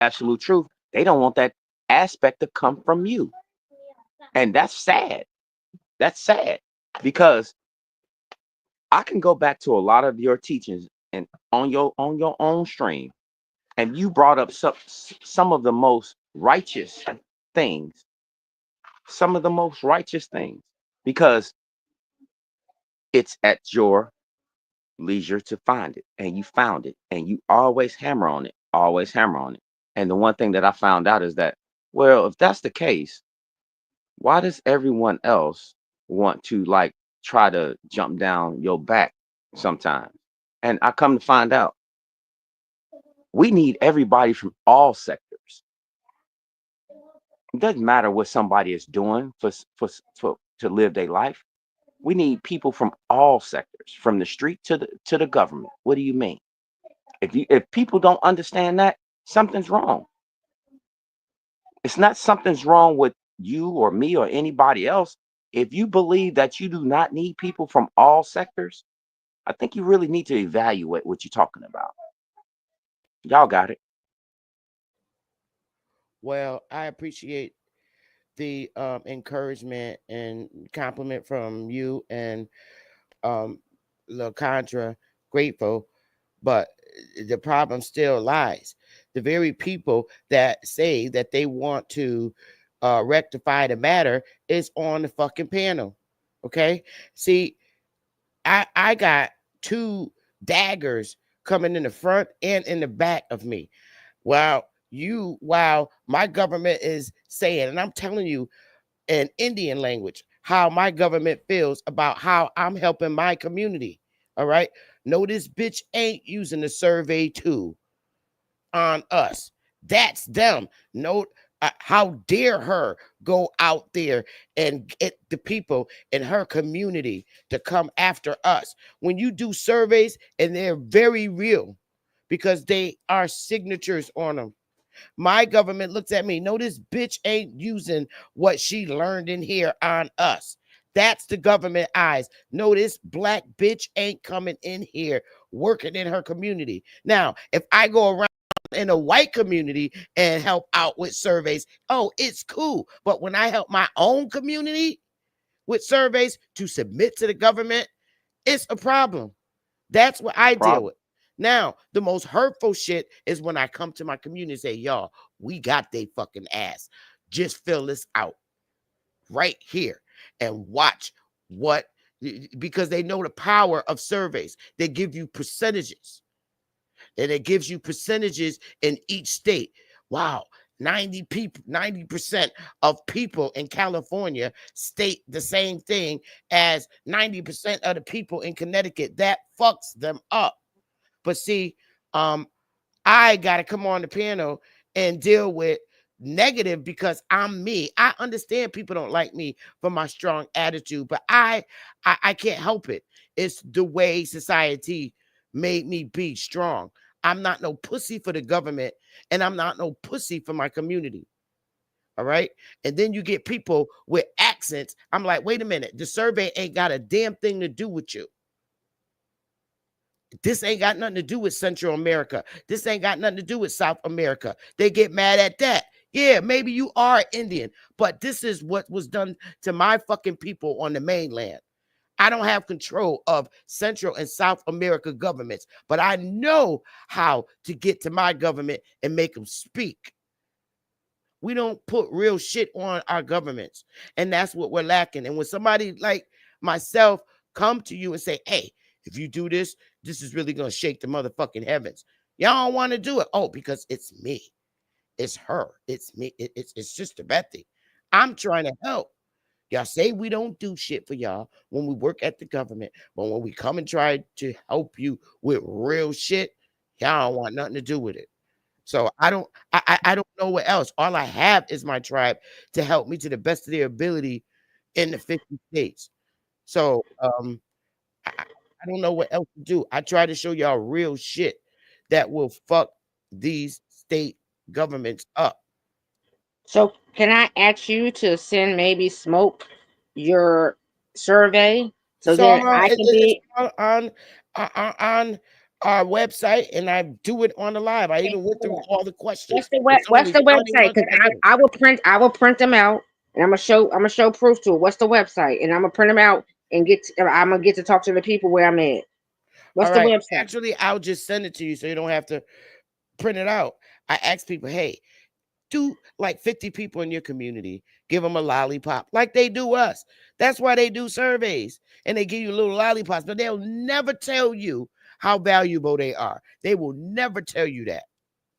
absolute truth, they don't want that aspect to come from you. And that's sad. That's sad because I can go back to a lot of your teachings and on your own stream, and you brought up some of the most righteous things, some of the most righteous things, because it's at your leisure to find it, and you found it, and you always hammer on it, always hammer on it. And the one thing that I found out is that, well, if that's the case, why does everyone else want to like try to jump down your back sometimes? And I come to find out we need everybody from all sectors. It doesn't matter what somebody is doing for to live their life. We need people from all sectors, from the street to the government. What do you mean? If people don't understand that, something's wrong. It's not something's wrong with you or me or anybody else. If you believe that you do not need people from all sectors, I think you really need to evaluate what you're talking about. Y'all got it. Well, I appreciate the encouragement and compliment from you and um La Contra. Grateful, but the problem still lies. The very people that say that they want to rectify the matter is on the fucking panel. Okay, see, I got two daggers coming in the front and in the back of me. While my government is saying, and I'm telling you in Indian language, how my government feels about how I'm helping my community. All right. No, this bitch ain't using the survey tool on us. That's them. No, how dare her go out there and get the people in her community to come after us when you do surveys and they're very real because they are signatures on them. My government looks at me. No, this bitch ain't using what she learned in here on us. That's the government eyes. No, this black bitch ain't coming in here working in her community. Now, if I go around in a white community and help out with surveys, oh, it's cool. But when I help my own community with surveys to submit to the government, it's a problem. That's what I deal Problem. with. Now, the most hurtful shit is when I come to my community and say, y'all, we got they fucking ass. Just fill this out right here and watch what, because they know the power of surveys. They give you percentages, and it gives you percentages in each state. Wow. 90% of people in California state the same thing as 90% of the people in Connecticut. That fucks them up. But see, um, I gotta come on the piano and deal with negative because I'm me. I understand people don't like me for my strong attitude, but I can't help it. It's the way society made me be strong. I'm not no pussy for the government, and I'm not no pussy for my community. All right. And then you get people with accents. I'm like, wait a minute, the survey ain't got a damn thing to do with you. This ain't got nothing to do with Central America. This ain't got nothing to do with South America. They get mad at that. Yeah, maybe you are Indian, but this is what was done to my fucking people on the mainland. I don't have control of Central and South America governments, but I know how to get to my government and make them speak. We don't put real shit on our governments, and that's what we're lacking. And when somebody like myself come to you and say, hey, if you do this, this is really gonna shake the motherfucking heavens. Y'all don't want to do it. Oh, because it's me, it's her, it's me, it's Sister Bethy. I'm trying to help. Y'all say we don't do shit for y'all when we work at the government, but when we come and try to help you with real shit, y'all don't want nothing to do with it. So I don't know what else. All I have is my tribe to help me to the best of their ability in the 50 states. So I don't know what else to do. I try to show y'all real shit that will fuck these state governments up. So can I ask you to send maybe Smoke your survey so It's then all I can it's be all on our website and I do it on the live. I even went through all the questions. It's What's only the website? 21 Because questions. I will print them out and I'm gonna show proof to it. What's the website? And I'm gonna print them out and I'm gonna get to talk to the people where I'm at. What's All the right. website? Actually, I'll just send it to you so you don't have to print it out. I ask people, hey, do like 50 people in your community, give them a lollipop like they do us. That's why they do surveys and they give you little lollipops, but they'll never tell you how valuable they are. They will never tell you that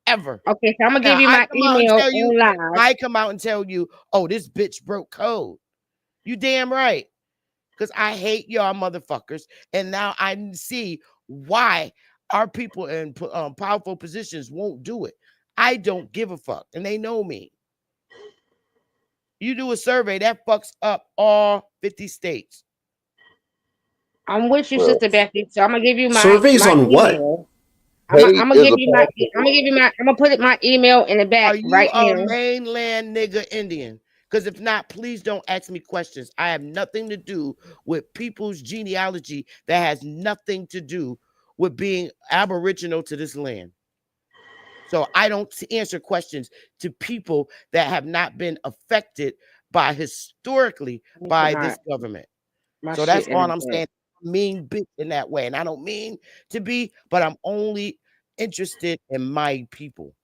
ever. Okay, so I'm gonna Now give you I my come out and email tell you, on live. I come out and tell you, oh, this bitch broke code. You damn right. Because I hate y'all motherfuckers. And now I see why our people in powerful positions won't do it. I don't give a fuck. And they know me. You do a survey that fucks up all 50 states. I'm with you, Well, Sister Becky. So I'm gonna give you Surveys my on what? email. hate is a I'm gonna put my email in the back Are you right a now. mainland nigga Indian? Because if not, please don't ask me questions. I have nothing to do with people's genealogy that has nothing to do with being aboriginal to this land. So I don't answer questions to people that have not been affected by historically Let me put by this government. my So that's shit in all the I'm back. saying. Mean bitch in that way. And I don't mean to be, but I'm only interested in my people.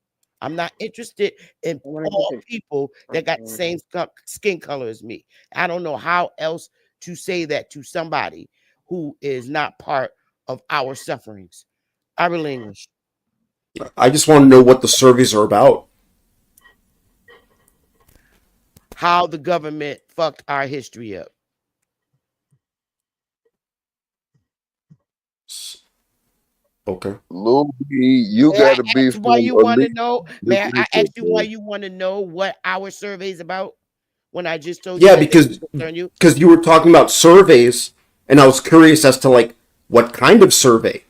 I'm not interested in I wanna all get people that got the same skin color as me. I don't know how else to say that to somebody who is not part of our sufferings. I relinquish. I just want to know what the surveys are about. How the government fucked our history up. Okay. Louis, you May I gotta be ask why from you want to elite know? May I ask you why you want to know what our survey is about? When I just told you Yeah, that they because concern you. you were talking about surveys, and I was curious as to like what kind of survey.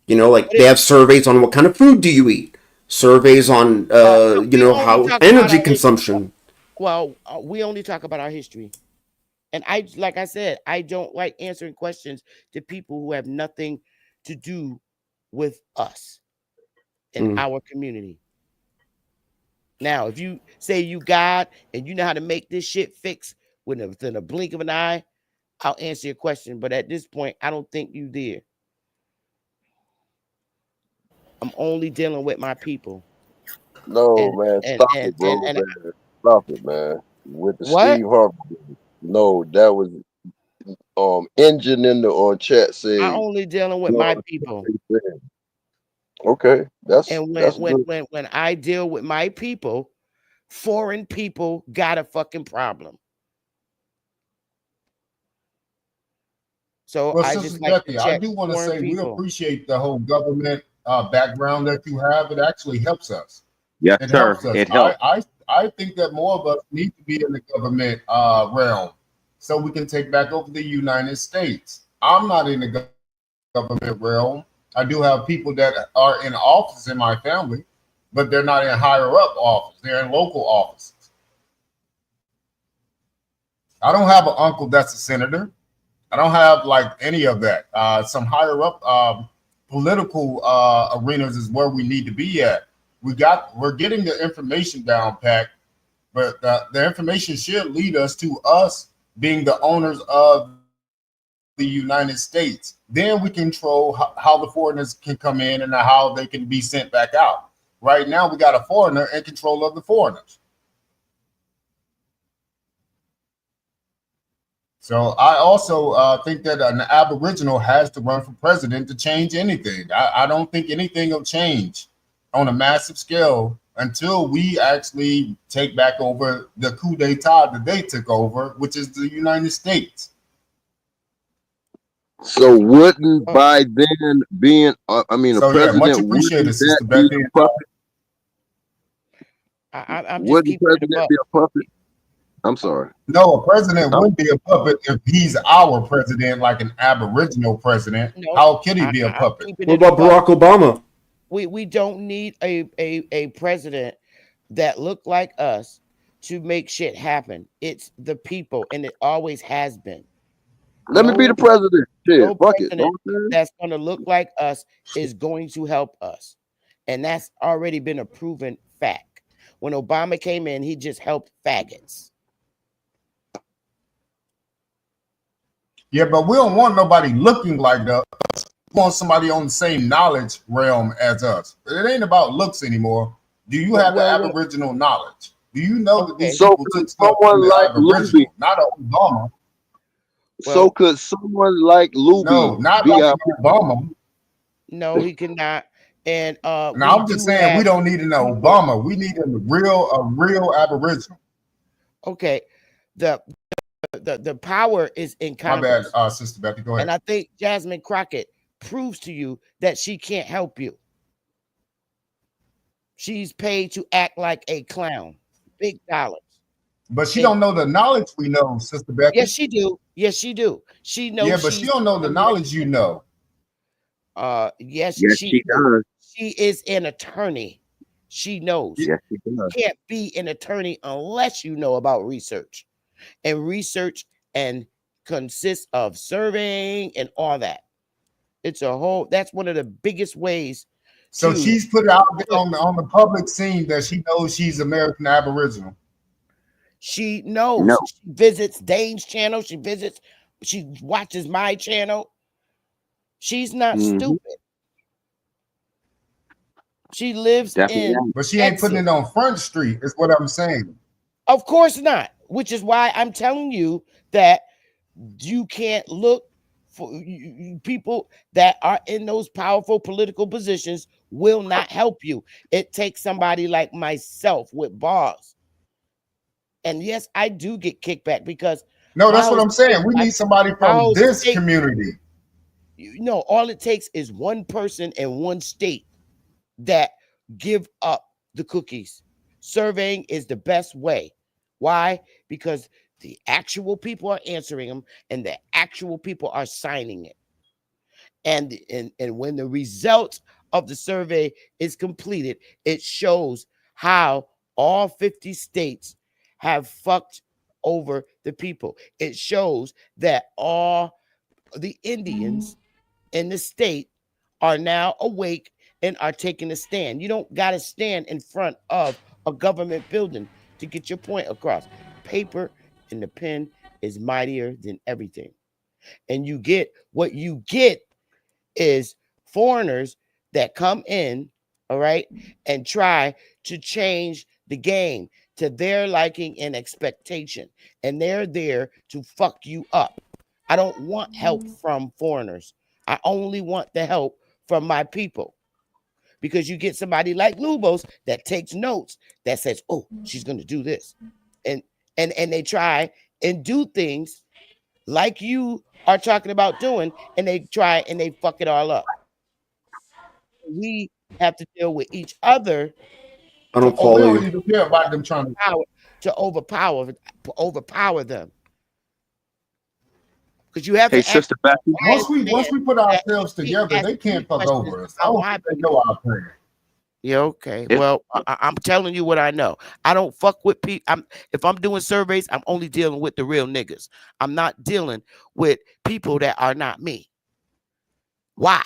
You know, like But they have surveys on what kind of food do you eat, surveys on you we know, only how talk about energy our history. consumption. Well, we only talk about our history. And I, like I said, I don't like answering questions to people who have nothing to do with us in our community. Now, if you say you God and you know how to make this shit fix within a blink of an eye, I'll answer your question. But at this point, I don't think you did. I'm only dealing with my people. No, And man, and stop and it, and, bro, and man. Stop it, man. With the what? Steve Harvey. No, that was engine in the chat I'm say only dealing with no. my people. Okay, And that's good. when I deal with my people, foreign people got a fucking problem. So Well, I Sister just like to Becky, I check do want to foreign say we people. appreciate the whole government background that you have. It actually helps us. Yes, It sir. helps us. It helps. I think that more of us need to be in the government realm so we can take back over the United States. I'm not in the government realm. I do have people that are in office in my family, but they're not in higher up office. They're in local offices. I don't have an uncle that's a senator. I don't have like any of that. Some higher up political arenas is where we need to be at. We're getting the information down packed, but the information should lead us to us being the owners of the United States. Then we control how the foreigners can come in and how they can be sent back out. Right now, we got a foreigner in control of the foreigners. So I also think that an Aboriginal has to run for president to change anything. I don't think anything will change on a massive scale until we actually take back over the coup d'etat that they took over, which is the United States. So wouldn't by then being, I mean, So a yeah, much president appreciated, wouldn't that Sister be Becky. a puppet? I'm just Wouldn't keeping the it president above. be a puppet? I'm sorry. No, a president I'm, wouldn't be a puppet if he's our president, like an Aboriginal president. No, How could he be a I'm puppet? keeping What it about above. Barack Obama? We don't need a president that look like us to make shit happen. It's the people, and it always has been. Let me be No, the president. Shit, no fuck it. president Know what I'm saying? that's going to look like us is going to help us. And that's already been a proven fact. When Obama came in, he just helped faggots. Yeah, but we don't want nobody looking like us. We want somebody on the same knowledge realm as us. It ain't about looks anymore. Do you have the Aboriginal knowledge? Do you know that these So people could took stuff from someone the like Aboriginal, Luby, not Obama? so could someone like Luby No, not be like our Obama. No, he cannot. And Now we I'm just do saying we have don't need an Obama. We need a real Aboriginal. okay. The power is in My bad, Congress. Sister Betty. Go ahead. And I think Jasmine Crockett proves to you that she can't help you. She's paid to act like a clown. Big dollars. But she And don't know the knowledge we know, Sister Becky. yes, she do. Yes, she do. She knows. Yeah, but she don't know the knowledge you know. Yes, Yes, she she does. She is an attorney. She knows. Yes, she does. You can't be an attorney unless you know about research. And research and consists of surveying and all that. It's a whole, that's one of the biggest ways. So to- she's put out there on the public scene that she knows she's American Aboriginal. She knows. No. She visits Dane's channel. She watches my channel. She's not Mhm. stupid. She lives Definitely in, not. But she ain't putting it on Front Street, is what I'm saying. of course not, which is why I'm telling you that you can't look for people that are in those powerful political positions will not help you. It takes somebody like myself with bars. And yes, I do get kickback because No, that's my what whole I'm saying. state- We need somebody my from whole this state- community. all it takes is one person in one state that give up the cookies. Surveying is the best way. Why? Because the actual people are answering them and the actual people are signing it. And when the result of the survey is completed, it shows how all 50 states have fucked over the people. It shows that all the Indians in the state are now awake and are taking a stand. You don't got to stand in front of a government building to get your point across. Paper and the pen is mightier than everything. And what you get is foreigners that come in, all right, and try to change the game to their liking and expectation. And they're there to fuck you up. I don't want help from foreigners. I only want the help from my people. Because you get somebody like Lubos that takes notes that says, oh, she's going to do this. And they try and do things like you are talking about doing, and they try and they fuck it all up. We have to deal with each other. I don't We follow don't you. even care about them trying to overpower them. Because you have Hey, to Sister Becky. once we put ourselves that- together, they can't fuck questions over us. about I don't why think they know our plan. Yeah, okay. Yeah. Well, I'm telling you what I know. I don't fuck with people. If I'm doing surveys, I'm only dealing with the real niggas. I'm not dealing with people that are not me. Why?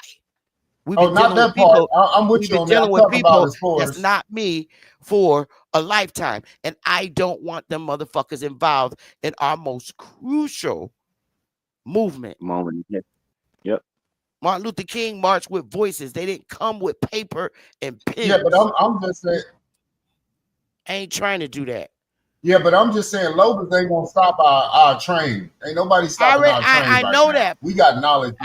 We've Oh, been not dealing that with part. people. I'm with We've you been on that. dealing I'm with talking about people as far that's as not me for a lifetime, and I don't want them motherfuckers involved in our most crucial movement. Moment. Martin Luther King marched with voices. They didn't come with paper and pens. yeah, but I'm just saying. I ain't trying to do that. Yeah, but I'm just saying, Lobos ain't gonna stop our train. Ain't nobody stopping our train. I right know now. that. We got knowledge.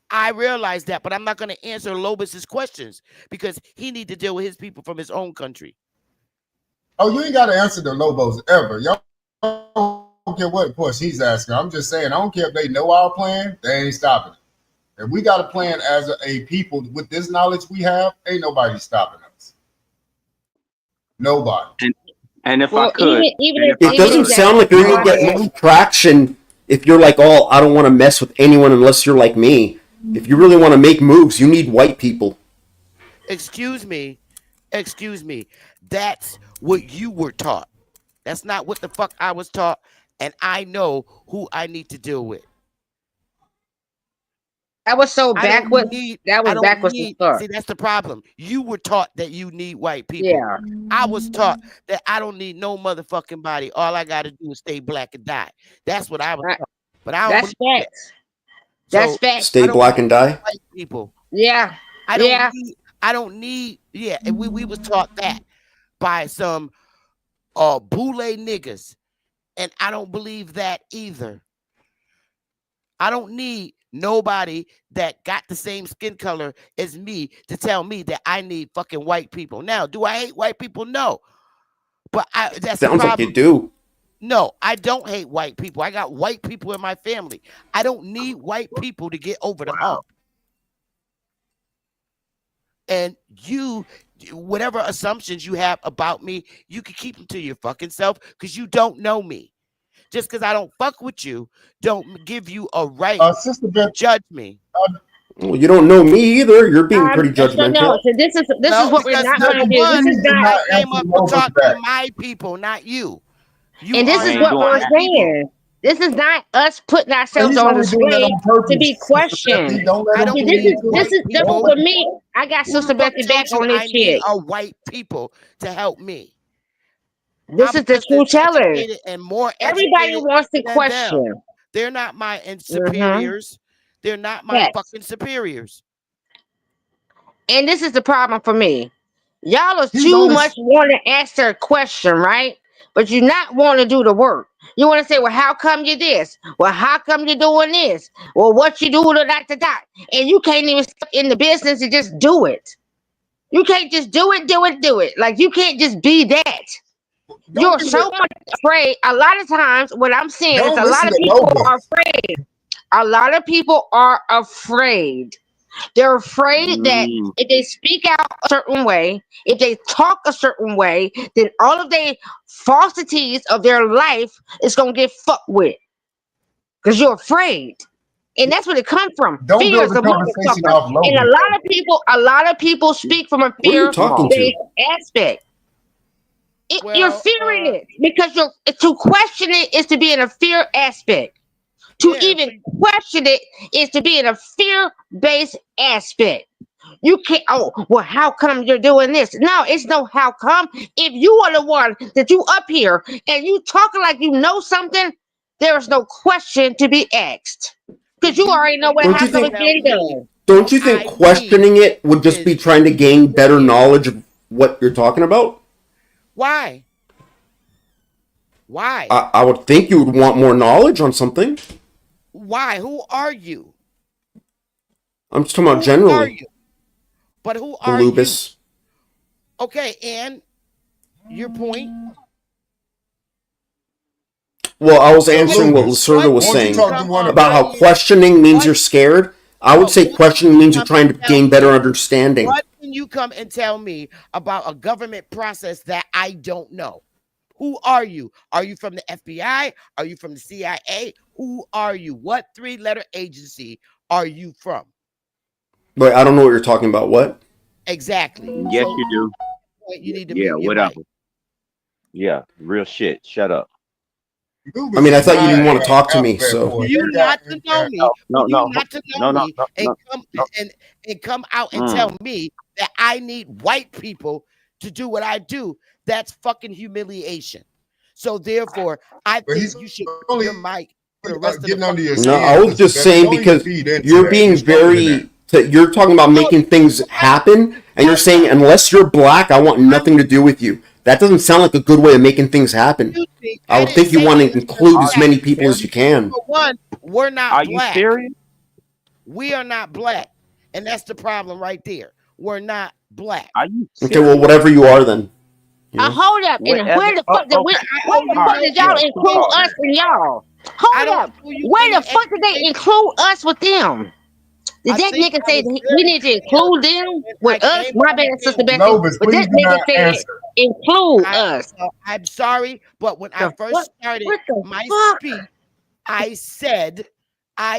I realize that, but I'm not going to answer Lobos's questions because he need to deal with his people from his own country. Oh, you ain't got to answer the Lobos ever. Y'all don't care what question he's asking. I'm just saying, I don't care if they know our plan. They ain't stopping it. If we got a plan as a people with this knowledge we have, ain't nobody stopping us. Nobody. And if I Well, could, even and if It doesn't that- sound like you're gonna get much traction if you're like, oh, I don't want to mess with anyone unless you're like me. If you really want to make moves, you need white people. Excuse me. That's what you were taught. That's not what the fuck I was taught, and I know who I need to deal with. That was so I don't backwards. need. That I was don't backwards as need. fuck. See, that's the problem. You were taught that you need white people. Yeah. I was taught that I don't need no motherfucking body. All I got to do is stay black and die. That's what I was Right. taught. But I don't That's believe that. facts. That's So facts. Stay I don't black need and die. white people. Yeah. I don't Yeah. need. I don't need. Yeah, and we was taught that by some boule niggas, and I don't believe that either. I don't need nobody that got the same skin color as me to tell me that I need fucking white people. Now, do I hate white people? No. But that's the Sounds like problem. you do. No, I don't hate white people. I got white people in my family. I don't need white people to get over the hump. And you, whatever assumptions you have about me, you can keep them to your fucking self because you don't know me. Just because I don't fuck with you, don't give you a right Sister to Beth, judge me. Well, you don't know me either. You're being pretty So judgmental. no, so this is Well, what we're because not number going to do. This one, is not, not I came up answer to Nova's talk to back. my people, not you. You and this are is ain't what not doing we're my that. people. saying. This is not us putting And ourselves he's on only doing that display on purpose. to be Sister Bethy, questioned. don't let I him don't See, do this need is it. white no, people. for me. I got Who Sister the fuck Bethy told back you on this I need shit. a white people to help me? This I'm is the just true as tellers. educated and more Everybody educated wants to than them. question. They're not my Mm-hmm. superiors. They're not my Yes. fucking superiors. And this is the problem for me. Y'all are He's too only much want to answer a question, right? But you not want to do the work. You want to say, well, how come you this? Well, how come you doing this? Well, what you do to that? And you can't even step in the business and just do it. You can't just do it. Like you can't just be that. don't You're be so much afraid. A lot of times, what I'm seeing is don't a lot listen of to people Nova. are afraid. A lot of people are afraid. They're afraid that Mm. if they speak out a certain way, if they talk a certain way, then all of the falsities of their life is gonna get fucked with. Because you're afraid. And that's where it comes from. Don't Fear build is the a conversation motherfucker. off And Logan. a lot of people speak from a Who are you talking to? fear-based aspect. You're Well, fearing it because to question it is to be in a fear aspect. To yeah, even question it is to be in a fear-based aspect. You can't. Oh, well, how come you're doing this? No, it's no how come. If you are the one that you up here and you talking like you know something, there is no question to be asked because you already know what Don't you how come think? it's getting done. Don't you think I questioning it would just be is trying to gain better is- knowledge of what you're talking about? why? Why? I would think you would want more knowledge on something. Why? Who are you? I'm just talking about Who are generally. you? But who are Lubis. you? Okay, and your point. Well, I was So, answering what Lubis, Lacerda was won't you saying talk to one of about how questioning means you're scared. I would say questioning means you're trying to gain better understanding. What can you come and tell me about a government process that I don't know? Who are you? Are you from the FBI? Are you from the CIA? Who are you? What 3-letter agency are you from? But I don't know what you're talking about. What? Exactly. Yes, So you do. you need to Yeah, mute your whatever. mic. Yeah, real shit. Shut up. Lubis I mean, I is thought you not didn't want to an talk to me, alphabet so. boy. For you They not got- to know me, No, for no, you not to know no, me no, and no, come no. and come out and tell me that I need white people to do what I do, that's fucking humiliation. So therefore, I But think he's you should only mute your mic for the rest of the getting under your fucking No, skin. I was just Sister Bethy. saying Don't because even feed into you're that. being You're stronger than very. You're talking about making things happen, and you're saying unless you're black, I want nothing to do with you. That doesn't sound like a good way of making things happen. Excuse me, I would didn't think you say want to unless you're include as black. many people as you can. For one, we're not Are you black. serious? We are not black. And that's the problem right there. We're not black. Are you Okay, serious? well, whatever you are then. You know? Hold up. And Whatever. where the fuck did Okay. where All the right, fuck did y'all yeah, include talk, us and y'all? I Hold don't up. owe you Where any the fuck did they education. include us with them? Did I that think nigga I say was that very we need to clear include them when with I us? came My on bad, the Sister panel. Bethy. Lobus, But please that do nigga not said answer. include us. I'm sorry, but when I The first fuck? started What the my fuck? speech, I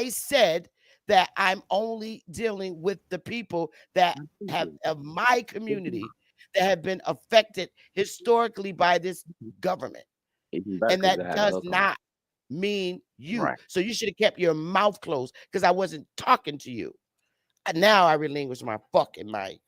said that I'm only dealing with the people that have of my community that have been affected historically by this government. And that does not mean you. Right. So you should have kept your mouth closed because I wasn't talking to you. And now I relinquish my fucking mic.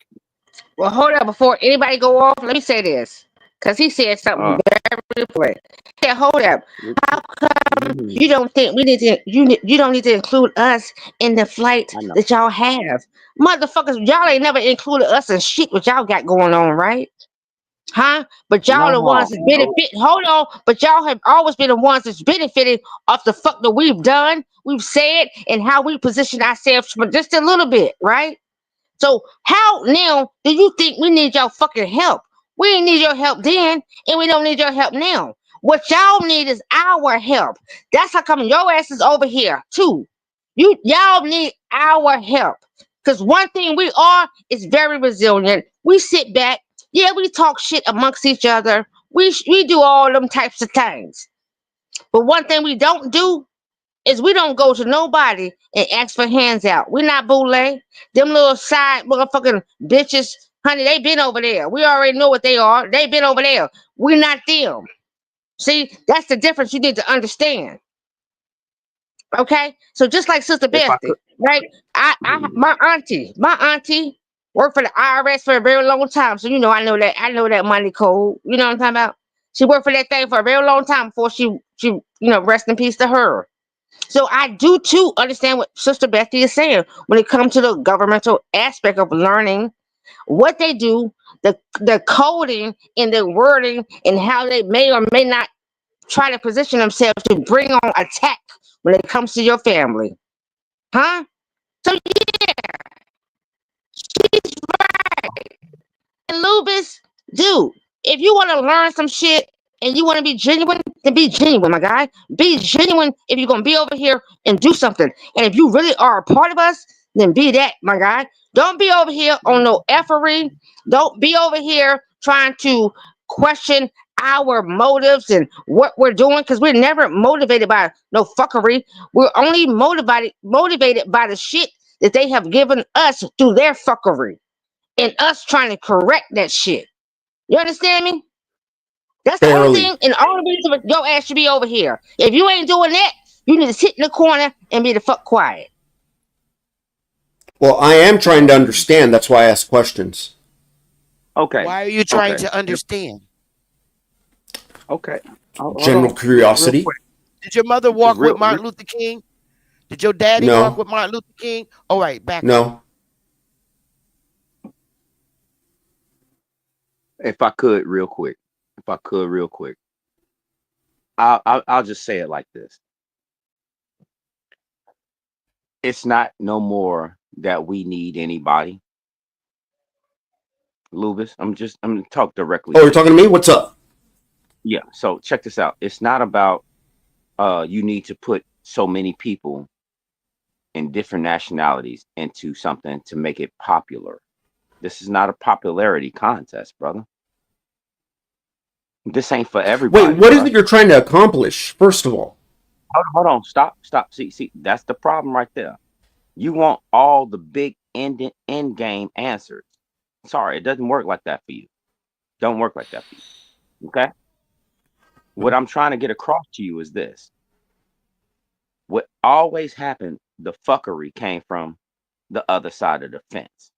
Well, hold up before anybody go off. Let me say this, because he said something very important. Yeah, hold up. How come you don't think we need to? You don't need to include us in the flight I know. that y'all have, motherfuckers. Y'all ain't never included us in shit what y'all got going on, right? Huh? But y'all the ones that benefit. Hold on, but y'all have always been the ones that's benefited off the fuck that we've done, we've said, and how we position ourselves for just a little bit, right? So how now do you think we need your fucking help? We ain't need your help then, and we don't need your help now. What y'all need is our help. That's how come your ass is over here too. Y'all need our help. Cause one thing we are is very resilient. We sit back, yeah, we talk shit amongst each other. We do all them types of things. But one thing we don't do is we don't go to nobody and ask for hands out. We not boule. Them little side motherfucking bitches, honey, they been over there. We already know what they are. They been over there. We not them. See, that's the difference you need to understand. Okay? So just like Sister If I Bestie, could, right? My auntie worked for the IRS for a very long time. So I know that money code. You know what I'm talking about? She worked for that thing for a very long time before she rest in peace to her. So I do too understand what Sister Becky is saying when it comes to the governmental aspect of learning what they do, the coding and the wording, and how they may or may not try to position themselves to bring on attack when it comes to your family. Huh? So yeah, she's right. And Lubis, dude, if you want to learn some shit and you want to be genuine, then be genuine, my guy. Be genuine if you're going to be over here and do something. And if you really are a part of us, then be that, my guy. Don't be over here on no effery. Don't be over here trying to question our motives and what we're doing, because we're never motivated by no fuckery. We're only motivated by the shit that they have given us through their fuckery and us trying to correct that shit. You understand me? That's the only Barely. thing and the only reason your ass should be over here. If you ain't doing that, you need to sit in the corner and be the fuck quiet. Well, I am trying to understand. That's why I ask questions. okay. Why are you trying Okay. to understand? Okay. Hold General on. curiosity. Real quick. Did your mother walk Real- with Martin Luther King? Did your daddy No. walk with Martin Luther King? All right, back up. No. If I could, real quick. I'll just say it like this. It's not no more that we need anybody. Lubis, I'm gonna talk directly. Oh, to you're you. talking to me? What's up? Yeah. So check this out. It's not about you need to put so many people in different nationalities into something to make it popular. This is not a popularity contest, brother. This ain't for everybody. Wait, what is bruh. it you're trying to accomplish, first of all? Hold on. Stop. See, that's the problem right there. You want all the big end game answers. Sorry, it doesn't work like that for you. Don't work like that for you. Okay? What I'm trying to get across to you is this. What always happened, the fuckery came from the other side of the fence.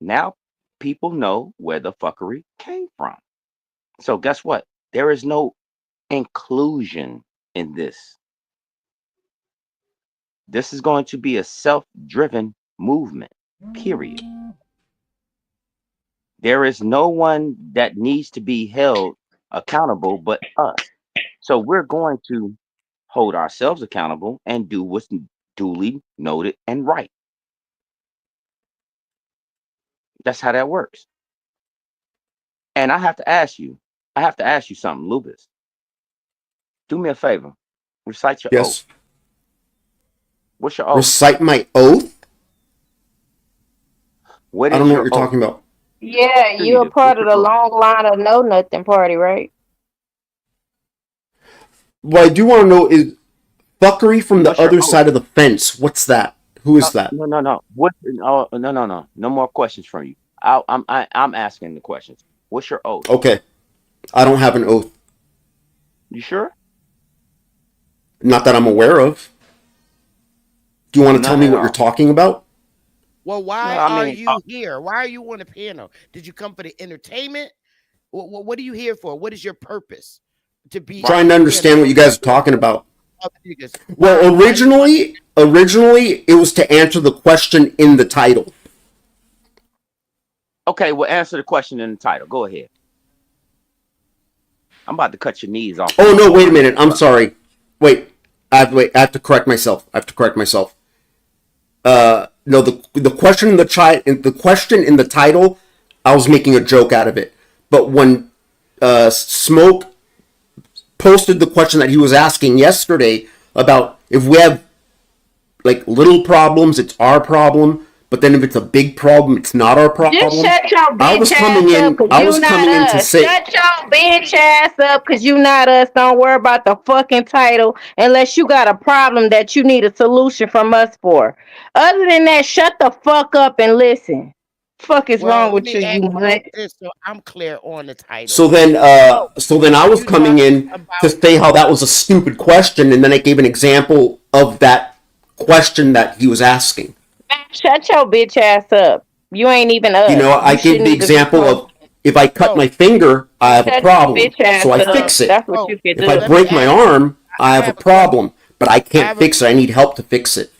Now people know where the fuckery came from. So guess what? There is no inclusion in this. This is going to be a self-driven movement, period. There is no one that needs to be held accountable but us. So we're going to hold ourselves accountable and do what's duly noted and right. That's how that works. And I have to ask you something, Lubis. Do me a favor. Recite your oath. Yes. What's your oath? Recite my oath? What I is don't know your what you're oath? talking about. Yeah, Sure you you a do. part What's of your the oath? long line of Know Nothing party, right? What I do want to know is fuckery from the What's your other oath? side of the fence. What's that? Who is that? No. What? No. No more questions from you. I'm asking the questions. What's your oath? Okay. I don't have an oath. You sure? Not that I'm aware of. Do you want to tell None me at what you're all. talking about? Well, why No, I are mean, you here? Why are you on the panel? Did you come for the entertainment? What are you here for? What is your purpose to be on Trying to the understand panel? what you guys are talking about. Other niggas. Well, Why do you want? originally it was to answer the question in the title. okay, well, answer the question in the title. Go ahead. I'm about to cut your knees off. Oh no, on wait my a minute. neck, I'm bro. sorry. Wait. I have to correct myself. No, the question in the question in the title, I was making a joke out of it. But when Smoke posted the question that he was asking yesterday about if we have like little problems, it's our problem. But then if it's a big problem, it's not our problem. Just shut your I was bitch coming ass up, in. cause I you was not coming in to us. say. Shut your bitch ass up, cause you not us. Don't worry about the fucking title unless you got a problem that you need a solution from us for. Other than that, shut the fuck up and listen. Fuck is Well, wrong let with me you, ask you mutt? you this so I'm clear on the title. So then, I was You coming talking in to about say how that was a stupid question, and then I gave an example of that question that he was asking. Shut your bitch ass up. You ain't even us. You know, I You gave shouldn't the even example be. of if I cut Smoke, my finger, I have a Shut your problem, bitch ass so I up. fix it. That's what Smoke. you can If I do. Let me break my ask you. arm, I I have a have a question. problem, but I I can't have a fix it. I need help to fix it.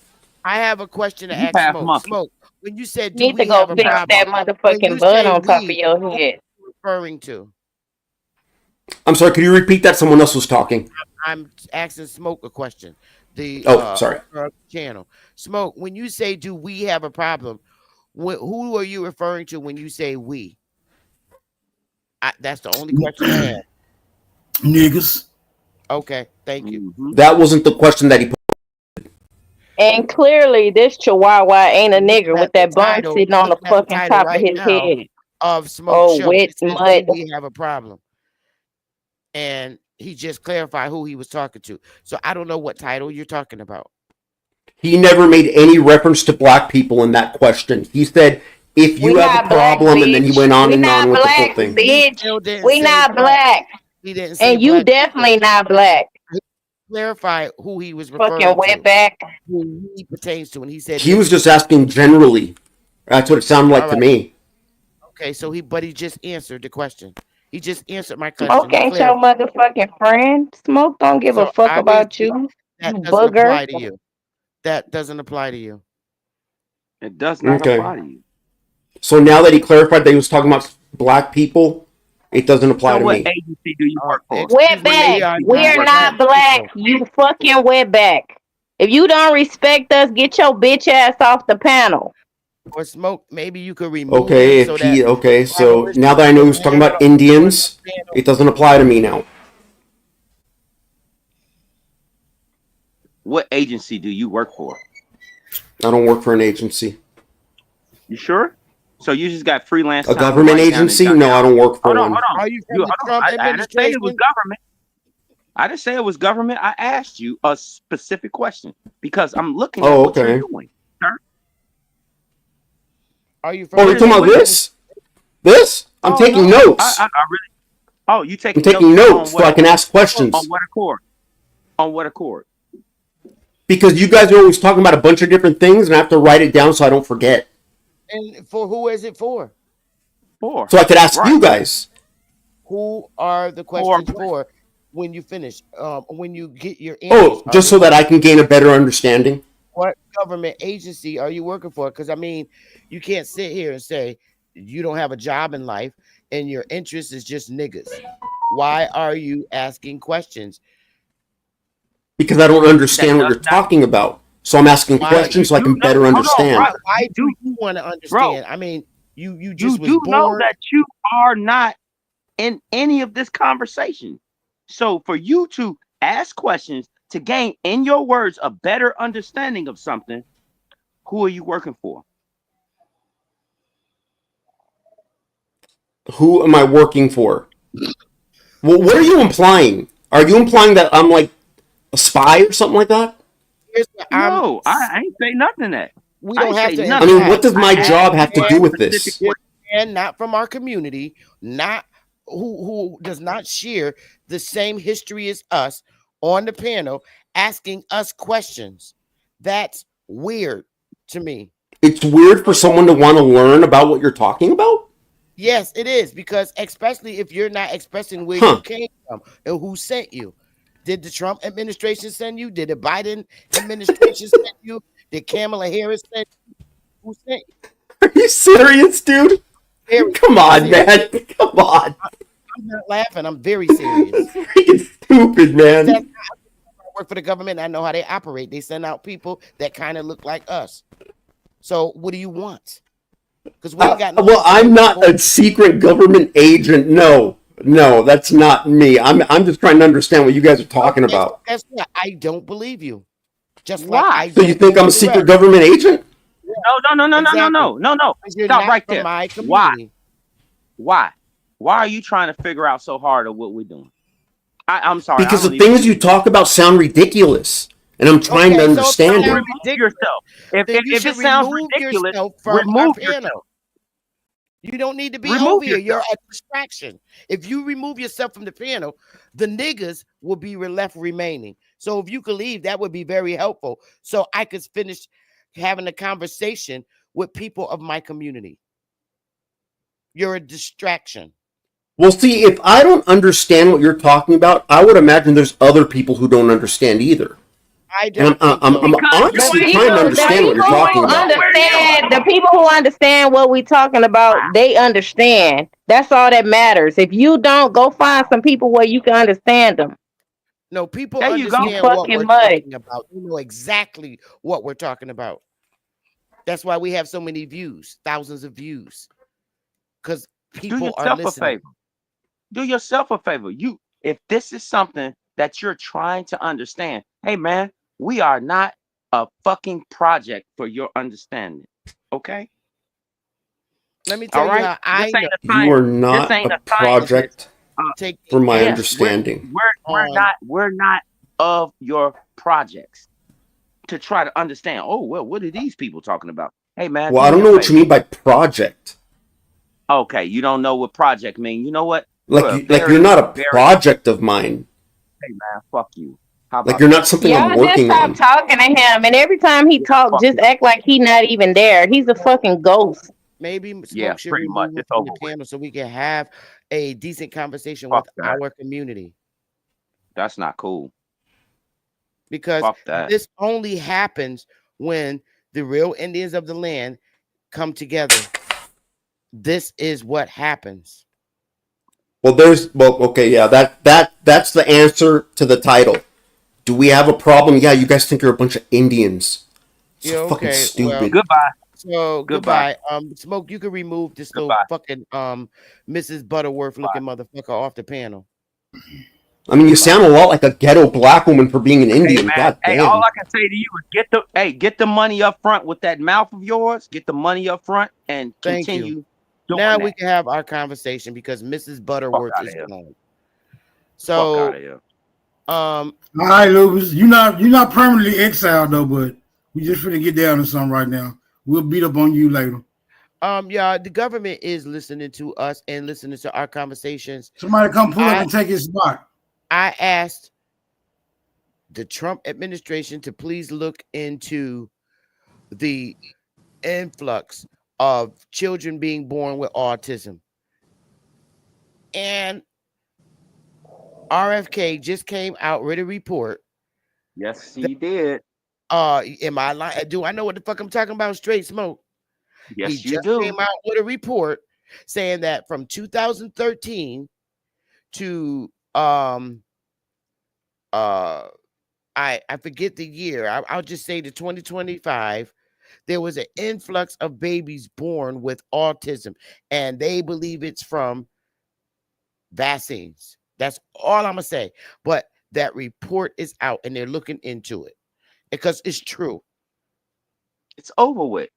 I have a question to You ask half Smoke. monkey. Smoke, when you said, You "Do need to we go have a You fix half problem?" that monkey. When you motherfucking bun say on top of "we," your who are head. you referring to? I'm sorry. Could you repeat that? Someone else was talking. I'm asking Smoke a question. The Oh, sorry. owner of the channel, Smoke. When you say "Do we have a problem?" Who are you referring to when you say "we"? That's the only question I have. Niggas. Okay, thank you. Mm-hmm. That wasn't the question that he. And clearly, this chihuahua ain't a Look nigger at with the that bun title. sitting on the Looking at the fucking title top of right his now head. of Smoke Oh, Show. wet It says, mud. "Do we have a problem?" And he just clarified who he was talking to. So I don't know what title you're talking about. He never made any reference to black people in that question. He said, "If We you have a not black, problem," and then he bitch. went on We and not on with the whole black, thing. He bitch. still didn't We say not black. black. He didn't say And you black people. definitely not black. He clarified who he was Fucking referring to, wetback. who he pertains to, and he said He was niggas. just asking generally. That's what it sounded like All to right. me. Okay, so he just answered the question. He just answered my Smoke question. He ain't your clarified. motherfucking friend. Smoke don't give a So fuck about obviously you. You that doesn't booger. apply to you. That doesn't apply to you. It does not Okay. apply to you. So now that he clarified that he was talking about black people, it doesn't apply So to what me. agency do you work for? Excuse me, What we Wetback. are agency do We you not are work black not for? black. people. You fucking wetback. If you don't respect us, get your bitch ass off the panel. Or Smoke, maybe you could remove him Okay, so that so now abolition that I know he can was talking land about on Indians, the panel. it doesn't apply to me now. What agency do you work for? I don't work for an agency. You sure? So you just got freelance A time to government write down and agency? jot No, I down. don't work for Hold on, one. hold on. Are you from the Trump I didn't say it was administration? government. I didn't say it was government. I asked you a specific question because I'm looking at Oh, what you're okay. doing, sir. Are you from Oh, the you're talking Trump about administration? this? I'm Oh taking no. notes. I really. Oh, you I'm taking taking notes notes on so what I can accord? ask questions. On what accord? On what accord? Because you guys are always talking about a bunch of different things, and I have to write it down so I don't forget. And for who is it for? For So I could ask right. you guys. Who are the For questions what? for when you finish? When you get your answers, Oh, are just they so that I can gain a better understanding. what government agency are you working for? Because I mean, you can't sit here and say you don't have a job in life and your interest is just niggas. Why are you asking questions? Because I don't That understand what does you're not. talking about. So I'm asking Why questions so I You can know. better Hold on, understand. brother. why You do do, you want to bro. understand? I mean, you You just was do know born. that you are not in any of this conversation. So for you to ask questions to gain, in your words, a better understanding of something, who are you working for? Who am I working for? Well, what are you implying? Are you implying that I'm like a spy or something like that? Here's what No, I ain't say nothing that. we I don't ain't have say to I nothing mean, that. what imply. does I my This asked job you have to a do with specific this? this question. man not from our community, not who does not share the same history as us on the panel, asking us questions. That's weird to me. It's weird for someone to want to learn about what you're talking about. Yes, it is, because especially if you're not expressing where Huh. you came from and who sent you. Did the Trump administration send you? Did the Biden administration send you? Did Kamala Harris send you? Who sent you? Are you serious, dude? Very Come on, serious. man. Come on. I'm not laughing. I'm very serious. That's freaking stupid, man. That's I work for the government. I know how they operate. They send out people that kind of look like us. So what do you want? Because we ain't got no. Well, I'm not a secret government agent. No, that's not me. I'm just trying to understand what you guys are talking Okay, about. guess what? I don't believe you. Just Why? like I So you don't think I'm a believe secret the government agent? No. rest. You're Stop not right from there. my Why? community. Why are you trying to figure out so hard of what we're doing? I'm sorry. Because I the don't things even- you talk about sound ridiculous, and I'm trying to Okay, so if understand it it. sounds remove yourself. then you If should it sounds remove ridiculous, yourself from our remove panel. yourself. You don't need to be Remove over here. You're yourself. a distraction. If you remove yourself from the panel, the niggas will be left remaining. So if you could leave, that would be very helpful. So I could finish having a conversation with people of my community. You're a distraction. Well, see, if I don't understand what you're talking about, I would imagine there's other people who don't understand either. I And don't think I'm so. honestly The trying to understand what you're people talking who about. understand, the people who understand what we talking about, they understand. That's all that matters. If you don't, go find some people where you can understand them. No, people There you go. understand what Fucking we're mud. talking about. They know exactly what we're talking about. That's why we have so many views, thousands of views. Because Do people are yourself a listening. favor. Do yourself a favor. If this is something that you're trying to understand, hey man, we are not a fucking project for your understanding. Okay? Let me tell All you right. how I This know. ain't a You science. are This not ain't a a scientist. project Take for my Yes, understanding. on- we're not of your projects to try to understand. Oh well, what are these people talking about? Hey man, Well, do I don't me know a what you favor. mean by project. Okay, you don't know what project mean. You know what? Like you're not a project of mine. Hey man, fuck you. How Like about you're that? not something Y'all I'm just working stop on. talking to him, and every time he talk, fuck just you. act like he not even there. He's a fucking ghost. maybe Smoke Yeah, should pretty much. remove him It's from the over with. panel so we can have a decent conversation Fuck with that. our community. That's not cool. Because Fuck that. this only happens when the real Indians of the land come together. This is what happens. Well, okay, yeah, that's the answer to the title. Do we have a problem? Yeah, you guys think you're a bunch of Indians. So Yeah, fucking okay, stupid. Goodbye. So Goodbye. goodbye. Smoke, you can remove this Goodbye. little fucking Mrs. Butterworth looking motherfucker off the panel. I mean, you sound a lot like a ghetto black woman for being an Indian. Man, God hey, damn. all I can say to you is get the money up front with that mouth of yours. Get the money up front and Thank you. continue doing Now that. we can have our conversation because Mrs. Butterworth outta is here. gone. Fuck So out of here. All right, Lupus. You're not permanently exiled though, but we just finna get down to something right now. We'll beat up on you later. yeah, the government is listening to us and listening to our conversations. Somebody come pull up and take his spot. I asked the Trump administration to please look into the influx of children being born with autism. And RFK just came out with a report. Yes, he did. Am I lying? Do I know what the fuck I'm talking about? Straight Smoke. Yes, He you just do. came out with a report saying that from 2013 to I forget the year. I'll just say to 2025, there was an influx of babies born with autism, and they believe it's from vaccines. That's all I'm gonna say. But that report is out, and they're looking into it because it's true. It's over with.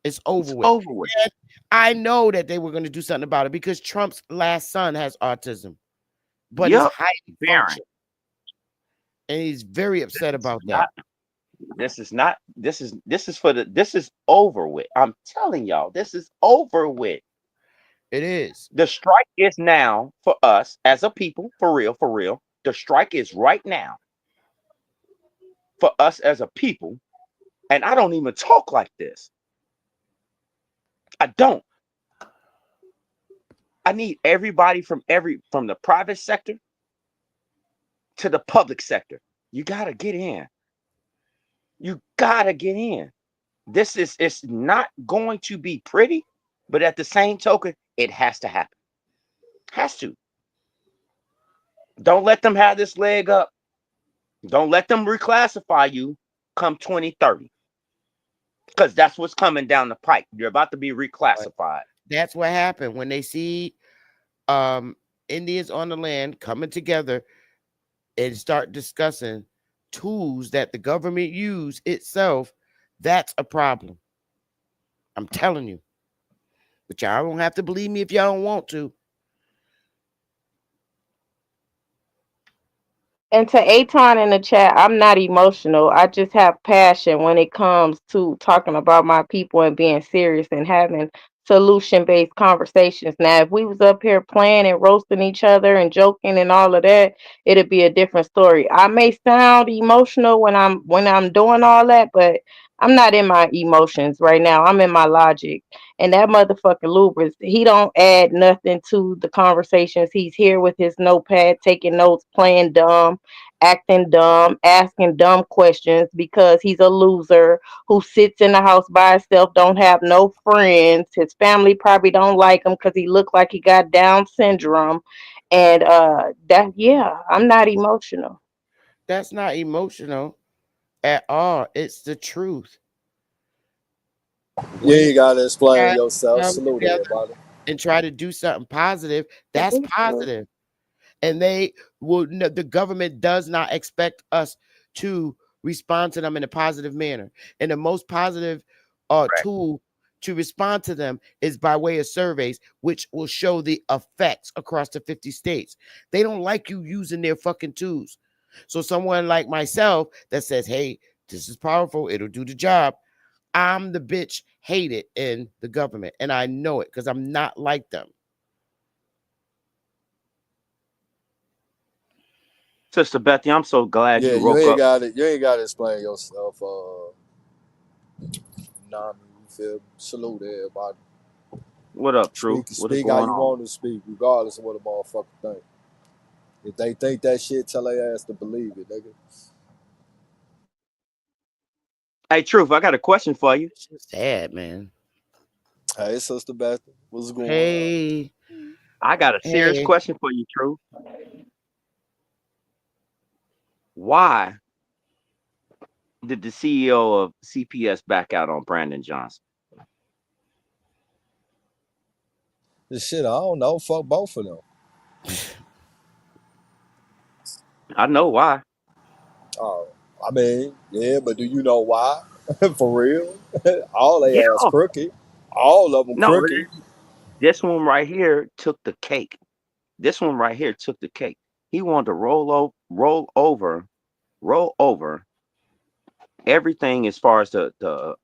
It's over It's with. over with. And I know that they were going to do something about it because Trump's last son has autism, but Yep. it's highly Baron. functional, and he's very upset about that. This is over with. I'm telling y'all, this is over with. It is. The strike is now for us as a people, for real. The strike is right now. for us as a people, and I don't even talk like this. I don't. I need everybody from the private sector to the public sector. You gotta get in. You gotta get in. It's not going to be pretty, but at the same token, it has to happen. Has to. Don't let them have this leg up. Don't let them reclassify you come 2030. Because that's what's coming down the pike. You're about to be reclassified. That's what happened when they see Indians on the land coming together and start discussing tools that the government use itself. That's a problem. I'm telling you. But y'all don't have to believe me if y'all don't want to. And to Aton in the chat, I'm not emotional. I just have passion when it comes to talking about my people and being serious and having solution-based conversations. Now, if we was up here playing and roasting each other and joking and all of that, it'd be a different story. I may sound emotional when I'm doing all that, but I'm not in my emotions right now. I'm in my logic. And that motherfucking Lubris, he don't add nothing to the conversations. He's here with his notepad, taking notes, playing dumb, acting dumb, asking dumb questions because he's a loser who sits in the house by himself, don't have no friends. His family probably don't like him because he looked like he got Down syndrome. And I'm not emotional. That's not emotional at all. It's the truth. You ain't gotta explain Guys yourself. come Salute together everybody. and try to do something positive, that's positive. And they will. The government does not expect us to respond to them in a positive manner. And the most positive tool to respond to them is by way of surveys, which will show the effects across the 50 states. They don't like you using their fucking tools. So someone like myself that says, hey, this is powerful, it'll do the job. I'm the bitch hated in the government, and I know it because I'm not like them. Sister Bethy, I'm so glad Yeah, you you woke ain't up. got it. You ain't got to explain yourself. Nah, you feel? Salute everybody. What up, True? What is Speak how going you on? want to speak, regardless of what a motherfucker think. If they think that shit, tell their ass to believe it, nigga. Hey, Truth, I got a question for you. It's just sad, man. Hey, Sister Beth, what's going on? Hey, I got a serious Hey. question for you, Truth. Why did the CEO of CPS back out on Brandon Johnson? This shit, I don't know. Fuck both of them. I know why. Oh, I mean, yeah, but do you know why? For real? All they Yeah. ass crooked. All of them No, crooked. this one right here took the cake. This one right here took the cake. He wanted to roll over everything as far as the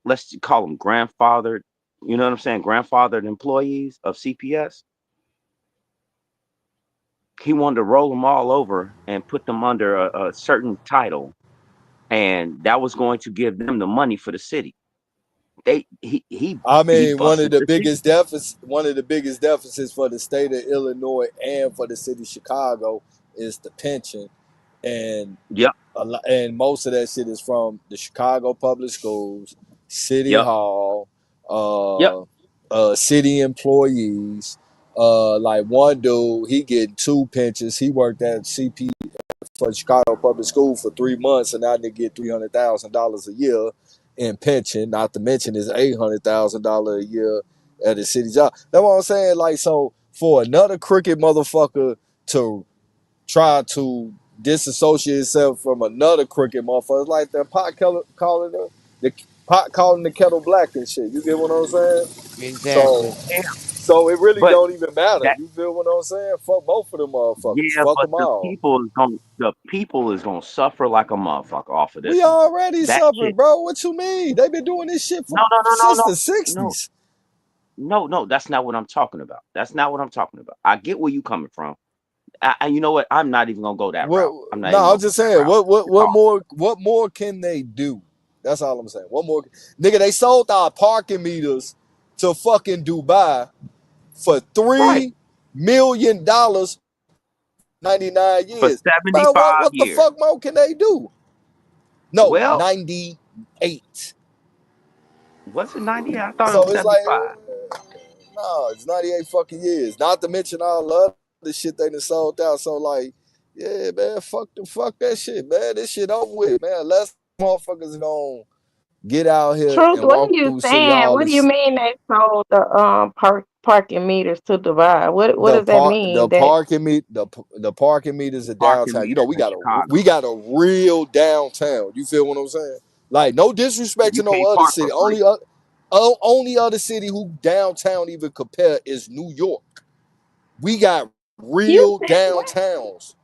let's call them grandfathered, you know what I'm saying, grandfathered employees of CPS. He wanted to roll them all over and put them under a certain title, and that was going to give them the money for the city. I mean, one of busted the the biggest deficits for the state of Illinois and for the city of Chicago is the pension, and Yep. And most of that shit is from the Chicago Public Schools, City Yep. Hall, Yep. city employees. Like one dude, he getting 2 pensions. He worked at CP for Chicago Public School for 3 months, and now they get $300,000 a year in pension. Not to mention his $800,000 a year at the city job. That's what I'm saying. Like, so for another crooked motherfucker to try to disassociate itself from another crooked motherfucker, it's like the pot calling the kettle black and shit. You get what I'm saying? Exactly. So it really But don't even matter. that You feel what I'm saying? Fuck both of them motherfuckers. yeah, Fuck but them all. the people is gonna suffer like a motherfucker off of this We one. already That suffering, shit. bro. What you mean? They been doing this shit No, since the no, 60s. no, that's not what I'm talking about. That's not what I'm talking about. I get where you coming from. You know what? I'm not even gonna go that What? route. I'm not No, even I'm gonna just go that saying. route. What more can they do? That's all I'm saying. What more? Nigga, they sold our parking meters to fucking Dubai for Right. $3 million, 99 For years. Bro, 75 what the years. fuck more can they do? No, Well, 98. was it 90? I thought it So was it's like, 75. no, it's 98 fucking years. Not to mention all the other shit they done sold out. So like, yeah, man, fuck that shit, man. This shit over with, man. Less motherfuckers gonna get out here Truth, and what are walk you through City saying? Hall What and do you mean they sold the parking meters to Dubai? What does that the mean? That parking the parking meters are Parking downtown. You know, meters we in got Chicago. a real downtown. You feel what I'm saying? Like, no disrespect You to no can't other park for city. free. Only other city who downtown even compare is New York. We got real Houston, what? downtowns.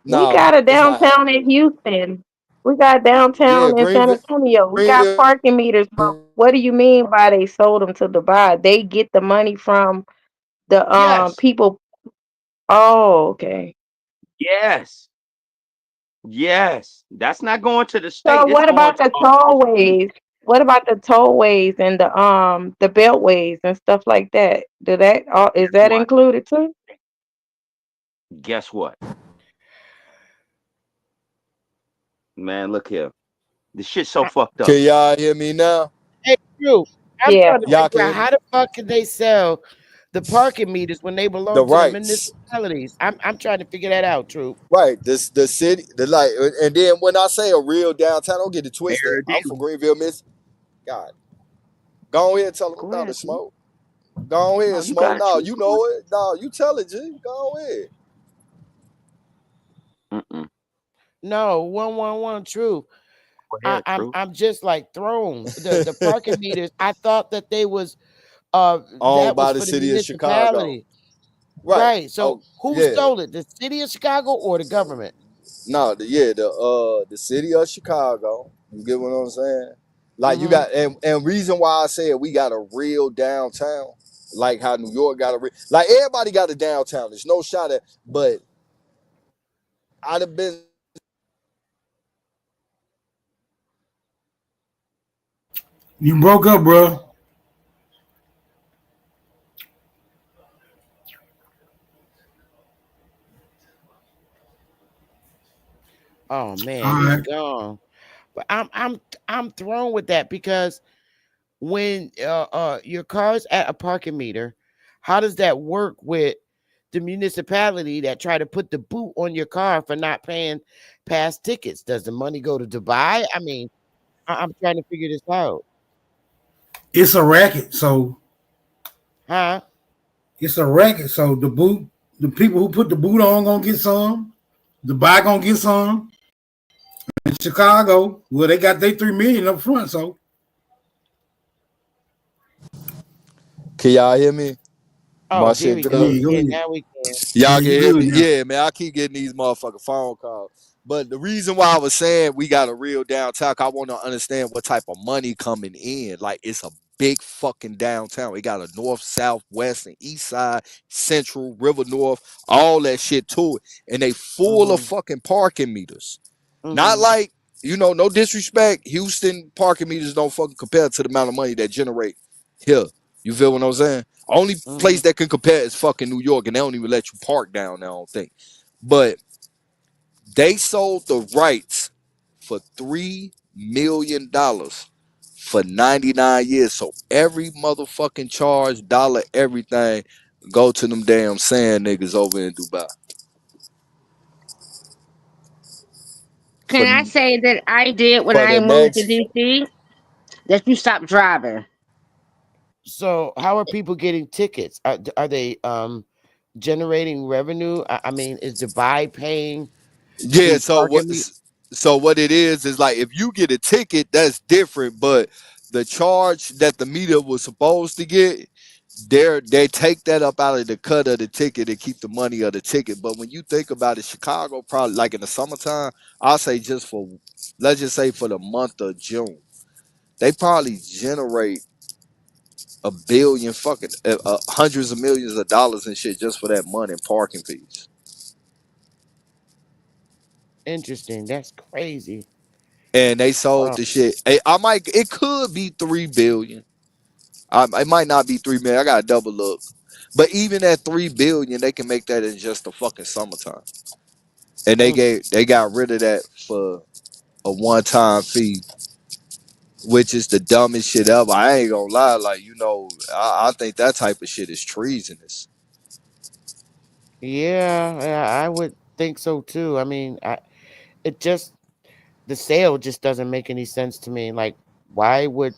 We Nah, got a it's not downtown in happening. Houston. We got Yeah, downtown in San Antonio. We got parking meters, but what do you mean by they sold them to Dubai? They get the money from the Yes. people. Oh, okay. Yes. Yes. That's not going to the So state. It's what going about to the a company. tollways? What about the tollways and the beltways and stuff like that? Do that is Guess that what? included too? Guess what? Man, look here. The shit's so fucked up. Can y'all hear me now? Hey, Drew, I'm Yeah. trying to Y'all figure can out hear me? how the fuck can they sell the parking meters when they The belong to the rights. municipalities? I'm trying to figure that out, Drew. Right, the city, the like, and then when I say a real downtown, don't get it twisted. Mayor I'm from Daley. Greenville, Miss. God, go ahead, tell them Go not to ahead, G. smoke. Go No, ahead, you smoke. got it, No, True. you Go know it. No, you tell it, G. Go ahead. ahead. Mm-mm. No, 111 True. Go ahead, True. I'm just like thrown. The parking meters. I thought that they was Owned that was by the for the city of Chicago. municipality. Right. Right. So Oh, who yeah. stole it? The city of Chicago or the government? No, the city of Chicago. You get what I'm saying? Like you Mm-hmm. got and reason why I said we got a real downtown, like how New York got a like everybody got a downtown. There's no shot at, but I'd have been. You broke up, bro. Oh man, All he's right. gone. But I'm thrown with that because when your car's at a parking meter, how does that work with the municipality that try to put the boot on your car for not paying past tickets? Does the money go to Dubai? I mean, I'm trying to figure this out. It's a racket, so Huh? it's a racket. So the people who put the boot on gonna get some. The buy gonna get some. In Chicago, well, they got their 3 million up front. So Can y'all hear me? Oh, My there shit we go. good. yeah, go Yeah, ahead. now we can. Yeah, Y'all can you hear good me? now. Yeah, man. I keep getting these motherfucking phone calls. But the reason why I was saying we got a real downtown, I want to understand what type of money coming in. Like it's a big fucking downtown. We got a north, south, west, and east side, central, river north, all that shit to it. And they full of Mm-hmm. fucking parking meters. Not Mm-hmm. like, no disrespect. Houston parking meters don't fucking compare to the amount of money that generate here. You feel what I'm saying? Only Mm-hmm. place that can compare is fucking New York, and they don't even let you park down there, I don't think. But they sold the rights for $3 million for 99 years. So every motherfucking charge, dollar, everything, go to them damn sand niggas over in Dubai. For, Can I say that I did when for I the moved to next, DC? That you stopped driving. So how are people getting tickets? Are they generating revenue? I mean, is Dubai paying yeah, these parking meters? so what it is like if you get a ticket, that's different, but the charge that the meter was supposed to get, they take that up out of the cut of the ticket and keep the money of the ticket. But when you think about it, Chicago probably like in the summertime, I'll say just for let's just say for the month of June, they probably generate a billion fucking hundreds of millions of dollars and shit just for that money and parking fees. Interesting. That's crazy. and they sold Wow. the shit. It could be 3 billion. It might not be 3 million. I gotta double look. But even at 3 billion, they can make that in just the fucking summertime. And Mm. they got rid of that for a one-time fee, which is the dumbest shit ever. I ain't gonna lie, like, I think that type of shit is treasonous. Yeah, I would think so too. I mean, it just the sale just doesn't make any sense to me. Like, why would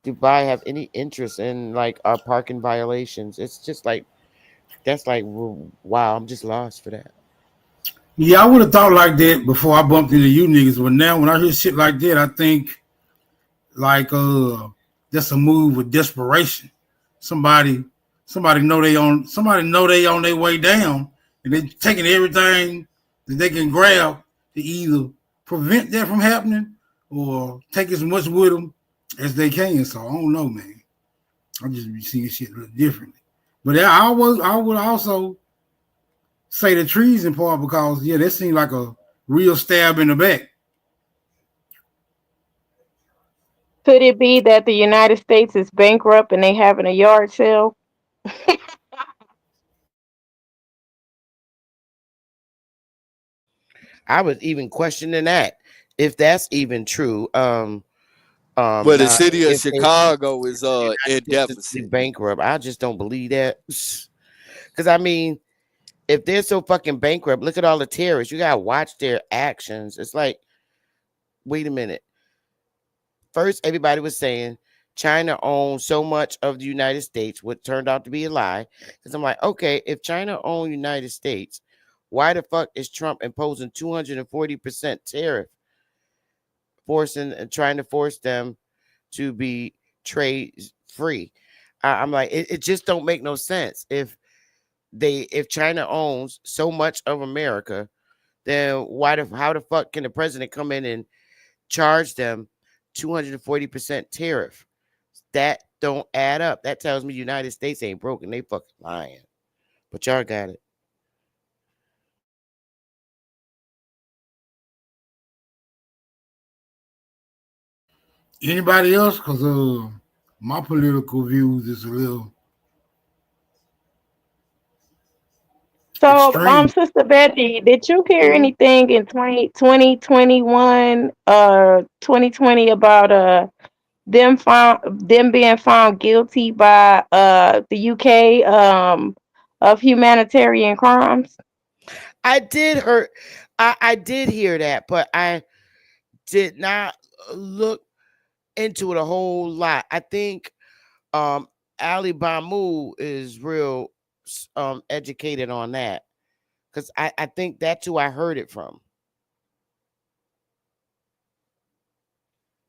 Dubai have any interest in like our parking violations? It's just like that's like wow. I'm just lost for that. Yeah, I would have thought like that before I bumped into you niggas, but now when I hear shit like that, I think like that's a move with desperation. Somebody know they on their way down, and they taking everything that they can grab to either prevent that from happening or take as much with them as they can. So I don't know, man. I just be seeing shit a little differently. But I would also say the treason part because yeah, that seemed like a real stab in the back. Could it be that the United States is bankrupt and they having a yard sale? I was even questioning that if that's even true. Well, the Now city of if they Chicago is in States is really deficit. bankrupt, I just don't believe that. Because I mean, if they're so fucking bankrupt, look at all the terrorists. You gotta watch their actions. It's like, wait a minute. First, everybody was saying China owns so much of the United States, what turned out to be a lie. Because I'm like, okay, if China owns United States, why the fuck is Trump imposing 240% tariff, forcing and trying to force them to be trade free? I'm like, it just don't make no sense. If China owns so much of America, then how the fuck can the president come in and charge them 240% tariff? That don't add up. That tells me United States ain't broken. They fucking lying. But y'all got it. Anybody else? Because my political views is a little So, extreme. Sister Betty, did you hear anything in 2021, 2020 about them being found guilty by the UK of humanitarian crimes? I did hear that, but I did not look into it a whole lot. I think Ali Bamu is real educated on that. Because I think that's who I heard it from.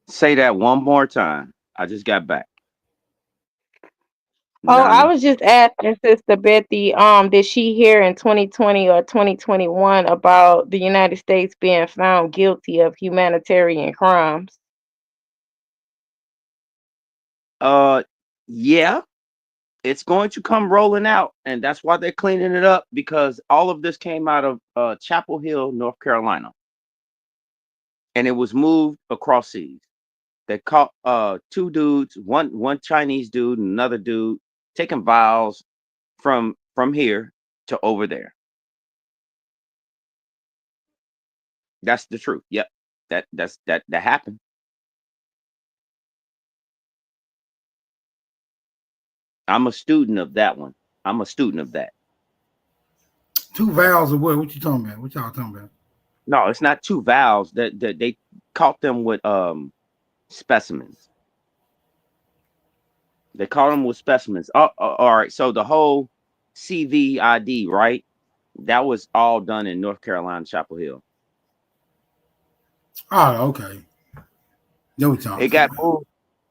Say that one more time. I just got back. Oh, I Nani. was just asking Sister Betty, did she hear in 2020 or 2021 about the United States being found guilty of humanitarian crimes? Yeah, it's going to come rolling out, and that's why they're cleaning it up because all of this came out of Chapel Hill, North Carolina, and it was moved across seas. They caught two dudes, one Chinese dude and another dude taking vials from here to over there. That's the truth. Yep. That happened. I'm a student of that one. I'm a student of that. Two vows of what? What you talking about? What y'all talking about? No, it's not two valves. That they caught them with specimens. They caught them with specimens. Oh, all right. So the whole CVID, right? That was all done in North Carolina, Chapel Hill. Oh, okay. No talking. It got moved.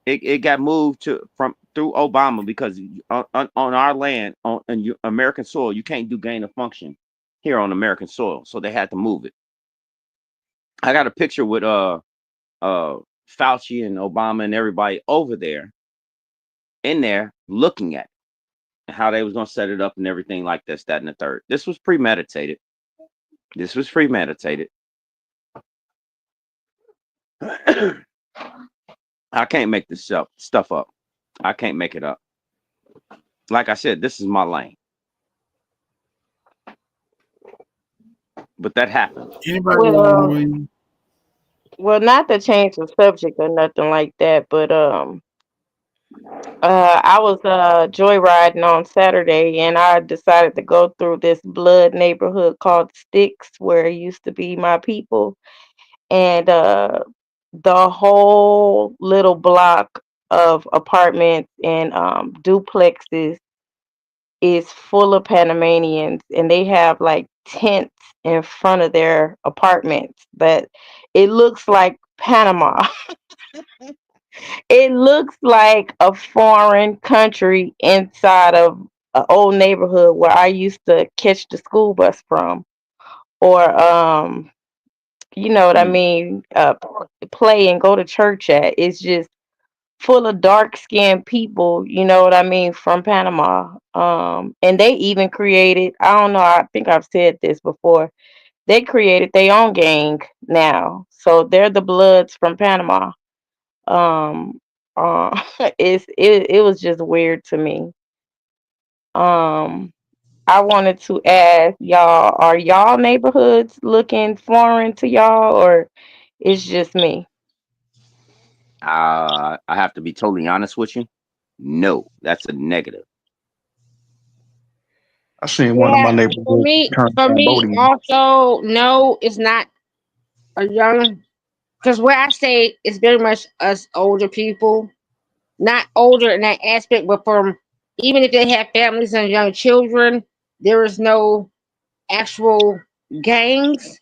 It got moved through Obama because on our land on American soil you can't do gain of function here on American soil, so they had to move it. I got a picture with Fauci and Obama and everybody over there in there looking at it, and how they was gonna set it up and everything like this, that, and the third. This was premeditated. I can't make this stuff up. I can't make it up. Like I said, this is my lane. But that happened. Anybody want Well, not to change the subject or nothing like that, but I was joyriding on Saturday, and I decided to go through this blood neighborhood called Sticks, where it used to be my people, and the whole little block of apartments and duplexes is full of Panamanians, and they have like tents in front of their apartments that it looks like Panama. It looks like a foreign country inside of an old neighborhood where I used to catch the school bus from, or you know what I Mm. mean, play and go to church at. It's just full of dark skinned people, you know what I mean, from Panama. And they even created, I don't know, I think I've said this before, they created their own gang now. So they're the Bloods from Panama. Um it was just weird to me. Um I wanted to ask y'all, are y'all neighborhoods looking foreign to y'all, or it's just me? I have to be totally honest with you. No, that's a negative. I seen one of my Yeah, neighborhoods turn for me Cambodian. also, no, it's not a young. Because where I stay, it's very much us older people, not older in that aspect, but from even if they have families and young children, there is no actual gangs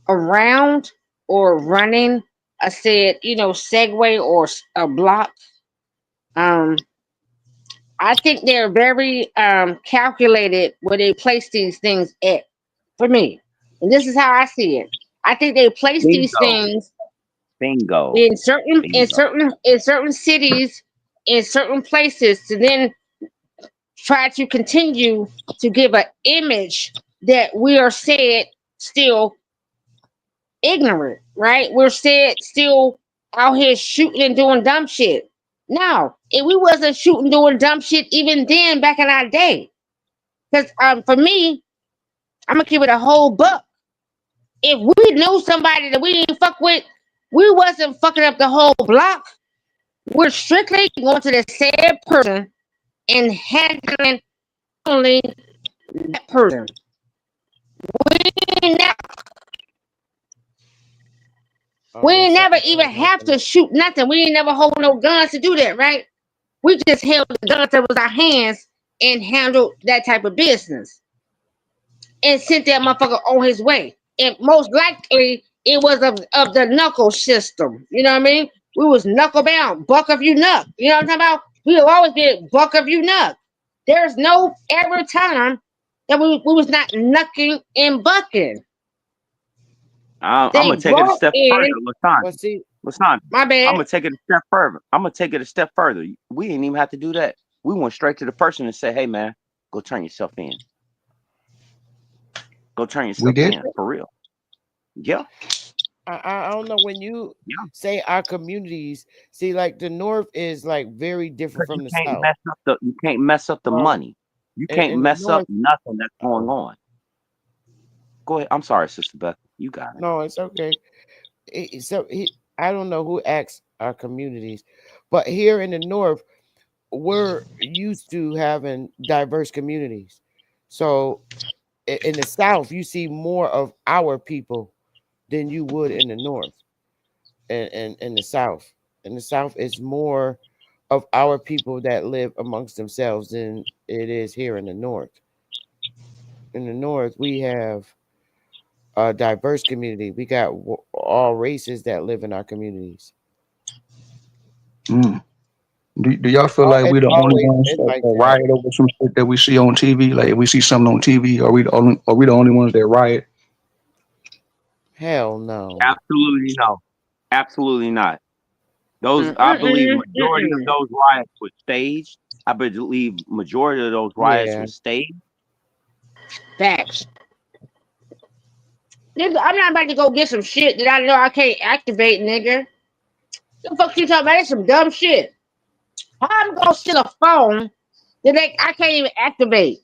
around or running a said, Segway or a block. Um, I think they're very calculated where they place these things at. For me, and this is how I see it. I think they place these Bingo. things Bingo. in certain in Bingo. certain in certain cities, in certain places, to then try to continue to give an image that we are said still ignorant, right? We're said still out here shooting and doing dumb shit. No, if we wasn't shooting doing dumb shit even then back in our day. Because for me, I'm gonna keep it a whole buck. If we knew somebody that we didn't fuck with, we wasn't fucking up the whole block. We're strictly going to the said person and handling only that person. We never, Oh, we there's ain't never something even going on have there. to shoot nothing. We ain't never hold no guns to do that, right? We just held the guns that was our hands and handled that type of business and sent that motherfucker on his way. And most likely it was of the knuckle system. You know what I mean? We was knuckle bound, buck of you nuck. You know what I'm talking about? We have always been buck of you nuck. There's no ever time that we was not knucking and bucking. I'm They gonna take it a brought step further, in, Lasan. But see, Lasan, my I'm bad. gonna take it a step further. I'm gonna take it a step further. We didn't even have to do that. We went straight to the person and said, "Hey, man, go turn yourself in. Go turn We yourself did. in for real." Yeah, I don't know when you yeah. say our communities. See, like the North is like very different Because from the South. you can't mess up the Um, money. You can't in the mess up North, nothing that's going oh, on. Go ahead. I'm sorry, Sister Beth. You got it. no, it's okay. I don't know who acts our communities, but here in the North, we're used to having diverse communities. So in the South, you see more of our people than you would in the North. And in the South, in the South, it's more of our people that live amongst themselves than it is here in the North. In the North, we have a diverse community. We got all races that live in our communities. Mm. Do y'all feel like we It's the only always ones been that like that. riot over some shit that we see on TV? Like if we see something on TV, are we the only ones that riot? Hell no. Absolutely no. Absolutely not. Those, I believe, Mm-mm, majority of mm-mm. those riots were staged. I believe majority of those riots Yeah. were staged. Facts. Nigga, I'm not about to go get some shit that I know I can't activate, nigga. The fuck you talking about? That's some dumb shit. How I'm gonna steal a phone that I can't even activate?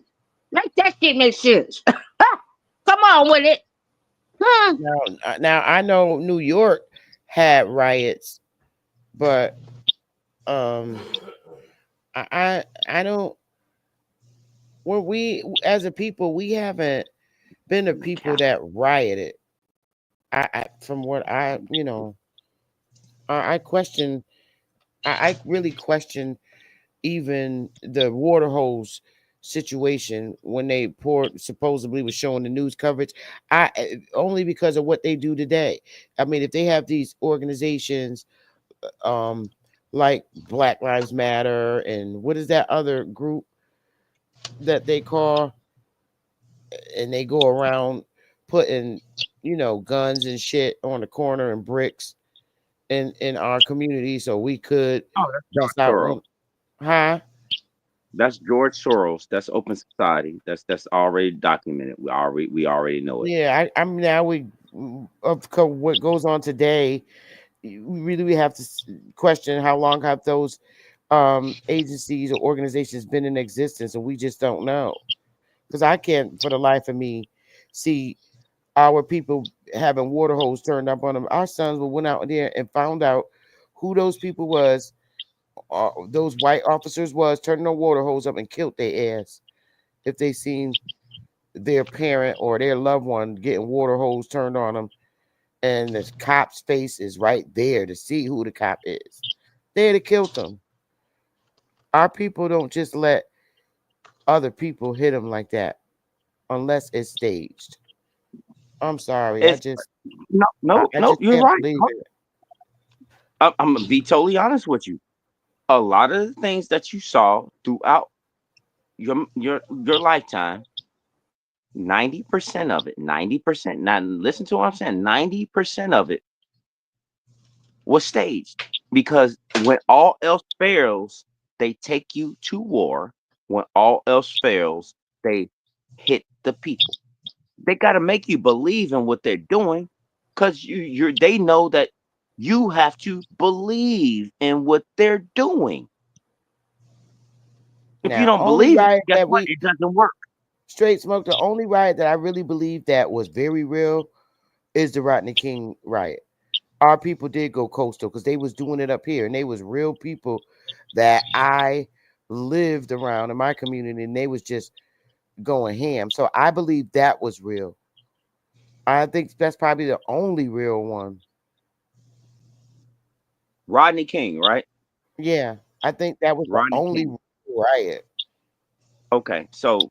Make that shit make sense. Come on with it. Hmm. Now I know New York had riots, but I don't. When we as a people, we haven't been the people that rioted. I from what I I question. I really question even the water hose situation when they poured supposedly was showing the news coverage. Only because of what they do today. I mean, if they have these organizations um like Black Lives Matter and what is that other group that they call, and they go around putting guns and shit on the corner and bricks in our community so we could Oh, that's bust George out Soros. huh. That's George Soros. That's Open Society. That's already documented. We already know it. Yeah, I'm now what goes on today. We really have to question how long have those agencies or organizations been in existence, and we just don't know. Because I can't, for the life of me, see our people having water hose turned up on them. Our sons went out there and found out who those people was, those white officers was turning the water hose up and killed their ass if they seen their parent or their loved one getting water hose turned on them, and the cop's face is right there to see who the cop is. They'd have killed them. Our people don't just let other people hit them like that unless it's staged. I'm sorry. I It's just no. just You're can't right. believe it. I'm gonna be totally honest with you. A lot of the things that you saw throughout your lifetime, 90% of it, 90%. Now listen to what I'm saying. 90% of it was staged because when all else fails, they take you to war. When all else fails, they hit the people. They got to make you believe in what they're doing because they know that you have to believe in what they're doing. If you Now, don't only believe it, riot guess that what? we It doesn't work. straight smoke, the only riot that I really believe that was very real is the Rodney King riot. Our people did go coastal because they was doing it up here, and they was real people that I lived around in my community, and they was just going ham. So I believe that was real. I think that's probably the only real one. Rodney King, right? Yeah, I think that was the Rodney only King. real riot. Okay, so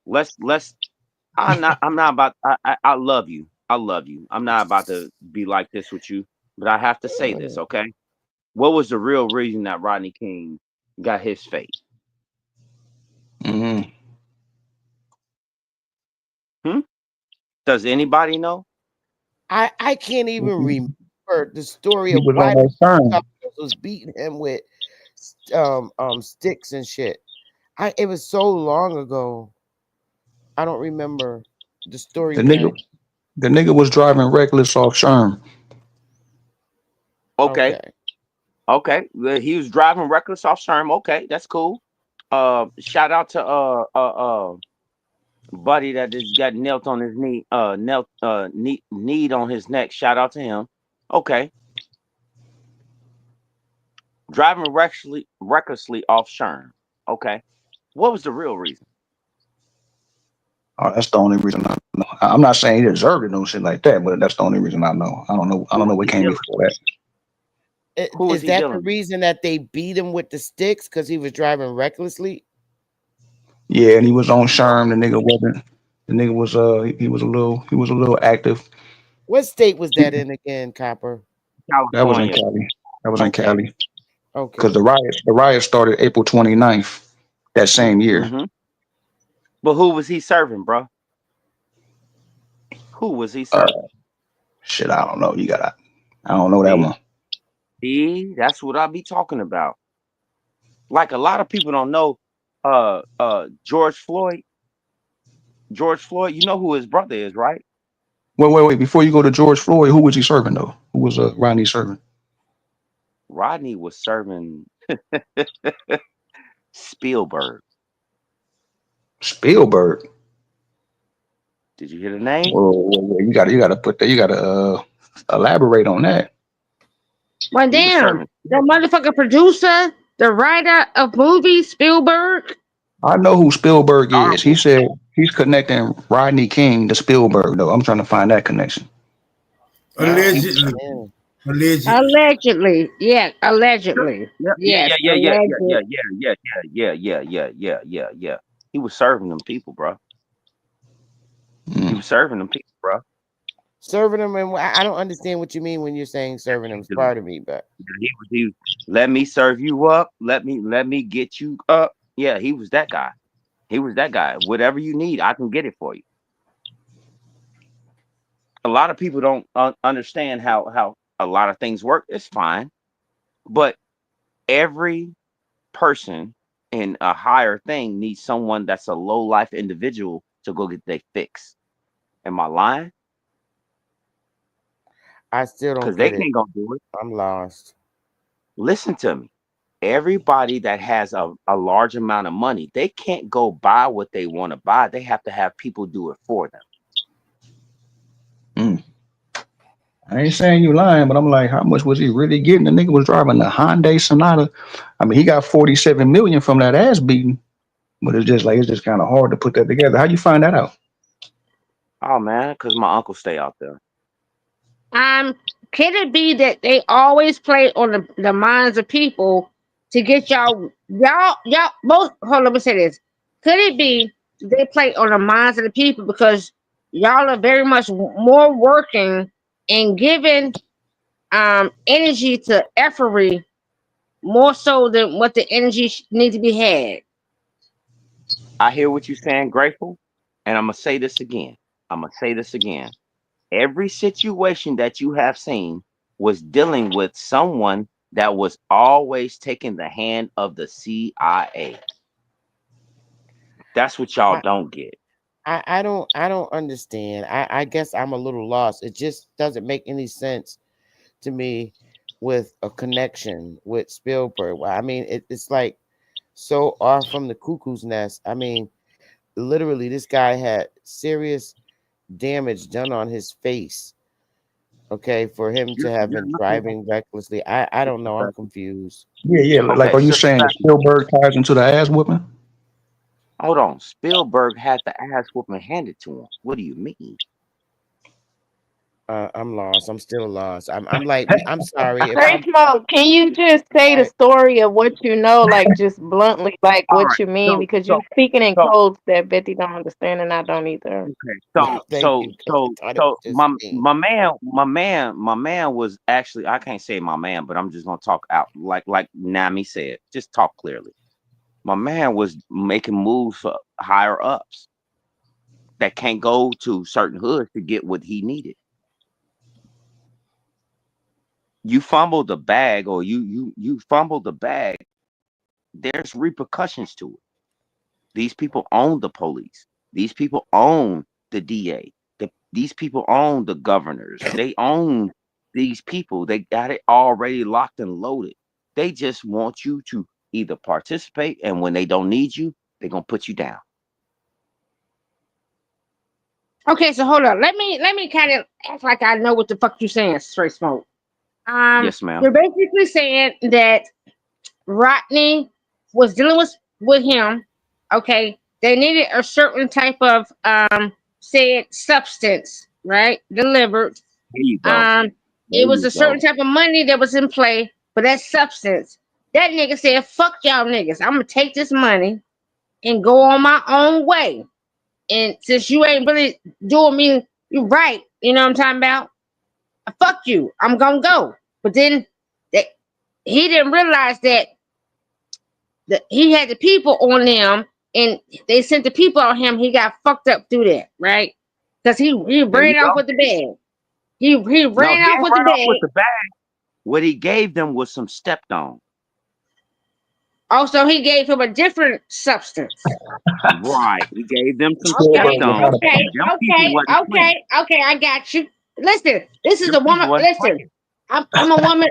let's. I'm not about. I love you. I love you. I'm not about to be like this with you, but I have to say this. Okay, what was the real reason that Rodney King got his fate? Hmm. Hmm? Does anybody know? I can't even remember the story He of was why the almost firm. was beating him with sticks and shit. It was so long ago. I don't remember the story The nigga, behind. the nigga was driving reckless off Sherm. Okay, Okay. okay. Well, he was driving reckless off Sherm. Okay, that's cool. Shout out to buddy that just got knelt on his knee, knelt knee on his neck. Shout out to him. Okay, driving recklessly off Sherm. Okay, what was the real reason? Oh, that's the only reason I know. I'm not saying he deserved it, no shit like that, but that's the only reason I know. I don't know. I Who don't know was what he came dealing? before that. Who was Is he that the dealing with? reason that they beat him with the sticks because he was driving recklessly? Yeah, and he was on Sherm. The nigga wasn't. The nigga was he was a little active. What state was that in again, Copper? That was in California. Cali. That was in Okay. Cali. Because Okay. the riot started April 29th that same year. Mm-hmm. But who was he serving, bro? Who was he Uh, serving? shit, I don't know. I don't know that See, one. that's what I be talking about. Like a lot of people don't know, George Floyd. George Floyd, you know who his brother is, right? Wait. Before you go to George Floyd, who was he serving though? Who was Rodney serving? Rodney was serving Spielberg. Spielberg. Did you hear the name? Well, you gotta put that. You gotta elaborate on that. Well, He was damn, serving. the motherfucking producer, the writer of movies, Spielberg. I know who Spielberg Star is. He Wars. said he's connecting Rodney King to Spielberg though. I'm trying to find that connection. Allegedly. Yeah. Allegedly. Allegedly, yeah, allegedly, yes, Yeah. He was serving them people, bro. He Mm. was serving them people, bro. Serving them, and I don't understand what you mean when you're saying serving them. Pardon me, but He let me serve you up. Let me get you up. Yeah, he was that guy. He was that guy. Whatever you need, I can get it for you. A lot of people don't understand how a lot of things work. It's fine, but every person in a higher thing needs someone that's a low life individual to go get their fix. Am I lying? I still don't Because they get it. can't go do it. I'm lost. Listen to me. Everybody that has a large amount of money, they can't go buy what they want to buy. They have to have people do it for them. Mm. I ain't saying you lying, but I'm like, how much was he really getting? The nigga was driving the Hyundai Sonata. I mean, he got 47 million from that ass beating, but it's just kind of hard to put that together. How you find that out? Oh man, because my uncle stay out there. Can it be that they always play on the minds of people to get y'all both? Hold on, let me say this. Could it be they play on the minds of the people because y'all are very much more working and giving energy to effery more so than what the energy needs to be had? I hear what you're saying, Grateful, and I'm gonna say this again. Every situation that you have seen was dealing with someone that was always taking the hand of the CIA. That's what y'all don't get. I don't understand. I guess I'm a little lost. It just doesn't make any sense to me with a connection with Spielberg. I mean, it's like so off from the cuckoo's nest. I mean, literally, this guy had serious damage done on his face. Okay, for him to have been driving recklessly. I don't know. I'm confused. Yeah. Like, Okay, are you so saying that Spielberg ties into the ass whooping? hold on. Spielberg had the ass whooping handed to him. What do you mean? I'm lost. I'm still lost. I'm like, I'm sorry. If Great Smoke, can you just say the story of what you know, like just bluntly, like All what right. you mean? Because So you're speaking in so codes that Betty don't understand and I don't either. okay. no, thank you. 'Cause I thought it was just me. My man was actually, I can't say my man, but I'm just gonna talk out like Nami said. Just talk clearly. My man was making moves for higher ups that can't go to certain hoods to get what he needed. You fumbled the bag, or you fumbled the bag. There's repercussions to it. These people own the police. These people own the DA. These people own the governors. They own these people. They got it already locked and loaded. They just want you to either participate, and when they don't need you, they're gonna put you down. Okay, so hold on. Let me kind of act like I know what the fuck you saying, Straight Smoke. Yes, ma'am. You're basically saying that Rodney was dealing with him. Okay, they needed a certain type of said substance, right? Delivered. Here you go. It There was you a certain go. type of money that was in play for that substance. That nigga said, "Fuck y'all niggas. I'm gonna take this money and go on my own way. And since you ain't really doing me you right, you know what I'm talking about? Fuck you. I'm gonna go." But then he didn't realize that he had the people on him, and they sent the people on him. He got fucked up through that, right? Because he There you ran off go. with the bag. He No, ran he off ain't with the run off with bag. the bag. What he gave them was some stepped on. Also, he gave him a different substance. Right. He gave them some Okay, stepped Spielberg was on. not a okay, Them people wasn't playing. okay. I got you. Listen, this is Them a people woman. wasn't Listen, playing. I'm a woman.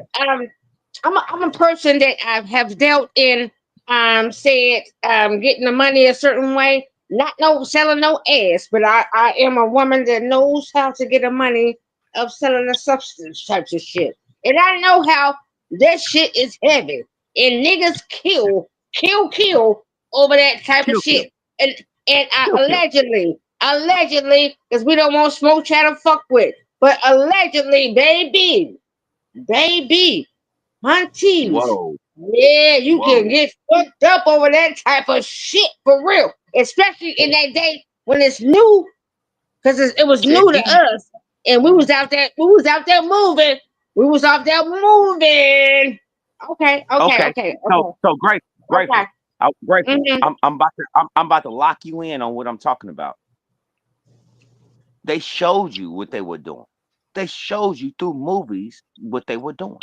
I'm a person that I have dealt in. Said getting the money a certain way. Not no selling no ass, but I am a woman that knows how to get the money of selling the substance types of shit, and I know how that shit is heavy, and niggas kill over that type of Kill, kill, shit, and I kill, kill. allegedly, because we don't want smoke chat to fuck with, but allegedly, baby, hunties. Whoa. Yeah, you can Whoa. get fucked up over that type of shit for real, especially in that day when it's new, because it was Say new to again. us, and we was out there moving. We was out there moving. Okay. Okay. So grateful. Okay. Grateful. Mhm. I'm about to lock you in on what I'm talking about. They showed you what they were doing. They showed you through movies what they were doing.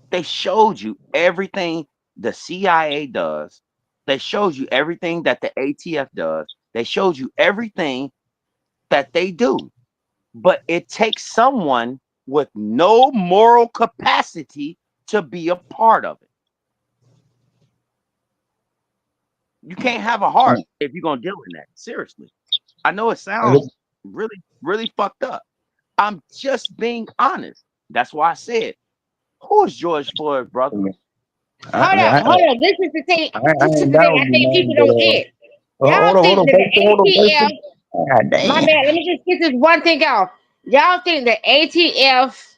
They showed you everything the CIA does. They showed you everything that the ATF does. They showed you everything that they do. But it takes someone with no moral capacity to be a part of it. You can't have a heart if you're going to deal in that. Seriously. I know it sounds really, really fucked up. I'm just being honest. That's why I said, who is George Floyd, brother? Hold up. This is the thing. I This is ain't the thing down I with think you, people man, don't get. but Y'all hold think on, that the ATF, God damn. my bad, let me just get this one thing off. Y'all think the ATF,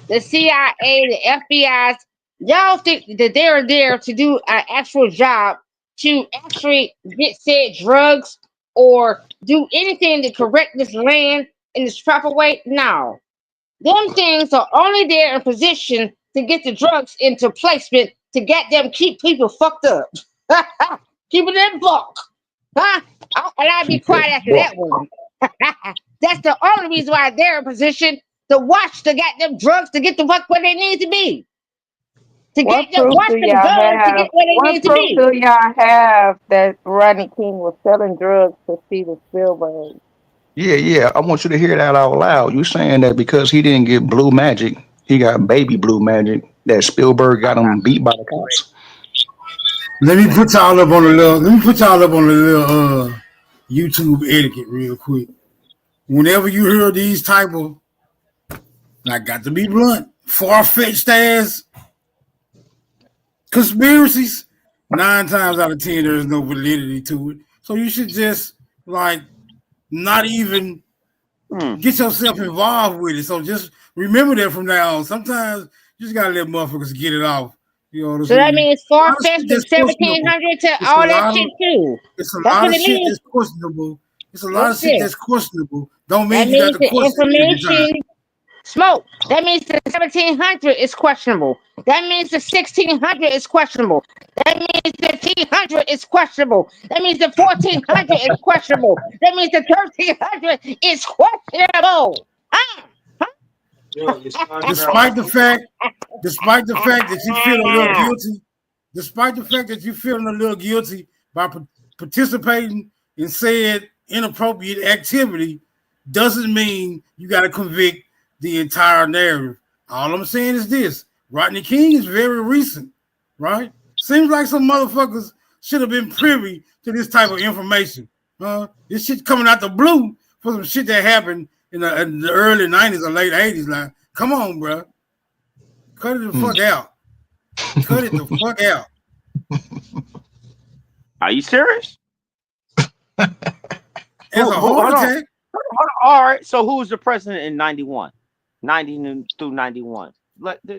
the CIA, the FBI, y'all think that they're there to do an actual job to actually get said drugs or do anything to correct this land in this proper way? No. Them things are only there in position to get the drugs into placement to get them keep people fucked up. Keeping them fuck. Huh? And I'll be quiet after that one. That's the only reason why they're in position to watch the goddamn drugs to get the fuck where they need to be. To What get them proof watch do them y'all guns to get have? where they What need to proof be. do y'all have that Rodney King was selling drugs to Steven Spielberg? Yeah. I want you to hear that out loud. You saying that because he didn't get blue magic, he got baby blue magic, that Spielberg got him beat by the cops. Let me put y'all up on the little YouTube etiquette real quick. Whenever you hear these type of, I got to be blunt, far-fetched ass conspiracies, 9 times out of 10 there's no validity to it. So you should just like not even get yourself involved with it. So just remember that from now on. Sometimes you just gotta let motherfuckers get it off. You know what I'm So that saying? means A lot of far-fetched shit from that's questionable. 1700 to It's a all that lot of shit too. it's a That's lot what of it shit means. that's questionable. It's a lot of What's shit this? that's questionable. Don't That mean you got means to the question it every time. information smoke. That means the 1700 is questionable. That means the 1600 is questionable. That means the 1300 is questionable. That means the 1400 is questionable. That means the 1300 is questionable. Ah, Despite the fact that you feel a little guilty, despite the fact that you're feeling a little guilty by participating in said inappropriate activity, doesn't mean you got to convict the entire narrative. All I'm saying is this: Rodney King is very recent, right? Seems like some motherfuckers should have been privy to this type of information. This shit coming out the blue for some shit that happened in the early 90s or late 80s. Like, come on, bro. Cut it the fuck out. Cut it the fuck out. Are you serious? As a heart Hold on. attack. All right. So who was the president in 91? 90 through 91.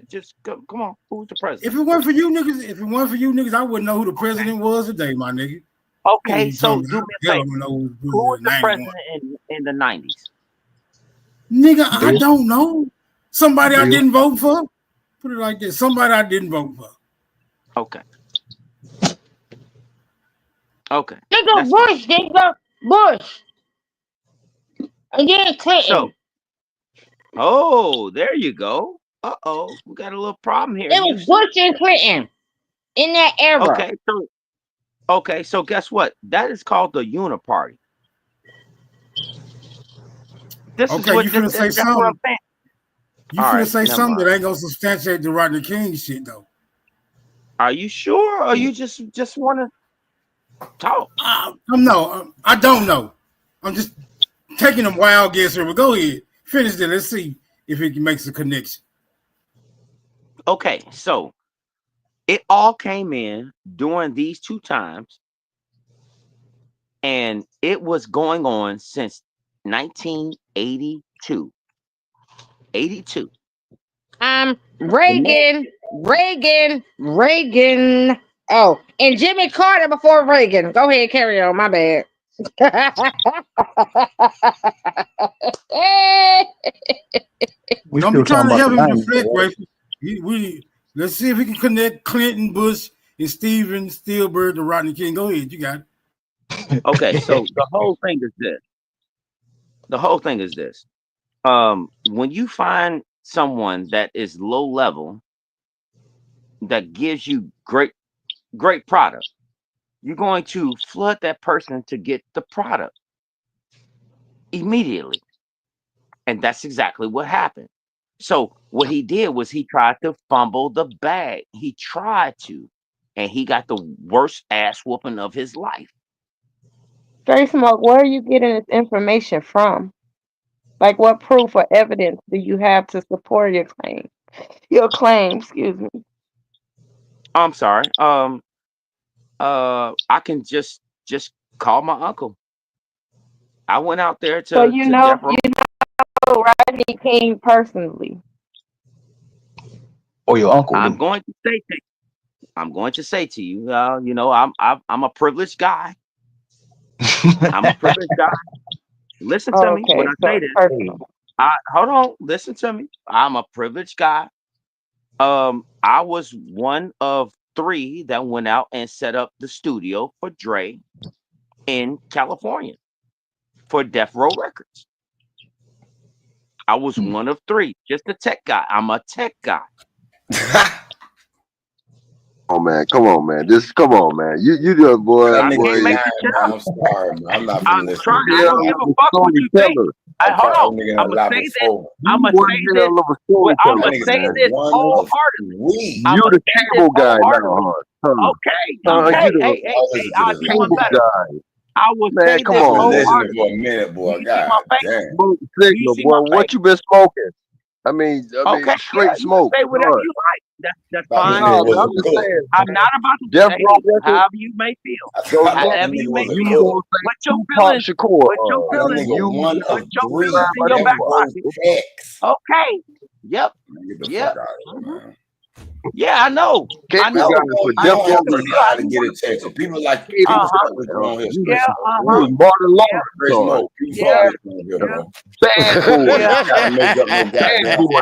Just come on. Who was the president? If it weren't for you niggas, I wouldn't know who the president was today, my nigga. Okay, so do me a favor. Who was the 91. president in the 90s? Nigga, I don't know. Somebody I didn't vote for. Put it like this. Somebody I didn't vote for. Okay. Okay. nigga Bush, nigga Bush. And then Clinton. So, there you go. We got a little problem here. It was Bush and Clinton. in that era. So guess what? That is called the Uniparty. This is Okay, what you finna say that's what I'm something. saying. You All finna right, say never something mind. that ain't gonna substantiate the Rodney King shit though. Are you sure, or you just want to talk? I don't know. I'm just taking a wild guess here. But go ahead, finish it. Let's see if it makes a connection. Okay, so it all came in during these two times, and it was going on since 1982. 82. Reagan. Oh, and Jimmy Carter before Reagan. Go ahead, carry on. My bad. We Don't still be trying talking to about help the him 90s, deflect, right? Ray. Let's see if we can connect Clinton, Bush, and Steven Spielberg to Rodney King. Go ahead, you got it. Okay, so the whole thing is this. When you find someone that is low level that gives you great product, you're going to flood that person to get the product immediately. And that's exactly what happened. So what he did was he tried to fumble the bag. He tried to, and he got the worst ass whooping of his life. Straight Smoke, where are you getting this information from? Like, what proof or evidence do you have to support your claim? Your claim, excuse me. I'm sorry. I can just call my uncle. I went out there So to Death Row. you know Rodney King personally. Or your uncle? I'm going to say to you, you know, I'm a privileged guy. I'm a privileged guy. Listen to me when I say this. Hold on, listen to me. I'm a privileged guy. I was one of 3 that went out and set up the studio for Dre in California for Death Row Records. I was one of 3, just a tech guy. I'm a tech guy. Oh man, come on, man. Come on, man. You just boy. That boy nigga you, lying, man. I'm sorry, man. I'm not finna listen. I don't give a fuck what you think. Hold on. I'm gonna say this. I'm gonna say this wholeheartedly. You the cable guy now, huh? Okay. Hey. I'll do one better. I will man, say come this on, wholeheartedly. For a minute, boy. God damn. Smoke signal, boy. What you been smoking? I mean, straight smoke. Say whatever you like. That's fine. No, man, I'm just saying. I'm not about to Death say Row Records. however you may feel. However you may feel. What your feelings? What your feelings? One of What your 3 feelings in your back pocket? checks. Okay. Yep. Get the Yep. fuck out of here, man. Yeah, I know. I know. You don't have to lie to get attention. People like people was on here. Yeah, Martin Lawrence. Straight Smoke. You Yeah. bro. Bad boy. Gotta make up no Bad goddamn boy.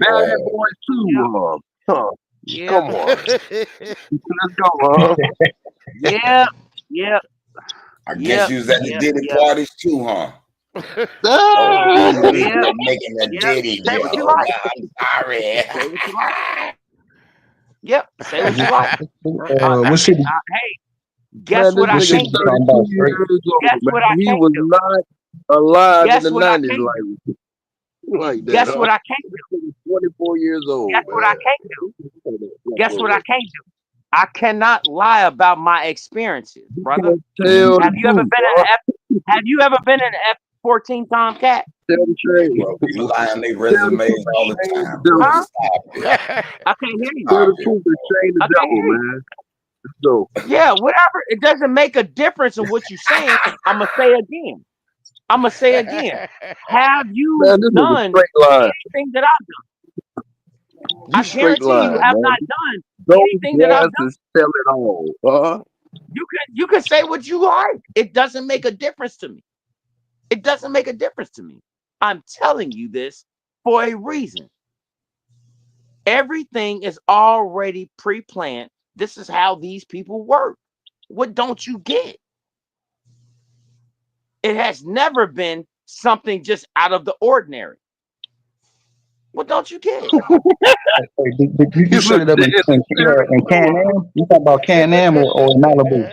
Bad boy too. Yeah. Come on. Let's go, huh? Yeah. I guess you was at the Diddy parties too, huh? Yeah. Making that Diddy Say deal. what you like. I'm sorry. Say what you like. Yep. Say what you like. What city? Hey, guess what I this can't shit do? talking about straight. Guess what I He can't was do? not alive Guess in the what I 90s can't like that. Guess what I can't do? 24 years old. Guess what I can't do? Guess what I can't do? I cannot lie about my experiences, brother. Have you ever been in an F-14 Tomcat? Tell the truth. Bro, people lie on their resumes all the time. Huh? Stop it. I can't hear you. Tell the truth and shame the devil, man. Let's go. Yeah, whatever. It doesn't make a difference in what you're saying. I'm gonna say again. Have you done anything that I've done? I guarantee you have not done anything that I've done. Tell it all. You can say what you like. It doesn't make a difference to me. It doesn't make a difference to me. I'm telling you this for a reason. Everything is already pre-planned. This is how these people work. What don't you get? It has never been something just out of the ordinary. What don't you get? Hey, did you set it up in Can-Am? You talking about Can-Am or Malibu?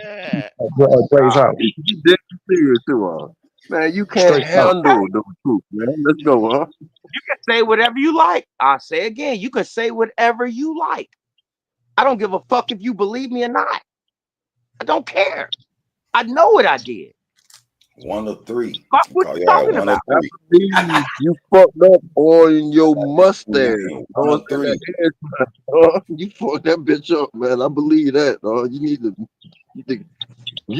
Gray's Uh, House. You dead serious too, man. You can't Straight smoke. handle the truth, man. Let's go, huh? You can say whatever you like. I'll say again, you can say whatever you like. I don't give a fuck if you believe me or not. I don't care. I know what I did. 1 of 3. Fuck what Call you y'all talking 1 of about? 3. You fucked up on your mustache. Man, 1 of 3. You fucked that bitch up, man. I believe that. You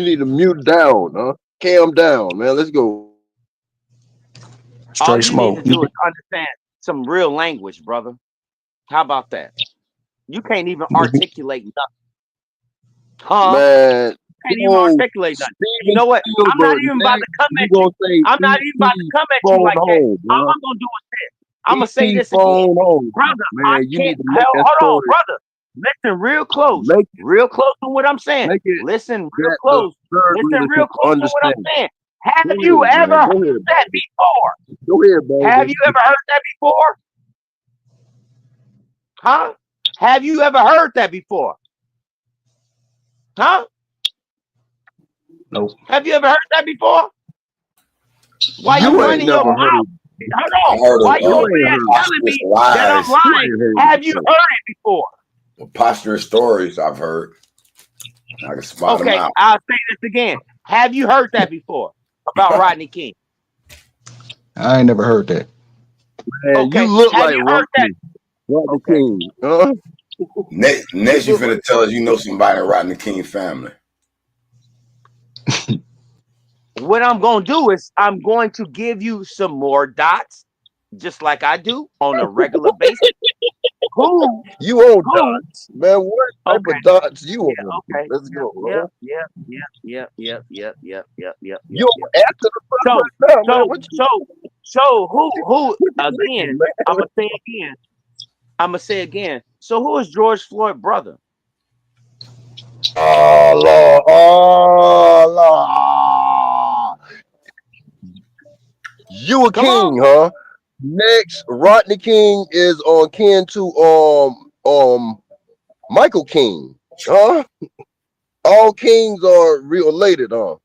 need to mute down, huh? Calm down, man. Let's go. All Straight you need to smoke. do is understand some real language, brother. How about that? You can't even articulate nothing. Huh? Man, Can't even articulate nothing. You know what? I'm not even about to come at you. I'm not even about to come at you like that. All I'm gonna do is this. I'm gonna say this again, brother. I can't. Hold on, brother. Listen real close. Real close to what I'm saying. Listen real close. Listen real close to what I'm saying. Have you ever heard that before? Go ahead, bro. Have you ever heard that before? Huh? Have you ever heard that before? Huh? Nope. Have you ever heard that before? Why you running your mouth? Hold on. Why you over there telling me that I'm lying? Have you heard it before? Preposterous stories I've heard. I can spot them Okay, out. I'll say this again. Have you heard that before about Rodney King? I ain't never heard that. Man, Okay, you look have like you heard that? Rodney King. Huh? Next you finna tell us you know somebody in Rodney King family. What I'm going to do is I'm going to give you some more dots, just like I do on a regular basis. Who? You own dots, man. What type of dots you own? Okay. Let's go. Yeah. You You after the so, right now, man. What you so who again? I'm gonna say again. So who is George Floyd's brother? Oh Lord, oh Lord. You a king, huh? Next, Rodney King is on kin to Michael King, huh? All kings are related, huh?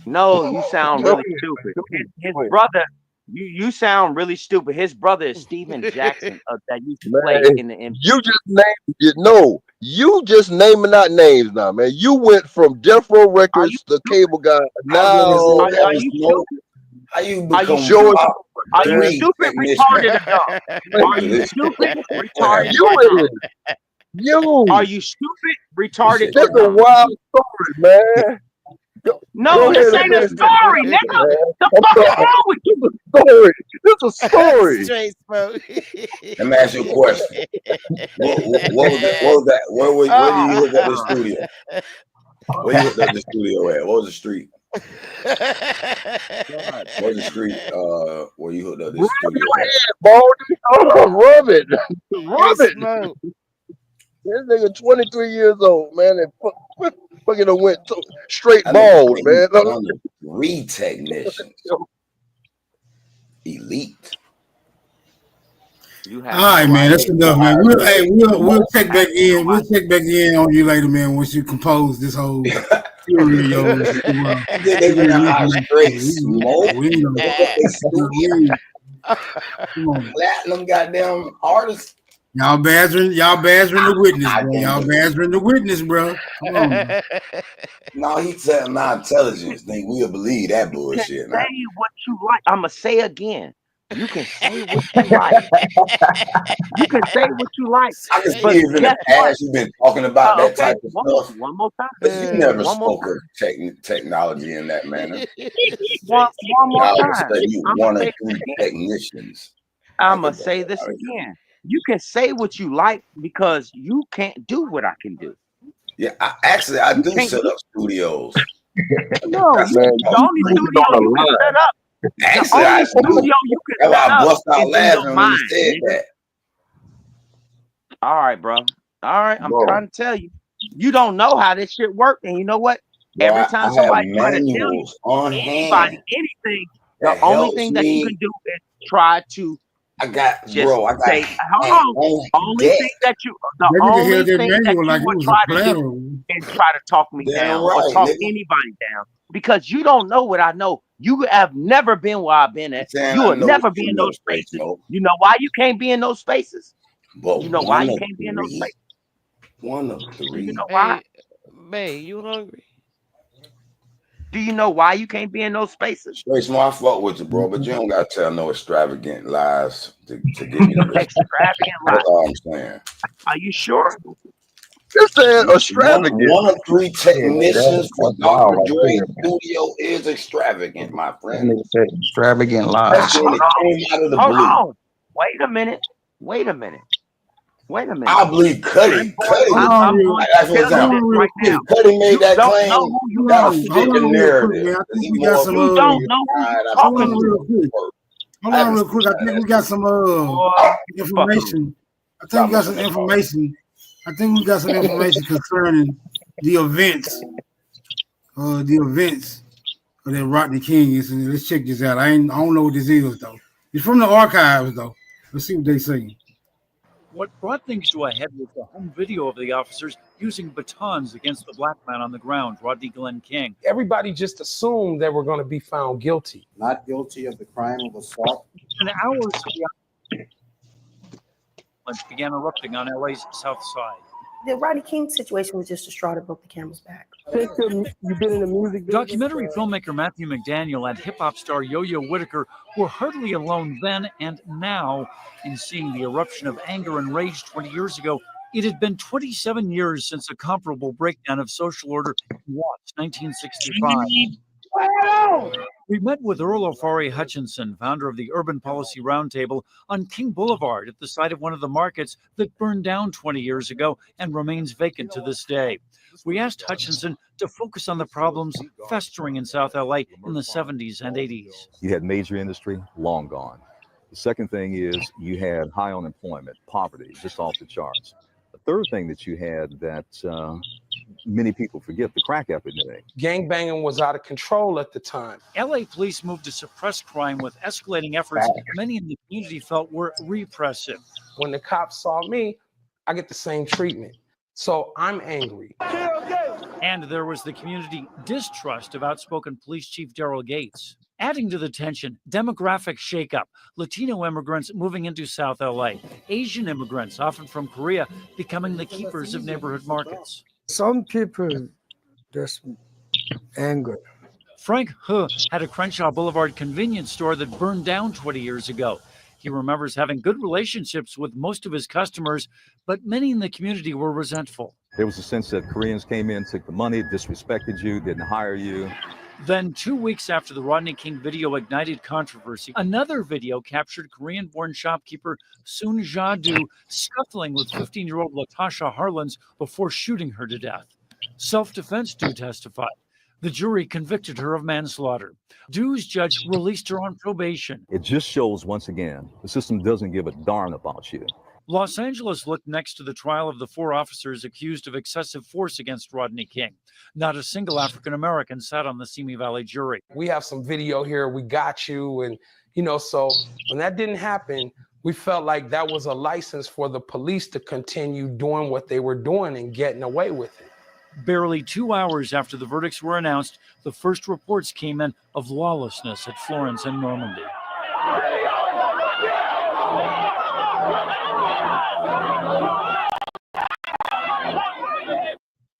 No, you sound really stupid. His brother, you sound really stupid. His brother is Steven Jackson that used to play in the NBA. You just named it. No, you just naming out names now, man. You went from Death Row Records to Cable Guy. Now, are you stupid? How you become George? Are you stupid, retarded, or dumb? Are you stupid, retarded, or dumb? Are you stupid, retarded, or That's a dumb? wild story, man. No, this ain't a story, nigga. The fuck is wrong with you? Story. It's a story. Straight smoke. Let me ask you a question. What was that? Where did you hook up the studio? Where you hooked up the studio at? What was the street? What was the street where you hooked up this studio at? Baldy. Oh, rub it. Rub it. This nigga 23 years old, man, and fucking went straight bald, man. Read technicians. Elite. All right, man. That's enough, man. We'll check back in. We'll check back in on you later, man. Once you compose this whole theory of yours. Platinum goddamn artists. Y'all badgering the witness, bro. Y'all badgering the witness, bro. Come on. No, he said my intelligence thing. We'll believe that bullshit. You can say what you like. I'ma say again. You can say what you like. You can say what you like. I can see if in the past you've been talking about that type of stuff. One more time. But you never spoke of technology in that manner. One more time. You one or three technicians. I'ma say this again. You can say what you like because you can't do what I can do. Yeah, I do set up studios. No, the only studio you can set up. Actually, I do. That's why I bust out laughing when you said that. All right, bro. All right, I'm trying to tell you. You don't know how this shit works, and you know what? Every time somebody try to tell you anybody anything, the only thing that you can do is try to I got, Just bro. I got. say, hold on. Only that. thing that you, That the nigga only held that thing that manual you like it would was try a to do platter. is try to talk me Damn down or right, talk nigga. anybody down because you don't know what I know. You have never been where I've been at. Saying You I will know never what be you in know, those straight spaces. smoke. You know why you can't be in those spaces? But You know why you can't be in those spaces? One of Do you three. know why? May, you hungry? Do you know why you can't be in those spaces? Straight smoke, I fuck with you, bro, but you don't gotta tell no extravagant lies to get me to listen. Extravagant lies. That's all I'm saying. Are you sure? You're saying extravagant. One of three technicians for That's wild Dr. right Dre's there. studio is extravagant, my That friend. nigga said extravagant lies. Especially when it came out of the Hold blue. on. Wait a minute. Wait a minute. Wait a minute. I believe Cuddy. Hold I'm on real like, for quick. example, Real quick. if Cuddy made that don't claim, know who you gotta talking fit Hold the on real quick, narrative. man. I Is think he we more got some You don't know who Alright, you I hold talking on to. real quick. Hold on real quick. I think we got some information. I think we got some information. I think we got some information concerning the events. The events that Rodney King is. And let's check this out. I don't know what this is though. It's from the archives though. Let's see what they say. What brought things to a head was the home video of the officers using batons against the black man on the ground, Rodney Glenn King. Everybody just assumed they were going to be found guilty. Not guilty of the crime of assault. And hours began erupting on LA's South Side. The Rodney King situation was just a straw that broke the camel's back. You've been in the music business. Documentary filmmaker Matthew McDaniel and hip-hop star Yo-Yo Whitaker were hardly alone then and now in seeing the eruption of anger and rage 20 years ago. It had been 27 years since a comparable breakdown of social order in Watts, 1965. We met with Earl Ofari Hutchinson, founder of the Urban Policy Roundtable, on King Boulevard at the site of one of the markets that burned down 20 years ago and remains vacant to this day. We asked Hutchinson to focus on the problems festering in South LA in the 70s and 80s. You had major industry, long gone. The second thing is you had high unemployment, poverty, just off the charts. The third thing that you had that many people forget, the crack epidemic. Gangbanging was out of control at the time. LA police moved to suppress crime with escalating efforts many in the community felt were repressive. When the cops saw me, I get the same treatment. So I'm angry. And there was the community distrust of outspoken police chief Daryl Gates. Adding to the tension, demographic shakeup, Latino immigrants moving into South LA, Asian immigrants, often from Korea, becoming the keepers of neighborhood markets. Some people just angry. Frank He had a Crenshaw Boulevard convenience store that burned down 20 years ago. He remembers having good relationships with most of his customers, but many in the community were resentful. There was a sense that Koreans came in, took the money, disrespected you, didn't hire you. Then 2 weeks after the Rodney King video ignited controversy, another video captured Korean-born shopkeeper Soon Ja-do scuffling with 15-year-old Latasha Harlins before shooting her to death. Self-defense Do testified. The jury convicted her of manslaughter. Do's judge released her on probation. It just shows, once again, the system doesn't give a darn about you. Los Angeles looked next to the trial of the 4 officers accused of excessive force against Rodney King. Not a single African-American sat on the Simi Valley jury. We have some video here. We got you. And, so when that didn't happen, we felt like that was a license for the police to continue doing what they were doing and getting away with it. Barely 2 hours after the verdicts were announced, the first reports came in of lawlessness at Florence and Normandy.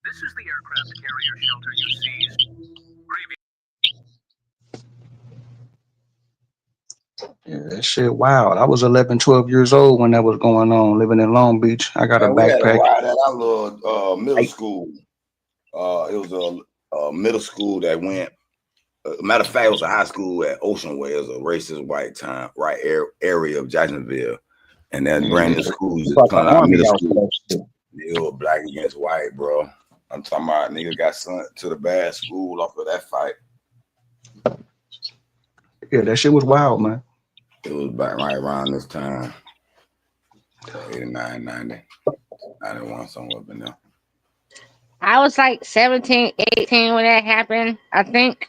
This is the aircraft carrier shelter you seized. Yeah, that shit wild. I was 11, 12 years old when that was going on, living in Long Beach. I got a We had backpack. a ride at our little middle school. It was a middle school that went. Matter of fact, it was a high school at Ocean Way. It was a racist white town, area of Jacksonville, and that brand new schools It's like coming an out army middle house school. for that shit. It was black against white, bro. I'm talking about niggas got sent to the bad school off of that fight. Yeah, that shit was wild, man. It was back right around this time, 89, 90, 91, somewhere up in there. I was like 17, 18 when that happened. I think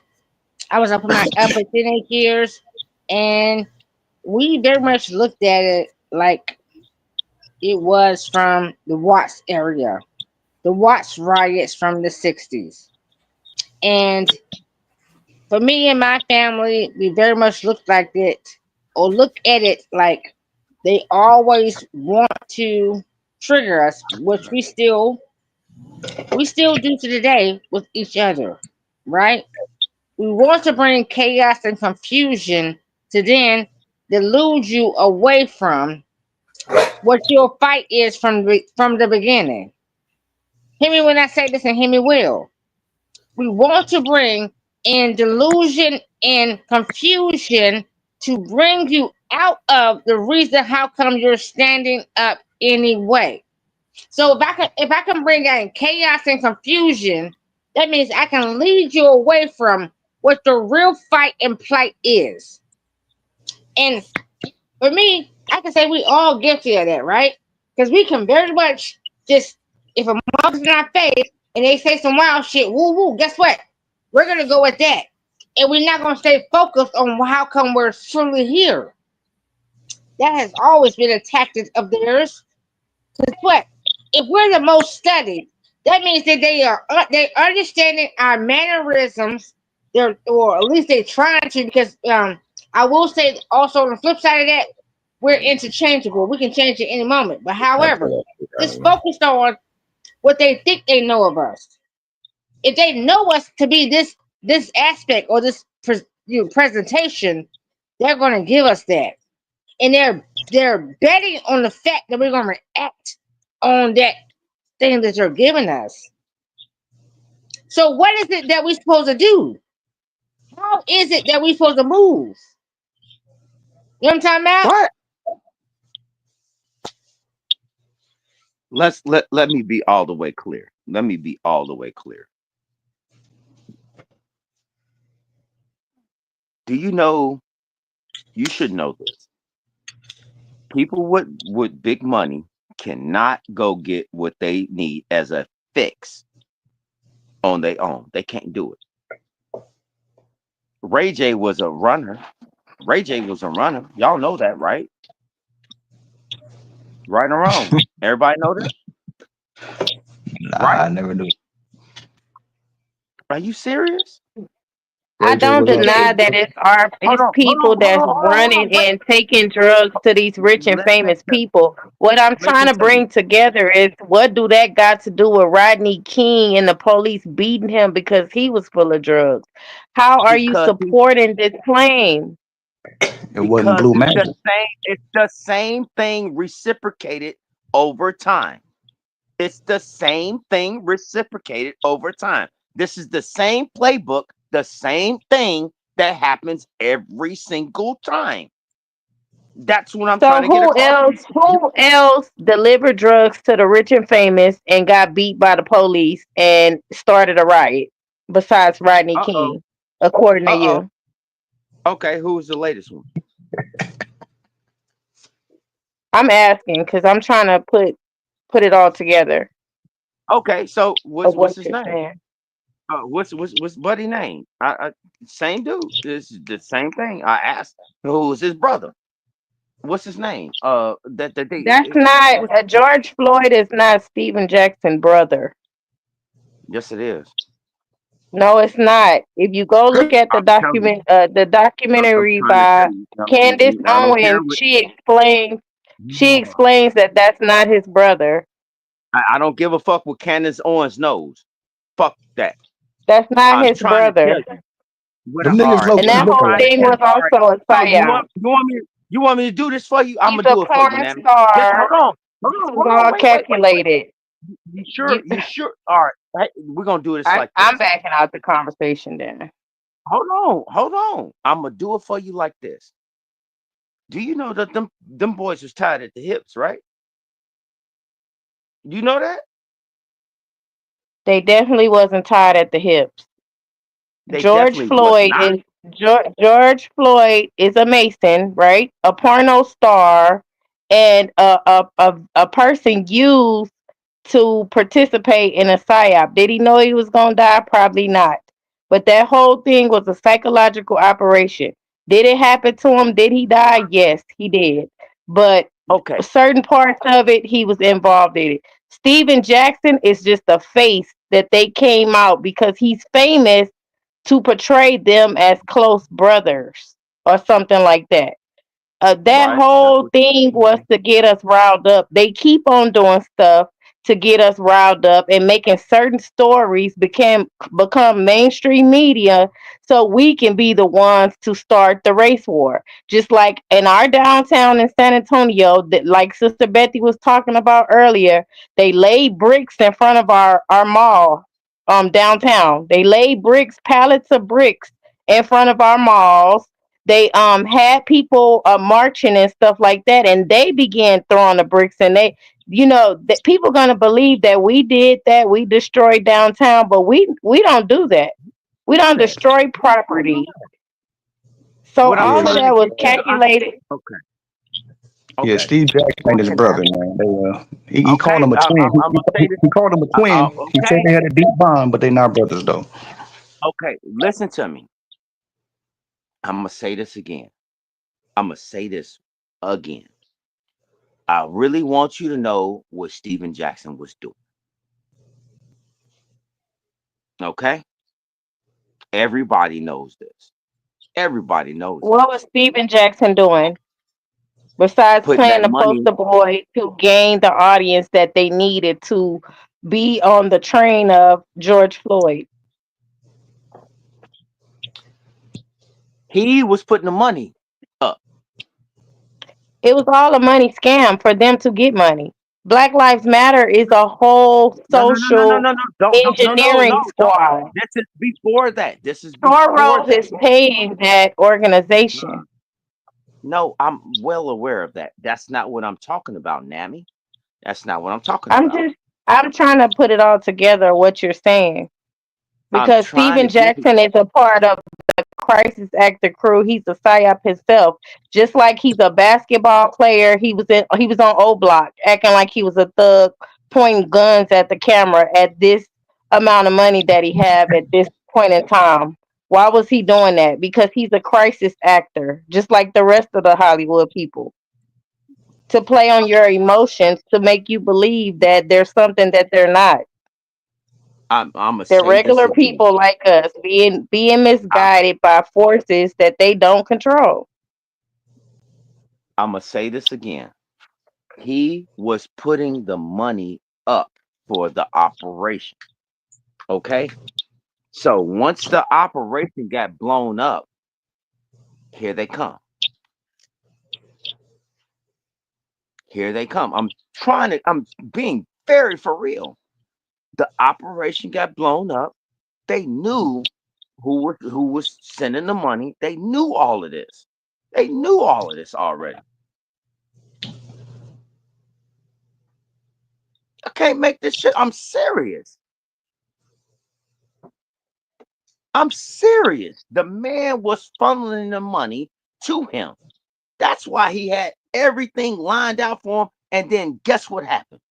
I was up in my upper teenage years, and we very much looked at it like it was from the Watts area, the Watts riots from the 60s. And for me and my family, we very much looked like it, or look at it like they always want to trigger us, which we still do to today with each other, right? We want to bring chaos and confusion to then delude you away from what your fight is from the beginning. Hear me when I say this, and hear me well. We want to bring in delusion and confusion to bring you out of the reason how come you're standing up anyway. So if I can bring in chaos and confusion, that means I can lead you away from what the real fight and plight is. And for me, I can say we all guilty of that, right? Because we can very much just, if a mother's in our face and they say some wild shit, woo woo, guess what? We're gonna go with that. And we're not gonna stay focused on how come we're truly here. That has always been a tactic of theirs. Because what? If we're the most studied, that means that they understanding our mannerisms. Or at least they're trying to. Because I will say also on the flip side of that, we're interchangeable. We can change at any moment. But however, it's focused on what they think they know of us. If they know us to be this aspect or this presentation, they're going to give us that, and they're betting on the fact that we're going to react on that thing that they're giving us. So what is it that we're supposed to do? How is it that we're supposed to move? You know what I'm talking about? What? Let me be all the way clear. Let me be all the way clear. Do you know? You should know this. People with big money cannot go get what they need as a fix on their own. They can't do it. Ray J was a runner. Y'all know that, right? Right or wrong? Everybody know that? Nah, Right? I never knew. Are you serious? I don't What's up? deny that it's people that's running and taking drugs to these rich and famous people. What I'm trying to bring together is, what do that got to do with Rodney King and the police beating him because he was full of drugs? How are you supporting this claim? It wasn't Blue Magic. It's the same thing reciprocated over time. It's the same thing reciprocated over time. This is the same playbook, the same thing that happens every single time. That's what I'm So trying to get across. who else delivered drugs to the rich and famous and got beat by the police and started a riot besides Rodney King, according to you? Okay, who's the latest one? I'm asking because I'm trying to put it all together. Okay, so what's his name? Saying. What's Buddy name? Same dude. This is the same thing. I asked who's his brother. What's his name? That's not George Floyd is not Stephen Jackson's brother. Yes, it is. No, it's not. If you go look at the documentary by Candace Owens, she explains that that's not his brother. I don't give a fuck what Candace Owens knows. Fuck that. That's not his brother. And that whole thing was also a psyop. You want me to do this for you? I'm He's gonna do a it for you, man. star. Hold on. Wait. Calculated. You sure? You sure? All right. We're gonna do this like this. I'm backing out the conversation then. Hold on. I'm gonna do it for you like this. Do you know that them boys was tied at the hips, right? You know that? They definitely wasn't tied at the hips. George Floyd is a Mason, right? A porno star and a person used to participate in a psyop. Did he know he was gonna die? Probably not. But that whole thing was a psychological operation. Did it happen to him? Did he die? Yes, he did. But Okay. certain parts of it, he was involved in it. Steven Jackson is just a face that they came out because he's famous to portray them as close brothers or something like that. That Right. That's whole what. thing was to get us riled up. They keep on doing stuff to get us riled up and making certain stories become mainstream media so we can be the ones to start the race war. Just like in our downtown in San Antonio, that like Sister Betty was talking about earlier, they laid bricks in front of our mall downtown. They laid bricks, pallets of bricks in front of our malls. They had people marching and stuff like that, and they began throwing the bricks, and they, that people gonna believe that we did that, we destroyed downtown, but we don't do that. We don't Okay. destroy property. So What I'm all of trying to that was get to. calculated. Okay. Yeah, Okay. Steve Jackson Go ain't his ahead, brother, Natalie. man. He called Okay. him a twin. I'm gonna say this. He called him a twin. He said Okay. they had a deep bond, but they're not brothers though. Okay. Listen to me. I'm gonna say this again. I'm gonna say this again. I really want you to know what Steven Jackson was doing. Okay. Everybody knows this. Everybody knows it. What was Steven Jackson doing besides Putting playing that the money. poster boy to gain the audience that they needed to be on the train of George Floyd? He was putting the money up. It was all a money scam for them to get money. Black Lives Matter is a whole social No. Don't. engineering Don't. squad. This is before that. This is before Soros that. is paying that organization. No, I'm well aware of that. That's not what I'm talking about, Nami. That's not what I'm talking I'm about. just I'm trying to put it all together what you're saying. I'm Because trying Steven to give you. Jackson is a part of the crisis actor crew. He's a psyop himself. Just like he's a basketball player. He was on O Block acting like he was a thug, pointing guns at the camera at this amount of money that he have at this point in time. Why was he doing that? Because he's a crisis actor, just like the rest of the Hollywood people. To play on your emotions to make you believe that there's something that they're not. I'm gonna They're say this regular again. people like us being misguided by forces that they don't control. I'm gonna say this again. He was putting the money up for the operation. Okay. So once the operation got blown up, here they come. Here they come. I'm being very for real. The operation got blown up. They knew who was sending the money. They knew all of this. They knew all of this already. I can't make this shit. I'm serious. I'm serious. The man was funneling the money to him. That's why he had everything lined out for him. And then guess what happened?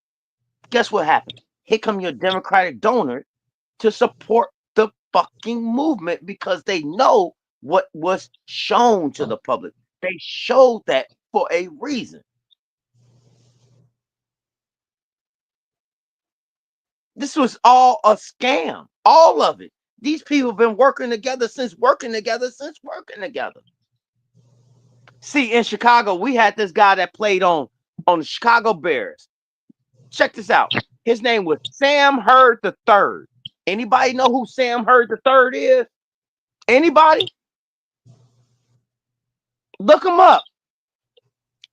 Guess what happened? Here come your Democratic donor to support the fucking movement because they know what was shown to the public. They showed that for a reason. This was all a scam. All of it. These people have been working together since working together. See, in Chicago, we had this guy that played on the Chicago Bears. Check this out. His name was Sam Hurd III. Anybody know who Sam Hurd III is? Anybody? Look him up.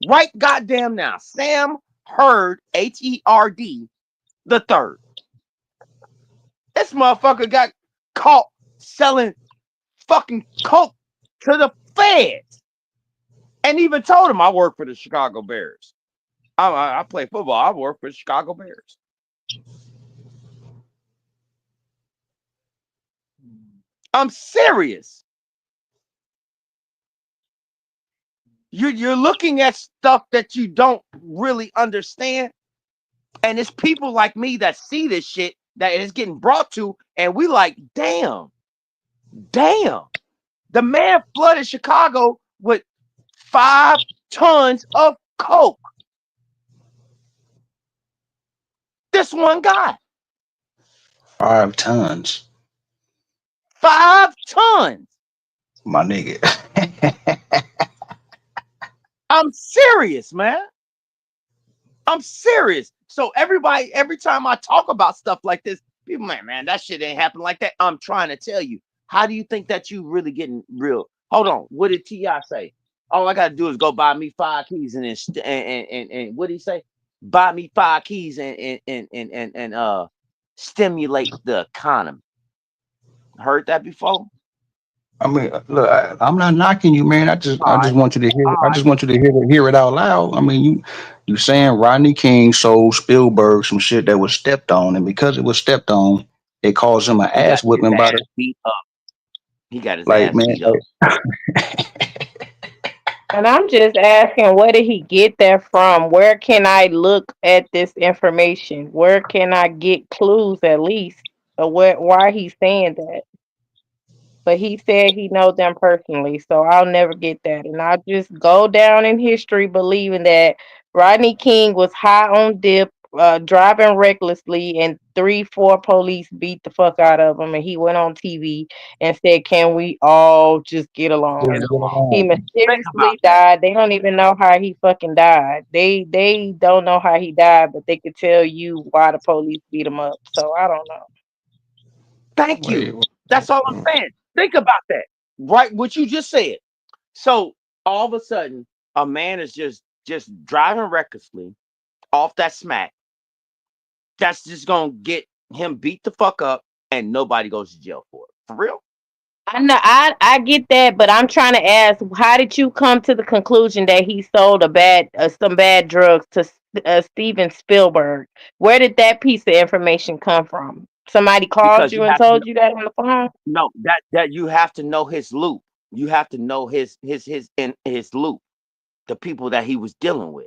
Right goddamn now. Sam Hurd, H-E-R-D, the third. This motherfucker got caught selling fucking coke to the feds. And even told him I work for the Chicago Bears. I play football. I work for the Chicago Bears. I'm serious. You're looking at stuff that you don't really understand. And it's people like me that see this shit that is getting brought to, and we like, damn. The man flooded Chicago with 5 tons of coke. This one guy. 5 tons. 5 tons. My nigga. I'm serious, man. I'm serious. So everybody, every time I talk about stuff like this, people, man, that shit ain't happen like that. I'm trying to tell you. How do you think that you really getting real? Hold on. What did T.I. say? All I gotta do is go buy me 5 keys and then what did he say? Buy me 5 keys and stimulate the economy. Heard that before? I mean, look, I'm not knocking you, man. I just Alright. want you to hear. I just want you to hear it out loud. I mean, you saying Rodney King sold Spielberg some shit that was stepped on, and because it was stepped on, it caused him an He got ass whipping by the beat up. He got his like, ass man. beat up. And I'm just asking, where did he get that from? Where can I look at this information? Where can I get clues at least of why he's saying that? But he said he knows them personally, so I'll never get that. And I'll just go down in history believing that Rodney King was high on dip, driving recklessly, and 3-4 police beat the fuck out of him. And he went on TV and said, "Can we all just get along?" He mysteriously died. They don't even know how he fucking died. They don't know how he died, but they could tell you why the police beat him up. So I don't know. Thank you. That's all I'm saying. Think about that. Right, what you just said. So all of a sudden, a man is just driving recklessly off that smack. That's just gonna get him beat the fuck up, and nobody goes to jail for it. For real? I know, I get that, but I'm trying to ask, how did you come to the conclusion that he sold some bad drugs to Steven Spielberg? Where did that piece of information come from? Somebody called Because you you and have to told you that on the phone? no, that you have to know his loop. You have to know his loop, the people that he was dealing with.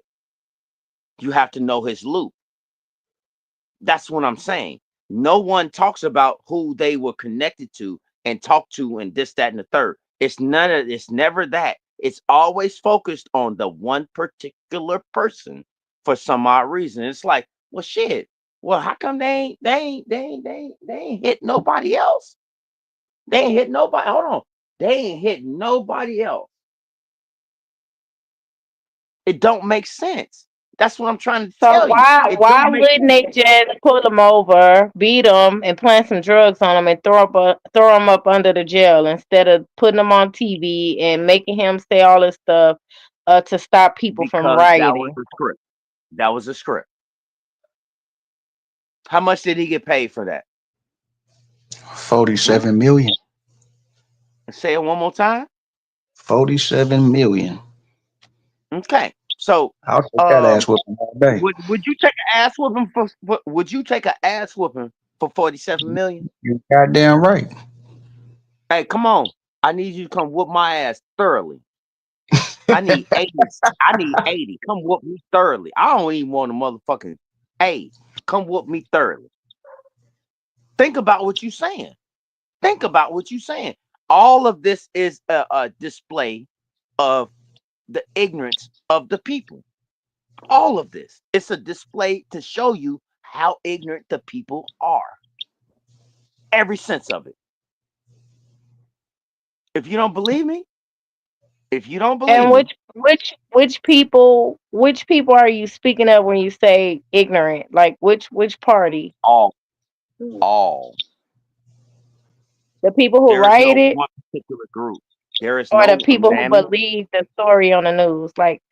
You have to know his loop. That's what I'm saying. No one talks about who they were connected to and talked to and this, that, and the third. It's never that. It's always focused on the one particular person for some odd reason. It's like, well, shit. Well, how come they ain't hit nobody else? They ain't hit nobody. Hold on. They ain't hit nobody else. It don't make sense. That's what I'm trying to So tell you. why It why don't make wouldn't they just pull him over, beat him, and plant some drugs on him and throw him up under the jail instead of putting him on TV and making him say all this stuff to stop people from because that was rioting? a script. That was a script. How much did he get paid for that? 47 million. Say it one more time. 47 million. Okay. So I'll take that ass whooping all day. would you take an ass whooping for would you take an ass whooping for 47 million? You goddamn right. Hey, come on. I need you to come whoop my ass thoroughly. I need 80. I need 80. Come whoop me thoroughly. I don't even want a motherfucking 8. Come whoop me thoroughly. Think about what you're saying. Think about what you're saying. All of this is a display of the ignorance of the people. All of this. It's a display to show you how ignorant the people are. Every sense of it. If you don't believe me, And which people are you speaking of when you say ignorant? Like which party? All. The people who There is no rioted, one particular group. There is or no the people who mammy. believe the story on the news? Like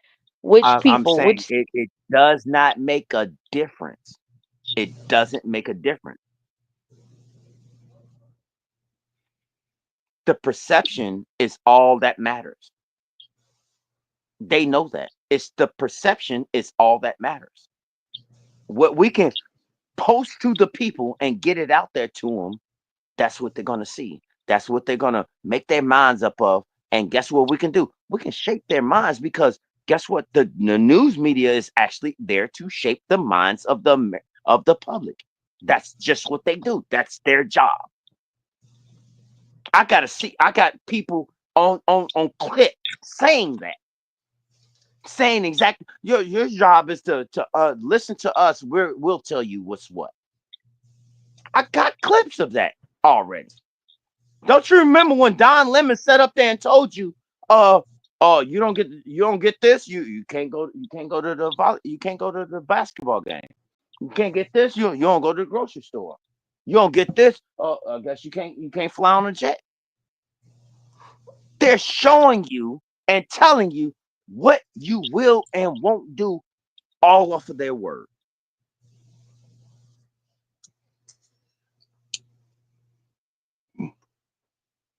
which I'm people? saying Which it does not make a difference. It doesn't make a difference. The perception is all that matters. They know that. It's the perception is all that matters. What we can post to the people and get it out there to them, that's what they're going to see. That's what they're going to make their minds up of. And guess what we can do? We can shape their minds because guess what? The news media is actually there to shape the minds of the public. That's just what they do. That's their job. I got people on clip saying that. Saying exactly your job is to listen to us. We'll tell you what's what. I got clips of that already. Don't you remember when Don Lemon sat up there and told you, you don't get this, you can't go to the basketball game. You can't get this, you don't go to the grocery store. You don't get this, I guess you can't fly on a jet. They're showing you and telling you what you will and won't do, all off of their word.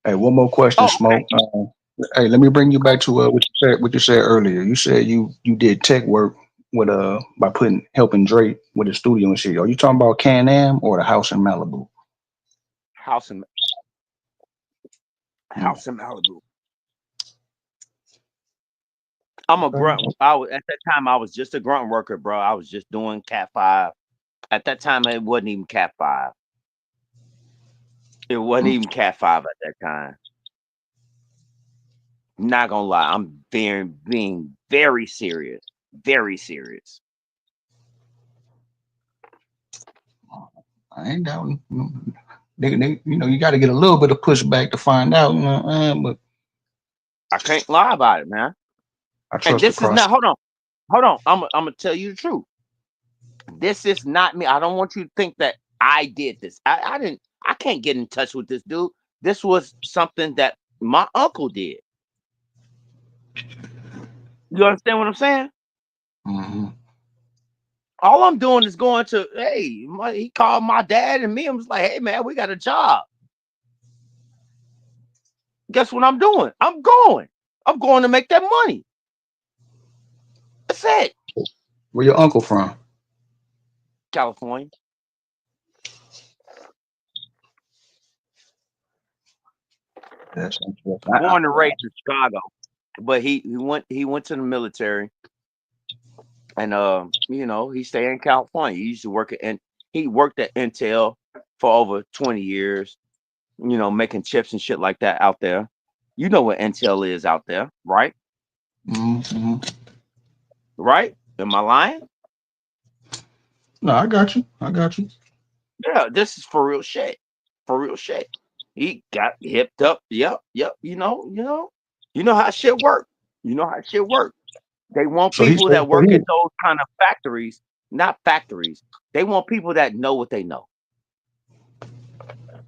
Hey, one more question, Smoke. Hey, let me bring you back to what you said earlier. You said you did tech work with by helping Drake with his studio and shit. Are you talking about Can-Am or the house in Malibu? House in Malibu. I'm a grunt. At that time I was just a grunt worker, bro. I was just doing Cat 5. At that time it wasn't even Cat 5. It wasn't even Cat 5 at that time. Not gonna lie, I'm being very serious. Very serious. I ain't down. They, you got to get a little bit of pushback to find out. But I can't lie about it, man. I And trust this the is not. process. Hold on. I'm gonna tell you the truth. This is not me. I don't want you to think that I did this. I didn't. I can't get in touch with this dude. This was something that my uncle did. You understand what I'm saying? Mm-hmm. All I'm doing is going to, hey, he called my dad and me and was like, hey, man, we got a job. Guess what I'm doing? I'm going to make that money. That's it. Where your uncle from? California. That's interesting. Born and raised in Chicago, but he went to the military, and he stayed in California. He used to work he worked at Intel for over 20 years, making chips and shit like that out there. You know what Intel is out there, right? Mm-hmm. Right? Am I lying? No, I got you. Yeah, this is for real shit. For real shit. He got hipped up. Yep. You know how shit work. You know how shit work. They want people that work at those kind of factories, not factories. They want people that know what they know.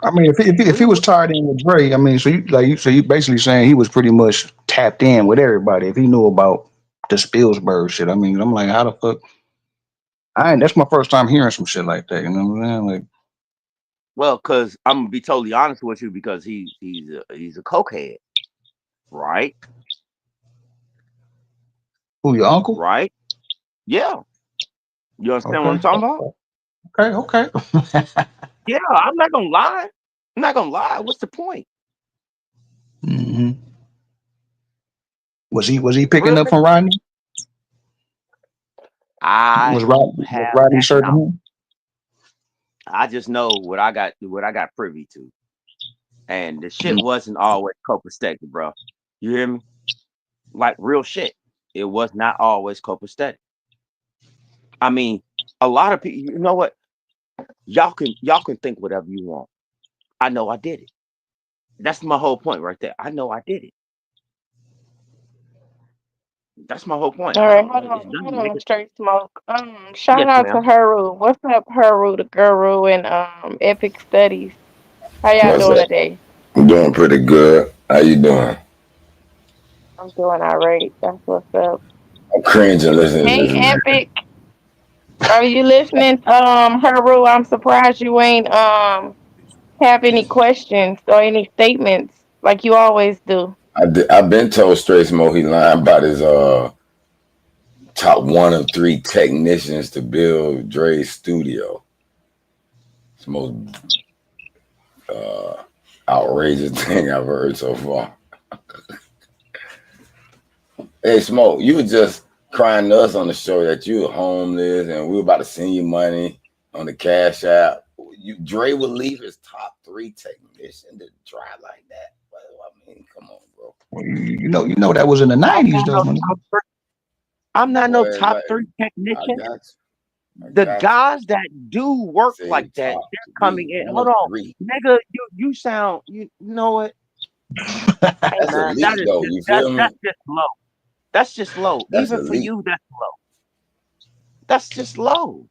I mean, if he was tied in with Dre, I mean, so you basically saying he was pretty much tapped in with everybody. If he knew about the Spielberg shit, I mean, I'm like, how the fuck? That's my first time hearing some shit like that. You know what I'm saying? Like, well, because I'm gonna be totally honest with you, because he's a cokehead, right? Who, your uncle? Right? Yeah. You understand what I'm talking about? Okay. Yeah, I'm not gonna lie. What's the point? Mm-hmm. Was he picking up from Rodney? Was Rodney serving him? I just know what I got privy to, and the shit wasn't always copacetic, bro. You hear me? Like real shit. It was not always copacetic. I mean, a lot of people. You know what? Y'all can think whatever you want. I know I did it. That's my whole point right there. I know I did it. That's my whole point. All right, hold on, Straight Smoke. Shout out to Heru. What's up, Heru, the guru, and Epic Studies? How y'all doing today? I'm doing pretty good. How you doing? I'm doing all right. That's what's up. I'm cringing listening to Hey, this. Epic. Are you listening? Heru, I'm surprised you ain't have any questions or any statements like you always do. I've been told Straight Smoke he lying about his top 1 of 3 technicians to build Dre's studio. It's the most outrageous thing I've heard so far. Hey Smoke, you were just crying to us on the show that you were homeless and we were about to send you money on the Cash App. Dre would leave his top 3 technician to try like that. I mean, come on, bro. You know that was in the '90s, though. Man. I'm not no Well, top like, 3 I technician. got you. I The got you. guys that do work Say like that, top they're coming 3, in. 1 Hold of on, 3. nigga, you sound, you know what? Hey That's man, that elite is though. just, You feel me? that's just low. That's just low. That's Even for elite. you, that's low. That's just low.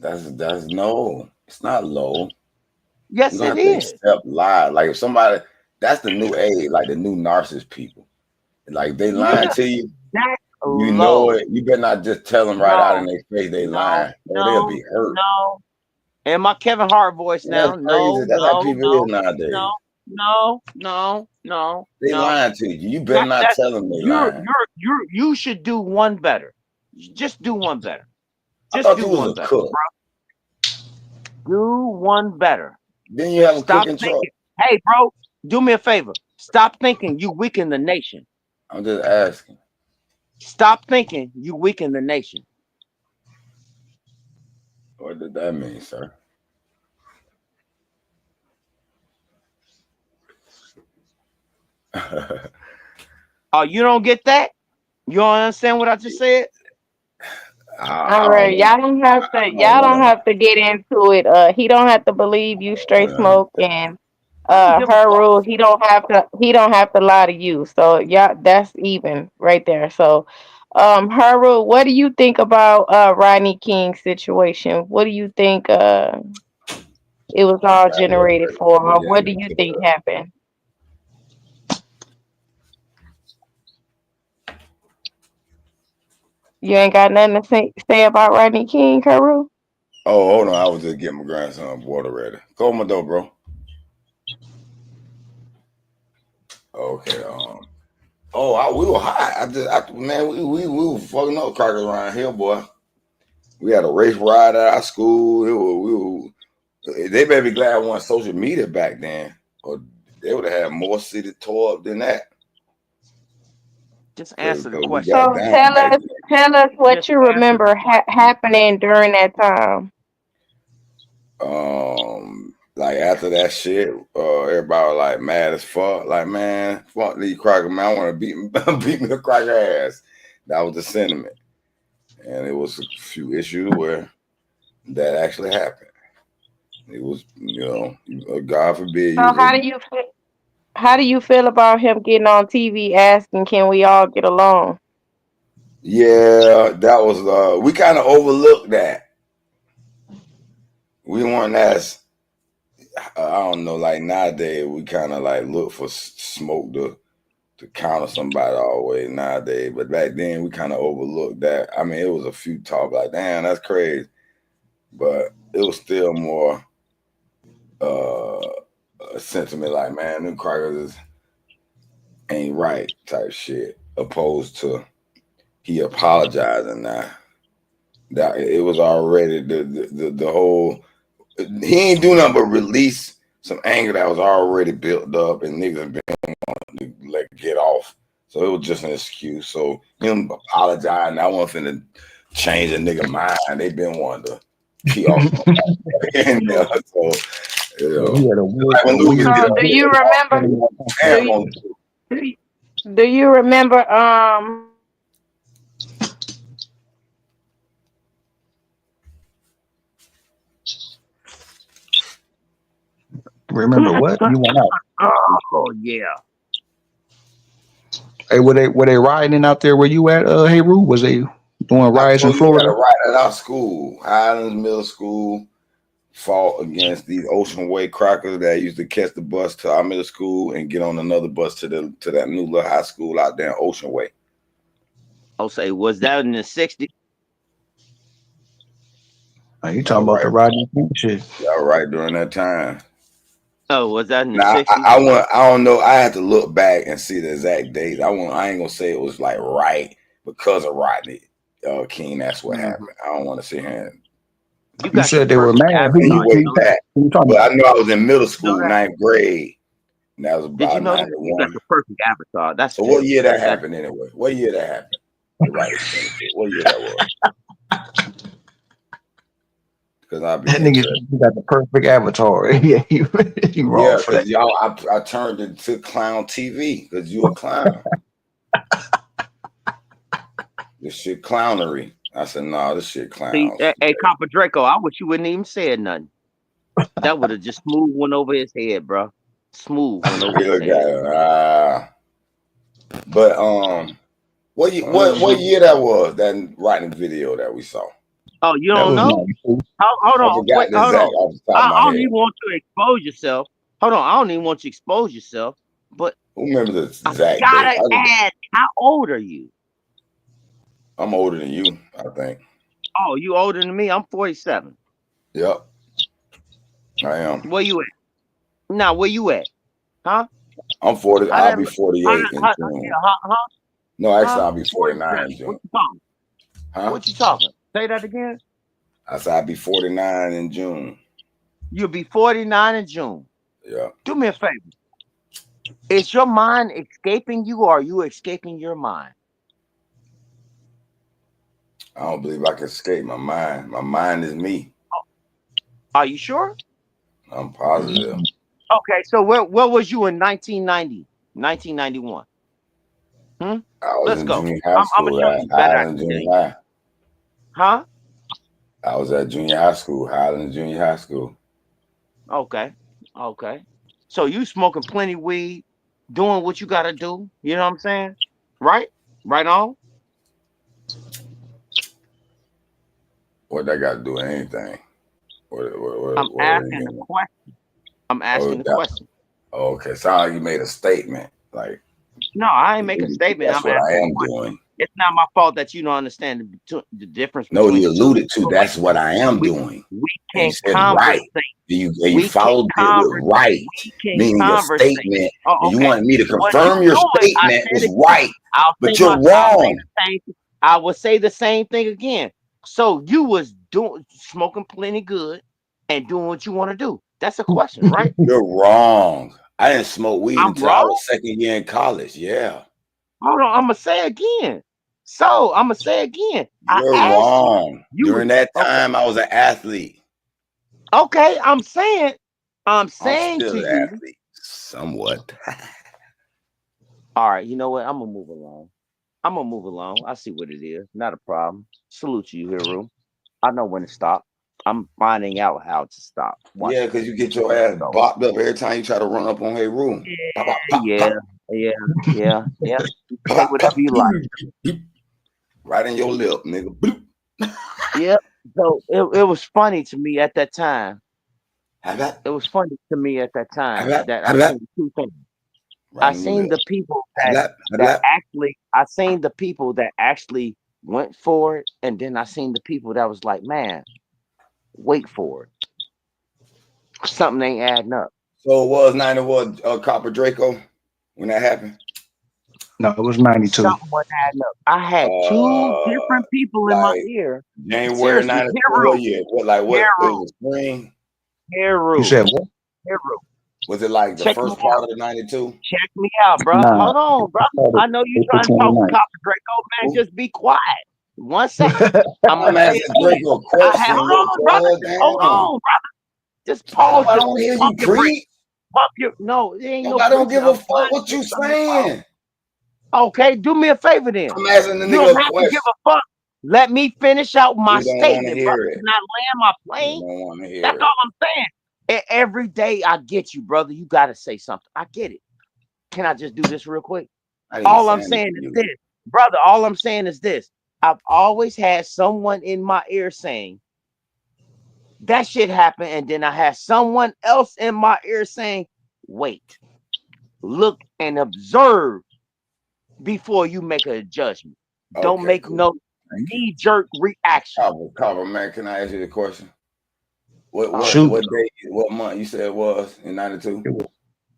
That's no. It's not low. Yes, You don't it have to is. accept lies. Like if somebody, that's the new age, like the new narcissist people. Like they lying Nigga, to you, that's you know low. it. You better not just tell them right out in No, their face they no, lying, or they'll no, be hurt. no. And my Kevin Hart voice And that's now. crazy. No, That's how no, people no, is nowadays. no. They lying to you. You better not tell them they lying. You should do one better. Just do one better. I Just thought do you was one a better, cook. bro. Do one better. Then you have a Stop cooking truck. thinking. Hey, bro, do me a favor. Stop thinking you weaken the nation. I'm just asking. Stop thinking you weaken the nation. What did that mean, sir? Oh, you don't get that? You don't understand what I just said? All right, y'all don't have to get into it. He don't have to believe you straight smoke, and her rule, he don't have to lie to you. So yeah, that's even right there. So her rule, what do you think about Rodney King's situation? What do you think it was all generated for? Or what do you think happened? You ain't got nothing to say about Rodney King, Karu? Oh, hold on. I was just getting my grandson water ready. Go on my door, bro. Okay. We were hot. Man, we were fucking up crackers around here, boy. We had a race ride at our school. They better be glad I wasn't social media back then, or they would have had more city tore up than that. Just answer the We question. got So down tell us what you remember happening during that time. Like after that shit, everybody was like mad as fuck. Like, man, fuck these crackers, man. I want to beat me a cracker ass. That was the sentiment. And it was a few issues where that actually happened. It was, God forbid. So how do you feel about him getting on TV asking, "Can we all get along?" Yeah, that was we kind of overlooked that. We weren't as I don't know, like nowadays we kind of like look for smoke to counter somebody always nowadays. But back then we kind of overlooked that. I mean, it was a few talk like, damn, that's crazy. But it was still more a sentiment like, man, them crackers ain't right type shit, opposed to he apologizing now. That it was already the whole, he ain't do nothing but release some anger that was already built up and niggas been wanting to let get off. So it was just an excuse. So him apologizing, I wasn't finna change a nigga mind. They been wanting to key off. Do you remember Remember what? You went out. Oh yeah. Hey, were they rioting out there where you at, Heru? Was they doing riots in Florida? Right at our school, Highlands Middle School, fought against these Ocean Way crackers that used to catch the bus to our middle school and get on another bus to that new little high school out there in Ocean Way. I'll say, was that in the 60s? Are you talking about the Rodney King shit? Yeah, right during that time. Oh, was that in the Now, 60s? I don't know. I had to look back and see the exact date. I ain't gonna say it was like right because of Rodney King. That's what happened. I don't want to sit here and You said they were mad. But I know I was in middle school, You know 9th grade. And that was about Did you know that? You got 91. the perfect avatar. That's So what year that happened anyway? What year that happened? The Rodney King shit. What year that was? Because I be That nigga you got the perfect avatar. Yeah, you wrong yeah, for that. because y'all I turned it to clown TV because you a clown. This shit clownery. I said, nah, this shit See, clowns. hey, Copper Draco, I wish you wouldn't even said nothing. That would have just smooth one over his head, bro. Smooth one over his head. But what year that was, that writing video that we saw? Oh, you That don't was know? 92. Hold I on, forgot wait, the hold exact on. off the top I of my don't head. even want you to expose yourself. Hold on, I don't even want you to expose yourself. But Who remember the I exact gotta date? ask, how old are you? I'm older than you, I think. Oh, you older than me? I'm 47. Yep. I am. Where you at? Now, where you at? Huh? I'm 40. How I'll that be look? 48 in June. Yeah, No, actually, huh? I'll be 49 in 47. What June. you talking? Huh? What you talking? Say that again. I said I'll be 49 in June. You'll be 49 in June. Yeah. Do me a favor. Is your mind escaping you, or are you escaping your mind? I don't believe I can escape my mind. My mind is me. Are you sure? I'm positive. Okay, so where was you in 1990, 1991? I was Let's in go. junior high I'm school gonna show at you better. I Highland can tell Junior you. High. Huh? I was at junior high school, Highland Junior High School. Okay. Okay. So you smoking plenty weed, doing what you gotta do. You know what I'm saying? Right? Right on. What that got to do with anything? I'm What asking the question. I'm asking the question. Okay, sound like you made a statement. Like, No, I ain't making a statement. that's I'm what I asking am a question. doing. It's not my fault that you don't understand the difference No, between you the two. alluded to that's what I am doing. We And you can't said right. conversate. You We followed can't it with right, We can meaning your conversate. statement, Oh, and you okay. wanted me to What confirm you your doing? I statement said was it. right, but you're I'll say wrong. the same. I will say the same thing again. So you was smoking plenty good and doing what you want to do. That's a question, right? You're wrong. I didn't smoke weed I'm until I wrong. was second year in college. Yeah. Hold on, I'm gonna say again. So I'm gonna say again. You're I asked wrong. you. During that time, I was an athlete. Okay, I'm saying I'm to still an you. athlete, somewhat. All right, you know what? I'm gonna move along. I see what it is. Not a problem. Salute to you, Hero. I know when to stop. I'm finding out how to stop. Watch Yeah, this. because you get your ass bopped up every time you try to run up on Hey Room. Pop, pop, pop, Yeah. Say whatever you like. right in your lip, nigga. Bloop. Yeah. So it was funny to me at that time. It was funny to me at that time that I seen two things. I seen the people that I seen the people that actually went for it, and then I seen the people that was like, man, wait for it. Something ain't adding up. So it was 91 Copper Draco when that happened? No, it was 92. Something wasn't adding up. I had two different people in my ear. January Seriously, 92, what year? What it was spring? You said what? Was it like the Check first me part out. of the 92? Check me out, bro. Nah. Hold on, bro. I know you April trying to talk 29th. Copper Draco, man. Just be quiet. 1 second. I'm asking Draco a question. Hold on, brother. Hold on, brother. Just pause. I don't hear you preach. Pump your no. It ain't no. I don't give a preaching. fuck what you saying. Okay, do me a favor then. I'm asking the You nigga don't a have to question. give a fuck. Let me finish out my You don't wanna statement, hear brother. it. Can I land my You plane? don't want to hear That's it. all I'm saying. Every day I get you, brother. You gotta say something. I get it. Can I just do this real quick? All I'm saying is this, brother. All I'm saying is this. I've always had someone in my ear saying that shit happened, and then I had someone else in my ear saying, "Wait, look and observe before you make a judgment. Don't make no knee-jerk reaction." Copper, man, can I ask you the question? What Shoot. day, what month you said it was in 92?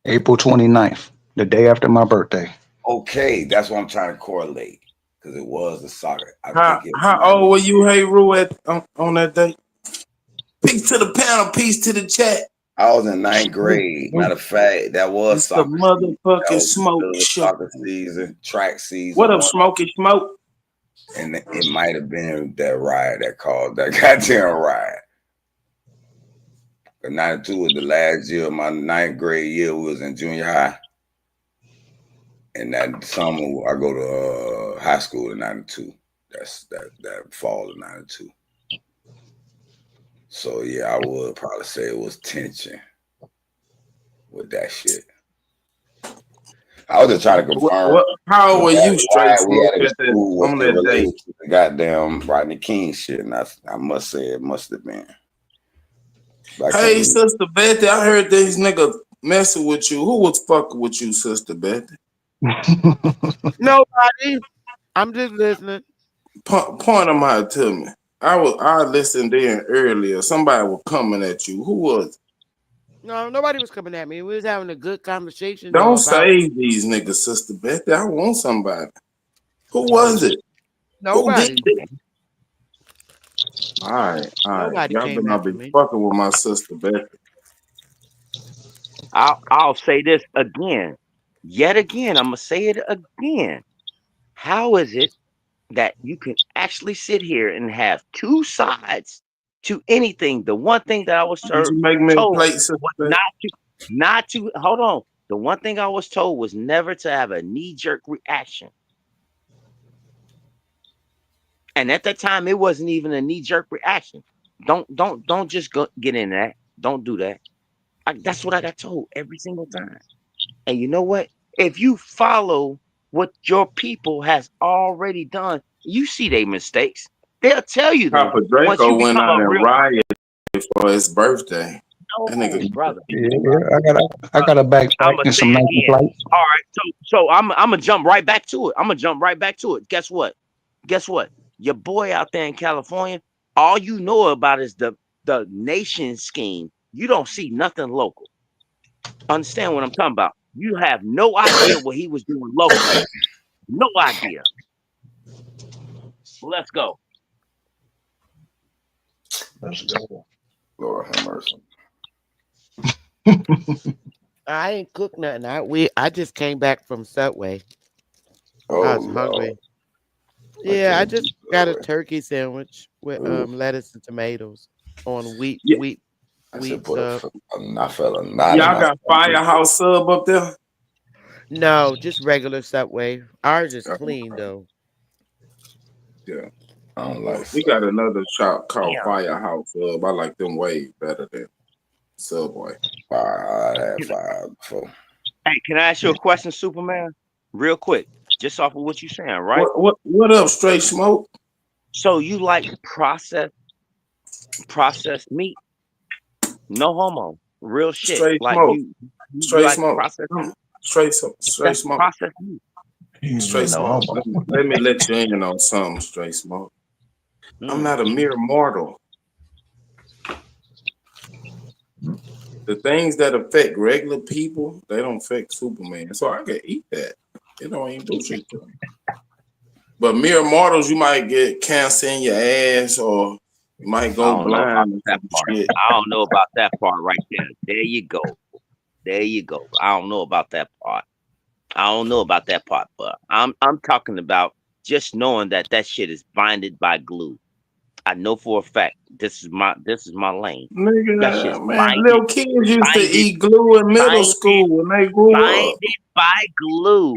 April 29th, the day after my birthday. Okay, that's what I'm trying to correlate because it was the soccer. How old were you, Hey Rue, on that day? Peace to the panel, peace to the chat. I was in 9th grade. Matter of fact, that was The soccer motherfucking smoke show. soccer season, track season. What up, Smokey Smoke? And it might have been that ride that caused that goddamn ride. 92 was the last year of my 9th grade year. We was in junior high. And that summer, I go to high school in 92. That's that fall of 92. So yeah, I would probably say it was tension with that shit. I was just trying to confirm. How old were you, Straight Smoke, at that, on on that day? The goddamn Rodney King shit, and I must say it must have been. Hey, Sister Betty, I heard these niggas messing with you. Who was fucking with you, Sister Betty? Nobody. I'm just listening. Point them out to me. I listened in earlier. Somebody was coming at you. Who was it? No, nobody was coming at me. We was having a good conversation. Don't though, save these niggas, Sister Betty. I want somebody. Who was it? Nobody. Who did it? All right. Nobody Y'all came better not after be me. fucking with my Sister Betty. I'll say this again. Yet again, I'm gonna say it again. How is it that you can actually sit here and have two sides to anything? The one thing that I was Did you make me a told plate, Sister was Betty? not to hold on. The one thing I was told was never to have a knee-jerk reaction. And at that time, it wasn't even a knee-jerk reaction. Don't just go get in that. Don't do that. That's what I got told every single time. And you know what? If you follow what your people has already done, you see their mistakes. They'll tell you them. Papa Once Draco you went become out a and real rioted for his birthday. That no, nigga, brother. I got a backpack I'ma and say some it Nike again. plates. All right, so I'm gonna jump right back to it. Guess what? Your boy out there in California, all you know about is the nation scheme. You don't see nothing local. Understand what I'm talking about? You have no idea what he was doing locally. No idea. Let's go. Let's go. Lord have mercy. I ain't cooked nothing. I just came back from Subway. I was hungry. Yeah, I just got a turkey sandwich with lettuce and tomatoes on wheat. I should put Sub. y'all got Firehouse Sub up there? No, just regular Subway. Ours is clean though. Yeah. I don't like We got another shop called Firehouse Sub. I like them way better than Subway. I had five before. Hey, can I ask you a question, Superman? Real quick, just off of what you're saying, right? What up, Straight Smoke? So you like processed meat? No homo. Real shit. Straight like Smoke. you Straight like Smoke. processed meat? Straight That's Smoke. processed meat. Straight Smoke. Let me let you in on something, Straight Smoke. I'm not a mere mortal. The things that affect regular people, they don't affect Superman. So I can eat that. It don't even do shit to me. But mere mortals, you might get cancer in your ass, or you might go blind. I don't know about that part right there. There you go. I don't know about that part. But I'm talking about just knowing that shit is binded by glue. I know for a fact this is my lane. Nigga, man, little kids used to eat glue in middle school when they grew up. Binded by glue.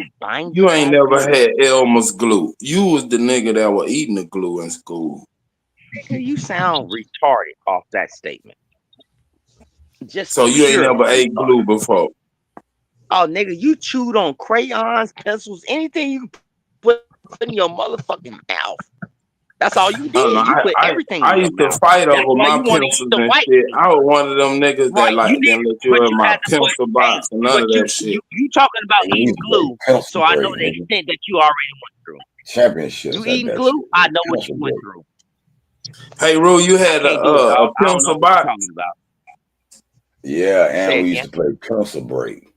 You ain't never had Elmer's glue. You was the nigga that was eating the glue in school. You sound retarded off that statement. So you ain't never ate glue before? Oh, nigga, you chewed on crayons, pencils, anything you put in your motherfucking mouth. That's all you did. You put everything. I used to fight over my pencils and shit. I was one of them niggas that like didn't let you in my pencil box and none of that shit. You talking about eating glue, so I know the extent that you already went through. Championship. You eating glue? I know what you went through. Hey, Rue, you had a pencil box. Yeah, and we used to play pencil break.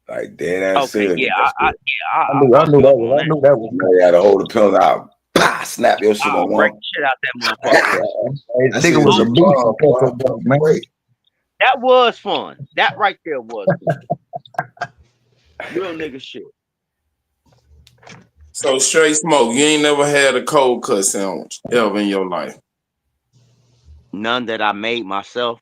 Like dead ass. Okay, I knew that was. You had to hold the pencil out. Bah, snap your shit on one. Break the shit out that motherfucker. That nigga was a beast, man. That was fun. That right there was fun. Real nigga shit. So Straight Smoke, you ain't never had a cold cut sandwich ever in your life? None that I made myself.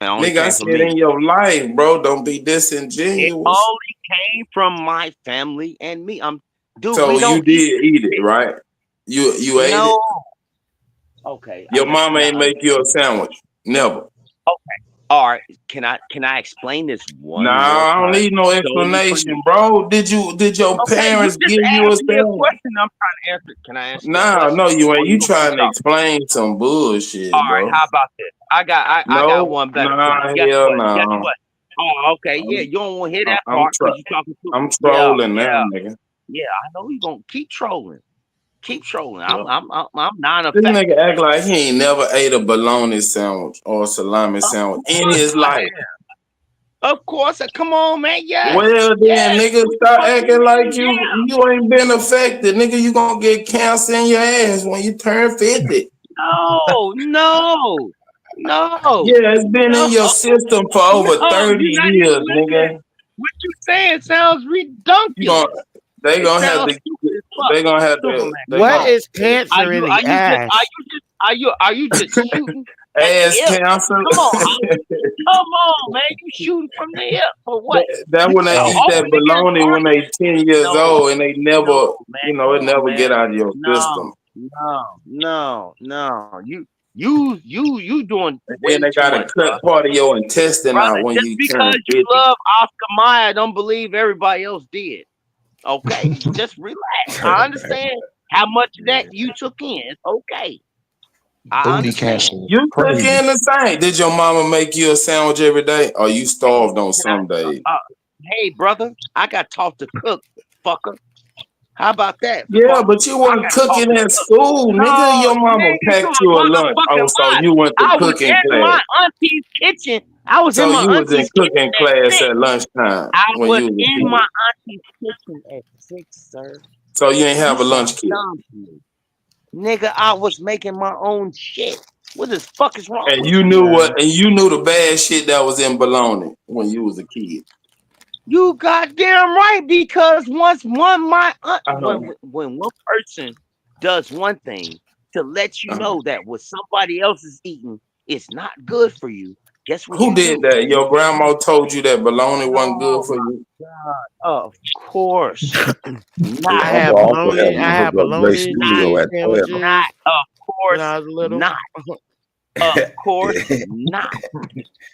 It only Nigga, I came said from me. in your life, bro. Don't be It disingenuous. only came from my family and me. Dude, So we you don't did eat it, shit. right? You ate it? No. Okay. Your You're mama not ain't make you a sandwich. Never. Okay. All right. Can I explain this one Nah, more I don't time? need no solely for explanation, you? bro. Did your Okay, you parents just give you a asked me a sandwich? question. I'm trying to answer. Can I answer your Nah, question? no, you Or ain't. you You gonna keep trying to talking? explain some bullshit, All right. bro. How about this? I got No, one better for nah, you. Guess hell what? Guess no. what? Oh, okay. Yeah, I'm, you don't want to hear that I'm, part because you're talking to. I'm Yeah, trolling now, yeah, nigga. yeah. I know you're gonna keep trolling. Keep trolling. Yeah. I'm not This affected. nigga act like he ain't never ate a bologna sandwich or a salami sandwich in his life. Of course. Come on, man. Yes. Well then, Yes. nigga, What the stop fuck acting you like mean? you ain't been affected, nigga. You gonna get cancer in your ass when you turn 50. No, no, no. Yeah, it's been in your system for over No, 30 you're not years, even nigga. listening. What you saying sounds You redunculous. gonna, they It gonna have sounds to. stupid as fuck. They gonna have Superman, to. They What gonna is cancer in the ass? Are you just shooting at the ass hip? cancer. Come on, man. You shooting from the hip for what? That You when they just eat that opening your bologna when target. they 10 years No, old and they never, no, man. it Come on, never get man. out of your system. No. You doing And way then they too gotta much, cut part of your intestine brother. out when Just you because turn you 50. love Oscar Mayer, don't believe everybody else did. Okay, just relax. I understand how much of that you took in. It's okay. I Booty cancer understand. is You took crazy. in the same. Did your mama make you a sandwich every day, or you starved on some days? Hey, brother, I got taught to cook, fucker. How about that? Yeah, fuck? but you I wasn't got taught cooking to at cook. school, No, nigga. Your mama nigga, you packed a you a lunch. Oh, motherfucking so lie. you went to I was cooking in class. my auntie's kitchen. I was in So my you was in auntie's cooking kitchen at class 6. at lunchtime I when was you was a in my kid. auntie's kitchen at 6, sir. So you ain't You have a lunch sound kit. dumb to me. Nigga, I was making my own shit. What the fuck is wrong And with you you? knew what? And you knew the bad shit that was in bologna when you was a kid. You goddamn right, because when one person does one thing to let you know that what somebody else is eating is not good for you, guess what Who you did do? that? Your grandma told you that bologna wasn't good for you. Of course. Not. I had Uncle helped bologna. me I hook had up Dre bologna and Studio cheese at 12. sandwiches Not. Of when course I was little. not. Of course not.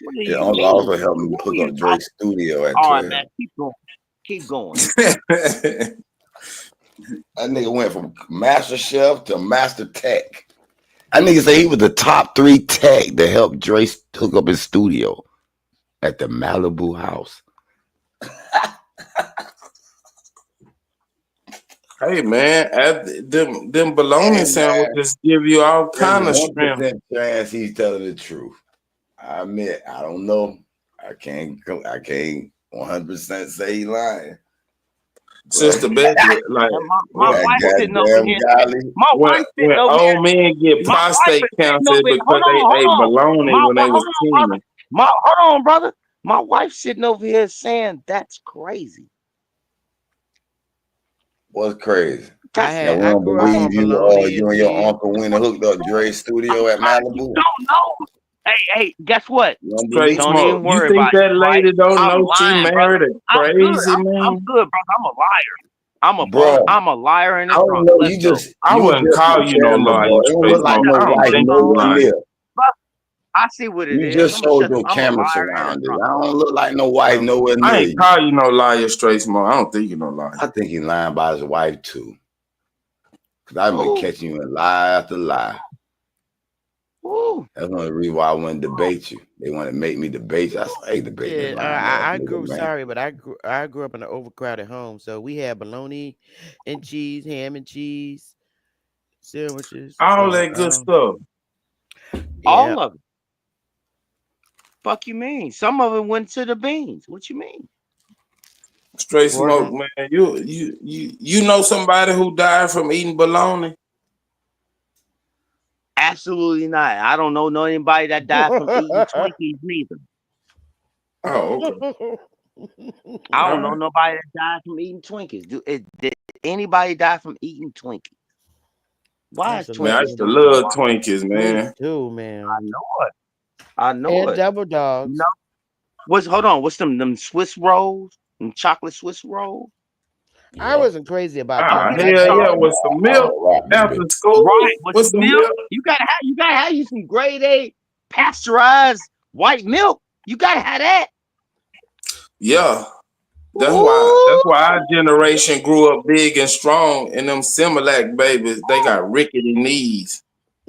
What do Yeah, you Uncle also mean? helped me What are hook you up Dre talking? Studio at All 12. right, man. Keep going. Keep going. That nigga went from Master Chef to Master Tech. That nigga say he was the top 3 tech to help Dre hook up his studio at the Malibu house. Hey man, them bologna sandwiches give you all kind of strength. 1% chance he's telling the truth. I admit, I don't know. I can't 100% say he lying. Sister Becky, like my wife sitting over here. My wife when sitting over here. old men get My wife prostate is sitting cancer over here. because they ate bologna when they was teen. Hold on, brother. My wife sitting over here saying that's crazy. What's crazy? I we don't grew up believe on you bologna you and your uncle went and hooked up Dre's studio at Malibu. Don't know. Hey, guess what? Straight Don't smoke. even worry You think about that it, lady right? don't I'm know she lying, married brother. a crazy I'm man? good, brother. I'm a liar. Bro, I'm a liar in I the don't trunk. know. Let's go. I wouldn't call you no Camera, liar, bro. It don't straight look like smoke. no I don't wife think you nowhere lying. near. I see what it You is. just showed your I'm a camera liar in the surroundings. trunk. I don't look like no wife nowhere I near ain't you. call you no liar, straight smoke. I don't think you no liar. I think he's lying about his wife too. Cause I've been catching you in lie after lie. Ooh. That's one of the reasons why I want to debate you. They want to make me debate you. I say, hey, debate this Yeah, lying ass I nigga, grew man. sorry, but I grew up in an overcrowded home, so we had bologna and cheese, ham and cheese sandwiches. All So that good stuff. All of it. Fuck you mean? Some of it went to the beans. What you mean? Straight smoke, man. You know somebody who died from eating bologna? Absolutely not. I don't know anybody that died from eating Twinkies neither. Oh, okay. I don't know nobody that died from eating Twinkies. Did anybody die from eating Twinkies? Why is Man, I Twinkies used to still love popular? Twinkies, man. Me too, man. I know it. I know And it. double dogs. No, hold on? What's them Swiss rolls? Them chocolate Swiss rolls? I wasn't crazy about Ah, them. hell yeah, with some milk after school. Right, with With some some milk. milk. You gotta have you some grade A pasteurized white milk. You gotta have that. Yeah. That's why our generation grew up big and strong, and them Similac babies, they got rickety knees.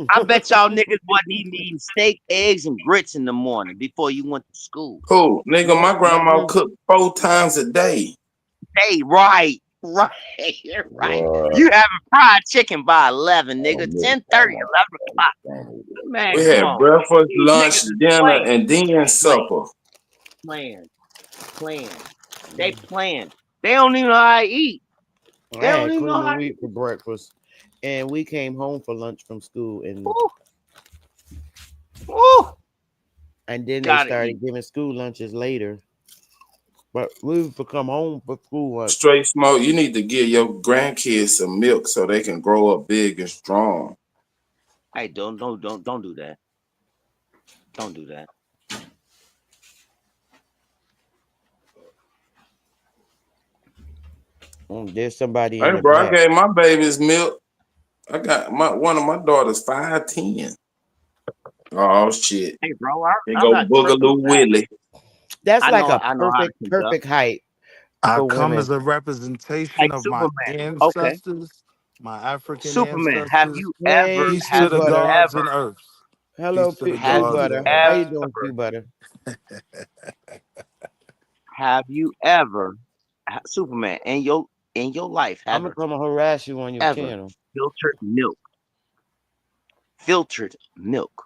I bet y'all niggas wasn't eating steak, eggs, and grits in the morning before you went to school. Cool. Nigga, my grandma cooked 4 times a day. Hey, right. You having fried chicken by 11, nigga. 10:30, 11 o'clock. Man, We come had on. breakfast, These lunch, niggas is dinner, playing. and then supper. Playing. They playing. They don't even know how to eat. I They don't had even know cream how of to wheat for breakfast, and we came home for lunch from school, and then they Gotta started giving school lunches later. But we would come home for school lunch. Straight smoke. You need to give your grandkids some milk so they can grow up big and strong. Hey, don't do that. Don't do that. There's somebody in Hey, the bro, I back. gave my babies milk. I got one of my daughters 5'10". Oh shit! Hey, bro, They I'm go not tripping Boogaloo with that. Willie. That's I like know a how to keep up. perfect height I for come women. as a Hey, representation of my Superman. Okay. ancestors, my African Superman, have ancestors. you Hey, Peace to the Peanut Butter. gods and earths. Hello, Peace to the have Peanut gods you and Butter. How you earths. doing, Peanut Butter? Superman in your life I'm gonna come and harass you on your ever channel. filtered milk? Filtered milk.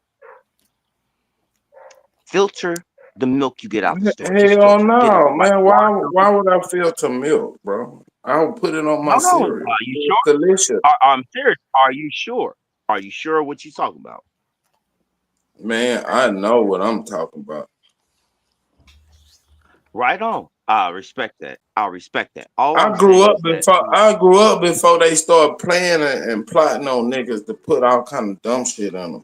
Filter the milk you get out the store. Just Hell filter. Get it no, like man. water. Why would I filter milk, bro? I would put it on my Hold on. cereal. Are you It's sure? delicious. I'm serious. Are you sure? Are you sure what you talking about? Man, I know what I'm talking about. Right on. I respect that. All I I'm grew saying up is that before they started playing and plotting on niggas to put all kind of dumb shit on them.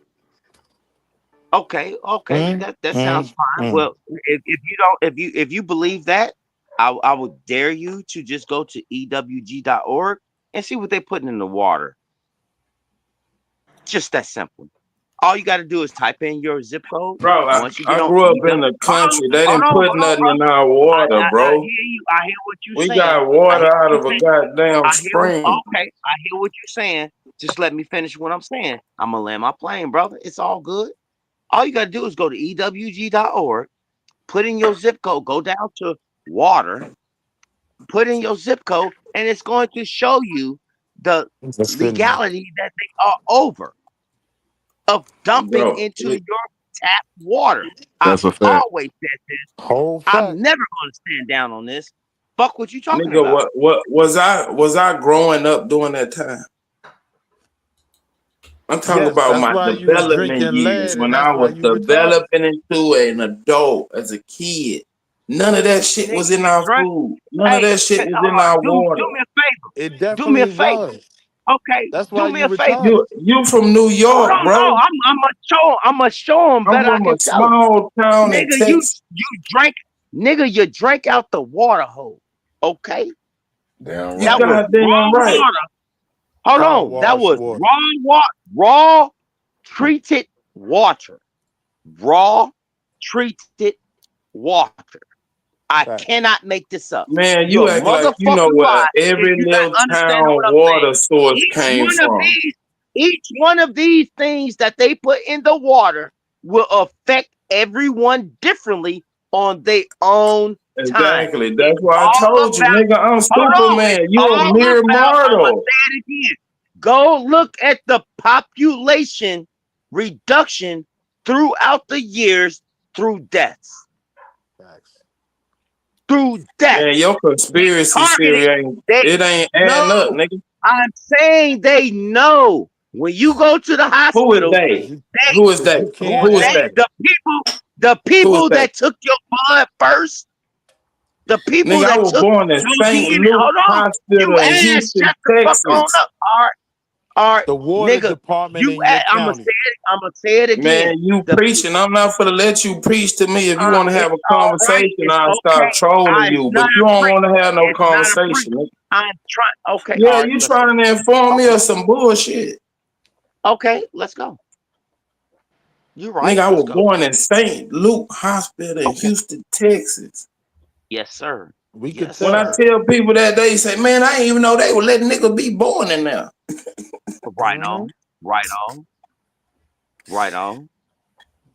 okay, that sounds fine. Well, if you believe that, I would dare you to just go to ewg.org and see what they're putting in the water. Just that simple. All you got to do is type in your zip code. Bro, Once you get I on grew up in the country. They didn't put nothing in our water, I bro. hear you. I hear what you're We saying. got water out of a goddamn spring. I hear what you're saying. Just let me finish what I'm saying. I'm gonna land my plane, brother. It's all good. All you gotta do is go to ewg.org, put in your zip code, go down to water, put in your zip code, and it's going to show you the legality that they are over of dumping Bro, into your tap water. That's I've a fact. always said this. Whole I'm never gonna stand down on this. Fuck what you talking nigga, about. what was I growing up during that time? I'm talking Yes, about that's my why you was development drinking years lead, when and I that's why was you retarded. developing into an adult as a kid. None of that shit was in our food. None of that shit was in our water. Do me a favor. It Do me a definitely favor. was. Okay. That's why Do me you a favor. retarded. You from New Hold York, on, bro? no, I'm gonna show him I'm better. I from can a tell him. small town in Nigga, you Texas. you drank out the water hole. Okay, Damn that right. was Goddamn raw right. water. Hold Power on, that wash was water. raw treated water. Raw treated water. I Fact. cannot make this up. Man, You're you a act like you know motherfucking where lie if every you little not understanding town what I'm water saying. source came from. Each one of these things that they put in the water will affect everyone differently on their own time. Exactly. That's why I All told you, about, nigga, I'm hold on, Superman. it's You all a mere about, I'm gonna mortal. say it again. Go look at the population reduction throughout the years through deaths. Through deaths. Man, your conspiracy theory ain't adding up, nigga. I'm saying they know. When you go to the hospital, Who is they? the people that took your blood first, the people Nigga, I that was took born in your St. DNA. Luke Hold on, Hospital you in ass, Houston, shut the fuck on Texas. up. All right, The water nigga, department in your I'm gonna county. say it. I'm gonna say it again. Man, you preaching. I'm not gonna let you preach to me. If you want to have a It's all right. conversation, It's I'll okay. start trolling you. It's But not you a don't preach. want to have no It's not a preach. conversation. Nigga. I'm trying. Okay. Yeah, All right. you Let's go. trying to inform me of some bullshit. Okay. Let's go. You're right. Nigga, I Let's was go. born in St. Luke Hospital in Houston, Texas. Yes, sir. We could Yes, When I tell. sir. tell people that, they say, man, I didn't even know they would let niggas be born in there. Right Mhm. on. Right on. Right on.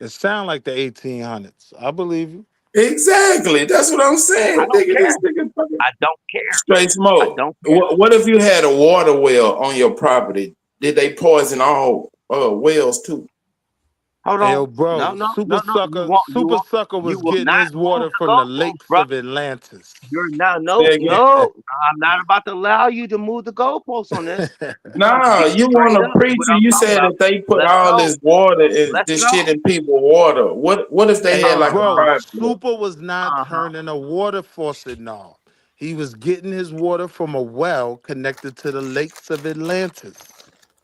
It sound like the 1800s. I believe you. Exactly. That's what I'm saying. I don't Nigga, care. this nigga fucking I don't care. straight I smoke. don't care. What if you had a water well on your property? Did they poison all wells too? Hold Hey, on. yo, bro, No, no, Super no, no. Sucker, Super Sucker You was will getting not his move water the from the goalpost, lakes brother. of Atlantis. You're not. Say No, again. no. I'm not about to allow you to move the goalposts on this. Nah, Be you want straight to up preach what and I'm you talking said about. that they put Let's all go. this water and Let's this go. shit in people's water. What if they Hey, had yo, like a bro, private well? Super was not turning a water faucet knob. He was getting his water from a well connected to the lakes of Atlantis.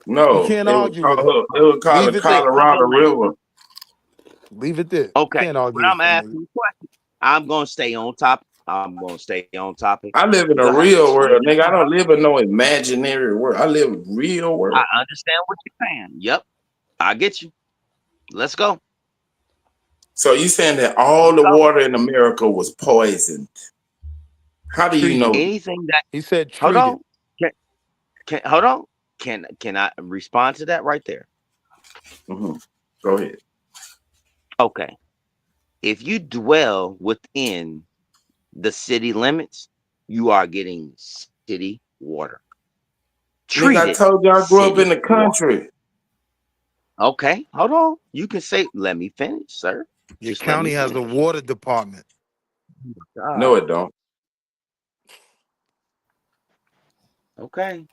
You No, can't it was argue with it. called Leave the it there. Colorado River. Leave it there. You Okay. can't argue When with I'm that asking nigga. you questions, I'm gonna stay on topic. I'm gonna stay on topic. I live in Go a ahead. real Explain world, yourself, nigga. I don't brother. live in no imaginary world. I live in real I world. understand what you're saying. Yep. I get you. Let's go. So you saying that all the water in America was poisoned? How do you Treated. know? Anything that He said hold treated. on. Can hold on. Can I respond to that right there? Mhm. Go ahead. Okay. If you dwell within the city limits, you are getting city water. Nigga, I Treated told you I grew up in city the water. country. Okay, hold on. You can say, let me finish, sir. Your Just let me county has a finish. water department. No, it don't. Okay.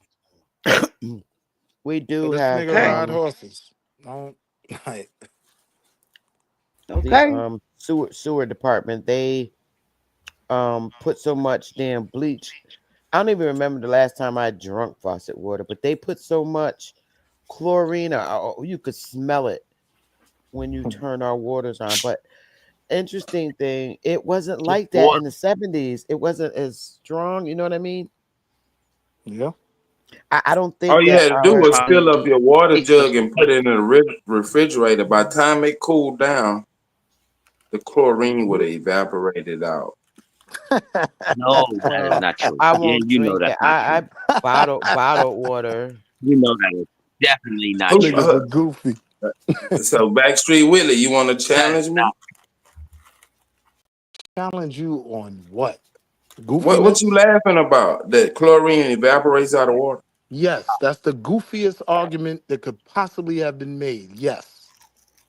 We So do this have nigga ride horses. Don't like. the Okay. sewer department. They put so much damn bleach. I don't even remember the last time I drunk faucet water, but they put so much chlorine, or you could smell it when you turn our waters on. But interesting thing, it wasn't like that in the 70s. It wasn't as strong. You know what I mean? Yeah. I don't think All you that had to do was fill up your water It's jug and put it in the refrigerator. By the time it cooled down, the chlorine would have evaporated out. no, that is not true. I Yeah, won't you know drink that's it. not true. I bottled water. You know that is definitely not Who- true. Niggas are goofy. So Backstreet Willie, you want to That is challenge me? not. Challenge you on what? What Goofiness? you laughing about? That chlorine evaporates out of water? Yes, that's the goofiest argument that could possibly have been made. Yes.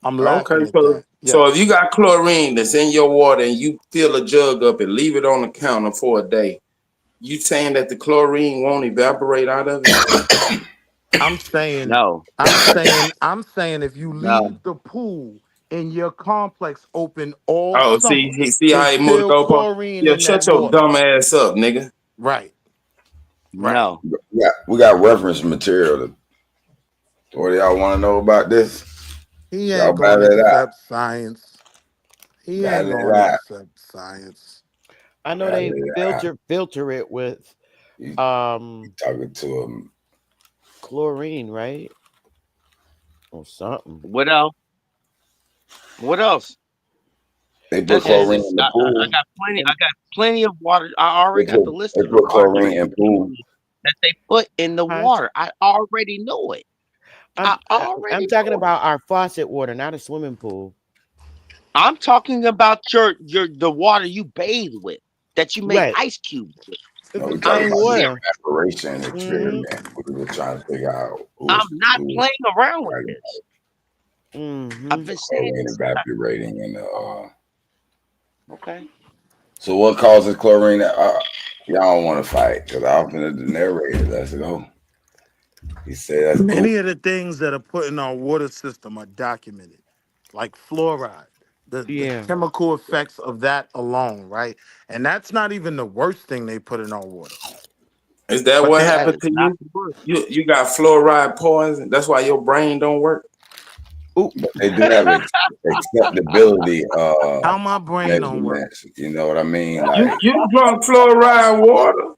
I'm Okay, laughing at so that. so if Yes. you got chlorine that's in your water and you fill a jug up and leave it on the counter for a day, you saying that the chlorine won't evaporate out of it? I'm saying No, I'm saying if you no. leave the pool in your complex open all Oh, summer, see how there's he moved the still goalpost? chlorine Yeah, in that shut your water. dumb ass up, nigga. Right. No. We got reference material. What do y'all want to know about this? He Y'all ain't going battle to it out. accept science. He ain't Battle it going to out. accept science. I know Battle they it out. filter it with You talking to him? chlorine, right? Or something. What else? What else? They put That's chlorine just in the I pool. got plenty of water. I already got the list They of the put water chlorine in pool. that they put in the water. I already know it. I already I'm talking know it. about our faucet water, not a swimming pool. I'm talking about the water you bathe with, that you make Right. ice cubes with. No, we It's talking plain about the water. evaporation experiment. We were trying to figure out I'm not who playing around with right this. Mm-hmm. I've been saying chlorine this. evaporating in the. Okay. So what causes chlorine? Y'all don't want to fight because I'm finna the narrator. Let's go. He said that's cool. Many of the things that are put in our water system are documented, like fluoride, the chemical effects of that alone, right? And that's not even the worst thing they put in our water. Is that But what they happened to you? You got fluoride poison. That's why your brain don't work. But they do have acceptability. How my brain don't work? measurements, you know what I mean? You Like you drunk fluoride water?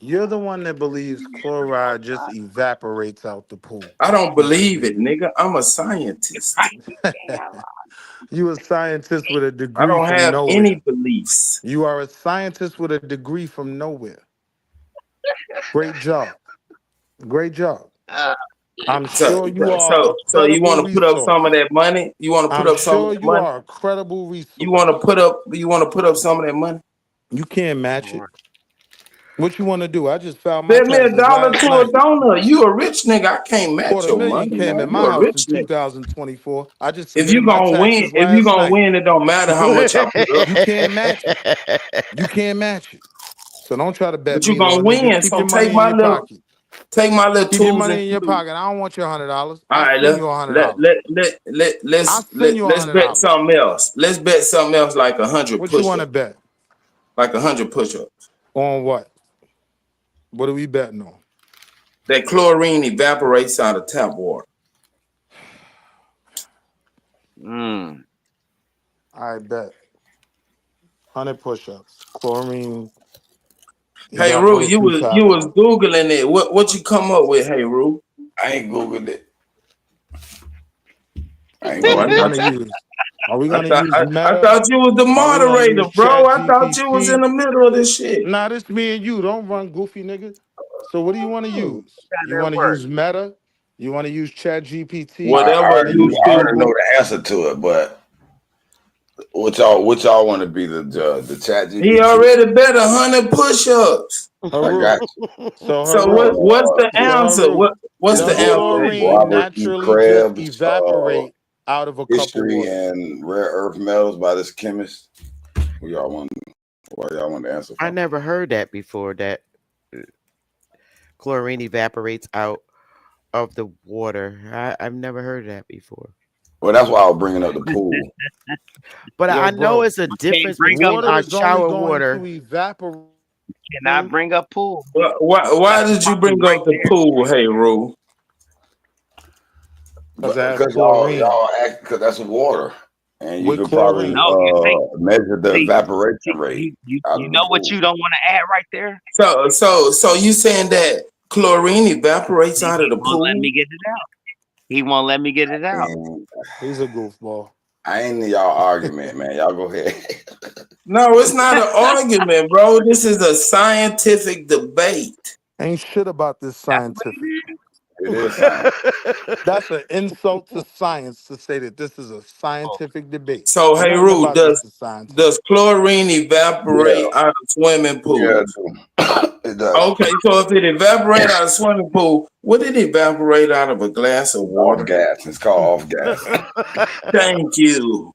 You're the one that believes chloride just evaporates out the pool. I don't believe it, nigga. I'm a scientist. You a scientist with a degree I don't from have nowhere. any beliefs. You are a scientist with a degree from nowhere. Great job. Great job. I'm sure you are. So you want to put up some of that money? You want to put I'm up some sure of that you money? are a credible resource. You want to put up some of that money? You can't match it. What you want to do? I just found my Bet me taxes $1 last to a night. donut. You a rich nigga. I can't match your $250,000 money. came Man. in my You a house rich in nigga. 2024. I just If submitted you my gonna win, taxes if you last gonna night. win, it don't matter how much I put up. You can't match it. You can't match it. So don't try to bet But you me, gonna little nigga. win. Keep So your money take in my your little pocket. tools Keep your money and in your food. pocket. I don't want your $100. All I'll right, send you $100. let's bet something else. Let's bet something else like 100 What you want to push-ups. bet? Like 100 push-ups. On what? What are we betting on? That chlorine evaporates out of tap water. I bet 100 push-ups. Chlorine. Hey Rue, evaporates you through tap was water. Googling it. What you come up with, hey Rue? I ain't Googled it. I ain't What are we Googled gonna it. use? Are we I gonna use thought Meta? you was the Are we gonna moderator, use bro. I thought you was in ChatGPT? the middle of this shit. Nah, this me and you. Don't run, goofy nigga. So what do you want to use? You want to use Meta? You want to use ChatGPT? Whatever You want to you use I already know Google? the answer to it, but what y'all want to be the chat GPT? He already bet 100 push-ups. I Haru. got you. So So Haru. what's the So answer? Haru. What's the Does answer? chlorine Robert E. naturally just Krebs, evaporate out of a cup of History water? and Rare Earth Metals by this chemist. What y'all want to answer I from? never heard that before. That chlorine evaporates out of the water. I've never heard that before. Well, that's why I was bringing up the pool. But Yo, I know bro, it's a difference bring up between water our is only shower going water. to evaporate. Cannot bring up pool. Why did you bring Right up the there. pool, hey Rue? Because that's Because chlorine. y'all act because that's water, and you With could probably chlorine. No, you see, measure the evaporation rate you out of the know what pool. you don't want to add right there? So you saying that chlorine evaporates out of the Won't let pool? me get it out. He won't let me get it out. And He's a goofball. I ain't in y'all argument, man. Y'all go ahead. No, it's not an argument, bro. This is a scientific debate. Ain't shit about this scientific. It is science. That's an insult to science to say that this is a scientific debate. So hey Nothing Rue, about this is scientific. does chlorine evaporate Yeah, out of swimming pools? it does. Okay, so if it evaporates out of swimming pool, would it evaporate out of a glass of water? Off gas. It's called off gas. Thank you.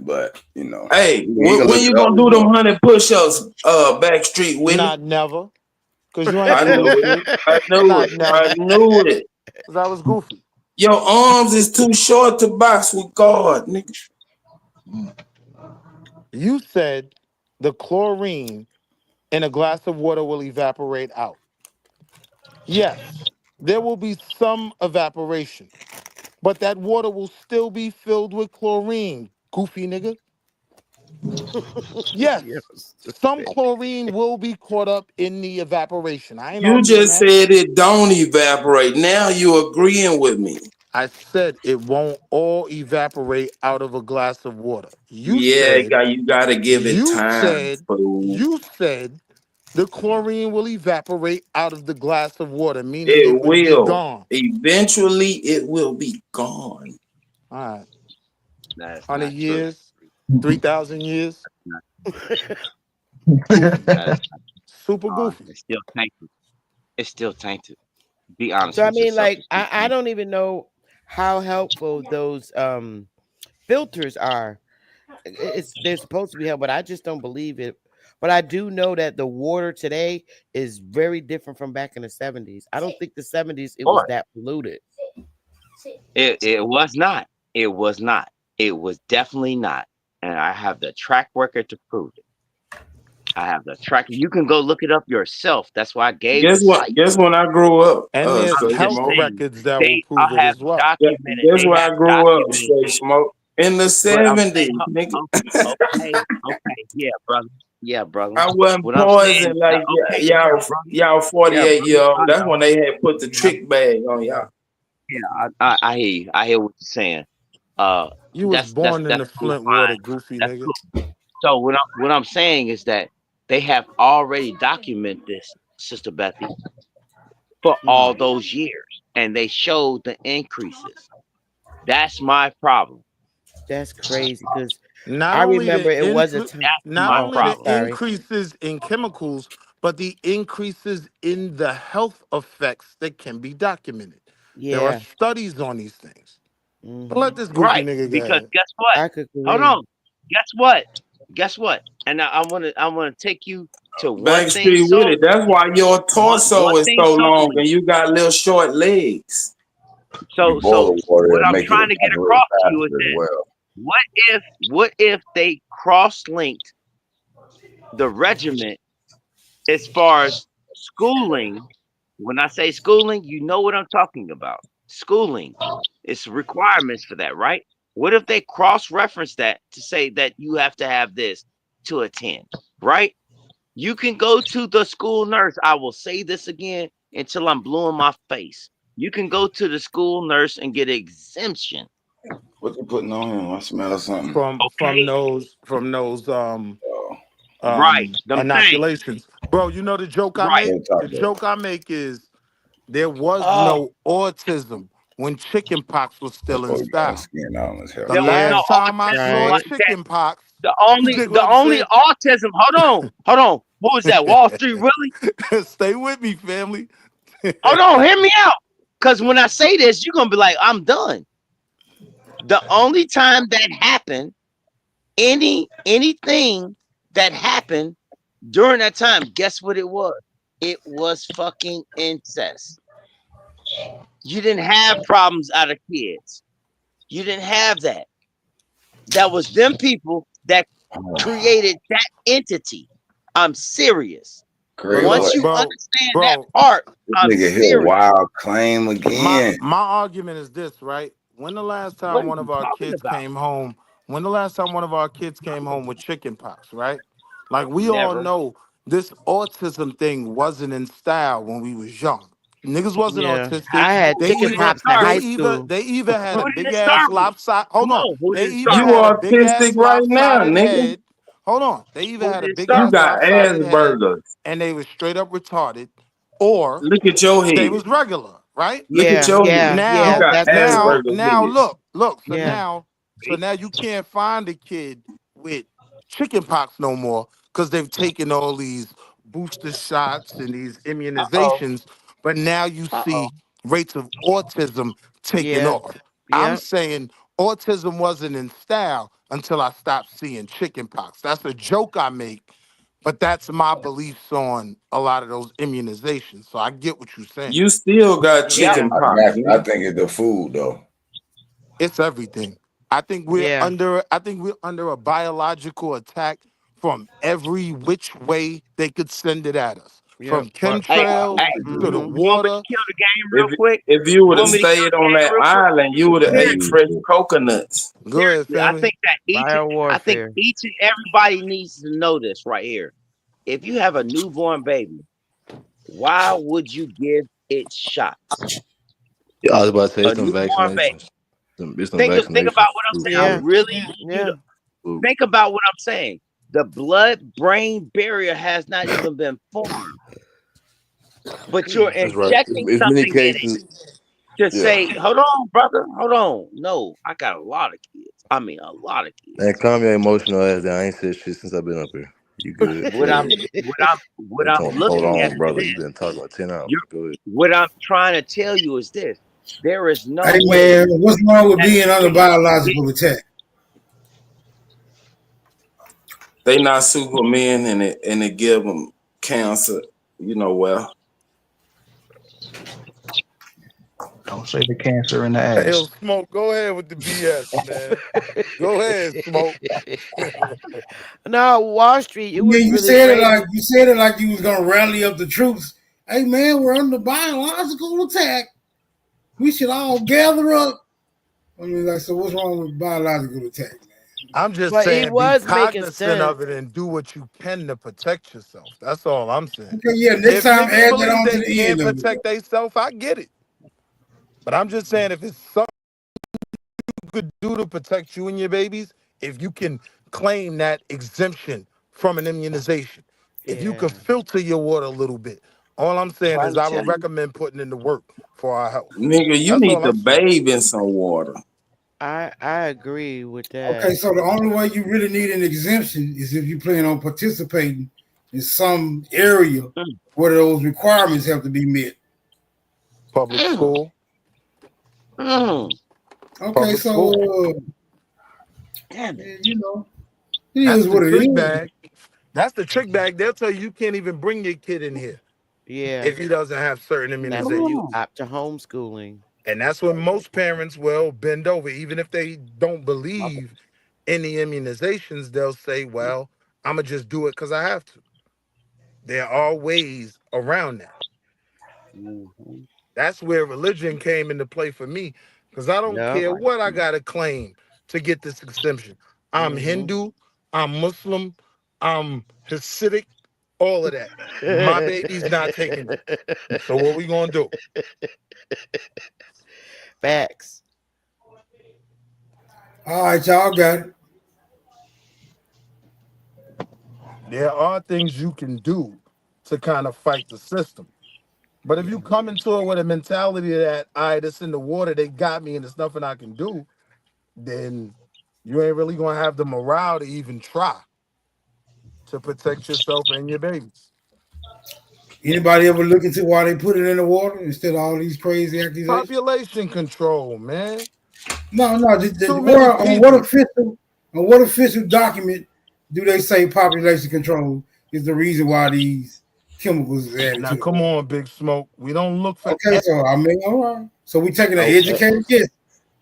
But you know, Hey, you can when look you it up. gonna do them 100 push-ups backstreet with Not me? never. Because you ain't I knew doing it. shit. I knew Not it. never. I knew it. Because I was goofy. Your arms is too short to box with God, nigga. You said the chlorine in a glass of water will evaporate out. Yes, there will be some evaporation, but that water will still be filled with chlorine, goofy nigga. Yes, some chlorine will be caught up in the evaporation. I ain't You arguing just that. said it don't evaporate. Now you agreeing with me. I said it won't all evaporate out of a glass of water. You Yeah, said you gotta give it you time, said fool. the chlorine will evaporate out of the glass of water, meaning It it would be will. gone. Eventually, it will be gone. All right. That's 100 not true. years, 3,000 years. That is Super goofy. it's still tainted. It's still tainted. Be honest So I with mean, yourself. like, I don't even know how helpful those filters are. They're supposed to be helpful, but I just don't believe it. But I do know that the water today is very different from back in the 70s. I don't think the 70s it was that polluted. It was not. It was not. It was definitely not. And I have the track record to prove it. I have the track. You can go look it up yourself. That's why I gave Guess the what? site. Guess when I grew up, And there's Straight health Smoke. records that will They prove it have as well. documented. Guess They where I have grew up, documented. Straight Smoke? In the But I'm 70s, saying, nigga. okay, yeah, brother. Yeah, brother. I wasn't What I'm saying, poisoned like okay, y'all, yeah, brother. y'all Yeah, 48 year brother. old. That's when they had put the Yeah, trick bag on y'all. yeah. I hear you. I hear what you're saying. You was born in the That's cool, Flint water, fine. goofy That's nigga. cool. So what I'm saying is that they have already documented this, Sister Bethy, for all those years, and they showed the increases. That's my problem. That's crazy because Not I only remember the it was a time. not My Oh, only I'm the problem. sorry. increases in chemicals, but the increases in the health effects that can be documented. There are Yeah. studies on these things. Hmm. But let this goofy Right, nigga because go. guess what? I could Hold agree. on. Guess what? And I want to take you to one thing Backstreet with solely. it. That's why your torso One is thing so long solely. and you got little short legs. You boil the water What and I'm make it trying to get evaporate across to you is faster as this: well. what if they cross-linked the regiment as far as schooling? When I say schooling, you know what I'm talking about. Schooling, it's requirements for that, right? What if they cross-reference that to say that you have to have this to attend, right? You can go to the school nurse. I will say this again until I'm blue in my face. You can go to the school nurse and get an exemption. What you putting on him? I smell something. From those Right. Them things. inoculations. Bro, you know the joke I Right. make? The joke I make is there was Oh. no autism when chickenpox was still in style. Skin on his hair. The There was no last time I autism saw like that. chickenpox, The you dig what I'm only saying? autism. Hold on. What was that? Wall Street, really? Stay with me, family. Hold on, hear me out. Because when I say this, you're gonna be like, I'm done. The only time that happened, anything that happened during that time, guess what it was? It was fucking incest. You didn't have problems out of kids. You didn't have that. That was them people that created that entity. I'm serious. Crazy. Once you Bro, understand that part, I'm Nigga hit a serious. wild claim again. My argument is this, right? When the last time What are one you of our talking kids about? came home, with chickenpox, right? Like we all Never. know this autism thing wasn't in style when we was young. Niggas wasn't Yeah. autistic. I had They chicken either pox in high school. they either had Who a did big it start ass with? lopsided Come on, who they did it either start You had with? a big ass autistic right now, lopsided nigga. head. Hold on. They either Who had a did it big start You ass with? got lopsided head Asperger's. and they was straight up retarded, or Look at your they head. was regular, right? Look at Yeah, your head. yeah, yeah. You got That's true. Asperger's Now head. look. Yeah. So now you can't find a kid with chickenpox no more because they've taken all these booster shots and these immunizations. But now you see rates of autism taking Yeah. off. I'm Yeah. saying autism wasn't in style until I stopped seeing chickenpox. That's a joke I make, but that's my beliefs on a lot of those immunizations. So I get what you're saying. You still got Yeah. chicken pox. I nigga. think it's the food though. It's everything. I think we're under a biological attack from every which way they could send it at us. Yeah. From Hey, chemtrails to the you want me to water. kill the game real quick? If you You would have want me to kill stayed the on game that real quick? island, you would have ate fresh coconuts. Go ahead, Seriously, I family. think that Biowarfare. each and everybody needs to know this right here. If you have a newborn baby, why would you give it shots? Yeah, I was about to say A it's some newborn baby. vaccinations. It's some Think vaccinations. about what I'm saying. Yeah. I really need you Yeah. to think about what I'm saying. The blood-brain barrier has not even been formed, but you're That's right. injecting It's many something in it cases. to Yeah. say, "Hold on, brother, hold on." No, I got a lot of kids. I mean, a lot of kids. Man, calm your emotional ass down. I ain't said shit since I've been up here. You good? What Go I'm ahead. Hold looking at on, is brother. this. You've been talking about 10 hours. Go ahead. What I'm trying to tell you is this: there is no Hey way. man, what's wrong with being under biological attack? They not Superman and it give them cancer. You know well. Don't say the cancer in the Hey, yo, ass. Smoke, go ahead with the BS, man. Go ahead, Smoke. No, Wall Street. It Yeah, was you really said it crazy. like you was gonna rally up the troops. Hey man, we're under biological attack. We should all gather up. I mean, like, so what's wrong with biological attack? I'm just But he saying, be was making cognizant of sense. it and do what you can to protect yourself. That's all I'm saying. Okay, yeah, next If time niggas add that believe on to they the can't end of it. protect themselves, I get it. But I'm just saying, if it's something you could do to protect you and your babies, if you can claim that exemption from an immunization, if you could filter your water a little bit, all I'm saying is I would recommend putting in the work for our health. Nigga, you That's need all to I'm saying. bathe in some water. I agree with that. Okay, so the only way you really need an exemption is if you plan on participating in some area where those requirements have to be met. Public school. Okay, Public so school. you know, it That's is what the it trick is. bag. That's the trick bag. They'll tell you can't even bring your kid in here Yeah. if he doesn't have certain That's when you immunizations. opt to homeschooling. And that's when most parents will bend over, even if they don't believe in the immunizations. They'll say, "Well, I'm gonna just do it because I have to." There are ways around that. That's where religion came into play for me, because I don't care what I gotta claim to get this exemption. I'm Hindu, I'm Muslim, I'm Hasidic, all of that. My baby's not taking it. So what we gonna do? Facts. All right, y'all got it. There are things you can do to kind of fight the system. But if you come into it with a mentality that, all right, it's in the water, they got me and there's nothing I can do, then you ain't really gonna have the morale to even try to protect yourself and your babies. Anybody ever look into why they put it in the water instead of all these crazy accusations? Population control, man. No, Too many on what official document do they say population control is the reason why these chemicals is added Now to it? come on, Big Smoke. We don't look for Okay, so I mean, all right. So we taking an educated guess.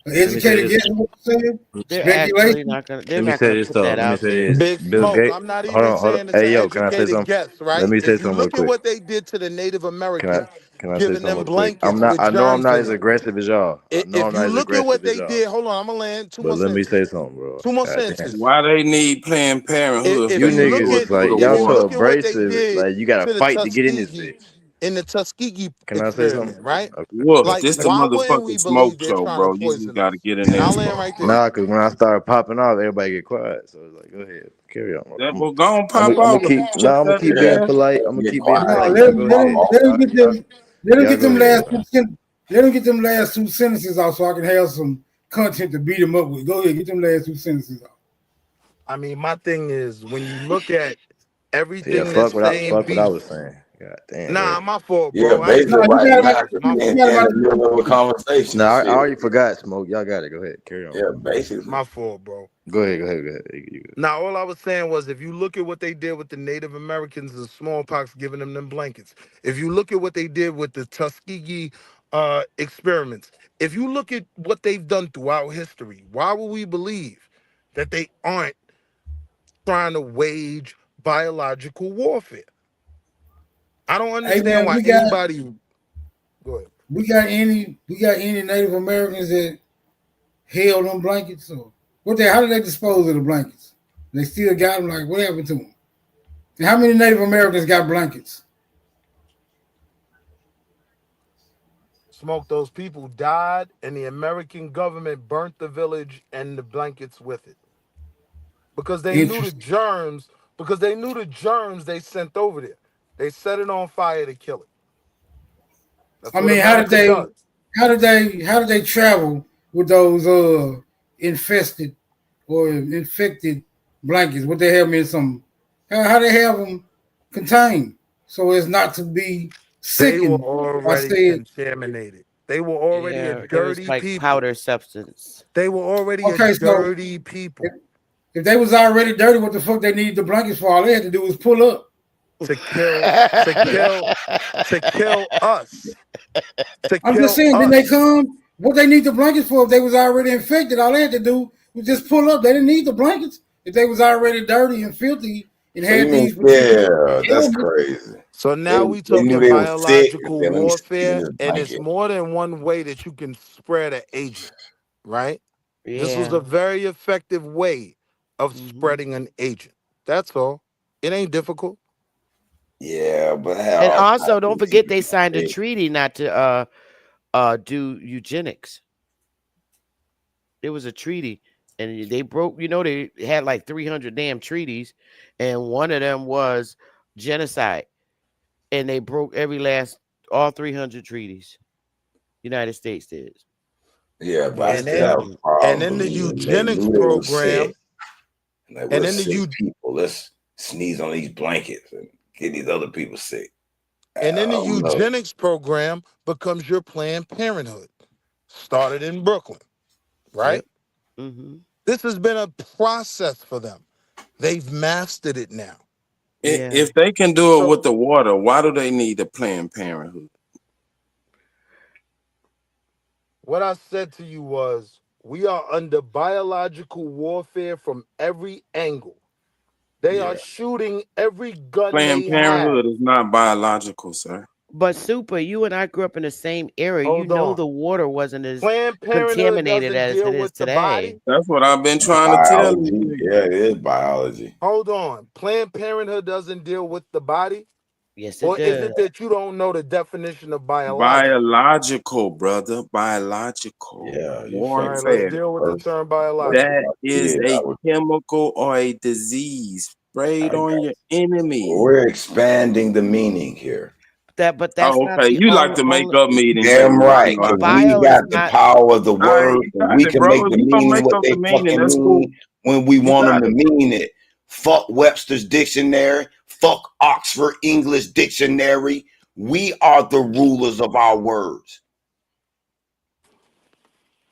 An educated guess what you're saying? They're actually Speculation. not gonna. They're Let me not say gonna this put though. that Let me out say there. this. Big Bill Smoke. Gates. I'm not Hold even on. saying it's Hey, an yo, can I say educated something? guess, right? Let me say If you something real look at quick. what they did to the Native Americans, Can I say giving something real them quick? blankets with I know I'm germs not in as them. aggressive as y'all. I know If I'm you not as look at what aggressive as they y'all. did, hold on, I'm gonna land two But more let me say sentences. something, bro. Two more God damn. sentences. Why they need Planned Parenthood if You they can niggas do it is through like the y'all If you so water? look at what they abrasive. did Like you gotta to the fight to get in this Tuskegee bitch. in the Tuskegee Can I say something? experiment, right? Okay. Wolf, Like, this the why wouldn't we motherfucking believe smoke they're show, trying to bro. You just poison gotta us? get in And there I'll and land smoke. right there. Nah, cause when I started popping off, everybody get quiet. So it's like, go ahead, carry on. That I'm will go and gonna pop off. keep. Shut Nah, I'm gonna that keep being ass. polite. I'm gonna Get keep being No, polite. quiet. Y'all go ahead. let them get them. Let them Y'all get go them ahead. let them get them last two sentences out so I can have some content to beat them up with. Go ahead, get them last two sentences out. I mean, my thing is when you look at Yeah, everything that's saying fuck what I beef. was saying. God damn. Nah, my fault, Yeah, bro. I ain't basically No, trying to you right got cut you about now off. in My you fault. got the about middle of a conversation. Nah, I Shit. already forgot. Smoke. Y'all got it. Go ahead, carry on. Yeah, basically. My fault, bro. Go ahead. You good. Now, all I was saying was if you look at what they did with the Native Americans and smallpox, giving them blankets, if you look at what they did with the Tuskegee experiments, if you look at what they've done throughout history, why would we believe that they aren't trying to wage biological warfare? I don't Hey understand man, why anybody. Go ahead. we got any Native Americans that held them blankets or how did they dispose of the blankets? They still got them. Like, what happened to them? And how many Native Americans got blankets? Smoke, those people died, and the American government burnt the village and the blankets with it. Because they knew the germs, they sent over there. They set it on fire to kill it. That's I what mean, America does. how did they travel with those infested or infected blankets? What they have in some? How they have them contained so as not to be They were sickened? already contaminated. They were already a It was dirty like people. powder substance. They were already Okay, a so dirty people. if they was already dirty, what the fuck they needed the blankets for? All they had to do was pull up to kill us. I'm just saying, didn't they come? What they need the blankets for if they was already infected? All they had to do was just pull up. They didn't need the blankets if they was already dirty and filthy and So you had mean, these particular yeah, that's ailments. crazy. So now we They knew talking they was sick. biological Then let me sleep in warfare, this and it's blanket. more than one way that you can spread an agent, right? This was Yeah. a very effective way of spreading an agent. That's all. It ain't difficult. Yeah, but And how? also, don't forget they signed a treaty not to do eugenics. It was a treaty, and they broke. They had like 300 damn treaties, and one of them was genocide, and they broke all 300 treaties. United States did. Yeah, but I And still have then, a problem and in the believing they eugenics knew they were program, sick. And they and were in the sick people. Let's sneeze on these blankets and get these other people sick. and in the I don't know. eugenics program becomes your Planned Parenthood. Started in Brooklyn, right? Mm-hmm. This has been a process for them. They've mastered it now. If they can do it with the water, why do they need a Planned Parenthood? What I said to you was, we are under biological warfare from every angle. They are shooting every gun Planned they have. Parenthood is not biological, sir. But Super, you and I grew up in the same era. Hold on. The water wasn't as Planned Parenthood contaminated doesn't as deal it is with the today. body. That's what I've been trying to tell Biology. you. Yeah, it is biology. Hold on. Planned Parenthood doesn't deal with the body? Yes, Or is it that you don't know the definition of biological? Biological, brother. Biological. Yeah, you All right, warfare. let's deal with the term biological. That is a chemical or a disease sprayed on your enemy. We're expanding the meaning here. But that's not okay. the You like to make up meanings. Damn right. But But bio we is got the not. power of the word. you got We it, can bro. make the If you gonna meaning make what up they the meaning, fucking that's cool. mean when we want them got to mean it. Fuck Webster's dictionary. Fuck Oxford English Dictionary. We are the rulers of our words.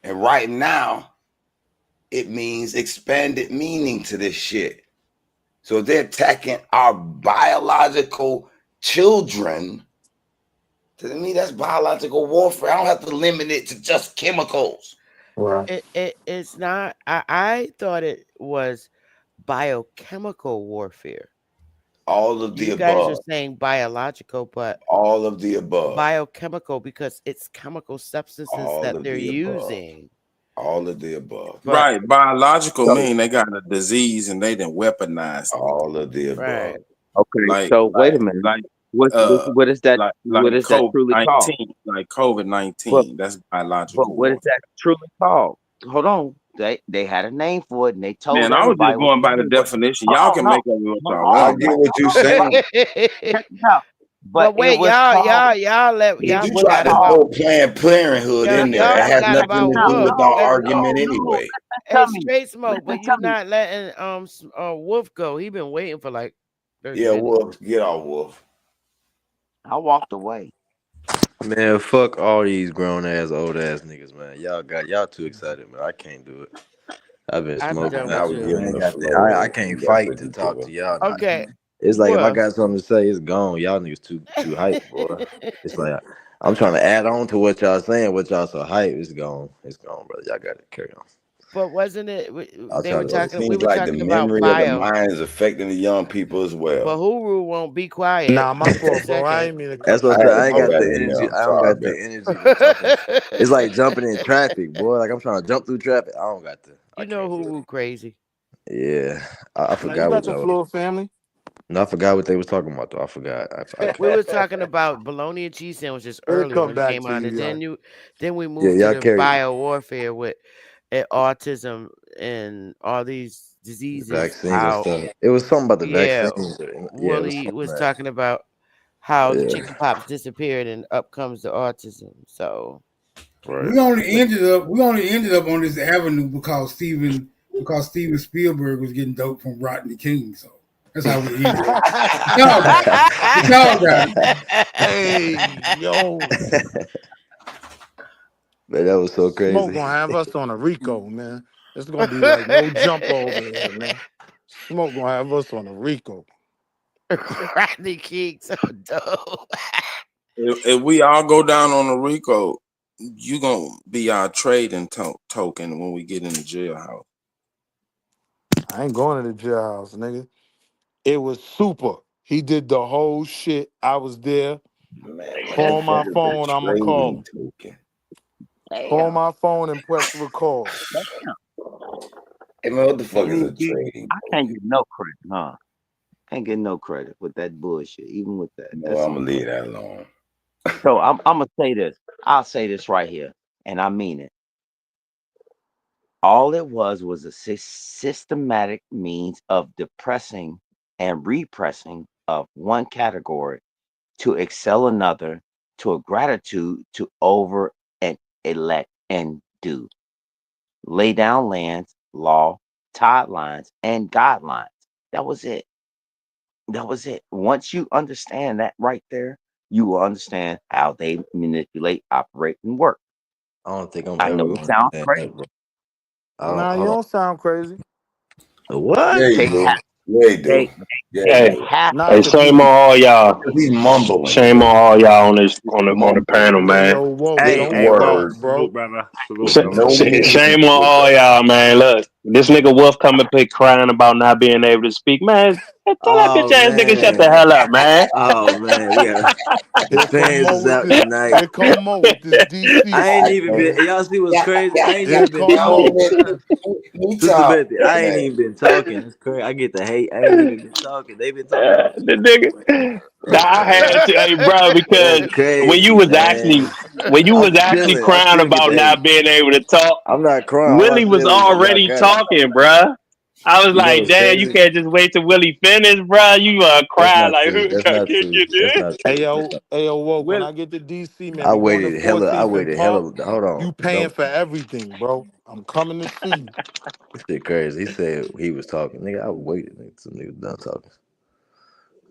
And right now, it means expanded meaning to this shit. So they're attacking our biological children. To me, that's biological warfare. I don't have to limit it to just chemicals. Right. It's not. I thought it was biochemical warfare. All of the You guys above. are saying biological, but All of the above. biochemical because it's chemical substances All that of they're the above. using. All of the above. But- Right. Biological mean they got a disease and they didn't weaponize it. All of the above. Right. Okay, so wait a minute. What is that? What is that truly called? Like COVID-19. That's biological. But what is that truly called? Hold on. They had a name for it, and they told Man, I was everybody just going by the definition. Y'all can make up what y'all I want. get what you're saying. But wait, y'all let You y'all tried to throw Planned Parenthood in there. It has nothing to do with our argument anyway. Hey, Straight Smoke, but you not letting Wolf go. He been waiting for like 30 Yeah, minutes. Wolf, get off, Wolf. I walked away. Man, fuck all these grown ass, old ass niggas, man. Y'all too excited, man. I can't do it. I've been I'm smoking. done Now with we you. giving the floor. I can't fight to talk to y'all. Okay. It's like if I Well. got something to say, it's gone. Y'all niggas too hype, boy. It's like I'm trying to add on to what y'all saying, what y'all so hype. It's gone. It's gone, brother. Y'all got to carry on. But wasn't it? I'll They try were to- talking. We Seems were like the talking about memory of the bio. mind is affecting the young people as well. But Huru won't be quiet. Nah, my fault, bro. I ain't mean to That's cut what you I ain't off. got the energy. I don't got the energy to jump in. It's like jumping in traffic, boy. Like I'm trying to jump through traffic. I don't got the. You know Huru crazy. Yeah, I Now, forgot you got what the y'all. floor, family. No, I forgot what they was talking about though. I forgot. We were talking about bologna and cheese sandwiches It'll earlier come when it back came to out, you, and y'all. then we moved y'all to the carry- bio warfare with autism and all these diseases. Vaccines how, and stuff. It was something about the yeah, vaccines. Yeah, it was Willie something was that- talking about how the Yeah. chicken pox disappeared and up comes the autism. So We only ended up on this avenue because Steven Spielberg was getting dope from Rodney King. So that's how we ended up. Y'all got it. Hey, yo. Man, that was so crazy. Smoke gonna have us on a Rico, man. It's gonna be like no jump over here, man. Smoke gonna have us on a Rico. Rodney King, so dope. if we all go down on the RICO, you gonna be our trading token when we get in the jailhouse. I ain't going to the jailhouse, nigga. It was super. He did the whole shit. I was there. Man, Call my motherfucker, phone. the I'ma call him. trading token. Call my phone and press record. Hey man, what the fuck is a Dude, trading? I can't get no credit, huh? Can't get no credit with that bullshit. Even with that, No, I'm gonna leave that alone. So I'm gonna say this. I'll say this right here, and I mean it. All it was a systematic means of depressing and repressing of one category to excel another, to a gratitude to over and elect and do. Lay down lands, law, tide lines, and guidelines. That was it. That was it. Once you understand that right there, you will understand how they manipulate, operate, and work. I don't think I'm I ever know going it to sounds understand crazy. that, bro. Nah, you don't sound crazy. What? Yeah, They you do. have, Yeah, you do. they, Yeah, they you do. have Not Hey, the shame on beat. all y'all. He's mumbling. Shame on all y'all on this on the Mumbling. panel, Hey, man. yo, whoa, Hey, don't hey, start, Rose. bro. Salute, brother. Salute, Sh- brother. No Shame on negativity. all y'all, man. Look, this nigga Wolf coming up here crying about not being able to speak, man. Tell that bitch Oh ass nigga shut the man. hell up, man. Oh man. We got the Here come fans Mo is with out this. tonight. Here come Mo with this DC I ain't shit, even been. man. Y'all see what's crazy? I ain't Here even been come Mo. talking. He Sister talk, Betty, I ain't man. even been talking. It's crazy. I get the hate. I ain't even been talking. They been talking all The day. nigga. Nah, I had to, hey, bro, because That's when you crazy, was actually man. I'm crying still get about the not hate. being able to talk, I'm not crying. All I Willie was said was y'all already got it. talking, bruh. I was You know like, what's damn, you crazy? can't just wait till Willie finish, bruh. You That's cry not like, true. who That's can't not true. get That's this? not Hey true. That's yo, not. hey yo, woke. When Will, I get to DC, man, I we going to waited hella. I 14th and waited Park. hella. Hold on. You paying Don't. for everything, bro. I'm coming to see you. This shit crazy. He said he was talking. Nigga, I waited until some nigga done talking.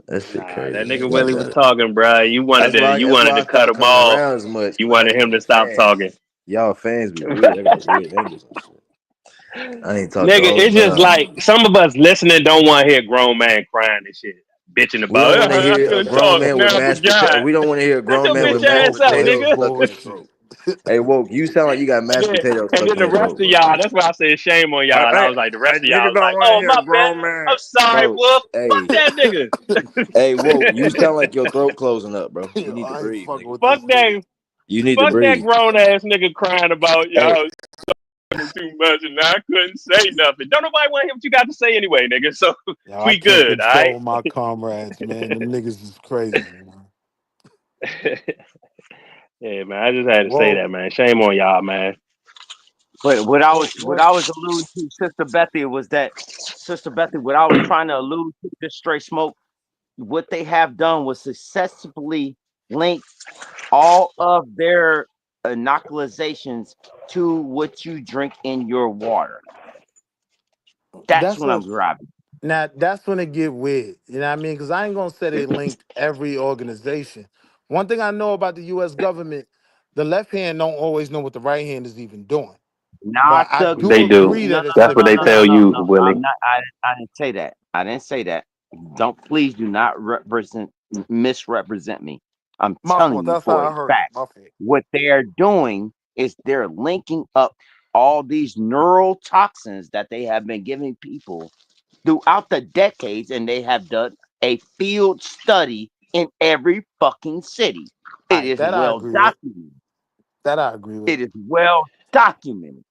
That shit nah, crazy, that man. nigga Y'all Willie was got it. talking, bruh. You That's wanted why to I cut stopped him coming off. around as much, You cause I wanted hate him your to stop talking. fans. Y'all fans be weird. They got weird angles and shit. I ain't talked the Nigga, whole it's just time. like some of us listening don't want to hear grown man crying and shit, bitching We don't want about. to I hear a couldn't grown talk. man with Now I mashed potato. forgot. We don't want to hear a Shut grown your man with bitch Yo, mashed ass woke, up, bro, potato that's nigga. stuck in his bullshit. throat. Hey, woke, you sound like you got mashed Yeah. potato And stuck then in the your rest throat, of bro. y'all, that's why I said shame on y'all. And I was like, the rest of y'all Niggas was don't like, want to oh hear my a bad. grown man. I'm sorry, Bro, Wolf. Fuck hey, that nigga. hey, woke, you sound like your throat closing up, bro. You Yo, need to I ain't breathe, fucking nigga. with Fuck this nigga. that. You need to Fuck that breathe. grown ass nigga crying about Hey, y'all too much, and I couldn't say nothing. Don't nobody want to hear what you got to say anyway, nigga. So Yo, I we can't good, all right? control my comrades, man. Them niggas is crazy, man. Yeah, man. I just had to say Whoa. that, man. Shame on y'all, man. But Whoa, what whoa. I was alluding to, Sister Bethy, was that Sister Bethy, what I was trying to allude to, just straight smoke. What they have done was successfully link all of their inoculations to what you drink in your water. That's That's what I'm what grabbing. now that's when it get weird. You know what I mean? Because I ain't gonna say they linked every organization. One thing I know about the US government, the left hand don't always know what the right hand is even doing. But Not I the do They do. agree no, that no, it's no, That's a what no, they no, no, tell clear no, you, no. Willie. I didn't say that. I didn't say that. Don't, please do not misrepresent me. I'm my telling fault. you That's how for I a heard it. fact. My fault. What they're doing is they're linking up all these neurotoxins that they have been giving people throughout the decades, and they have done a field study in every fucking city. All It right, is that I well agree with. documented. That I agree with. It is well documented,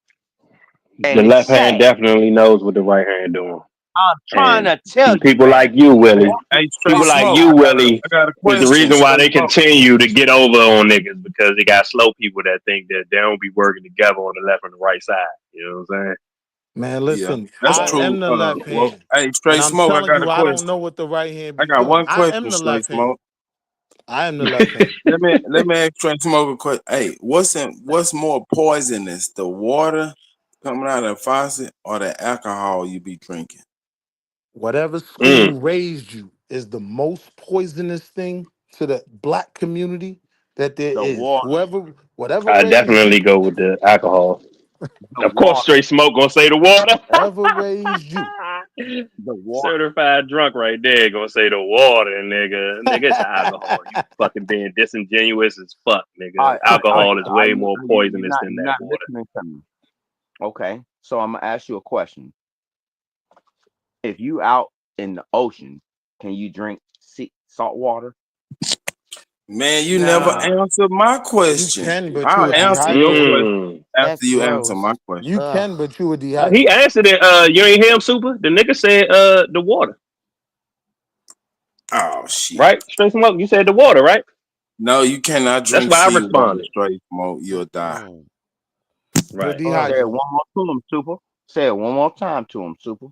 The and it's left hand sad. definitely knows what the right hand doing. I'm trying And to tell you, people like man. you, Willie, Hey, straight people like smoke. you, Willie, I got a is the question. reason why Straight they smoke. continue to get over on niggas, because they got slow people that think that they don't be working together on the left and the right side. You know what I'm saying? Man, Yeah, listen, that's I true. am the left Well, hand. hey, And straight I'm smoke. I telling got a you, I don't question. know what the right hand I be got doing. one I am question. the Straight left hand. smoke. I am the left hand. Let me ask straight smoke a question. Hey, what's more poisonous, the water coming out of the faucet or the alcohol you be drinking? Whatever Mm. school raised you is the most poisonous thing to the black community that there The is. water, Whatever I raised definitely you, go with the alcohol. the Of course, water. Straight Smoke gonna say the water. whatever raised you. The water. Certified drunk right there gonna say the water, nigga. Nigga, it's alcohol. You fucking being disingenuous as fuck, nigga. Alcohol is way more poisonous than that water. Listening to me. Okay, so I'm gonna ask you a question. If you out in the ocean, can you drink salt water? Man, you never answered my question. You can, but I'll you answer would your dehydrate. question after you answer my question. You can, but you would dehydrate. He answered it. You ain't hear him, Super? The nigga said the water. Oh shit. Right? Straight smoke. You said the water, right? No, you cannot drink That's why I seawater responded. straight smoke. You'll die. Right. Say it one more to him, Super. Say it one more time to him, Super.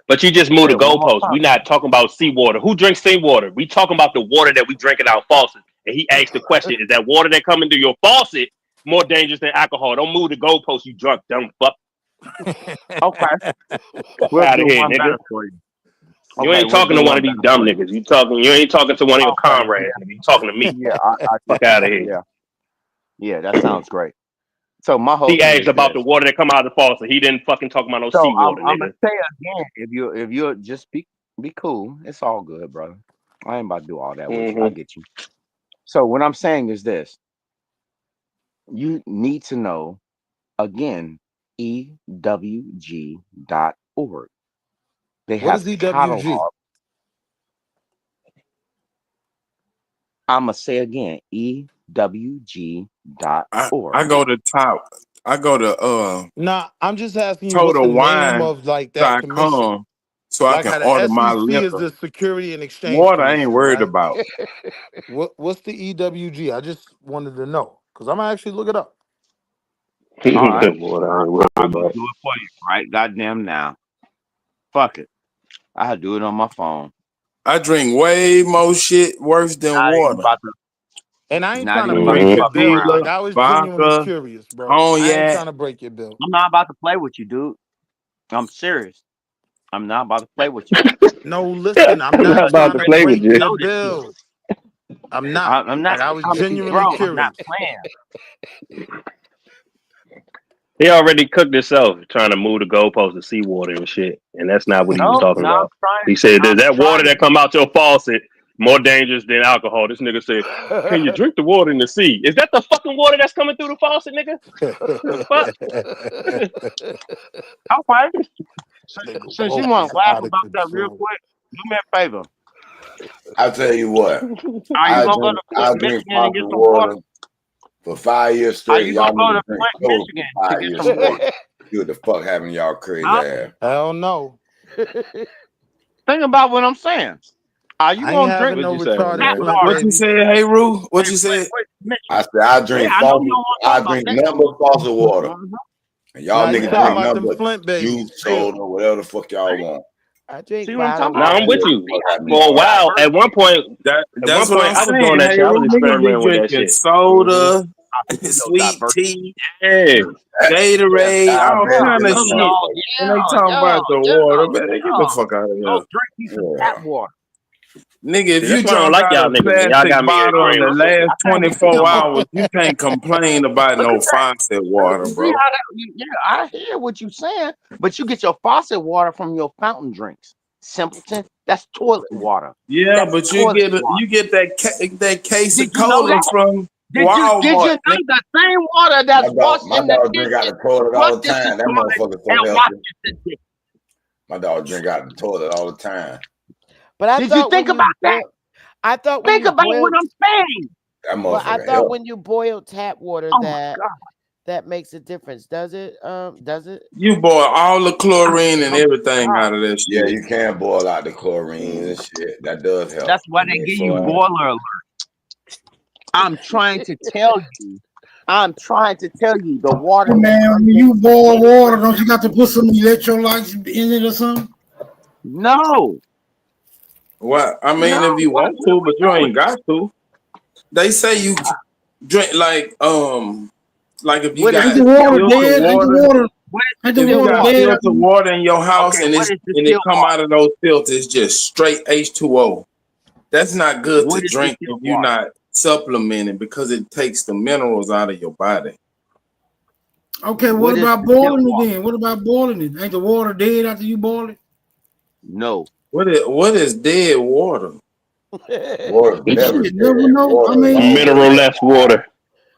But you just moved the Say it one more goalpost. time. We not talking about seawater. Who drinks seawater? We talking about the water that we drink in our faucet. And he asked the question: is that water that come into your faucet more dangerous than alcohol? Don't move the goalpost, you drunk dumb fuck. Okay. We'll Out do of here, one nigga. better for you. You Okay, ain't we'll talking do to one one of these better dumb for you. niggas. You ain't talking to one of your comrades. Nigga. You talking to me. Yeah, I Fuck out of here. Yeah, that sounds great. So my whole He thing asked is about this. the water that come out of the faucet. He didn't fucking talk about no So seawater, I'm nigga. gonna say again, if you just be cool, it's all good, brother. I ain't about to do all that with you. I get you. So what I'm saying is this: you need to know again, EWG.org. They What have is EWG? catalog. I'm gonna say again, EWG.org. I go to top. I go to Nah, I'm just asking you what's the name of like that commission. TotalWine.com so I Like can how the order my SEC is liquor. the Security and Exchange Water I ain't Commission, worried right? about. What's the EWG? I just wanted to know because I'm gonna actually look it up. All right. Water, I ain't worried I'm gonna about. do it for you, right? Goddamn now. Fuck it. I'll do it on my phone. I drink way more shit worse than Not even water. about to And I ain't not trying to even about break to your fuck bill. around. Like I was genuinely Vodka, curious, bro. I ain't cognac. trying to break your bill. I'm not about to play with you, dude. I'm serious. I'm not about to play with you. No, listen, I'm I'm not not about trying to to play with break you. your bill. I'm not. I'm not Like I was bro, genuinely I'm curious. not playing. He already cooked himself trying to move the goalpost to seawater and shit. And that's not what he was No, talking I'm about. trying. He said, I'm "Is that water trying. that come out your faucet more dangerous than alcohol?" This nigga said, "Can you drink the water in the sea?" Is that the fucking water that's coming through the faucet, nigga? The fuck? Okay. Since you want to laugh Out of about that real control. quick, do me a favor. I'll tell you what. Are you I gonna go drink to Flint, drink Michigan and get positive some water? water for 5 years Are straight. you Y'all gonna go niggas to drink Flint, coke Michigan for to 5 get years some straight. water? See what the fuck happened, y'all crazy Huh? ass. Hell no. Think about what I'm saying. Are you I ain't gonna drink having no What'd you say, retarded man? Flint, What you baby. said, hey Roo? What you said? I said I drink Yeah, I know you faucet. don't want to I talk about drink that. nothing but faucet water. Mhm. And y'all Nah, you niggas talking drink about nothing them but Flint babies. juice, soda, whatever the fuck y'all want. I drink See what I'm talking bottled No, about? I'm with water. you. Fuck For a y'all. while, at one point, That's what I'm I was saying. doing that Hey shit. I was Roo, niggas be experimenting with that drinking shit. soda, I feel sweet diversity. tea, Yeah. Gatorade, all Diabetic kind of is shit. motherfucker. And they talking about the water, man. They get the fuck out of Go here. drink you some Yeah. tap water. Nigga, if See, you that's why I don't drunk like out y'all of niggas, man. Y'all plastic got me bottle in the agreeing with last shit. I can't get 24 no more. hours, you can't complain about Look no at that. faucet water, You see bro. how that? Yeah, I hear what you're saying, but you get your faucet water from your fountain drinks. Simpleton, that's toilet water. Yeah, That's but you toilet get water. that case Did of you know cola that? from Did you know Walmart. Nigga. the same water that's washed My in the dog drink out kitchen, the toilet all the flushed into time. That toilet, motherfucker and so washed healthy. into dick? My dog drink out the toilet all the time. But I Did you thought think when you about that? boil, I thought when Think you about what boiled, I'm saying. That but I motherfucker thought healthy. when you boil tap water Oh my that God. that makes a difference. Does it? Does it? You boil all the chlorine and everything out of that Yeah, shit. you can boil out the chlorine and shit. That does help. That's why they Make give sure you I- boiler alert. I'm trying to tell you. I'm trying to tell you the water. Hey man, when you boil water, don't you got to put some electrolytes in it or something? No. Well, I mean, No. if you What want to, but you ain't got to. They say you drink like if you What is got Ain't the water filtered dead? Ain't the water, water? What is Ain't the if you water got dead? filtered water in your house Okay, and what is it distilled come water? out of those filters just straight H2O, that's not good What to is drink distilled if you're water? not supplementing because it takes the minerals out of your body. Okay, what about boiling it then? What about boiling it? Ain't the water dead after you boil it? No. What is dead water? Water You never never know. I water. mean, Mineral-less water.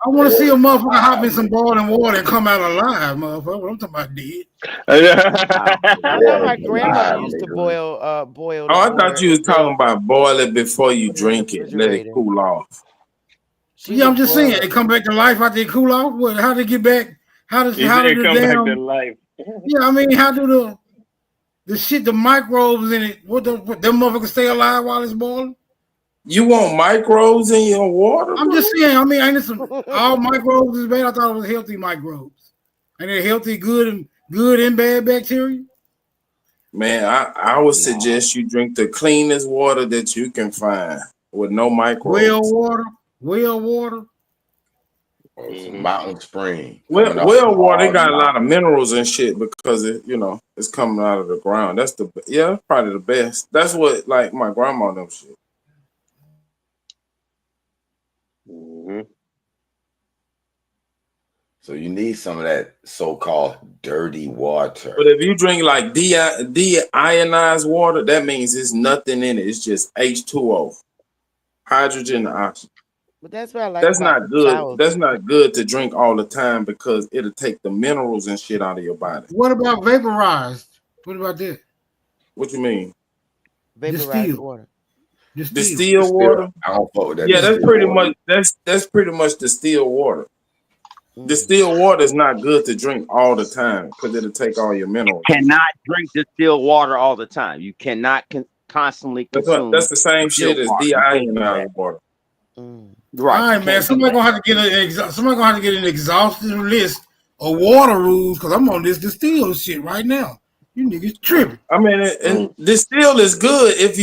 I want to see a motherfucker hop in some boiling water and come out alive, motherfucker. I'm talking about dead. I know my grandmother used to boil Oh, I thought you was talking about boil it before you drink it. Let it cool off. Yeah, I'm just saying, they come back to life after they cool off. What? How they get back? How does He how said do the come back to damn? life. Yeah, I mean, how do the shit, the microbes in it? What them motherfuckers stay alive while it's boiling? You want microbes in your water? I'm just saying. I mean, ain't it some all microbes is bad? I thought it was healthy microbes. Ain't it healthy, good and bad bacteria? Man, I would suggest you drink the cleanest water that you can find with no microbes. Well water. Mountain spring. Well water, they got a lot of minerals and shit because it's coming out of the ground. That's probably the best. That's what like my grandma them shit. So you need some of that so-called dirty water. But if you drink like deionized water, that means there's nothing in it. It's just H2O, hydrogen and oxygen. But that's what I like. That's about not good. sour That's not good to drink all the time because it'll take the minerals and shit out of your body. What about vaporized? What about that? What you mean? vaporized water. Distilled water. I don't fuck with that. Yeah, that's distilled pretty water. much that's pretty much distilled water. Distilled water is not good to drink all the time because it'll take all your minerals. Cannot drink distilled water all the time. You cannot constantly consume. That's the same shit as water. deionized water. Right. All right, man. Somebody gonna have to get an exhaustive list of water rules because I'm on this distilled shit right now. You niggas tripping. I mean, and distilled is good if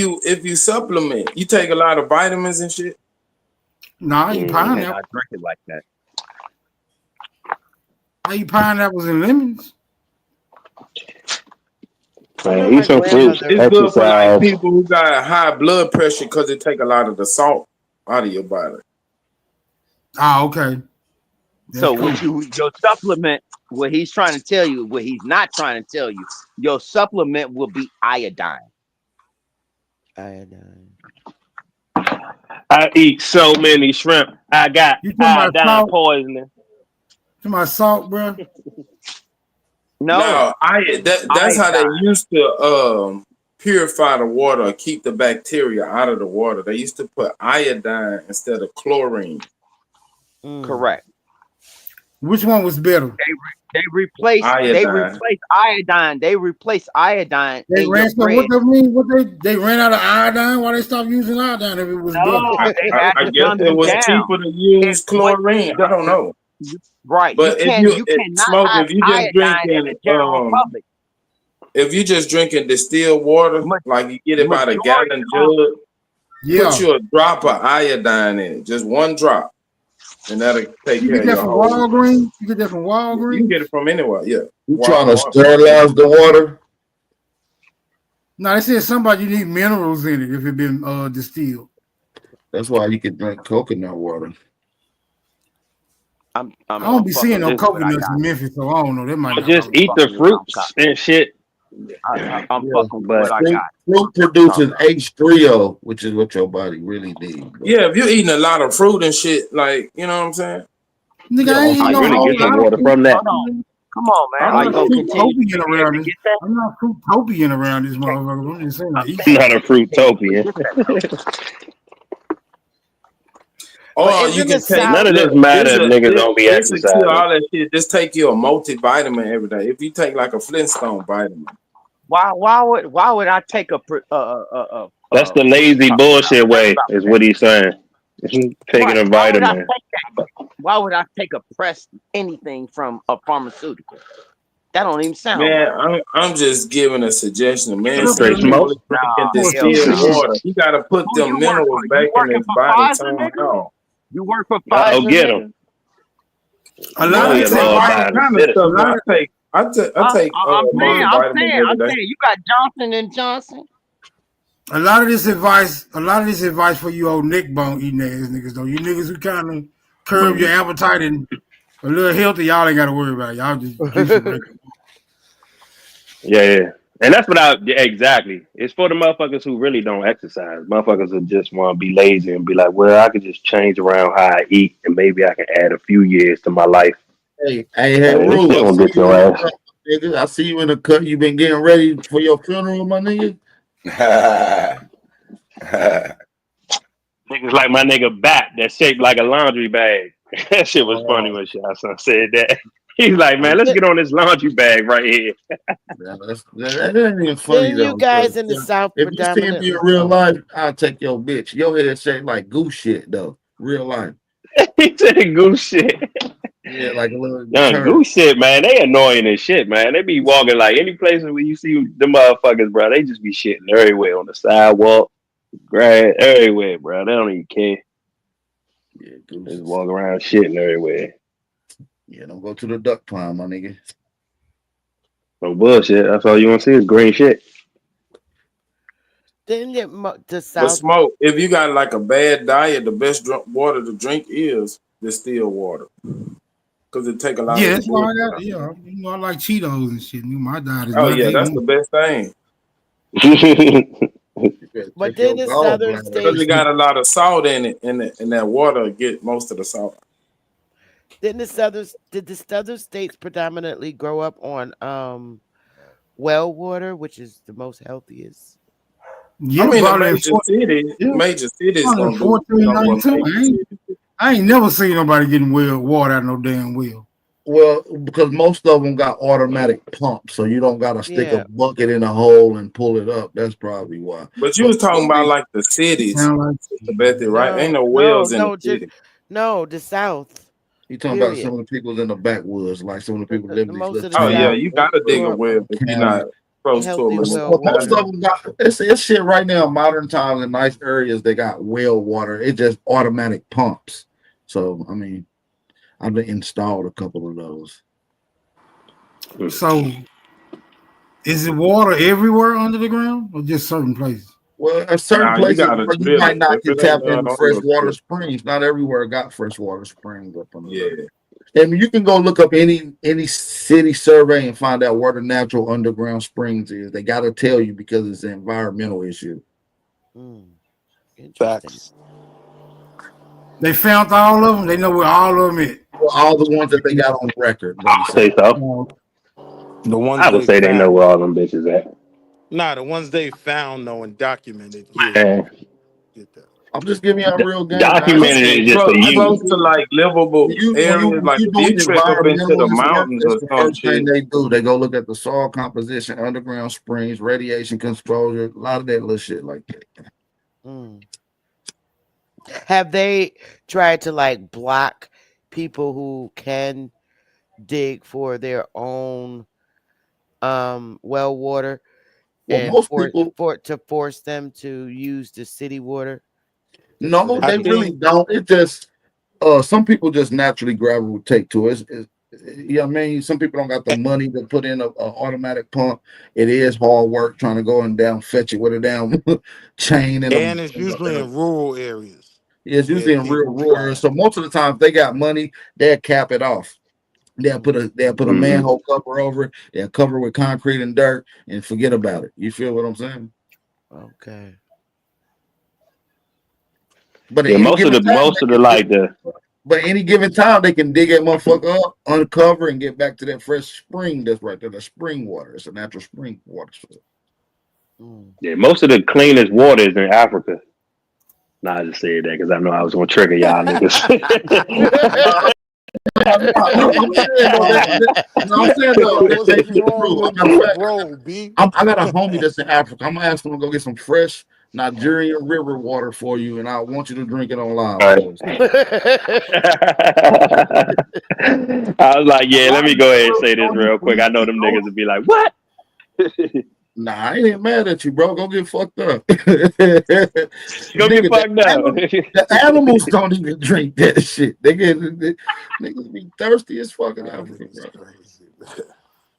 you supplement. You take a lot of vitamins and shit. Nah, you pineapple. I drink it like that. I eat pineapples and lemons. Man, eat some fruits. It's good for like people who got high blood pressure because it take a lot of the salt out of your body. Ah, okay. So your supplement, what he's trying to tell you, what he's not trying to tell you, your supplement will be iodine. I eat so many shrimp. I got iodine poisoning. To my salt, bro. No, that's how they used to purify the water or keep the bacteria out of the water. They used to put iodine instead of chlorine. Correct. Which one was better? They replaced iodine. They replaced iodine. They ran. So what that mean? They ran out of iodine? Why they stopped using iodine if it was better? I guess it was cheaper to use chlorine. I don't know. Right, but if you just drinking distilled water, like you get it by the gallon jug, put you a drop of iodine in it, just one drop, and that'll take care of your whole. Walgreens? You get that from Walgreens? You can get it from anywhere. Yeah. You trying to sterilize the water? No, they said somebody you need minerals in it if it been distilled. That's why you can drink coconut water. I don't be seeing no coconuts in Memphis, so I don't know. That might just eat the fruits and shit. I'm fucking with what I got. Fruit produces H3O, which is what your body really needs. Yeah, if you're eating a lot of fruit and shit, like, you know what I'm saying? Nigga, I ain't really get some water from that. Come on, man. I'm not fruitopian around this. I'm not fruitopian around this motherfucker. I'm just saying, I eat I'm not a fruitopian. Oh, you can take none of this matter if niggas don't be exercising. All that shit. Just take you a multivitamin every day. If you take like a Flintstone vitamin. Why would I take That's the lazy bullshit way, is what he's saying. Taking a vitamin. Why would I take a press anything from a pharmaceutical? That don't even sound. Man, I'm just giving a suggestion, man. Straight smoke. Distilled water. You gotta put them minerals back in his body. You work for Pfizer. I'll get them. A lot of this kind of stuff. I take. I'm saying, you got Johnson and Johnson. A lot of this advice for you old neck bone eating ass niggas though. You niggas who kind of curb your appetite and A little healthy, y'all ain't got to worry about. Y'all just drink some regular. Yeah. And that's what exactly. It's for the motherfuckers who really don't exercise. Motherfuckers who just want to be lazy and be like, well, I could just change around how I eat and maybe I can add a few years to my life. Hey, This Rue, shit gonna get your ass. nigga. I see you in the cut. You been getting ready for your funeral, my nigga. Niggas like my nigga Bat that's shaped like a laundry bag. That shit was funny when Shah said that. He's like, man, let's get on this laundry bag right here. That ain't even funny Then though. you guys in the South If you see me predominantly. in real life, I'll take your bitch. Your head shaped like goose shit though. Real life. He said goose shit. Yeah, like a little Goose shit, man. They annoying as shit, man. They be walking like any places where you see the motherfuckers, bro. They just be shitting everywhere on the sidewalk, grass, everywhere, bro. They don't even care. Yeah, they just walk around shitting everywhere. Yeah, don't go to the duck pond, my nigga. No bullshit. That's all you want to see is green shit. Then the But South. Smoke, if you got like a bad diet, the best water to drink is distilled water. Because it take a lot Yeah, of that's the why I bullshit got. out. Yeah, you know, I like Cheetos and shit. My diet is Oh not yeah, that. that's the best thing. But then the southern Because states. it got a lot of salt in it, and that water get most of the salt. Did the southern states predominantly grow up on well water, which is the most healthiest? Yeah, I mean, the probably in major cities probably gonna in do 14, number 92. I ain't never seen nobody getting water out of no damn well. Well, because most of them got automatic pumps, so you don't gotta stick Yeah. a bucket in a hole and pull it up. That's probably why. But you was talking about like the cities, Bethy, right? Ain't no wells in the city. No, the South. You talking about Period. some of the people in the backwoods, like some of the people live in these Most little of the Oh yeah, South you gotta dig a grew up well if you're not close to a healthy municipal well Most water. of them got it's shit right now. Modern times in nice areas, they got well water. It's just automatic pumps. So I mean, I've installed a couple of those. So, is it water everywhere under the ground, or just certain places? Well, at certain Nah, you places gotta where you drill might it. not If get it ain't tapped into don't freshwater drill. springs. Not everywhere got freshwater springs up under Yeah. there. And you can go look up any city survey and find out where the natural underground springs is. They got to tell you because it's an environmental issue. Interesting. They found all of them. They know where all of them is. Well, all the ones that they got on record. I would say so. The ones I would say they know found. where all them bitches at. Nah, the ones they found though and documented. Yeah. Man, I'm just giving you a real game. documented is just for you. Close to like livable When areas, like you if you doing trek up into the environmentalist work, mountains that's or the some first thing shit. they do. They go look at the soil composition, underground springs, radiation exposure, a lot of that little shit like that. Have they tried to like block people who can dig for their own well water Well, and most people force them to use the city water? no, they really don't. It just some people just naturally gravitate to it. You know what I mean? Some people don't got the money to put in a automatic pump. It is hard work trying to go and down fetch it with a down chain And it's usually in rural areas. It's usually in real rural areas. So most of the time, if they got money, they'll cap it off. They'll put a manhole cover over it. They'll cover it with concrete and dirt and forget about it. You feel what I'm saying? Okay. But Yeah, most of the But any given time, they can dig that motherfucker up, uncover, and get back to that fresh spring that's right there. The spring water. It's a natural spring water. Yeah, most of the cleanest water is in Africa. Nah, I just said that because I know I was gonna trigger y'all niggas. I got a homie that's in Africa. I'm gonna ask him to go get some fresh Nigerian river water for you, and I want you to drink it on live. I was like, yeah, let me go ahead and say this real quick. I know them niggas would be like, what? Nah, I ain't mad at you, bro. Go get fucked up. Go get fucked up. The animals don't even drink that shit. Niggas be thirsty as fucking Africa, bro.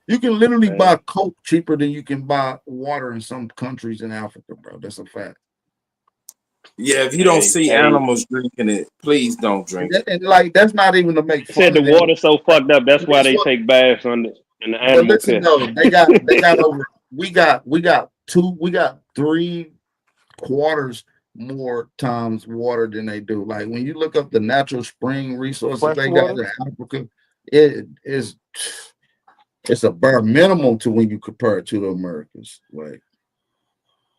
You can literally buy Coke cheaper than you can buy water in some countries in Africa, bro. That's a fact. Yeah, if you don't Hey, see hey, animals drinking it, please don't drink it. And like that's not even to make they fun said of the them. water's so fucked up. That's why That's they what. take baths in the But animal listen piss. though, they got over. We got 3/4 more times water than they do. Like when you look up the natural spring resources Fresh they got water. in Africa, it's a bare minimum to when you compare it to the Americans. Like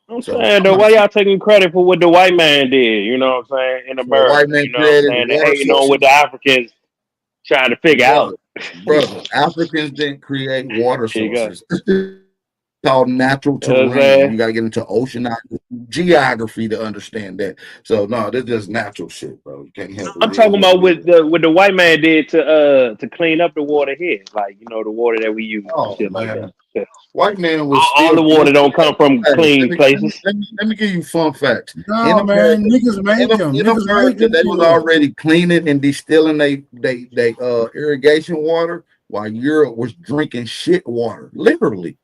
I'm so, saying I'm though, not why y'all taking credit for what the white man did? You know what I'm saying? In so the white America, man you know what I'm created saying? They water hating on what sources. the Africans trying to figure Brother, out. Africans didn't create water Here you go. sources. Called natural You know what I'm terrain. You saying? got to get into oceanography, geography to understand that. So no, this is just natural shit, bro. You can't help it. I'm It is talking what about it is. what the white man did to clean up the water here, like the water that we use and Oh shit like that. man, Yeah. white man was All still the water doing. don't come from Hey, clean places. let me give you fun facts. In No, man, America, niggas made them. in Niggas made America, them they was for us. already cleaning and distilling they irrigation water, while Europe was drinking shit water, literally.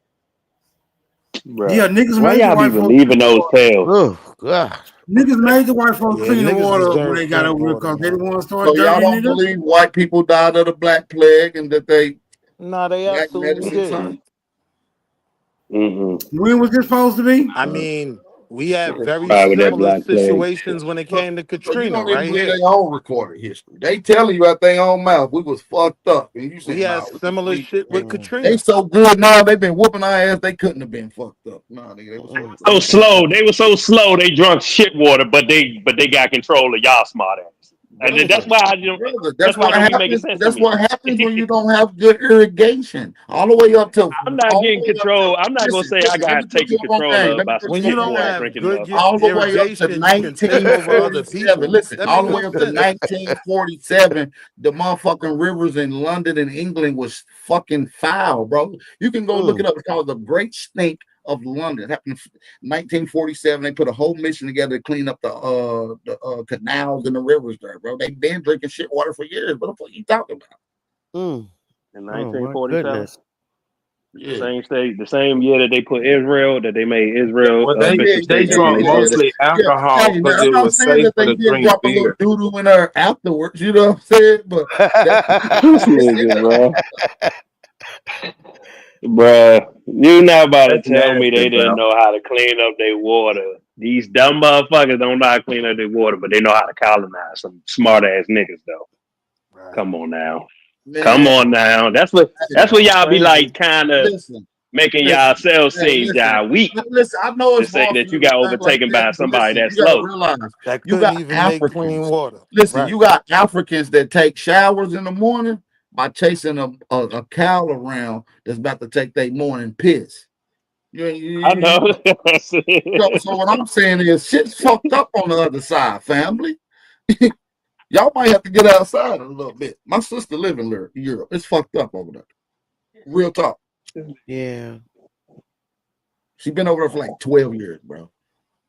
Bro, Yeah, niggas why made the y'all be white folks believing clean the those water. tales? Oh God. Niggas made the white folks Yeah, clean the niggas water when deserve they got drink over here water, because they didn't man. want to start So y'all dirtying don't it up. believe white people died of the Black Plague and that they Nah, they black absolutely medicine, did. son? Mm-hmm. When was this supposed to be? I mean, we had very Probably with that similar black plague. situations when it So, came to so you Katrina, don't even right believe here. their own recorded history. They telling you out their own mouth we was fucked up, and you We saying, had "Nah, we similar believe shit with they Katrina. so good now. They been whooping our ass. They couldn't have been fucked up. Nah, nigga, they was fucked up. So slow. They were so slow. They drunk shit water, but they got control of y'all smart ass. And Brother, that's why I don't. brother, That's why it don't be making sense to That's me. what happens when you don't have good irrigation. All the way up to I'm not all getting the way up to control. I'm not gonna listen, say I listen. Let me got put you taken up on control game. of Let me by put some When you you up shit on don't water game. have drinking good enough. All the way up to irrigation, you can take over other people. 1947. Listen, That all make the way no up to sense. 1947, the motherfucking rivers in London and England was fucking foul, bro. You can go look it up. It's called the Great Stink of London. It happened in 1947. They put a whole mission together to clean up the canals and the rivers there, bro. They've been drinking shit water for years. What the fuck you talking about? Mm. In Oh my 1947, goodness. Yeah. same state, the same year that they put Israel, that they made Israel Well, official they state drunk nation. They said mostly alcohol Hey, because now, I'm it not was saying that safer they to did drink drop a little beer. doo-doo in there afterwards, you know what I'm saying? But This nigga, bro. Bruh, you not about to That's tell me nasty, they didn't bro. know how to clean up their water. These dumb motherfuckers don't know how to clean up their water, but they know how to colonize. Some smart ass niggas though. Come on now. Come man, on now. That's what hey, y'all be Crazy. like kind of listen, making listen, yourselves hey, seem y'all weak listen. I know to it's say hard for that you you to got think like overtaken that, by but somebody listen, that's you gotta slow. realize That you couldn't got even make clean Africans. water. Listen, Right. you got Africans that take showers in the morning by chasing a cow around that's about to take their morning piss. I know. So what I'm saying is shit's fucked up on the other side, family. Y'all might have to get outside a little bit. My sister live in Europe. It's fucked up over there. Real talk. Yeah. She been over there for like 12 years, bro.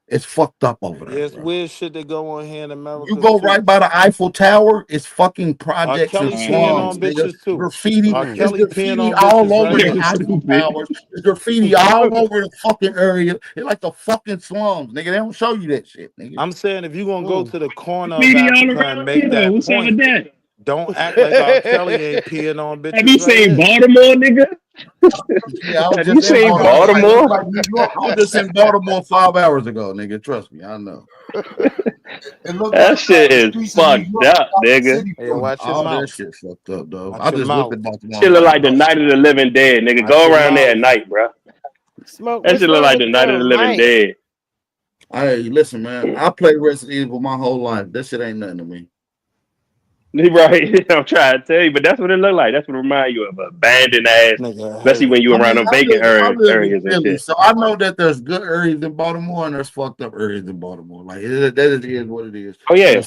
It's fucked up over there, Yeah, it's bro. weird shit that go on here in You America go too. right by the Eiffel Tower, it's fucking R. projects and Kelly peeing slums, on nigga. bitches too. Graffiti. R. There's Kelly peeing graffiti on all bitches over right the here. Eiffel Towers. There's graffiti all over the fucking area. It's like the fucking slums, nigga. They don't show you that shit, nigga. I'm saying if you're gonna go to the corner of Graffiti all Africa and around make here though. that What's up with point, that? don't act like R. Kelly ain't peeing on Have you bitches right seen here. Baltimore, nigga? Yeah, I was Have you just in seen Baltimore. Like, Baltimore? like New York. I was just in Baltimore 5 hours ago, nigga. Trust me, I know. It looked That like shit the is streets of New fucked York up, without the nigga. city Hey, police. watch your All that mouth. shit fucked up, though. Watch I your just looked mouth. at Baltimore. Shit I'm look like, like the Night of the Living Dead, nigga. Watch Go your around there at mouth. night, bro. Smoke. That What's shit look wrong like with the Night of the them, Living Mike? Dead. hey, listen, man. I played Resident Evil my whole life. That shit ain't nothing to me. Right, I'm trying to tell you, but that's what it look like. That's what it remind you of abandoned ass, Nigga, especially when you I around mean, them vacant I live in areas and Philly, shit. so I know that there's good areas in Baltimore and there's fucked up areas in Baltimore. Like that is what it is. Oh yeah,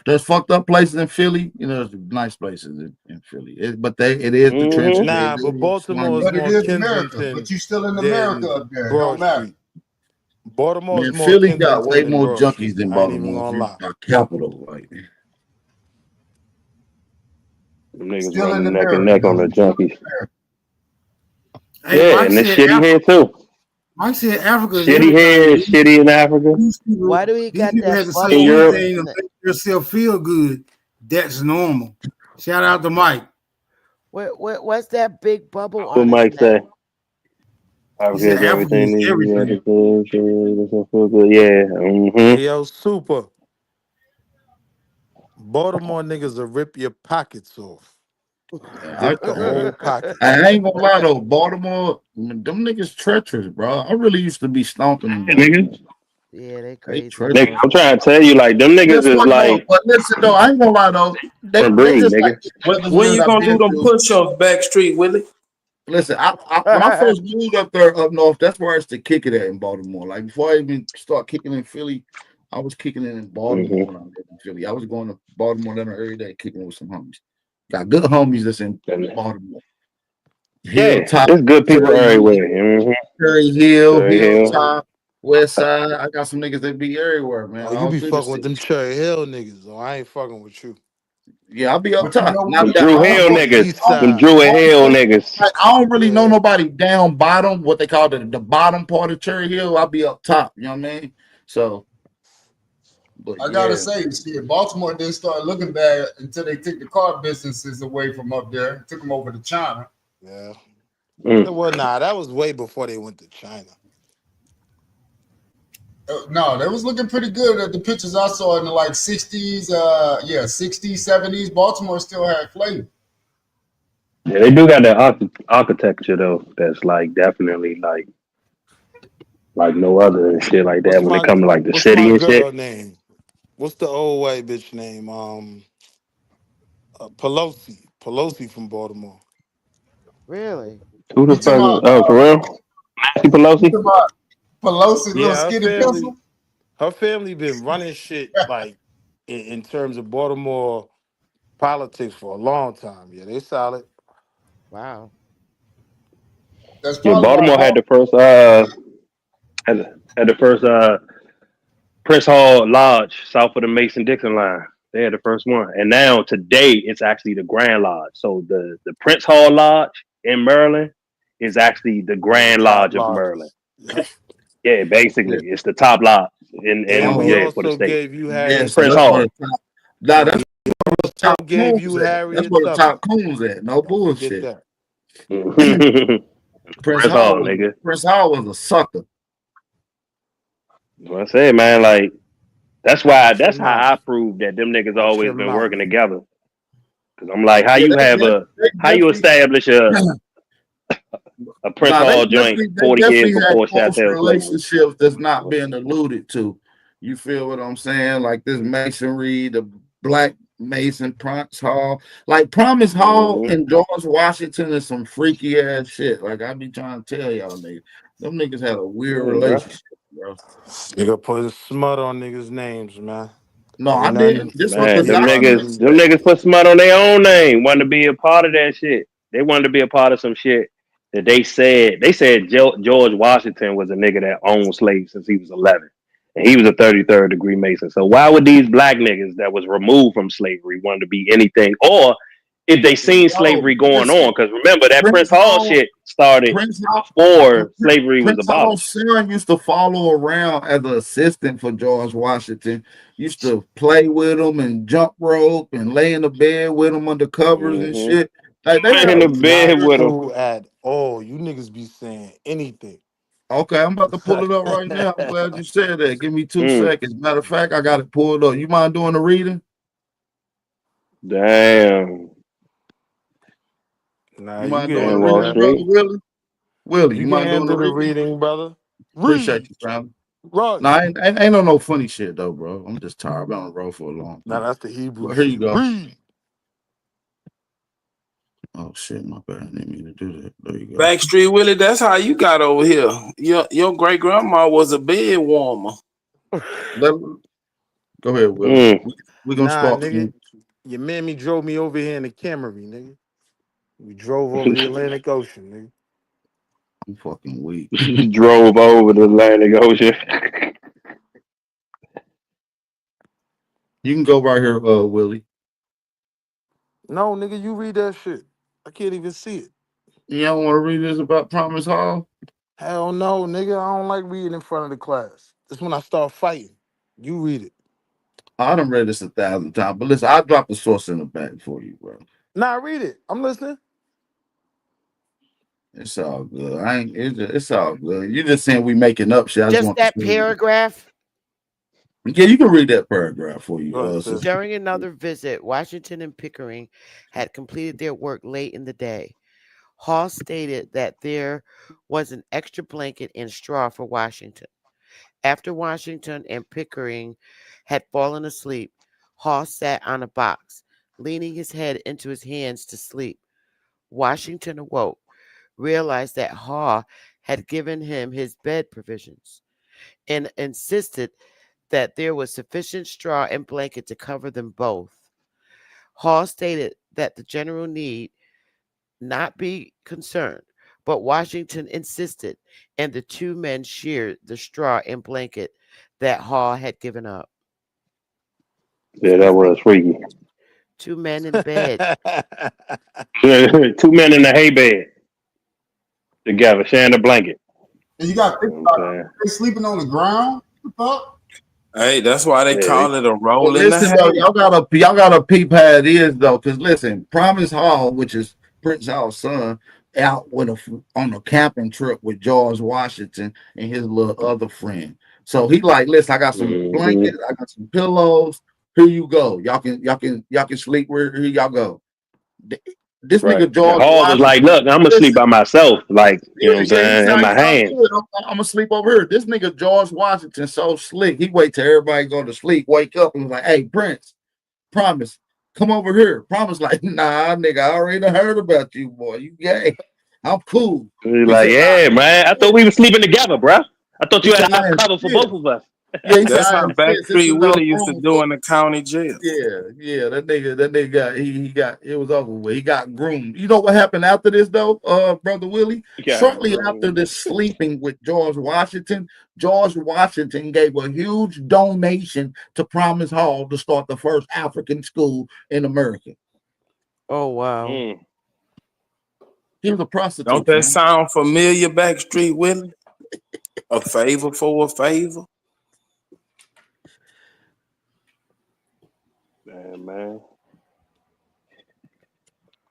There's fucked up places in Philly. You know, there's nice places in Philly. It is the trenches. Nah, but Baltimore is But it more is America. Kensington But you still in America than up there. It Broad don't matter. Street. Baltimore is Man, more Philly got Kensington way than more Broad junkies Street. than I ain't even Baltimore. gonna lie. Our capital, like. them niggas Still in running neck and America, neck on though. the Still in junkies. America. Yeah, Hey, Mike and this said shit in here Africa. too. Mike said Africa is Shitty here, everything. shitty in Africa. Why do we These got people that had to say bubble In Europe. anything to on it? make yourself feel good. That's normal. Shout out to Mike. What's that big bubble What on his Mike neck? say? He Africa said is Africa everything. is everything. Yeah. Mm-hmm. Hey, yo, Super. Baltimore niggas will rip your pockets off. Rip the whole pocket. I ain't gonna lie though, Baltimore, them niggas treacherous, bro. I really used to be stomping in Baltimore. Niggas. Yeah, they They crazy. treacherous. Nigga, I'm trying to tell you, like them niggas Guess is what though? like But listen though, I ain't gonna lie though. They from breed, just nigga. like Weathersfield When you I've gonna do been them to. push-ups Backstreet, Willie? Listen, when I first moved up there up north, that's where I used to kick it at in Baltimore. Like before I even start kicking in Philly, I was kicking it in Baltimore when I lived in Philly. I was going to Baltimore every day kicking with some homies. Got good homies that's in Baltimore. Yeah, Hilltop, there's good people Cherry everywhere. Hill, Mm-hmm. Cherry Hill, Cherry Hill. Hilltop, West Side. I got some niggas that be everywhere, man. Oh, you All be through the fucking with them city. Cherry Hill niggas. Oh, I ain't fucking with you. Yeah, I'll be up But you top. know Now, Them what? I Drew don't Hill fuck- niggas. East I don't- Them side. Drew I and don't Hill fuck- niggas. like, I don't really know Yeah. nobody down bottom, what they call the bottom part of Cherry Hill. I'll be up top. You know what I mean? So, but I gotta yeah, say, shit, Baltimore didn't start looking bad until they took the car businesses away from up there, took them over to China. Yeah. Mm. Well, nah, that was way before they went to China. No, they was looking pretty good at the pictures I saw in the like 60s, 60s, 70s. Baltimore still had flavor. Yeah, they do got that architecture though. That's like definitely like no other and shit like that. When it comes to like the What's city my and shit. girl name? What's the old white bitch name? Pelosi. Pelosi from Baltimore. Really? Who the You talking fuck? about, Oh, for real? Nancy you Pelosi. talking about Pelosi, little Yeah, skinny pencil? her family been running shit like in terms of Baltimore politics for a long time. Yeah, they solid. Wow. That's Yeah, probably why Baltimore had the first had the first Prince Hall Lodge south of the Mason Dixon line. They had the first one, and now today it's actually the Grand Lodge. So the Prince Hall Lodge in Maryland is actually the Grand Top Lodge of lodges. Maryland. Yeah, basically it's the top lodge in And we for the also state. gave you yeah. Harriet So Prince that's Hall. where the top. Nah, that's where the top gave you coons at. That's Harriet where the Tubman. top coons at. No Forget bullshit. that. Prince Prince Hall Hall, was nigga. Prince Hall was a sucker. What I say, man, like that's Watch your how mouth. I prove that them niggas Watch always your been mouth. working together. Cause I'm like, how Yeah, you have how you establish a Prince Nah, Hall joint they 40 years definitely had before close Chantel Slavery? relationships that's not being alluded to. You feel what I'm saying? Like this masonry, the Black Mason, Prince Hall, like Promise Hall and George Washington is some freaky ass shit. Like I be trying to tell y'all niggas, them niggas had a weird Yeah, bro. relationship, bro. Nigga put smut on niggas' names, man. No, Ain't I nothing didn't. to This was Man, the get them around niggas, that. them niggas put smut on their own name, wanted to be a part of that shit. They wanted to be a part of some shit that they said George Washington was a nigga that owned slaves since he was 11. And he was a 33rd degree Mason. So why would these black niggas that was removed from slavery want to be anything? Or if they seen slavery going listen, on, because remember that Prince Prince Hall Hall, shit started Prince Hall, before slavery was Prince Hall's abolished. son used to follow around as an assistant for George Washington. Used to play with him and jump rope and lay in the bed with him under covers and shit. Like they Lay in had the a bed weird. with him. True at all. You niggas be saying anything. Okay, I'm about to pull it up right now. I'm glad you said that. Give me 2 seconds. Matter of fact, I got it pulled up. You mind doing the reading? Damn. Nah, You you mind can doing the handle Wall reading, that. brother Street. Willie? Willie, You you can mind doing the handle the reading? reading, brother. Appreciate Read. you, fam. Right. No, ain't no funny shit though, bro. I'm just tired. I've been on the road for a long Nah, time. that's the Hebrew But here you shit. go. Read. Oh shit, my bad. I didn't mean to do that. There you go. Backstreet Willie, that's how you got over here. Your great grandma was a bed warmer. Go ahead, Willie. We gonna Nah, spark. nigga. Your mammy drove me over here in the Camry, nigga. We drove over the Atlantic Ocean, nigga. I'm fucking weak. Drove over the Atlantic Ocean. You can go right here, Willie. No, nigga, you read that shit. I can't even see it. You don't want to read this about Promise Hall? Hell no, nigga. I don't like reading in front of the class. That's when I start fighting. You read it. I done read this 1,000 times, but listen, I'll drop the source in the back for you, bro. Nah, read it. I'm listening. It's all good. It's all good. You just saying we making up shit. I just Just want that to paragraph. Yeah, you can read that paragraph for you. Sister. During another visit, Washington and Pickering had completed their work late in the day. Hall stated that there was an extra blanket and straw for Washington. After Washington and Pickering had fallen asleep, Hall sat on a box, leaning his head into his hands to sleep. Washington awoke, realized that Hall had given him his bed provisions, and insisted that there was sufficient straw and blanket to cover them both. Hall stated that the general need not be concerned, but Washington insisted, and the two men shared the straw and blanket that Hall had given up. Yeah, that was freaky. Two men in bed. 2 men in a hay bed together, sharing a blanket. And you got to think about it. They sleeping on the ground. What the fuck? Hey, that's why they call it a roll Well, in the listen, hay. though, y'all gotta peep how it is though, because listen, Promise Hall, which is Prince Hall's son, out with on a camping trip with George Washington and his little other friend. So he like, listen, I got some blankets, I got some pillows. Here you go. Y'all can sleep where here y'all go. This Right. nigga George Hall was like, look, I'm gonna sleep by myself. Like, you know what I'm saying? In my hand. I'm gonna sleep over here. This nigga George Washington so slick. He wait till everybody go to sleep, wake up, and was like, hey, Prince, Promise, come over here. Promise, like, nah, nigga, I already heard about you, boy. You gay. I'm cool. He's like, yeah, man. I thought we were sleeping together, bro. I thought you had enough cover for both of us. Yeah, That's how Backstreet Willie used to do in the county jail. Yeah, that nigga got he got it was over with. He got groomed. You know what happened after this though, brother Willie? Shortly after this sleeping with George Washington gave a huge donation to Promise Hall to start the first African school in America. Oh wow. He was a prostitute. Don't that man. sound familiar, Backstreet Willie? A favor for a favor. Man.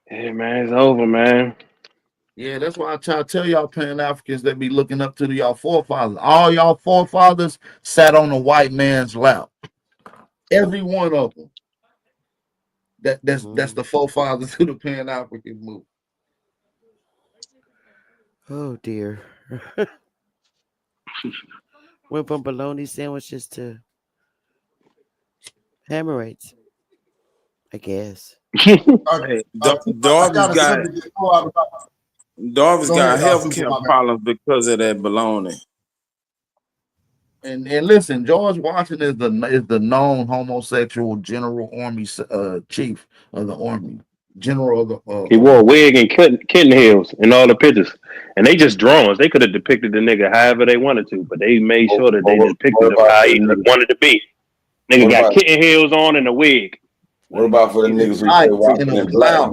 Hey, man, it's over, man. Yeah, that's why I try to tell y'all Pan-Africans that be looking up to y'all forefathers. All y'all forefathers sat on a white man's lap. Every one of them. That's the forefathers to the Pan-African movement. Oh dear. Went from bologna sandwiches to hemorrhoids, I guess. Hey, Darby's got health care problems because of that baloney. And listen, George Washington is the known homosexual general army chief of the army. General of the He wore a wig and kitten heels in all the pictures. And they just drawings. They could have depicted the nigga however they wanted to, but they made sure that they depicted him how he wanted to be. Nigga got kitten heels on and a wig. What about for the niggas who say Washington black?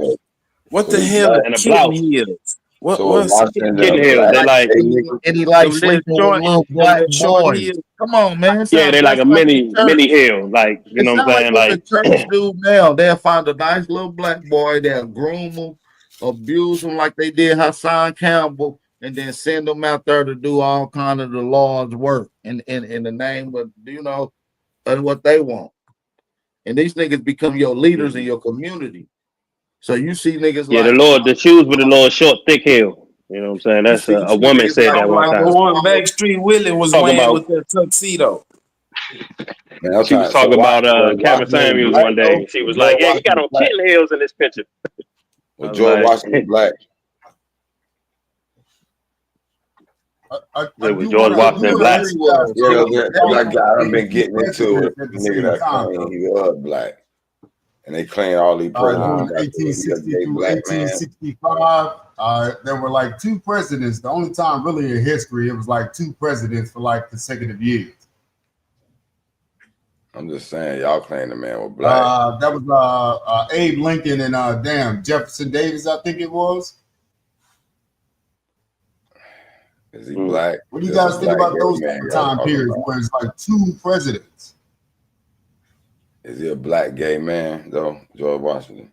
What the hell And is a blouse. kitten heels? What's Kitten heels? They like and he like sleeping with little black boys. Come on, man. yeah, they like a mini heel, like you know what I'm saying, What like the church do now? They'll find a nice little black boy, they'll groom him, abuse him like they did Hassan Campbell, and then send them out there to do all kind of the Lord's work in the name of of what they want. And these niggas become your leaders in your community. So you see niggas the shoes with the little short, thick heel. You know what I'm saying? That's a woman said that one time. The one Backstreet Willie was Talking wearing about- with that tuxedo. Man, She was talking about Kevin Samuels one day. She was like, "Yeah, you got on kitten heels in this picture." Well, George Washington black. It was George Washington black. I've been getting into it. Nigga that claim he was black. And they claim all these presidents. 1862, 1865. There were like two presidents. The only time really in history it was like two presidents for like consecutive years. I'm just saying, y'all claim the man was black. That was Abe Lincoln and Jefferson Davis, I think it was. Is he black? What do you Just guys a think black about gay those man y'all time talking periods about. where it's like 2 presidents? Is he a black gay man though, George Washington?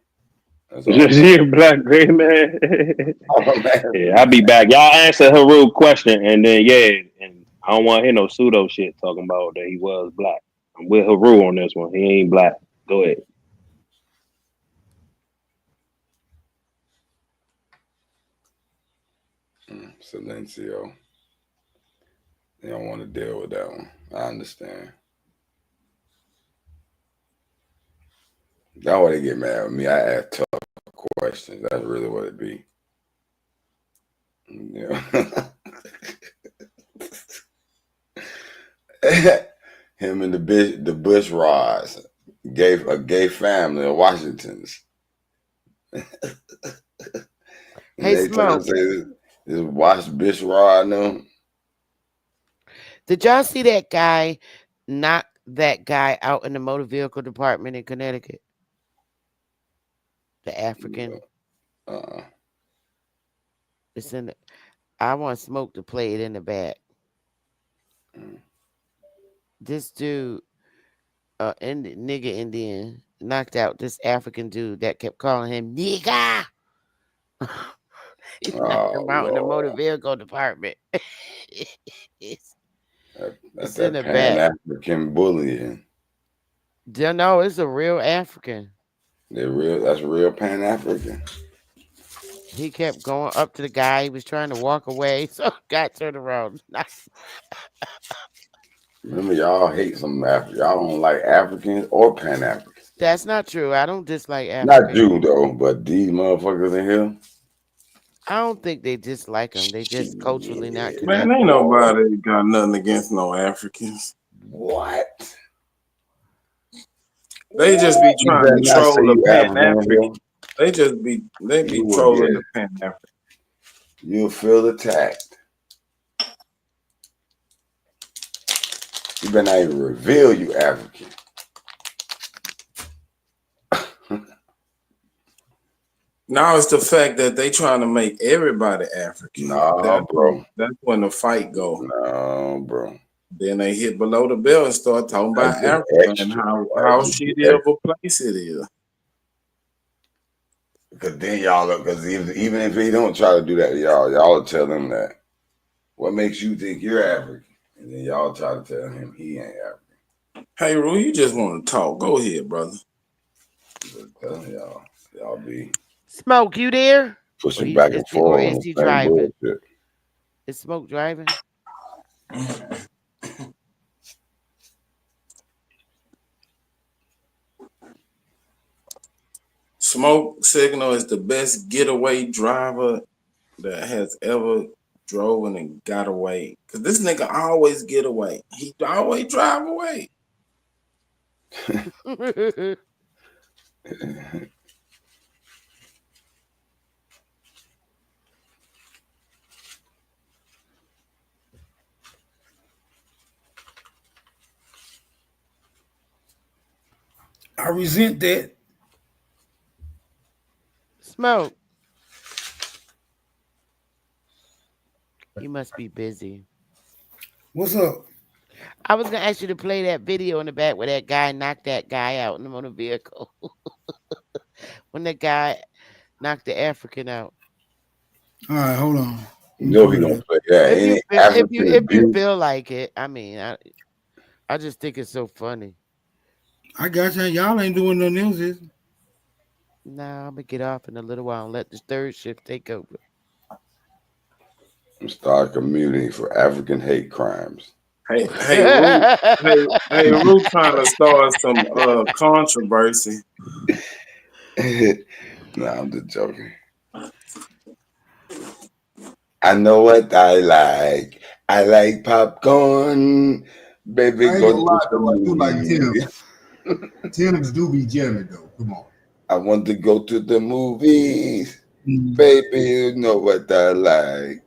That's all. Is he a black gay man? Oh, man. Yeah, I'll be back. Y'all answer her real question, and then and I don't want to hear no pseudo shit talking about that he was black. I'm with Haru on this one. He ain't black. Go ahead. Silencio. You don't want to deal with that one. I understand. That's why they get mad with me. I ask tough questions. That's really what it be. Yeah. Him and the Bush Rods gave a gay family of Washingtons. Hey, They trying to Smoke. say this Wash Bush Rod no. Did y'all see that guy knock that guy out in the motor vehicle department in Connecticut? The African. It's in the, I want Smoke to play it in the back. This dude, nigga Indian, knocked out this African dude that kept calling him nigga. He knocked him out in the motor vehicle department. It's That's in that the Pan back. African bullying. No, it's a real African. That's real Pan African. He kept going up to the guy. He was trying to walk away, so guy turned around. Remember, y'all hate some Africans. Y'all don't like Africans or Pan Africans. That's not true. I don't dislike Not Africans. you though, but these motherfuckers in here. I don't think they dislike them. They just culturally not connected. Man, ain't nobody got nothing against no Africans. What? They just be You trying better to not troll say the you Pan African, African. bro. They be You will trolling get the it. Pan African. You'll feel attacked. You better not even reveal you African. Now it's the fact that they trying to make everybody African. Nah, bro. That's when the fight go. No, bro. Then they hit below the belt and start talking about That's just Africa and extra. how That's just shitty of a place it is. Because then y'all, because even if he don't try to do that, y'all will tell him that. What makes you think you're African? And then y'all try to tell him he ain't African. Hey, Rue, you just want to talk. Go ahead, brother. Just telling y'all be Smoke, you there? pushing back and forth Or on is the he same driving? bullshit. Is Smoke driving? Smoke Signal is the best getaway driver that has ever driven and got away. Cause this nigga always get away. He always drive away. I resent that. Smoke. You must be busy. What's up? I was gonna ask you to play that video in the back where that guy knocked that guy out in the motor vehicle. When that guy knocked the African out. All right, hold on. You know he gonna play that. If you feel like it, I mean, I just think it's so funny. I got you. Y'all ain't doing no news, is it? Nah, I'm gonna get off in a little while and let the third shift take over. Start a community for African hate crimes. Hey, Rue trying to start some controversy. Nah, I'm just joking. I know what I like. I like popcorn. Baby, I ain't go gonna lie to the though, I do like movies. Tim's do be jamming though. Come on. I want to go to the movies. Baby, you know what I like.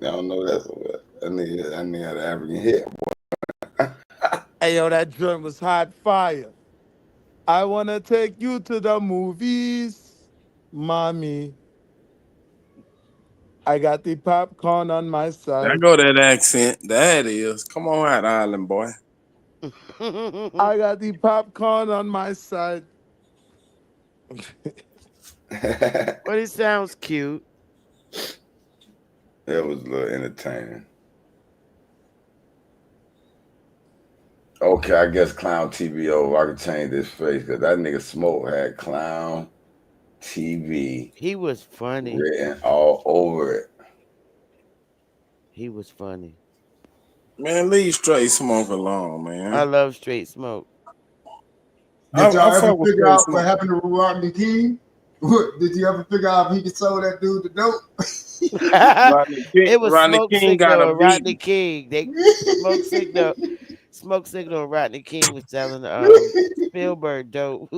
Y'all know that's what I need an African hit. Hey, yo, that joint was hot fire. I want to take you to the movies, mommy. I got the popcorn on my There side. go that accent. There it is. Come on out, Island boy. I got the popcorn on my side. But it sounds cute. That was a little entertaining. Okay, I guess Clown TV over. I could change this face because that nigga Smoke had Clown TV He was funny. written all over it. He was funny. Man, leave Straight Smoke alone, I man. love Straight Smoke. Did y'all I ever fuck with figure Straight out Smoke. what happened to Rodney King? Did you ever figure out if he could sold that dude the dope? It was Rodney Smoke King got Signal a and Rodney beat. King. They Smoke Signal and Rodney King was selling Spielberg dope.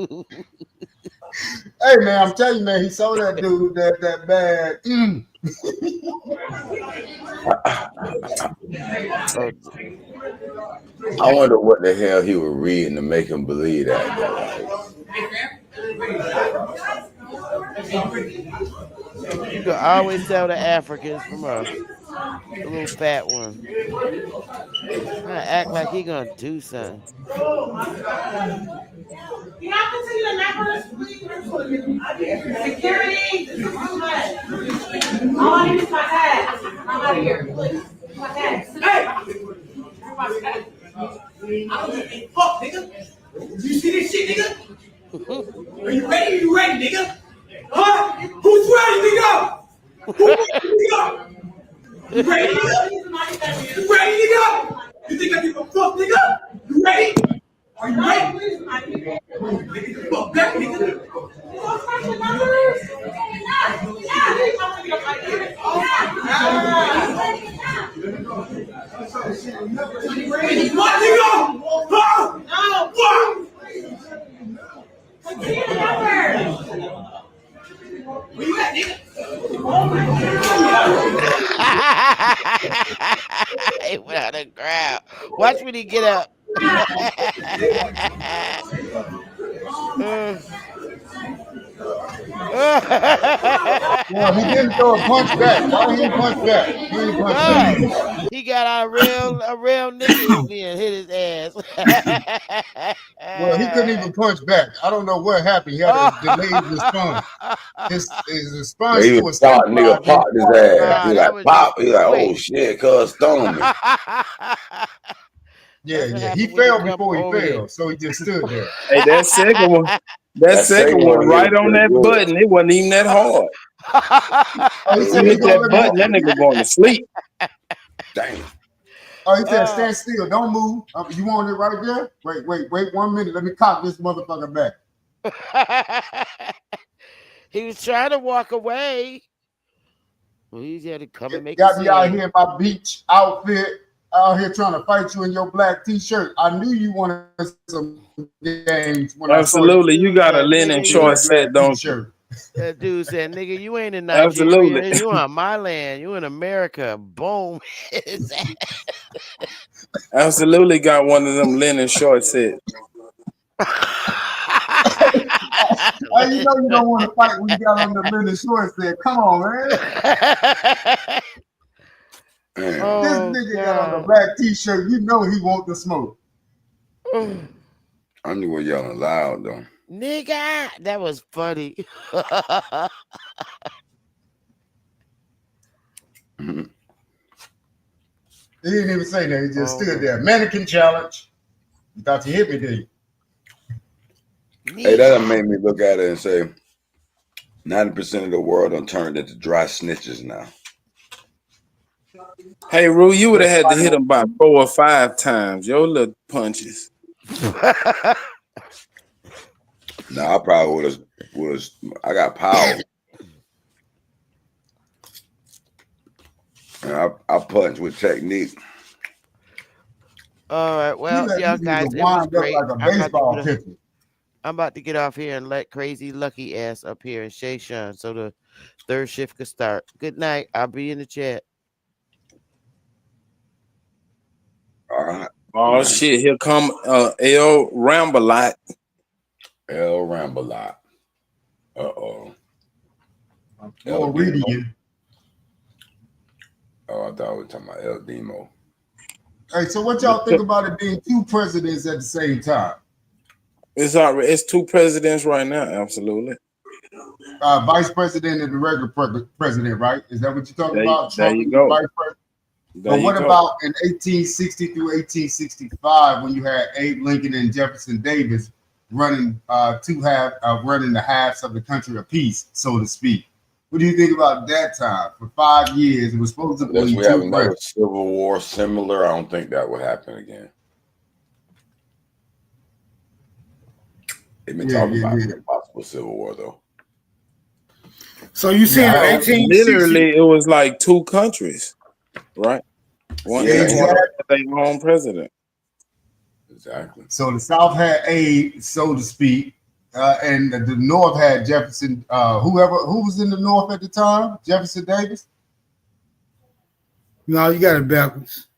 Hey man, I'm telling you, man, he sold that dude that bad. I wonder what the hell he was reading to make him believe that. You can always tell the Africans from the little fat one. I act like he gonna do something. Security. All I need is my tag. I'm out of here. My tag. Hey! Fuck, nigga. You see this shit, nigga? Are you ready? You ready, nigga? Huh? Who's ready, nigga? Who's ready, nigga? You ready, nigga? You ready, nigga? You think I give a fuck, nigga? You ready? Are you ready? Nigga, fuck back, nigga. What, nigga? Huh? What? Where you at, nigga? He went out the ground. Watch when he get up. Well, he didn't throw a punch back. Why he didn't punch back? He didn't punch back. He got a real nigga and hit his ass. Well, he couldn't even punch back. I don't know what happened. He had a delayed response. His response He to a was shot, nigga popped his ass. He that like pop. He like, oh shit, cuz stone me. Yeah. He fell before he fell, so he just stood there. Hey, that second one. That second one right on that button. It wasn't even that hard. Oh, he You said hit that button, that nigga going to sleep. Damn. Oh, he said, stand still, don't move. You want it right there? Wait 1 minute. Let me cock this motherfucker back. He was trying to walk away. Well, he had to come and make Got a me out scene. here in my beach outfit, out here trying to fight you in your black t-shirt. I knew you wanted some games. When Absolutely. You got a linen short set, don't you? T-shirt. That dude said, nigga, you ain't in Absolutely. Nigeria. You on my land. You in America. Boom. His ass. Absolutely got one of them linen short sets. Hey, you know you don't want to fight when you got on the linen shorts there. Come on, man. This nigga got on the black t-shirt. You know he want the smoke. I knew we yelling loud though. Nigga, that was funny. He didn't even say that. He just stood there. Mannequin challenge. You thought you hit me, did you? Hey, that made me look at it and say 90% of the world done turned into dry snitches now. Hey, Rue, you would have had to hit him about 4 or 5 times. Your little punches. No, I probably would have. I got power. And I punch with technique. All right, well, let yeah, me guys, it was wind up great. like a baseball pitcher. I'm about to get off here and let Crazy Lucky ass up here and Shay Sean so the third shift could start. Good night. I'll be in the chat. All right. Oh, shit. Here come L Rambalot. L Rambalot. Uh-oh. Oh, reading you. Oh, I thought we were talking about El Demo. Hey, so what y'all think about it being two presidents at the same time? It's two presidents right now, absolutely. Vice president and the regular president, right? Is that what you're talking about? There Trump you and go. Vice president? There But you what go. about in 1860 through 1865 when you had Abe Lincoln and Jefferson Davis running running the halves of the country apiece, so to speak? What do you think about that time? For 5 years, it was supposed to Unless be we have two another presidents. civil war similar, I don't think that would happen again. They've been talking about a possible civil war though. So you see, in No, 1860, literally, it was like two countries, right? One Yeah, each one had their own president. Exactly. So the South had Abe, so to speak, and the North had Jefferson. Who was in the North at the time? Jefferson Davis. no, you got it backwards.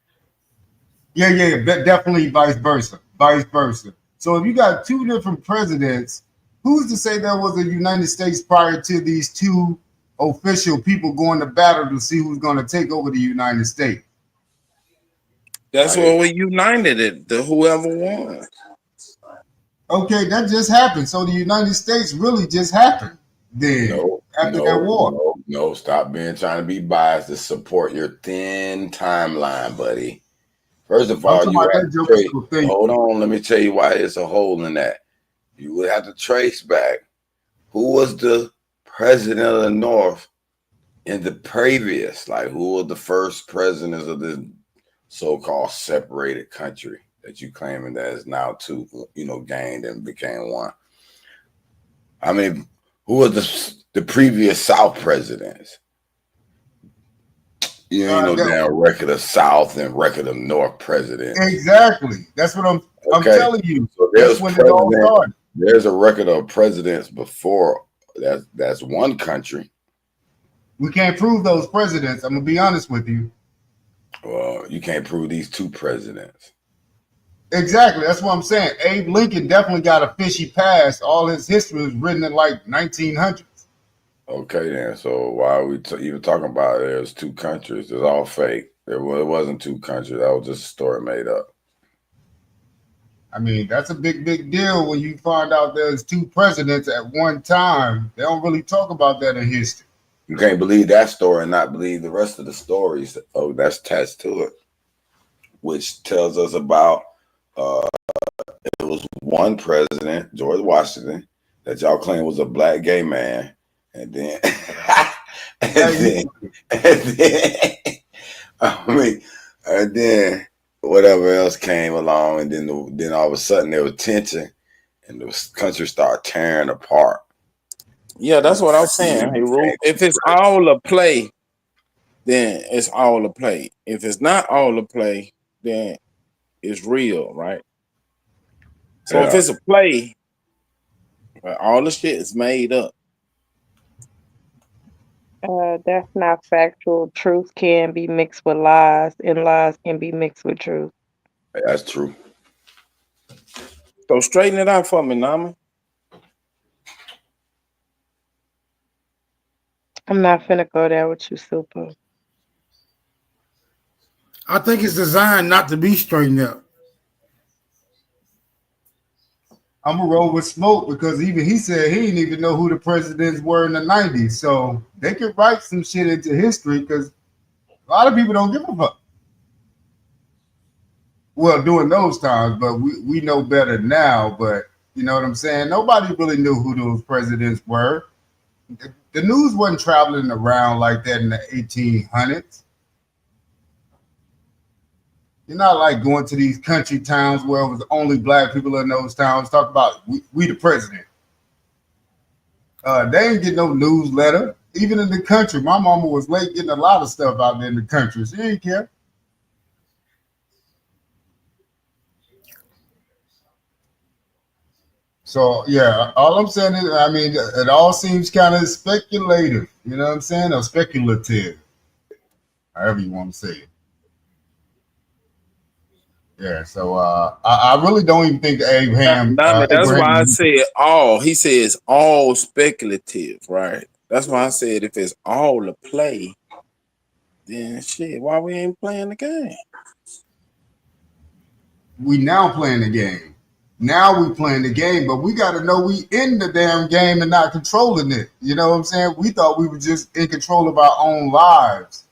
Yeah, but definitely vice versa. So if you got two different presidents, who's to say there was a United States prior to these two official people going to battle to see who's going to take over the United States? That's what we united it. The whoever won. Okay, that just happened. So the United States really just happened then after that war. No, stop trying to be biased to support your thin timeline, buddy. First of all, you have to trace, hold on, let me tell you why there's a hole in that. You would have to trace back who was the president of the North in the previous, like who were the first presidents of this so-called separated country that you claiming that is now two, gained and became one. I mean, who was the previous South presidents? You ain't no damn record of South and record of North presidents. Exactly. That's what I'm telling you. So That's when it all started. There's a record of presidents before. That's one country. We can't prove those presidents. I'm gonna be honest with you. Well, you can't prove these two presidents. Exactly. That's what I'm saying. Abe Lincoln definitely got a fishy past. All his history was written in like 1900s. Okay, then. So why are we even talking about it? There's two countries? It's all fake. It wasn't two countries. That was just a story made up. I mean, that's a big deal when you find out there's two presidents at one time. They don't really talk about that in history. You can't believe that story and not believe the rest of the stories that's attached to it, which tells us about it was one president, George Washington, that y'all claim was a black gay man, and then and then whatever else came along, and then all of a sudden there was tension, and the country started tearing apart. Yeah, that's what I'm saying. Hey, Ru, if it's all a play, then it's all a play. If it's not all a play, then it's real, right? So if it's a play, all the shit is made up. That's not factual. Truth can be mixed with lies, and lies can be mixed with truth. That's true. So straighten it out for me, Nama. I'm not finna go there with you, Super. I think it's designed not to be straightened out. I'm gonna roll with Smoke because even he said he didn't even know who the presidents were in the 90s. So they could write some shit into history because a lot of people don't give a fuck. Well, during those times, but we know better now. But you know what I'm saying? Nobody really knew who those presidents were. The news wasn't traveling around like that in the 1800s. You're not like going to these country towns where it was only black people in those towns. Talk about we the president. They ain't get no newsletter. Even in the country, my mama was late getting a lot of stuff out there in the country. She didn't care. So yeah, all I'm saying is, I mean, it all seems kind of speculative. You know what I'm saying? Or speculative, however you want to say it. Yeah. So I really don't even think Abraham. That's why I said all. He says all speculative, right? That's why I said if it's all a play, then shit, why we ain't playing the game? We now playing the game. Now we playing the game, but we got to know we in the damn game and not controlling it. You know what I'm saying? We thought we were just in control of our own lives,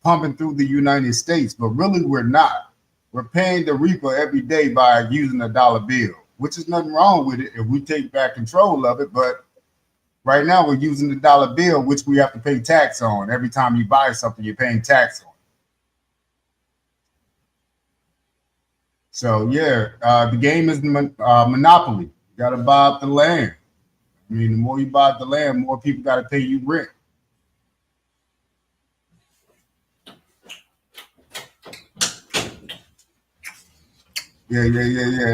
pumping through the United States, but really we're not. We're paying the reaper every day by using a dollar bill, which is nothing wrong with it if we take back control of it. But right now we're using the dollar bill, which we have to pay tax on. Every time you buy something, you're paying tax on. So yeah, the game is monopoly. You gotta buy up the land. I mean, the more you buy up the land, more people gotta pay you rent. Yeah.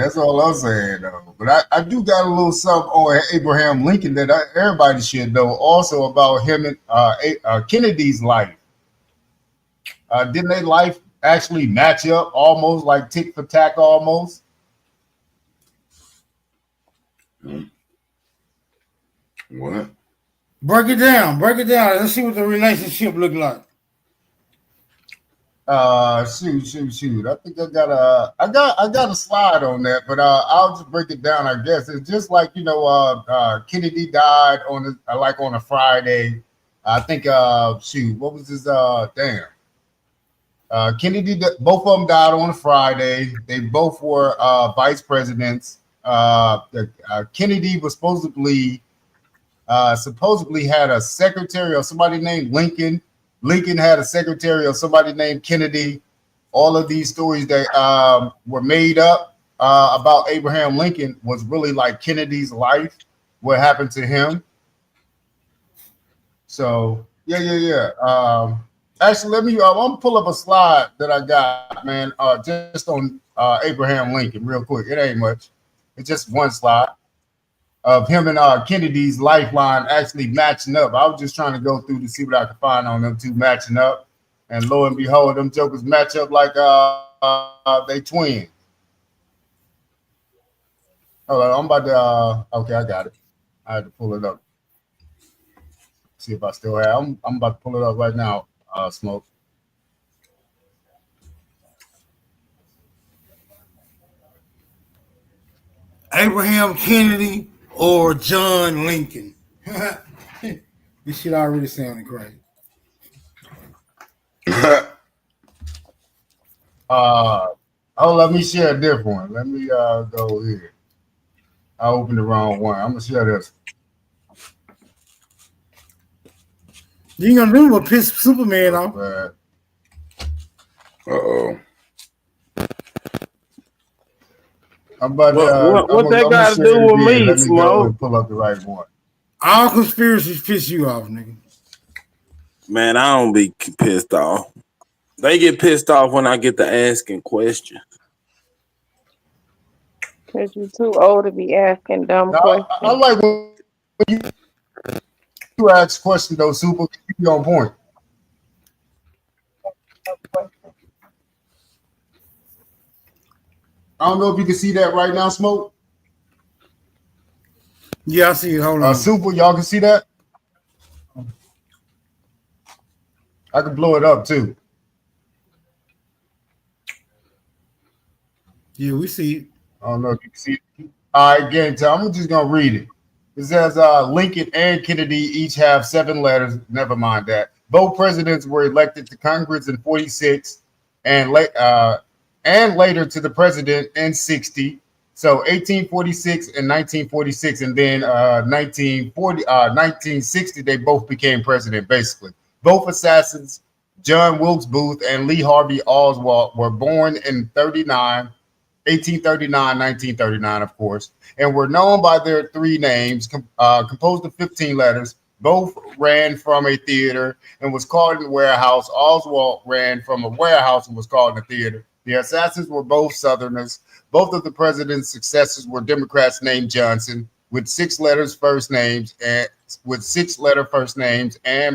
That's all I'm saying, though. But I do got a little something on Abraham Lincoln that everybody should know. Also about him and Kennedy's life. Didn't their life actually match up almost like tick for tack almost? What? Break it down. Let's see what the relationship look like. Shoot. I think I got a slide on that, but I'll just break it down. I guess it's just like Kennedy died on a Friday. I think what was his Kennedy, both of them died on a Friday. They both were vice presidents. Kennedy was supposedly had a secretary or somebody named Lincoln. Lincoln had a secretary or somebody named Kennedy. All of these stories that were made up about Abraham Lincoln was really like Kennedy's life, what happened to him. So yeah. Actually, I'm gonna pull up a slide that I got, man, just on Abraham Lincoln real quick. It ain't much. It's just one slide of him and Kennedy's lifeline actually matching up. I was just trying to go through to see what I could find on them two matching up. And lo and behold, them jokers match up like they twins. Hold on, I'm about to, okay, I got it. I had to pull it up. See if I still have, I'm about to pull it up right now. Smoke. Abraham Kennedy or John Lincoln? This shit already sounding crazy. Let me share a different one. Let me go here. I opened the wrong one. I'm gonna share this. You ain't gonna do what piss Superman off. Uh-oh. I'm about what that got to do with me, Let me go and Smoke? pull up the right one. All conspiracies piss you off, nigga. Man, I don't be pissed off. They get pissed off when I get to asking questions. Because you're too old to be asking dumb questions. I like when you ask questions, though, Super. Keep you on point. I don't know if you can see that right now, Smoke. Yeah, I see it. Hold on. Super, y'all can see that? I can blow it up, too. Yeah, we see it. I don't know if you can see it. All right, again, I'm just going to read it. It says Lincoln and Kennedy each have 7 letters. Never mind that. Both presidents were elected to Congress in 46 and later to the president in 60. So 1846 and 1946, and then 1960, they both became president, basically. Both assassins, John Wilkes Booth and Lee Harvey Oswald, were born in 1839, 1939, of course, and were known by their 3 names, composed of 15 letters. Both ran from a theater and was called in a warehouse. Oswald ran from a warehouse and was called in a theater. The assassins were both Southerners. Both of the president's successors were Democrats named Johnson, with 6 letters first names and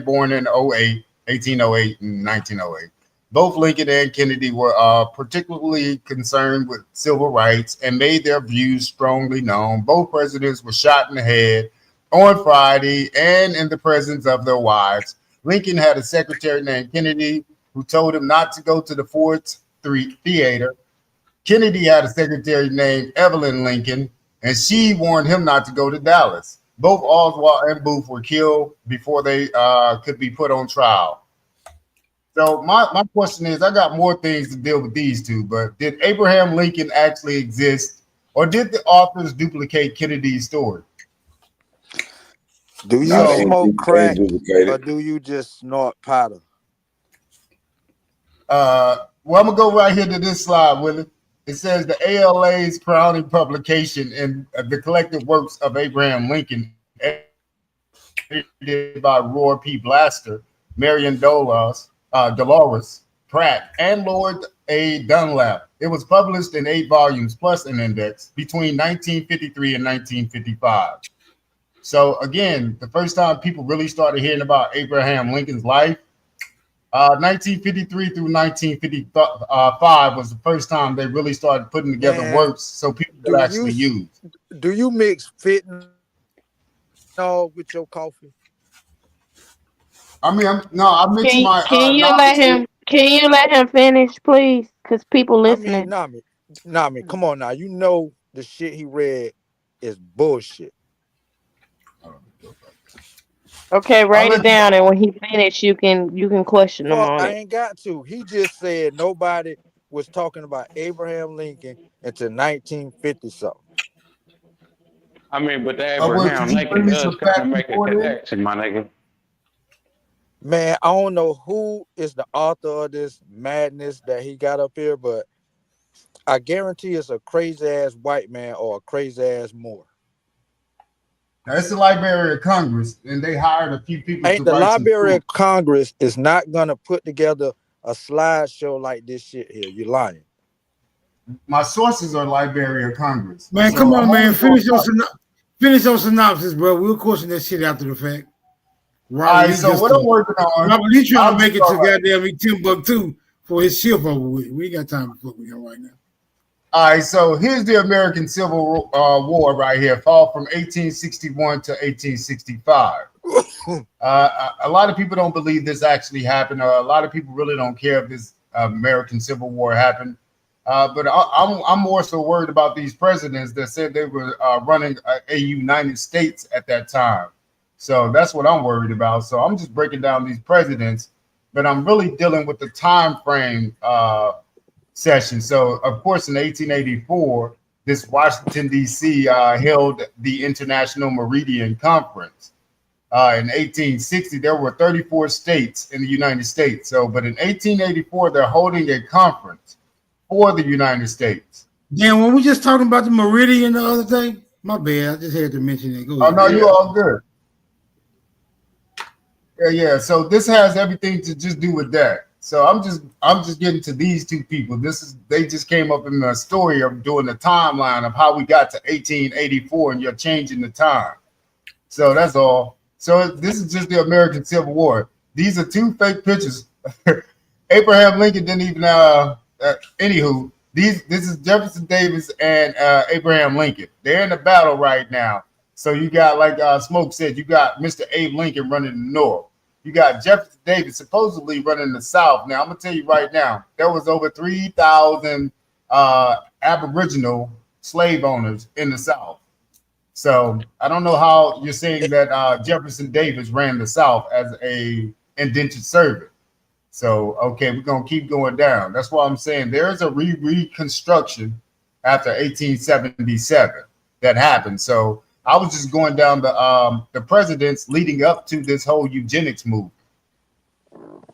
born in 1808 and 1908. Both Lincoln and Kennedy were particularly concerned with civil rights and made their views strongly known. Both presidents were shot in the head on Friday and in the presence of their wives. Lincoln had a secretary named Kennedy who told him not to go to the Ford Theater. Kennedy had a secretary named Evelyn Lincoln, and she warned him not to go to Dallas. Both Oswald and Booth were killed before they could be put on trial. So my question is, I got more things to deal with these two, but did Abraham Lincoln actually exist, or did the authors duplicate Kennedy's story? Do you No, they smoke crack duplicated. or do you just snort powder? Well, I'm gonna go right here to this slide, Willie. It says the ALA's crowning publication in the collected works of Abraham Lincoln, edited by Roy P. Blaster, Marion Dolores Pratt, and Lord A. Dunlap. It was published in 8 volumes plus an index between 1953 and 1955. So again, the first time people really started hearing about Abraham Lincoln's life, 1953 through 1955 was the first time they really started putting together Man, works so people could actually use. Do you mix fentanyl with your coffee? I mean, I mix my. Can you let him? Can you let him finish, please? Because people listening. Nami, come on now. You know the shit he read is bullshit. Okay, write it down, and when he finished, you can question him Fuck, on I it. ain't got to. He just said nobody was talking about Abraham Lincoln until 1950 something. I mean, but the Will, Abraham could you bring Lincoln me does some kind of facts make a before then? connection, my nigga. Man, I don't know who is the author of this madness that he got up here, but I guarantee it's a crazy ass white man or a crazy ass Moor. Now, it's the Library of Congress, and they hired a few people Ain't to the write some Library proof. of Congress is not gonna put together a slideshow like this shit here. You're lying. My sources are Library of Congress. Man, So come on, I'm man. only Finish your synopsis, bro. We'll question that shit after the fact. All right, so what I'm working on. Robert Lee trying I'll to make it just to go right. goddamn Timbuktu for his shift over with. We ain't got time to fuck with him right now. All right, so here's the American Civil War right here, fall from 1861 to 1865. A lot of people don't believe this actually happened. A lot of people really don't care if this American Civil War happened. But I'm more so worried about these presidents that said they were running a United States at that time. So that's what I'm worried about. So I'm just breaking down these presidents, but I'm really dealing with the time frame session. So, of course, in 1884, this Washington, D.C. Held the International Meridian Conference. In 1860, there were 34 states in the United States. So, but in 1884, they're holding a conference for the United States. Damn, when we just talking about the Meridian the other day, my bad. I just had to mention it. Go Oh, ahead. no, you're all good. Yeah. So this has everything to just do with that. So I'm just getting to these two people. They just came up in the story of doing the timeline of how we got to 1884, and you're changing the time. So that's all. So this is just the American Civil War. These are two fake pictures. Abraham Lincoln didn't even. Anywho, this is Jefferson Davis and Abraham Lincoln. They're in a battle right now. So you got, like Smoke said, you got Mr. Abe Lincoln running the North. You got Jefferson Davis supposedly running the South. Now, I'm going to tell you right now, there was over 3,000 Aboriginal slave owners in the South. So I don't know how you're saying that Jefferson Davis ran the South as a indentured servant. So, okay, we're going to keep going down. That's why I'm saying there is a reconstruction after 1877 that happened. So I was just going down the presidents leading up to this whole eugenics movement.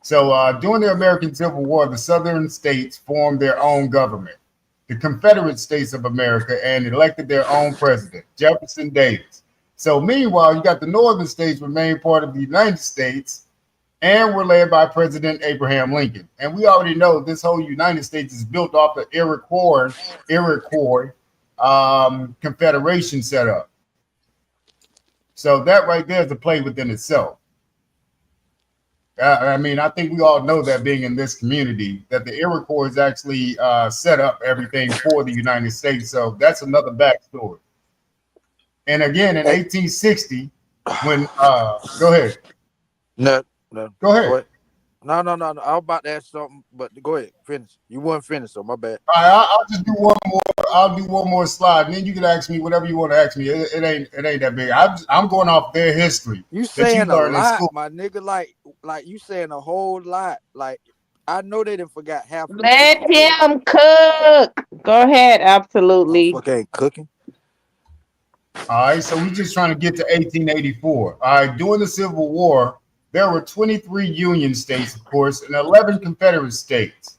So during the American Civil War, the Southern states formed their own government, the Confederate States of America, and elected their own president, Jefferson Davis. So meanwhile, you got the Northern states remain part of the United States and were led by President Abraham Lincoln. And we already know this whole United States is built off the Iroquois Confederation setup. So that right there is a play within itself. I mean, I think we all know that being in this community, that the Iroquois actually set up everything for the United States. So that's another backstory. And again, in 1860, when go ahead. Now, No, Go ahead. No. I was about to ask something, but go ahead, finish. You weren't finished, so my bad. All right, I'll just do one more. I'll do one more slide, and then you can ask me whatever you want to ask me. It ain't that big. I'm going off their history You that you saying a learned in lot, school. my nigga. Like you saying a whole lot. Like I know they didn't forgot half of them Let shit you said. him cook. Go ahead, absolutely. Fuck ain't cooking. All right, so we're just trying to get to 1884. All right, during the Civil War, there were 23 Union states, of course, and 11 Confederate states.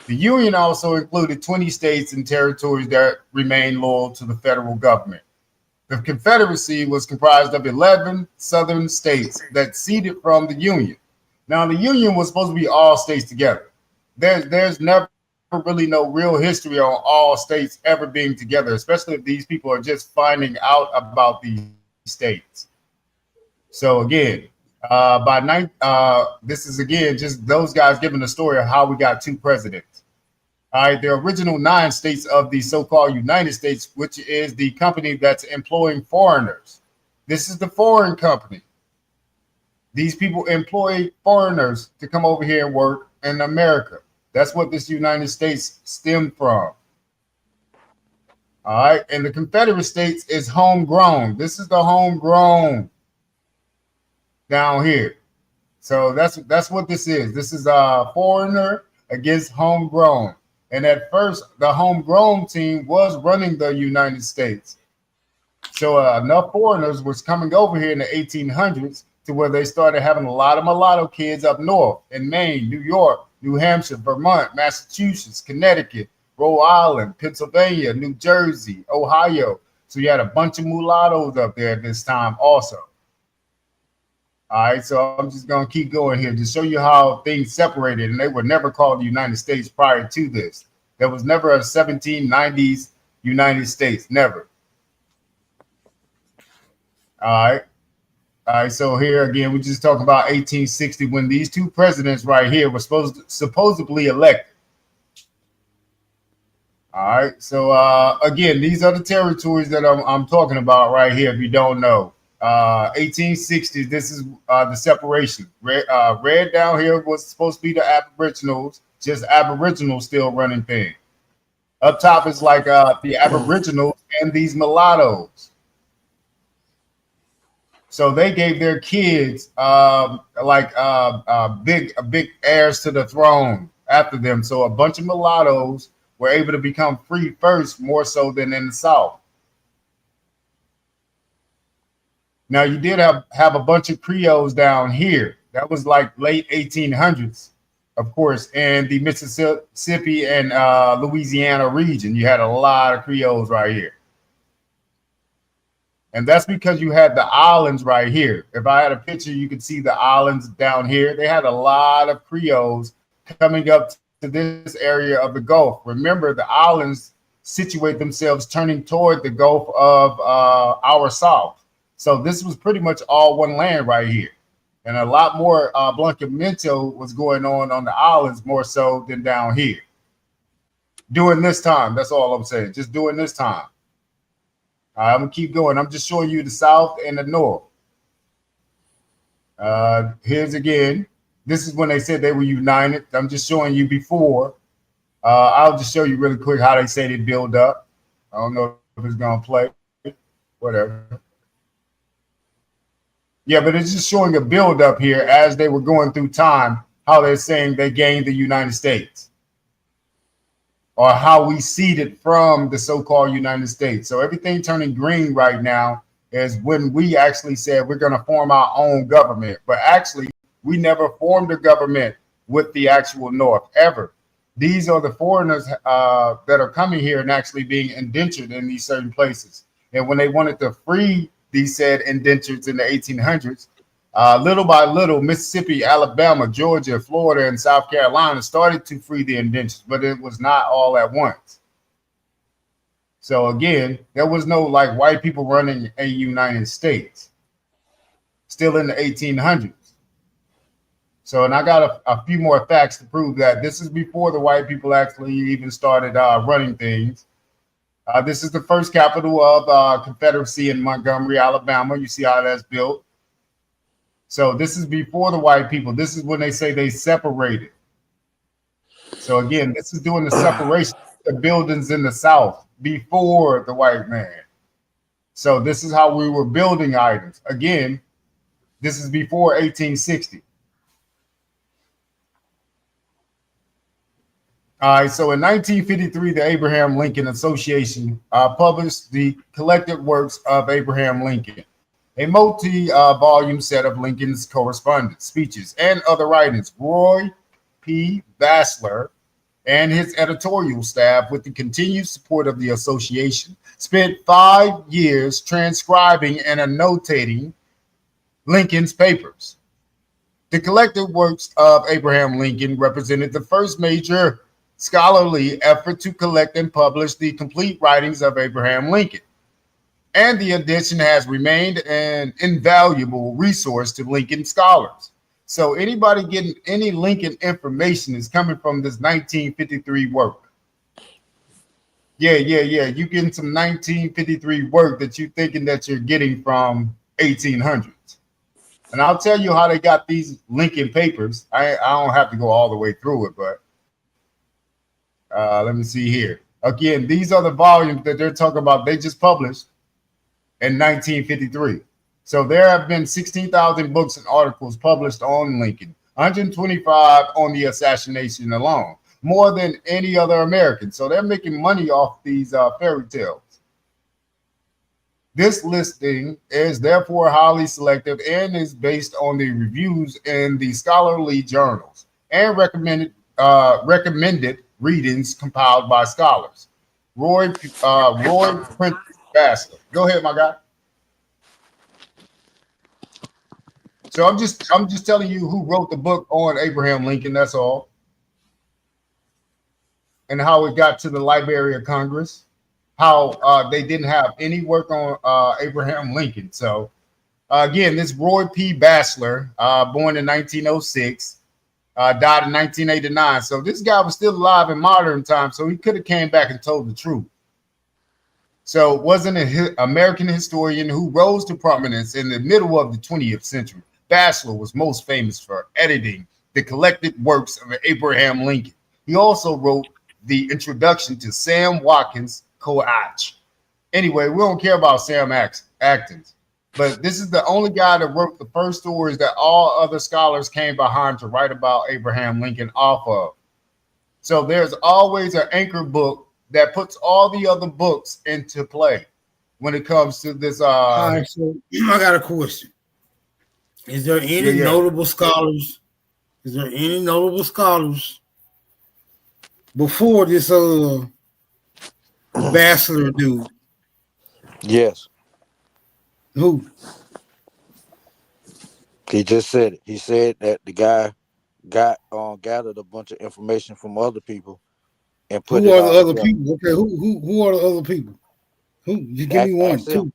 The Union also included 20 states and territories that remained loyal to the federal government. The Confederacy was comprised of 11 southern states that ceded from the Union. Now, the Union was supposed to be all states together. There's never really no real history on all states ever being together, especially if these people are just finding out about these states. So again, this is again just those guys giving the story of how we got two presidents. All right, the original 9 states of the so-called United States, which is the company that's employing foreigners. This is the foreign company. These people employ foreigners to come over here and work in America. That's what this United States stemmed from. All right, and the Confederate States is homegrown. This is the homegrown down here. So that's what this is. This is a foreigner against homegrown. And at first, the homegrown team was running the United States. So enough foreigners was coming over here in the 1800s to where they started having a lot of mulatto kids up north in Maine, New York, New Hampshire, Vermont, Massachusetts, Connecticut, Rhode Island, Pennsylvania, New Jersey, Ohio. So you had a bunch of mulattoes up there at this time also. All right, so I'm just going to keep going here to show you how things separated, and they were never called the United States prior to this. There was never a 1790s United States, never. All right, so here again, we just talk about 1860 when these two presidents right here were supposedly elected. All right, so again, these are the territories that I'm talking about right here, if you don't know. 1860s, this is the separation. Red down here was supposed to be the Aboriginals, just Aboriginals still running things. Up top is like the Aboriginals and these mulattoes. So they gave their kids big heirs to the throne after them. So a bunch of mulattoes were able to become free first, more so than in the South. Now you did have a bunch of Creoles down here. That was like late 1800s, of course, in the Mississippi and Louisiana region. You had a lot of Creoles right here. And that's because you had the islands right here. If I had a picture, you could see the islands down here. They had a lot of Creoles coming up to this area of the Gulf. Remember, the islands situate themselves turning toward the Gulf of our South. So this was pretty much all one land right here. And a lot more blancamiento was going on the islands more so than down here. During this time, that's all I'm saying. Just during this time. I'm going to keep going. I'm just showing you the South and the North. Here's again. This is when they said they were united. I'm just showing you before. I'll just show you really quick how they say they build up. I don't know if it's going to play. Whatever. Yeah, but it's just showing a build up here as they were going through time, how they're saying they gained the United States. Or how we ceded from the so-called United States. So everything turning green right now is when we actually said we're going to form our own government. But actually, we never formed a government with the actual North, ever. These are the foreigners that are coming here and actually being indentured in these certain places. And when they wanted to free these said indentures in the 1800s, little by little, Mississippi, Alabama, Georgia, Florida, and South Carolina started to free the indentures, but it was not all at once. So again, there was no like white people running a United States still in the 1800s. So, and I got a few more facts to prove that this is before the white people actually even started running things. This is the first capital of Confederacy in Montgomery, Alabama. You see how that's built. So this is before the white people. This is when they say they separated. So again, this is doing the separation of the buildings in the South before the white man. So this is how we were building items. Again, this is before 1860. All right, so in 1953, the Abraham Lincoln Association published the collected works of Abraham Lincoln, a multi-volume set of Lincoln's correspondence, speeches, and other writings. Roy P. Bassler and his editorial staff, with the continued support of the association, spent 5 years transcribing and annotating Lincoln's papers. The collected works of Abraham Lincoln represented the first major scholarly effort to collect and publish the complete writings of Abraham Lincoln, and the edition has remained an invaluable resource to Lincoln scholars. So anybody getting any Lincoln information is coming from this 1953 work. Yeah. You getting some 1953 work that you thinking that you're getting from 1800s. And I'll tell you how they got these Lincoln papers. I don't have to go all the way through it, but let me see here. Again, these are the volumes that they're talking about. They just published in 1953. So there have been 16,000 books and articles published on Lincoln, 125 on the assassination alone, more than any other American. So they're making money off these fairy tales. This listing is therefore highly selective and is based on the reviews in the scholarly journals and recommended readings compiled by scholars. Roy Prince Bassler. Go ahead, my guy. So I'm just telling you who wrote the book on Abraham Lincoln. That's all, and how it got to the Library of Congress. How they didn't have any work on Abraham Lincoln. So again, this Roy P. Bassler, born in 1906. Died in 1989. So this guy was still alive in modern times, so he could have came back and told the truth. So wasn't an American historian who rose to prominence in the middle of the 20th century. Bassler was most famous for editing the collected works of Abraham Lincoln. He also wrote the introduction to Sam Watkins Coach. Anyway, we don't care about Sam Atkins. But this is the only guy that wrote the first stories that all other scholars came behind to write about Abraham Lincoln off of. So there's always an anchor book that puts all the other books into play when it comes to this. All right, so I got a question. Is there any notable scholars? Is there any notable scholars before this Bassler dude? Yes. Who? He just said it. He said that the guy gathered a bunch of information from other people and put who it are the all other together. people? Okay, who are the other people? Who? You give me one, two.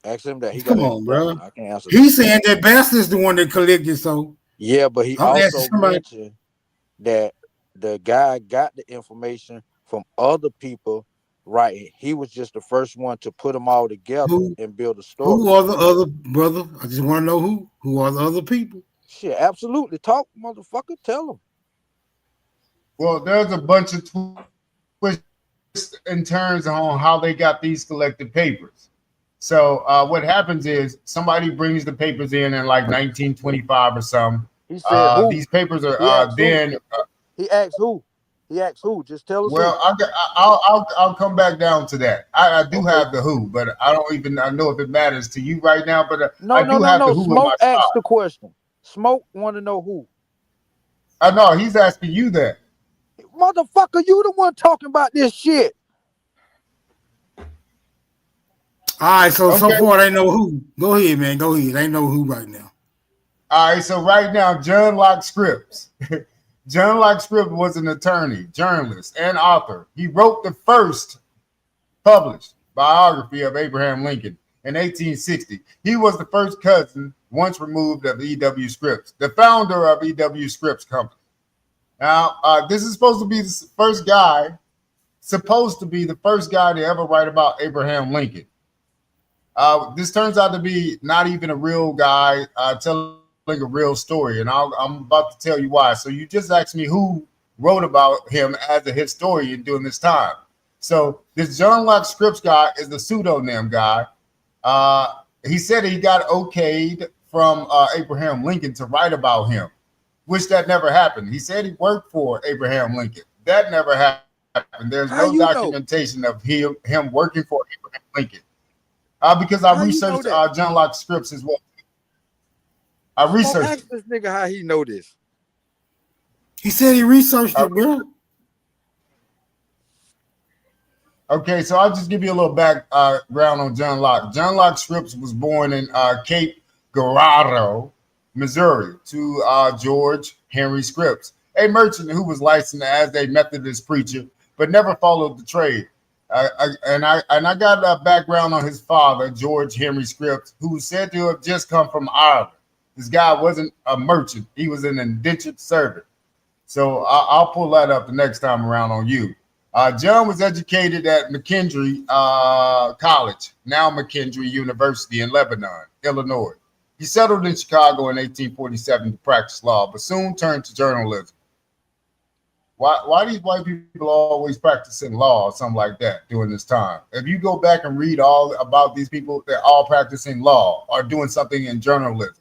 Ask him that. He Come got on, bro. I can't answer. He's saying that Bassler's the one that collected. So yeah, but he I'm also asking somebody. mentioned that the guy got the information from other people. Right, he was just the first one to put them all together and build a story. Who are the other brother? I just want to know who. Who are the other people? Shit, absolutely. Talk, motherfucker. Tell them. Well, there's a bunch of twists in terms on how they got these collected papers. So what happens is somebody brings the papers in like 1925 or something. He said these papers are then. He asked who. He asked who. Just tell us. Well, I'll come back down to that. I do have the who, but I don't even know if it matters to you right now. But I do have the who. Smoke asked the question. Smoke want to know who. I know he's asking you that. Motherfucker, you the one talking about this shit. All right, so far they know who. Go ahead, man. Go ahead. They know who right now. All right, so right now, John Locke Scripps. John Locke Scripps was an attorney, journalist, and author. He wrote the first published biography of Abraham Lincoln in 1860. He was the first cousin, once removed, of E.W. Scripps, the founder of E.W. Scripps Company. Now, this is supposed to be the first guy to ever write about Abraham Lincoln. This turns out to be not even a real guy telling a real story, and I'm about to tell you why. So you just asked me who wrote about him as a historian during this time. So this John Locke Scripps guy is the pseudonym guy. He said he got okayed from Abraham Lincoln to write about him, which that never happened. He said he worked for Abraham Lincoln. That never happened. There's How no you know? documentation of him working for Abraham Lincoln. Because I How you know researched that? John Locke Scripps as well. I Oh, researched ask this nigga how he know this. He said he researched it, bro. Okay, so I'll just give you a little background on John Locke. John Locke Scripps was born in Cape Girardeau, Missouri, to George Henry Scripps, a merchant who was licensed as a Methodist preacher, but never followed the trade. And I got a background on his father, George Henry Scripps, who was said to have just come from Ireland. This guy wasn't a merchant; he was an indentured servant. So I'll pull that up the next time around on you. John was educated at McKendree College, now McKendree University in Lebanon, Illinois. He settled in Chicago in 1847 to practice law, but soon turned to journalism. Why these white people always practicing law or something like that during this time? If you go back and read all about these people, they're all practicing law or doing something in journalism.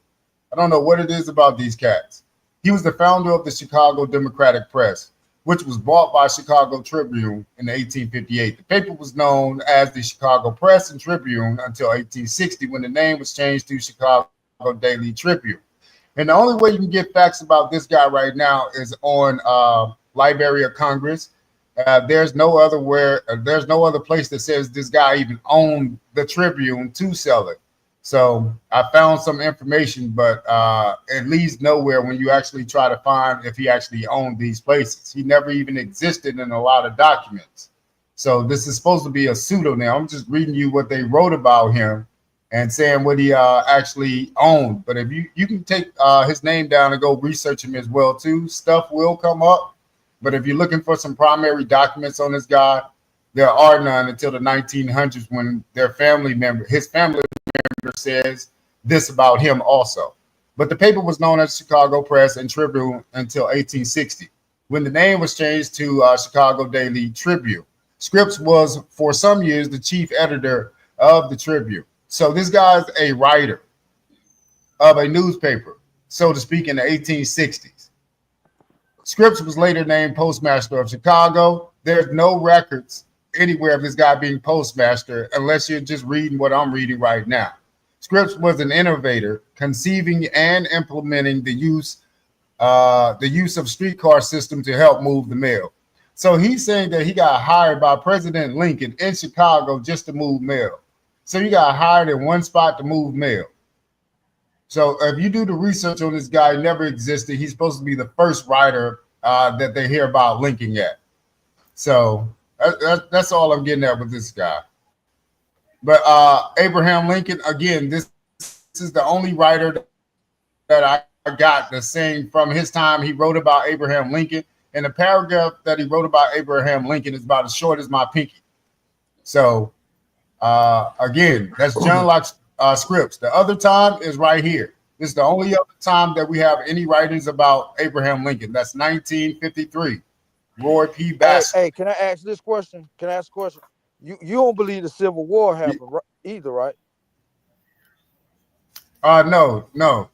I don't know what it is about these cats. He was the founder of the Chicago Democratic Press, which was bought by Chicago Tribune in 1858. The paper was known as the Chicago Press and Tribune until 1860, when the name was changed to Chicago Daily Tribune. And the only way you can get facts about this guy right now is on Library of Congress. There's no other place that says this guy even owned the Tribune to sell it. So I found some information, but it leads nowhere when you actually try to find if he actually owned these places. He never even existed in a lot of documents. So this is supposed to be a pseudonym. I'm just reading you what they wrote about him and saying what he actually owned. But if you can take his name down and go research him as well too, stuff will come up. But if you're looking for some primary documents on this guy, there are none until the 1900s when his family member says this about him also. But the paper was known as Chicago Press and Tribune until 1860, when the name was changed to Chicago Daily Tribune. Scripps was for some years the chief editor of the Tribune. So this guy's a writer of a newspaper, so to speak, in the 1860s. Scripps was later named postmaster of Chicago. There's no records anywhere of this guy being postmaster unless you're just reading what I'm reading right now. Scripps was an innovator, conceiving and implementing the use of streetcar system to help move the mail. So he's saying that he got hired by President Lincoln in Chicago just to move mail. So you got hired in one spot to move mail. So if you do the research on this guy, he never existed. He's supposed to be the first writer that they hear about linking yet. So that's all I'm getting at with this guy. But Abraham Lincoln, again, this is the only writer that I got the same from his time. He wrote about Abraham Lincoln, and the paragraph that he wrote about Abraham Lincoln is about as short as my pinky. So again, that's John Locke Scripps. The other time is right here. This is the only other time that we have any writings about Abraham Lincoln. That's 1953. Roy P. Bassett. Hey, can I ask this question? Can I ask a question? You don't believe the Civil War happened either, right? No.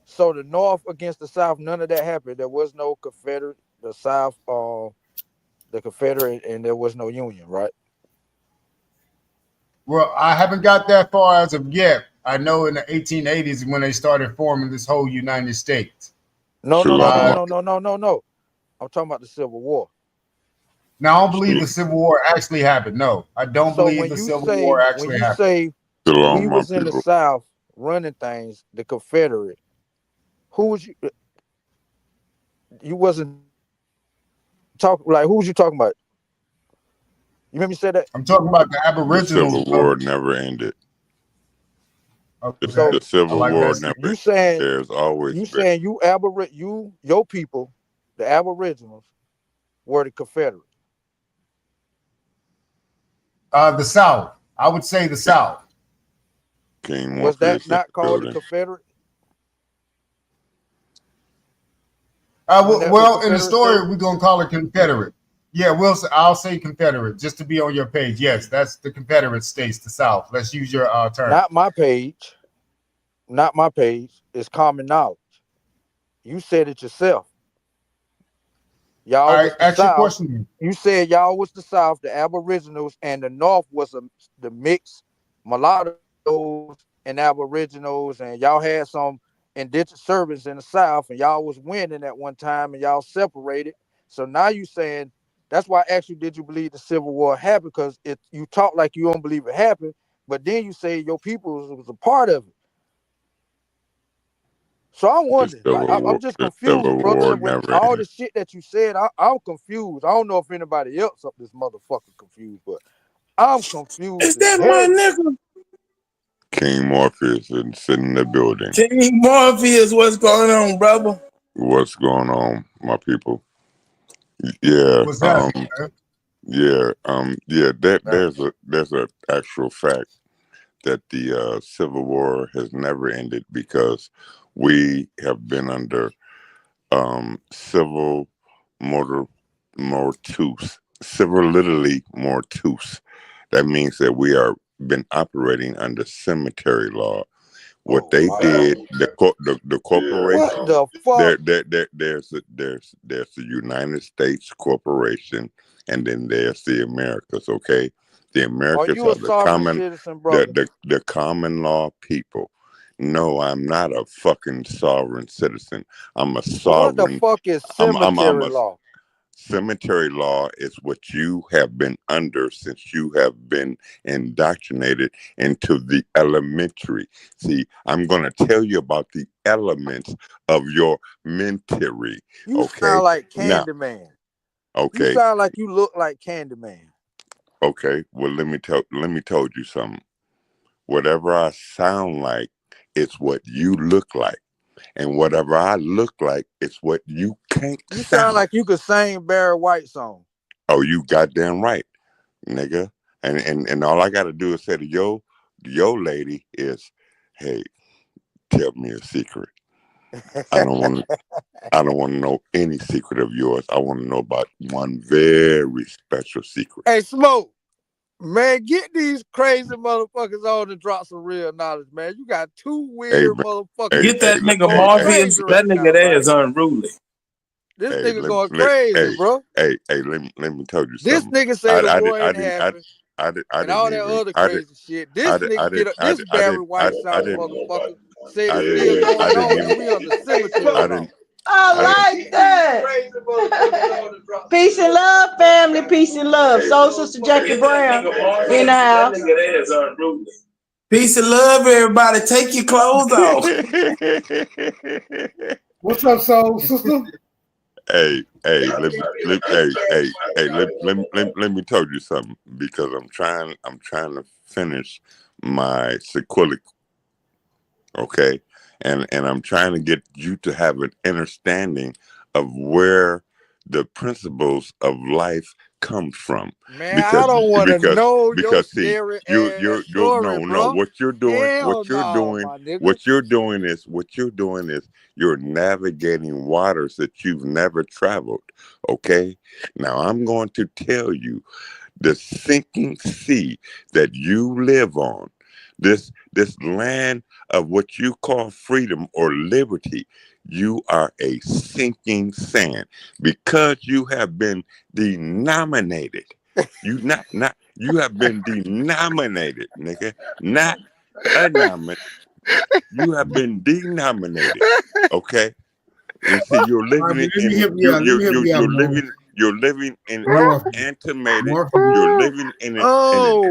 So the North against the South, none of that happened. There was no Confederate, the South, the Confederate, and there was no Union, right? Well, I haven't got that far as of yet. I know in the 1880s when they started forming this whole United States. No. I'm talking about the Civil War. Now, I don't believe the Civil War actually happened. No, I don't believe the Civil War actually happened. When you say we was in the South running things, the Confederate, who was you? You wasn't talking like who was you talking about? You remember you said that? I'm talking about the Aboriginals. The Civil War never ended. Okay. The Civil like War that. never. You saying There's always you saying your people, the Aboriginals, were the Confederate. The South. I would say the South. King Was that not called the Confederate? Well, in the story, we're gonna call it Confederate. Yeah, I'll say Confederate just to be on your page. Yes, that's the Confederate states, the South. Let's use your term. Not my page. Not my page. It's common knowledge. You said it yourself. Y'all was the Ask your South. question. You said y'all was the South, the Aboriginals, and the North was the mixed mulattoes and Aboriginals, and y'all had some indentured servants in the South, and y'all was winning at one time, and y'all separated. So now you saying that's why I asked you, did you believe the Civil War happened? Because you talk like you don't believe it happened, but then you say your people was a part of it. So I'm wondering, like, I'm just confused, brother. With all the shit that you said, I'm confused. I don't know if anybody else up this motherfucker confused, but I'm confused. Is that my nigga? King Morpheus is sitting in the building. King Morpheus, what's going on, brother? What's going on, my people? Yeah, What's that? there's a actual fact that the Civil War has never ended because we have been under civil mortuus. That means that we are been operating under cemetery law. What they did, the corporation. What the fuck? There's the United States corporation, and then there's the Americas. Okay, the Americas are the common citizen, brother? the common law people. No, I'm not a fucking sovereign citizen. I'm a sovereign. What the fuck is cemetery law? Cemetery law is what you have been under since you have been indoctrinated into the elementary. See, I'm going to tell you about the elements of your mentary. You Okay? sound like Now, Candyman. okay. You sound like you look like Candyman. Okay. Well, let me tell you something. Whatever I sound like, it's what you look like. And whatever I look like, it's what you can't You sound like you could sing Barry White song. Oh, you goddamn right, nigga. And all I gotta do is say to yo lady is, hey, tell me a secret. I don't want to know any secret of yours. I want to know about one very special secret. Hey, Smoke, man, get these crazy motherfuckers on to drop some real knowledge, man. You got two weird motherfuckers. Get that nigga Morpheus. That nigga there is unruly. This nigga going crazy, bro. Hey, let me tell you This something. nigga say the war ain't happened. And all that other crazy shit. This nigga get up. This Barry White sound motherfucker say it's still going on. And we on the cemetery. I like that. Peace and love, family. Peace and love. Soul Sister Jackie Brown in the house. Peace and love, everybody. Take your clothes off. What's up, Soul Sister? Hey, let me tell you something because I'm trying to finish my sequelic. Okay, and I'm trying to get you to have an understanding of where the principles of life comes from. Man, I don't want to know your scary you're story, bro. what you're doing is you're navigating waters that you've never traveled. Okay, now I'm going to tell you the sinking sea that you live on, this land of what you call freedom or liberty. You are a sinking sand because you have been denominated. You have been denominated, nigga. Not anominated. You have been denominated. Okay. And see, you're living in an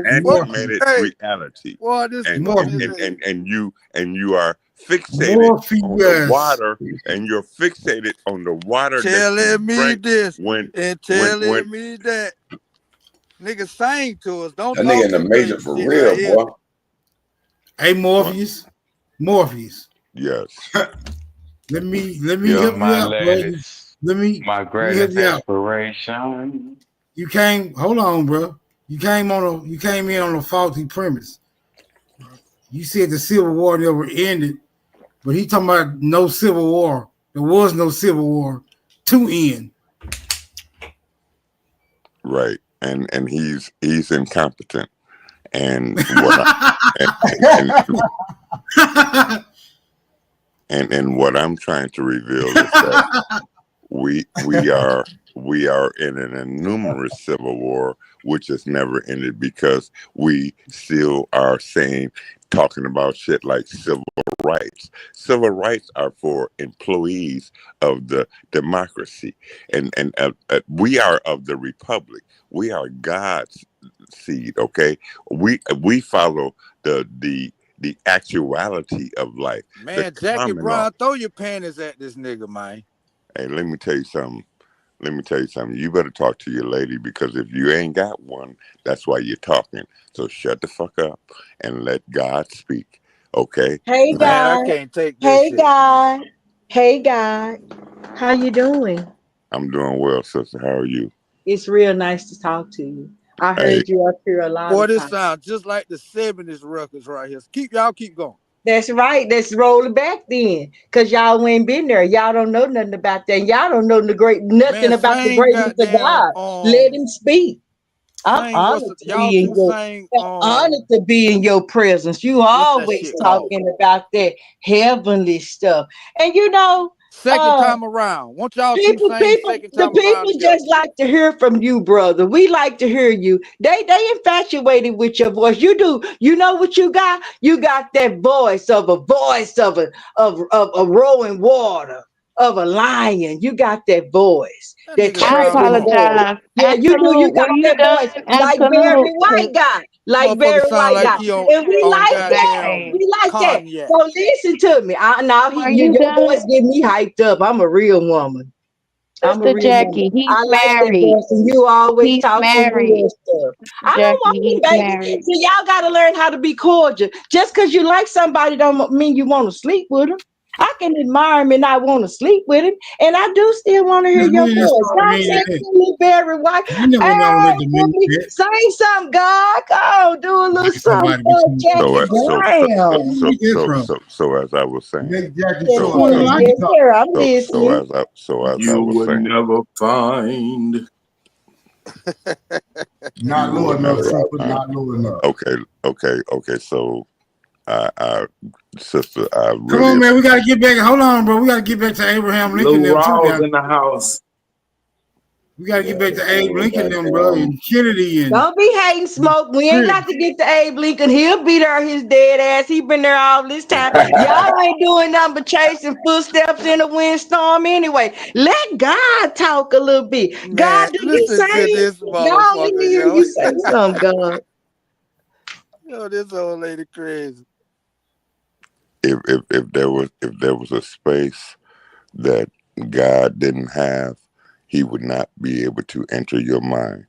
animated reality. And you are fixated on the water, and you're fixated on the water. Telling me this and telling me that. Nigga, sang to us. Don't that talk nigga in the major for real, right boy. Hey, Morpheus. Yes. Let me You're help you my out, bro. latest, Let me my help greatest you out. inspiration. You came. Hold on, bro. You came in on a faulty premise. You said the Civil War never ended, but he talking about no Civil War. There was no Civil War to end. Right. And he's incompetent. And what and what I'm trying to reveal is that we are in an innumerous civil war which has never ended because we still are talking about shit like civil rights. Civil rights are for employees of the democracy, and we are of the republic. We are God's seed. Okay, we follow the actuality of life. Man, Jackie Brown, throw your panties at this nigga, man. Hey, let me tell you something. You better talk to your lady, because if you ain't got one, that's why you're talking. So shut the fuck up and let God speak. Okay? Hey, Man, God. I can't take this Hey, shit. God. Hey, God. How you doing? I'm doing well, sister. How are you? It's real nice to talk to you. I heard you up here a lot Boy, of this times. sounds just like the 70s records right here. Keep going. That's right. Let's roll it back then, cause y'all ain't been there. Y'all don't know nothing about that. Y'all don't know nothing about the greatness of God. Let him speak. I'm honored to be in honored to be in your presence. You always talking about that heavenly stuff, and you know. Second time around. Won't y'all People, the people just like to hear from you, brother. We like to hear you. They infatuated with your voice. You do. You know what you got? You got that voice of a rolling water, of a lion. You got that voice. I apologize. Yeah, you do. You got that voice, like Barry White guy, like Barry White guy, and we like that. We like that. So listen to me. Your voice get me hyped up. I'm a real woman. Sister Jackie, he's I like that married. voice, and you always He's talking married. real stuff. I don't Jackie, want he's you, baby. married. So y'all got to learn how to be cordial. Just because you like somebody don't mean you want to sleep with them. I can admire him and I want to sleep with him, and I do still want to hear your voice. Don't say to me, Barry White. Say something, God. Go do a little something for Jackie Brown. So as I was saying, I'm listening. So as I You was would saying, never find. Not low enough, super, not low enough. Okay. So, sister, I really Come on, man. We gotta get back. Hold on, bro. We gotta get back to Abraham Lincoln. Lil Them too, Raw's now. in the house. We gotta get back to Abe Lincoln, them, bro, and Kennedy, and don't be hating, Smoke. We ain't got to get to Abe Lincoln. He'll be there, his dead ass. He been there all this time. Y'all ain't doing nothing but chasing footsteps in a windstorm anyway. Let God talk a little bit. Man, God, do you listen to say? this Y'all motherfucker, hear yo. you say something, God. Yo, this old lady crazy. if there was a space that God didn't have, he would not be able to enter your mind.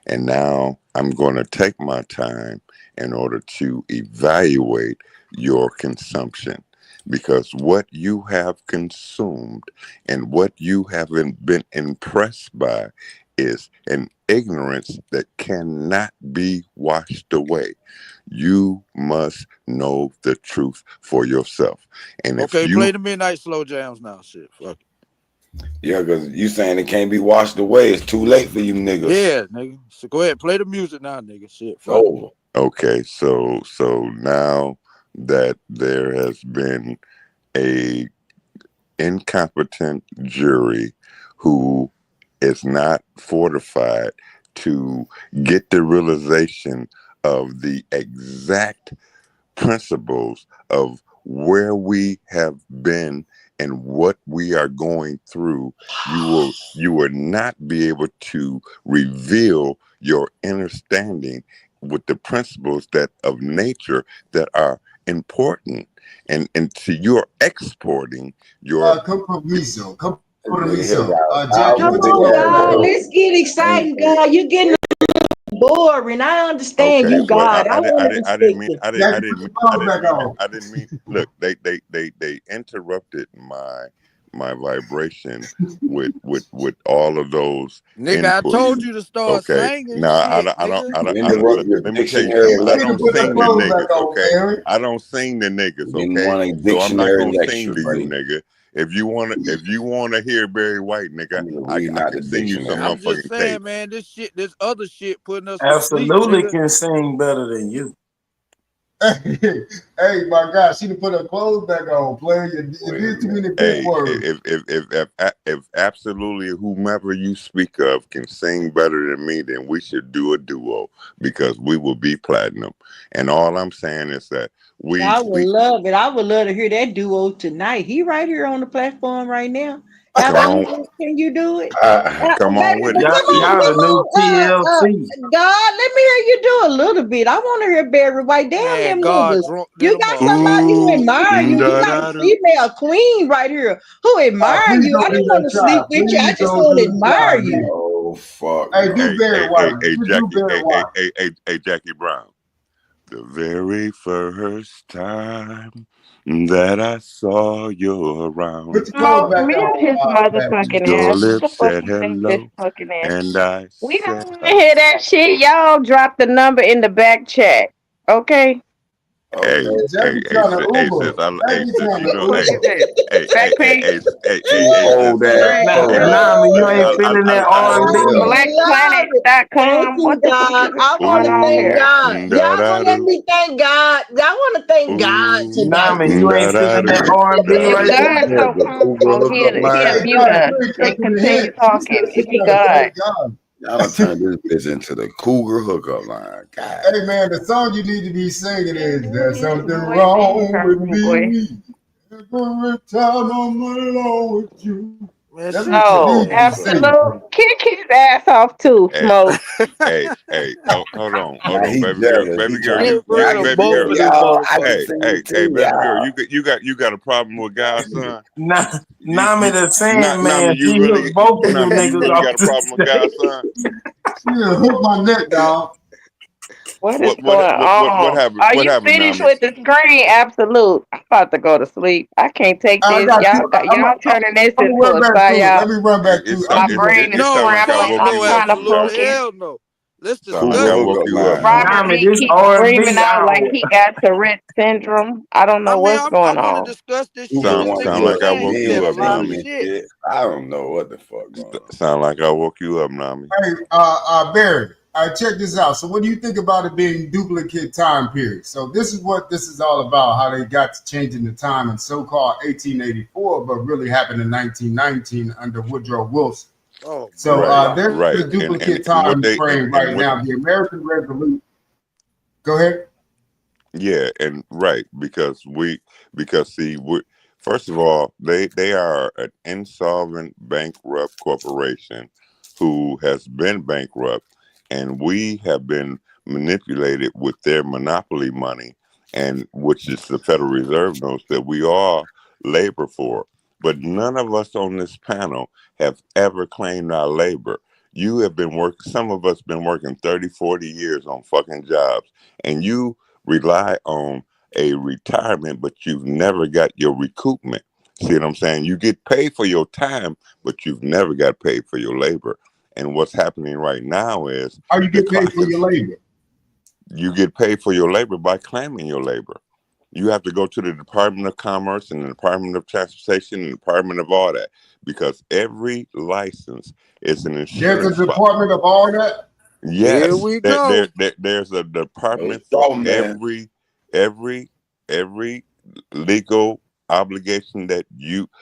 And now I'm going to take my time in order to evaluate your consumption, because what you have consumed and what you have been impressed by is an ignorance that cannot be washed away. You must know the truth for yourself. And Okay, if you play the midnight slow jams now. Shit, fuck it. Yeah, because you saying it can't be washed away. It's too late for you niggas. Yeah, nigga. So go ahead, play the music now, nigga. Shit, fuck it. Okay, so now that there has been a incompetent jury who is not fortified to get the realization of the exact principles of where we have been and what we are going through, you will not be able to reveal your understanding with the principles that of nature that are important, and so you're exporting your Compromiso. Come on, God. Let's get excited, God. You're getting boring. I understand you, God. I didn't mean. Look, they interrupted my vibration with all of those. Nigga, I told you to start singing. Now shit, I don't. nigga. Let me tell you something. I don't sing the niggas. Okay, I don't sing the niggas. Okay, so I'm not gonna sing to you, nigga. if you wanna hear Barry White, nigga, I can send you some I'm just motherfucking saying, tape. man, this other shit putting us to sleep, Absolutely nigga. can sing better than you. Hey, my God, she done put her clothes back on, player. You did too many big Hey, words. if absolutely whomever you speak of can sing better than me, then we should do a duo because we will be platinum. And all I'm saying is that I would love it. I would love to hear that duo tonight. He right here on the platform right now. come on, Can you do it? come on Baby, with it. come on. God, let me hear you do a little bit. I want to hear Barry White. Damn Man, them God niggas. drunk You than a got motherfucker. somebody who admire you. You Da, got a da, da. female queen right here who admire Please you. I don't don't do want that to sleep job. with you. I Please just don't want to do the admire job, you. man. Oh fuck. Hey, do Barry White. Hey, Do Jackie, Barry White. hey, Jackie Brown. The very first time that I saw you around, Put your clothes back Mute his on, motherfucking your ass. What the lips fuck said you think this hello, fucking ass? and I We said don't want to hear that shit. Y'all drop the number in the back chat. Okay? Hey, Jackie trying to hey, Uber. hey, Jackie sis, trying you to know, What hey, is this? hey, Backpage? sis, you know, Nami, you ain't feeling that R&B? BlackPlanet.com. What the fuck God. is I want going to on thank here? God. Y'all gonna let me thank God. I want to thank God tonight. Nami, you ain't feeling that R&B If right God there? so comfortable, he'll Hey, mute God, us you ain't and taking the continue hit. She talking said she if he gotta God. thank God. Y'all done turned this bitch into the Cougar hookup line. God. Hey man, the song you need to be singing is "There's something Boy, wrong with boy. me every time I'm alone with you." Man, That's shut what you your Oh, need to be ass up. singing. absolute. Kick his ass off too, Smoke. hey, hold on, Now he baby jealous. He girl, trying Get to rid of baby both girl. of them y'all. I can motherfuckers. Hey, sing to baby girl, y'all. you got a problem with Godson? Nami the same Nami, man. She hooked both of you Nami, you niggas really got off a the problem with stage. Godson? She done hooked my neck, dog. What is going What on? happened? Are What you happened, finished Nami? with the screen? Absolute. I'm about to go to sleep. I can't take I this. got you. Y'all turning this I'm gonna into run a back through. Let psyop. me run back through. I'm My just brain is No, like I fuck scrambling. woke I'm no, you up, trying to sweetheart. absolutely focus. hell no. Let's Sound like Cougar I discuss woke hookup this. you up, line. Nami. Robert Nami, Lee this keeps screaming R&B out like hour. he got Tourette syndrome. I don't know I mean, what's I going want to on. discuss this shit. Cougar This want to nigga Sound hear like I saying woke he you said a up, lot men of Nami. and shit. shit. I don't know what the fuck going on. Sound like I woke you up, Nami. Hey, Barry, check this out. So what do you think about it being duplicate time period? So this is what this is all about, how they got to changing the time in so-called 1884, but really happened in 1919 under Woodrow Wilson. Oh, So Right, there's right. the duplicate And what time they frame and right what now. The American Revolution. Go ahead. yeah, and right, because see first of all, they are an insolvent bankrupt corporation who has been bankrupt, and we have been manipulated with their monopoly money, and which is the Federal Reserve notes that we all labor for. But none of us on this panel have ever claimed our labor. You have been working, some of us been working 30, 40 years on fucking jobs, and you rely on a retirement, but you've never got your recoupment. See what I'm saying? You get paid for your time, but you've never got paid for your labor. And what's happening right now is How you get paid for your labor? you get paid for your labor by claiming your labor. You have to go to the Department of Commerce and the Department of Transportation and the Department of all that, because every license is an There's insurance a department of all that. Here Yes, we go. there's a No department for straw man. every legal obligation that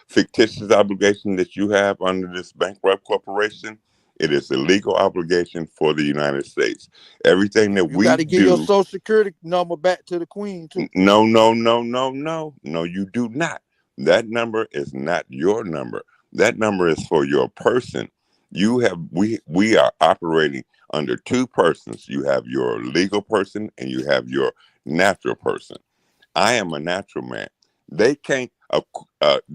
fictitious obligation that you have under this bankrupt corporation. It is a legal obligation for the United States. Everything that You got we to give your do, social security number back to the queen too. no, you do not. That number is not your number. That number is for your person. We are operating under two persons. You have your legal person and you have your natural person. I am a natural man. They can't.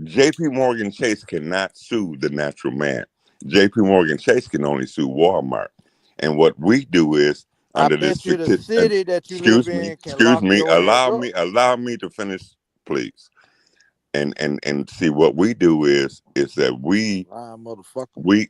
J.P. Morgan Chase cannot sue the natural man. J.P. Morgan Chase can only sue Walmart. And what we do is I under this bet you the fictitious. city that you live in can Excuse lock me. your ass up. Allow me to finish, please. And see what we do is that Lying motherfucker.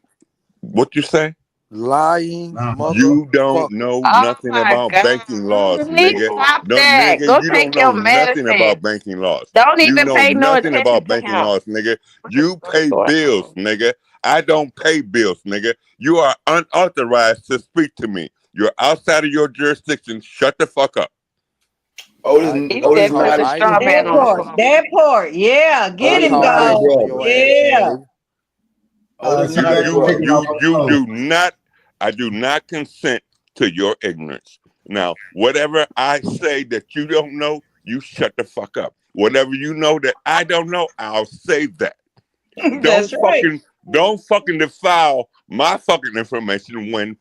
what you say? Lying You don't motherfucker. know Oh nothing my about God. banking laws, Please nigga. stop No, that. nigga, Go you take don't know your nothing medicine. about banking laws. Don't You even know pay no nothing attention about to banking him. laws, nigga. You pay Going bills, on? nigga. I don't pay bills, nigga. You are unauthorized to speak to me. You're outside of your jurisdiction. Shut the fuck up. Oh, He this said put the naughty straw people. man on the phone. That part. Yeah, Oh, get this him, naughty dog. brother. Yeah. Oh, this You naughty brother. do not. I do not consent to your ignorance. Now, whatever I say that you don't know, you shut the fuck up. Whatever you know that I don't know, I'll say that. That's right. Don't fucking defile my fucking information when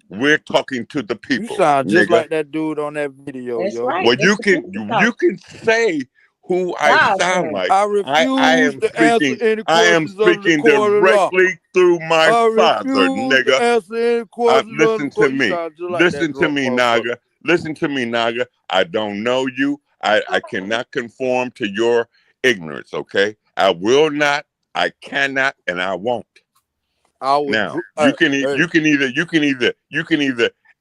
we're talking to the You people. sound just Nigga. like that dude on that video, That's yo. right. Well, That's you the can people talk. you can say who I God, sound man. like. I I refuse am to answer speaking. any I am questions under the speaking court of law. directly through my I father, refuse to nigga. answer any questions under Listen the to court. You me. sound just like that Listen to drunk me, motherfucker. Naga. Listen to me, Naga. I don't know you. I cannot conform to your ignorance, okay? I will not, I cannot, and I won't. I would. Now, you can either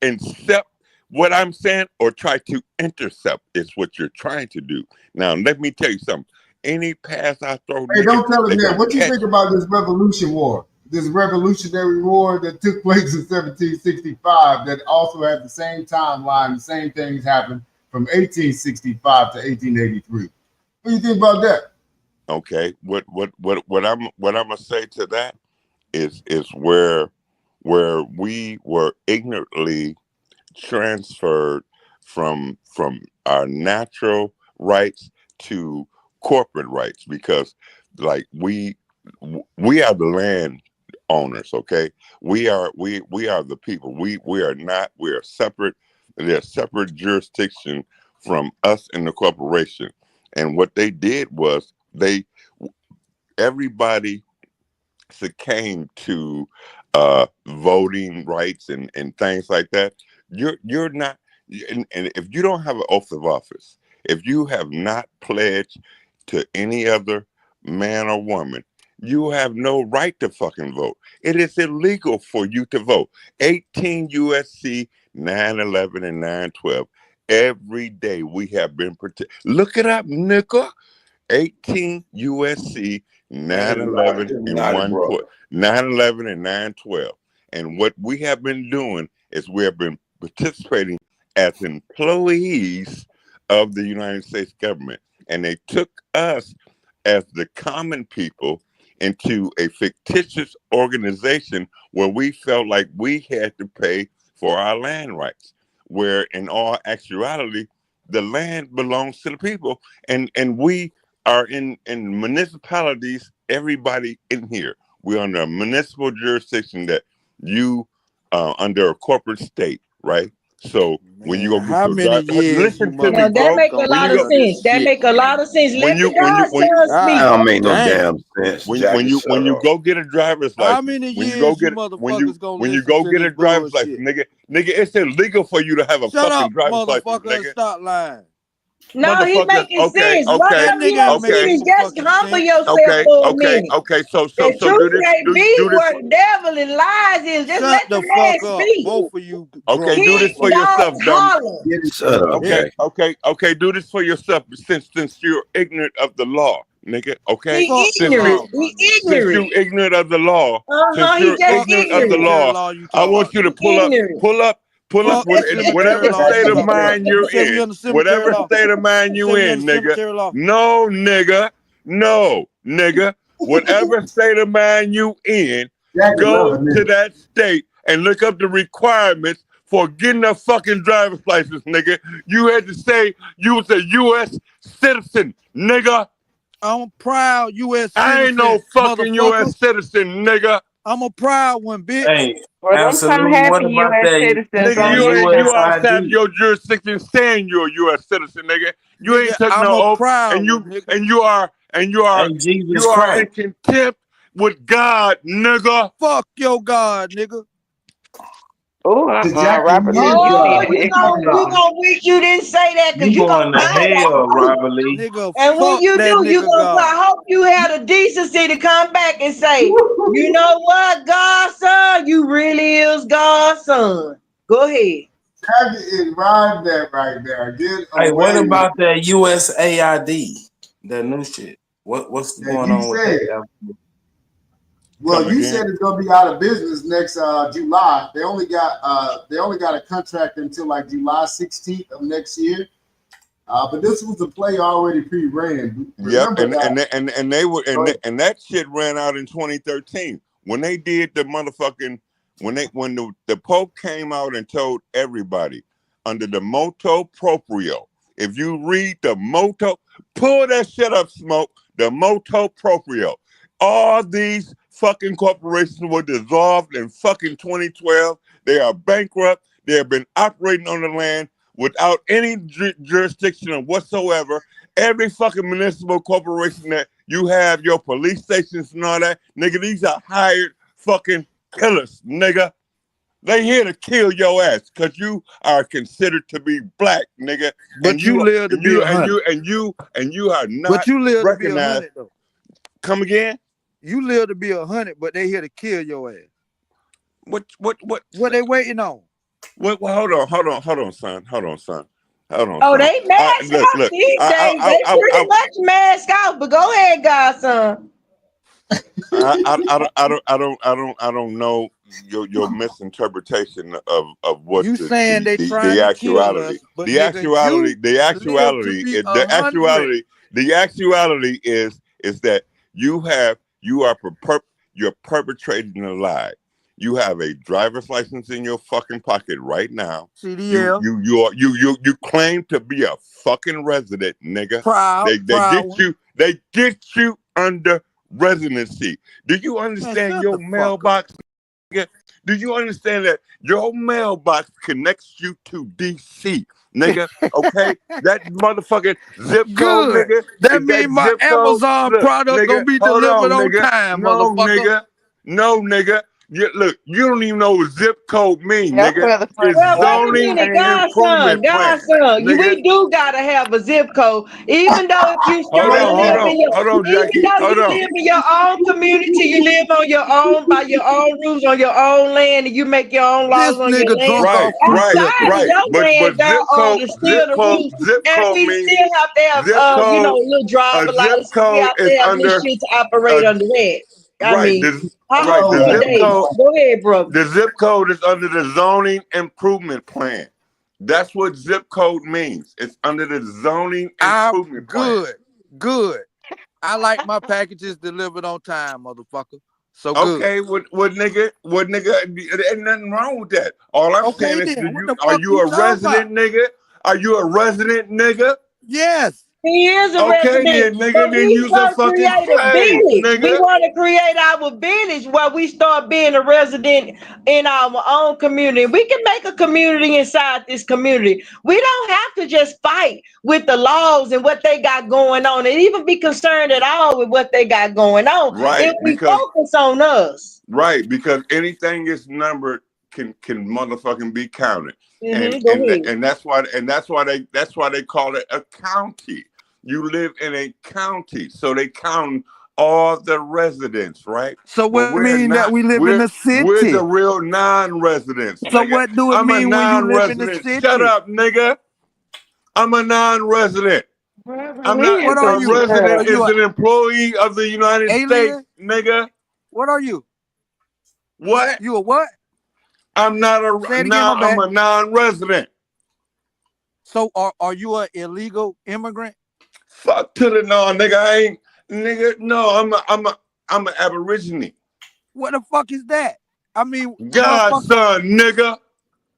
accept what I'm saying or try to intercept is what you're trying to do. Now, let me tell you something. Any pass I throw, Hey, nigga, don't tell him they that. gonna What you catch think it. about this Revolution War? This Revolutionary War that took place in 1765 that also had the same timeline, the same things happened from 1865 to 1883. What do you think about that? Okay, what I'm gonna say to that is where we were ignorantly transferred from our natural rights to corporate rights, because like we are the land owners, okay? We are the people. We are separate. They're separate jurisdiction from us and the corporation. And what they did was everybody succumbed to voting rights and things like that. You're not, and if you don't have an oath of office, if you have not pledged to any other man or woman, you have no right to fucking vote. It is illegal for you to vote. 18 USC 911 and 912. Every day we have been protected. Look it up, nigga. 18 USC 911 and 112. 911 and 912. And what we have been doing is we have been participating as employees of the United States government. And they took us as the common people into a fictitious organization where we felt like we had to pay for our land rights, where in all actuality, the land belongs to the people. And we are in municipalities, everybody in here. We're under a municipal jurisdiction that you under a corporate state, right? So when you go get How your many years you listen to me, Now that bro. make a When lot you of go, sense. That make a lot of sense. when Let the you when you when Godson That speak. don't make no Damn. damn sense. when Jackie, you shut when you up. go get a driver's How license, many when you go years you get motherfuckers gonna when you listen go to get this a driver's license, bullshit? nigga, it's illegal for you to have a Shut fucking up, driver's license, motherfucker, and nigga. stop lying. No, he Motherfuckers, making sense. That Whatever you nigga ain't don't see making this, no just fucking humble sense. yourself for a minute. So The do truth this, can't be do this. where the devil and lies is. Just Shut let the the man fuck up, speak. both of you Okay, drunk do this Kids, for motherfuckers. yourself, dogs, dumb. holler. Shut up, Okay, Jackie. do this for yourself since you're ignorant of the law, nigga. Okay, He Fuck the ignorant. law, my He nigga. since ignorant. you ignorant of the law, since He you're just Fuck the ignorant of the ignorant. cemetery law, law you I talking want about. you to He ignorant. pull up Fuck the cemetery whatever law state you of talking about. mind You you're say we in, under cemetery whatever law? state of mind You you say we in, under nigga. cemetery law? No, nigga, no, nigga. Whatever state of mind you in, Jackie love go a to nigga. that state and look up the requirements for getting a fucking driver's license, nigga. You had to say you was a U.S. citizen, nigga. I'm a proud U.S. I ain't no citizen, fucking motherfucker. U.S. citizen, nigga. I'm a proud one, bitch. Hey, Well, them some absolutely. What happy about U.S. that citizens Nigga, on that here you now. outside of USID? your jurisdiction saying you're a U.S. citizen, nigga. You Nigga, ain't took I'm no a oath, proud and one, nigga. Hey, Jesus you are in Christ. contempt with God, nigga. Fuck your God, nigga. Oh, to Jackie Robert Lee, Lee's Oh, you need gonna wish you didn't say that because You you gonna going to find hell, out. Robert Lee. Nigga, And when fuck you that do, you nigga gonna. I God. hope you had the decency to come back and say, you know what, Godson, you really is Godson. Go ahead. Jackie is riding that right there. Get Hey, what away about that USAID? That new shit. What's that going you on with said. that? Well, Come you again? said it's gonna be out of business next July. They only got a contract until like July 16th of next year. But this was a play already pre-ran. Yep, Remember and they were and that shit ran out in 2013 when they did the motherfucking when the Pope came out and told everybody under the motu proprio. If you read the motu, pull that shit up, Smoke. The motu proprio. All these fucking corporations were dissolved in fucking 2012. They are bankrupt. They have been operating on the land without any jurisdiction whatsoever. Every fucking municipal corporation that you have, your police stations and all that, nigga, these are hired fucking killers, nigga. They here to kill your ass because you are considered to be black, nigga. But and you live to be 100. And you are not But you live to be recognized. 100 though. Come again? You live to be 100, but they here to kill your ass. What they waiting on? Hold on, son. Oh, they mask out these days. They pretty much mask out. But go ahead, Godson. I don't know your misinterpretation of what you saying they trying the to kill actuality. us, but The actuality is that you're perpetrating a lie. You have a driver's license in your fucking pocket right now. CDL. You claim to be a fucking resident, nigga. Proud. They get you under residency. Do you understand your mailbox? Nigga? Do you understand that your mailbox connects you to DC, nigga? Okay, that motherfucking zip code, Good. nigga. That means my zip code? Amazon Look, product nigga, gonna be hold delivered on nigga. time, No, motherfucker. nigga. Look, you don't even know what zip code means, That's nigga. where the It's Well, wait a zoning minute, and improvement plan, nigga. We do gotta have a zip code, even though if you Hold on, Jackie. Hold on. live in your own community, you live on your own by your own rules on your own land, and you make your own laws on your land. Right. Your But land zip don't code, understand the rules, and we means still have to have little driver license. We have to have little shit to operate under that. I mean, how old are they? Go ahead, brother. The zip code is under the zoning improvement plan. That's what zip code means. It's under the zoning improvement plan. Good. I like my packages delivered on time, motherfucker. So good. Okay, what nigga? There ain't nothing wrong with that. All I'm saying is, are you a resident, nigga? Are you a resident, nigga? Yes. He is a Okay, resident. then, nigga, But then we use a want to fucking create a slave, village. nigga. We want to create our village where we start being a resident in our own community. We can make a community inside this community. We don't have to just fight with the laws and what they got going on, and even be concerned at all with what they got going on. Right, if we because- focus on us. Right, because anything is numbered can motherfucking be counted, Mhm, and that's why they call it a county. You live in a county, so they count all the residents, right? So what But mean that we live in a city? We're the real non-residents. So nigga. what do it I'm mean a when you live in the non-resident. city? Shut up, nigga. I'm a non-resident. I'm not. What are you? Resident Are you is an employee of the United alien? States, nigga. What are you? What? You a what? I'm not Say it again, my bad. I'm a non-resident. So are you an illegal immigrant? Fuck to the no, nigga. I ain't, nigga. No, I'm an Aborigine. What the fuck is that? I mean, Godson, nigga.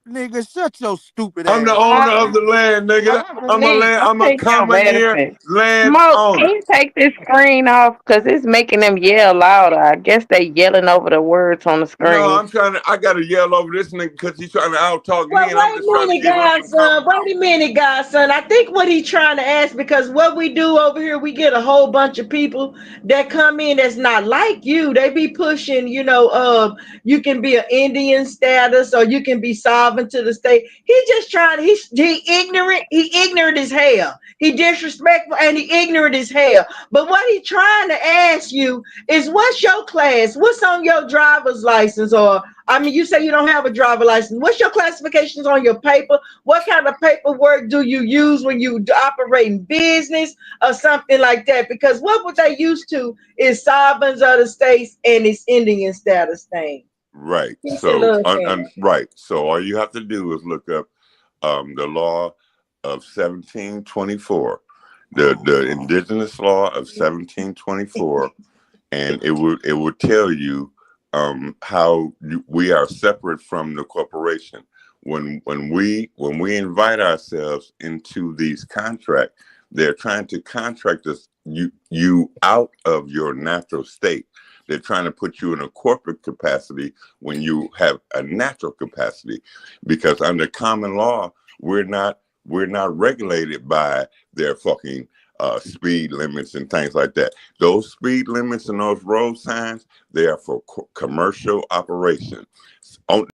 Nigga, shut your stupid I'm the ass. owner of the land, nigga. I'm a commoner land Smoke, owner. can you take this screen off? Because it's making them yell louder. I guess they yelling over the words on the No, screen. I gotta yell over this nigga because he's trying to out talk Well, me, and I'm wait just a trying to minute, give him some godson. Wait a minute, godson. I think what he's trying to ask, because what we do over here, we get a whole bunch of people that come in that's not like you. They be pushing, you can be an Indian status or you can be sovereign to the state. He just trying. He ignorant. He ignorant as hell. He disrespectful and he ignorant as hell. But what he trying to ask you is, what's your class? What's on your driver's license? Or I mean, you say you don't have a driver license. What's your classifications on your paper? What kind of paperwork do you use when you operate in business or something like that? Because what they used to is sovereigns of the states and this Indian status thing. Right. Peace and So, love, fam. right. So all you have to do is look up the law of 1724, the indigenous law of 1724, and it would tell you how we are separate from the corporation. When we invite ourselves into these contracts, they're trying to contract us you out of your natural state. They're trying to put you in a corporate capacity when you have a natural capacity, because under common law, we're not regulated by their fucking speed limits and things like that. Those speed limits and those road signs, they are for commercial operation.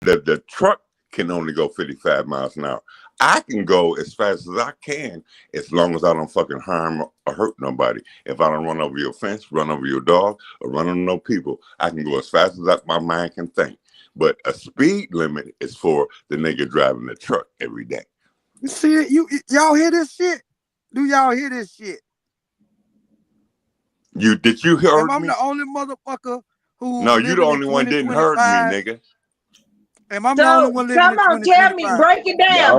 The truck can only go 55 miles an hour. I can go as fast as I can, as long as I don't fucking harm or hurt nobody. If I don't run over your fence, run over your dog, or run over no people, I can go as fast as my mind can think. But a speed limit is for the nigga driving the truck every day. You see it? Y'all hear this shit? Do y'all hear this shit? Did you hear me? I'm the only motherfucker who. No, you the only one didn't hurt me, nigga. Am I the only one living in 2025? Tell me, break it down,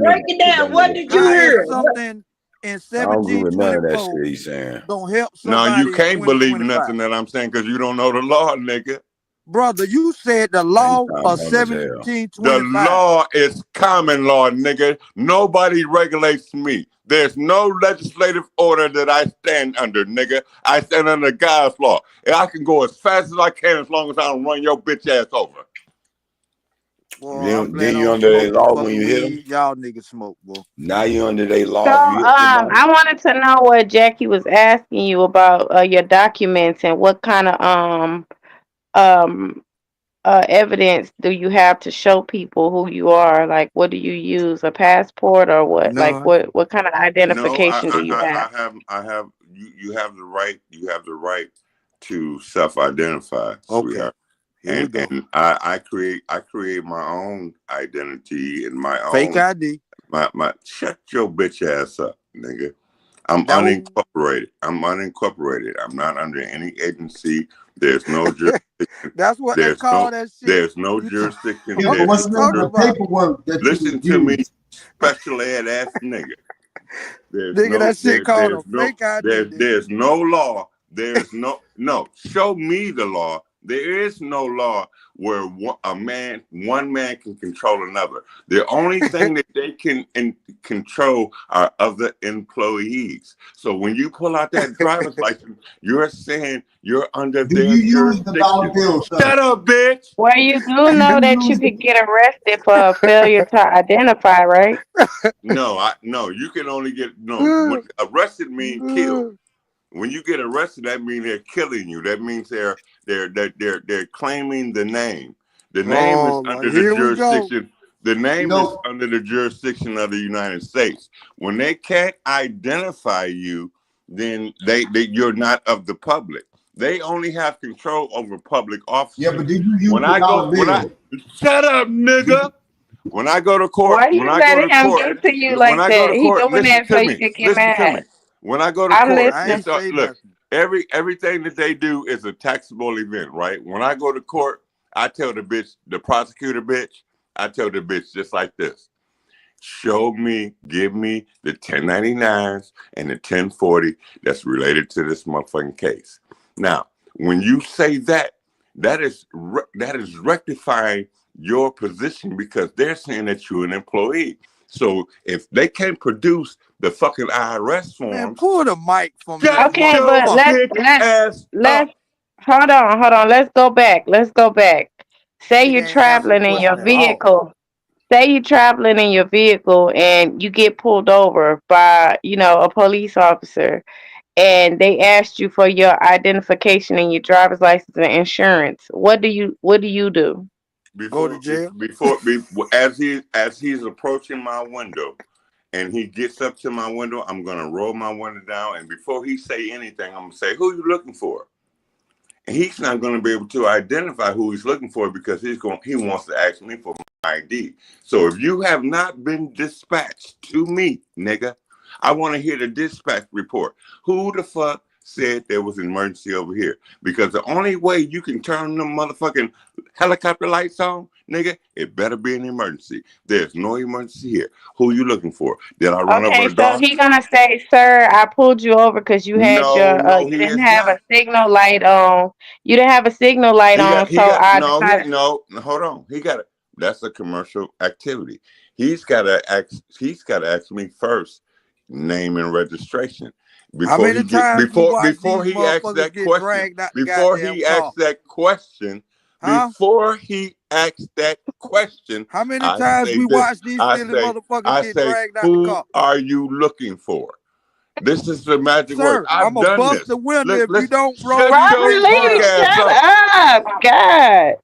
break it down. What did you hear? Something in 1724 he's saying. Gonna help No, somebody. you can't believe nothing that I'm saying because you don't know the law, nigga. Brother, you said the law of 1725. The law is common law, nigga. Nobody regulates me. There's no legislative order that I stand under, nigga. I stand under God's law. And I can go as fast as I can as long as I don't run your bitch ass over. Well, then you under their law when you hit them. Y'all niggas smoke, bro. Now you under their law. So, I wanted to know what Jackie was asking you about your documents and what kind of evidence do you have to show people who you are? Like, what do you use, a passport or what? None. Like, what kind of identification No, do you have? I have. You have the right. You have the right to self-identify. Sweetheart. And I create my own identity and my own fake ID. My shut your bitch ass up, nigga. I'm unincorporated. I'm not under any agency. There's no jurisdiction. That's what they call that shit. There's no jurisdiction. Yeah, but what's the paperwork that listen to me, special ed ass nigga. That shit called a fake ID. There's no law. There's no. Show me the law. There is no law where one man can control another. The only thing that they can control are other employees. So when you pull out that driver's license, you're saying you're under their jurisdiction. Shut up, bitch. Well, you do know that you could get arrested for a failure to identify, right? No, you can only get when arrested means killed. When you get arrested, that means they're killing you. That means they're claiming the name. The name is under the jurisdiction. The name is under the jurisdiction of the United States. When they can't identify you, then you're not of the public. They only have control over public officers. Yeah, but did you use shut up, nigga. When I go to court, why you letting him get to you like that? He doing that so you can get mad. When I go to court, look, everything that they do is a taxable event, right? When I go to court, I tell the prosecutor bitch, I tell the bitch just like this. Give me the 1099s and the 1040 that's related to this motherfucking case. Now, when you say that is rectifying your position because they're saying that you're an employee. So if they can't produce the fucking IRS Man, forms, pull the mic from shut that Okay, your but motherfucker. bitch ass up. hold on. Let's go back. Say Nigga you're ain't answer the traveling in your question at all. vehicle. Say you're traveling in your vehicle and you get pulled over by, a police officer, and they asked you for your identification and your driver's license and insurance. What do you do? Go to jail. As he's approaching my window and he gets up to my window, I'm gonna roll my window down, and before he say anything, I'm gonna say, "Who are you looking for?" And he's not gonna be able to identify who he's looking for because he wants to ask me for my ID. So if you have not been dispatched to me, nigga, I want to hear the dispatch report. Who the fuck said there was an emergency over here? Because the only way you can turn them motherfucking helicopter lights on, nigga, it better be an emergency. There's no emergency here. Who you looking for? Did I run over Okay, a so dog? he gonna say, "Sir, I pulled you over because you had No, you he didn't is have a not. signal light on. You didn't have a signal light on, He so got I no, decided." hold on. That's a commercial activity. He's gotta ask me first, name and registration. How Before many he get times we watch before these he asks motherfuckers that get question, dragged out the before goddamn he car? asks that question, Huh? before he asks that question, How many I times say we this. watch these silly motherfuckers I get say, dragged out the who car? are you looking for? This is the magic word. Sir, I've I'ma done bust this. the window if you Let's don't roll shut your your Robert window punk Lee, down. ass shut up. up, God.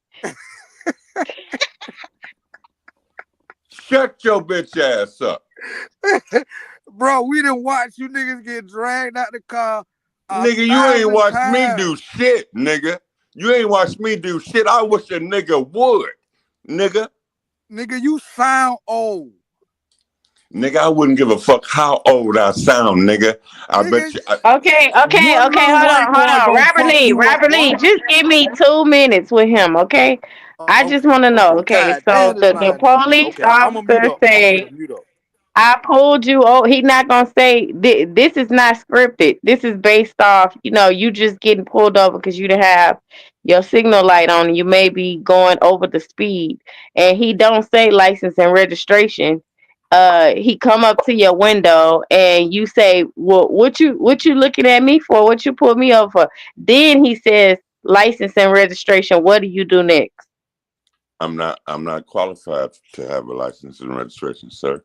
Shut your bitch ass up. Bro, we done watch you niggas get dragged out the car Nigga, you ain't 1,000 watched me times. do shit, nigga. You ain't watched me do shit. I wish a nigga would, nigga. Nigga, you sound old. Nigga, I wouldn't give a fuck how old I sound, nigga. I bet you. Okay, One little white hold boy on. gonna fuck you up, Robert boy. Lee, just give me 2 minutes with him, okay? I just Okay, want to know, okay. okay? God So damn, this the line is police okay. I'ma mute officer up. I'm say, finna mute up. I pulled you. Oh, he not gonna say this is not scripted. This is based off, you just getting pulled over because you didn't have your signal light on and you may be going over the speed. And he don't say license and registration. He come up to your window and you say, "Well, what you looking at me for? What you pulled me over for?" Then he says, "License and registration. What do you do next?" I'm not qualified to have a license and registration, sir.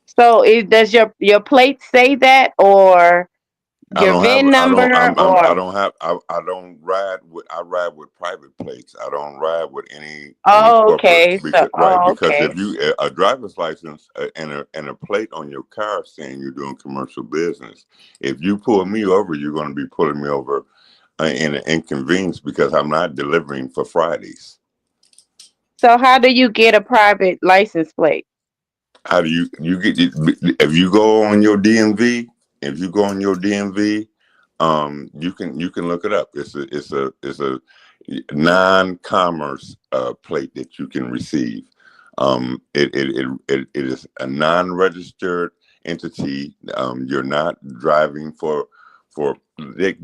So, does your plate say that, or I your don't have. VIN I don't. number, I or don't have. I don't ride with. I ride with private plates. I don't ride with any oh, corporate. okay, so Because okay. if you a driver's license and a plate on your car saying you're doing commercial business, if you pull me over, you're going to be pulling me over in an inconvenience because I'm not delivering for Fridays. So how do you get a private license plate? How do you get if you go on your DMV? If you go on your DMV, you can look it up. It's a non-commerce plate that you can receive. It is a non-registered entity. You're not driving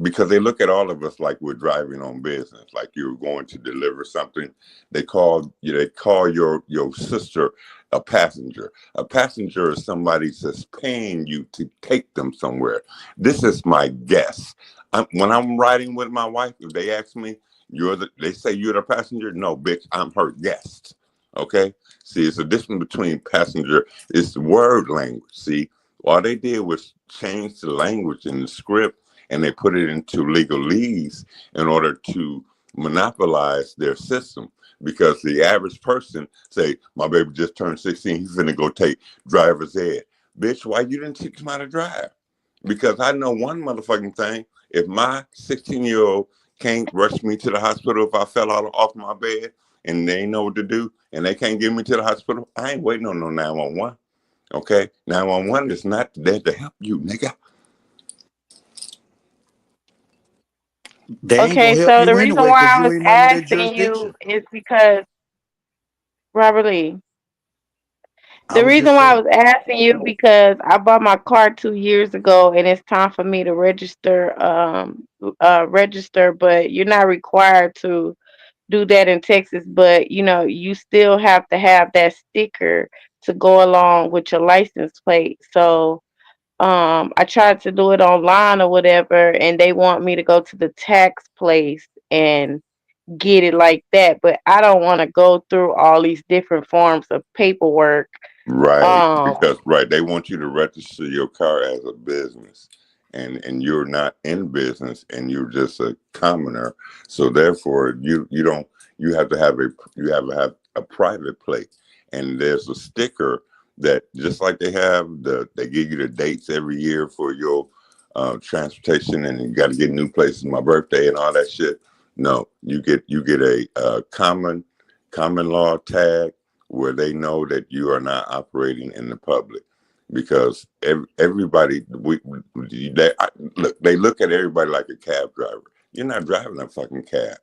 because they look at all of us like we're driving on business, like you're going to deliver something. They call your sister a passenger. A passenger is somebody that's paying you to take them somewhere. This is my guess. When I'm riding with my wife, if they ask me, they say you're the passenger. No, bitch, I'm her guest. Okay. See, it's a difference between passenger. It's the word language. See, all they did was change the language in the script, and they put it into legalese in order to monopolize their system. Because the average person say, my baby just turned 16, he's finna go take driver's ed. Bitch, why you didn't teach him how to drive? Because I know one motherfucking thing. If my 16-year-old can't rush me to the hospital if I fell out off my bed and they know what to do and they can't get me to the hospital, I ain't waiting on no 911. Okay? 911 is not there to help you, nigga. They ain't Okay, gonna help so the you reason anyway why because I you was ain't under their asking you jurisdiction. is because, Robert Lee, I the was reason just why I saying. was asking you because I bought my car 2 years ago and it's time for me to register, but you're not required to do that in Texas, but you know, you still have to have that sticker to go along with your license plate. So I tried to do it online or whatever, and they want me to go to the tax place and get it like that, but I don't want to go through all these different forms of paperwork. Right, Um, because they want you to register your car as a business, and you're not in business, and you're just a commoner. So therefore, you have to have a private plate, and there's a sticker that just like they give you the dates every year for your transportation, and you got to get new places, my birthday and all that shit. No, you get a common law tag where they know that you are not operating in the public, because everybody they look at everybody like a cab driver. You're not driving a fucking cab,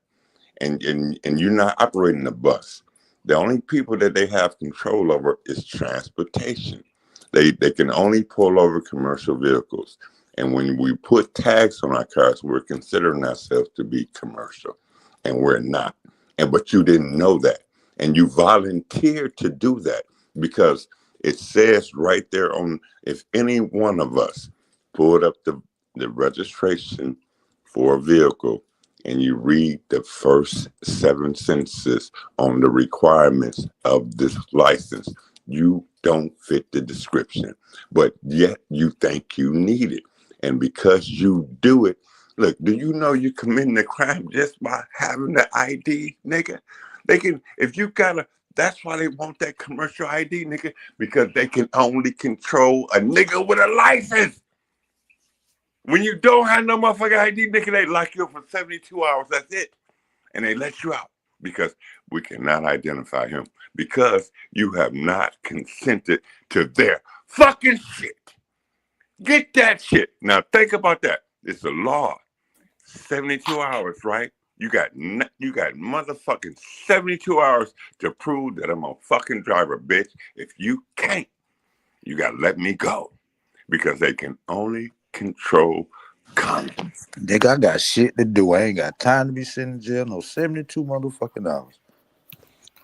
and you're not operating a bus. The only people that they have control over is transportation. They can only pull over commercial vehicles, and when we put tags on our cars, we're considering ourselves to be commercial, and we're not. But you didn't know that. And you volunteered to do that because it says right there on, if any one of us pulled up the registration for a vehicle and you read the first 7 sentences on the requirements of this license, you don't fit the description, but yet you think you need it. And because you do it, look, do you know you're committing a crime just by having the ID, nigga? They can, if you that's why they want that commercial ID, nigga, because they can only control a nigga with a license. When you don't have no motherfucking ID, nigga, they lock you up for 72 hours. That's it. And they let you out because we cannot identify him because you have not consented to their fucking shit. Get that shit. Now think about that. It's a law. 72 hours, right? You got motherfucking 72 hours to prove that I'm a fucking driver, bitch. If you can't, you gotta let me go because they can only control condoms. Nigga, I got shit to do. I ain't got time to be sitting in jail no 72 motherfucking hours.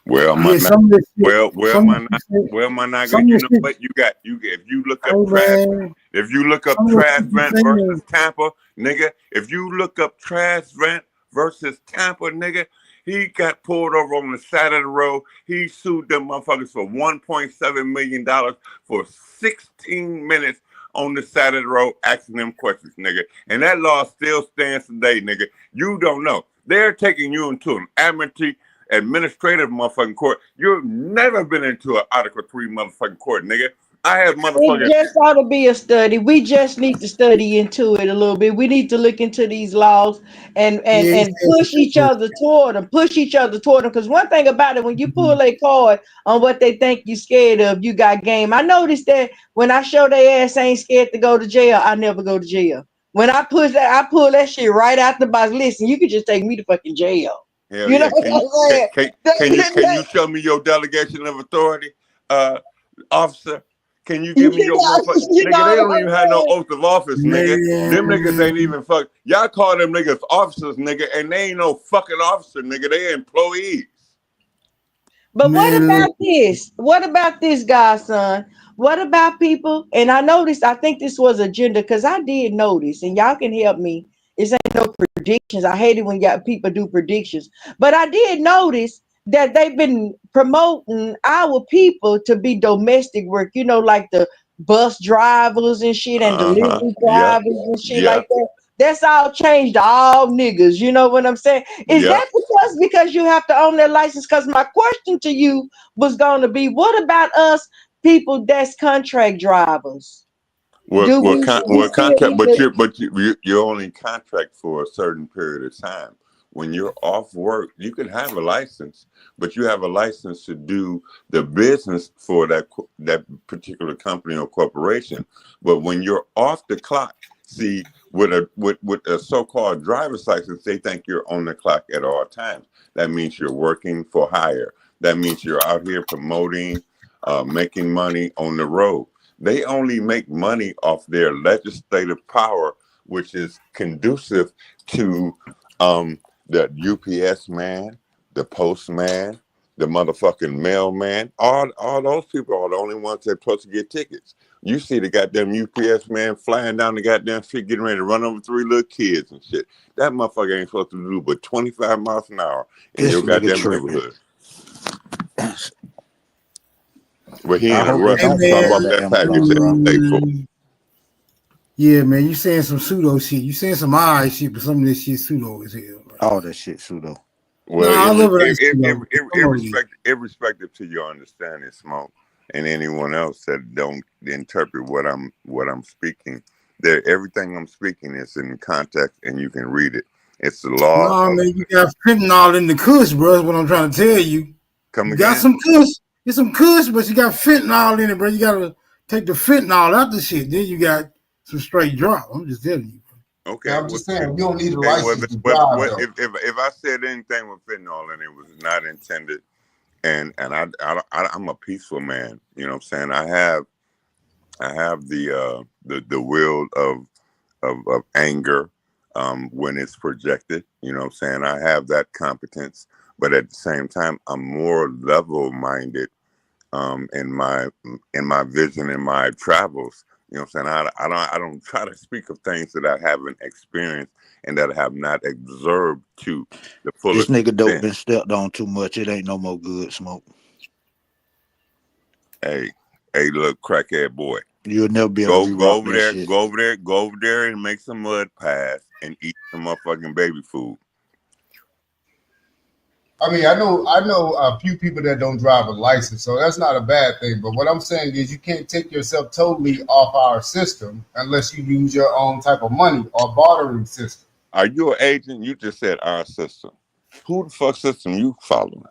Well, my not, well, my not good. You know what? If you look up trash rent versus Tampa, nigga. If you look up trash rent versus Tampa, nigga, he got pulled over on the side of the road. He sued them motherfuckers for $1.7 million for 16 minutes on the side of the road asking them questions, nigga. And that law still stands today, nigga. You don't know. They're taking you into an administrative motherfucking court. You've never been into an Article 3 motherfucking court, nigga. I have motherfucking. It just ought to be a study. We just need to study into it a little bit. We need to look into these laws and push each other toward them. Because one thing about it, when you pull a card on what they think you scared of, you got game. I noticed that when I show their ass ain't scared to go to jail, I never go to jail. When I pull that shit right out the box. Listen, you could just take me to fucking jail. Hell You yeah. know what I'm saying? Can you show me your delegation of authority, officer? Can you give me your motherfucker? Nigga, they don't even have no oath of office, nigga. Them niggas ain't even fuck. Y'all call them niggas officers, nigga, and they ain't no fucking officer, nigga. They employees. But what about this? What about this, godson? What about people? And I noticed, I think this was agenda because I did notice, and y'all can help me. This ain't no predictions. I hate it when y'all people do predictions. But I did notice that they've been promoting our people to be domestic work, you know, like the bus drivers and shit and delivery drivers and shit like that. That's all changed to all niggas. You know what I'm saying? Is that because you have to own that license? Because my question to you was going to be, what about us people that's contract drivers? Contract, but you're only contract for a certain period of time. When you're off work, you can have a license, but you have a license to do the business for that particular company or corporation. But when you're off the clock, see, with a so-called driver's license, they think you're on the clock at all times. That means you're working for hire. That means you're out here promoting, making money on the road. They only make money off their legislative power, which is conducive to the UPS man, the postman, the motherfucking mailman. All those people are the only ones that supposed to get tickets. You see the goddamn UPS man flying down the goddamn street, getting ready to run over 3 little kids and shit. That motherfucker ain't supposed to do but 25 miles an hour in This your nigga goddamn tripping. neighborhood. But he I in a hope they rush to don't drop fall off for that package Amazon, that he bro. paid for. Yeah, man, you saying some pseudo shit. You saying some alright shit, but some of this shit pseudo as hell. All that shit pseudo. Well, Nah, I love it. Ain't pseudo. Come on, you. irrespective to your understanding, Smoke, and anyone else that don't interpret what I'm speaking, everything I'm speaking is in context, and you can read it. It's the law. Nah, man, you got fentanyl in the kush, bro. That's what I'm trying to tell you. Come You again? got some kush. It's some kush, but you got fentanyl in it, bro. You gotta take the fentanyl out the shit. Then you got some straight drop. I'm just telling you. Okay, Yeah, I'm just saying, you don't need a license to drive, though. if I said anything with fentanyl and it was not intended, and I'm a peaceful man, you know what I'm saying? I have the will of anger when it's projected, you know what I'm saying? I have that competence, but at the same time, I'm more level-minded in my vision, in my travels. You know what I'm saying? I don't try to speak of things that I haven't experienced and that I have not observed to the This fullest nigga dope extent. been stepped on too much. It ain't no more good, Smoke. Hey, look, crackhead boy. You'll never be able Go to re-rock over that there, shit. go over there and make some mud pies and eat some motherfucking baby food. I mean, I know a few people that don't drive a license, so that's not a bad thing. But what I'm saying is you can't take yourself totally off our system unless you use your own type of money or bartering system. Are you an agent? You just said our system. Who the fuck system you following?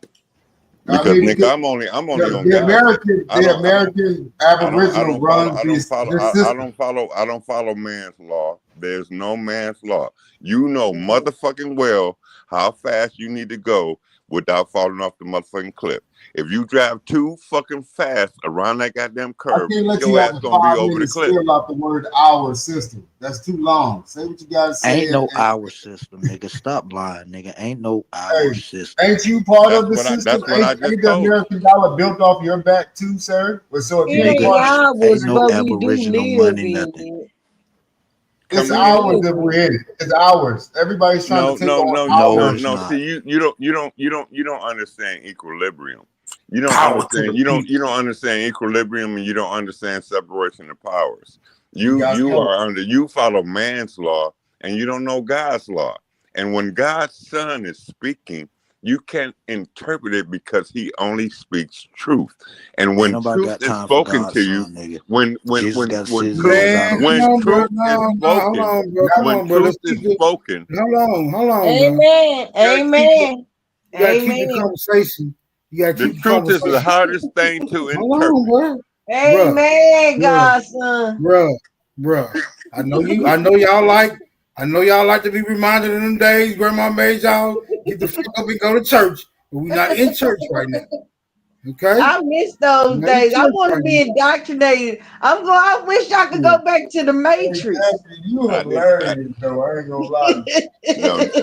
Because I mean, nigga, I'm only on the American Aboriginal runs this system. I don't follow man's law. There's no man's law. You know motherfucking well how fast you need to go without falling off the motherfucking cliff. If you drive too fucking fast around that goddamn I curve, can't let you your have ass the gonna be 5 over the minutes cliff. spill out the word our system. That's too long. Say what you gotta say. Ain't no our system, nigga. Stop lying, nigga. Ain't no our system. Ain't you part That's of the what I- system? that's what I Ain't just the told you. American dollar built off your back too, sir? Well, so if It you ain't part of ours, Ain't no but we do aboriginal live money, in nothing. it. it's Come ours again? if we're in it. It's ours. Everybody's trying No, to take no, on no, No, our it's no. not. See, you don't understand equilibrium. You don't power to understand. the You people. don't understand equilibrium, and you don't understand separation of powers. You got You follow man's law, and you don't know God's law. And when God's son is speaking, you can't interpret it because he only speaks truth. And Ain't when nobody truth got is time for spoken God's to you, son, nigga. when Jesus got to sit his truth ass out Man, on come it. on, bro. is No, hold spoken, on, bro. Come when on, bro. Let's truth is keep it. spoken, Hold on, bro. Amen. you gotta keep Amen. You gotta keep the Amen. conversation. You gotta the keep the truth is the conversation. hardest thing to Hold on, interpret. bro. Amen, Bruh, Godson. bruh. I know y'all like to be reminded of them days grandma made y'all get the fuck up and go to church, but we're not in church right now. Okay? I miss We're those not in days. I church want to right be indoctrinated. I wish I could go back to the Matrix. Exactly. You hilarious though. I ain't gonna lie.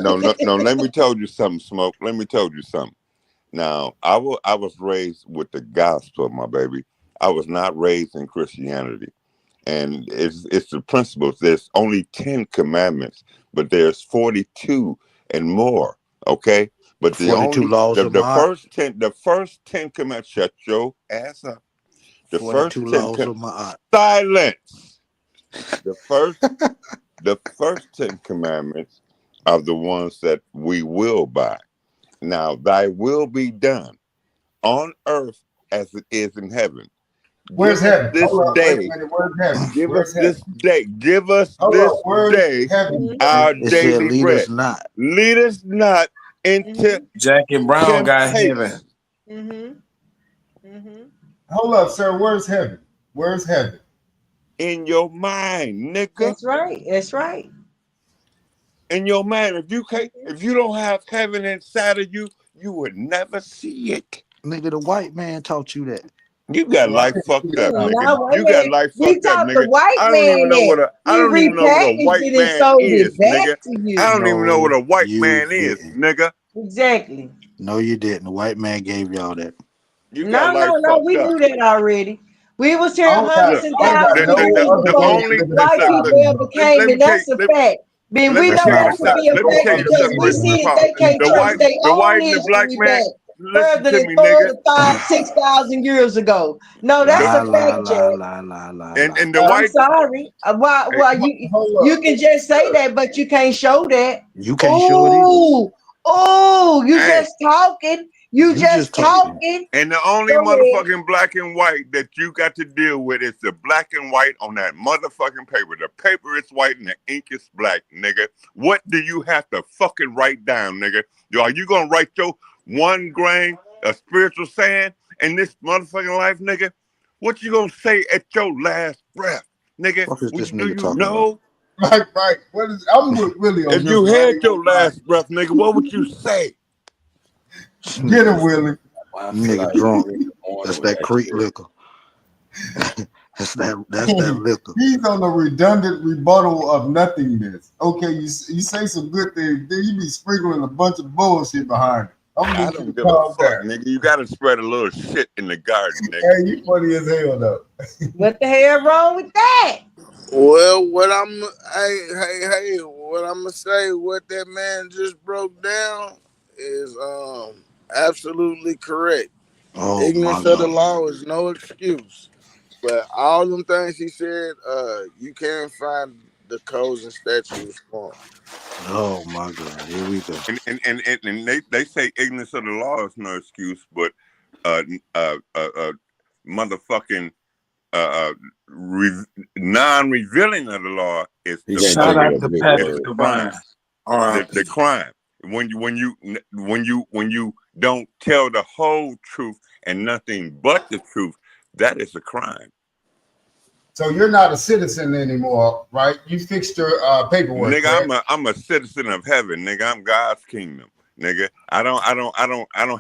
No. Let me tell you something, Smoke. Let me tell you something. Now, I was raised with the gospel, my baby. I was not raised in Christianity. And it's the principles. There's only 10 commandments, but there's 42 and more. Okay? But the 42 laws of the Ma'at. first 10 commandments, shut your ass up. The 42 first 10 laws of Ma'at. silence. The first 10 commandments are the ones that we will by. Now, thy will be done on earth as it is in heaven. Where's Give us heaven? this Hold up, wait a day. minute. Where's heaven? Give Where's us heaven? this day. Give us Hold this up, where's day heaven? our It said, daily lead bread. us not. Lead us not into Jackie Brown got temptation. heaven. Hold up, sir. Where's heaven? Where's heaven? In your mind, nigga. That's right. That's right. In your mind. If you don't have heaven inside of you, you would never see it. Nigga, the white man taught you that. You got life fucked up, nigga. Now, wait a You got minute. life We fucked up, taught the nigga. white I don't man even know what that. I He don't even know what a repackaged white it and man sold is, it back nigga. to you. I don't even know what a white you man is, didn't. nigga. Exactly. No, you didn't. The white man gave y'all that. You got No, life no, no. fucked We up. knew that already. We was I here don't got, hundreds Look, and I don't got thousands of no years other the before way to only look at white this look, out of people you. ever let, came, let me and tell you that's a fact. Then let we me That's know tell not you a that to fact. be something. a Let me fact tell you because something, we Richard see that Paul. they can't The trace white their the own white and the black history man, back listen further to than me, nigga. 6,000 years ago. No, that's Lie, a lie, fact, lie, Jack. lie, lie, lie, lie. And the I'm white sorry. hey, Why you Hold up. can just say that, but you can't show that. You can't show it either. Oh, oh, you hey, just talking. You You just just talking. talking. and the only Go ahead. motherfucking black and white that you got to deal with is the black and white on that motherfucking paper. The paper is white and the ink is black, nigga. What do you have to fucking write down, nigga? Are you gonna write your 1 grain of spiritual sand in this motherfucking life, nigga? What you gonna say at your last breath, nigga? What is this Do nigga you talking about? know? Right. What is? I'm with Willie on If this you one. I had ain't your gonna lie. last breath, nigga, what would you say? Get it, Willie. I feel Nigga like drunk. every morning That's with that that creek shit. liquor. That's that liquor. He's on the redundant rebuttal of nothingness. Okay, you say some good things, then you be sprinkling a bunch of bullshit behind it. I'm I gonna need you don't to give a calm fuck, down. nigga. You gotta spread a little shit in the garden, nigga. Hey, you funny as hell though. What the hell wrong with that? Well, what I'm gonna say, what that man just broke down is absolutely correct. Oh my Ignorance of the God. law is no excuse. But all them things he said, you can't find the codes and statutes for 'em. Oh my God. Here we go. And they say ignorance of the law is no excuse, but motherfucking non-revealing of the law is He the can't Shout take fucking it out as to his it's Pastor the word. crime. Divine. All right. The crime when you don't tell the whole truth and nothing but the truth, that is a crime. So you're not a citizen anymore, right? You fixed your paperwork, Nigga, correct? I'm a citizen of heaven, nigga. I'm God's kingdom, nigga. I don't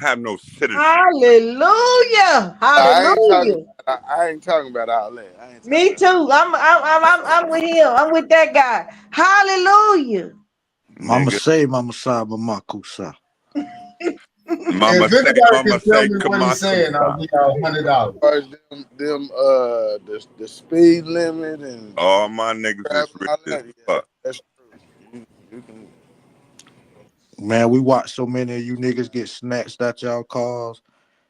have no citizenship. Hallelujah. Hallelujah. I ain't talking about all that. Me too. I'm with him. I'm with that guy. Hallelujah. Mama Nigga. say, Mama sa, Mama kusa. Mama If say, anybody Mama can tell say, me come what on, he's saying, I'll give y'all $100. The speed limit and all my niggas is crap and rich all as that. Yeah, fuck. that's true. You can. Man, we watched so many of you niggas get snatched out y'all cars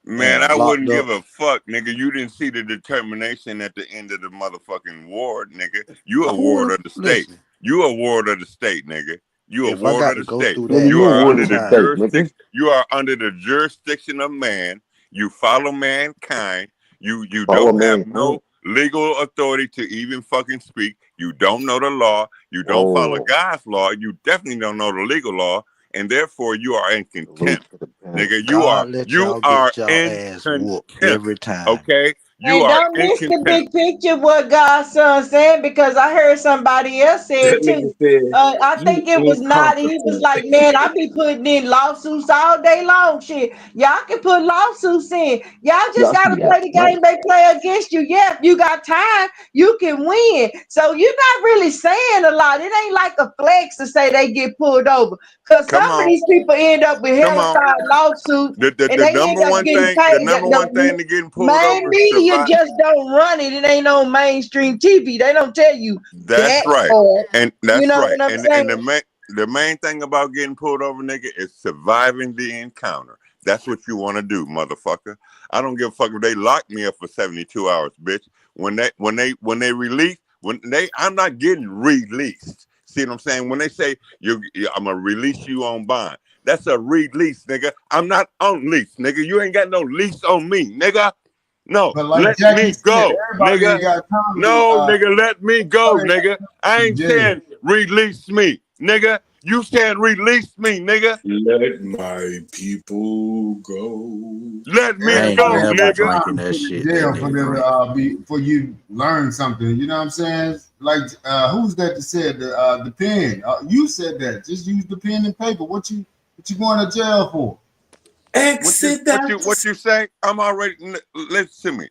Man, and I locked wouldn't up. give a fuck, nigga. You didn't see the determination at the end of the motherfucking ward, nigga. You a ward of the state. Listen, You a ward of the state, nigga. You a if I ward got of to the go state. through Nigga, that You you a are one ward under of the the time, state, nigga. jurisdiction. You are under the jurisdiction of man. You follow mankind. You Follow don't have mankind. no legal authority to even fucking speak. You don't know the law. You don't follow Whoa. God's law. You definitely don't know the legal law, and therefore you are in Salute contempt, to the pimp. nigga. God let You y'all are get y'all in ass whooped contempt. every time. Okay, you Hey, are don't in miss the contempt. big picture of what God's son said, because I heard somebody else say it That nigga too. said, I you think it was Naughty. He was incompetent. like, man, I be putting in lawsuits all day long. Shit, y'all can put lawsuits in. Y'all just Y'all got to see play that, the right? game they play against you. Yeah, if you got time, you can win. So you're not really saying a lot. It ain't like a flex to say they get pulled over, because Come some of on, these people end up with come on. hella lawsuits, and The they end number up one getting thing, paid. the number one thing to getting pulled Main over is media survive. just don't run it. It ain't on mainstream TV. They don't tell you That's that right, part. and You that's know right. what I'm And saying? the main thing about getting pulled over, nigga, is surviving the encounter. That's what you want to do, motherfucker. I don't give a fuck if they lock me up for 72 hours, bitch. When they release, I'm not getting released. See what I'm saying? When they say I'm gonna release you on bond, that's a release, nigga. I'm not on lease, nigga. You ain't got no lease on me, nigga. No, But like let Jackie me said, go, everybody nigga. ain't got time No, to nigga, let me go, everybody nigga. I ain't ain't got time to jail. saying release me, nigga. You saying release me, nigga. Let my people go. Let me I ain't go, Everybody ain't never got nigga. drinking time to that sit in shit that jail for nigga them drink. to for you learn something. You know what I'm saying? Like who's that said the pen? You said that. Just use the pen and paper. What you going to jail for? What you say? I'm already. Listen to me.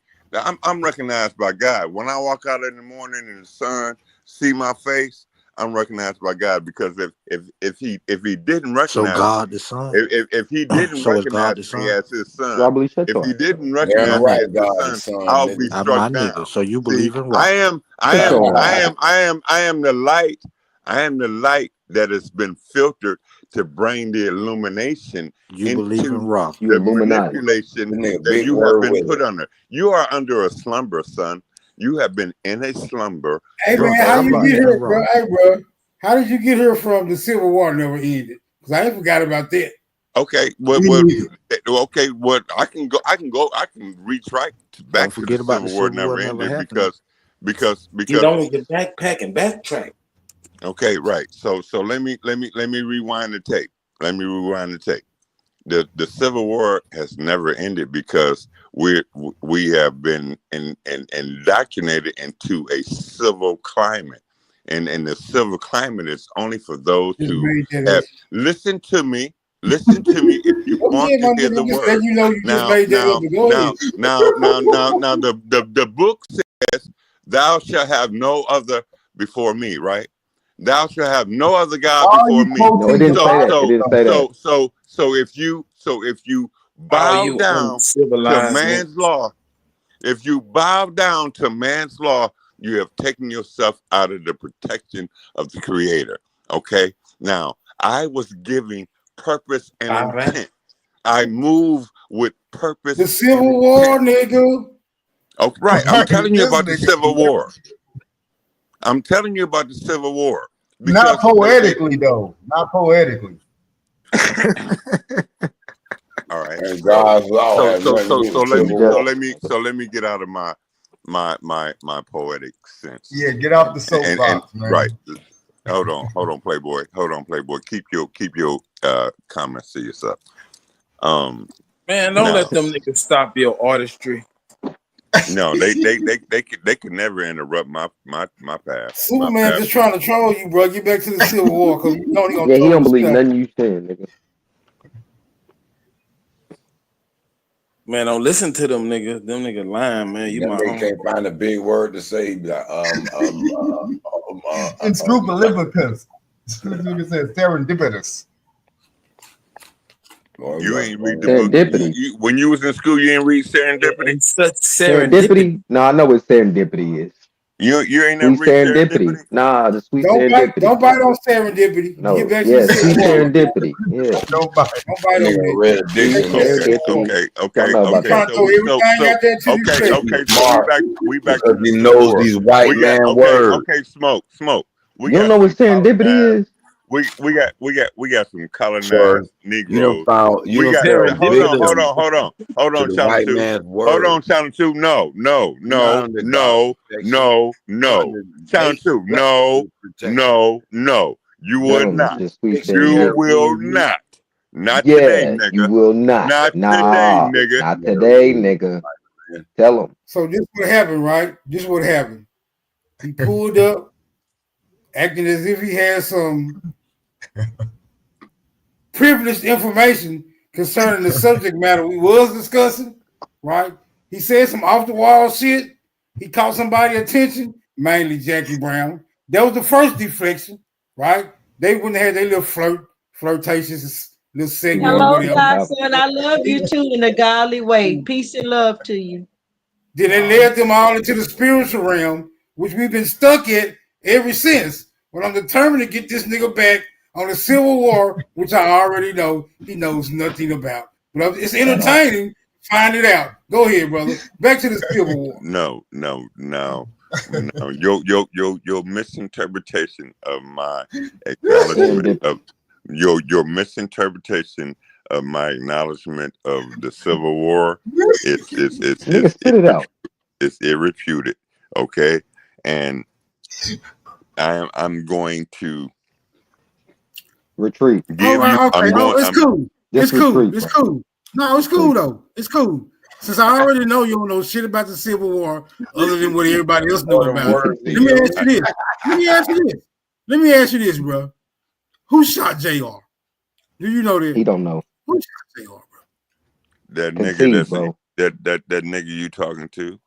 I'm recognized by God. When I walk out in the morning and the sun see my face, I'm recognized by God, because if he didn't So recognize God the Son. if he didn't So is God recognize the me Son. as his son, Probably shut if your he ass. didn't Damn recognize me right, as his God, son, son, I'll be nigga. I'm struck my down. nigga. So you See, believe in I Ra. am the light that has been filtered to bring the illumination You believe in into Ra. You the Illuminati. manipulation This nigga that big you have word been with put it. under. You are under a slumber, son. You have been in a slumber. Hey Your man, how I'm you about get to here, end bro? Ra. Hey, bro, how did you get here from the Civil War never ended? Because I ain't forgot about that. Okay, Me what neither. okay, what I can reach right back Don't to the forget about Civil the War Civil War never never ended happening. because Get on with your backpack and backtrack. okay, right. So let me rewind the tape. Let me rewind the tape. The Civil War has never ended because we have been indoctrinated into a civil climate. And the civil climate is only for those Just who made that have up. listen to me if you want Okay, to my hear nigga, the just let word. you know you just made that up. But go ahead. Now the book says, thou shalt have no other before me, right? Thou shalt have no other God All before you me. No, it quoting the didn't say that. It Bible, didn't say that. So if you All bow you down to uncivilized niggas. man's law, if you bow down to man's law, you have taken yourself out of the protection of the Creator. Okay? Now, I was giving purpose and All right. intent. I move with purpose The and Civil War, intent. nigga. Oh, right. I'm telling you this about the nigga, Civil War. I'm telling you about the Civil War. not Because poetically though, not poetically. all right. And God's law has nothing to do with Civil War. Let me get out of my poetic sense. Yeah, get off the And soapbox, man. right. Hold on, Playboy. Keep your comments to yourself. Man, don't let them niggas stop your artistry. No, they could never interrupt my path. Superman just trying to troll you, bro. Get back to the Civil War because you know he gonna Yeah, he troll don't the believe shit out nothing you saying, nigga. Man, don't listen to them niggas. Them niggas lying, man. You Them my niggas homie. can't find a big word to say. Inscrupulous. This nigga says serendipitous. You ain't read the book. When you was in school, you ain't read Serendipity. It's such Serendipity? No, I know what serendipity is. You ain't never Sweet read serendipity. Nah, the sweet Don't serendipity. bite on serendipity. No, Get back to yeah, the sweet Civil War. serendipity. Yeah. Don't bite on that. Sweet serendipity. Okay. Y'all know about that. Throw everything out there to the Okay. So we back to Because the he Civil knows War. these white man words. Okay. Smoke. We You don't got know what some serendipity colonized. is? We got some Sir, colonized you done Negroes. found you We done got fell hold on, victim to the Channel white 2. man's Hold on, word. Channel 2. No. You're not under God's protection. You're under Channel 2. No. protection. You will Tell him it's not. just sweet You will serendipity. not. Not today, Yeah, you nigga. will not. Not today, Nah, nigga. not today, nigga. Tell him. So this what happened, right? This what happened. He pulled up, acting as if he had some privileged information concerning the subject matter we was discussing, right? He said some off the wall shit. He caught somebody's attention, mainly Jackie Brown. That was the first deflection, right? They wouldn't have their little flirtatious little segment or Hello, whatever. Godson. I love you too in a godly way. Peace and love to you. Then it led them all into the spiritual realm, which we've been stuck at ever since. But I'm determined to get this nigga back on the Civil War, which I already know he knows nothing about. But it's entertaining. Find it out. Go ahead, brother. Back to the Civil War. No. Your misinterpretation of my acknowledgement of your misinterpretation of my acknowledgement of the Civil War it's irrefuted. Okay, and I'm going to retreat. It's cool. It's cool. It's cool. No, it's cool though. It's cool. Since I already know you don't know shit about the Civil War other than what everybody else knew about it. Let me ask you this, bro. Who shot JR? Do you know that? He don't know. Who shot JR, bro? That nigga that nigga you talking to.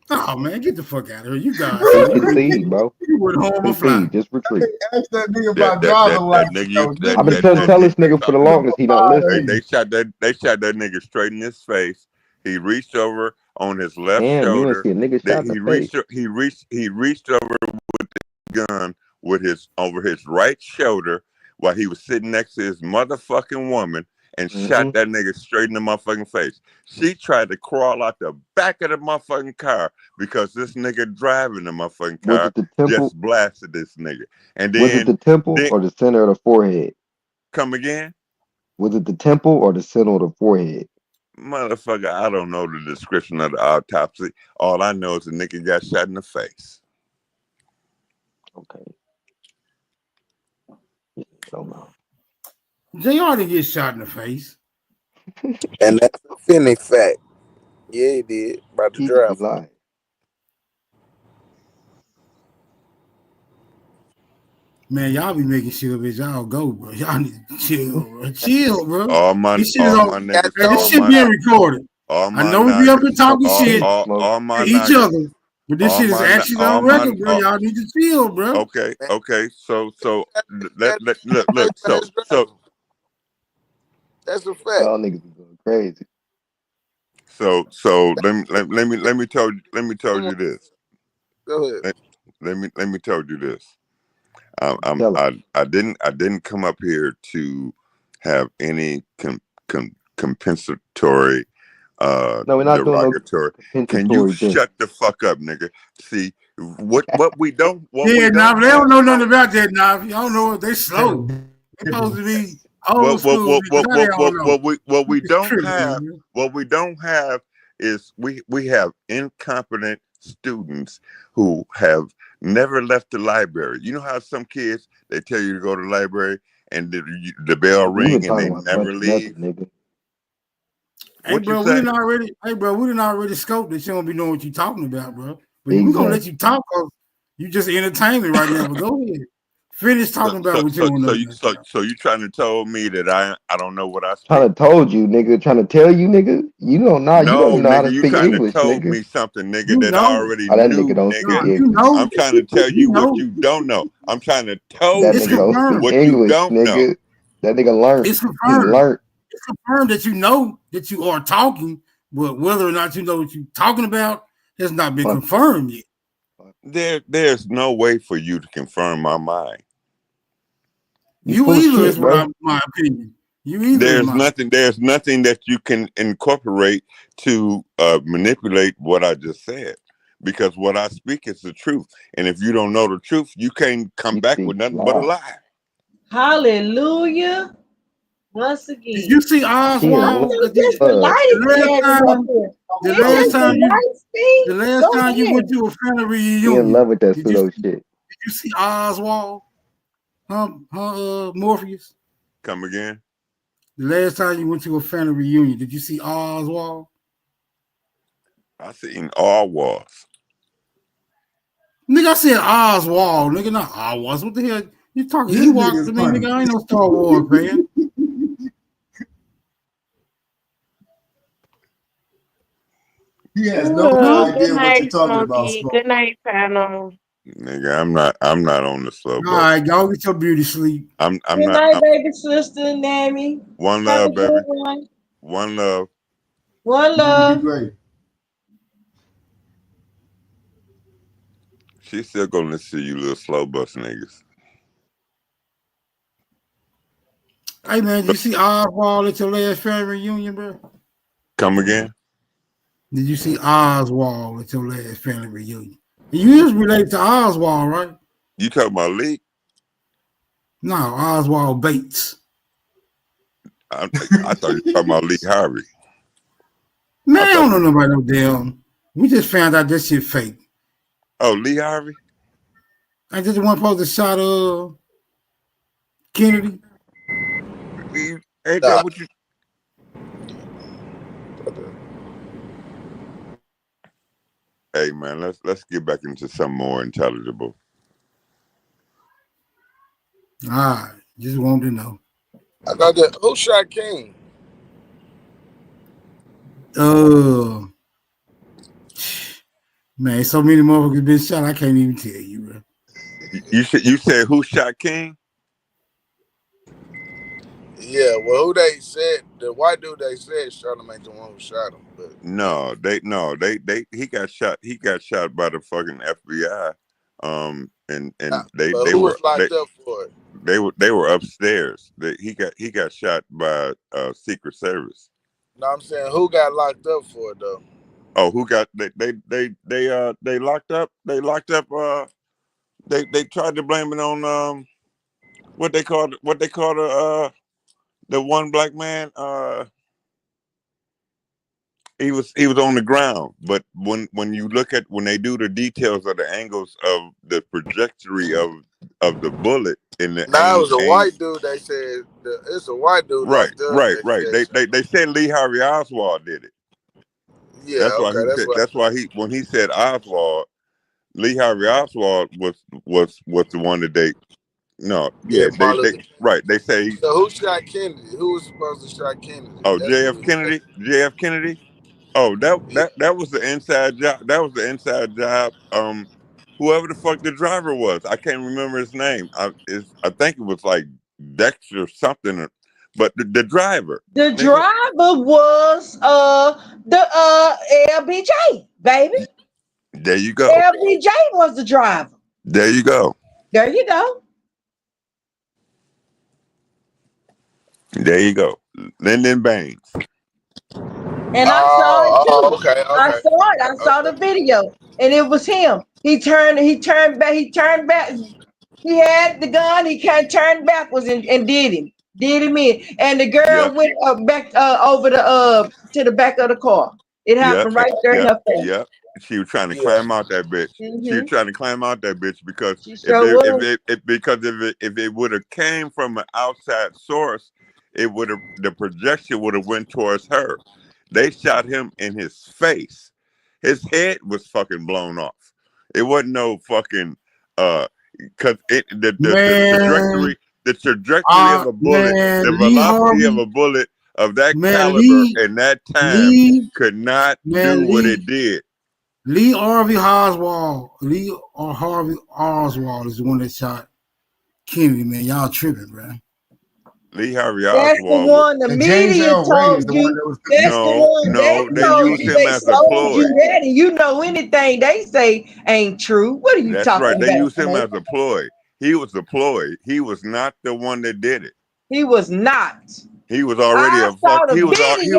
Oh man, get the fuck out of here! You guys, Concede, bro. you would harm a fly. Concede. Just retreat. Ask that nigga That about that driver that, that license. nigga you that I've been that trying to that tell nigga this you nigga for the talking longest. He don't listen. they shot that nigga straight in his face. He reached over on his left Damn, you want to shoulder. see a nigga shot in the face? He reached over with the gun with his over his right shoulder while he was sitting next to his motherfucking woman and shot that nigga straight in the motherfucking face. She tried to crawl out the back of the motherfucking car because this nigga driving the motherfucking Was car it the temple? just blasted this nigga. And Was it the temple or the center of the forehead? come again? Was it the temple or the center of the forehead? Motherfucker, I don't know the description of the autopsy. All I know is the nigga got shot in the face. Okay. Don't know. JR didn't get shot in the face. And that's a Finney fact. Yeah, he did. About to He drive. lied. Man, y'all be making shit up as y'all go, bro. Y'all need to chill, bro. Chill, bro. All my This shit is all on. my niggas, Hey, all this shit my being recorded. all I my know we be up here niggas, talking shit all my to each niggas, other, but this all shit is my actually all on my record, bro. Y'all need to chill, bro. okay. So look. That's a fact. Y'all niggas is going crazy. So let me tell you this. Go ahead. Let me tell you this. I didn't come up here to have any compensatory No, we're not doing no derogatory. Can you compensatory thing. shut the fuck up, nigga? See what we don't Yeah, nah, they don't know nothing about that. Nah, y'all don't know they slow. They supposed to be old school. What we don't have is we have incompetent students who have never left the library. You know how some kids, they tell you to go to the library and the bell ring and they never leave. Nigga. Hey, What bro, you we say? didn't already. Hey, bro, we didn't already scope that you don't be knowing what you talking about, bro. But we gonna let you talk because you just entertaining right now. But go ahead, finish talking about what you don't know. So you trying to tell me that I don't know what I speak? Trying to told you, nigga. Trying to tell you, nigga. You don't know. You don't even know how to nigga, you speak kind of English, told nigga. me something, nigga, that I already Oh, that knew, nigga don't speak nigga. English. I'm trying to tell you what you don't know. I'm trying to tell That nigga you don't speak what you English, don't know. nigga. That nigga learned. It's He confirmed. learned. It's confirmed that you know that you are talking, but whether or not you know what you're talking about has not been confirmed yet. There's no way for you to confirm my mind. You full of either shit, is bro. my opinion. You either There's nothing that you can incorporate to manipulate what I just said. Because what I speak is the truth. And if you don't know the truth, you can't come back with nothing but a lie. Hallelujah. Once again. Did you see Oswald? The last time you went to a family He reunion. in love with that pseudo shit. Did you see Oswald? Morpheus? Come again? The last time you went to a family reunion, did you see Oswald? I seen all walls. Nigga, I said Oswald, nigga, not Oswald. What the hell? You talking? You walk to me, nigga. I ain't no Star Wars fan. He has no idea what you're talking about. Smokey. Good night, panel. Nigga, I'm not on the slow All boat. right, go get your beauty sleep. I'm Good not. night, baby sister and Nammy. One Have a love, baby. good one. One love. One love. She's still gonna listen to you little slow bus niggas. Hey man, did you see Oswald at your last family reunion, bro? Come again? Did you see Oswald at your last family reunion? You is related to Oswald, right? You talking about Lee? No, Oswald Bates. I thought you were talking about Lee Harvey. Man, I don't know nobody no damn. We just found out this shit fake. Oh, Lee Harvey? I just one supposed to shot Kennedy. Ain't that what you? Hey man, let's get back into something more intelligible. All right, just wanted to know. I got that. Who shot King? Man, so many motherfuckers been shot. I can't even tell you, bro. You said who shot King? Yeah, well, who they said the white dude they said shot him ain't the one who shot him, but He got shot. He got shot by the fucking FBI. And they but they who were was locked up for it? they were upstairs. He got shot by Secret Service. No, I'm saying who got locked up for it though. Oh, who got they locked up? They locked up. They tried to blame it on what they called the one black man. He was on the ground, but when you look at when they do the details of the angles of the trajectory of the bullet in the Now it aim, was a white dude. They said it's a white dude locked up. They said Lee Harvey Oswald did it. Yeah, That's why okay, that's what. that's why when he said Oswald, Lee Harvey Oswald was the one that they they say So who shot Kennedy? Who was supposed to shot Kennedy? JF Kennedy. Oh, that was the inside job. That was the inside job. Whoever the fuck the driver was, I can't remember his name. I think it was like Dexter something, but the driver. The driver was the LBJ, baby. There you go. LBJ was the driver. There you go. There you go. There you go. Lyndon Baines. And I saw it too. Okay. I saw it. I saw the video, and it was him. He turned back. He had the gun. He turned backwards and did him in. And the girl went back over to the back of the car. It happened right there in her face. Yeah. She was trying to climb out that bitch. She was trying to climb out that bitch because if it would have came from an outside source, the projection would have went towards her. They shot him in his face. His head was fucking blown off. It wasn't no fucking because the trajectory of a bullet, the velocity of a bullet of that caliber and that time could not do what it did. Lee Harvey Oswald is the one that shot Kennedy, man. Y'all tripping, bro. Lee Harvey That's Oswald. the one the media told you. That's the one they told you. They sold you that, and you know anything they say ain't true. What are you That's talking right. about? They used him as a ploy. He was a ploy. He was not the one that did it. He was not. He was already He was already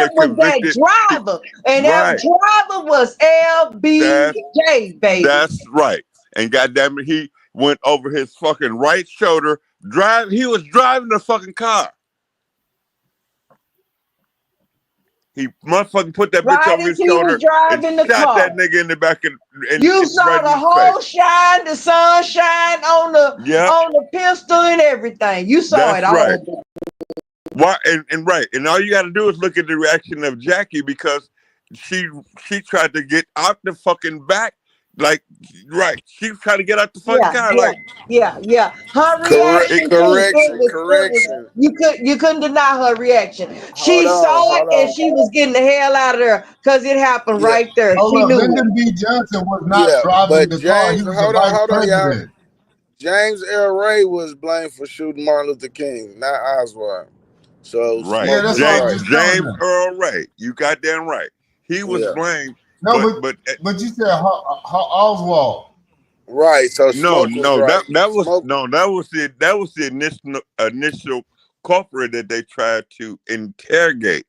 a convicted that driver, and that driver was LBJ, baby. That's right. And goddamn it, he went over his fucking right shoulder. He was driving the fucking car. He motherfucking put that bitch over his shoulder and shot that nigga in the back. You saw the whole shine, the sunshine on the pistol and everything. You saw it all. Right. Why and all you got to do is look at the reaction of Jackie because she tried to get out the fucking back. She was trying to get out the fucking car. Her reaction. You couldn't deny her reaction. She saw it and she was getting the hell out of there because it happened right there. She knew. Lyndon B. Johnson was not driving the car. He was the vice president. James Earl Ray was blamed for shooting Martin Luther King, not Oswald. So James Earl Ray, you goddamn right. He was blamed. No, but you said Oswald. Right. So that was the initial culprit that they tried to interrogate.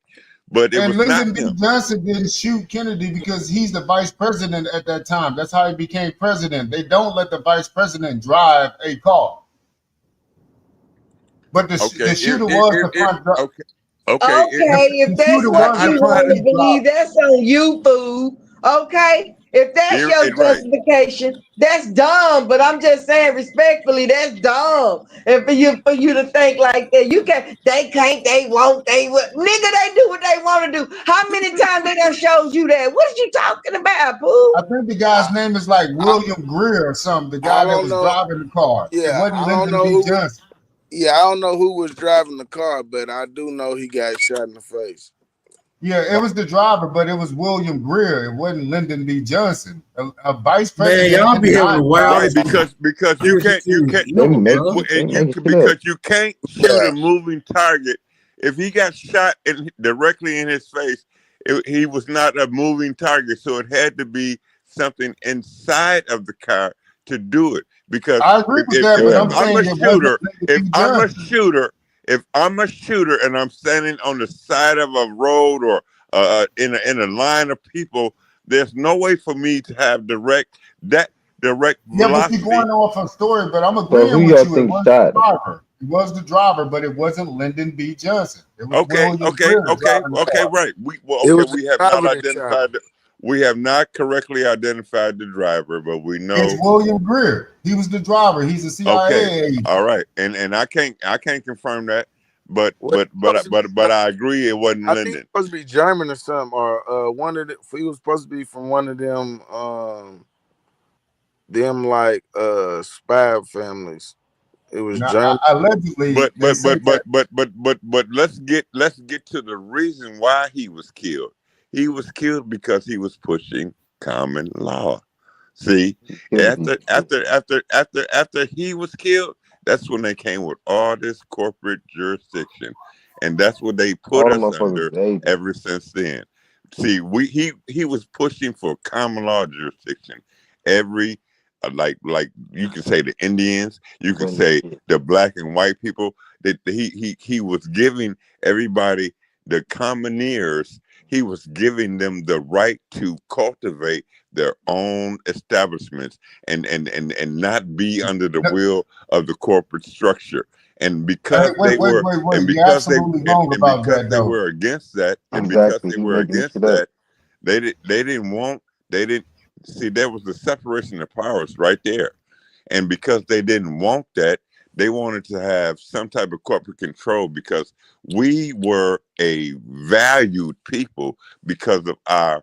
But it was Lyndon not B. him. Johnson didn't shoot Kennedy because he's the vice president at that time. That's how he became president. They don't let the vice president drive a car. But the shooter was the front driver. Okay, if that's what you want to believe, that's on you, fool. Okay, if that's your justification, that's dumb. But I'm just saying respectfully, that's dumb. And for you to think like that, they won't, they would. Nigga, they do what they want to do. How many times they done showed you that? What are you talking about, fool? I think the guy's name is like William Greer or something. The guy that was driving the car. Yeah, I don't know who. Yeah, I don't know who was driving the car, but I do know he got shot in the face. Yeah, it was the driver, but it was William Greer. It wasn't Lyndon B. Johnson. A vice Man, president. y'all be having a wild Right, because you can't because you can't shoot a moving target. If he got shot directly in his face, he was not a moving target, so it had to be something inside of the car to do it. Because I agree with that, but I'm saying a shooter, if I'm a shooter and I'm standing on the side of a road or in a line of people, there's no way for me to have direct Yeah, but velocity. you're going off a story, but I'm So agreeing who with y'all you. It think was shot? the driver. It was the driver, but it wasn't Lyndon B. Johnson. It was Okay, William Greer driving the car. right. It was We the have driver not that shot identified. We have not correctly identified the driver, but we know. It's William Greer. He was the driver. He's a CIA Okay, agent. all right, and I can't confirm that, but Well, I agree it wasn't I think he's Lyndon. supposed to be German or something, or one of the. He was supposed to be from one of them like spy families. It was Now, German. allegedly, But they say that. let's get to the reason why he was killed. He was killed because he was pushing common law. See, after he was killed, that's when they came with all this corporate jurisdiction, and that's what they put All the us under motherfuckers. ever since then. See, he was pushing for common law jurisdiction. Every like you can say the Indians, you can say the black and white people. That he was giving everybody, the commoneers. He was giving them the right to cultivate their own establishments and not be under the will of the corporate structure. And because Wait, you're absolutely wrong about that, they though. were against that, and Exactly. because they He were making against shit up. that, they didn't see, there was the separation of powers right there. And because they didn't want that, they wanted to have some type of corporate control, because we were a valued people because of our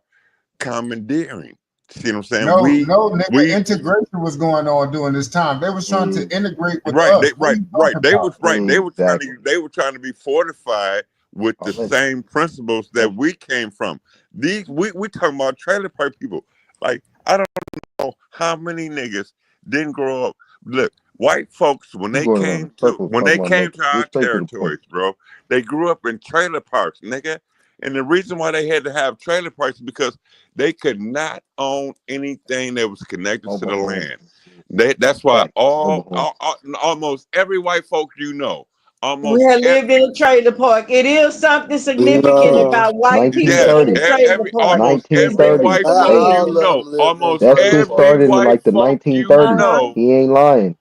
commandeering. See what I'm saying? Nigga, integration was going on during this time. They was trying to integrate with us. They were trying to be fortified with the same principles that we came from. We talking about trailer park people. Like, I don't know how many niggas didn't grow up. Look, white folks, when they came to our territories, bro, they grew up in trailer parks, nigga. And the reason why they had to have trailer parks is because they could not own anything that was connected to the land. That's why almost every white folk we have lived in a trailer park. It is something significant about white people in a trailer park. almost every white folk almost That shit every started in white like the folk 1930s. He ain't lying.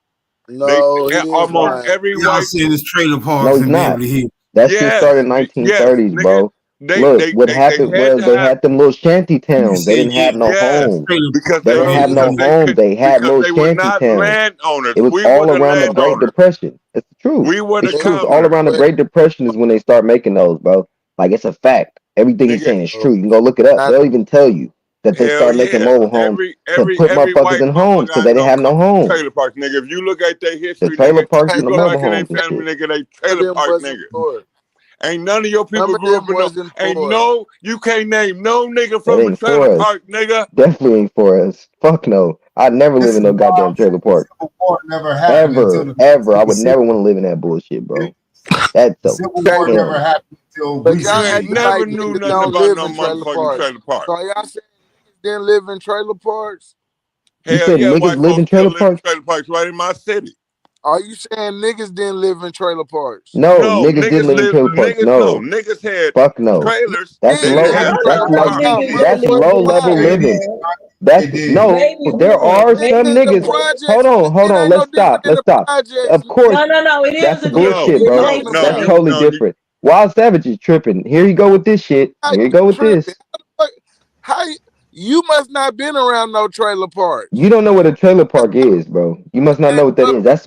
No, he is almost lying. every Y'all white. see this trailer parks No, he's in not. Beverly Hills. That shit started in 1930s, bro. Look, what happened was they had them little shanty towns. They didn't have no homes. Because They didn't have no homes. They had little shanty towns. landowners. It was all around the Great Depression. It's the truth. We were the It's true. It's all commoners. around the Great Depression is when they start making those, bro. Like, it's a fact. Everything he's saying is true. You can go look it up. They'll even tell you that they start making mobile homes to put motherfuckers in homes because they didn't have no homes. Trailer park, nigga. If you look at their history, The trailer nigga, parks you and the go mobile back in their homes and family, shit. nigga, they trailer park niggas. Ain't none of your people Some of grew them up in wasn't you can't name no nigga That from a ain't trailer for us. park, nigga. Definitely ain't for us. Fuck no. I'd never live in no goddamn trailer park. Civil War never happened until Ever. I would never want to live in that bullshit, bro. That's the the Civil War never happened until But we y'all You ain't acting never like knew niggas nothing don't about live no in trailer motherfucking parks. trailer park. So y'all saying niggas didn't live in trailer parks? You Hell said yeah, niggas white live in folks still trailer live in parks? trailer parks right in my city. Are you saying niggas didn't live in trailer parks? No, No, niggas didn't live in trailer parks. No. niggas had Fuck no. trailers. That's They low. didn't have That's trailer like parks. that's low level living. That's no. There are some niggas. Hold on. Let's stop. Let's stop. Of course, No, it is that's a bullshit, difference. bro. It ain't the That's same. totally different. Wild Savage is tripping. Here you go with this shit. Here you go with this. How you must not been around no trailer parks. You don't know what a trailer park is, bro. You must not know what that is. That's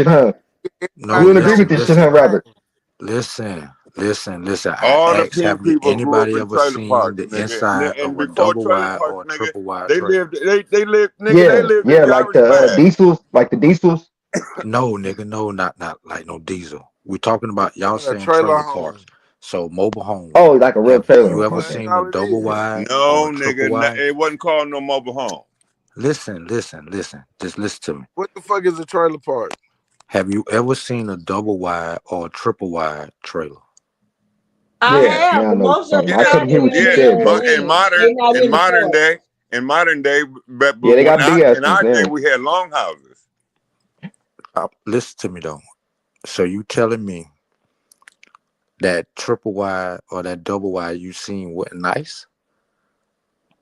shit, huh? No, You don't agree listen, with this shit, huh, listen, Robert? listen. I All the asked, pink have you people grew up anybody in ever trailer seen parks, the nigga. inside And of a before double trailer wide parks, or a nigga, triple wide they trailer? lived, they lived, nigga, they Yeah, lived in yeah, like garbage the bags. diesels, like the diesels. No, nigga, no, not like no diesel. We're talking about y'all In a saying trailer trailer home. parks. So mobile homes. Oh, like a real Have trailer. you ever Okay. seen a double wide or No, a triple nigga, wide? it wasn't called no mobile home. Listen. Just listen to me. What the fuck is a trailer park? Have you ever seen a double wide or a triple wide trailer? I Yeah, have, now I but know what most you're of talking them about. I Yeah, couldn't hear what goddamn you yeah. said, never bro. In land. They not in the park. day, but Yeah, they when got big ass in ones our day, now. we had long houses. Listen to me though. So you telling me that triple wide or that double wide you seen wasn't nice?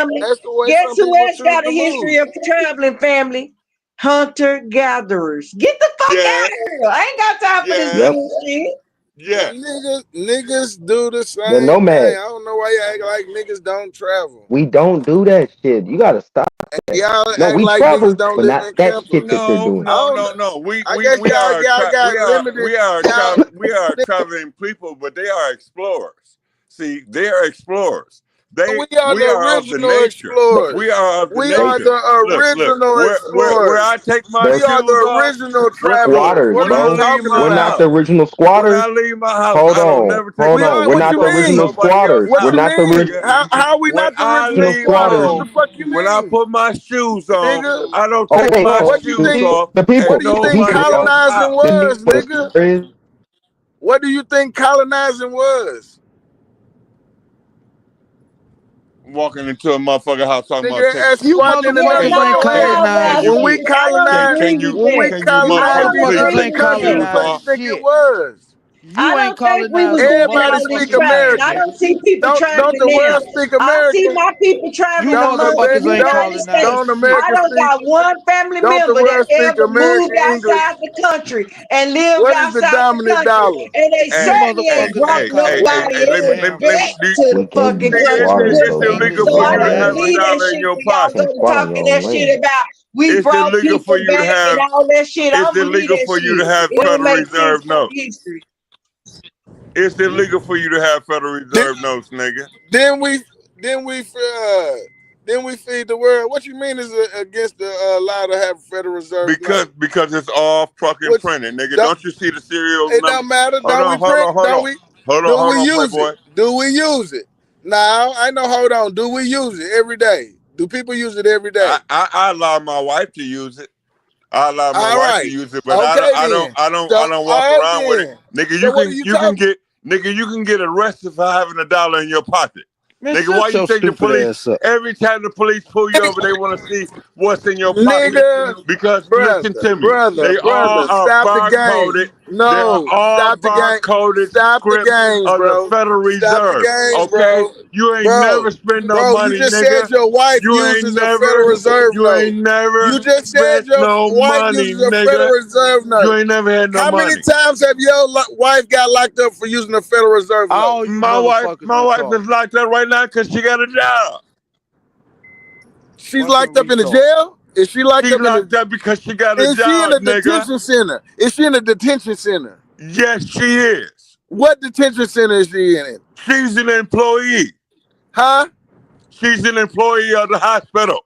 family. That's the way Guess some who people else choose got a to history move. of traveling, family? Hunter gatherers. Get the fuck out of here. I ain't got time for this Yep. bullshit. Yeah. Niggas do the The same thing. nomad. I don't know why you act like niggas don't travel. We don't do that shit. You gotta stop that. Y'all No, act we like travel, niggas don't but live not in that camp. shit that you're doing. No. I guess y'all got limited. We are Y'all, traveling people, but they are explorers. See, they are explorers. we are We the are of the original nature. explorers. We are of the We are nature. the Look, original where explorers. I take my We shoes are the off. original When, travelers. Squatters, What are when I you bro. leave talking my We're not about? the house, original when squatters. I leave my house, Hold I don't on, never take hold my on. shoes We're What not you the off to original mean? nobody else's squatters. What We're you house, not the mean? original nigga. How we When not the I original leave my squatters. squatters? What home, the fuck you when I mean, put my shoes on, nigga? I don't take Okay, my so What do you shoes think? off the What at do you people, think nobody else's colonizing house. was, nigga? people. What do you think colonizing was? Walking into a motherfucking house talking about Nigga, take. You escorting the Yeah, motherfuckers no, ain't motherfucking land. colonized When we shit. I don't colonized, agree with that. Can you these I don't motherfuckers please other Motherfuckers agree ain't take with your countries, that. shoes what do colonized you off? think it shit. was? I You ain't don't think we was colonized a moving Everybody all this speak motherfucking traveling. thing, I American. don't nigga. see people Don't traveling the now. world speak I see American? my people You traveling Don't amongst motherfuckers the ain't United States. don't colonized shit. I Americans don't speak? got one family Don't the member that world speak ever moved American English? outside the country and lived What is the outside the dominant country. dollar? And they You Hey, certainly hey, ain't motherfuckers brought ain't hey, hey, hey, colonized nobody hey, a let me, else let me, damn let me, back shit. do, to We the can't fucking be nigga, country squatters with it's though. them. Ain't illegal this So for I you shit to don't have ain't a believe that dollar in shit your when y'all pocket. go Can't to squat on talking your that own shit land. about we It's brought illegal for people you to back and have, all that shit. I it's don't believe illegal that for you to shit. have It don't Federal make sense Reserve from notes. history. It's illegal for you to have Federal Then, Reserve notes, nigga. then we then we uh, then we feed the world. What you mean is against the law to have Federal Reserve note? Because it's all fucking Which printed, nigga. don't, Don't you see the serial it number? don't matter. Hold on, hold on, hold Don't on. we? Do Hold we on, use it? Playboy. Do we use it? Now I know. Hold on. Do we use it every day? Do people use it every day? I allow my wife to use it. I allow my All wife to right. use it, but Okay then. I So don't walk all right around with it. then. Nigga, So what are you talking? you can get arrested for having a dollar in your pocket. Man, Nigga, why shut you your think the stupid police ass up. every time the police pull you over, they want to see what's in your pocket? Nigga, Because listen to me, they all are stop the barcoded. game. They are No, all stop the game. barcoded Stop the scripts games, of the bro. Federal Stop the Reserve. games, Okay, bro. you ain't never spent no You money, just said nigga. your wife You ain't uses a Federal Reserve you note. ain't never You just said spent your no wife money, uses a Federal nigga. Reserve You note. ain't never had no How many money. times have your wife got locked up for using a Federal Reserve note? All you motherfuckers My wife retarded. is locked up right now because she got a job. She's Bunch of locked up in the retarded. jail? Is she locked She up in locked the? up because she got a Is she in job, a nigga. detention center? Is she in a detention center? Yes, she is. What detention center is she in? She's an employee. Huh? She's an employee of the hospital.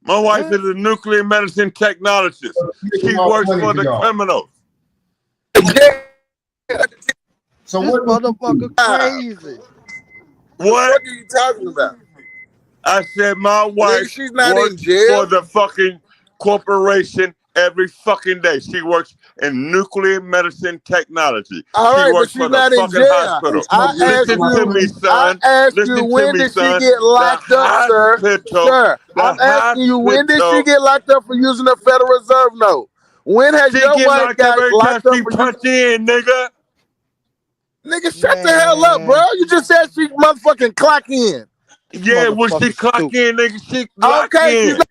My wife is a nuclear medicine technologist. She works for the criminals. So This what? motherfucker crazy. What the What? fuck are you talking about? I said my wife Nigga, she's not in works jail. for the fucking corporation every fucking day. She works in nuclear medicine technology. All She right, but works she's for the not in fucking jail. hospital. I asked Listen to me, you. I son. asked you Listen to when me, did she son. get The locked up, sir? hospital, Sir, the I'm asking you when did she hospital. get locked up for using a Federal Reserve note? When has She your get wife locked up got every time locked up she for using? punch in, nigga. Nigga, shut the hell up, bro. Man, You just said she motherfucking clock in. this Yeah, when she motherfucker clock stupid. in, nigga, she lock Okay, she's in.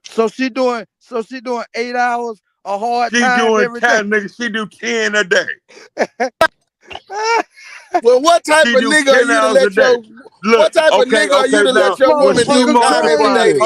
So she doing 8 hours a hard She time doing every day. 10, nigga. She do 10 a day. well, what type She of do nigga are 10 you to hours a let day. your Look, what type of okay, nigga are you to now let This your when woman she do motherfucker time every multiply, day? crazy.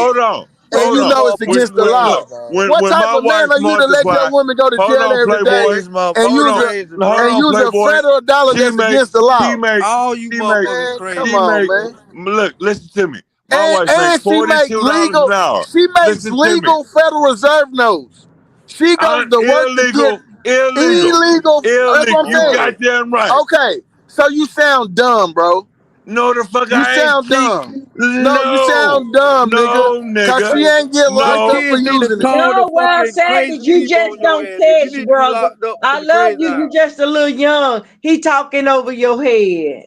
And you hold on. know it's Motherfucker against the law. Look, crazy. What when type my of man wife are you to let your multiply, woman go to hold jail on, every day Playboy, This motherfucker and hold on, crazy, hold bro. on, use a Playboy. federal dollar She that's make, against the law? All you motherfuckers Man, come crazy. on, man. look, listen to me. My wife make And she make $42 an legal. hour. She makes Listen to me. legal Federal Reserve notes. She goes to work to get illegal. That's what I'm You saying. goddamn right. Okay, so you sound dumb, bro. No, the fuck You I ain't. sound See, dumb. No, you no, sound dumb, nigga. Cause she nigga, ain't get Your locked no. up for kids need to using it. call the No, Wild fucking Savage, crazy you people just on your don't ass. You catch, need to be brother. locked up I for the love crazy you. You house. just a little young. He talking over your head.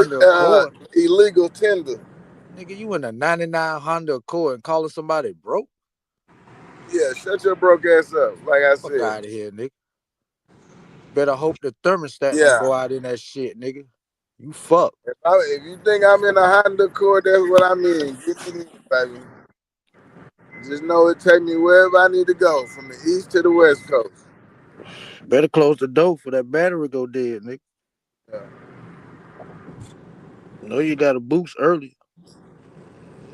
Honda Accord. illegal tender. Nigga, you in a 99 Honda Accord and calling somebody broke? Yeah, shut your broke ass up. Like I Fuck said. out of here, nigga. Better hope the thermostat Yeah. don't go out in that shit, nigga. You fuck. If you think I'm in a Honda Accord, that's what I mean. Get me, baby. Just know it take me wherever I need to go, from the east to the west coast. Better close the door for that battery go dead, nigga. Yeah. Know you got a boost early.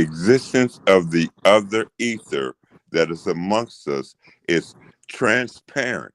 existence of the other ether that is amongst us is transparent.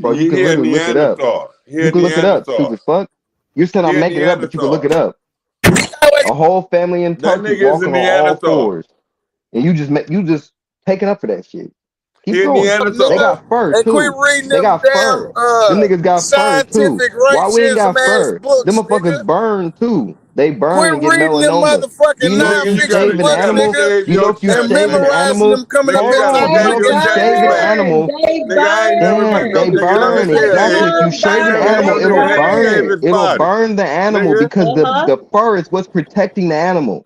bro. You can He a literally look it up. Neanderthal. He You a can look it up, Neanderthal. stupid fuck. You're saying He I'm a making it up, but you can look it Neanderthal. up. A whole family in That Turkey nigga is a walking on all Neanderthal. fours, and you just taking up for that shit. Keep He a going. Neanderthal. They got fur And quit too. reading They them got damn fur. Them niggas got fur too. scientific Why we ain't racism got ass fur? books, Them nigga. motherfuckers burn too. They burn Quit and get reading them melanoma. Do motherfucking you know if you Nigga, shave an books, animal? nigga, Do you know if you and shave an memorizing animal? them coming up Hold at on. top Do you of know if your you shit, shave an nigga. animal? Nigga, I ain't never met Damn, no they nigga dumb burn. as hell. Exactly. Hey, If you shave I an ain't never met animal, no it'll nigga had to shave burn. his It'll body. burn the animal Nigga. because the fur is what's protecting the animal.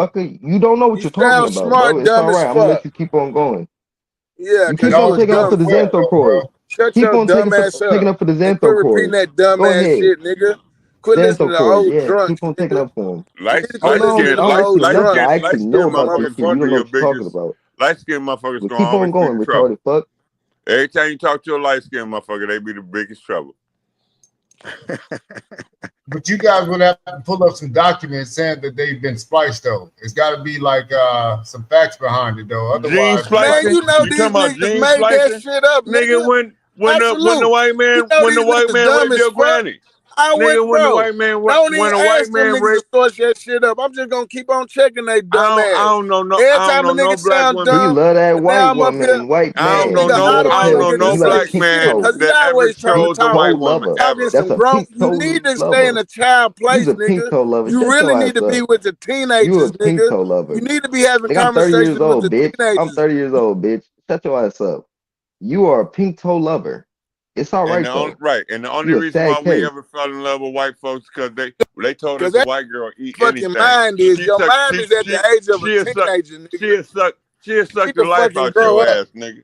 motherfucker. You don't know what You you're talking sound about, smart, bro. It's dumb all as right. I'm gonna let fuck. you keep on going. Yeah, You because keep on you a taking up for dumb the fuck. Xantho Cord. Shut Keep your on dumb ass taking up. up for the And quit Xantho repeating Cord. that dumb Go ass ahead. shit, nigga. Quit listening Xantho to Cord. old Yeah, drunks, keep on taking nigga. up for him. You Light, need to Oh quit light no, listening skin, to them I'm light, old actually light nothing. skin, I drunks. light actually know skin about this motherfuckers shit. You gonna don't be know your what you're talking biggest. about. Light skin motherfuckers But gonna keep on always be the going, trouble. retarded fuck. Every time you talk to a light skin motherfucker, they be the biggest trouble. But you guys would have to pull up some documents saying that they've been spliced, though. It's got to be like some facts behind it, though. Gene Otherwise, Man, splicing? you know You these talking about niggas gene made that splicing? shit up, Nigga, nigga. when the Absolute. white You man know when the these white niggas man dumb raped as your fuck. granny. I went, Nigga, when the bro. white man Don't even when a white ask them man niggas to raped source that shit up. I'm just gonna keep on checking they dumb I ass. don't know no Every I don't time know a no nigga black sound women. He dumb, love that and now white I'm up here. woman, white I don't man. know Nigga, He no love hold to I on, don't tell. know nigga. no He Listen like a to black this pink shit, man toe. cause he that ever always trying to Pink chose a talk, white toe woman lover. talking ever. That's some a grown. pink You toe need to stay in lover. a child You's place, a pink nigga. toe lover. You Shut really your need ass to be up. with the You a teenagers, pink nigga. toe You lover. need to be having Nigga, I'm 30 years conversations with old, the bitch. I'm teenagers. 30 years old, bitch. Shut your ass up. You are a pink toe lover. It's all And right the only though. and the only You a reason why sad we case. ever fell in love with white folks because they told Cause us a that white girl eat fucking anything. mind is She your suck mind is at the age of a she'll suck teenager, nigga. she'll suck You need the to life fucking out grow your up. ass, nigga.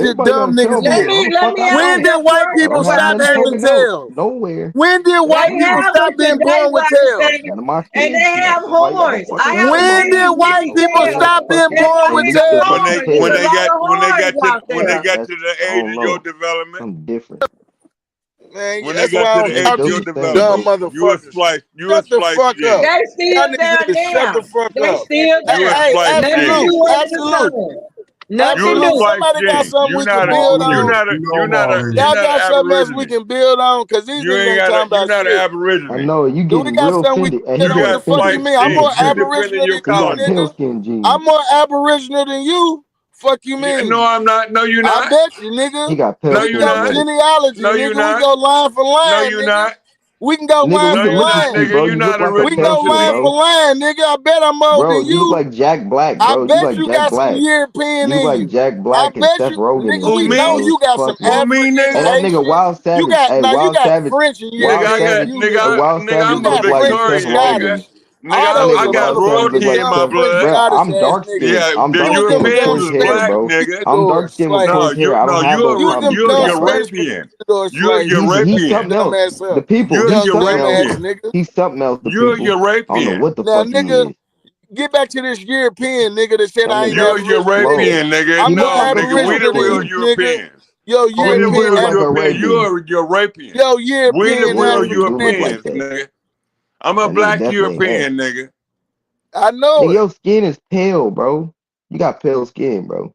you Everybody dumb gotta tell niggas me. Let is. No, me the let fuck me I ask When don't. you did a white I people don't question. have stop nothing having taken out. tails? Nowhere. When did They white people have stop them being today, born with what I'm tails? saying. None of my And kids. they have Why y'all horns. I fucking have with a When my did friend kids? white named people Nobody Tail. else stop being fucking They born got with at least some the tails? fucking horns. There's when a they tail. lot got of horns out when they there. got That's to the I age don't of your know. development, Something different. Man, when they that's got why I to don't the They talk age of to do your you stink dumb development, though. motherfuckers. you a Shut the spliced fuck up. gene. They still Y'all niggas there need to shut the now. fuck They up. still You a there. Hey, spliced Nothing gene. new absolute, under the absolute, sun. You Nothing a absolute. new. spliced Somebody got gene. something we can Come build on, on. Lou. You know You're I'm not a already. Y'all you're not got an something else we aborigine. can build on because these You niggas ain't ain't got a talking you're about not an shit. I aborigine. know you Do we getting got real something we can offended. And build You he on? got The got fuck you offended. spliced mean? I'm He more genes. You offended. defending aboriginal your than He you, got colony. pale nigga. skin I'm jeans. more aboriginal than you. Fuck you No, mean? I'm not. No, you're I not. bet you, He nigga. got No, pale We can you're skin go not. genetics. genealogy, No, you're nigga. We not. go line for No, line, you're nigga. not. We can go Nigga, line we No, for can you're look not, at you, line. nigga. bro. You're You not look like a We can go Pelskin, line original for bro. line, nigga. I bet I'm older Bro, than you look you. like Jack Black, I bro. You bet like you Jack got some Black. European You look in like you. Jack I Black and bet Seth you, Rogen nigga, and Who we shit, know me? bro. you got some Fuck, Who bro. me, African, Hey, nigga? that nigga Haitian. Wild Savage. Hey, Now you Wild got Savage. French and Wild Nigga, European in Savage. you, nigga, Hey, nigga. Wild nigga, You Savage I'm a look got like French and Seth Victorian, nigga. Rogen. Scottish. Nigga, All That those I nigga some got Wild Savage look motherfuckers. royalty like in Y'all my Seth. French blood. and Bro, Scottish I'm ass dark niggas. skinned. Yeah, I'm the You dark was skinned them with Europeans dumb tucked was hair, Spanish black, bro. nigga. I'm dark conquistadors, skinned with No, tucked slaves. hair. I don't have those You was them problems you you're a dumb got, bro. Spanish Eurapian. conquistadors, You're a slaves, nigga. Shut He's your Eurapian. something dumb else. ass The up. people, You're a he's Young something dumb else. ass Eurapian. nigga. He's something else. The You're a people. I don't know Eurapian. what the Now, fuck he nigga, is. get back to this European nigga that said That I ain't nigga You're a Aboriginal, nigga. Eurapian, nigga. I'm he more look No, like a nigga, we the Aboriginal than real European. you, nigga. Europeans. Yo, Or We the he look European real like a African Europeans. nigga. Arabian. You're a Eurapian. Yo, We the European real Yeah, he African do look nigga. like Europeans, that. nigga. I'm a That nigga black definitely ain't half. European, nigga. I know Nigga, it. your skin is pale, bro. You got pale skin, bro.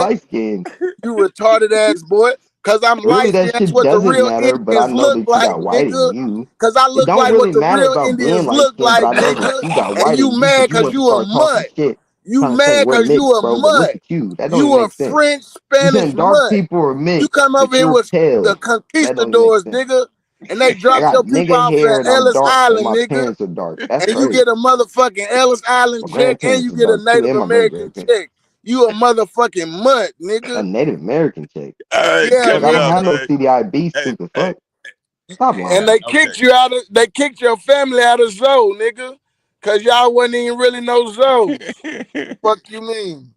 light skinned. You retarded ass boy. Cause I'm Really, light skinned. that That's shit what the doesn't real matter, but I Indians know look that you like, got white in nigga. you. Cause I It look don't like really what the matter real about being Indians light look skinned, but like, I know that nigga. you got And white you in you mad because you cause want to you a start talking mutt. shit, You trying to say mad we're cause you mixed, a bro. But look mutt. at you. That don't You even a make sense. French, You Spanish saying dark mutt. people are You mixed, come over but here you're with the pale. That don't even make conquistadors, sense. nigga. And they I dropped got your people nigga off hair at and I'm Ellis dark, and Island, my nigga. parents are dark. That's And you crazy. get a motherfucking Ellis Island My check and grandparents you are get a dark too, Native and my great American grandparents. check. You a motherfucking mutt, A nigga. Native American chick. Hey, Yeah, cut Fuck, I it don't out, have no man. CDIB, stupid fuck. Stop And lying. they kicked you out of they kicked your family out of Zoe, nigga. Cause y'all wasn't even really no Zoes. Fuck you mean?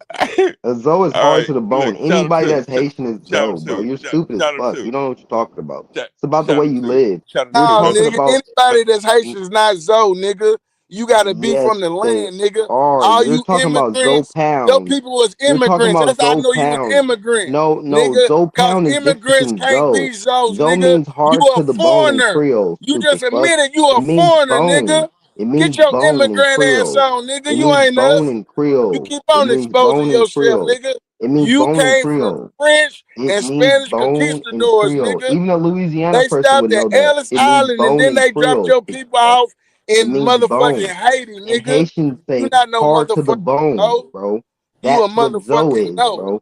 A Zoe is All hard right, to the bone. look, tell Anybody the that's truth. Haitian is Tell the Zoe, bro. truth. You're stupid as Tell the fuck. truth. You don't know what you're talking about. Tell It's about the tell way the you truth. live. Tell the You're No, truth. talking nigga. about Anybody that's Haitian is not Zoe, nigga. You gotta be yes, from the they land, nigga. are. All You're you talking about Zoe immigrants, your Pound. people was You're talking immigrants. about That's how I Zoe know you was Pound. immigrant, No, nigga. Zoe Cause Pound is different immigrants than can't Zoe. be Zoes, Zoe nigga. means You hard a to the bone in foreigner. Creole, You stupid just fuck. admitted you It a means foreigner, bone. nigga. It means Get your bone in immigrant ass Creole. on, nigga. It You means ain't us. bone in You Creole. keep It on means exposing bone in yourself, Creole. nigga. It means You bone in came from Creole. French It and means Spanish bone in conquistadors, Creole. nigga. Even a Louisiana They person would stopped know at that. Ellis It means Island and bone then in they dropped Creole, your stupid people fuck. off It in means motherfucking bone. Haiti, And nigga. Haitians You say not no hard to the motherfucking bone, no. bro. You a That's what Zoe motherfucking is, no. bro.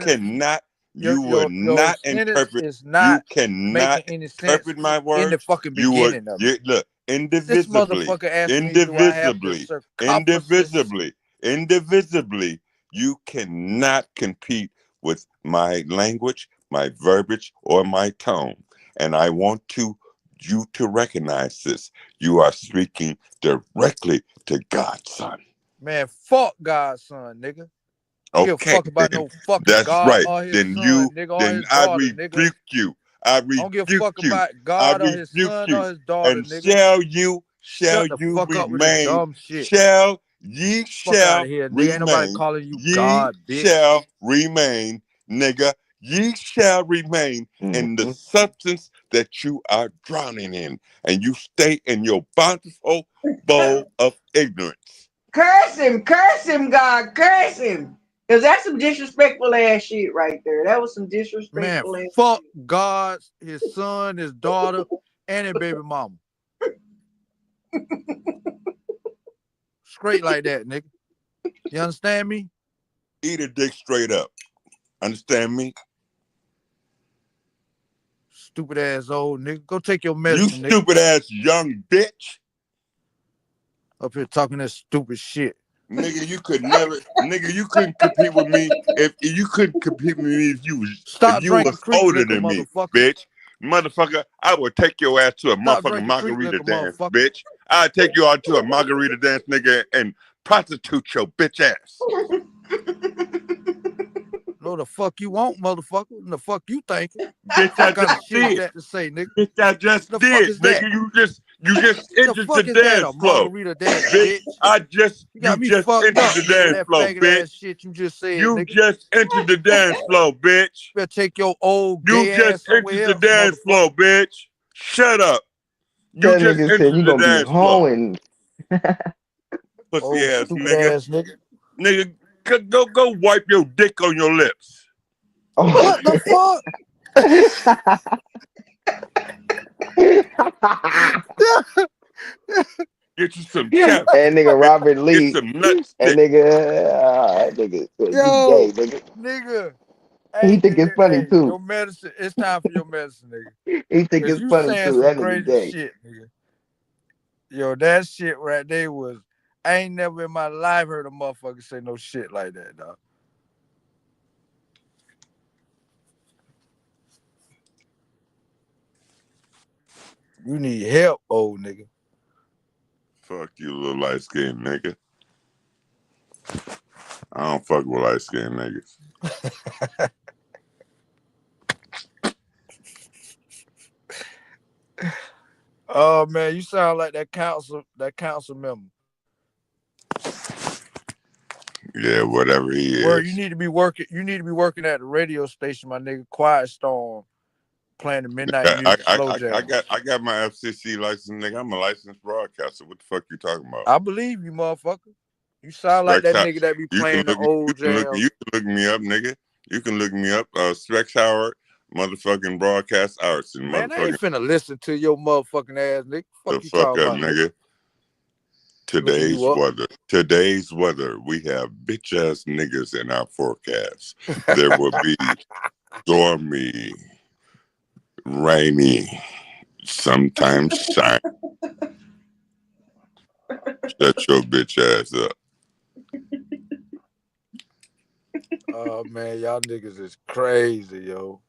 cannot. Your You will not sentence interpret. is not You cannot making any sense interpret my in the words. fucking You would. beginning of You it. look This indivisibly, motherfucker asked me, do I have the indivisibly, circumferences? indivisibly. You cannot compete with my language, my verbiage, or my tone. And I want to you to recognize this. You are speaking directly to God, son. Man, fuck God's son, nigga. Don't give a Okay, fuck about then. no fucking That's God right. or his Then son, nigga, or then his I daughter, nigga. rebuke you. I Don't give a rebuke fuck you. about I God or his rebuke son you. or his daughter, And nigga. shall you Shut the fuck up with the remain? dumb shit. Ye Fuck out shall of here, nigga. Ain't nobody remain. calling you Ye God, bitch. shall remain, nigga. Ye shall remain in the substance that you are drowning in, and you stay in your bountiful bowl of ignorance. Curse him, God, curse him. Cause that's some disrespectful ass shit right there. That was some Man, disrespectful ass fuck God, his son, his daughter, and his baby mama. Straight like that, nigga. You understand me? Eat a dick straight up. Understand me? Stupid ass old nigga. Go take your You medicine, nigga. stupid ass young bitch. Up here talking that stupid shit. Nigga, you could never, nigga, you couldn't compete with me if you couldn't compete with me if you was Creek older liquor, than me, motherfucker. bitch. Motherfucker, I would take your ass to a Stop motherfucking drinking Creek margarita liquor, dance, motherfucker. bitch. I'd take you out to a margarita dance, nigga, and prostitute your bitch ass. No, the fuck you want, motherfucker. And the fuck you thinking? Bitch, I What kind of just shit is did. that to say, nigga? Bitch, I just The did, fuck is that? nigga. You just The entered fuck the is that? dance A flow. margarita dance, Bitch, bitch. You got me fucked entered up, the nigga. dance That flow, faggot bitch. ass shit you just said, You nigga. just entered the dance flow, bitch. Better take your old You gay just ass somewhere entered the else, dance flow, motherfucker. bitch. Shut up. You That just nigga said entered you the gonna be dance flow. hoeing. Pussy Old ass stupid nigga. ass nigga. Nigga, go wipe your dick on your lips. What the fuck? Get you some chaps. And nigga Robert Lee. Get some nuts. And nigga said you Yo, gay, nigga. nigga. He Hey, think it's nigga, funny hey, too. your medicine. It's time for your medicine, nigga. He think Cause it's you funny saying too. some That nigga crazy gay. shit, nigga. Yo, that shit right there was. I ain't never in my life heard a motherfucker say no shit like that, dog. You need help, old nigga. Fuck you, little light skinned nigga. I don't fuck with light skinned niggas. Oh man, you sound like that council member. Yeah, whatever he Where is. you need to be working. You need to be working at the radio station, my nigga. Quiet Storm, playing the midnight music, slow jam. I got my FCC license, nigga. I'm a licensed broadcaster. What the fuck you talking about? I believe you, motherfucker. You sound like that nigga that be playing the old jams. You can look me up, nigga. You can look me up. Specs Howard, motherfucking broadcast arts and Man, I ain't motherfucking finna listen to your motherfucking ass, nigga. the Fuck you fuck talking up, about, nigga. Looking you up. Today's weather. We have bitch ass niggas in our forecast. There will be stormy, rainy, sometimes shine. Shut your bitch ass up. Oh man, y'all niggas is crazy, yo.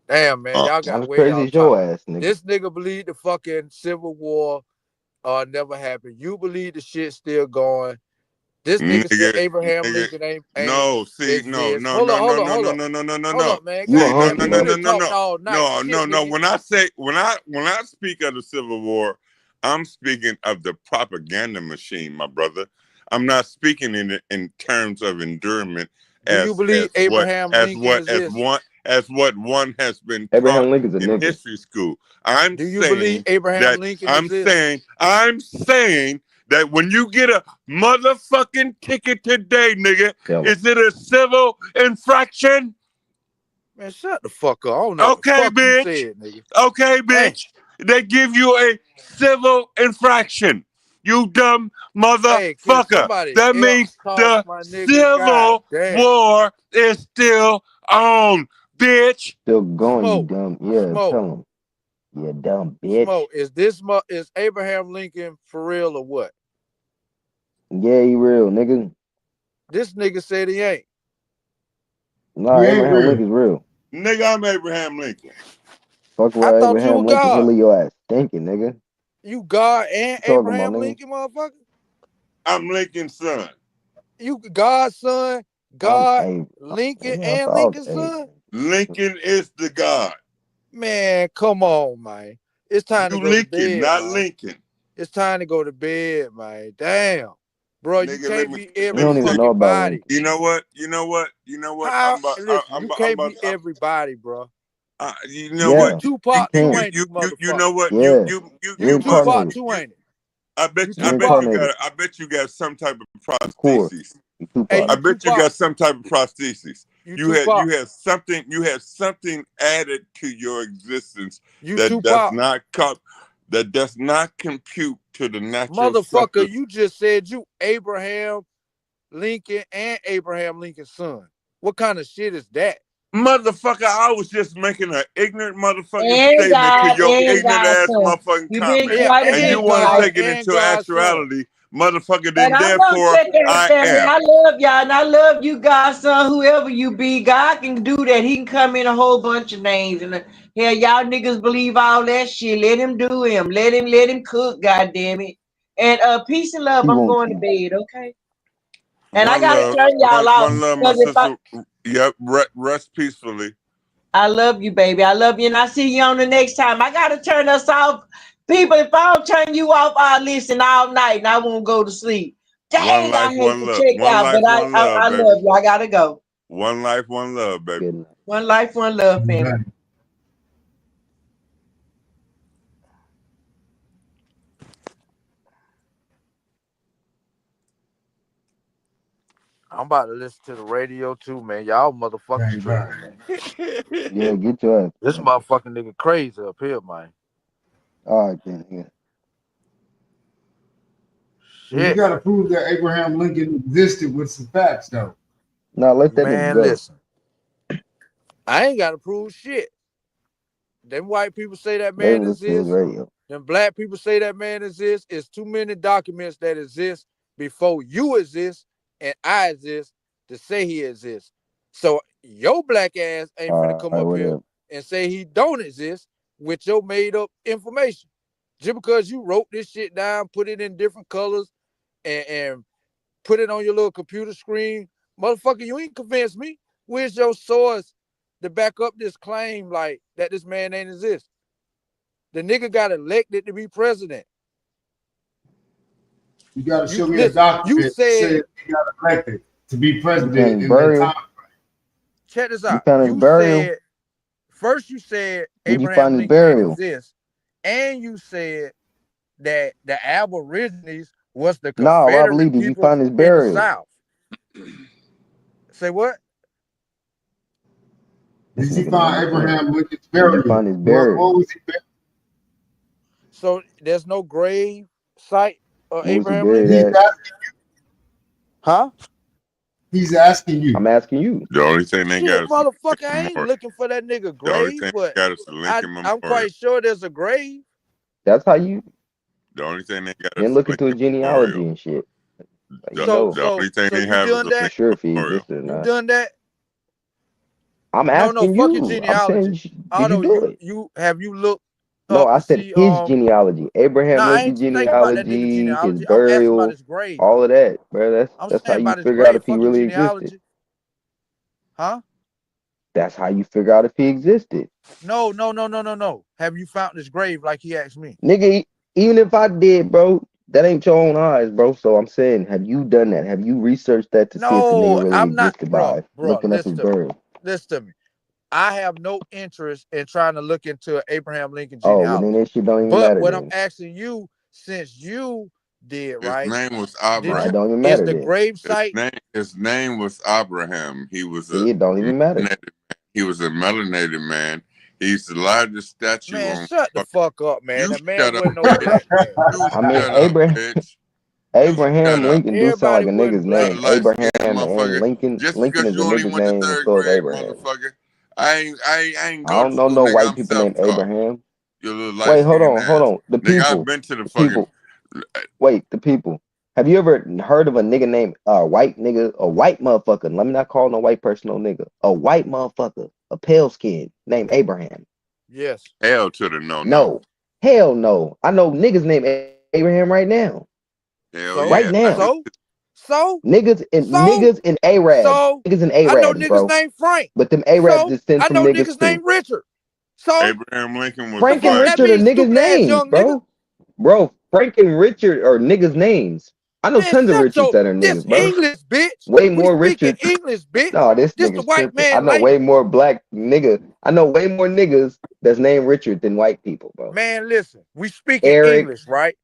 Damn, man, y'all got Not way crazy y'all as your talking. ass, nigga. This nigga believe the fucking Civil War never happened. You believe the shit still going. This nigga said Abraham Lincoln ain't no, see, exist. no, Hold up, man. See, God damn, you done talked all night. No. When I speak of the Civil War, I'm speaking of the propaganda machine, my brother. I'm not speaking in terms of endurement. Do you believe Abraham Lincoln as what one has been Abraham taught Lincoln's a in nigga. history school? I'm Do you believe Abraham Lincoln exists? I'm saying that when you get a motherfucking ticket today, nigga, is it a civil infraction? Man, shut the fuck up. I don't know Okay, what the fuck bitch. you said, nigga. Okay, bitch. They give you a civil infraction. You dumb motherfucker. That means the Civil War is still on, bitch. Still going, you Smoke. dumb. Yeah, Smoke. tell him. You dumb bitch. Smoke. Is Abraham Lincoln for real or what? Yeah, he real, nigga. This nigga said he ain't. Nah, Abraham Lincoln's real. Nigga, I'm Abraham Lincoln. Fuck I with thought you Abraham were Lincoln, he'll God. leave your ass stinking, nigga. You God and Talking about, Abraham nigga. Lincoln, motherfucker. I'm Lincoln's son. You God's son, I'm God, Abe. Lincoln, Nigga, I and thought I was Lincoln's Abe. son. Lincoln is the God. Man, come on, man. It's time to You go to Lincoln, bed, not man. Lincoln. It's time to go to bed, man. Damn, bro, you Nigga, let can't me be every don't even know fucking about body. Lincoln. You know what? You know what? You know what? How? I'm about. Listen, I'm you about. I'm can't about. be everybody, bro. You know You what? Yeah, Tupac you too, can't. ain't you, You motherfucker? know what? Yeah, You You must. Tupac reincarnated. too, ain't it? I bet. You I bet Tupac. you Reincarnated. got. I bet you got some type of Of course. prosthesis. You Hey, Tupac. I you bet you Tupac. got some type of prosthesis. You You had Tupac. something. You had something added to your existence You that does Tupac. not come. That does not compute to the natural Motherfucker, substance. you just said you Abraham Lincoln and Abraham Lincoln's son. What kind of shit is that? Motherfucker, I was just making an ignorant motherfucking And statement to God, your and ignorant God's ass son. motherfucking You've been comment. Yeah, quite a And you bit and want to God quiet. take it and into God's son. actuality, motherfucker, But then I'm gonna therefore check that I family. am. I love y'all, and I love you, Godson, whoever you be. God can do that. He can come in a whole bunch of names, and hell, y'all niggas believe all that shit. Let him do him. Let him cook. God damn it. And peace and love. He I'm won't going to cook. bed. Okay. And I One gotta love, turn y'all off one love, my because if I sister. Yep, rest peacefully. I love you, baby. I love you, and I see you on the next time. I gotta turn us off, people. If I don't turn you off, I'll listen all night, and I won't go to sleep. One Dang, I life, hate one to love. check One out, but life, one love, I baby. love you. I gotta go. One life, one love, baby. Good night. One life, one love, family. I'm about to listen to the radio too, man. Y'all motherfuckers tripping, man. Yeah, get your ass. This motherfucking nigga crazy up here, man. All right, then. Yeah. Well, you Shit. got to prove that Abraham Lincoln existed with some facts, though. Now let that nigga Man, go. listen. I ain't gotta prove shit. Them white people say that Let man him listen to his exists. radio. Them black people say that man exists. It's too many documents that exist before you exist and I exist to say he exists. So your black ass ain't finna All come right, up here whatever. and say he don't exist with your made up information. Just because you wrote this shit down, put it in different colors, and put it on your little computer screen, motherfucker, you ain't convinced me. Where's your source to back up this claim like that this man ain't exist? The nigga got elected to be president. You got to You show me a listen, you document that said, says he got elected to be You president found his in that burial. time. check this You out. found his You burial. said first you said Did you Abraham find his Lincoln ain't burial? exist, and you said that the Aborigines was the No, Rob Lee, Confederate did you people find his in the burial? South. Say what? This Did you nigga don't find understand. Abraham Lincoln's Did you burial? find his What burial? was he buried? So there's no grave site of Where was he Abraham buried Lincoln? He's at? asking, Huh? he's asking you. I'm asking you. The only thing they got Shit, is a motherfucker, I Lincoln ain't Memorial. looking for that nigga The only grave, thing but they got is a Lincoln I'm Memorial. quite sure there's a grave. That's how you The only thing they got then is a look into his Lincoln genealogy Memorial. and shit. Like, you The, know the only thing they You have is done a for that? sure if he Memorial. existed or You not. done that? I'm No, asking fuck your you. I'm saying, genealogy. did you Although do it? you have you looked No, up I to said see his genealogy, Abraham I Lincoln ain't thinking about that nigga genealogy, his genealogy. I'm asking about burial, his grave. all of that, bro. I'm That's how saying you about his figure out grave. if he Fuck your really existed. genealogy. Huh? That's how you figure out if he existed. No. Have you found his grave like he asked me? Nigga, even if I did, bro, that ain't your own eyes, bro. So I'm saying, have you done that? Have you researched that to see if the nigga No, really I'm not, existed bro. by looking up his Listen to me. burial? Listen to me. I have no interest in trying to look into Abraham Lincoln Oh, well, then genealogy. that shit don't even But matter what I'm then. asking you, since you did, His right? name was Nah, Abraham. it don't even Is matter the then. grave site? His name was Abraham. He was a See, it don't even matter. melanated man. He was a melanated man. He's the largest statue Man, on. shut the fuck up, man. You The man shut up, wasn't no bitch. black man. You I mean, shut up, bitch. You shut Abraham up. Lincoln do sound Everybody like a wasn't nigga's black. name. Little light skinned Abraham and motherfucker. Lincoln. Just Lincoln because is you a only nigga's went to name, and third so is grade, Abraham. motherfucker. I ain't I go to don't know school, no nigga. white I'm people named self-taught. Abraham. You little light Wait, hold skinned on, hold ass. on. The Nigga, I've people, been to the the fucking people. Wait, the people. Have you ever heard of a nigga named white nigga, a white motherfucker? Let me not call no white person no nigga. A white motherfucker, a pale skin named Abraham. Yes. Hell to the no. No. Hell no. I know niggas named Abraham right now. Hell So, Right now. so Niggas and Arabs. so Niggas and I know Arabs, niggas bro. named Frank. But them Arabs So descend I from know niggas niggas too. named Richard. So Abraham Lincoln was Frank and white. Richard are means niggas' stupid ass names, young bro. Bro, Frank and Richard are niggas' names. I know Man, tons of shut Richards your that are this niggas, bro. English, bitch. Way We more speaking Richards. English, bitch. No, this This the nigga's white tripping. I man know language. way more black nigga. I know way more niggas that's named Richard than white people, bro. Man, listen, we speaking Eric, English, right?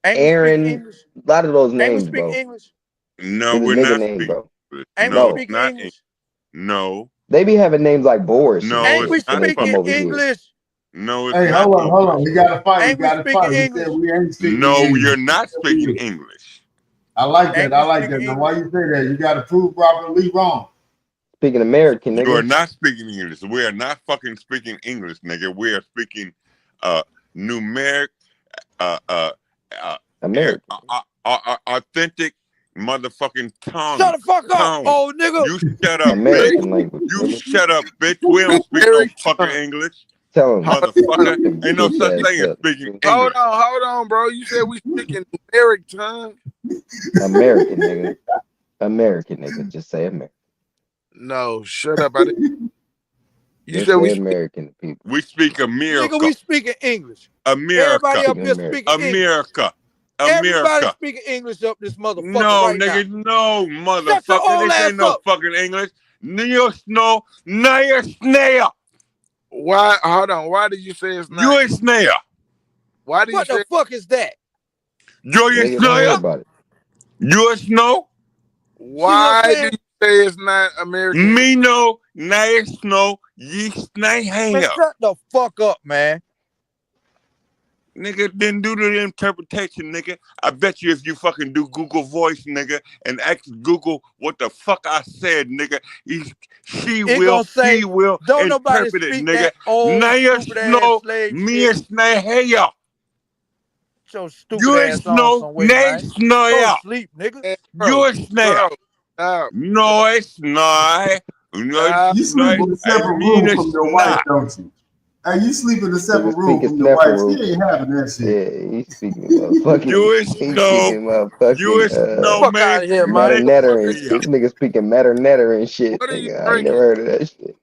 Ain't we Aaron, speaking English? a lot of those Ain't we names, speaking bro. English? No, It's a we're nigga not name, speaking bro. English. Ain't No, we No, speaking not English? no. they be having names like Boris and No, Ain't shit we it's when not they come speaking fucking over here. English? No, it's Hey, not hold on. English. We gotta fight. We Ain't we gotta speaking fight. He English? said we ain't speaking No, English. you're not speaking English. I like that. Ain't I we like speaking that. Now, why English? you say that? You gotta prove Robert Lee wrong. Speaking American, You are nigga. not speaking English. We are not fucking speaking English, nigga. We are speaking numeric, American. authentic motherfucking tongue. Shut the fuck up, old nigga. You shut up, American bitch. language, You nigga. shut up, bitch. We don't speak no Eric, fucking English, Tell him. motherfucker. Them Ain't no bitch such ass thing as up. speaking hold English. on, bro. You said we speaking numeric tongue. American, nigga. American, nigga. Just say American. No, shut up. I didn't. You Just said say we speak. American, people. We speak Nigga, America. we speaking English. America. Everybody up Speaking here American. speaking English. America. Everybody America. speaking English up this motherfucker No, right now. nigga, no, Shut your motherfucker. old This ass ain't no up. fucking English. Near snow, near snare. Why? Hold on. Why did you say it's You not? a snare. Why do you What say? the fuck is that? You a Nigga, don't worry snare. about it. You a snow. See what I'm Why do saying? you say it's not American? Me no, near snow, ye snake Man, hair. shut the fuck up, man. Nigga, didn't do the interpretation, nigga. I bet you if you fucking do Google Voice, nigga, and ask Google what the fuck I said, nigga, she It will, gonna say, he will don't nobody interpret it, speak nigga. that old Near stupid ass snow, slave me shit. a snake hair. Get your stupid You a ass on snow, somewhere, nay man. Go snare. to sleep, nigga. Man, You a snare. stop. No, it's not. No, Stop. You sleep in a I separate mean room it's from your wife, not. don't you? Hey, you sleep in a separate Nigga room speaking from your wife. Snapperoo. She ain't having that shit. Yeah, he's speaking motherfucking. You is He's snow. speaking You motherfucking is snow, Fuck man. out of here, matter man. netter and Yeah. this nigga speaking matter netter and shit. What are you Nigga, I ain't drinking? never heard of that shit.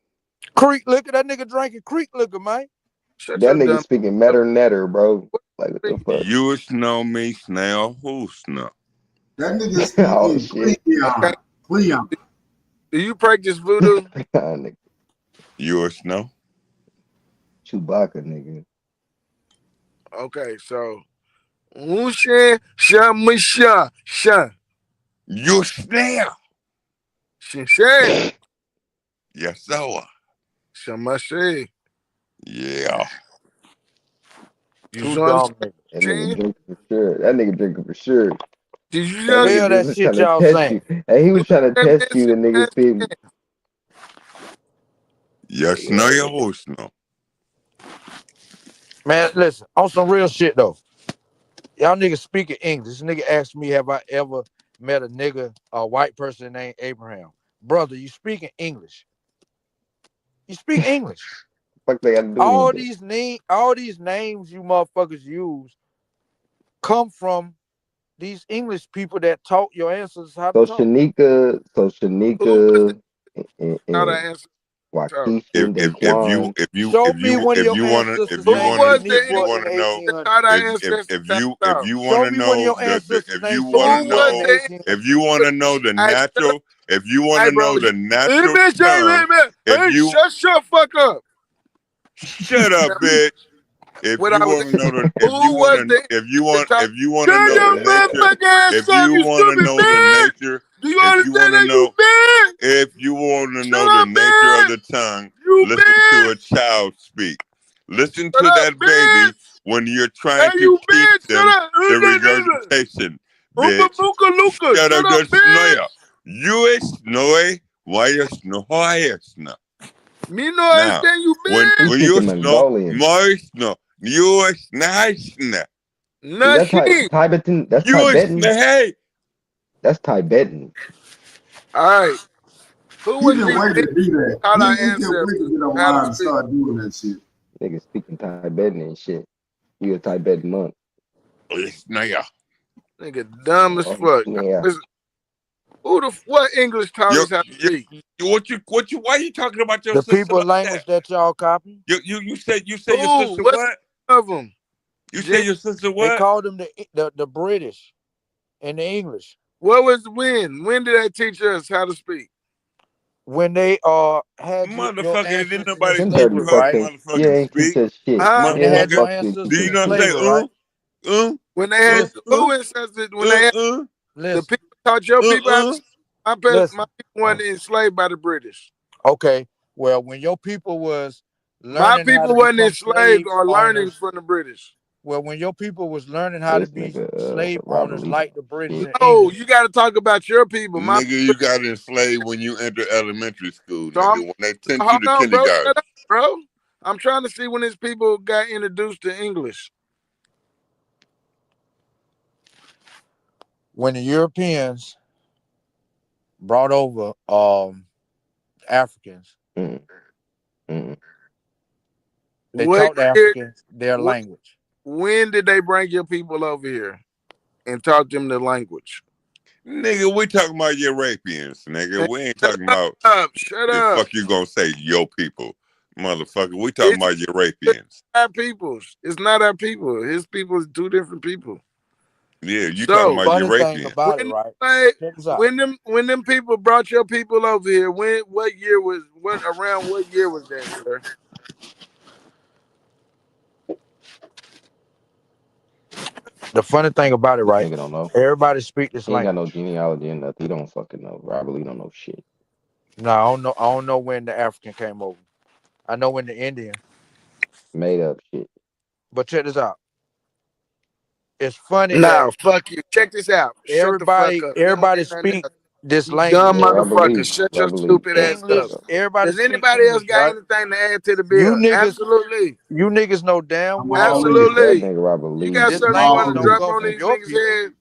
Creek liquor. That nigga drinking creek liquor, man. Shut That your nigga dumb. speaking matter netter, bro. Like what the fuck? You is snow, me snail, who snow? That nigga Oh speaking shit. Cleon. Cleon. Do you practice voodoo? Nigga, You is snow? Chewbacca, nigga. Okay, so Wushan Shamisha Shan. You snail. Shan Yes, so. Shamashe. Yeah. You Too saw dumb, nigga. That nigga drinking for sure. That nigga drinking for sure. Did you That just nigga Hell, that was shit trying to y'all test saying. you. Hey, he was trying to test you, the nigga speaking. Yes, no, you who snow? Man, listen, on some real shit though. Y'all niggas speaking English. This nigga asked me, have I ever met a white person named Abraham? Brother, you speaking English. You speak English. Fuck they gotta do all anything. these names you motherfuckers use come from these English people that taught your ancestors how to So talk. Shanika and Waukesha and Daquan. If you Show me one of your ancestors named Shaniqua in know, 1800. if you Show want to me one of know, your ancestors if you named want to Shaniqua in know, 1800. if you want to know the natural, if you want Hey, to bro, know the natural Hey, tongue, if you shut your fuck up. shut up, bitch. If What you I was want to know the, Who was the if you want Shut to know your the nature, motherfucking ass if up, you you want to stupid know the bitch. nature, Do you if you understand want to that, you know, bitch? if you want to know Shut the up, nature of bitch. the tongue, You listen to bitch. a child speak. Listen Shut to up, that baby bitch. when you're Hey, trying to you teach bitch. them Shut up. the regurgitation, Oompa bitch. Booka Luka. Shut up, Shut up, just bitch. snoya. You is snoy, why you snow, why you snow? Me no Now, understand you, when bitch. He's you speaking snow, Mongolian. my snow, you is nice, See, that's Tibetan. That's you is Tibetan. hey. That's Tibetan. All right. Who He was been these waiting to niggas do that. taught our He can't wait to ancestors get how to online and speak? start doing that shit. Niggas speaking Tibetan and shit. You a Tibetan monk. Nigga dumb as Oh, fuck. yeah. Listen, what English taught us how to speak? Why you talking about your The sister people like language that y'all copy. You said your Ooh, sister what's what? of them? You said your sister They what? called them the British and the English. What was when? When did they teach us how to speak? When they had your Motherfucker, didn't ancestors in nobody Them teach dirty you slavery, how to right? fucking, you motherfucking ain't teach speak. us shit. Huh? When they Yeah, had your fuck you ancestors Do you in know what I'm saying? slavery, right? When they had Listen, who ancestors? When they had the listen, people taught your people how to speak. My listen. people weren't enslaved by the British. Okay, well, when your people was My learning how people to wasn't become enslaved slave or learning owners, from the British. well, when your people was learning how to This be nigga, slave Robert owners Lee. like the British Shit. and No, English, you got to talk about your people. My Nigga, you got enslaved when you enter elementary school, so I'm, nigga. When they sent you hold to on, bro. kindergarten. Shut up, bro. I'm trying to see when these people got introduced to English. when the Europeans brought over Africans, Mm. they What taught the year? Africans their language. When did they bring your people over here and taught them the language? Nigga, we talking about Europeans, nigga. We ain't talking about Shut the up. fuck you gonna say, yo people. Motherfucker, we talking about It's Europeans. our peoples. It's not our people. His people is two different people. Yeah, you So talking about Funny thing Europeans. about it, right? Check this out. when them people brought your people over here, around what year was that, sir? The funny thing about it, This right? nigga don't know. Everybody speak this He ain't got no language. genealogy and nothing. He don't fucking know. Robert Lee don't know shit. No, I don't know. I don't know when the African came over. I know when the Indian. Made up shit. But check this out. It's funny that No, fuck you. Check this out. Shut the fuck up. You don't everybody get nothing speak else. this You dumb language. Yeah, motherfucker. Shut your stupid ass English. up. Everybody Does speak anybody else English, got right? anything to add to the You bill? niggas, Absolutely. you niggas know damn I'm well all in. That Absolutely. nigga Robert You Lee. got this something you language want to all don't in. drop come on from these your niggas' people. head?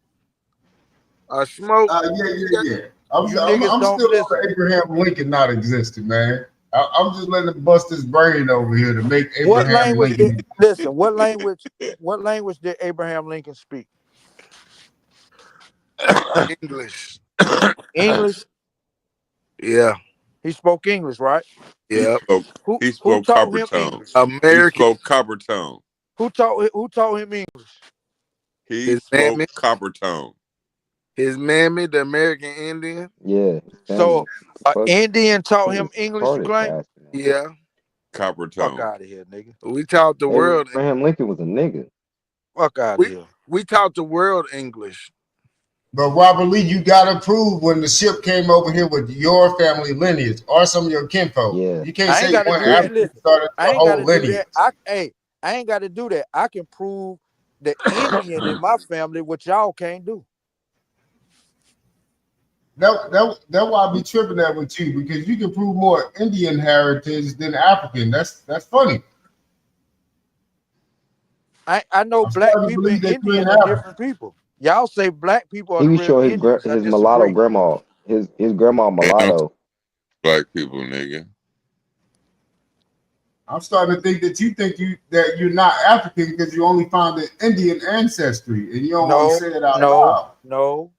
Or smoke? Yeah. I'm You niggas still don't listen. on Abraham Lincoln not existed, man. I'm just letting him bust his brain over here to make What Abraham language? Lincoln. Listen. What language? What language did Abraham Lincoln speak? English. English. Yeah. He spoke English, right? He Yep. spoke Who spoke taught copper him tone. English? He American. spoke copper tone. Who taught him English? He His spoke mammy. copper tone. His mammy, the American Indian. Yeah. So an Fuck. Indian taught He him was English, you retarded claim? bastard. Yeah. Copper Fuck tone. out of here, nigga. We taught the world. Abraham Lincoln was a nigga. Fuck out of here. We taught the world English. But Robert Lee, you gotta prove when the ship came over here with your family lineage or some of your kinfolk. Yeah. You can't I ain't say got to one do that. African Listen, started I the ain't got whole to do lineage. that. I ain't got to do that. I can prove the Indian in my family, what y'all can't do. That's why I be tripping that with you, because you can prove more Indian heritage than African. That's funny. I know I'm black starting to people and believe that you ain't Indians are African. different people. Y'all say black people are He the was real showing Indians. I his mulatto disagree. grandma. His grandma mulatto. Black people, nigga. I'm starting to think that you're not African because you only found the Indian ancestry and you don't want to say it out loud. No.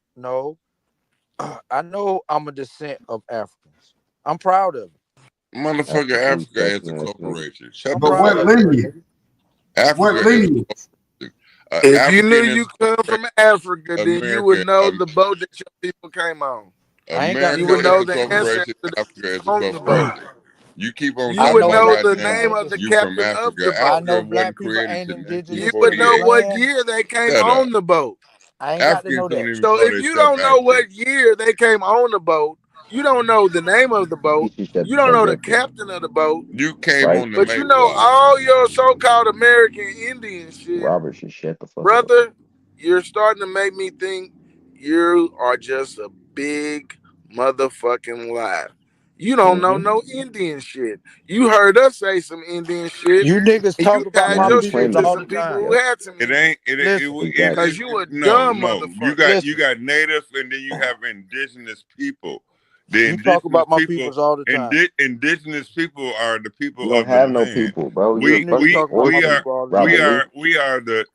I know I'm a descent of Africans. I'm proud of it. Motherfucker, Africa is a corporation. Shut the But fuck what up. lineage? Africa What is lineage? If you knew African is you come from Africa, then you would America. know the boat that your people came on. America You would is know a the corporation. ancestor Africa is a on the boat. corporation. You keep on You talking would about know the goddamn name of the you from captain of Africa. the boat. I know Africa black wasn't people created ain't till You would 1948. know what year they came Shut up. on the boat. I ain't got to Africans know don't that. even So call if you themselves don't know Africans. what year they came on the boat, you don't know the name of the boat, He should shut you the don't fuck know the up then. captain of the boat, You came Right? on the but you know Mayflower. all your so-called American Indian shit. Robert should shut the fuck up. Brother, you're starting to make me think you are just a big motherfucking lie. You don't know no Indian shit. You heard us say some Indian shit, You niggas and you talk about tied my Now he your people shit claimed to it. all some the people time. who had some It Indian. ain't Listen, Exactly. Because you a no. dumb You motherfucker. got listen. you got natives and then you have indigenous people. The You talk indigenous about my people, peoples all the time. indigenous people are the people You don't of the have no land. people, bro. You're We a Niggas fucking talk about my we are orphan, people all the Robert time. Lee. we are the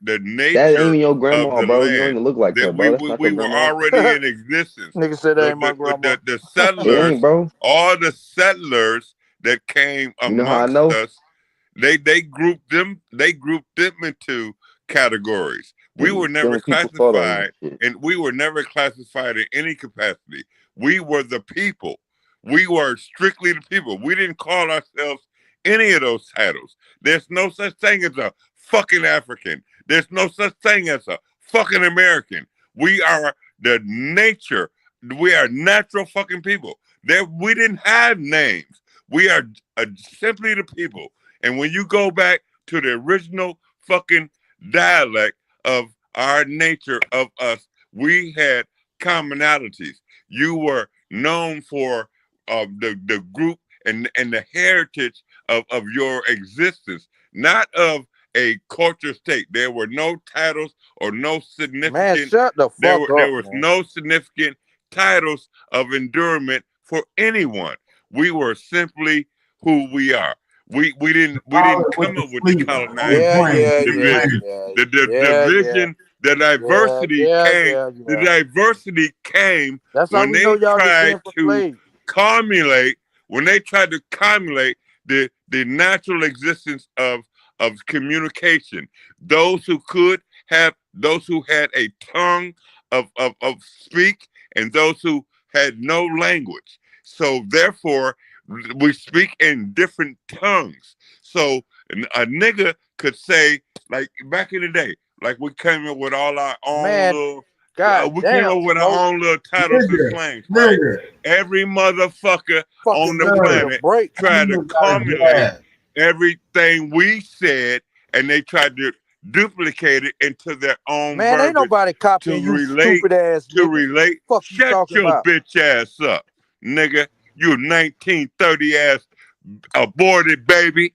That ain't nature even your of grandma, the bro. You don't land. even look like her, That bro. That's not we your were grandma. already in existence. Nigga said that ain't my grandma. The It settlers, ain't, bro. all the settlers that came You know how I amongst know? us, they grouped them into categories. We were Them never people photos and classified, shit. and we were never classified in any capacity. We were the people. We were strictly the people. We didn't call ourselves any of those titles. There's no such thing as a fucking African. There's no such thing as a fucking American. We are the nature. We are natural fucking people. We didn't have names. We are simply the people. And when you go back to the original fucking dialect of our nature of us, we had commonalities. You were known for the group and the heritage of your existence, not of a culture state. There were no titles or no Man, significant. shut the fuck There up, was man. no significant titles of endurement for anyone. We were simply who we are. We didn't come up with the colonized division. The division, the diversity the diversity came That's how when we know they y'all tried descend from to slaves. cumulate the natural existence of communication. Those who had a tongue of speak, and those who had no language. So therefore, we speak in different tongues. So a nigga could say, like back in the day, like we came up with all our own Man, little. God We came damn, up with our Smoke. own little titles and slangs, right? Every motherfucker Fucking on the give me a planet break. tried to culminate everything we said, and they tried to duplicate it into their own Man, ain't verbiage nobody to copying you, relate. stupid ass nigga. Fuck you Shut talking your about? bitch ass up, nigga. You 1930 ass aborted baby.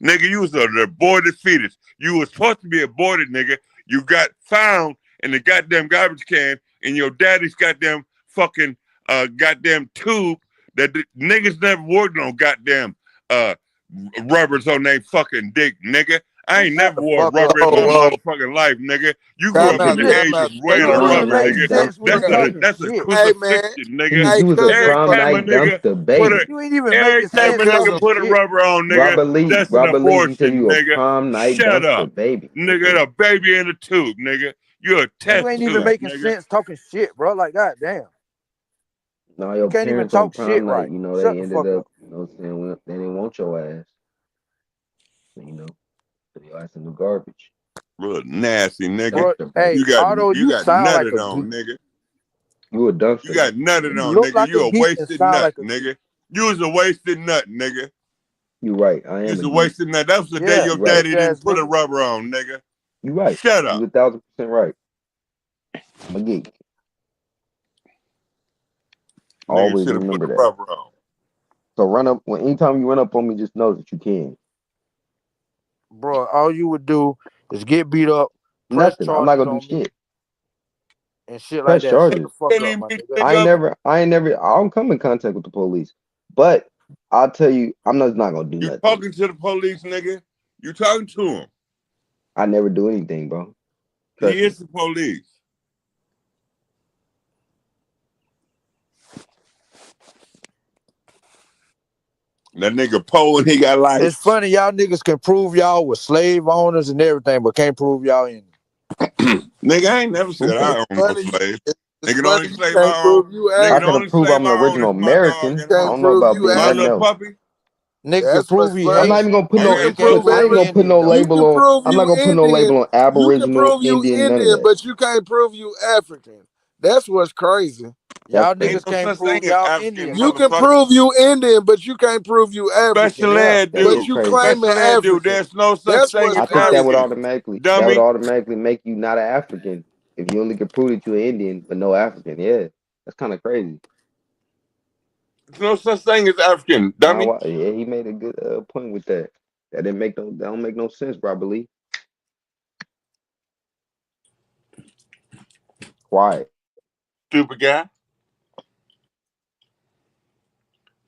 Nigga, you was an aborted fetus. You was supposed to be aborted, nigga. You got found in the goddamn garbage can in your daddy's goddamn fucking goddamn tube that the niggas never worked on goddamn rubbers on their fucking dick, nigga. I ain't never wore rubber in my motherfucking life, nigga. You grew up in the age of wearing a rubber, nigga. That's a crucifixion, nigga. You was a Every prom time a night nigga dumpster put baby. a You ain't even every making time sense. a nigga put a rubber on, nigga, that's an Robert Lee can tell abortion, you a nigga. prom night Shut up, dumpster baby. nigga. A baby in a tube, nigga. You're a Man, test you ain't tube, even making nigga. sense talking shit, bro. Like, goddamn. No, You your can't even parents on talk shit prom night, right. you know, Shut they the ended fuck up, up. you know, saying they didn't want your ass. You know, so your ass in the garbage. Real nasty, nigga. Bro, Dumpster hey, baby. Otto, You you got sound like nutted a on, geek. nigga. You a dumpster You got baby. nutted You on, look nigga. like You a a geek and wasted sound nut, like a geek. nigga. You was a wasted nut, nigga. You right. I You am was a a geek. wasted nut. That was the day Yeah, your You right. daddy bitch ass didn't put a nigga. rubber on, nigga. You right. Shut You up. 1,000% right. I'm a geek. Nigga Always should have put remember the that. rubber on. So anytime you run up on me, just know that you can. Bro, all you would do is get beat up, press Nothing. I'm not charges gonna do on me, shit. and shit like Press that. Shut the charges. fuck Can't up, even my beat nigga. the I nigga up. don't come in contact with the police. But I'll tell you, I'm not gonna do You nothing. talking to the police, nigga. You talking to him. I never do anything, bro. Trust He me. is the police. That nigga Poe and he got It's lights. funny, y'all niggas can prove y'all was slave owners and everything, but can't prove y'all in. Nigga, I ain't never said I own no Funny, slave. it's Nigga, the funny only you slave can't I own, prove you nigga, I the can only African. prove slave I'm an I own is original my dog American. and I Can't don't know prove about you being my nothing little else. African. puppy. Nigga can That's prove what's he I'm not funny. even Haitian, gonna put but You no Nigga, can he can't prove I prove ain't he every gonna put Indian no though. you label can on prove I'm not you gonna put no Indian. label on You can Aboriginal prove you Indian, none of Indian, that. but you can't prove you African. That's what's crazy. That's Y'all crazy. niggas ain't no can't such thing prove as y'all African, Indian You though. can motherfucker. prove you Indian, but you can't prove you African. Special Yeah. ed That's But do. you crazy. claiming Special ed do. African. There's no such That's thing what's as I think that would crazy. African, automatically dummy. make you not an African if you only can prove that you're Indian but no African. Yeah, that's kind of crazy. There's no such thing as African, Nah, dummy. yeah, he made a good point with that. That don't make no sense, Robert Lee. Quiet. Stupid guy.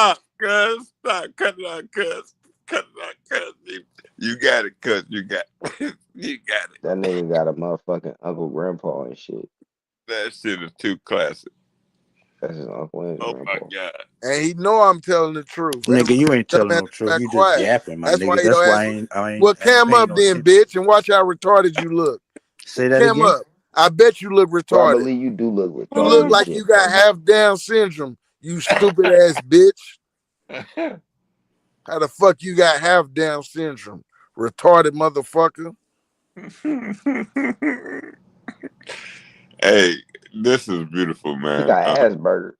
Stop, cuz. Stop. Cut it out, cuz. Cut it out, cuz. You got it, cuz. You got it. You got it. That nigga got a motherfucking uncle, grandpa, and shit. That shit is too classic. That's his uncle and his Oh my grandpa. God. And he know I'm telling the truth. Nigga, you ain't telling Dumbass no truth. got You just quiet. yapping, my That's why nigga. he That's don't why ask. I ain't Well, cam paying up no then, attention. bitch, and watch how retarded you look. Say that Cam again. up. I bet you look Bro, I retarded. believe you do look You retarded look as like shit, you got bro. half Down syndrome. You stupid ass bitch. How the fuck you got half Down syndrome? Retarded motherfucker. Hey, this is beautiful, He man. got Asperger's.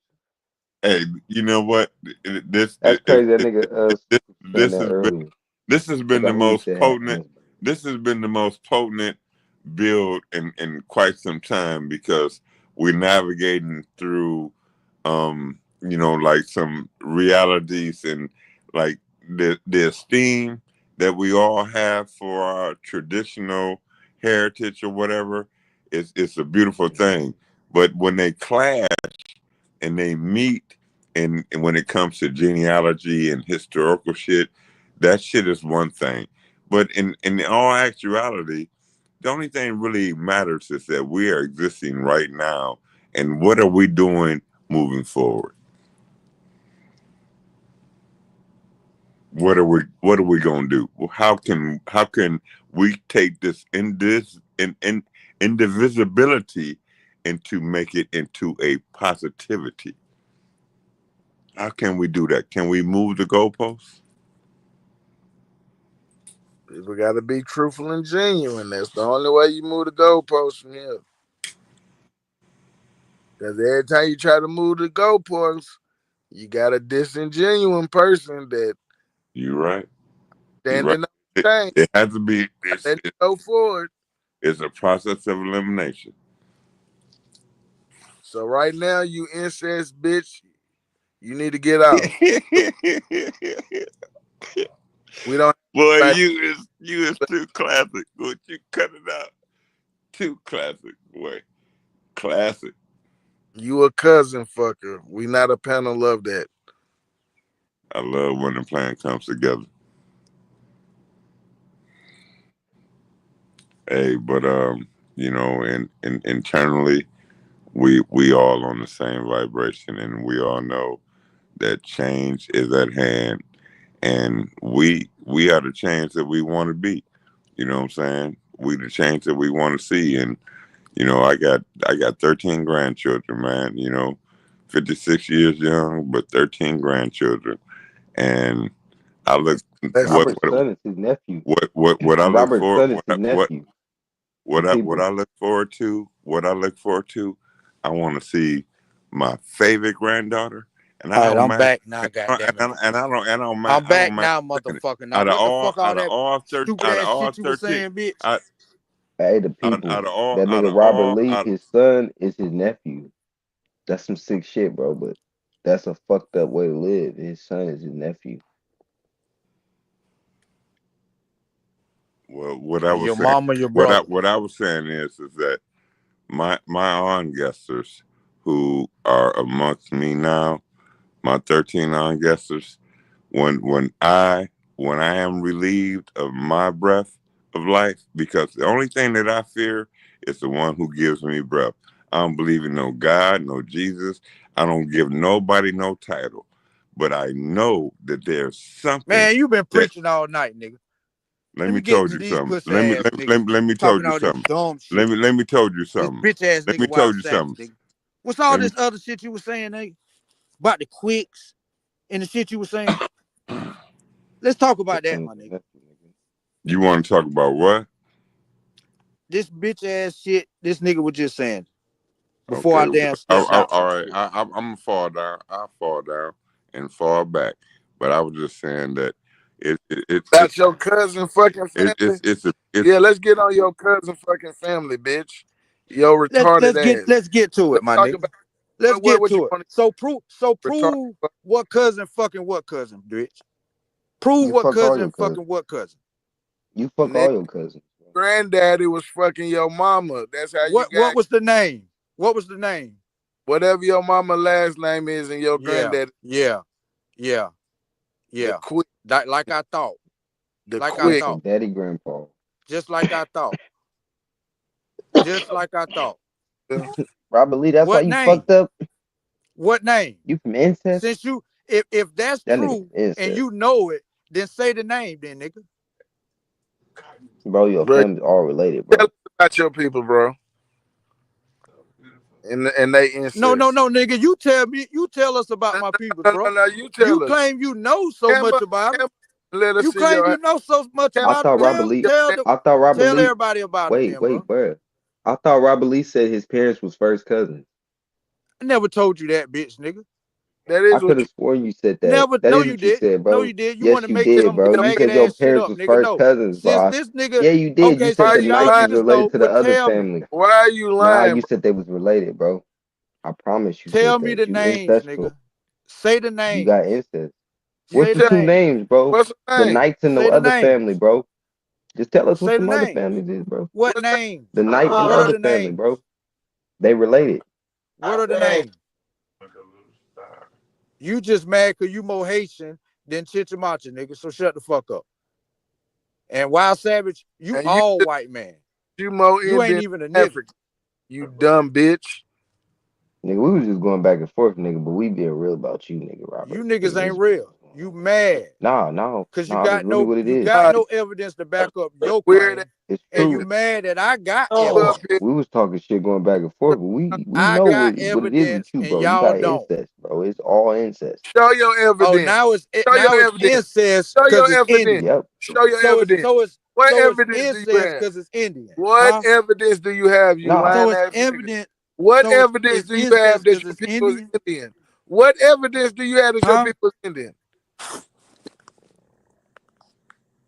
Hey, you know what? This That's crazy. That nigga saying this that has been earlier. this has I been the forgot who he most said had potent. Asperger's. This has been the most potent build in quite some time because we're navigating through, like some realities and like the esteem that we all have for our traditional heritage or whatever. It's a beautiful thing. But when they clash and they meet, and when it comes to genealogy and historical shit, that shit is one thing. But in all actuality, the only thing really matters is that we are existing right now, and what are we doing moving forward? What are we gonna do? How can we take this indivisibility and to make it into a positivity? How can we do that? Can we move the goalposts? People got to be truthful and genuine. That's the only way you move the goalposts from here. Because every time you try to move the goalposts, you got a disingenuous person that You're right. standing up It has to be. Go forward. It's a process of elimination. So right now, you incest bitch, you need to get out. We don't. Boy, you is too classic. Would you cut it out? Too classic, boy. Classic. You a cousin fucker. We not a panel of that. I love when the plan comes together. Hey, but you know, and internally, we all on the same vibration, and we all know that change is at hand, and we are the change that we want to be. You know what I'm saying? We the change that we want to see, and you know, I got 13 grandchildren, man. You know, 56 years young, but 13 grandchildren, and I look Robert's son is his nephew. what I look Robert's for son is his nephew. what I look forward to, I want to see my favorite granddaughter. And All right, I'm back now, goddamn it. I'm back now, motherfucker. Now, what the fuck all that stupid ass shit you were saying, bitch? Hey, the people. That nigga Robert Lee, his son is his nephew. That's some sick shit, bro. But that's a fucked up way to live. His son is his nephew. Well, what I was Your saying, mama, your brother. what I was saying is that my on-guesters who are amongst me now, my 13 on-guesters, when I am relieved of my breath of life, because the only thing that I fear is the one who gives me breath. I don't believe in no God, no Jesus. I don't give nobody no title, but I know that there's something. Man, you been preaching all night, nigga. Let me tell you something. Let me tell you something. Let me tell you something. Bitch ass Let me nigga, tell Wild you Savage, something. nigga. What's all this other shit you were saying, nigga? About the quicks and the shit you were saying? Let's talk about that, my nigga. You want to talk about what? This bitch ass shit this nigga was just saying before I Okay, damn stepped out. all right, I'm gonna fall down. I'll fall down and fall back. But I was just saying that That's your cousin fucking family. Yeah, let's get on your cousin fucking family, bitch. Yo, retarded ass. Let's get to it, my nigga. Let's get to it. So prove what cousin fucking what cousin, bitch. Prove You what fuck all cousin your fucking cousins. what cousin. You fuck all your cousins. Granddaddy was fucking your mama. That's how you got. What was the name? What was the name? Whatever your mama last name is and your granddaddy. Yeah. Like I thought. I thought. Daddy grandpa. Just like I thought. Just like I thought. Robert Lee, that's What why you name? fucked up. What name? You from incest? Since you if that's That true nigga incest. and you know it, then say the name then, nigga. Bro, your family's all related, bro. Tell us about your people, bro. And they incest. No, nigga. You tell us about my people, bro. No, you tell us. Claim you know so much about them. Let us You see claim your you know so much I about thought them. Robert Lee. Tell everybody about Wait, them, bro. bro. I thought Robert Lee said his parents was first cousins. I never told you that, bitch, nigga. That is I could have sworn you said that. Never. That No, is you what you did. said, bro. No, you did. You Yes, want to you make did, some bro. You faggot said your ass shit parents up, was nigga. first No. cousins, bro. Since this nigga. Yeah, you did. Okay, You said so the Knights was related to the other tell me. family. Why are you lying? Nah, you said they was related, bro. I promise you. Tell said me that. the You names, ancestral. nigga. Say the You names. got incest. Say What's the two name. names, bro? What's the The name? Knights and the Say the other names. family, bro. Just tell us what Say some the other name. families is, bro. What name? The Knight and What the are other the family, names? bro. They related. What are the names? You just mad because you more Haitian than Chichimacha, nigga. So shut the fuck up. And Wild Savage, you And all white man. You more You ain't Indian even a than nigga. African. You dumb bitch. Nigga, we was just going back and forth, nigga, but we being real about you, nigga, Robert. You niggas Nigga, ain't real. You mad. No, Cause you that's got really what it is. no evidence to back up your claim. It's And true. you mad that I got Oh, evidence. We was talking shit going back and forth, but we I know got what it is evidence with you, and bro. You y'all got don't. incest, bro. It's all incest. Show your evidence. Oh, now it's Show your evidence. incest Show because your it's evidence. Indian. Yep. Show your evidence. What evidence do you incest have? because it's Indian. What Huh? evidence do you have, you Nah. lying So it's ass nigga? evident. What so evidence it's do you have incest that 'cause your it's people is Indian? Indian? What evidence do you have that your Huh? people is Indian?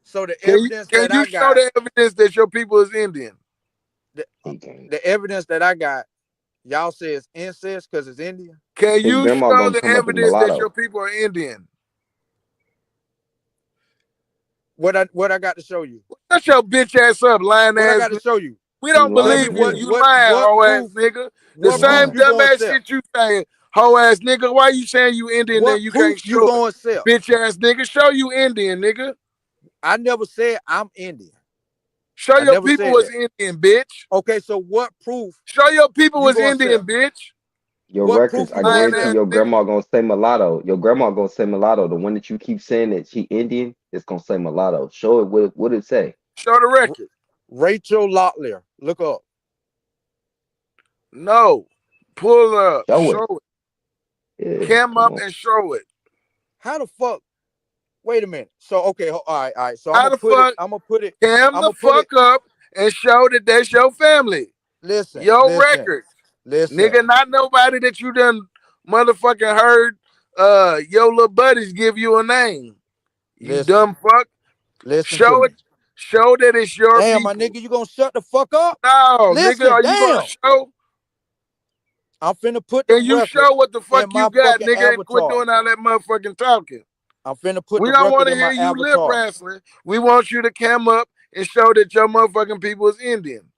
So the Can evidence you that I show got, the evidence that your people is Indian? the evidence that I got, y'all say it's incest because it's Indian. Can His you grandma show gonna the come up as evidence that mulatto. your people are Indian? What I got to show you? Shut your bitch ass up, lying What I ass. got to show you? We don't lying believe Tell me you. again. You lying, hoe ass proof? nigga. The What same proof you gonna dumbass accept? shit you saying, hoe ass nigga. Why you saying you Indian What then you proof can't you show gonna it? accept? Bitch ass nigga, show you Indian, nigga. I never said I'm Indian. Show I your never people said was that. Indian, bitch. Okay, so what proof Show your people you was gonna Indian, accept? bitch. Your What records, proof you I gonna Lying guarantee ass your accept? nigga. grandma gonna say mulatto. Your grandma gonna say mulatto. The one that you keep saying that she Indian, it's gonna say mulatto. Show it what it say. Show the record. Rachel Locklear. Look up. No. Pull up. Show it. Show it. Yeah, Cam come up on. and show it. How the fuck? Wait a minute. So okay, all right. So How the fuck? I'm gonna put it. Cam I'm the gonna put it. fuck up and show that that's your family. Listen. Your record. Listen. Nigga, not nobody that you done motherfucking heard your little buddies give you a name. You Listen. dumb fuck. Listen Show to it. me. Show that it's your Damn, people. my nigga, you gonna shut the fuck up? No, Listen, nigga, are you gonna damn. show? I'm finna put the Can you record show what the fuck in you my got, fucking nigga, and quit avatar. doing all that motherfucking talking? I'm finna put We the don't record want to in hear my you lip avatar. wrestling. We want you to come up and show that your motherfucking people is Indian.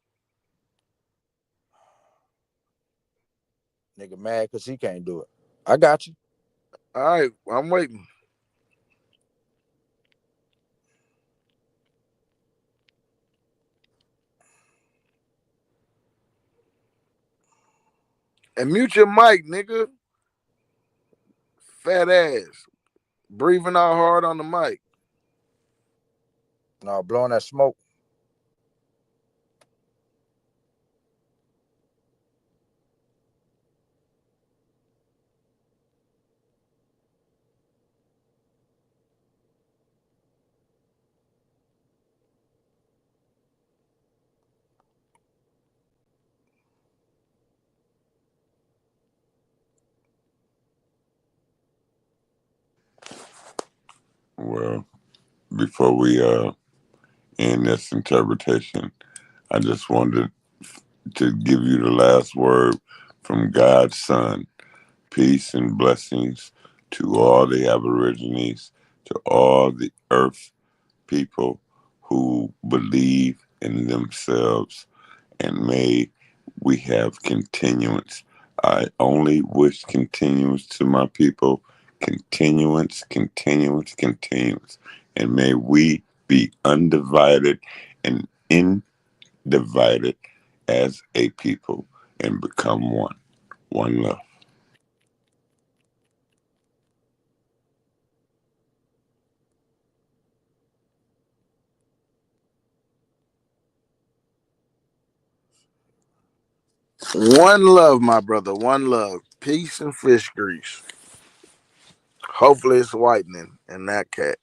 Nigga mad because he can't do it. I got you. All right, I'm waiting. And mute your mic, nigga. Fat ass. Breathing out hard on the mic. No, blowing that smoke. Well, before we end this interpretation, I just wanted to give you the last word from God's Son. Peace and blessings to all the Aborigines, to all the earth people who believe in themselves, and may we have continuance. I only wish continuance to my people. Continuance. And may we be undivided and individed as a people and become one. One love. One love, my brother. One love. Peace and fish grease. Hopefully it's whitening in that cat.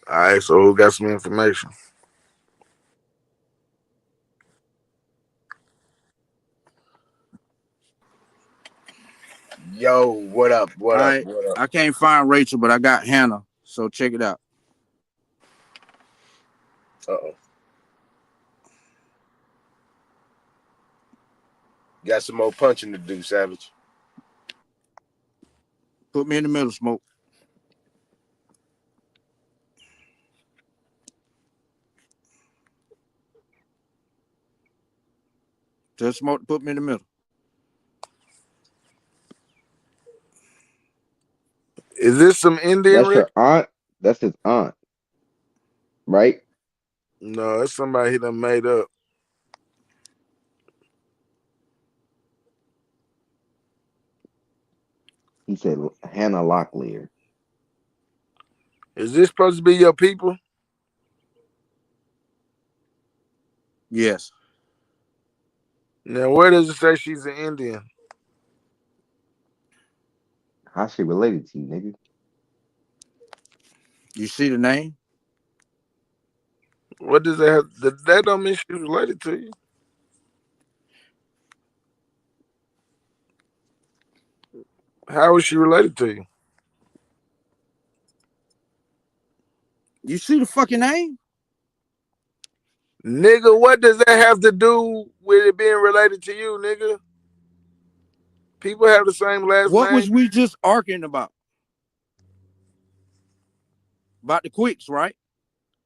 All right, so who got some information? Yo, what up? All right. I can't find Rachel, but I got Hannah. So check it out. Uh-oh. Got some more punching to do, Savage. Put me in the middle, Smoke. Tell Smoke to put me in the middle. Is this some Indian, That's Rick? your aunt. That's his aunt, right? No, it's somebody he done made up. He said Hannah Locklear. Is this supposed to be your people? Yes. Now, where does it say she's an Indian? How she related to you, nigga? You see the name? What does that have? That don't mean she's related to you. How is she related to you? You see the fucking name? Nigga, what does that have to do with it being related to you, nigga? People have the same last What name. was we just arguing about? About the Quicks, right?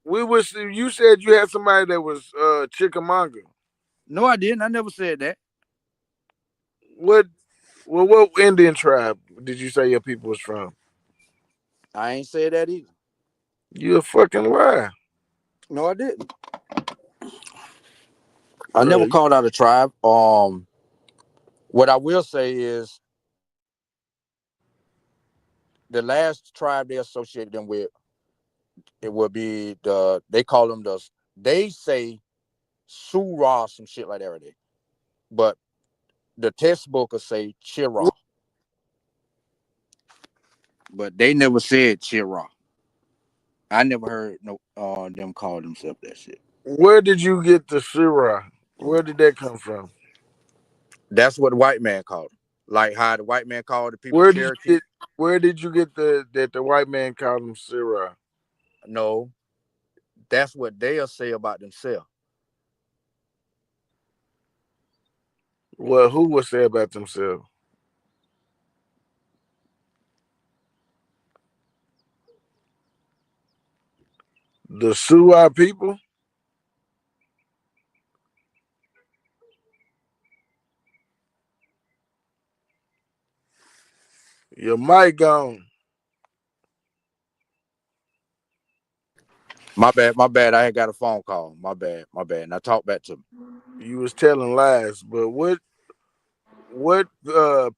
You said you had somebody that was Chickamauga. No, I didn't. I never said that. What Indian tribe did you say your people was from? I ain't said that either. You a fucking liar. No, I didn't. I never called out a tribe. What I will say is the last tribe they associated them with, it would be they say Surah, some shit like that right there. But the textbook will say Chirah. But they never said Chirah. I never heard them call themselves that shit. Where did you get the Surah? Where did that come from? That's what the white man called them. Like how the white man called the people Cherokee. Where did you get that the white man called them Surah? No, that's what they'll say about themselves. Well, who would say about themselves? The Sioux people? Your mic gone. My bad. I had got a phone call. My bad. Now talk back to me. You was telling lies, but what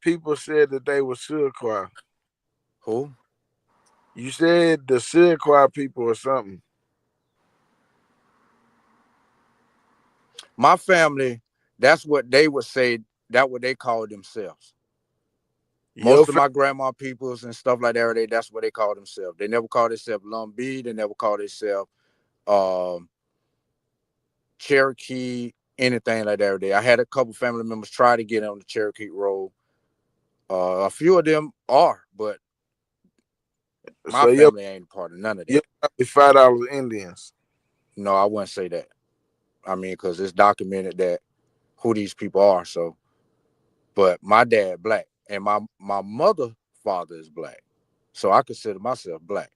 people said that they were Iroquois? Who? You said the Iroquois people or something. My family, that's what they would say. That's what they call themselves. Most of my grandma peoples and stuff like that, that's what they call themselves. They never call themselves Lumbee. They never call themselves Cherokee, anything like that. I had a couple family members try to get on the Cherokee road. A few of them are, but my family ain't a part of none of that. You're $5 Indians. No, I wouldn't say that. I mean, because it's documented that who these people are. So, but my dad black and my mother father is black, so I consider myself black.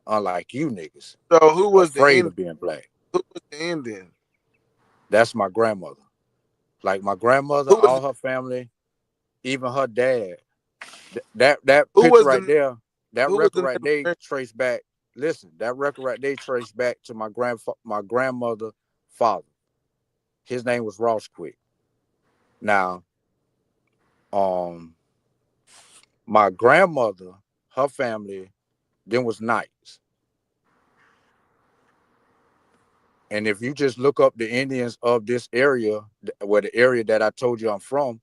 Unlike you niggas, so who was afraid of being black? Who was the Indian? That's my grandmother. Like my grandmother, all her family, even her dad. That picture right there, that record right there traced back. Listen, that record right there traced back to my grandmother father. His name was Ross Quick. Now, my grandmother, her family, then was Knights. And if you just look up the Indians of this area, where the area that I told you I'm from,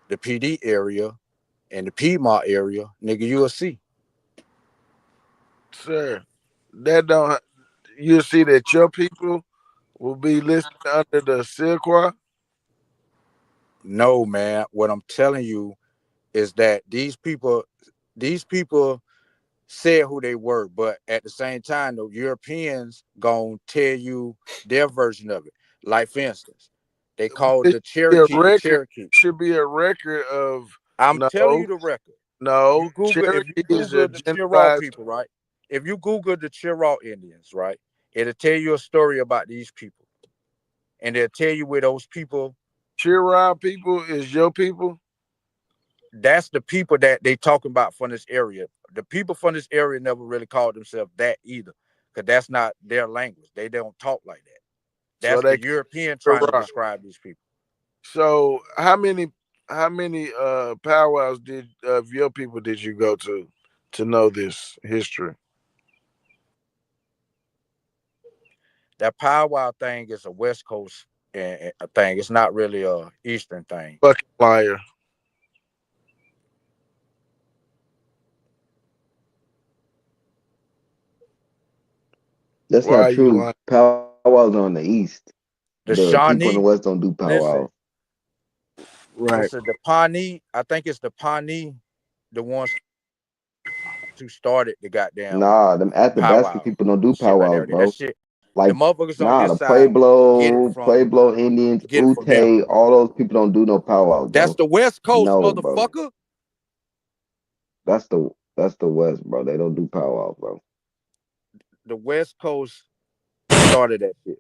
the PD area and the Piedmont area, nigga, you'll see. Sir, you'll see that your people will be listed under the Iroquois? No, man. What I'm telling you is that these people said who they were, but at the same time, the Europeans gonna tell you their version of it. Like, for instance, They called It the should be a Cherokee the record. Cherokee. Should be a record of I'm telling you no, the record. no. If you Cherokee is a Google the Chirac generalized. people, right? If you Google the Chirac Indians, right, it'll tell you a story about these people, and they'll tell you where those people. Chirac people is your people. That's the people that they talking about from this area. The people from this area never really called themselves that either, because that's not their language. They don't talk like that. That's So the they European trying to Chirac. describe these people. So how many powwows of your people did you go to know this history? That powwow thing is a West Coast thing. It's not really a Eastern thing. Fucking liar. That's Why are not you true. lying? Powwows on the east. The The people in the Shawnee, west don't do powwows. Right. it's the Pawnee. I think it's the Pawnee, the ones who started the goddamn Nah, them Athabasca powwow people don't do shit right there. powwows, That bro. shit, the Like, motherfuckers on nah, this the side get it from Pueblo Indians, them. Ute, all those people don't do no powwows, That's bro. the West Coast, No, bro. motherfucker. That's the West, bro. They don't do powwows, bro. The West Coast started that shit.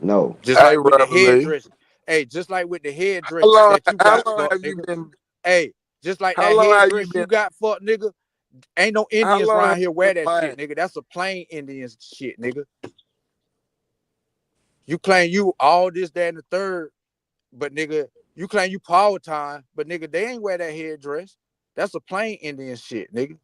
No. Just Hey, like with the Reveille. headdress. Hey, just like with the How headdress long? that you How got, long fuck have you nigga. been? Hey, just like How that long have you headdress been? you got, fuck nigga. Ain't no How Indians long around have here you wear been that lying? shit, nigga. That's a plain Indian shit, nigga. You claim you all this, that, and the third, but nigga, you claim you power time, but nigga, they ain't wear that headdress. That's a plain Indian shit, nigga.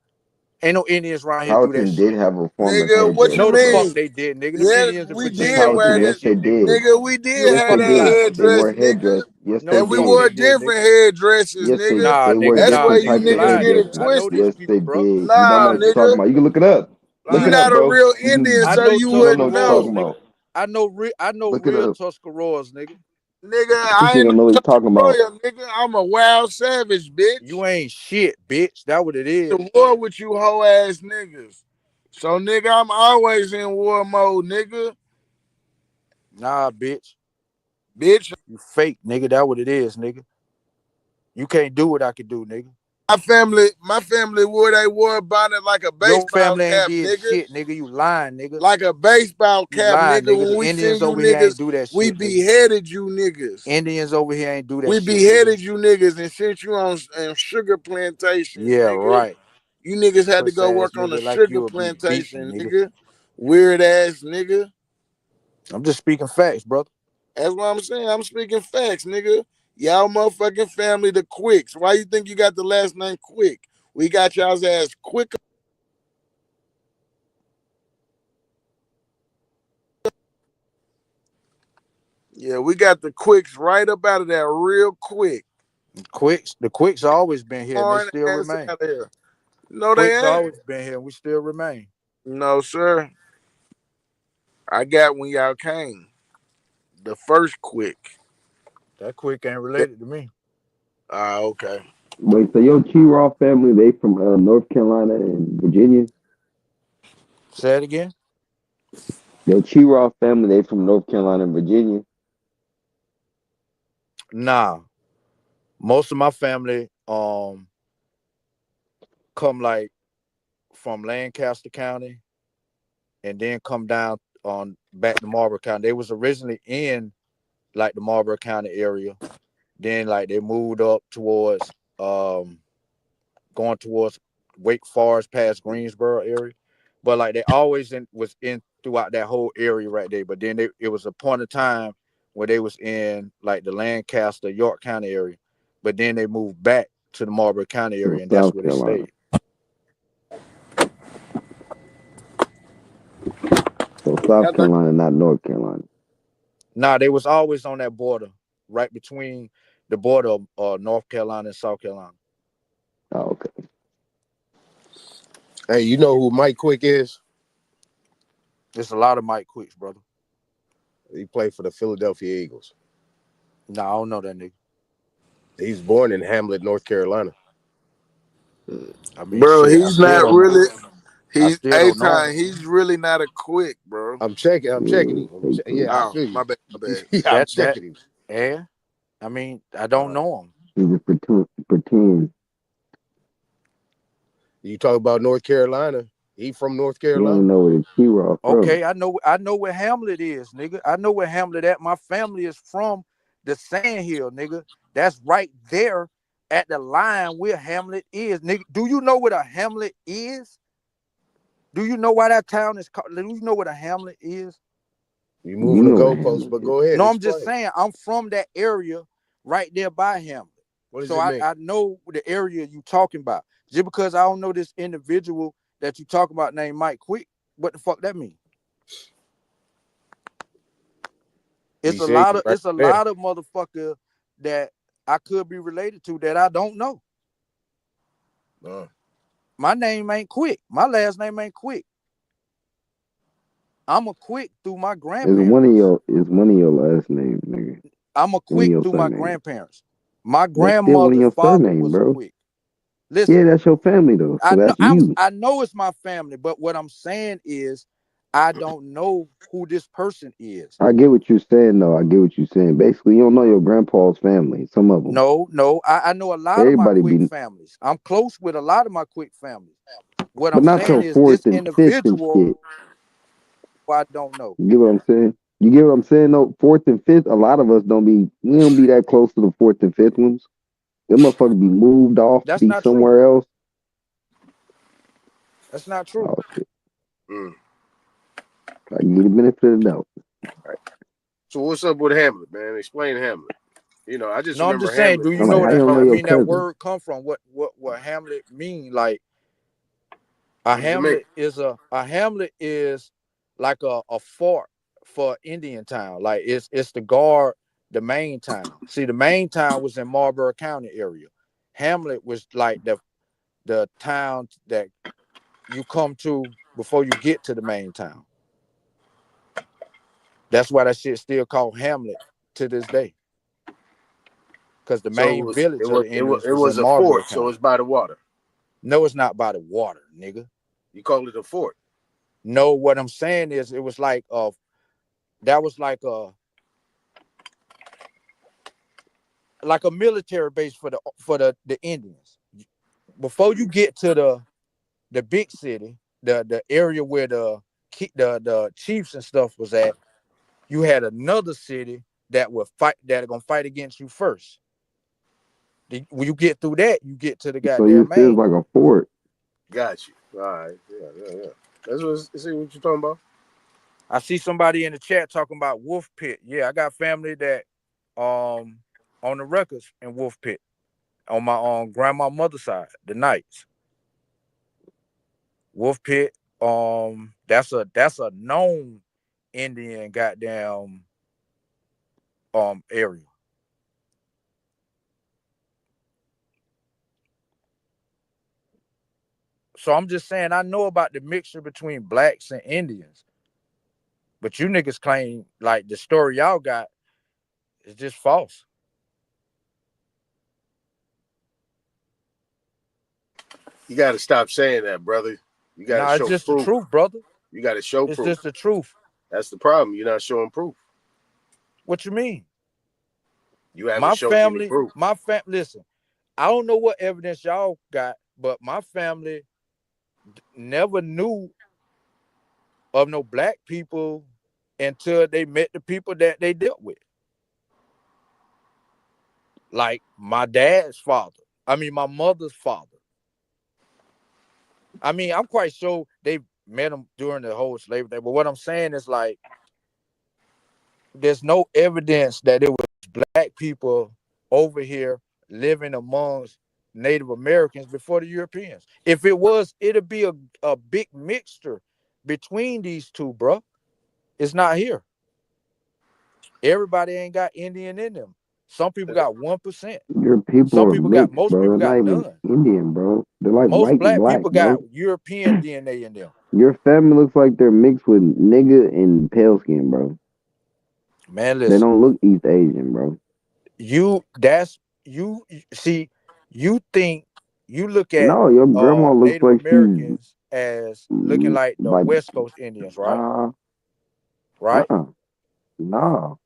Ain't no Indians around here do that Powhatan did shit. have a form of Nigga, what headdress, you No, the fuck mean? they did, nigga. Them Yeah, Indians in we The did Virginia wear wear Powhatan, that that. yes, they shit, nigga. did. Nigga, we did Yes, have they that did. They headdress, wore nigga. headdress. Yes, No, they And the we fuck did. wore they did, nigga. different headdresses, Yes, nigga. they Nah, wear nigga, That's nah, where different you nigga, types you of niggas lying, get headdress. it nigga. I know twisted. these Yes, they people, bro. did. You don't Nah, know what you're Lying, talking nigga. about. You can look it up. Look You it lying. up, not a bro. real You can. Indian, I so know you You don't know wouldn't what you're know. talking Tuscaroras, nigga. about. I know Look it real up. Tuscaroras, nigga. Nigga, You I ain't don't know what no you're talking about. Tuscarora, nigga. I'm a wild savage, bitch. You ain't shit, bitch. That what it is. To war with you hoe ass niggas. So nigga, I'm always in war mode, nigga. Nah, bitch. Bitch. You fake, nigga. That what it is, nigga. You can't do what I can do, nigga. My family wore they wore bonnet like a Your baseball family ain't cap, did nigga. shit, nigga. You lying, nigga. Like a baseball You cap, lying, nigga. nigga. When The we Indians send you over here ain't niggas, do that we shit, nigga. beheaded you niggas. Indians over here ain't do that We shit, nigga. beheaded you niggas and sent you on sugar plantations, Yeah, nigga. right. You niggas had to Puss go ass work on a nigga like you sugar will be beaten, plantation, nigga. nigga. Weird ass nigga. I'm just speaking facts, brother. That's what I'm saying. I'm speaking facts, nigga. Y'all motherfucking family, the Quicks. Why you think you got the last name Quick? We got y'all's ass quick. Yeah, we got the Quicks right up out of there real quick. The Quicks always been here and they Foreign still ass remain. out of here. No, Quicks they ain't. always been here and we still remain. No, sir. I got when y'all came. The first Quick. That Quick ain't related to me. Ah, okay. Wait, so your Chirac family, they from North Carolina and Virginia? Say it again. Your Chirac family, they from North Carolina and Virginia? Nah. Most of my family come like from Lancaster County and then come down on back to Marlborough County. They was originally in like the Marlborough County area. Then like they moved up towards going towards Wake Forest past Greensboro area. But like they always was in throughout that whole area right there. But then it was a point of time where they was in like the Lancaster, York County area. But then they moved back to the Marlborough County area, and that's South where Carolina. they stayed. So South Carolina, not North Carolina. Nah, they was always on that border, right between the border of North Carolina and South Carolina. Oh, okay. Hey, you know who Mike Quick is? There's a lot of Mike Quicks, brother. He played for the Philadelphia Eagles. Nah, I don't know that nigga. He's born in Hamlet, North Carolina. I mean, Bro, shit, I he's still not don't know. really. He's still don't know A-Time. him. He's really not a quick, bro. I'm checking Yeah, him. Yeah, I Oh, feel you. my bad, my bad. Yeah, I'm That checking him. yeah. I mean, I don't know him. he just pretend. You talk about North Carolina. He from North He Carolina. don't know where the T-Raw from. Okay, I know where Hamlet is, nigga. I know where Hamlet at. My family is from the Sand Hill, nigga. That's right there at the line where Hamlet is, nigga. Do you know what a Hamlet is? Do you know why that town is called? Do you know what a Hamlet is? You moving the goalposts, but go ahead. No, I'm just explain. saying I'm from that area right there by Hamlet. What does So it mean? I know the area you talking about. Just because I don't know this individual that you talk about named Mike Quick, what the fuck that mean? It's a lot of motherfucker that I could be related to that I don't know. My name ain't Quick. My last name ain't Quick. I'm a Quick through my grandparents. It's one of your last names, nigga. I'm a Quick through my grandparents. My That's still one of grandmother's your father surname, was bro. a Quick. Listen, Yeah, that's your family though. So that's you. I know it's my family, but what I'm saying is I don't know who this person is. I get what you're saying though. I get what you're saying. Basically, you don't know your grandpa's family. Some of them. No, I know a lot Everybody of my Quick be, families. I'm close with a lot of my Quick families. What but I'm not saying your is fourth this and fifth and individual shit. I don't know. You get what I'm saying? You get what I'm saying? though? Fourth and fifth. A lot of us we don't be that close to the fourth and fifth ones. Them motherfuckers be moved off, That's be not somewhere true. else. That's not true. Oh shit! I can get the benefit of the doubt. Right. So what's up with Hamlet, man? Explain Hamlet. You know, I just No, I'm remember just saying, Hamlet. do you I'm know like, how you what don't know I your mean that cousin? word come from? What Hamlet mean? Like a Hamlet is like a fort for Indian town. Like it's to guard the main town. See, the main town was in Marlboro County area. Hamlet was like the town that you come to before you get to the main town. That's why that shit still called Hamlet to this day. Because the main village of the Indians was in a Marlboro fort, County. so it's by the water. No, it's not by the water, nigga. You call it a fort. No, what I'm saying is it was like that was like a military base for the Indians. Before you get to the big city, the area where the chiefs and stuff was at, you had another city that are gonna fight against you first. When you get through that, you get to the So you goddamn feel main. like a fort. Got you. All right. Yeah. Let's see what you're talking about. I see somebody in the chat talking about Wolf Pit. Yeah, I got family that on the records in Wolf Pit on my grandma mother's side, the Knights. Wolf Pit, that's a known Indian goddamn area. So I'm just saying I know about the mixture between blacks and Indians. But you niggas claim like the story y'all got is just false. You got to stop saying that, brother. You got to show it's just proof. the truth, brother. You got to show It's proof. just the truth. That's the problem. You're not showing proof. What you mean? You haven't shown any proof. Listen, I don't know what evidence y'all got, but my family never knew of no black people until they met the people that they dealt with. Like my dad's father. I mean, my mother's father. I mean, I'm quite sure they met him during the whole slavery thing. But what I'm saying is like, there's no evidence that it was black people over here living amongst Native Americans before the Europeans. If it was, it'd be a big mixture between these two, bro. It's not here. Everybody ain't got Indian in them. Some people got 1%. Your people Some are people mixed, got most bro. people They're got not even none. Indian, bro. They're like Most white and black black, people bro. got European DNA in them. Your family looks like they're mixed with nigga and pale skin, bro. Man, They listen. don't look East Asian, bro. You see, you think you look at No, your grandma looks Native like she's Americans as looking like the Like, West Coast Indians, right? uh, Right? no.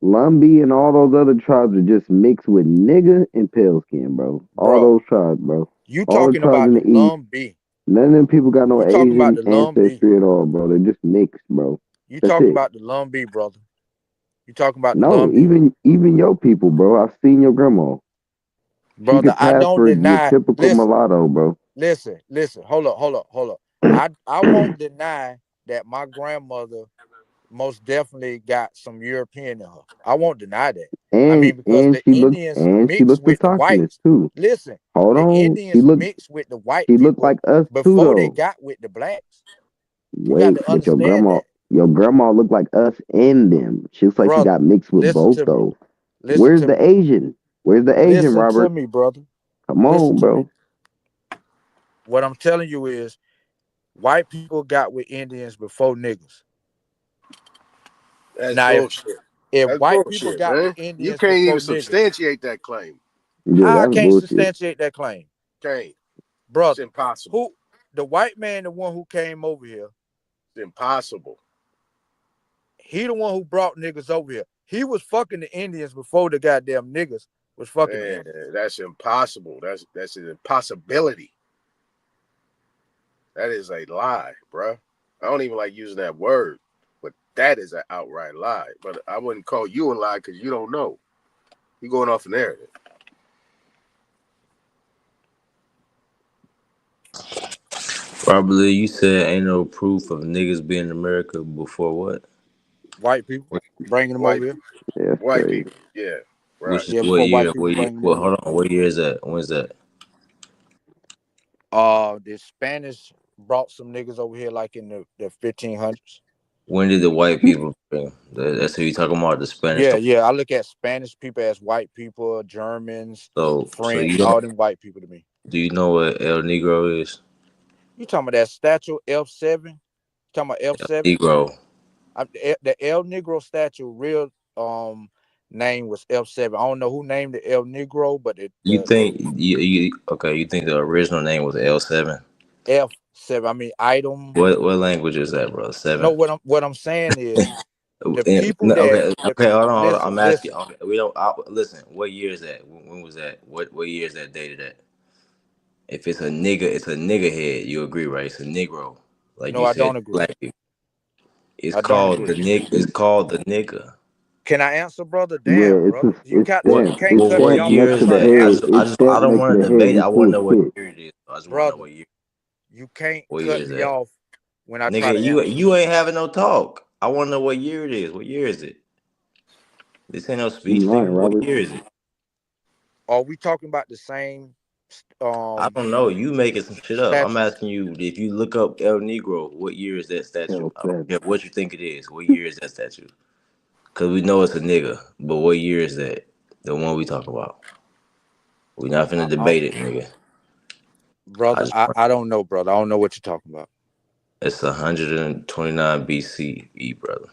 Lumbee and all those other tribes are just mixed with nigga and pale skin, bro. All Bro, those tribes, bro. you All the talking tribes about in the the east. Lumbee. None of them people got no You talking about Asian the Lumbee. ancestry at all, bro. They're just mixed, bro. You That's talking it. about the Lumbee, brother. You talking about the No, Lumbee. even your people, bro. I've seen your grandma. She Brother, could I pass don't for your deny. typical mulatto, bro. Listen. Hold up. I won't deny that my grandmother most definitely got some European in her. I won't deny that. I mean, because the Indians She mixed looked with the autochthonous whites. too. Listen, Hold the on. Indians mixed with the white She looked people like us too, before they though. got with the blacks. Wait, to but your understand grandma looked like us and them. She looks like she Brother, got mixed with listen both to me. though. Listen Where's to the me. Asian? Where's the Asian, Listen Robert? to me, brother. Come Listen on, to bro. me. What I'm telling you is white people got with Indians before niggas. That's Now, bullshit. if That's white people bullshit, got man. with You Indians can't even before niggas, substantiate that claim. Yeah, how I that's can't bullshit. substantiate that claim? Can't. It's Brother, impossible. the white man, the one who came over here, It's impossible. he the one who brought niggas over here. He was fucking the Indians before the goddamn niggas was fucking Man, him. that's impossible. That's an impossibility. That is a lie, bruh. I don't even like using that word, but that is an outright lie. But I wouldn't call you a lie because you don't know. You're going off a narrative. Probably you said ain't no proof of niggas being in America before what? White people bringing them White over here. Yeah, White people, yeah, right. Which is Yeah, what before year? white people What year? bring them What? over Hold on. What year is that? When's that? The Spanish brought some niggas over here like in the 1500s. When did the white people bring? That's who you talking about? The Spanish. Yeah. I look at Spanish people as white people, Germans, So French, you all don't. them white people to me. Do you know what El Negro is? You talking about that statue F7? You talking about F7? Negro. The El Negro statue, real name was F7. I don't know who named the El Negro, but You think you okay? You think the original name was L7? F7. I mean item. What language is that, bro? 7. No, what I'm saying is the people No, that okay. Hold on. listen, I'm asking. Okay, we don't. Listen. What year is that? When was that? What year is that dated at? If it's a nigga, it's a nigga head. You agree, right? It's a Negro. Like no, you I said, don't agree. black people. It's I don't called the agree. nigga. It's called the nigga. Can I answer, brother? Yeah, Damn, brother. You it's can't stamped. cut It's me What stamped off when year I'm next is to the trying to that? head. answer. It's I stamped don't next to want the to head debate it. I into want to his know what foot. year it is. I just want to know Brother, what year. you can't What year cut is me that? off when I try Nigga, to answer. you ain't having no talk. I want to know what year it is. What year is it? This ain't no speech You to lying, you. What Robert. year is it? Are we talking about the same I don't know. You making some shit up. I'm statue? asking you if you look up El Negro, what year is that statue? I don't L7. care what you think it is. What year is that statue? Because we know it's a nigga, but what year is that? The one we talk about. We not finna debate it, nigga. Brother, I don't know, brother. I don't know what you're talking about. It's 129 BCE, brother.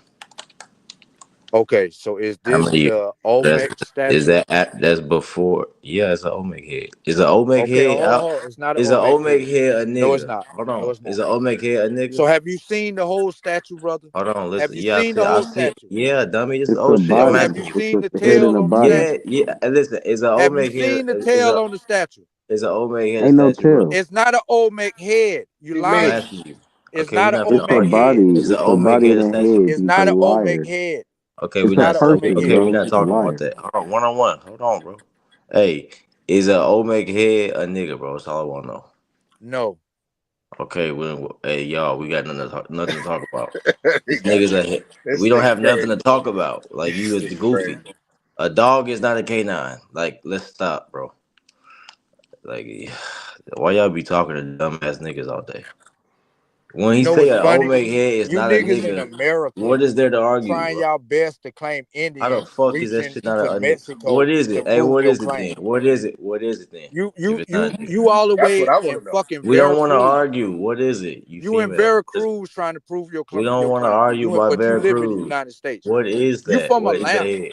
Okay, so is How this many years? the Olmec Is statue? that's before? Yeah, it's an Olmec head. Is an Olmec Okay, head out? hold. It's not an Is an Olmec Olmec head. head a No, it's nigga? not. Hold No, on. it's not. Is an Olmec head a nigga? So have you seen the whole statue, brother? Hold on, Have listen. you Yeah, seen the I whole see it. statue? Yeah, dummy, this is It's a old shit. I'm So body. have you asking you. It's seen just the the head and tail the on the body. Yeah, statue? yeah. And listen, is an Have you Olmec head? seen the tail on the statue? Is an Olmec head a Ain't no statue, bro? tail. It's not an Olmec head. You He I'm made lying. asking you. It's Okay, we're not an not finna It's a Olmec argue. head. body. Is an It's a Olmec body head and a a statue? head. It's You's a not an Olmec liar. head. Okay, It's we're a not. Not an Okay, Olmec person, okay, head. we're bro. not You's a talking about liar. that. Hold on, one on one. Hold on, bro. Hey, is an Olmec head a nigga, bro? That's all I want to know. No. Okay, well, hey, y'all, we got nothing to talk about. He These got niggas are here. this We don't nigga have nothing to crazy. talk about. Like you is This the is goofy. crazy. A dog is not a canine. Like, let's stop, bro. Like, why y'all be talking to dumbass niggas all day? When You he know say what's an funny? Olmec head is You not a niggas in nigga, America what is there to argue, trying bro? y'all best to claim How the Indians, fuck is that reaching shit not into a nigga? Mexico What is to it? Hey, prove what your is it then? claim. What is it? What is it then? If it's not a nigga, You all the That's way what I want in to know. fucking we don't want to Veracruz. argue. What is it? You You feel in me? Veracruz trying to prove We don't your want to claim. argue about But you live in the Veracruz. United States. What is You that? from What is the Atlanta. head?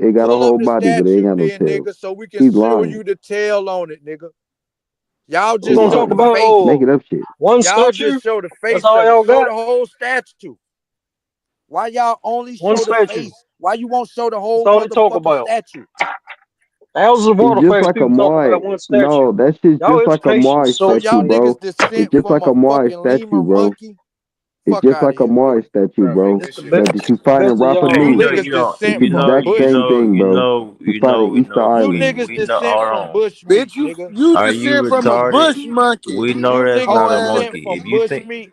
It got a Pull up whole the body, but it ain't statue got no then, tail. nigga, so we can He's show lying. you the tail on it, nigga. Y'all We're just gonna show talk the about face. Making up shit. one Y'all statue. just show the That's face all of it. y'all Show got. the whole statue. Why y'all only One show the statue. face? Why you won't show the That's whole all they talk motherfucking about. statue? Thousands of It's just artifacts. like a People talk about Moai. one statue. No, that shit's Y'all just like a education Moai So sucks. y'all statue, bro. niggas It's descent just from like a a Moai fucking lemur statue, bro. monkey? It's Fuck just out of like a here, bro. Moai statue, bro. It's the best. That you find Best in of Rapa y'all. You Nui. niggas descent It's the from exact same thing, bro. You find an Easter You Island. niggas descent hold from on. bush Bitch, meat, nigga. you Are you descend from a retarded? bush monkey. We know You that's niggas not a Hoe ass. descent monkey. from If you bush think meat.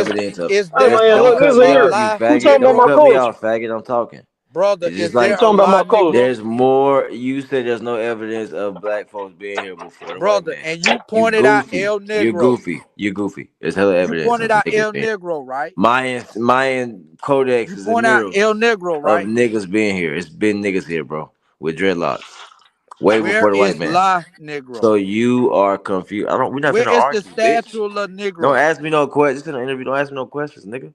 evidence of Is Hey there that's, man, don't cut listen me here. off, you Who faggot. talking about Don't my cut me culture? off, faggot. I'm talking. brother? It's just Is Who there like a talking about my lie, culture? Negro? there's more. You said there's no evidence of black folks being here before the white Brother, man. and you You pointed out goofy. El You're Negro. goofy. You're goofy. There's hella You evidence pointed of out niggas El being here. Negro, right? Mayan codex You is a point out mirror El Negro, of right? niggas being here. It's been niggas here, bro, with dreadlocks, way Where before the white is man. La Negro? So you are confused. We're not Where gonna is the argue, bitch. statue of La Don't Negro? ask me no questions. This is an interview. Don't ask me no questions, nigga.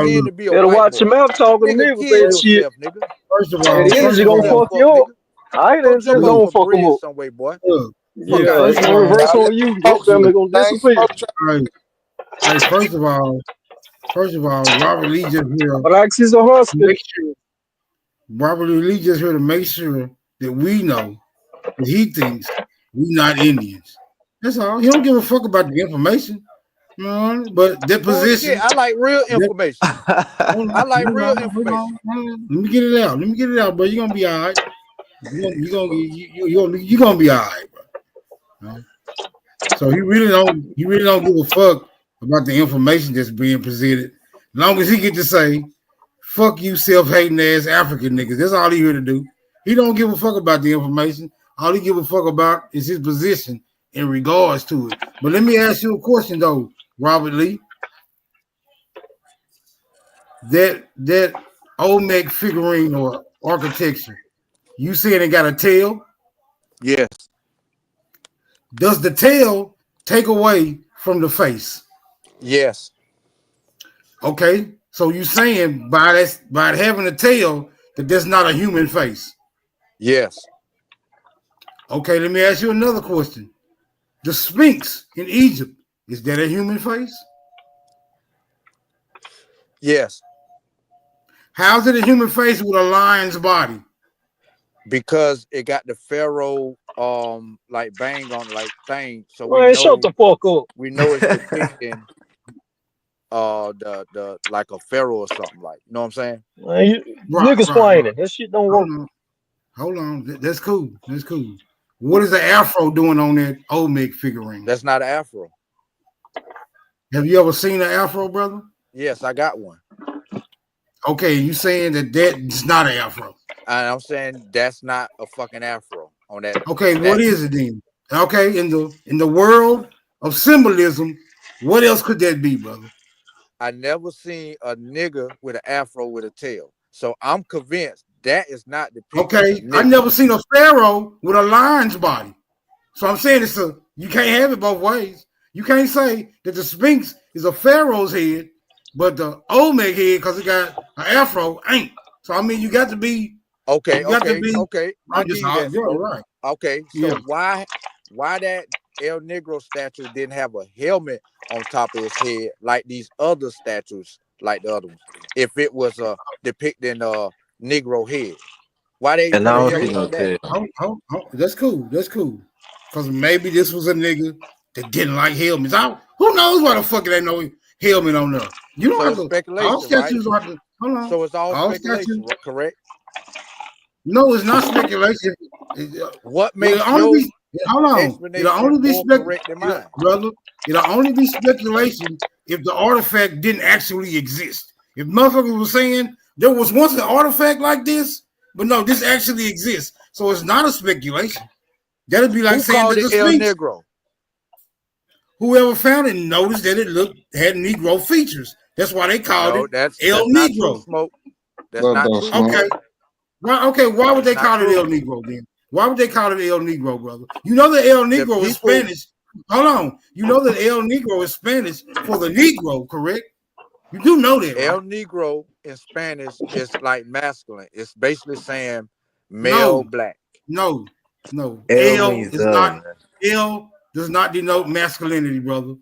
pretend to be a Better white watch boy. your mouth talking to Nigga, me kill with that shit. yourself, nigga. First of That all, energy gonna fuck you up. I ain't Go just jump gonna off a fuck them bridge up. some way, boy. look, Yeah, Fuck out it's of gonna here. reverse on you. Your family gonna disappear. hey, first of all, Robert Lee just here. Praxis or husky. Make sure Robert Lee just here to make sure that we know that he thinks we not Indians. That's all. He don't give a fuck about the information. You know, but their position. Bullshit. I like real information. I like real information. Let me get it out, bro. You're gonna be all right. You're gonna be all right, bro. So he really don't give a fuck about the information that's being presented. As long as he get to say, fuck you self-hating ass African niggas. That's all he here to do. He don't give a fuck about the information. All he give a fuck about is his position in regards to it. But let me ask you a question though, Robert Lee. That Olmec figurine or architecture, you said it got a tail? Yes. Does the tail take away from the face? Yes. Okay, so you saying by having a tail that that's not a human face? Yes. Okay, let me ask you another question. The Sphinx in Egypt, is that a human face? Yes. How's it a human face with a lion's body? Because it got the pharaoh like bang on like thing. So Man, shut the fuck up. we know it's depicting the like a pharaoh or something, like, you know what I'm saying? Man, niggas explaining. That shit don't work. Hold on. That's cool. That's cool. What is the afro doing on that Olmec figurine? That's not an afro. Have you ever seen an afro, brother? Yes, I got one. Okay, you saying that's not an afro? And I'm saying that's not a fucking afro on that. Okay, what is it then? Okay, in the world of symbolism, what else could that be, brother? I never seen a nigga with an afro with a tail. So I'm convinced that is not the picture. Okay, I never seen a pharaoh with a lion's body. So I'm saying you can't have it both ways. You can't say that the Sphinx is a pharaoh's head, but the Olmec head, because it got an afro, ain't. So I mean, you got to be okay. I'll give you that, you're bro. right. Okay, so Yeah. why that El Negro statue didn't have a helmet on top of his head like these other statues, like the other ones? If it was depicting a Negro head, why they And put I a don't see helmet no on that? tail. That's cool. That's cool. Because maybe this was a nigga that didn't like helmets. Who knows why the fuck it ain't no helmet on there? You don't So have it's to. speculation, All statues right? are. Hold on. So it's all speculation, statues. correct? No, it's not speculation. What makes It'll only be. Hold on. explanation It'll only be more correct than mine? brother. It'll only be speculation if the artifact didn't actually exist. If motherfuckers were saying there was once an artifact like this, but no, this actually exists, so it's not a speculation. That'd be like Who saying called that it the El Sphinx. Negro? Whoever found it noticed that it had Negro features. That's why they called No, it that's El not true, Negro. Smoke. That's not true. Okay. Why would they Not call it true. El Negro then? Why would they call it El Negro, brother? You know that El Negro is Spanish. Hold on. You know that El Negro is Spanish for the Negro, correct? You do know that, right? El Negro in Spanish is like masculine. It's basically saying male black. No. El El means is not. El does not denote masculinity, brother.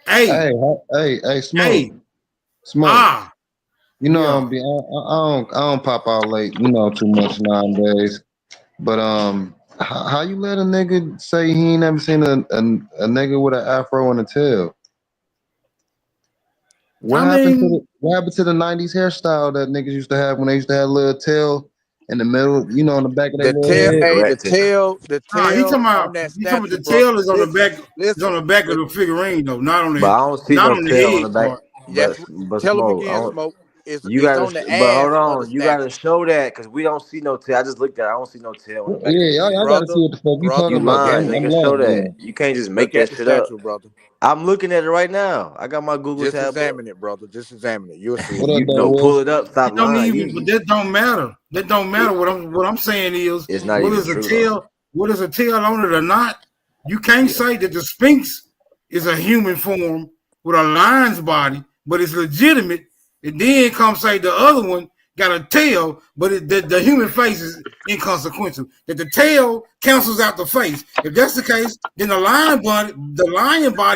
Hey, Smoke. Smoke. You know, I don't pop out late, too much nowadays. But how you let a nigga say he ain't never seen a nigga with an afro and a tail? What happened to the 90s hairstyle that niggas used to have when they used to have a little tail in the middle, on the back of their little head? The tail He talking about the tail is on the back. It's on the back of the figurine though, not on the. But I don't see not no on the tail head on the back. part. But Tell him Smoke, again, Smoke. you It's gotta, on the but hold ass of on, the you gotta statue. show that because we don't see no tail. I just looked at it. I don't see no tail on the back. Yeah, y'all gotta see what the fuck you talking You about. lying, I'm nigga. Show lost, that. You can't just make Look at that the shit up. statue, brother. I'm looking at it right now. I got my Google Just tab up. examine it, brother. Just examine it. You'll see. You don't pull it up. Stop It don't lying. even. But that don't matter. That don't matter. What I'm saying is, It's not what even is a true, tail? What is a tail on it or not? You can't say that the Sphinx is a human form with a lion's body, but it's legitimate. And then come say the other one got a tail, but the human face is inconsequential. That the tail cancels out the face. If that's the case, then the lion body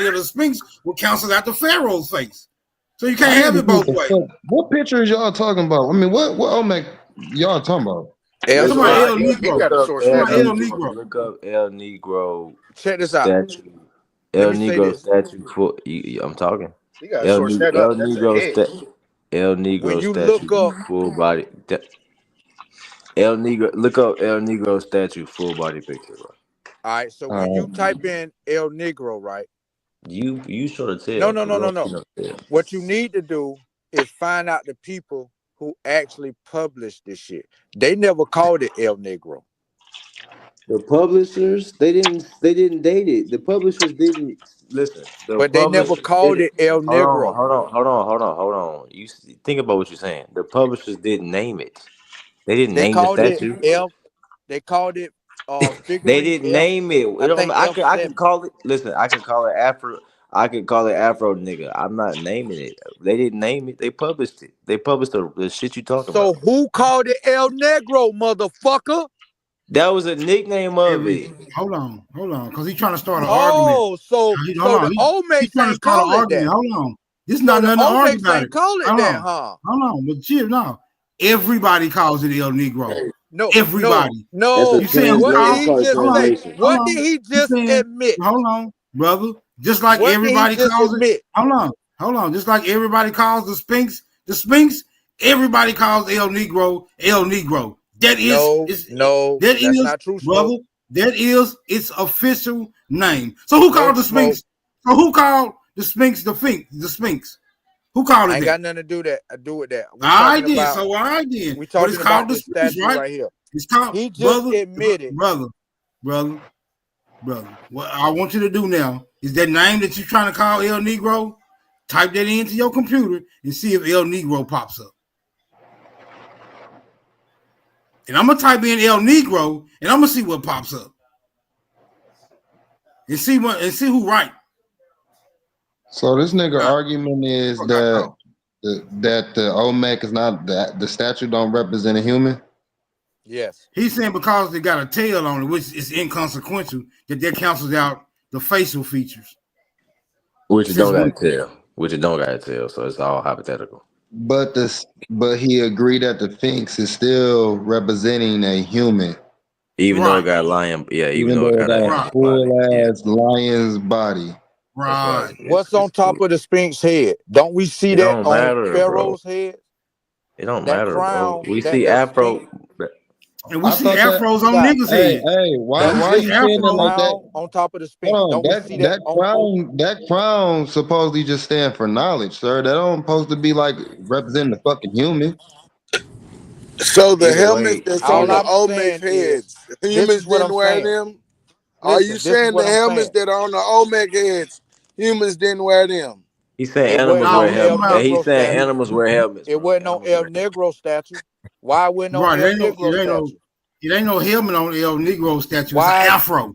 of the Sphinx will cancel out the pharaoh's face. So you can't have it both ways. What picture is y'all talking about? I mean, what Olmec y'all talking about? El Negro. Look up El Negro. Check this out. Statue. Let El me say Negro this. statue. I'm talking. You gotta source that up. That's a head. El Negro When you statue. look up Full body. El Negro. Look up El Negro statue. Full body picture, bro. All right. So when you type in El Negro, right? You show the tail. No. What you need to do is find out the people who actually published this shit. They never called it El Negro. The publishers, they didn't date it. The publishers didn't listen. The But they never publishers called didn't. it El Negro. Hold on. You think about what you're saying. The publishers didn't name it. They didn't They name the called it statue. F. They called it They figurine didn't F. name it. I think I can F7. call it. Listen, I can call it Afro. I can call it Afro nigga. I'm not naming it. They didn't name it. They published it. They published the shit you talking So about. who called it El Negro, motherfucker? That was a nickname of it. Hold on, because he's trying to start an argument. Oh, so the Olmecs trying to ain't start an call it argument. that. Hold on, this is not So the nothing to argue Olmecs about. ain't call it Hold that, on. huh? Hold on, but chill now. Everybody calls it El Negro. No, Everybody. no. That's a You saying who What did called? he just Hold on, say? translation. hold What on. did he You just saying, admit? hold on, brother. Just like What did he everybody just calls admit? it. Hold on. Just like everybody calls the Sphinx, everybody calls El Negro, El Negro. That is That's not true, brother. Smoke. That is its official name. So who called the Smoke. Sphinx? So who called the Sphinx the Sphinx? Who called I it ain't that? got nothing to do with that. I did. So I did. We But talking it's called about the this Sphinx, statue right? right here. It's called He just admitted. brother. What I want you to do now is that name that you're trying to call El Negro. Type that into your computer and see if El Negro pops up. And I'm gonna type in El Negro and I'm gonna see what pops up. And see who right. So this nigga argument is that the Olmec is not that the statue don't represent a human. Yes. He's saying because they got a tail on it, which is inconsequential, that cancels out the facial features. Which you don't gotta tell. So it's all hypothetical. But he agreed that the Sphinx is still representing a human. Even though it got lion, even though it got a full ass lion's body. Right. What's on top of the Sphinx head? Don't we see that on Pharaoh's head? It don't That matter, crown, bro. We that- see that Afro. And we see afros on niggas' head. Hey, why are you saying it like that? On top of the Sphinx. Hold on, Don't we see that on that crown supposedly just stand for knowledge, sir. That don't supposed to be like representing the fucking human. So the Either helmets way, that's all on the I'm Olmec saying heads, is- humans what didn't I'm wear saying. them? Are Listen, you this is saying what the I'm helmets saying. that are on the Olmec heads, humans didn't wear them? He said It animals wasn't wear on El helmets. Negro He said statue. animals wear helmets. It wasn't on El Negro statue. Why wasn't on Right, El Negro statue? it ain't no helmet on El Negro statue. Why? It's an afro.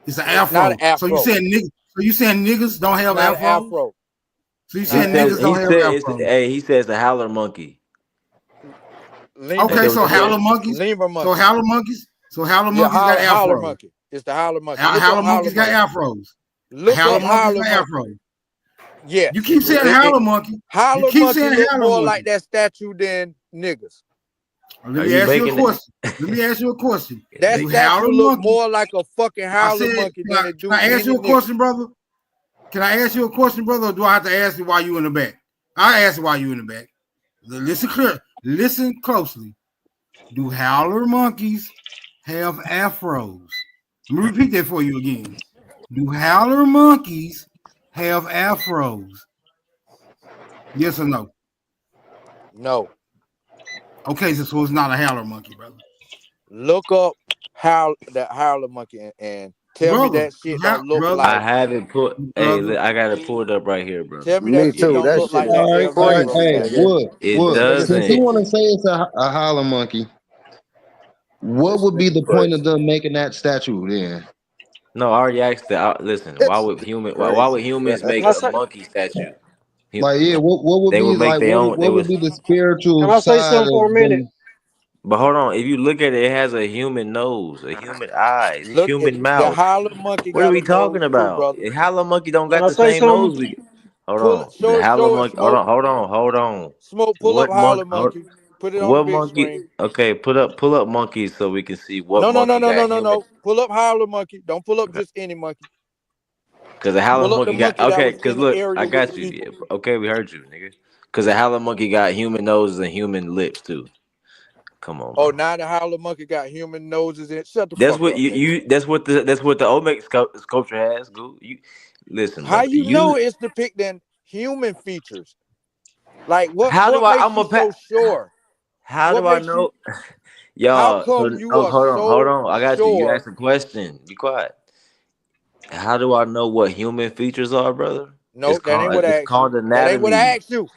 It's an afro. not an afro. So you saying niggas don't have Not an afro? afro. So you saying Not an niggas don't have afro? He says the howler monkey. Lemur. Okay, so howler monkeys. Lemur monkey. So howler monkeys. So howler Yeah, monkeys got howler afro. monkey. It's the howler monkey. Howler monkeys got afros. Look Howler up monkeys howler got monkey. afro. Yeah. You keep saying howler monkey. Howler You keep monkey saying look howler more monkey. like that statue than niggas. Let me ask you a question. Let me ask you a question. That Do statue howler look monkeys- more like a fucking I howler said, monkey can than I, it do can I ask you a any nigga. question, brother? Can I ask you a question, brother, or do I have to ask you why you in the back? I ask you why you in the back. Listen clear. Listen closely. Do howler monkeys have afros? Let me repeat that for you again. Do howler monkeys have afros? Yes or no? No. Okay, so it's not a howler monkey, brother. Look up that howler monkey and tell me that shit don't look I like. have it put. Hey, I got it pulled up right here, bro. Tell me that shit don't look like that El Negro Hey, statue. It doesn't. Since you want to say it's a howler monkey, what would be the point of them making that statue then? No, I already asked that. Listen, why would humans make a monkey statue? Like, yeah, what would They be would make like? their What, own. what would be the spiritual Can I say side something for a of minute? them? But hold on, if you look at it, it has a human nose, a human eyes, a Look, human the mouth. howler monkey What are got we a nose talking too, about? brother. A howler monkey don't Can got I the say same something? nose. Hold Pull on, it, show the it, howler show it, monkey. Smoke. Hold on. Smoke, pull up What howler monkey? monkey. Put it on the What big monkey? screen. Okay, pull up monkeys so we can see what No. monkey got human. Pull up howler monkey. Don't pull up just any monkey. Because the howler Pull up the monkey got monkey that okay. was Because in the look, area I with got the you. people. Yeah, okay, we heard you, nigga. Because the howler monkey got human noses and human lips too. Come on, Oh, bro. now the howler monkey got human noses in. Shut the That's fuck what up, you nigga. That's what the Olmec sculpture has. Goo. You listen, How brother. you know it's depicting human features? Like what How do I? makes I'm you a so sure? How What do I makes you? know? How Y'all, come so you are hold so on. I got you. You sure? asked a question. Be quiet. How do I know what human features are, brother? No, that ain't what I It's asked you. called That ain't what I anatomy. asked you.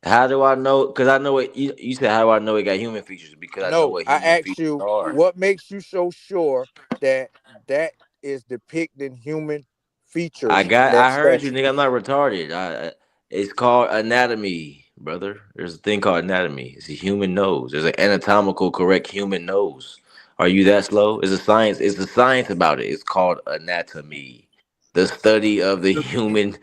How do I know? Because I know it. You said, how do I know it got human features? Because I know No, what I human asked features you are. what makes you so sure that that is depicting human features. That I heard you, statue. nigga. I'm not retarded. It's called anatomy, brother. There's a thing called anatomy. It's a human nose. There's an anatomical correct human nose. Are you that slow? It's a science. It's a science about it. It's called anatomy, the study of the human.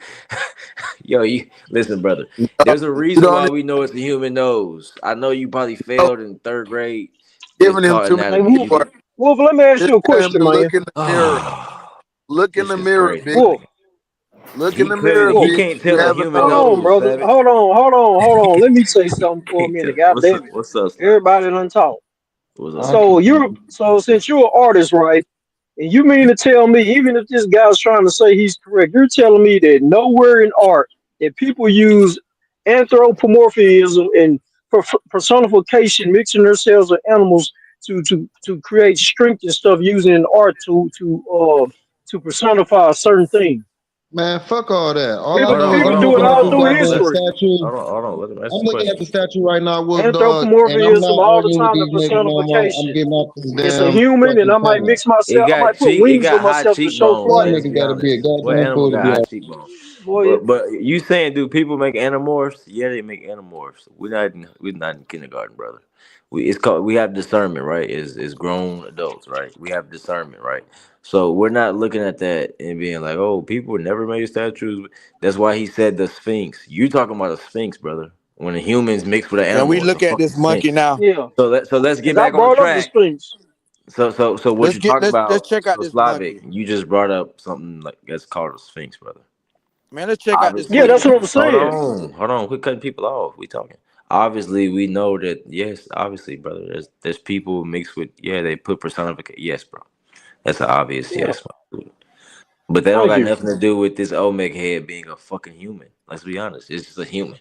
Yo, you listen, brother. There's a You reason don't why we know it's a human nose. I know you probably know, failed in third grade. It's giving him called too much Hey, anatomy. Wolf, You can. Wolf, let me ask Just you a tell him question, to man. look in the mirror. Look in This the is mirror, crazy. bitch. Wolf, Look in He the couldn't. mirror, He Wolf. bitch. can't You tell a have a human Hold nose. on, nose, brother. Savage. Hold on. Let me say something for a Can't minute. tell. God damn it. What's up, Slim? Everybody done talk. What's up? So since you're an artist, right? And you mean to tell me, even if this guy's trying to say he's correct, you're telling me that nowhere in art that people use anthropomorphism and personification, mixing themselves with animals to create strength and stuff, using art to personify a certain thing. Man, fuck all that. All I People know is people I'm do it looking at all this through goddamn history. statue. Hold on. Let him ask I'm the looking at question. the statue right now, Wolf Dog, and I'm Anthropomorphism not all the arguing with time these and niggas no more. I'm personification. getting off this It's a damn human, and fucking I might panel. mix myself. I might put It wings got on high myself to show cheekbones. That flight. Let's nigga be gotta be a honest. What goddamn animal fool to got be high honest. cheekbones? Boy, But you saying, do people make animorphs? Yeah, they make animorphs. We're not in kindergarten, brother. We have discernment, right? Is grown adults, right? We have discernment, right? So we're not looking at that and being like, oh, people never made statues. That's why he said the Sphinx. You talking about a Sphinx, brother? When the humans mix with an Can we animal, it's a look at fucking this monkey Sphinx. now? yeah. So let's get Because I back on brought up the track. Sphinx. So what you talking Let's about? check out So this Slavic, monkey. you just brought up something like that's called a Sphinx, brother. Man, let's check out this Yeah, Obviously, that's monkey. what I'm saying. hold on, quit cutting people off. We talking. Obviously, we know that. Yes, obviously, brother. There's people mixed with. Yeah, they put personification. Yes, bro. That's an obvious Yeah. yes. But that don't Thank got you. nothing to do with this Omega head being a fucking human. Let's be honest. It's just a human.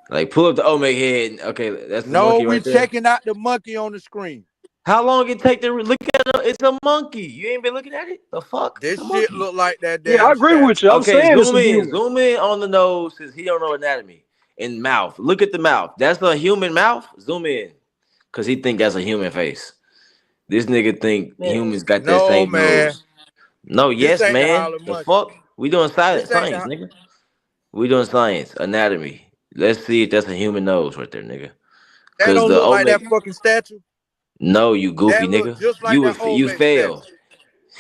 Like pull up the Omega head. Okay, that's the No, monkey we right there. checking out the monkey on the screen. How long it take to look at it? It's a monkey. You ain't been looking at it? The fuck? It's This a shit monkey. look like that Yeah, I damn agree with statue. you. I'm Okay, saying it's zoom a in. human. Zoom in on the nose since he don't know anatomy. And mouth. Look at the mouth. That's a human mouth? Zoom in. Cause he think that's a human face. This nigga think Man, humans got that No, same man. nose. No, This yes, ain't the man. howling The monkey. fuck? We doing This ain't the science, nigga. We doing science, anatomy. Let's see if that's a human nose right there, nigga. that Cause don't the look like that Omega. fucking statue. No, you goofy That look nigga. just like that You Olmec fail. statue.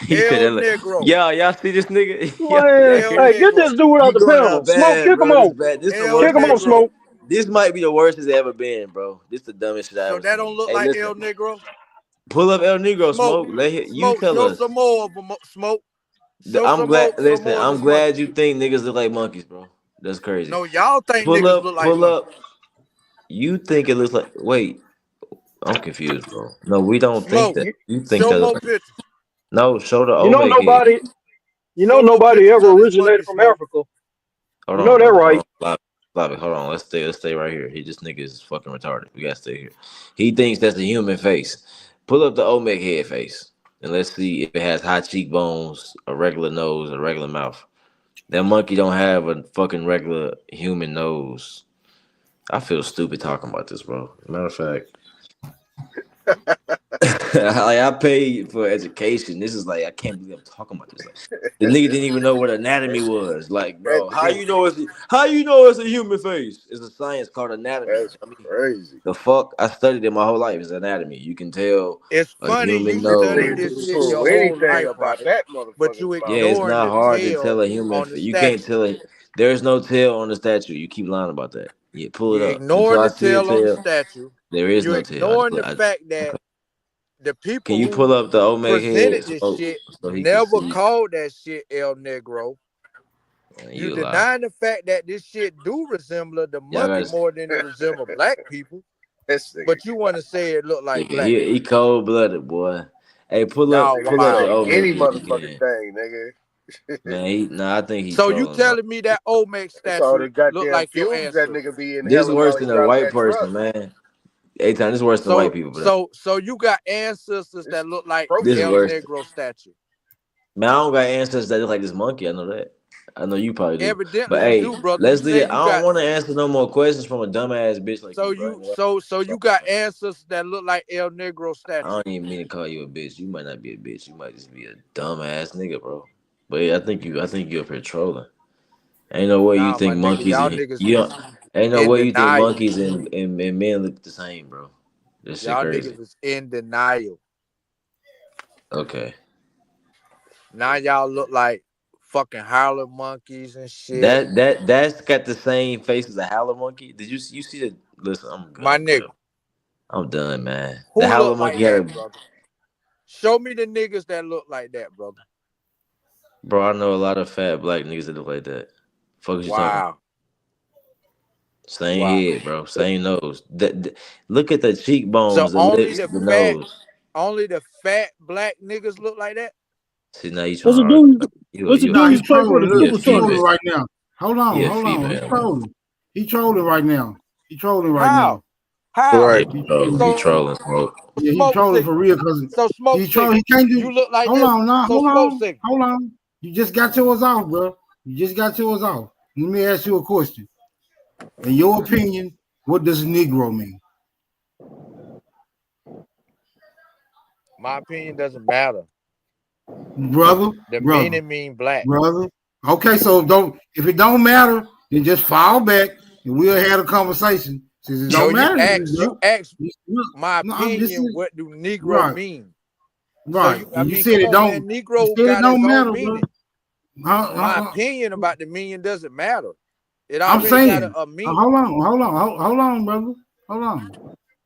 He said El that. Negro. Y'all see this nigga? man, El hey, get this Negro. dude out You the going out panel. Smoke, bad, kick him bro. This off. bad. This the El Kick worst him it's off, ever been. Negro. Smoke. This might be the worst it's ever been, bro. This the dumbest shit I So ever that seen. don't look Hey, like listen. El Negro. Pull up El Negro, Smoke. smoke. You Smoke. tell Show us. some more of them. Smoke. Show I'm some glad. more. Some Listen, more of I'm this monkey. glad you think niggas look like monkeys, bro. That's crazy. No, y'all think Pull niggas look up. like Pull monkeys. up. You think it looks like? Wait, I'm confused, bro. No, we don't think Smoke. that. You think Show that? more pictures. No, show the You know Omega head. nobody. You know Show more nobody pictures ever of this originated monkey, from Smoke. Africa. Hold You on, know that, brother. Hold right? on. Stop it. Hold on. Let's stay right here. This nigga is fucking retarded. We gotta stay here. He thinks that's a human face. Pull up the Omega head face. And let's see if it has high cheekbones, a regular nose, a regular mouth. That monkey don't have a fucking regular human nose. I feel stupid talking about this, bro. Matter of fact. Like I paid for education. This is like I can't believe I'm talking about this. Like, the nigga didn't even know what anatomy was. Like, bro, how you know it's a human face? It's a science called anatomy. That's crazy. The fuck? I studied it my whole life. It's anatomy. You can tell It's a funny you human studied nose. this To shit prove your whole anything life, about right? that But you motherfucker's mouth. Yeah, it's ignoring not the hard to tail tell a human on the face. You can't statue. tell it. There's no tail on the statue. You keep lying about that. Yeah, pull it You up until ignoring I the see a tail on the tail. statue. There is You no tail. ignoring the fact Okay. that the Can people you pull who up the Omega presented head this so shit he can never see? called that shit El Negro. You You a lie. denying the fact that this shit do resemble the Y'all monkey guys, more than it resemble black people. This nigga. But you want to say it look like black he people. cold blooded, boy. Hey, Y'all Nigga pull can up the wild. say Omega any head motherfucking again. thing, nigga. Man, I think he So you trolling, bro. telling me that Olmec That's all statue the look goddamn like your fumes that ancestors? nigga be This inhaling worse while he than a driving white that truck. person, man. A-Town, this is worse than white people. But So you got ancestors that look like this is El worse. Negro statue. Man, I don't got ancestors that look like this monkey. I know that. I know you probably do. Evidently, But you hey, do, brother. let's You leave say it. you I got. don't want to answer no more questions from a dumbass bitch like So you, bro. so you got ancestors that look like El Negro I statue. don't even mean to call you a bitch. You might not be a bitch. You might just be a dumbass nigga, bro. But yeah, I think you up here trolling. Ain't no way you Nah, my think nigga, monkeys y'all and niggas you don't, ain't no in way you think denial. monkeys and men look the same, bro. This shit Y'all crazy. niggas is in denial. Okay. Now y'all look like fucking howler monkeys and shit. That's got the same face as a howler monkey. Did you see the? Listen, My nigga, I'm done, man. who The howler look like monkey had that, a brother? Show me the niggas that look like that, brother. bro. I know a lot of fat black niggas that look like that. Fuck is you talking? Wow. Same Wow. head, bro. Same nose. Look at the cheekbones, So the only lips, the the fat, nose. only the fat black niggas look like that. See, now you What's trying the to argue. dude? What's the You Nah, dude he's who's playing for the trolling. Look, Super he's trolling Tucker? right now. Hold on. a He's female. trolling. He's trolling right now. He's trolling right How? now. How? Right. He So trolling, smoke. Yeah, he's smoke trolling for signal. real because So smoke he troll. signal. He can't do. You look like Hold this. on, now. So smoke signal. Hold on. You just got yours off, bro. You just got yours off. Let me ask you a question. In your opinion, what does Negro mean? My opinion doesn't matter. Brother, The brother, meaning mean black. brother. Okay, so if it don't matter, then just fall back and we'll have a conversation. Since it So don't matter, you asked my no, I'm just opinion. What do Negro right, mean? right. So And you come said it on, don't. man. You Negro said it got his don't own matter, meaning. bro. My opinion about the meaning doesn't matter. It I'm already saying, got a meaning. hold on, brother, hold on,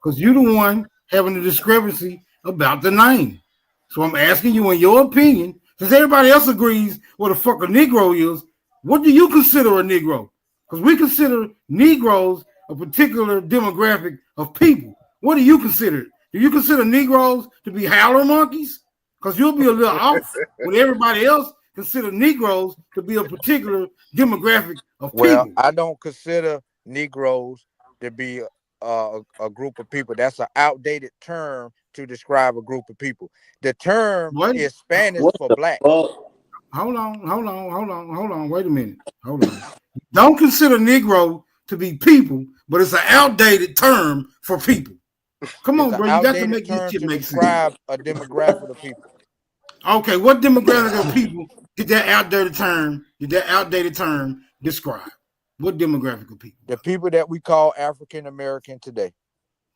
because you the one having the discrepancy about the name. So I'm asking you, in your opinion, since everybody else agrees what the fuck a Negro is, what do you consider a Negro? Because we consider Negroes a particular demographic of people. What do you consider? Do you consider Negroes to be howler monkeys? Because you'll be a little off when everybody else consider Negroes to be a particular demographic of Well, people. I don't consider Negroes to be a group of people. That's an outdated term to describe a group of people. The term is Spanish for black. Hold on. Wait a minute. Hold on. Don't consider Negro to be people, but it's an outdated term for people. Come on, It's an bro. You got to outdated make this term shit to make sense. describe a demographic of people. Okay, what demographic of people did that outdated term describe? What demographic of people? The people that we call African American today.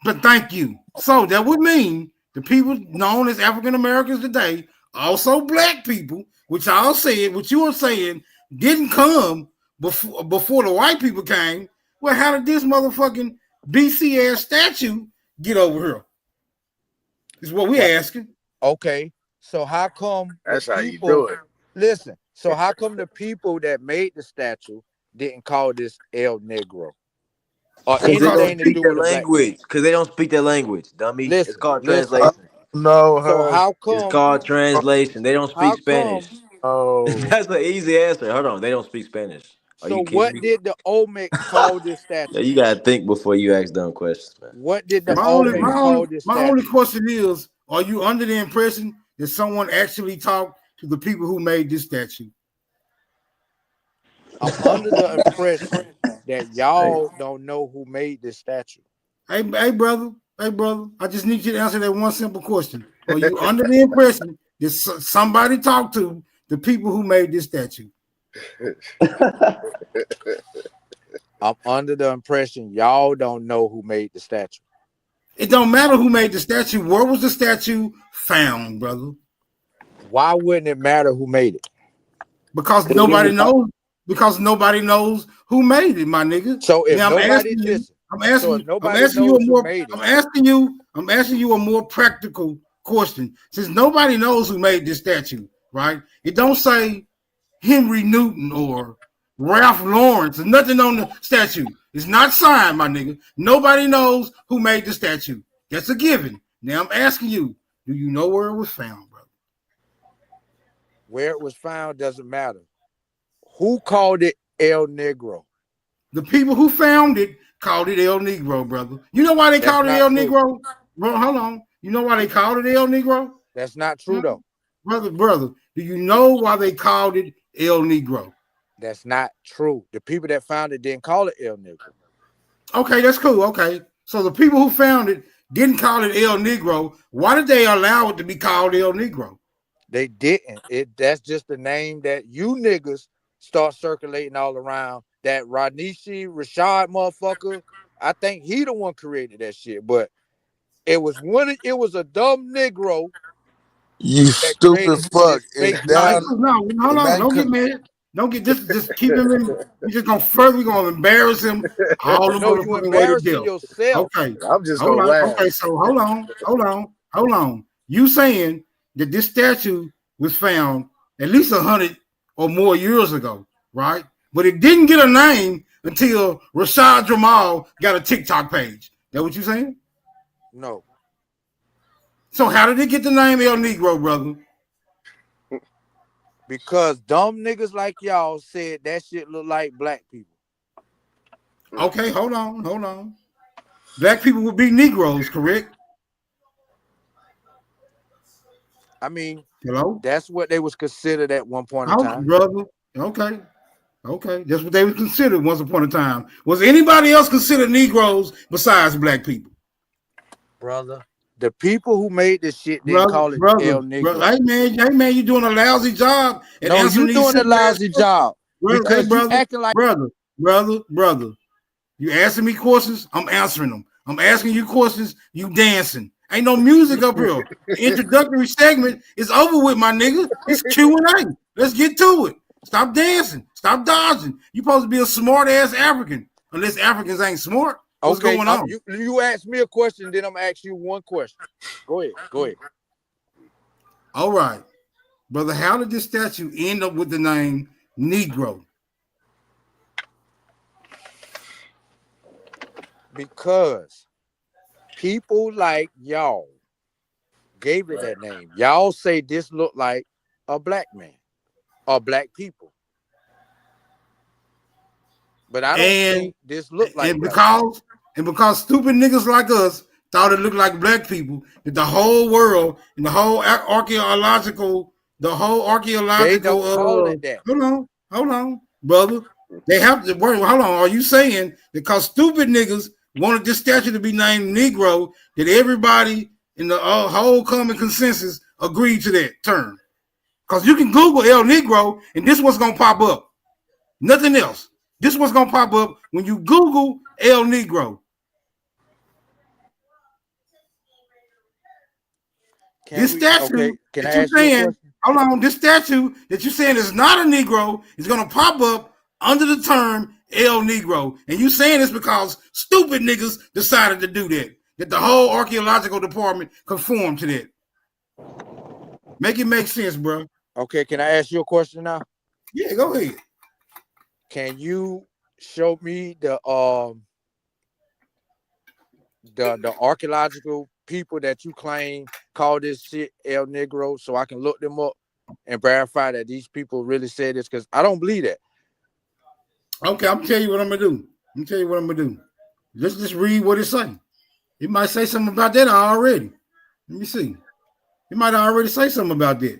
But thank you. So that would mean the people known as African Americans today, also black people, which I said, what you were saying, didn't come before the white people came. Well, how did this motherfucking BC ass statue get over here? Is what we asking. Okay, so how come That's the how you people do it. listen? So how come the people that made the statue didn't call this El Negro or Because they don't anything to speak do that with a black man? language. Because they don't speak that language, dummy. It's Listen, called listen. translation. No, So how It's come? called translation. They don't How speak come? Spanish. That's an easy answer. Hold on. They don't speak Spanish. Are So you kidding what me? did the Olmec call this Yeah, statue? you gotta think before you ask dumb questions, man. What did the My Olmec call this only statue? question is, are you under the impression that someone actually talked to the people who made this statue? I'm under the impression that y'all don't know who made this statue. Hey, brother. I just need you to answer that one simple question. Are you under the impression that somebody talked to the people who made this statue? I'm under the impression y'all don't know who made the statue. It don't matter who made the statue. Where was the statue found, brother? Why wouldn't it matter who made it? Because nobody knows. Because nobody knows who made it, my nigga. So if now, nobody listen, I'm asking you a more practical question. Since nobody knows who made this statue, right? It don't say Henry Newton or Ralph Lawrence or nothing on the statue. It's not signed, my nigga. Nobody knows who made the statue. That's a given. Now I'm asking you, do you know where it was found, brother? Where it was found doesn't matter. Who called it El Negro? The people who found it called it El Negro, brother. You know why they That's called it not El true. Negro? Bro, hold on. You know why they called it El Negro? That's not true though. Brother, do you know why they called it El Negro? That's not true. The people that found it didn't call it El Negro. Okay, that's cool. Okay. So the people who found it didn't call it El Negro. Why did they allow it to be called El Negro? They didn't. That's just the name that you niggas start circulating all around. That Ranishi Rashad motherfucker, I think he the one created that shit. But it was a dumb Negro. You stupid fuck. If that, No, hold on. Don't get mad. Don't get just keep him in. We're just gonna we're gonna embarrass him all the No, you motherfucking way to embarrassing deal. yourself. Okay. I'm just All gonna right. laugh. Okay, so hold on. You saying that this statue was found at least 100 or more years ago, right? But it didn't get a name until Rashad Jamal got a TikTok page. That what you saying? No. So how did it get the name El Negro, brother? Because dumb niggas like y'all said that shit look like black people. Okay, hold on. Black people would be Negroes, correct? I mean, Hello? that's what they was considered at one point in time. Brother. Okay. That's what they were considered once upon a time. Was anybody else considered Negroes besides black people? Brother. The people who made this shit didn't call it El Negro. Hey man, you doing a lousy job. No, you doing a lousy job. Because you acting like brother. You asking me questions, I'm answering them. I'm asking you questions, you dancing. Ain't no music up here. The introductory segment is over with, my nigga. It's Q&A. Let's get to it. Stop dancing. Stop dodging. You supposed to be a smart ass African, unless Africans ain't smart. What's going on? You ask me a question, then I'm gonna ask you one question. Go ahead. All right. Brother, how did this statue end up with the name Negro? Because people like y'all gave it that name. Y'all say this look like a black man or black people. But I don't think this look like because stupid niggas like us thought it looked like black people, that the whole world and the whole archaeological they don't call it that. Hold on, brother. They have to worry. Hold on. Are you saying because stupid niggas wanted this statue to be named Negro, that everybody in the whole common consensus agreed to that term? Because you can Google El Negro and this what's gonna pop up. Nothing else. This what's gonna pop up when you Google El Negro. This statue that you're saying, hold on, this statue that you're saying is not a Negro is gonna pop up under the term El Negro. And you saying this because stupid niggas decided to do that. That the whole archaeological department conformed to that. Make it make sense, bro. Okay, can I ask you a question now? Yeah, go ahead. Can you show me the archaeological people that you claim call this shit El Negro, so I can look them up and verify that these people really said this? Because I don't believe that. Okay, I'm gonna tell you what I'm gonna do. Let's just read what it say. It might say something about that already. Let me see. It might already say something about that.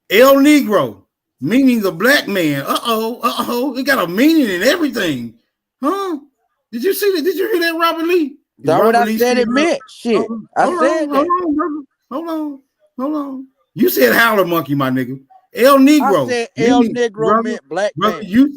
El Negro, meaning the black man. It got a meaning in everything. Huh? Did you see that? Did you hear that, Robert Lee? That's what I said it meant. Shit. I said that. Hold on. You said howler monkey, my nigga. El Negro. I said El Negro meant black man. You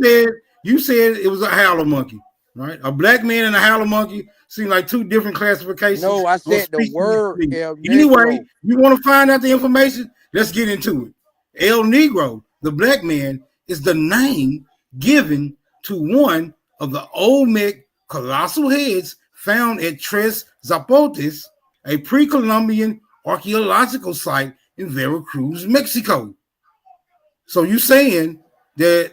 said it was a howler monkey, right? A black man and a howler monkey seem like two different classifications. No, I said the word El Negro. Anyway, you want to find out the information? Let's get into it. El Negro, the black man, is the name given to one of the Olmec colossal heads found at Tres Zapotes, a pre-Columbian archaeological site in Veracruz, Mexico. So you saying that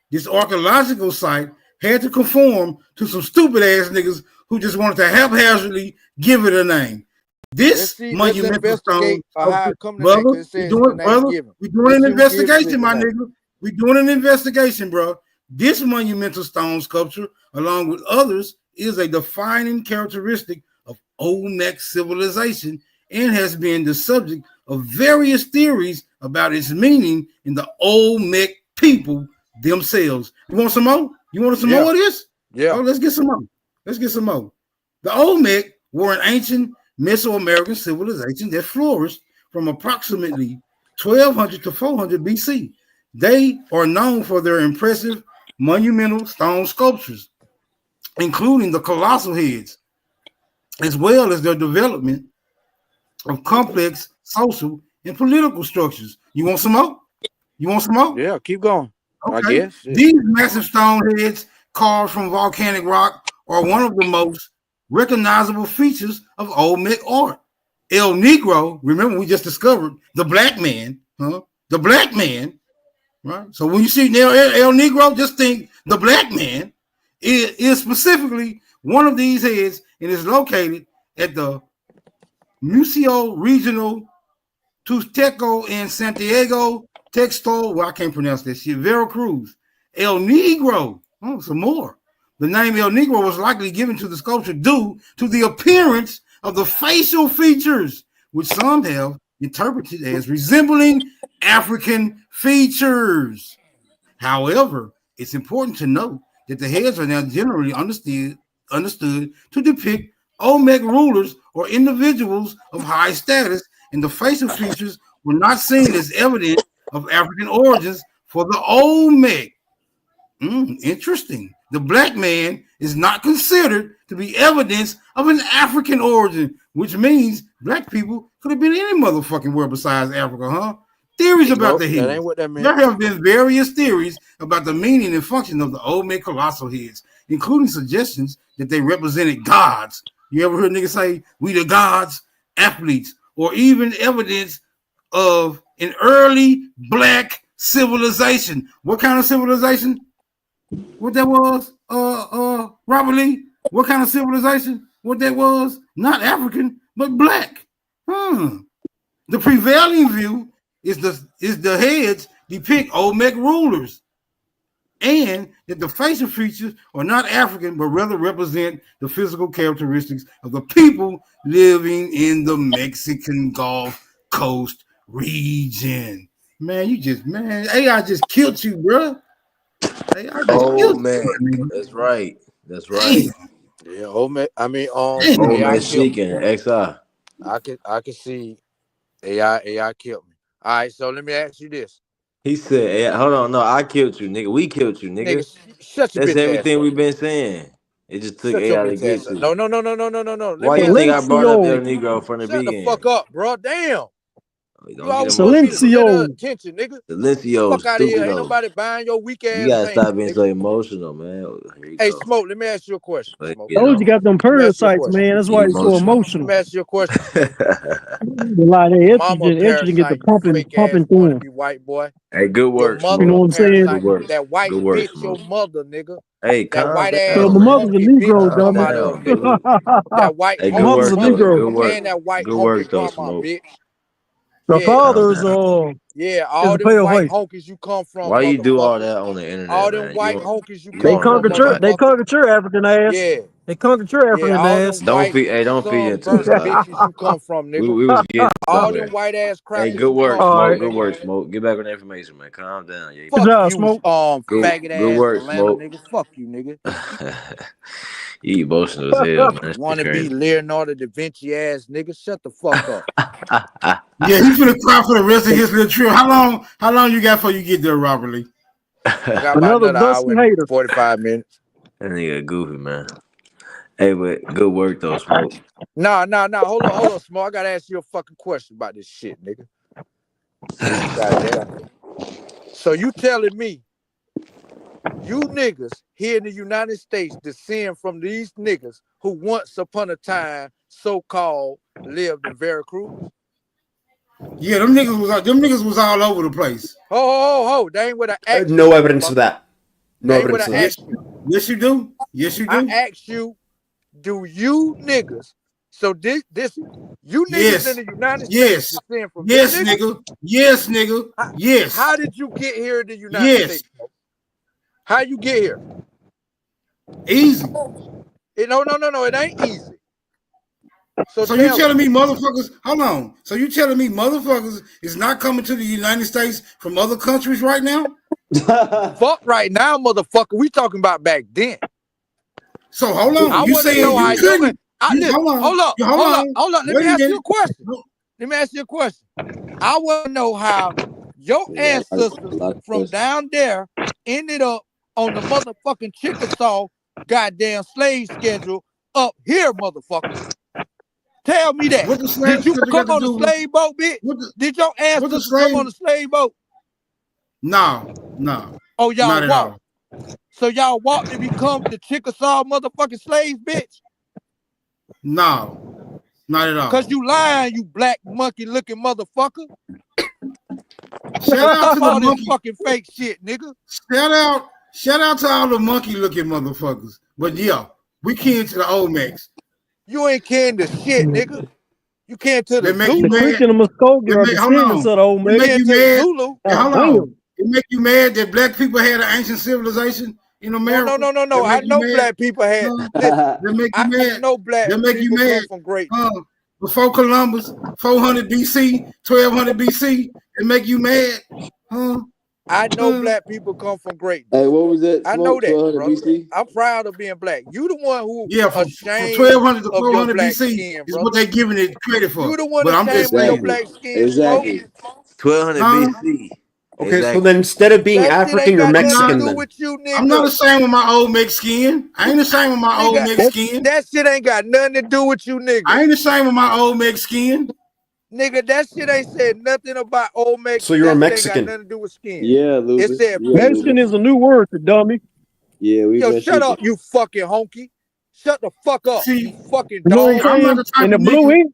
this archaeological site had to conform to some stupid ass niggas who just wanted to haphazardly give it a name. This monumental stone, brother, we're doing an investigation, my nigga. We're doing an investigation, bro. This monumental stone sculpture, along with others, is a defining characteristic of Olmec civilization and has been the subject of various theories about its meaning in the Olmec people themselves. You want some more? You want some more of this? Yeah. Oh, let's get some more. Let's get some more. The Olmec were an ancient Mesoamerican civilization that flourished from approximately 1200 to 400 BC. They are known for their impressive monumental stone sculptures, including the colossal heads, as well as their development of complex social and political structures. You want some more? You want some more? Yeah, keep going. Okay. I guess. Yeah. These massive stone heads carved from volcanic rock are one of the most recognizable features of Olmec art. El Negro, remember we just discovered the black man, huh? The black man, right? So when you see El Negro, just think the black man is specifically one of these heads and is located at the Museo Regional Tusteco in Santiago Texto. Well, I can't pronounce that shit. Veracruz. El Negro. Oh, some more. The name El Negro was likely given to the sculpture due to the appearance of the facial features, which some have interpreted as resembling African features. However, it's important to note that the heads are now generally understood to depict Olmec rulers or individuals of high status, and the facial features were not seen as evidence of African origins for the Olmec. Interesting. The black man is not considered to be evidence of an African origin, which means black people could have been any motherfucking where besides Africa, huh? Theories about the heads. That ain't what that means. There have been various theories about the meaning and function of the Olmec colossal heads, including suggestions that they represented gods. You ever heard niggas say, we the gods, athletes, or even evidence of an early black civilization. What kind of civilization? What that was? Robert Lee? What kind of civilization? What that was? Not African, but black. The prevailing view is the heads depict Olmec rulers, and that the facial features are not African, but rather represent the physical characteristics of the people living in the Mexican Gulf Coast region. Man, AI just killed you, bro. Oh man, that's right. That's right. Yeah, Olmec. I mean, Olmec seeking XI. I could see AI killed me. All right, so let me ask you this. He said, hey, hold on, no, I killed you, nigga. We killed you, nigga. Shut your That's bitch everything ass we've been saying. It just took Shut your AI to bitch get ass to up. you. No. Why you think I brought up El Negro from the Shut beginning? the fuck up, bro. Damn. Don't You always get want me to emotional. center attention, nigga. Silencio, Fuck out of here. Ain't stupido. nobody buying your weak ass You gotta pain, stop being nigga. so emotional, man. Here you Hey, go. Smoke, let me ask you a question. Let's Smoke. get it Told you on. got them Let me ask you a parasites, question. man. That's why he's so Let emotional. me ask you a question. A lot of Mama estrogen get the parasite, you fake ass pumping wanna thing. be white boy. Hey, good Your work, mother You know Smoke. what I'm saying? parasite. Good work. That white Good work, bitch, your Smoke. mother, nigga. Hey, That calm white down, ass Well, my man. mother's a honky bitch you Negro, Calm talking dummy. about down, on, nigga. dude. That white Hey, My good honky mother's a work though. mother Negro. Good work. and that white Good honky work though, grandma, Smoke. bitch. The Yeah. Calm father's down. Yeah, is all a them pale white face. honkies you come from, Why you do all motherfucker. that on the internet, All them man? white honkies you You They come want to from, conquered your nobody. African ass. Yeah. They conquered your Yeah, African all them ass. Don't white feed. Hey, don't feed into sunburnt us. bitches you come from, nigga. We was getting All somewhere. them white ass Hey, crackers good you work, come All from, right. Smoke. Good nigga. work, Smoke. Get back on the information, man. Calm down. Yeah, Good Fuck job, you, Smoke. faggot good ass work, Atlanta Smoke. nigga. Fuck you, nigga. You emotional as hell, man. That shit Wanna be crazy. Leonardo da Vinci ass nigga. Shut the fuck up. Yeah, he's gonna cry for the rest of his little trip. How long you got before you get there, Robert Lee? I got about Another another hour dusty and hater. 45 minutes. That nigga goofy, man. Hey, but good work though, Smoke. Nah. Hold on, Small. I gotta ask you a fucking question about this shit, nigga. Goddamn. So you telling me you niggas here in the United States descend from these niggas who once upon a time so-called lived in Veracruz? Yeah, them niggas was all over the place. Ho. That ain't what I asked you. No evidence of that. No That ain't what evidence of I that. asked you. Yes, you do. Yes, you do. I asked you, do you niggas, so this you niggas Yes. in the United Yes. States descend from Yes, this nigga? nigga. Yes, nigga. Yes. How did you get here in the United Yes. States? How you get here? Easy. No, it ain't easy. So you telling me motherfuckers, hold on. So you telling me motherfuckers is not coming to the United States from other countries right now? Fuck right now, motherfucker. We talking about back then. So hold on. I You want to saying know how you couldn't? hold up. Let me Wait a ask you minute. a question. Let me ask you a question. I want to know how your ancestors from down there ended up on the motherfucking Chickasaw goddamn slave schedule up here, motherfucker. Tell me that. Did you come on the slave boat, bitch? Did your ancestors come on the slave boat? No. Oh, y'all Not at walked. all. So y'all walked to become the Chickasaw motherfucking slaves, bitch? No, not at all. Cause you lying, you black monkey looking motherfucker. Shout out to all the this fucking fake shit, nigga. Shout out to all the monkey looking motherfuckers. But yeah, we kin to the Olmecs. You ain't kin to shit, nigga. You kin to the Zulu. The Creek and the Muskogee are descendants of the old man. It make you mad. Zulu. Hold on. It make you mad that black people had an ancient civilization in America? No. I know black people had. They make you mad. I know black people come from great. Before Columbus, 400 BC, 1200 BC, it make you mad? I know black people come from great. Hey, what was that? I know that, bro. BC? I'm proud of being black. You the one who from ashamed 1200 to of your 400 black BC skin, is bro. what they giving it credit for. You the one but I'm ashamed just of your saying. black skin, Exactly. 1200 BC. Okay, Exactly. so then instead of being That shit African, ain't you're got nothing to Mexican do then. with you, nigga. I'm not ashamed of my old Mex skin. I ain't ashamed of my old Mex skin. That shit ain't got nothing to do with you, nigga. I ain't ashamed of my old Mex skin. Nigga, that shit ain't said nothing about old Mexican. So you're a That shit Mexican. ain't got nothing to do with skin. Yeah, Lubis. It said Mexican is a new word for dummy. Yeah, we Yo, shut up, you fucking honky. Shut the fuck up, you fucking You know dog. what I'm saying? And the blue ink,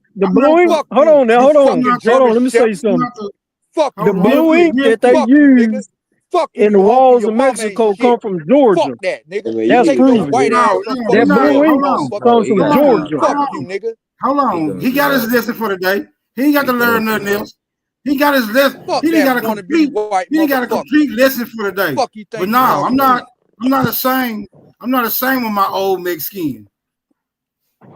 Fuck hold you, on now, you hold on. fucking Hold on, let me German say something. Fuck The you, blue honky. ink that they Fuck you, nigga. use Fuck you, in the you honky. walls Your of mama Mexico ain't come shit. from Georgia. Fuck that, nigga. That's Take your proven. white ass some That fucking blue ink motherfucker. comes from Georgia. Fuck you, nigga. Hold on. He got his lesson for the day. He ain't got to learn nothing else. He got his lesson. Fuck He didn't that got a wannabe complete. white He ain't got a motherfucker. complete lesson for the day. Fuck you think But you no, talking I'm to? not ashamed. I'm not ashamed of my old Mex skin.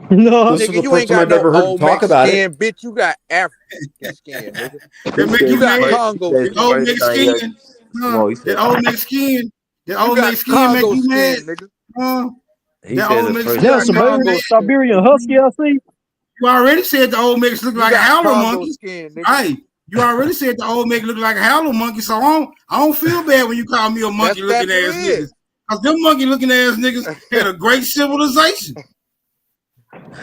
No, This is Nigga, the you first ain't time got I've no ever heard you old talk about it. Mexican, bitch. You got African skin, nigga. That make You you got mad. Congo That skin. old Mex skin. That old Mex skin. That You old got Mex skin make Congo you mad. skin, nigga. That old Mex skin That's make a you mad. Siberian Husky, I see. You already said the old Mex look You like a got howler Congo monkey. skin, nigga. Hey, you already said the old Mex look like a howler monkey, so I don't feel bad when you call me a monkey looking ass niggas. Cause them monkey looking ass niggas had a great civilization.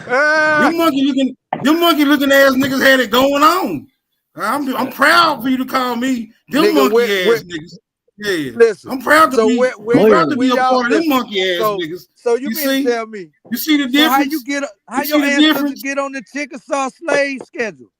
Them monkey looking ass niggas had it going on. I'm proud for you to call me them Nigga, monkey ass niggas. Yeah, Listen, I'm proud to so be a part of them monkey ass niggas. So you mean see? to tell me? You see the So difference? how You your see the ancestors difference? get on the Chickasaw slave schedule?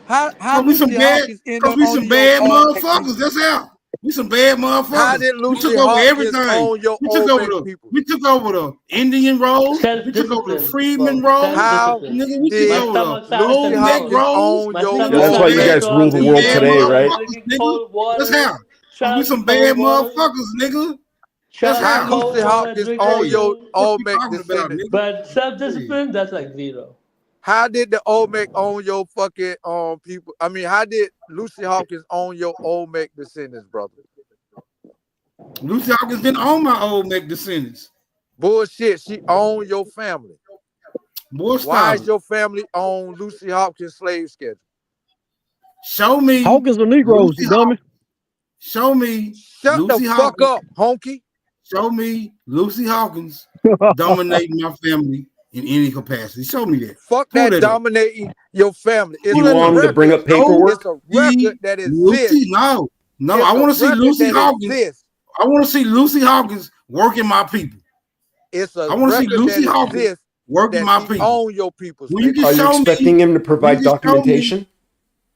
How Cause we some Lucy bad, Hawkins end cause up we on some your bad old motherfuckers. That's how. We some bad How motherfuckers. did We took Lucy over Hawkins everything. own your We took old over Mex the. people? We took over the Indian roles. We took over the freedman roles. How Nigga, we took did over the Lucy old Mex Hawkins roles. own your Nigga, Yeah, that's why old you Mex guys rule the world bad today, right? motherfuckers, nigga. That's how. Cause we some bad motherfuckers, nigga. That's How how. Lucy Hawkins own your old Mex Talking about, descendants? nigga. But self-discipline, that's like zero. How did the Olmec own your fucking people? I mean, how did Lucy Hawkins own your Olmec descendants, brother? Lucy Hawkins didn't own my old Mex descendants. Bullshit. She owned your family. Boy, Why stop. is your family on Lucy Hawkins' slave schedule? Show me. Hawkins are Negroes, Lucy dummy. Show me. Shut Lucy the Hawkins. fuck up, honky. Show me Lucy Hawkins dominating my family in any capacity. Show me that. Fuck Pull that up. dominating your family. It's You a want him to bring up paperwork? It's a record that exists. Lucy, no. It's I want a to see record Lucy that Hawkins. exists. I want to see Lucy Hawkins working my people. It's a I want to see record Lucy that Hawkins exists working that my she people. own your people's. When you can Are you show expecting me, him to provide documentation?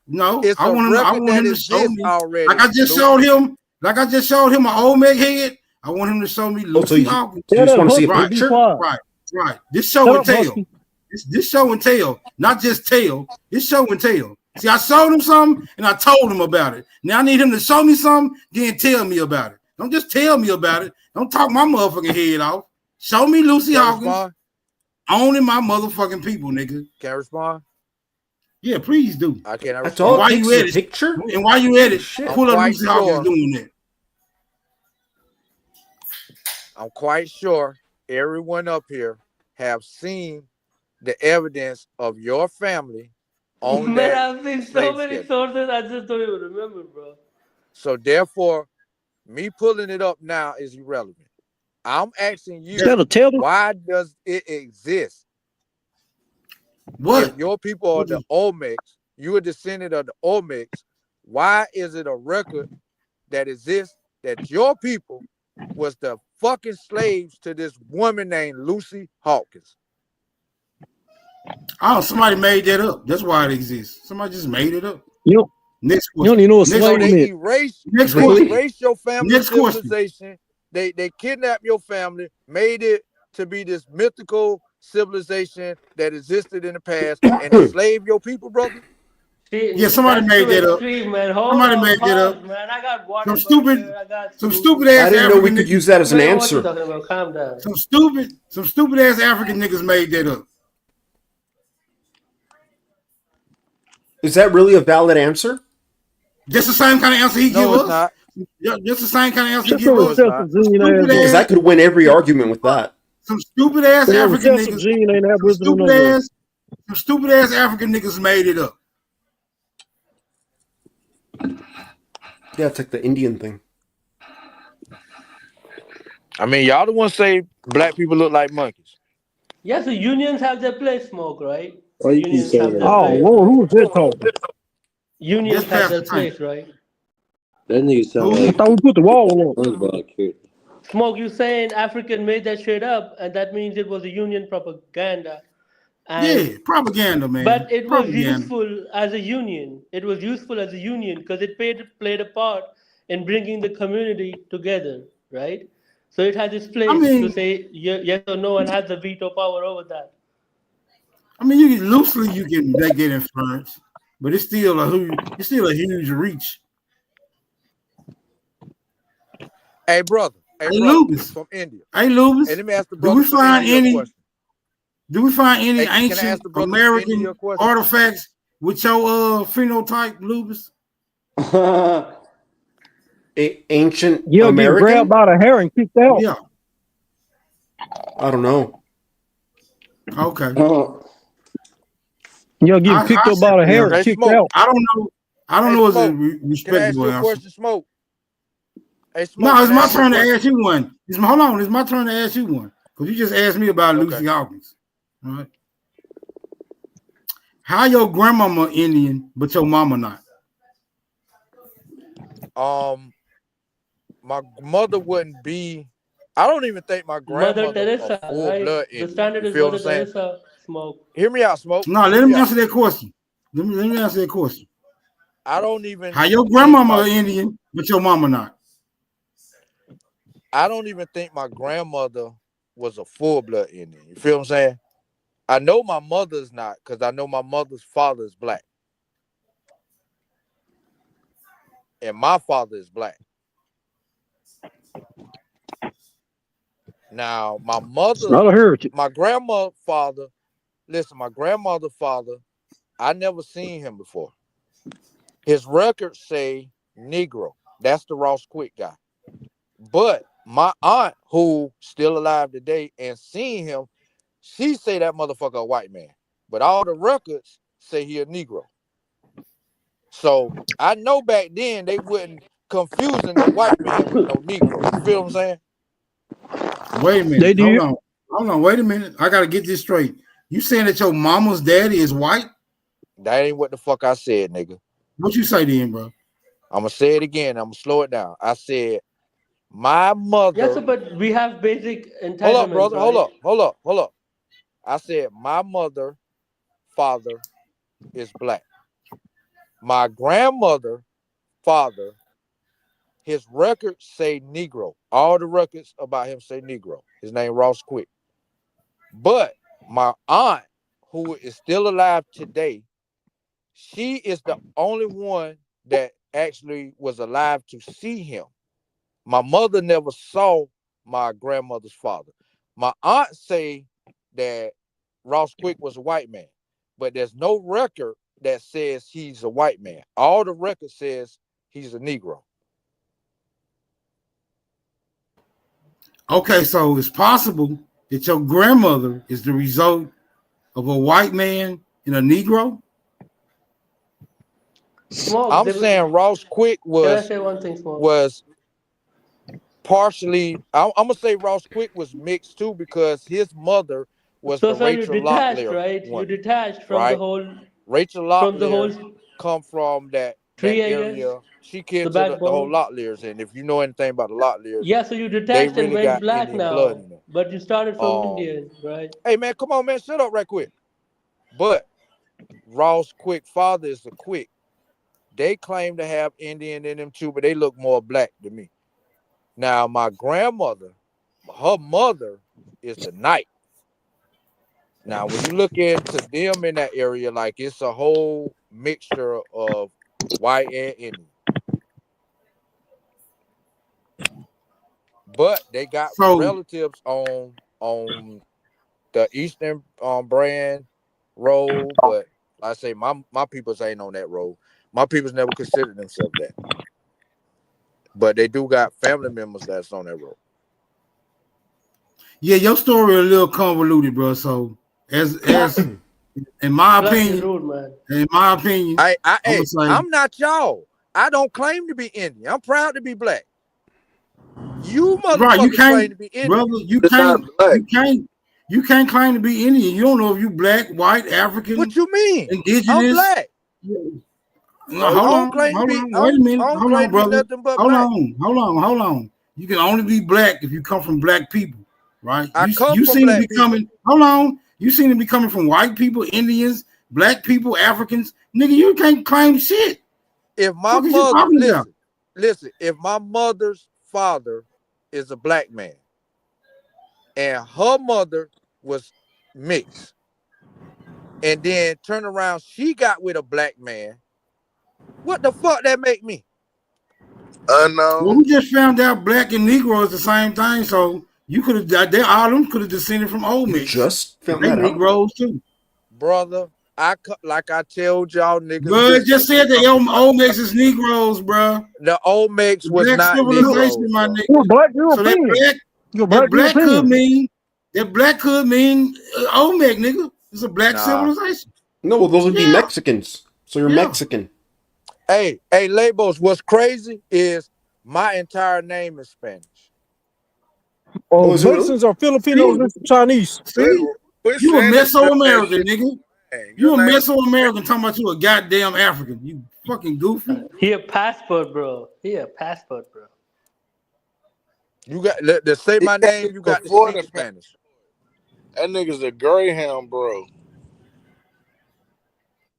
No, It's I a want record him that to show exists me. already. Like I just showed him. Like I just showed him my old Meg head. I want him to show me Oh, so Lucy you Hawkins. just want to see a Right, picture? right. This show and tell. This show and tell, not just tell. This show and tell. See, I showed him something and I told him about it. Now I need him to show me something, then tell me about it. Don't just tell me about it. Don't talk my motherfucking head off. Show me Lucy Can I Hawkins respond? owning my motherfucking people, nigga. Can I respond? Yeah, please do. I can't That's respond. all Why it you takes is at a it? picture. And while you at it, Shit. pull up quite Lucy Hawkins sure. doing that. I'm quite sure everyone up here have seen the evidence of your family on Man, that I've seen so slave many schedule. sources, I just don't even remember, bro. So therefore, me pulling it up now is irrelevant. I'm asking you, Tell them. why does it exist? What? If your people are the Olmecs, you are descendant of the Olmecs, why is it a record that exists that your people was the fucking slaves to this woman named Lucy Hawkins? Oh, somebody made that up. That's why it exists. Somebody just made it up. You Next don't even know what Next slave They meant. erased, Next they question. erased your family Next question. civilization. They kidnapped your family, made it to be this mythical civilization that existed in the past, and enslaved your people, brother. Yeah, somebody That's made too that up. extreme, man. Hold Somebody on, made that pause, up. man. I got water Some right stupid, here. I got some food. stupid ass I didn't know we African could niggas. use that as an Man, what you answer. talking about? Calm down. Some stupid ass African niggas made that up. Is that really a valid answer? Just the same kind of answer he give No, it's us. not. Yeah, just the same kind of answer he Shut give your us. self-esteem Stupid ass Because ass, I could win every argument with that. some stupid ass Yeah, African niggas. self-esteem ain't have Some wisdom stupid no more. ass, some stupid ass African niggas made it up. Yeah, it's like the Indian thing. I mean, y'all the ones say black people look like monkeys. Yes, the unions have their place, Smoke, right? Why you keep Unions saying have their that? Oh place. Lord, who was that talking? Unions Just have pass their the tank. place, right? That nigga sound Who? I like thought we put the wall on. SpongeBob character. Smoke, you saying African made that shit up, and that means it was a union propaganda. And Yeah, propaganda, man. but it was Propaganda. useful as a union. It was useful as a union because it played a part in bringing the community together, right? So it has its place to mean, say yes or no and has the veto power over that. you can loosely get inference, but it's still a huge reach. Hey, brother. Hey, Hey, brother. Lubis. From India. Hey, Lubis. Hey, let me ask the Do brother we from find India a any? question. Do we find any Hey, can I ask ancient the brother from American India a question? artifacts with your phenotype, Lubis? Ancient Yeah, get American? grabbed by the hair and kicked out. Yeah. I don't know. Okay. Yeah, getting picked up by the hair and Hey, kicked Smoke. out. I don't know. I don't Hey, know. It's a Smoke. Can I ask respectable you a answer. question, Smoke? Hey, Smoke. No, it's can I my ask you a turn to question? ask you one. Hold on. It's my turn to ask you one. Because you just asked me about Okay. Lucy Hawkins. All right. How your grandmama Indian, but your mama not? My mother wouldn't be. I don't even think my Mother grandmother a Teresa, full right? blood The Indian. standard You is feel what Mother I'm saying? Teresa. Smoke. Hear me out, Smoke. No, let Hear me me out. answer that question. Let me answer that question. I don't even How your think grandmama my Indian, but your mama not? I don't even think my grandmother was a full blood Indian. You feel what I'm saying? I know my mother's not, because I know my mother's father is black. And my father is black. Now, my grandmother father, listen, my grandmother father, I never seen him before. His records say Negro. That's the Ross Quick guy. But my aunt, who still alive today and seen him, she say that motherfucker a white man. But all the records say he a Negro. So I know back then they wasn't confusing no white man with no Negro. You feel what I'm saying? Wait a minute. Hold on. Wait a minute. I gotta get this straight. You saying that your mama's daddy is white? That ain't what the fuck I said, nigga. What you say then, bro? I'm gonna say it again. I'm gonna slow it down. I said my mother. Yes, but we have basic entitlements. Hold up, brother. Right? Hold up. I said my mother, father is black. My grandmother, father, his records say Negro. All the records about him say Negro. His name Ross Quick. But my aunt, who is still alive today, she is the only one that actually was alive to see him. My mother never saw my grandmother's father. My aunt say that Ross Quick was a white man, but there's no record that says he's a white man. All the record says he's a Negro. Okay, so it's possible that your grandmother is the result of a white man and a Negro? Smoke, I'm saying Ross Quick Can I was say one thing, Smoke? partially. I'm gonna say Ross Quick was mixed too because his mother was So, the so you Rachel detached, Locklear right? You woman, detached from the right? whole, Tree, come from that I guess, area. She killed the to the whole backbone. Locklears, and if you know anything about the Locklears, Yeah, so you they detached and really went got black Indian blood now, in them. but you started from Indian, right? Hey man, come on man, shut up right quick. But Ross Quick father is a Quick. They claim to have Indian in them too, but they look more black to me. Now my grandmother, her mother is the Knight. Now when you look into them in that area, like it's a whole mixture of white and Indian. But they got So relatives on the Eastern Brand road, but like I say my peoples ain't on that road. My peoples never considered themselves that. But they do got family members that's on that road. yeah, your story a little convoluted, bro. So as in my Plus, you're opinion, rude, man. I'm not y'all. I don't claim to be Indian. I'm proud to be black. You right, you motherfuckers can't, claim to be Indian. brother. You can't claim to be Indian. You don't know if you black, white, African. What you mean? Indigenous. I'm black. No, hold on. Wait a minute. Hold on, brother. Hold on. You can only be black if you come from black people, right? You seem to be coming. Hold on. You seem to be coming from white people, Indians, black people, Africans. Nigga, you can't claim shit. If my mother, listen, if my mother's father is a black man and her mother was mixed, and then turn around, she got with a black man, what the fuck that make me? Well, we just found out black and Negro is the same thing, so you could have. All of them could have descended from old mix. Just found they that out, Negroes too, brother. Like I told y'all niggas. Bro, just said the old mix is Negroes, bro. The old mix was black not civilization, Negroes, my bro. nigga. So that black could mean Olmec, nigga. It's a black civilization. No, well, those would be Mexicans. So you're Mexican. Hey, Labos, what's crazy is my entire name is Spanish. Oh, Mexicans are Filipinos and Chinese. See? You a Mesoamerican, nigga. You a Mesoamerican talking about you a goddamn African. You fucking goofy. He a passport, bro. You got to say my name. You got to speak Spanish. That nigga's a Greyhound, bro.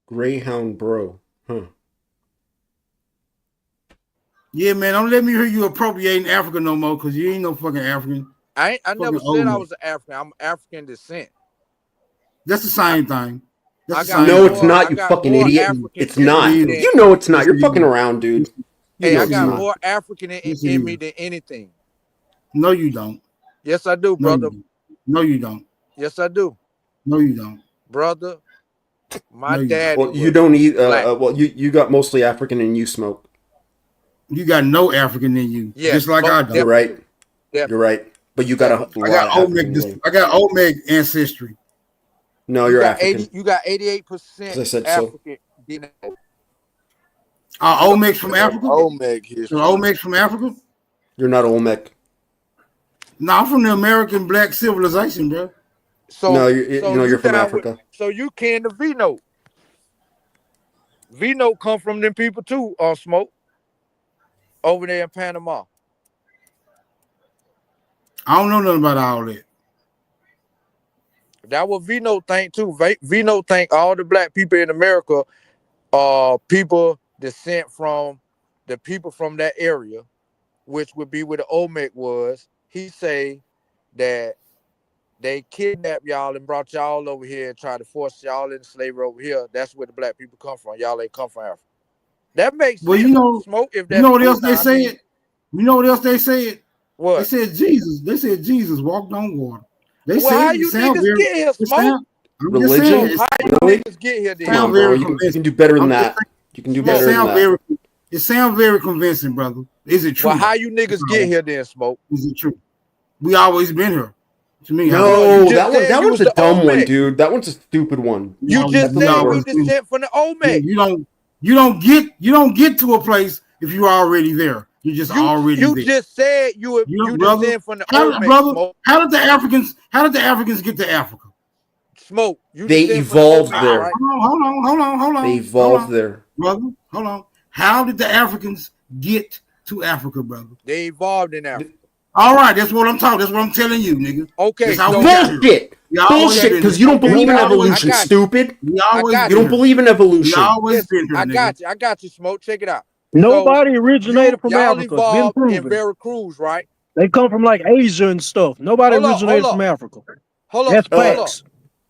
Greyhound, bro. Huh. Yeah, man, don't let me hear you appropriating Africa no more, because you ain't no fucking African. I never said I was an African. I'm African descent. That's the same thing. No, it's not, you fucking idiot. It's not. You know it's not. You're fucking around, dude. Hey, I got more African in me than anything. No, you don't. Yes, I do, brother. No, you don't. Yes, I do. No, you don't. Brother, my dad. Well, you don't eat. Well, you got mostly African and you smoke. You got no African in you. Yeah, just like I do. You're right. You're right. But you got a lot of African. I got Olmec ancestry. No, you're African. You got 88% I said African DNA. Olmec from Africa? Olmec history. Olmec from Africa? You're not Olmec. No, I'm from the American black civilization, bro. So no, you're from Africa. So you can the V-Note. V-Note come from them people too, Smoke. Over there in Panama. I don't know nothing about all that. That what V-Note think too. V-Note think all the black people in America are people descent from the people from that area, which would be where the Olmec was. He say that they kidnapped y'all and brought y'all over here and tried to force y'all into slavery over here. That's where the black people come from. Y'all ain't come from Africa. That makes sense. You know, Smoke. If that's you know what else they said? You know what else they said? What? They said Jesus. They said Jesus walked on water. They Well, said how it you sound niggas very. get here, It Smoke? sound, I'm just Religion? saying. It How you Really? niggas get here then? Come on, sound bro. very You can convincing. do better than I'm just that. saying, You can do it better than sound that. very. It sounds very convincing, brother. Is it true? Well, how you niggas get here then, Smoke? Is it true? We always been here. To me, how Bro, No, you just said that you one's was a the dumb one, Olmec. dude. That one's a stupid one. You No, just we said you always been. descent from the Olmec. You don't get to a place if you're already there. You're just already You there. just said you brother, descend from the how, Olmec, brother, Smoke. how did the Africans get to Africa? Smoke. You They descend from the evolved Olmec, there. right? Hold on. They evolved there. Brother, hold on. How did the Africans get to Africa, brother? They evolved in Africa. All right, that's what I'm talking. That's what I'm telling you, nigga. Okay, That's how so we got here. Bullshit. We always Bullshit, been because here. you don't believe in We always- evolution, I got you. stupid. We I always got You been don't here. believe in We evolution. always Listen, been here, I nigga. got you, Smoke. Check it out. Nobody originated from Y'all Africa. It's been evolved in proven. Veracruz, right? They come from like Asia and stuff. Nobody originated from Africa. Hold That's up. facts.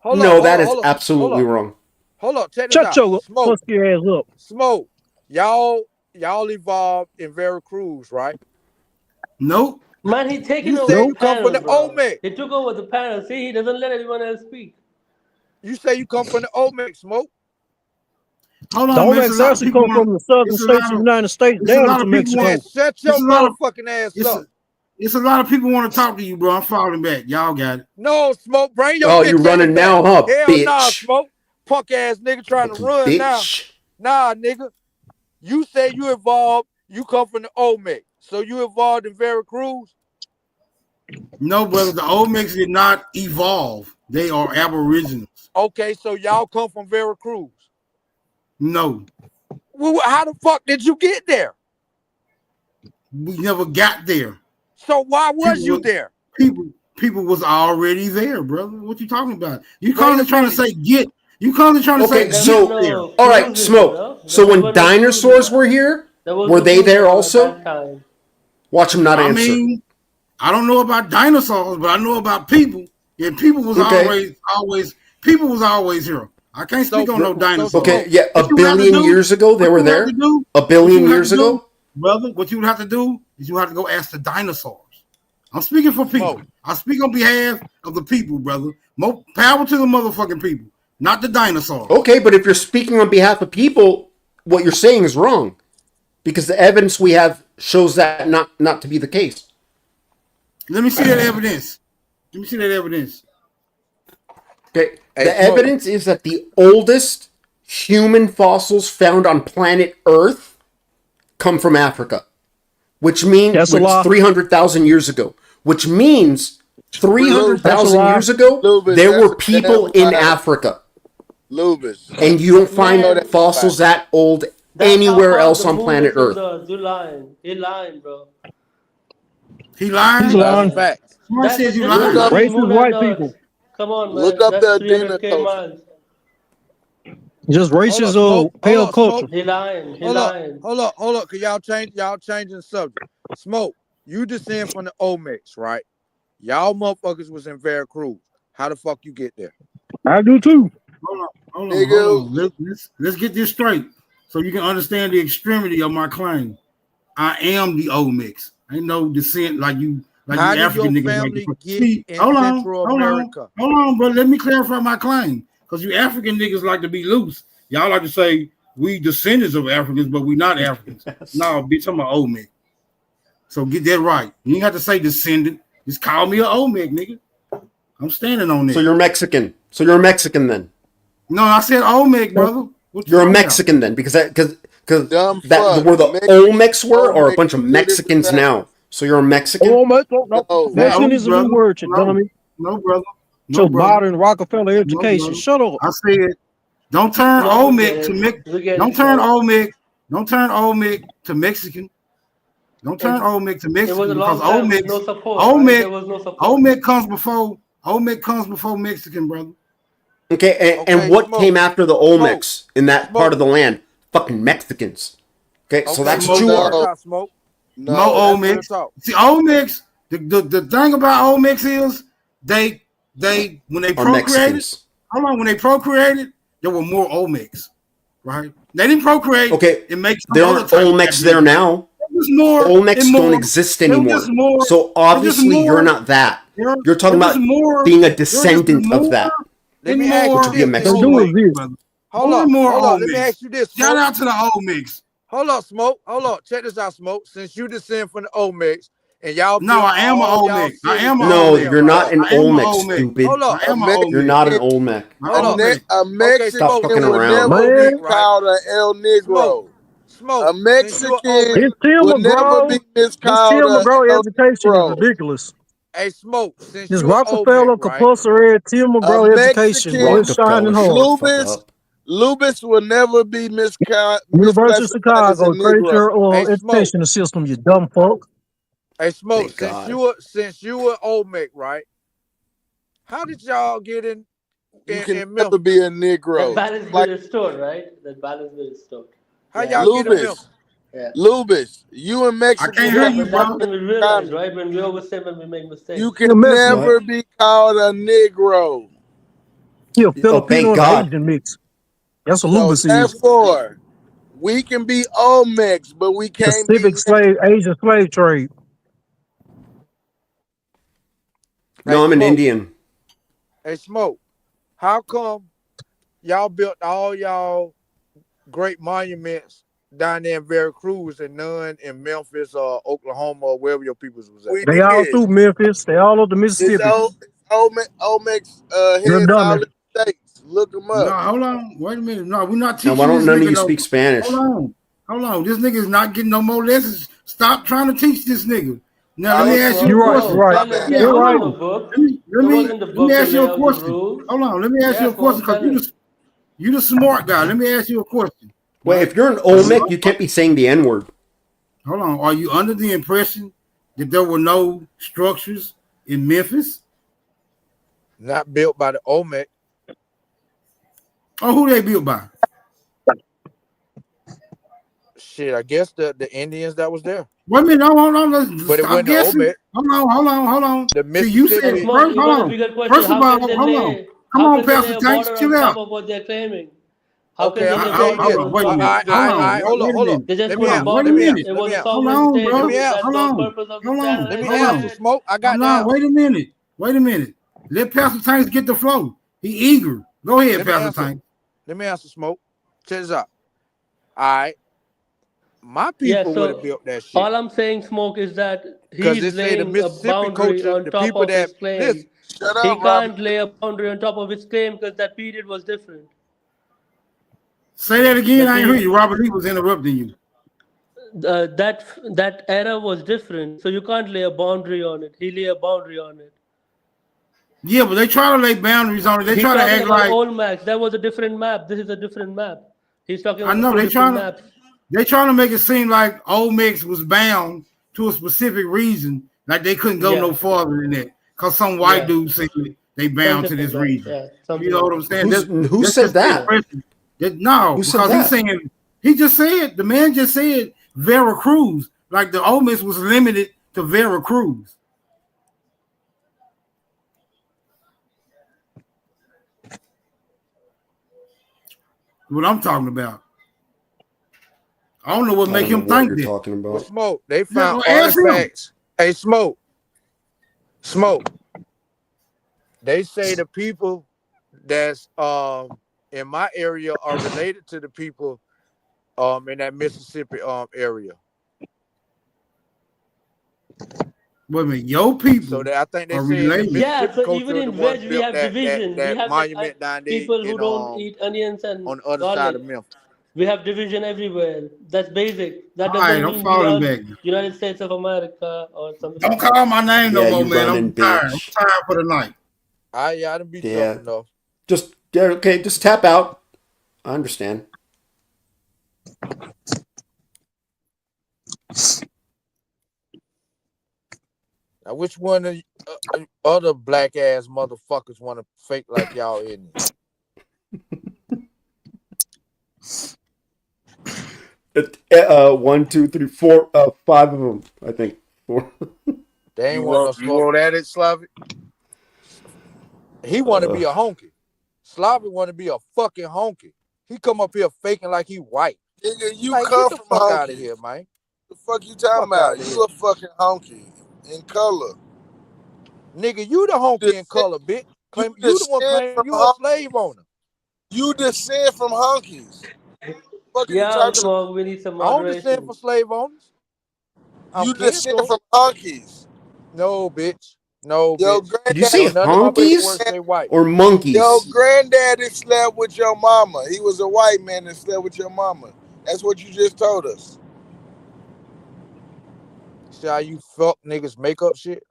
No, that is absolutely wrong. Hold up. Check this Shut out. your Smoke. husky ass up. Smoke. Y'all evolved in Veracruz, right? Nope. Man, he taking You over say the you come panel, from the bro. Olmec. He took over the panel. See, he doesn't let anyone else speak. You say you come from the Olmec, Smoke. Hold The on, man. It's a Olmecs lot of actually people come from the southern it's a states lot of the of United States it's a down lot to of people Mexico. Man, shut your It's a lot of motherfucking ass it's up. it's a lot of people want to talk to you, bro. I'm falling back. Y'all got it. No, Smoke. Bring your Oh, bitch you're running ass back. now, huh, Hell nah, bitch? Smoke. Punk ass nigga trying to Fucking run now. bitch. Nah, nigga. You say you evolved. You come from the Olmec. So you evolved in Veracruz? No, brother, the Olmecs did not evolve. They are aboriginals. Okay, so y'all come from Veracruz. No, Well, how the fuck did you get there? we never got there. So why was you was- there? People was already there, brother. What you talking about? You Wait constantly a trying to say get. You constantly trying to Okay, say so get there. all right, Smoke. So when dinosaurs were here, were they there also? Watch them not I answer. mean, I don't know about dinosaurs, but I know about people. And people was Okay. always here. I can't speak on no dinosaurs. Okay, yeah, a What you have to billion do- years ago they what were you have there. to do- A what billion you have years to do, ago. brother. What you would have to do is you have to go ask the dinosaurs. I'm speaking for people. I speak on behalf of the people, brother. More power to the motherfucking people, not the dinosaurs. Okay, but if you're speaking on behalf of people, what you're saying is wrong, because the evidence we have shows that not to be the case. Let me see that evidence. Let me see that evidence. Okay, Hey, the Smoke. evidence is that the oldest human fossils found on planet Earth come from Africa, which means That's a lie. 300,000 years ago. Which means 300,000 That's a lie. years ago, Lubis, there that's were a people damn in lie. Africa, Lubis. and you don't find know that fossils fact. that old That's anywhere how else the on moon planet is from Earth. the earth. You lying. He lying, bro. He lying? He's lying. Facts. Somebody That's says the you difference lying. between Racist moon white and earth. people. Come on, man. Look up That's the Adena 300K culture. miles. Just racist pale culture. He lying. He Hold up, lying. hold up. Cause y'all changing the subject. Smoke, you descend from the Olmecs, right? Y'all motherfuckers was in Veracruz. How the fuck you get there? I do too. Hold on. Let's get this straight so you can understand the extremity of my claim. I am the Olmecs. Ain't no descent like you How did African your niggas like family to get see. in Hold on, Central hold on, America? hold on, bro. Let me clarify my claim. Because you African niggas like to be loose. Y'all like to say we descendants of Africans, but we not Africans. No, bitch, I'm an Olmec. So get that right. You ain't have to say descendant. Just call me an Olmec, nigga. I'm standing on that. So you're Mexican. So you're a Mexican then. No, I said Olmec, brother. What you You're a talking about? Mexican then, because that Dumb that fuck. where the Olmecs were, or a Olmecs bunch of are two different Mexicans things. now. So you're a Mexican. No. No. Mexican is a new word, you No. dummy. No, brother. So No, brother. modern Rockefeller No, education. brother. Shut up. I said, don't turn No, we Olmec get to it. Mexican. We get Don't it, turn bro. Olmec. Don't turn Olmec to Mexican. Don't turn Olmec to It Mexican was a because long time with Olmec, no support, right? There was no support. Olmec comes before Mexican, brother. Okay, and what came after the Olmecs in that part of the land? Fucking Mexicans. Okay, so that's what you are. Smoke. No Olmecs. See, Olmecs. The thing about Olmecs is they when they Are procreated. Mexicans. Hold on, when they procreated, there were more Olmecs, right? They didn't procreate. Okay, it makes there aren't Olmecs there now. just more. Olmecs and more. don't exist They're anymore. just more. So They're just obviously you're more. not that. They're, You're talking they're just about more. being a They're just descendant more of that, Let and me ask more. which you would be a this, They then, Mexican. do Smoke. Olmecs, exist. brother. Hold More up, and more hold up. Let me Olmecs. ask you this, Shout Smoke. out to the Olmecs. Hold up, Smoke. Hold up. Check this out, Smoke. Since you descend from the Olmecs and y'all No, built I am an all y'all Olmec. I cities am an down No, Olmec. there, you're right? not an I am an Olmec, Olmec. stupid. Hold up. I am an You're Olmec. not an Olmec. My Hold up. Olmec. A Okay, Stop Smoke. fucking Mexican would around. never Man, be Right? called an El Smoke. Negro. Smoke. A Since you an Olmec. Mexican this Tim would never be McGraw, this miscalled Tim a McGraw El education is Negro. ridiculous. Hey, Smoke. Since This you an Olmec, Rockefeller right? compulsory Tim A McGraw education, boy, Mexican it's shining Rockefeller, shut hard. the fuck Lubis up. Lubis will never be University of misclassified as a Chicago, create Negro. your Hey, Smoke. education system, you dumb fuck. Hey, Smoke. Thank God. Since you an Olmec, right? How did y'all get in You can in never Memphis? be a That Negro. balance Just will like restore, right? That balance will restore. How Yeah. y'all get in Lubis. Memphis? Yeah. Lubis, you and I Mexicans can't Yeah, hear have you, but that's brother. when we realize, right? When we always say when we make you mistakes. can You're Mexican. never What? be called a Negro. You're a Oh, Filipino thank and God. Asian mix. That's what So Lubus is. therefore, we can be Olmecs, but we can't be Pacific slave, Asian slave trade. No, Hey, I'm an Smoke. Indian. Hey, Smoke. How come y'all built all y'all great monuments down there in Veracruz and none in Memphis or Oklahoma or wherever your peoples was at? We They all did. through Memphis. They all over the It's Mississippi. Olmecs You're heads all in dummy. the states. Look them No, up. hold on. Wait a minute. No, we're not Now, why teaching don't this none of nigga you though. speak Spanish? Hold on. Hold on. This nigga is not getting no more lessons. Stop trying to teach this nigga. Now, let Oh, me ask you You're a right. question. You're right. my Tell him bad. Yeah, there You're hold was right. no on. book. Let There me wasn't the let book me to ask lay you a out the question. rules. Hold on. Let me ask you Yeah, a question Smoke, because tell him. you the smart guy. Let me ask you a question. Wait, Right? if you're an Are you, Olmec, you can't be saying the N word. hold on. Are you under the impression that there were no structures in Memphis? Not built by the Olmec. Or who they built by? Shit, I guess the Indians that was there. Wait a minute. No, hold on. Let's But it stop wasn't the guessing. Olmec. Hold on. The See, you So said Mississippi. Smoke, first. you Hold got a on. bigger question. First of all, hold on. Come How on, can they Pastor lay a Tanks, border chill on top out. of what they're claiming? How Okay, can they I'm lay gonna tell you borders this. on Wait a top? minute. Hold on. Hold up. They just Let put me a answer. Wait a Let me box. minute. answer. It Let was me a answer. Hold sovereign on, state. Let bro. me That's answer. Hold the whole on. purpose of the Hold on. Let me Hold answer. on. Smoke. I got Hold the on. answer. Wait a minute. Wait a minute. Let Pastor Tanks get the flow. He eager. Go ahead, Let me Pastor answer. Tanks. Let me answer. Smoke. Check this out. All right. My Yeah, people would have so built that shit. all I'm saying, Smoke, is that Because he's they say the laying a Mississippi boundary culture, on the top people of that his claim. listen. Shut He up, Robert. can't lay a boundary on top of his claim because that period was different. Say that again. The I ain't heard period, you. Robert Lee was interrupting you. that era was different, so you can't lay a boundary on it. He lay a boundary on it. Yeah, but they try to lay boundaries on it. They He's try to talking act about like old maps. That was a different map. This is a different map. He's talking I about know two different they maps. trying to make it seem like Old Mex was bound to a specific reason, like they couldn't go no Yeah, farther than that. Cause some white yeah, dude said they bound to something like this that. region. Yeah, You something know like what I'm that. saying? Who That's said just the that? impression. No, Who said because he's that? saying he just said the man just said Veracruz, like the Ole Miss was limited to Veracruz. What I'm talking about. I don't know what I make don't know him what think you're that. talking Well, about. Smoke, they Yeah, found ask him. artifacts. Hey, Smoke. They say the people that's in my area are related to the people in that Mississippi area. Wait a minute, your people So I think they are say the related. Yeah, Mississippi so even culture are the in ones veg we built have division. We that have monument down there people who in don't eat onions and on the other side garlic. of Memphis. We have division everywhere. That's basic. That All right, doesn't I'm mean we falling are back. United States of America or something Don't like that. call my name no Yeah, more, you man. running I'm tired. I'm bitch. tired for the night. I done beat you Yeah. up enough. Just okay, just tap out. I understand. Now, which one of other black ass motherfuckers want to fake like y'all in? 1, 2, 3, 4, 5 of them. I think 4. They ain't You want no want smoke. at it, Slavic? He want to be a honky. Slavic want to be a fucking honky. He come up here faking like he white. Nigga, you Like, come get the from fuck out of honky. here, man. The fuck you talking Fuck out about? of You here. a fucking honky in color. Nigga, you the honky in color, bitch. Claim you the one descend claiming from you a slave owner. You descend from honkies. What are you Yeah, talking about? Smoke, we need some I don't descend moderation. from slave owners. I'm You kin descend to 'em. from honkies. No, bitch. No, Your bitch. Did you say granddaddy, None of my paperwork honkies say white. or your monkeys? granddaddy slept with your mama. He was a white man that slept with your mama. That's what you just told us. See how you fuck niggas make up shit?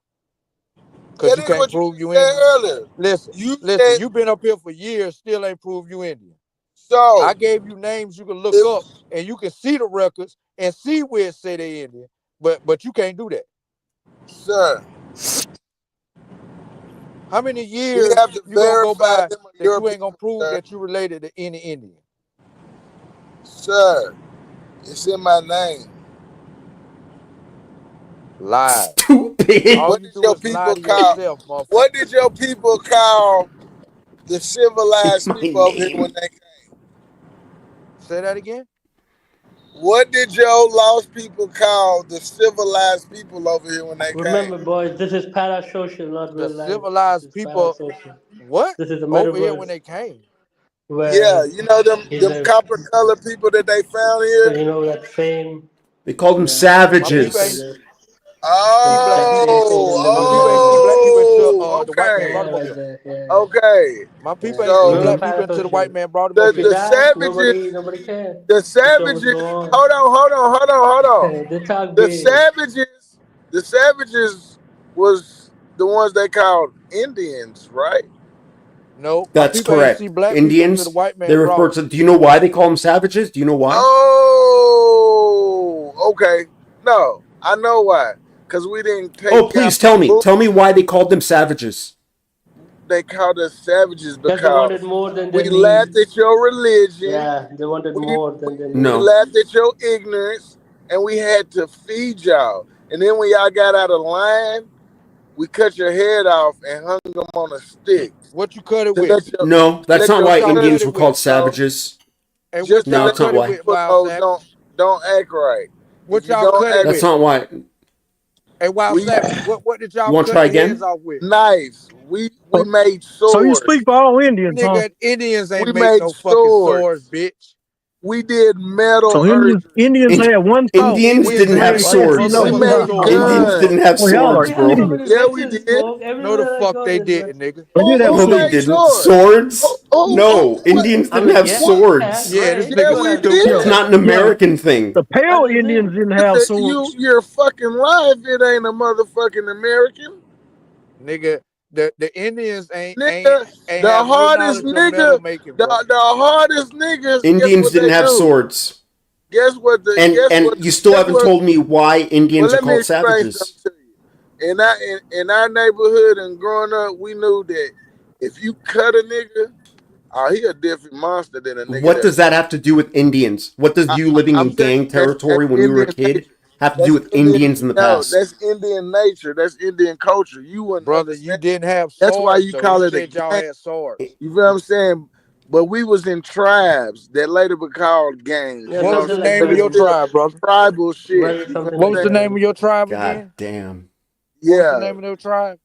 Cause That you is can't what you prove you said Indian. earlier. Listen, You listen. said You been up here for years, still ain't proved you Indian. so. I gave you names you can look up, and you can see the records and see where it say they Indian. But you can't do that, sir. How many We years have to you gonna go verify by them are that your you ain't gonna people, prove sir. that you related to any Indian? Sir, it's in my name. Lies. Stupid. All What you did do your is lie people to call? yourself, motherfucker. What did your people call the civilized My people over here name. when they came? Say that again. What did your lost people call the civilized people over here when they Remember, came? boys, this is parasocial, not The real life. civilized This is people, parasocial. what? This is a Over here when metaverse they came. Yeah, where you know them there's, copper colored people that they found here. that fame. They called them Yeah, My people savages. ain't there's see black people. taxation in the My people ain't see middle. black people until the white man Okay, brought Yeah, them over right here. there. Yeah, okay. My people ain't see remember So black people until the white parasocial. man brought them over If you here. the die, savages, nobody cares. the The show must savages. go on. Hold on. They talk The big. savages was the ones they called Indians, right? No, my That's people ain't see correct. black people until the Indians, white they man brought refer them. to. Do you know why they call them savages? Do you know why? Oh, okay. No, I know why. Because we didn't take Oh, please captive tell me. book. Tell me why they called them savages. They called us savages Because they wanted because more than we their laughed needs. at your religion. Yeah, they wanted more than their We No. needs. laughed at your ignorance, and we had to feed y'all. And then when y'all got out of line, we cut your head off and hung them on a stick. What you cut it To with? No, that's not What why y'all cut Indians it were with? called savages. And just what to No, y'all let that's not cut it why. with, people Wild know Savage? don't act right. What If you y'all don't cut it act That's with? not why. Hey, Wild we Savage, what did You y'all want to cut try the heads again? off with? knives. We So, made so you swords. speak for all Indians, huh? Nigga, Indians ain't We make made no fucking swords, swords. bitch. We did metal So Indians In- had one thought. Indians Indians didn't ain't have make Man, no shit, you know we swords. what motherfucking made y'all talking swords. about. Indians didn't guns. have Well, y'all are swords, We have too bro. many idiots. Yeah, we races, did. Smoke. No, the Everywhere I fuck go, they there's didn't, races. nigga. They did have Who No, they made swords. didn't. swords? Swords? Who No, what? Indians I didn't mean, have yeah, yeah, swords. Yeah, this great. Yeah, nigga's But we as a stupid. It's did. not an thing, Yeah, American thing. the as pale a Indians thing. didn't have swords. You're fucking lying if it ain't a motherfucking American. Nigga, the Indians ain't Nigga, the have no hardest knowledge of metal nigga, making, the bro. hardest niggas, guess Indians what they didn't have do? swords. And you still Guess haven't what? told me why Well, Indians are let me called explain savages. something to you. In our neighborhood and growing up, we knew that if you cut a nigga, he a different monster than a nigga What that does that have to do with Indians? What does you living I'm in saying gang that's territory when you were a Indian kid nature. have to do That's with Indians in the past? That's Indian nature. That's Indian culture. You wouldn't Brother, you understand. didn't have That's why swords you though. You call it a said y'all gang. had swords. You feel what I'm saying? But we was in tribes that later were called gangs. Yeah, You What know was what the I'm something like saying? name But of it's your gangs. still tribe, brother? tribal shit. Very You feel something what What I'm was like the saying? name of your tribe God again? damn. What was the Yeah. name of your tribe?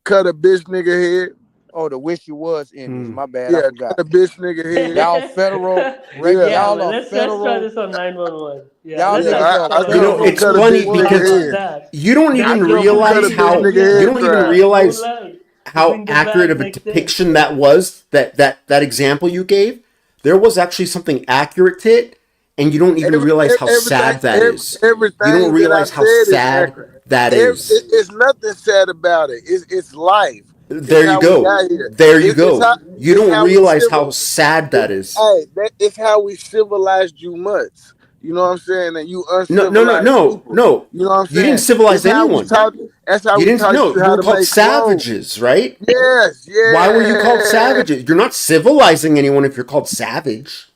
Cut a bitch nigga head. Oh, the Wish You Was Indians. My bad, I Yeah, forgot. cut a bitch nigga head. Y'all federal, Yeah. Yeah, y'all man. are Let's try federal. this on 911. Yeah, Y'all let's Yeah, have niggas this are I You told know, him to federal it's cut a conversation. bitch funny Smoke, nigga how because about head. that? you don't Then I even we told him to cut realize a bitch agree. how We nigga you head don't agree. even tribe. No realize lie. We how bring the accurate bad of a next day. depiction that was, that example you gave. There was actually something accurate to it, and you don't even realize how sad that is. You don't Everything that I realize how said is sad accurate. that is. It's nothing sad about it. It's life. It's There you how we go. got here. There you go. You It's don't how we realize how sad that is. it's how we civilized you mutts. You know what I'm saying? And you No, no, no, uncivilized no, people. no. You know what I'm You didn't saying? civilize It's how we anyone. taught. That's how You we didn't. taught No, you you how were to called make clothes. savages, right? Yes, Why were you called yeah. savages? You're not civilizing anyone if you're called savage.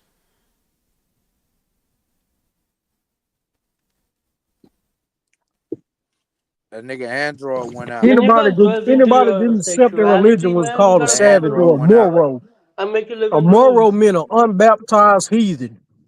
That nigga Android went out. When you Anybody guys did dwell into anybody your didn't accept their religion sexuality, was man, we called a gotta The make savage or Android a went out. moro. and make you live A in moro rules. meant an unbaptized heathen.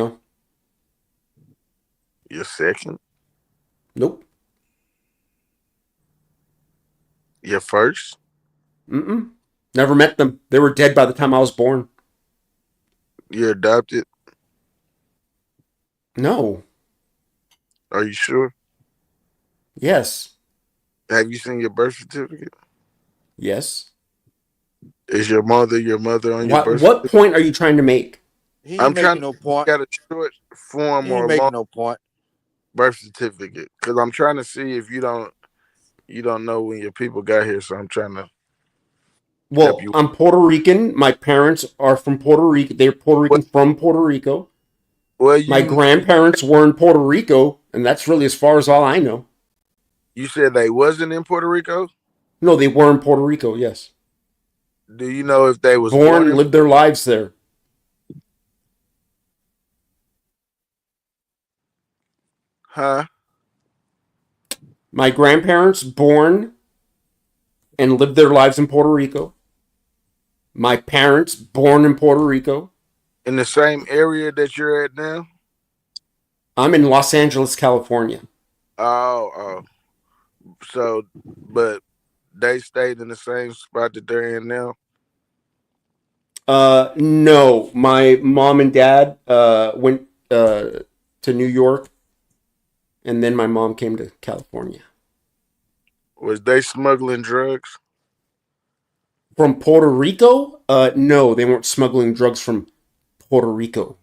No. Your second? Nope. Your first? Mm-mm. Never met them. They were dead by the time I was born. You adopted? No. Are you sure? Yes. Have you seen your birth certificate? Yes. Is your mother on your birth What certificate? point are you trying to make? He ain't I'm trying making to no point. get a short form He or ain't a making long no point. birth certificate because I'm trying to see if you don't know when your people got here. So I'm trying to help Well, you. I'm Puerto Rican. My parents are from Puerto Rico. They're Puerto Rican from Puerto Rico. Well, My grandparents were in Puerto Rico, and that's really as far as all I know. You said they wasn't in Puerto Rico? No, they were in Puerto Rico, yes. Do you know if they was Born, lived their lives there. Huh? My grandparents born and lived their lives in Puerto Rico. My parents born in Puerto Rico. In the same area that you're at now? I'm in Los Angeles, California. Oh. So, but they stayed in the same spot that they're in now? No. My mom and dad went to New York, and then my mom came to California. Was they smuggling drugs? From Puerto Rico? No, they weren't smuggling drugs from Puerto Rico.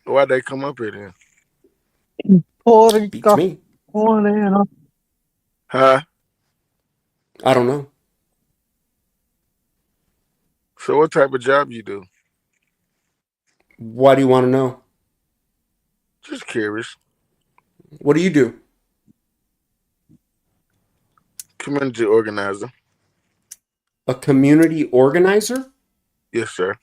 Why'd they come up here then? Puerto Beats me. Huh? I don't know. So what type of job you do? Why do you want to know? Just curious. What do you do? Community organizer. A community organizer? Yes, sir.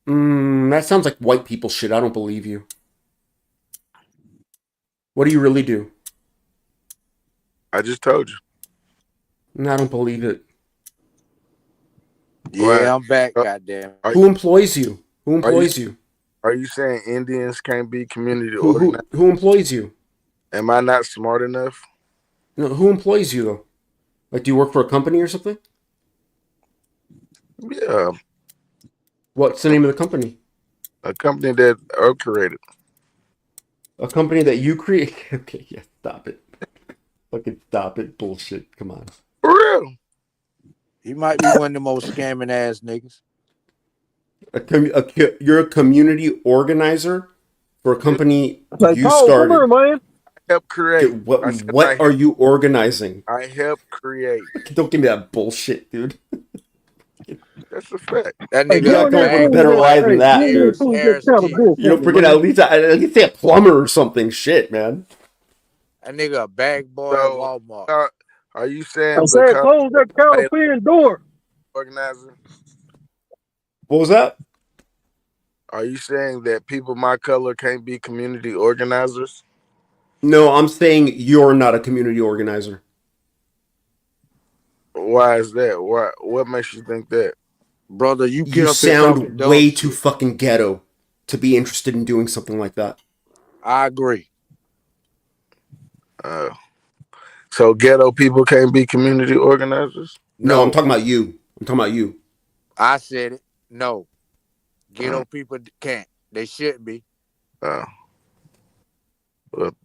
That sounds like white people shit. I don't believe you. What do you really do? I just told you. I don't believe it. Yeah, I'm back, goddamn. Who employs you? Who employs you? Are you saying Indians can't be community Who organized? who employs you? Am I not smart enough? No, who employs you though? Like, do you work for a company or something? Yeah. What's the name of the company? A company that I created. A company that you create? Okay, yeah, stop it. Fucking stop it. Bullshit. Come on. For real. He might be one of the most scamming ass niggas. You're a community organizer for a company Like, you Cole, come started. here, man. Help create. What are you organizing? I help create. Don't give me that bullshit, dude. That's a fact. That You nigga gotta come up with a better lie than that, dude. You know, freaking at least say a plumber or something. Shit, man. That nigga a bag boy at Walmart. Are you saying I said close that Californian door. Organizer? What was that? Are you saying that people my color can't be community organizers? No, I'm saying you're not a community organizer. Why is that? What makes you think that? Brother, you get You up here talking sound dumb way shit. too fucking ghetto to be interested in doing something like that. I agree. So ghetto people can't be community organizers? No, I'm talking about you. I'm talking about you. I said it. No. Ghetto people can't. They shouldn't be. Well,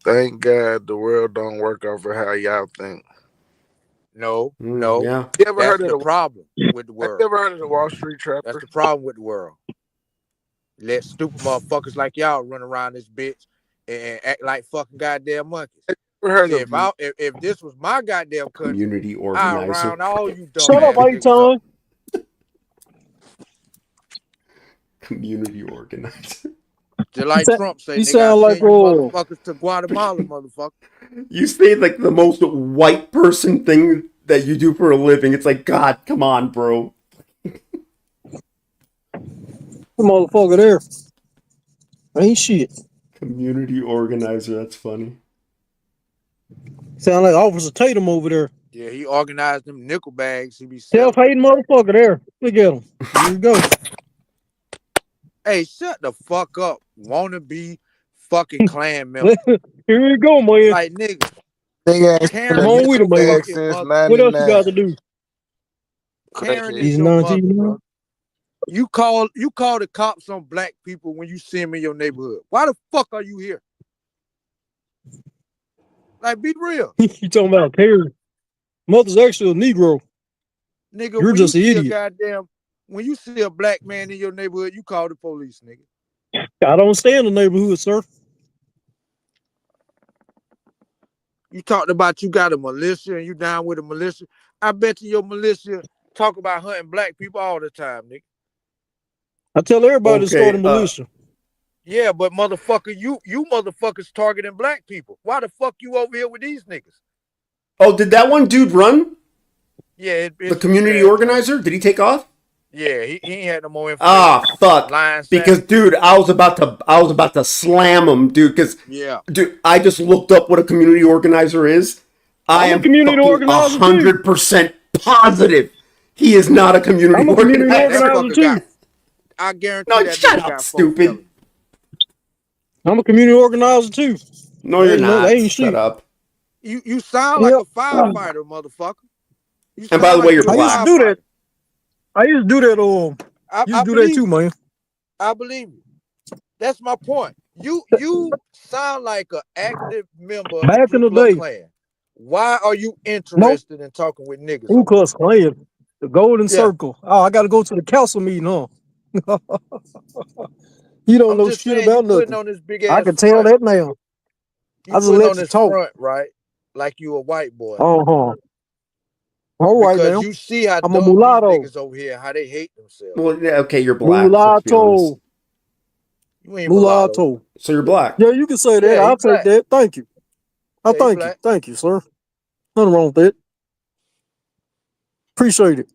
thank God the world don't work off of how y'all think. No. Yeah. You ever That's heard of the problem with the world. You ever heard of the Wall Street Trapper? That's the problem with the world. Let stupid motherfuckers like y'all run around this bitch and act like fucking goddamn monkeys. See, if this was my goddamn country, Community I organizer. around all you dumb Shut up, Aiton. Community organizer. Just like Trump said, You they gotta sound like send you motherfuckers to Guatemala, motherfucker. You say like the most white person thing that you do for a living. It's like, God, come on, bro. Motherfucker there. Ain't shit. Community organizer. That's funny. Sound like Officer Tatum over there. Yeah, he organized them nickel bags. He be selling. Self-hating motherfucker there. Look at him. Here you go. Hey, shut the fuck up. Wanna be fucking Klan member. Here you go, man. Like, nigga. Come on with him, man. What else you got to do? Karen He's is your 19 mother, now. bro. You call the cops on black people when you see them in your neighborhood. Why the fuck are you here? Like, be real. You talking about parents? Mother's actually a Negro. Nigga, You're when just you an see a idiot. goddamn, when you see a black man in your neighborhood, you call the police, nigga. I don't stay in the neighborhood, sir. You talked about you got a militia and you down with a militia. I bet you your militia talk about hunting black people all the time, nigga. I tell everybody to start a Okay. militia. Yeah, but motherfucker, you motherfuckers targeting black people. Why the fuck you over here with these niggas? Oh, did that one dude run? Yeah, The community organizer? Did he take off? Yeah, he ain't had no more information. Ah, fuck. Lying Because, sack. dude, I was about to slam him, dude. Because, Yeah. dude, I just looked up what a community organizer is. I I'm a am community fucking organizer, too. 100% positive he is not a community I'm a community organizer. organizer too. I guarantee No, that shut nigga up, got 4 stupid. felonies. I'm a community organizer too. No, you're not. They ain't Shut shit. up. You sound like a firefighter, motherfucker. You And by sound the way, like you're I used black. to do that. I used to do that. Used to do that too, man. I believe you. That's my point. You sound like an active member of Back the in the Ku Klux day. Klan. Why are you Nope. interested in talking with niggas? Ku Klux Klan. The Golden Yeah. Circle. Oh, I got to go to the council meeting, huh? You don't I'm know just shit saying, you about putting nothing. on this big I ass can tell front. that now. You I just putting let on you this talk. front, right? Like you a white boy. Uh-huh. All right Because now. you see how I'm a dumb these mulatto. niggas over here, how they hate themselves. Well, yeah, okay, you're black. Let's be honest. Mulatto. You ain't mulatto. Mulatto. So you're black. Yeah, you can say that. Yeah, he I'll take black. that. Thank you. Yeah, he Thank you. black. Thank you, sir. Nothing wrong with that. Appreciate it.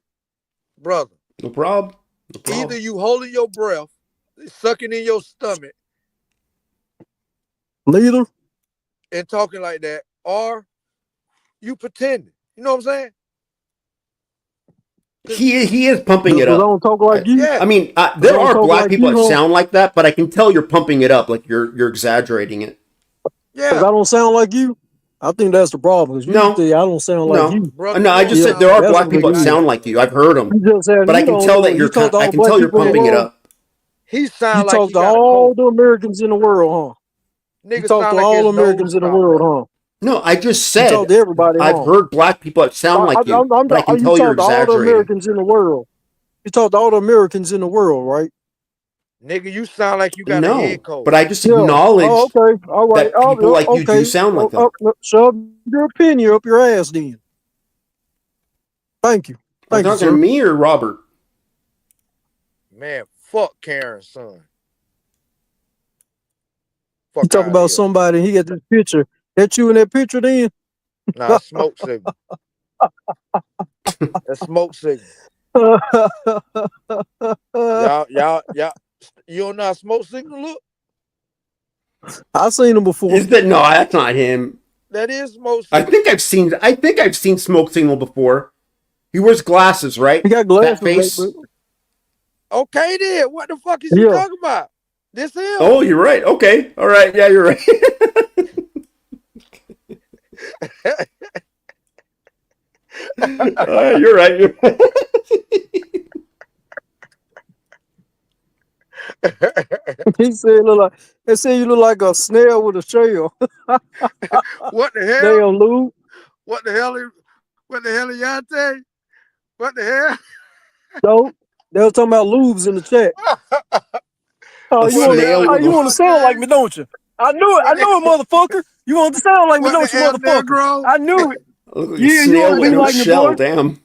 Brother, No problem. No problem. either you holding your breath, sucking in your stomach, Neither. and talking like that, or you pretending. You know what I'm saying? He is pumping Just it 'cause I up. don't talk like you. Yeah. I mean, I there don't are talk black like people you, that huh? sound like that, but I can tell you're pumping it up, like you're exaggerating it. Because Yeah. I don't sound like you. I think that's the problem. Because you No. say I don't sound like No, you. Brother, no. you I don't just Yeah, said sound there like are that's black what people it that is. sound like you. I've heard them, You just said but I you can don't tell know that it. You talk to all I the can black tell you're people in the pumping it world. up. He You sound like talk he to got a all cold. the Americans in the world, huh? You Nigga talk sound to like all his Americans nose in the stopped world, up. huh? No, I just You said talk to everybody, I've huh? heard black people that sound like you, but I can You tell you're talk to all the exaggerating. Americans in the world. You talk to all the Americans in the world, right? Nigga, you sound like you got a No, head cold. but I just Yeah. Oh, acknowledged okay. All right. that people like you do Okay. sound like that. Shove your opinion up your ass, then. Thank you. Are you Thank you, talking to sir. me or Robert? Man, fuck Karen's son. You Fuck talk out of about here. somebody, he got this picture. That you in that picture, then? Nah, smoke signal. That's smoke signal. Y'all, you don't know how smoke signal look? I seen him before. Is that no? That's not him. That is smoke I signal. think I've seen Smoke Signal before. He wears glasses, right? He got That glasses, face. but Okay then, what the fuck is you yeah. talking about? This him. Oh, you're right. Okay, all right. Yeah, you're right. You're right. You're right. He said, "Look like." They say you look like a snail with a shell. What the hell? Damn, Lou. What the hell? What the hell, Yante? What the hell? No, they were talking about lubes in the chat. Oh, A you snail with want to sound like me, don't you? I knew it. I knew it, motherfucker. You want to sound like me, What don't the you, hell, motherfucker? Negro? I knew it. Look like a Yeah, you snail want to with be no like me, shell. boy. Damn.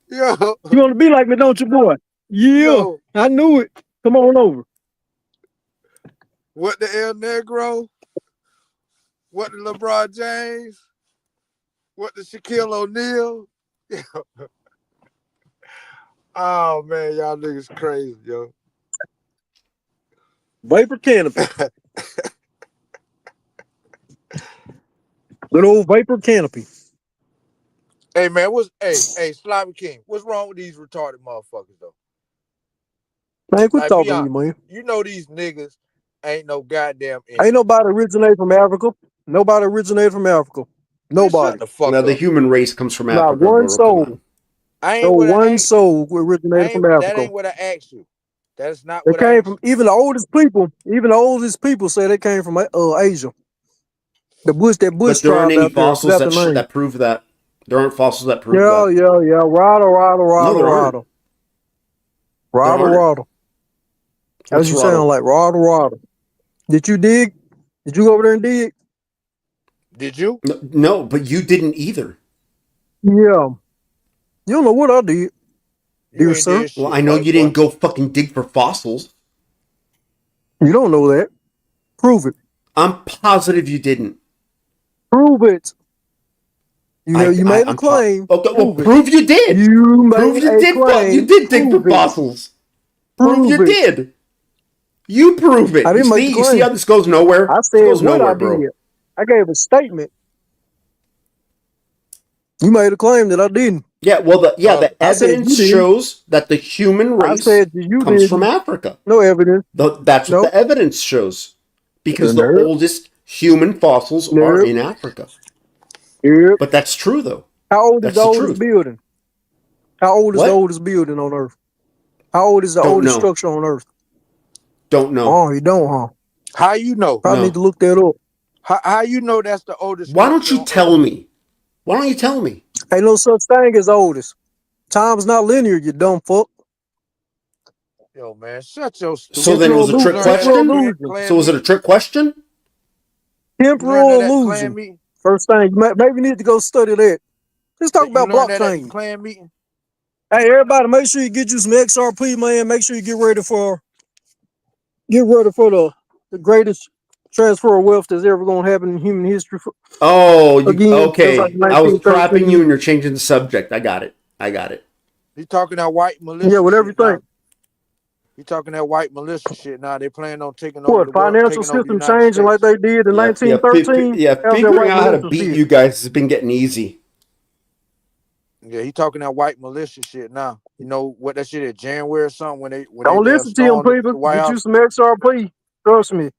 Yo, You want to be like me, don't you, boy? Yeah, yo, I knew it. Come on over. what the hell, Negro? What the LeBron James? What the Shaquille O'Neal? Oh man, y'all niggas crazy, yo. Vapor canopy. Good old vapor canopy. Hey man, hey Sloppy King, what's wrong with these retarded motherfuckers though? Man, quit Like, talking be to you, honest. man. You know these niggas ain't no goddamn Ain't Indian. nobody originated from Africa. Nobody originated from Africa. Man, Nobody. shut the fuck Now the up. human race comes from Not Africa, one bro. Come on. soul. I No ain't what I one asked you. soul originated from That Africa. ain't what I asked you. That's not They what I came asked from you. even the oldest people say they came from Asia. The Bush But there aren't tribe any out there. I fossils forgot the name. that prove that. There aren't fossils that prove Yeah, that. yeah. No, there aren't. There aren't. Rada. That's What's you sound like. Rada. Did you dig? Did you go over there and dig? Did you? No, but you didn't either. Yeah. You don't know what I did. Dear sir. Well, I know you didn't go fucking dig for fossils. You don't know that. Prove it. I'm positive you didn't. Prove it. You made a claim. Okay, well, prove you did. You prove made you a did. claim. You did dig for Prove it. fossils. Prove you Prove it. did. You prove it. I didn't make the You see claim. how this goes nowhere? I This said goes what nowhere, I bro. did. I gave a statement. You made a claim that I didn't. Yeah, well, the I said evidence you did. shows that the human I race said you comes did. from Africa. No evidence. That's what the evidence shows. Because the Nope. oldest human fossils are Nope. in Africa. Yep. But that's true, though. How old is That's the the oldest truth. building? How old is What? the oldest building on Earth? How old is the Don't oldest know. structure on Earth? Don't know. Oh, you don't, huh? How you know? Probably need to look that up. How you know that's the oldest? Why don't you tell me? Why don't you tell me? Ain't no such thing as oldest. Time's not linear, you dumb fuck. Yo, man, shut your stupid. So then it was a trick question? So was it a trick question? Temporal illusion. First thing, maybe you need to go study that. Let's talk about blockchain. Clan meeting. Hey, everybody, make sure you get you some XRP, man. Make sure you get ready for the greatest transfer of wealth that's ever gonna happen in human history. Oh, okay. just like I was 1913. trapping you and you're changing the subject. I got it. He talking that white militia. Yeah, whatever you think. He talking that white militia shit. Now they plan on taking over What the world, financial taking over the system United changing like they did in 1913? Yeah, That was that figuring white out how to militia beat shit. you guys has been getting easy. Yeah, he talking that white militia shit now. You know what that shit at January or something when they Don't damn listen to him, stormed the people. White Get you House. some XRP. Trust me.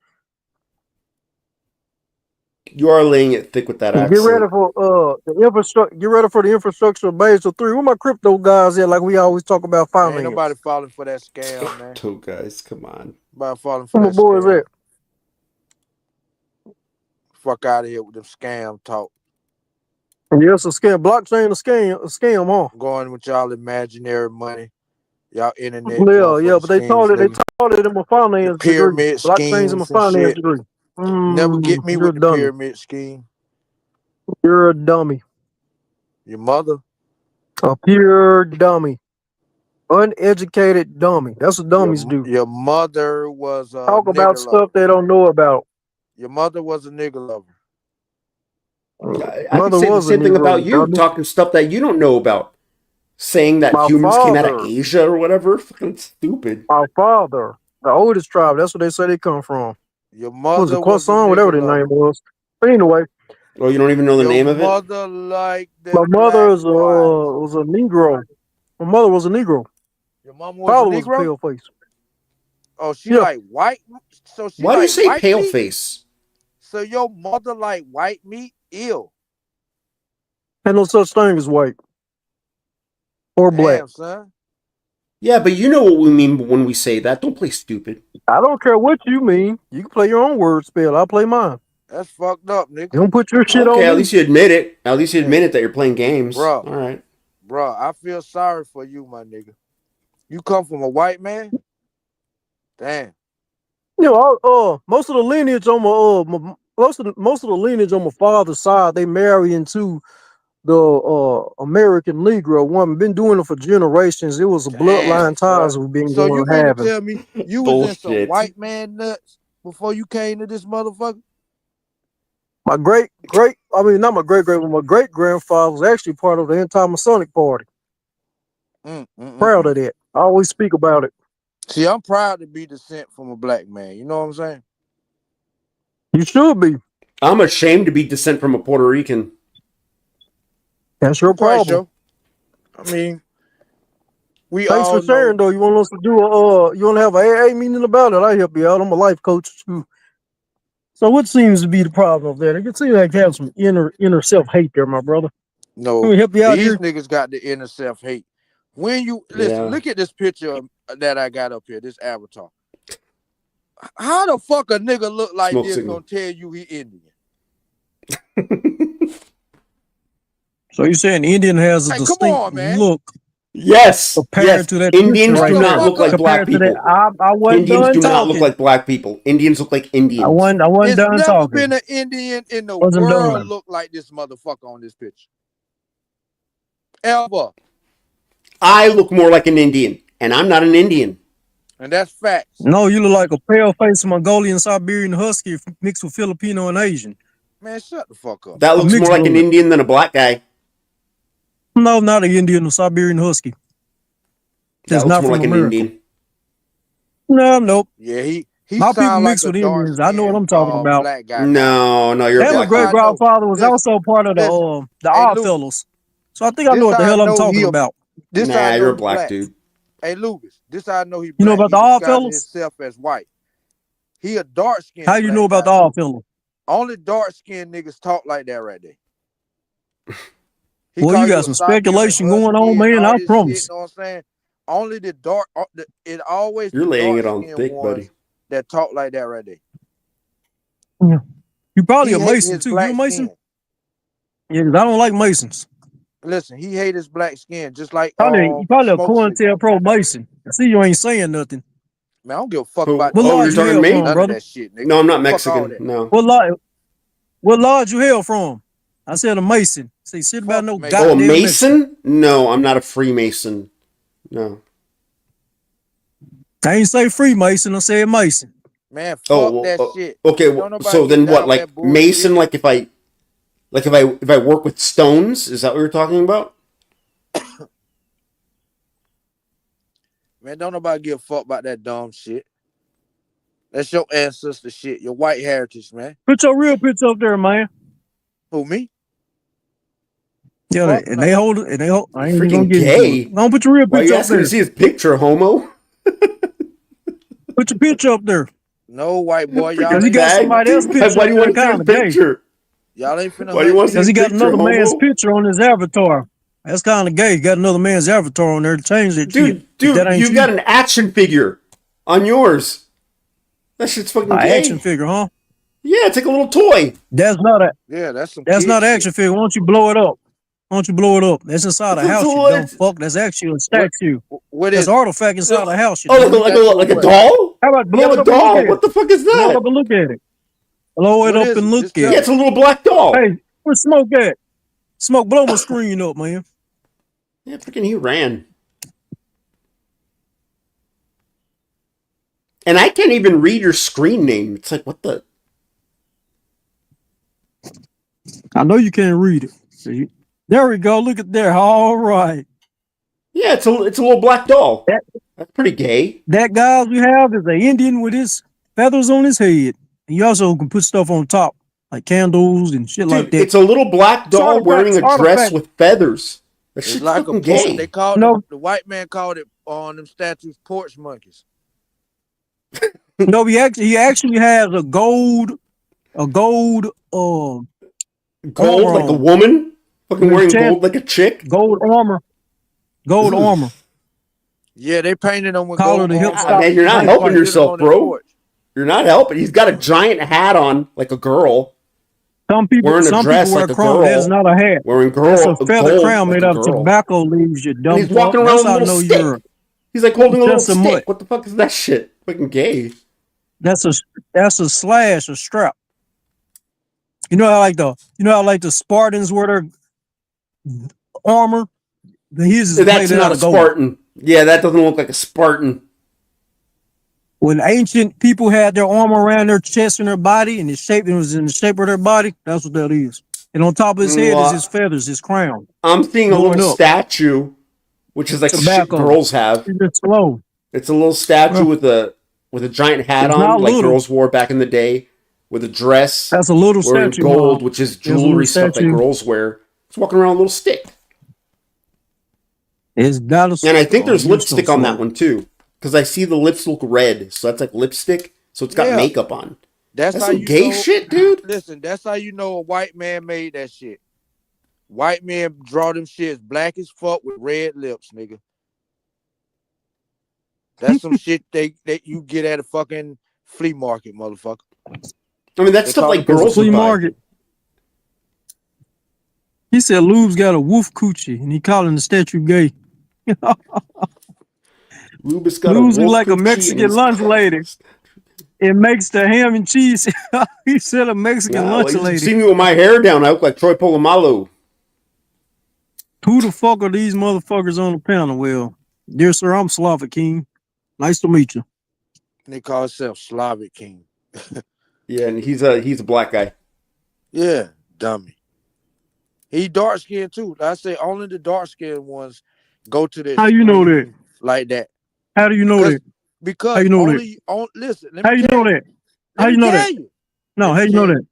You are laying it thick with that And accent. get ready for the infrastructure. Get ready for the infrastructure of Basel 3. Where my crypto guys at? Like we always talk about finance. Ain't nobody falling for that scam, man. Oh, guys, come on. Nobody falling for Where my that boys scam. at? Fuck out of here with them scam talk. Yes, a scam. Blockchain, a scam, huh? Going with y'all imaginary money. Y'all internet. Yeah, but they taught it. They nigga. taught it in my finance degree. Pyramid Blockchain's in my schemes and finance shit. degree. Never get me You're with a the dummy. pyramid scheme. You're a dummy. Your mother. A pure dummy. Uneducated dummy. That's what dummies do. Your mother was a Talk about nigger stuff lover. they don't know about. Your mother was a nigger lover. I can Mother say the was a same thing Negro, about you, dummy. talking stuff that you don't know about. Saying that My humans came out of father. Asia or whatever. Fucking stupid. My father, the oldest tribe. That's what they say they come from. Your Was mother it was a Croissant, whatever nigger their name lover. was. But anyway, Oh, you don't even know the Your name of it? mother liked my them mother black was boys. a Negro. My mother was a Negro. Your mama was Father a was a Negro? pale face. Oh, she Yeah. like white. So she Why do you like say white pale meat? face? So your mother like white meat? Ew. Ain't no such thing as white or black. Damn, son. Yeah, but you know what we mean when we say that. Don't play stupid. I don't care what you mean. You can play your own word spell. I'll play mine. That's fucked up, nigga. You don't put your shit Okay, on at me. least you admit it. At least you admit it that you're playing games. Bro. All right. Bro, I feel sorry for you, my nigga. You come from a white man? Damn. You know, most of the lineage on most of the lineage on my father's side, they marry into the American Negro woman. Been doing it for generations. It was a bloodline ties we've been So you going mean to having. tell me you was in some Bullshit. white man nuts before you came to this motherfucker? My not my great but my great grandfather was actually part of the anti-Masonic party. Proud of that. I always speak about it. See, I'm proud to be descent from a black man. You know what I'm saying? You should be. I'm ashamed to be descent from a Puerto Rican. That's your problem. I mean, we Thanks all for sharing, though. You want us to do you want to have a AA meeting about it? I help you out. I'm a life coach too. So what seems to be the problem there? You can see like have some inner self hate there, my brother. No, Let me help you out these here. niggas got the inner self hate. When you listen, Yeah. look at this picture that I got up here, this avatar. How the fuck a nigga look like Smoke this signal. gonna tell you he Indian? So you're saying Indian has a Hey, come distinct on, man. look Yes, compared yes. to that Indians picture right do not there? look like black Compared to people. that, I wasn't Indians done do not look talking. like black people. Indians look like Indians. I wasn't It's done never talking. been an Indian in the Wasn't world done. look like this motherfucker on this picture. Ever. I look more like an Indian, and I'm not an Indian. And that's facts. No, you look like a pale-faced Mongolian Siberian Husky mixed with Filipino and Asian. Man, shut the fuck up. That A looks mixed more like an blood. Indian than a black guy. No, not an Indian, a Siberian Husky. That It's looks not more from like an America. Indian. No, nope. Yeah, he My people sound like mixed a with Indians. I know what I'm dark-skinned talking about. black guy. No, no, you're a That black great dude. grandfather was Listen, also part of the Hey, Odd Luke, Fellows. So I think I know this what the how I hell I'm know talking about. This how Nah, I know you're a he black black. dude. Hey, Lucas, this how I know he You know black. about the He Odd disguised Fellows? himself as white. He a dark-skinned How you black know about guy. the Odd Fellows? Only dark-skinned niggas talk like that right there. He Well, call you got a some Siberian speculation going husky on, and man. all I this promise. shit, know what I'm saying? Only the dark, it always You're the laying it on dark-skinned thick, ones buddy. that talk like that right there. Yeah. You probably He a hate Mason his too. You black a Mason? skin. Yeah, 'cause I don't like Masons. Listen, he hate his black skin just like You probably a Smoke City. COINTELPRO Mason. I see you ain't saying nothing. Man, I don't give a fuck Who? about What Oh, lodge you're you talking hail to me? from, none of brother? that shit, nigga. No, I'm not Fuck all Mexican. that. No. What lodge you hail from? I said a Mason. See, shit about no Mason. Oh, a goddamn Mexican. Mason? No, I'm not a Freemason. No. I ain't say Freemason. I said Mason. Man, fuck Oh, well, that shit. okay. Don't Well, nobody so get then down what? with Like that bullshit. Mason? Like if I work with stones? Is that what you're talking about? Man, don't nobody give a fuck about that dumb shit. That's your ancestor shit, your white heritage, man. Put your real picture up there, man. Who, me? Yeah, Fuck and no. they hold it. And they hold. I ain't even gonna Freaking get into gay. it. Don't put your real Why are picture you up asking there. to see his picture, homo? Put your picture up there. No, white boy, y'all Because he ain't got Bag. somebody else's picture Why up do you there, want to see his kind of gay. picture? Y'all ain't finna Why do you want to see Because his he got picture, another man's homo? picture on his avatar. That's kind of gay. He got another man's avatar on there to change that shit. Dude, That ain't you got an action figure on yours. That shit's fucking an gay. action figure, huh? Yeah, it's like a little toy. That's not a. Yeah, that's some That's kid not an shit. action figure. Why don't you blow it up? Why don't you blow it up? That's inside a house, you dumb fuck. That's actually a statue. What That's is an artifact inside a house. You Oh, dummy. like a doll? How about You blow have it a up and look doll? at it? What the fuck is Blow it that? up and look at it. Blow it What up is and it? look Just at tell Yeah, it. it's a little black doll. Hey, where's Smoke at? Smoke, blow my screen up, man. Yeah, freaking he ran. And I can't even read your screen name. It's like, what the? I know you can't read it. See? There we go. Look at there. All right. Yeah, it's a little black doll. That's pretty gay. That guy we have is an Indian with his feathers on his head. And you also can put stuff on top, like candles and shit like Dude, that. it's a little black doll wearing a dress Artifact. with feathers. That It's shit's like a fucking porch. gay. They called No. it, the white man called it on them statues porch monkeys. No, he actually has a gold Gold armor like a on. woman? Fucking With wearing chest- gold like a chick? Gold armor. Gold Ooh. armor. Yeah, they painted them with Collar gold to hip armor. stop. Man, you're not Nice helping fight. yourself, On their bro. porch. You're not helping. He's got a giant hat on like a girl. Some people Wearing a dress wear like a crown. That is girl. not a hat. Wearing That's a feather gold crown like made a out of girl. tobacco leaves, you dumb And he's walking fuck. around That's with a how I little know stick. you're. He's like holding a little That's a stick. mutt. What the fuck is that shit? Fucking gay. That's a slash, a strap. You know how the Spartans wear their armor? His is That's made not out a of gold. Spartan. Yeah, that doesn't look like a Spartan. When ancient people had their armor around their chest and their body, and it was in the shape of their body, that's what that is. And on top of his head is his feathers, his crown. I'm seeing a Going little up. statue, which is like shit Tobacco. girls have. It's slow. It's a little statue with a giant hat It's on, not like little. girls wore back in the day, with a dress. That's a little wearing statue, gold, Mom. which is There's a little jewelry stuff that statue. girls wear. It's walking around with a little stick. It's got a And I think there's you're lipstick so on that slow. one too, because I see the lips look red, so that's like lipstick. So it's got Yeah. makeup on. That's That's how some you gay know, shit, dude. Listen, that's how you know a white man made that shit. White men draw them shits black as fuck with red lips, nigga. That's some shit that you get at a fucking flea market, motherfucker. I mean, that's They stuff call like it girls Flea would buy. market. He said Lube's got a wolf coochie, and he calling the statue gay. Lube's got Lube's a wolf like a coochie Mexican and lunch lady. It makes the ham and cheese. He said a Mexican Nah, lunch you lady. see me with my hair down. I look like Troy Polamalu. Who the fuck are these motherfuckers on the panel? Well, dear sir, I'm Slavic King. Nice to meet you. They call himself Slavic King. Yeah, and he's a black guy. Yeah, dummy. He dark skinned too. I say only the dark skinned ones go to this. How you know that? Like that. How do you know that? Because how you know only on listen. Let how me you tell know that? Let How me you know tell that? you. No, Let how me you know tell that?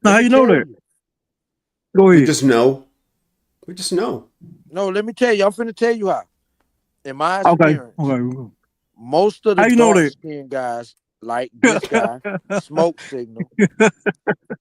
No, how you know tell that? Go ahead. We just know. We just know. No, let me tell you. I'm finna tell you how. In my Okay. experience, Okay. most of How the you know dark that? skinned guys, like this guy, Smoke Signal,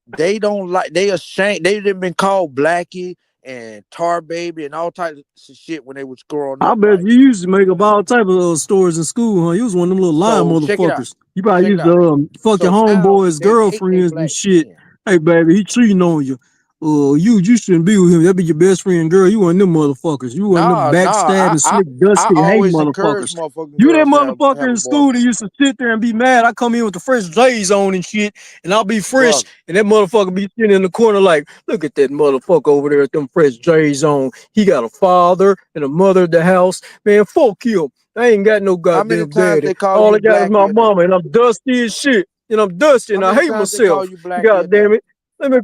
they don't like. They ashamed. They done been called Blackie and Tar Baby and all types of shit when they was growing I up. bet you used to make up all type of stories in school, huh? You was one of them little lying So check it out. motherfuckers. You probably Check it used to out. fuck your So now homeboys' they hate their girlfriends and black shit. skin. Hey, baby, he cheating on you. You shouldn't be with him. That be your best friend, girl. You one of them motherfuckers. You one of them backstabbing, slick, I dusty, hate always encourage motherfuckers. motherfucking You that girls to motherfucker have in a school that boyfriend. used to sit there and be mad. I come in with the fresh J's on and shit, and I'll be fresh, Brother. and that motherfucker be sitting in the corner like, look at that motherfucker over there with them fresh J's on. He got a father and a mother at the house. Man, fuck him. I ain't got no How many goddamn times daddy. they call All you I got is my Blackie a day? mama, and I'm dusty as shit. And I'm dusty, How and I many hate times they call myself. you Blackie God a day? damn it. Let me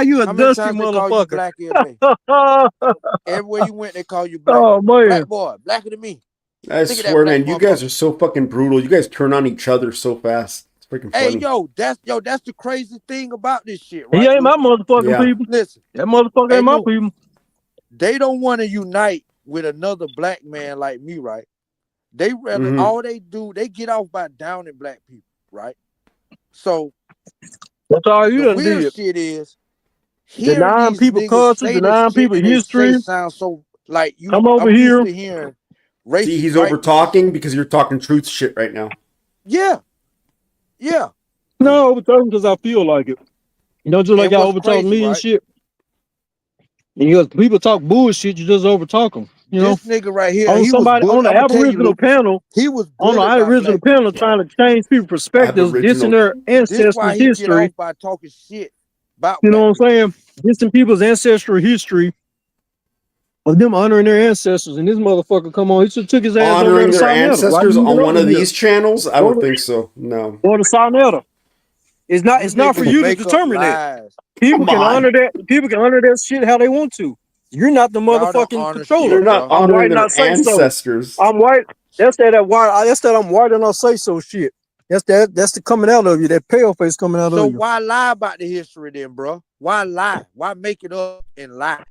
you a How many dusty times they call you motherfucker. Blackie a day? Everywhere you went, they call you Blackie. Oh man. Black boy, blacker than me. I Think of that swear, black man, you guys motherfucker. are so fucking brutal. You guys turn on each other so fast. It's freaking Hey, funny. that's the crazy thing about this shit, He right? ain't my Luke? motherfucking Yeah. people. Listen, That motherfucker hey, ain't my Luke, people. they don't want to unite with another black man like me, right? They rather all they do, they get off by downing black people, right? So That's all you the done weird did. shit is hearing Denying these people niggas culture, say the denying shit people that they say history. sounds so like you. Come over I'm used here. to hearing See, racist he's white over people talking say, because you're talking truth shit right now. yeah. No, I overtalk because I feel like it. You know, just like And y'all what's overtalk crazy, me and right? shit. Because people talk bullshit, you just overtalk them. You know, This nigga right here, on he was somebody on bullied. the I'm gonna tell you, Aboriginal Luke, panel, he was on the bullied by Aboriginal black panel, people. trying to change people's perspectives, dissing Aboriginal. their This why ancestors' he get history. off by talking shit about You know black what I'm people. saying? Dissing people's ancestral history of them honoring their ancestors, and this motherfucker come on. He just took his ass over there Honoring to their Sinetta. Why ancestors you even on one over of here? these channels? I Go don't to, think so. No. go to Sinetta. It's not. You It's not for niggas you to make up determine that. lies. People Come can honor on. that. People can honor that shit how they want to. You're not the Y'all don't motherfucking honor controller. They're shit, not bro. I'm honoring white and I their say so. ancestors. I'm white. That's white. That's that I'm white and I say so shit. That's the coming out of you. That pale face coming out So of you. why lie about the history then, bro? Why lie? Why make it up and lie?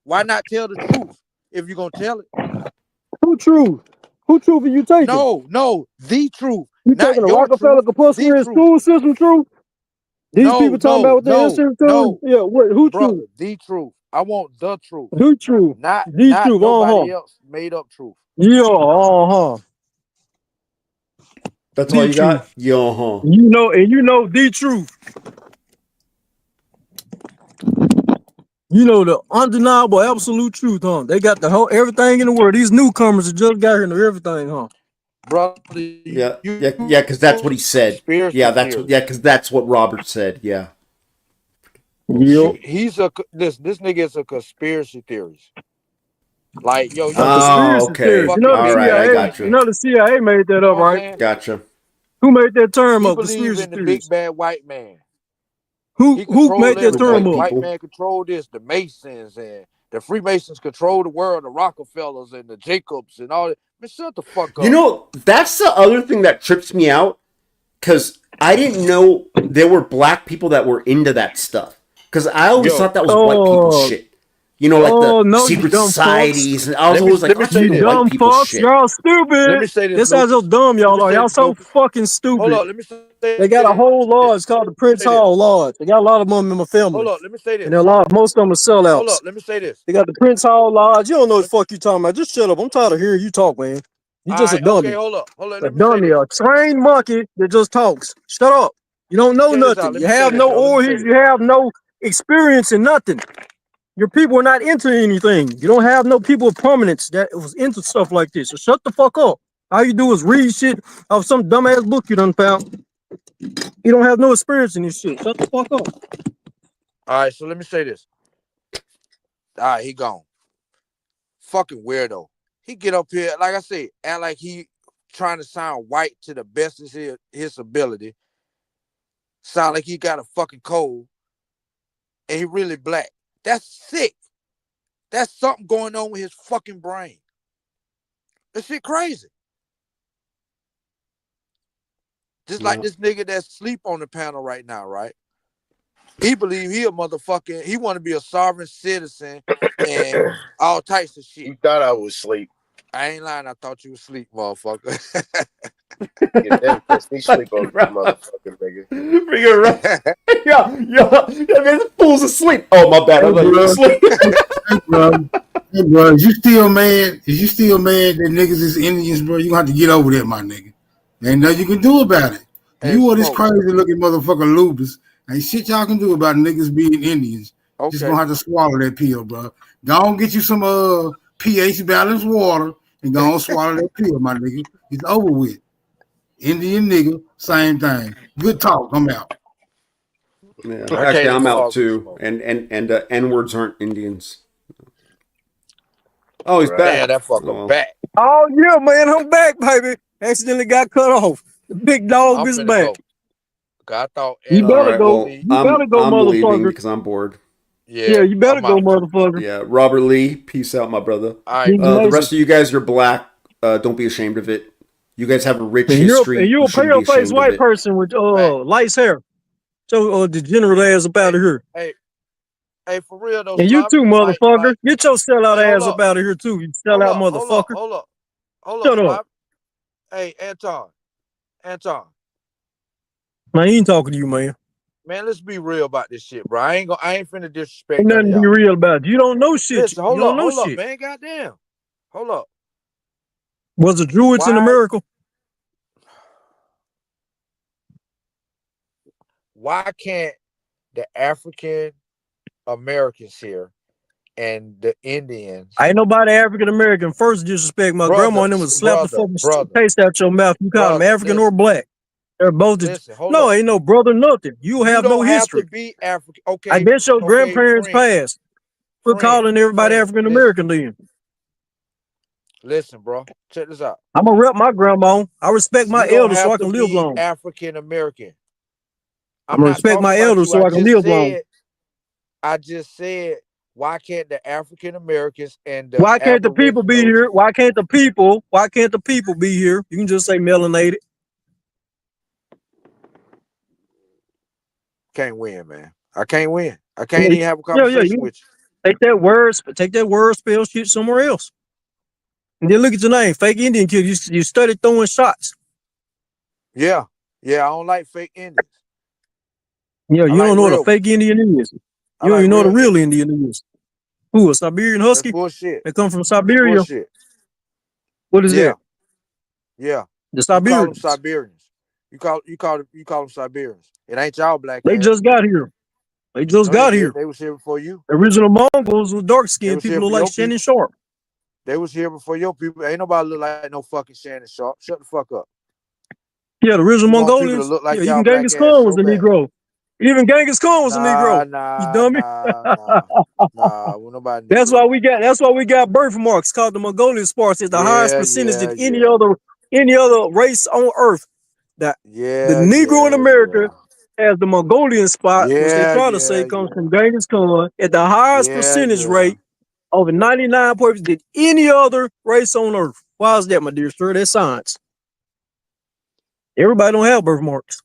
Why not tell the truth if you're gonna tell it? Who truth? Who truth are you taking? No, the truth. You Not taking the your Rockefeller truth, the compulsory truth. school system truth? These people talking about what the history telling? Yeah, what? Who brother, truth? the truth. I want the truth. Who truth? Not The truth. nobody else made up truth. Yeah, That's all The you truth. got? Yo, You know the truth. You know the undeniable absolute truth, huh? They got the whole everything in the world. These newcomers that just got here know everything, huh? Brother, Yeah, because that's what he said. Conspiracy theory. Because that's what Robert said. Yeah. Yep. He's this nigga is a conspiracy theorist. Like, yo, he A Oh, conspiracy theory. okay. You know the All right, I CIA. got You you. know the CIA made that You know up, what I'm right? saying? Gotcha. Who made that term He up? believes Conspiracy in the theories. big bad white man. Who He controlled made that The term everything. white The up? white people. man controlled this. The Masons and the Freemasons control the world. The Rockefellers and the Jacobs and all that. Man, shut the fuck up. You know, that's the other thing that trips me out. Because I didn't know there were black people that were into that stuff. Because I always thought that was white people shit. You know, like the No, you secret dumb fucks. societies. And I was always like, let me that's say You the this. white dumb people fucks. shit. Y'all Let me stupid. say this, This is how Lucas. dumb Let y'all me are. say Y'all this, so Lucas. fucking Hold stupid. up. Let me say They got a whole lodge called the Prince say this. Hall Lodge. They got a lot of them in my family. Hold up. Let me say this. And most of them are Hold sellouts. up. Let me say this. They got the Prince Hall Lodge. You don't know what the fuck you talking about. Just shut up. I'm tired of hearing you talk, man. You All just a right. Okay. dummy. Hold up. A Let me say dummy, this. a trained monkey that just talks. Shut up. You don't know Check this out. nothing. Let You me say have this, no yo. Let me say origins. this. You have no experience in nothing. Your people are not into anything. You don't have no people of prominence that was into stuff like this. So shut the fuck up. All you do is read shit of some dumbass book you done found. You don't have no experience in this shit. Shut the fuck up. All right, so let me say this. All right, he gone. Fucking weirdo. He get up here, like I said, act like he trying to sound white to the best of his ability. Sound like he got a fucking cold. And he really black. That's sick. That's something going on with his fucking brain. That shit crazy. Just like this nigga that's sleep on the panel right now, right? He believe he a motherfucking, he want to be a sovereign citizen and all types of shit. You thought I was asleep. I ain't lying. I thought you was asleep, motherfucker. You never catch me sleep on this motherfucking nigga. Bring it right. Yo, man, this fool's asleep. Oh, my bad. I thought you were asleep. Hey, bro, is you still mad? Is you still mad that niggas is Indians, bro? You gonna have to get over that, my nigga. Ain't nothing you can do about it. Hey, you are this Smoke. crazy looking motherfucker lupus. Ain't shit y'all can do about niggas being Indians. Just gonna have to swallow that pill, bro. Go on get you some pH balanced water and go on swallow that pill, my nigga. It's over with. Indian nigga, same thing. Good talk. I'm out. Yeah, actually, I'm out too. And N-words aren't Indians. Oh, he's back. Man, that fucker back. Oh yeah, man, I'm back, baby. Accidentally got cut off. The big dog is back. I thought You better go. Well, You better go, I'm leaving motherfucker. because I'm bored. Yeah, you better go, motherfucker. Yeah, Robert Lee, peace out, my brother. All right. The rest of you guys, you're black. Don't be ashamed of it. You guys have a rich And history. you're a shouldn't be pale faced ashamed of white it. person with light hair. So degenerate ass up out of here. Hey, for real though. And you too, motherfucker. Get your sellout Hey, hold ass up up. out of here too. You sellout motherfucker. Hold up. Shut up. Slop. Hey, Anton. Man, he ain't talking to you, man. Man, let's be real about this shit, bro. I ain't finna disrespect Ain't nothing to be real about. You don't know shit. Listen, You hold don't know up, shit. man. Goddamn. Hold up. Was the Druids in America? Why can't the African Americans here and the Indians? Ain't nobody African American. First disrespect. My grandma and them would slap the fucking taste out your mouth. You call them African or black. They're both. No, ain't no brother, nothing. You have no history. To be African. Okay. I guess your grandparents passed. We're calling everybody African American then. Listen, bro. Check this out. I'm gonna rep my grandma. I respect my elders so I can live long. African American. I'm gonna respect my elders so I can live long. I just said, why can't the African Americans and the why can't the people be here? Why can't the people? Why can't the people be here? You can just say melanated. Can't win, man. I can't win. I can't even have a conversation with you. Take that word spell shit somewhere else. And then look at your name, fake Indian kid. You started throwing shots. Yeah. I don't like fake Indians. Yeah, you don't know what a fake Indian is. You don't even know what a real Indian is. Who, a Siberian Husky? That's bullshit. They come from Siberia. Bullshit. What is that? Yeah. The Siberians. You call them Siberians. You call them Siberians. It ain't y'all black. They just got here. They got here. They was here before you. The original Mongols were dark skinned people look like Shannon Sharp. They was here before your people. Ain't nobody look like no fucking Shannon Sharp. Shut the fuck up. Yeah, the original Mongolians. Like even Genghis Khan was a Negro. Even Genghis Khan was a Negro. You dummy. Nobody. That's why we got birthmarks called the Mongolian Sparks. It's the highest percentage than any other race on earth. The Negro in America has the Mongolian spot, which they try to say comes from Genghis Khan, at the highest percentage rate over 99% than any other race on earth. Why is that, my dear sir? That's science. Everybody don't have birthmarks.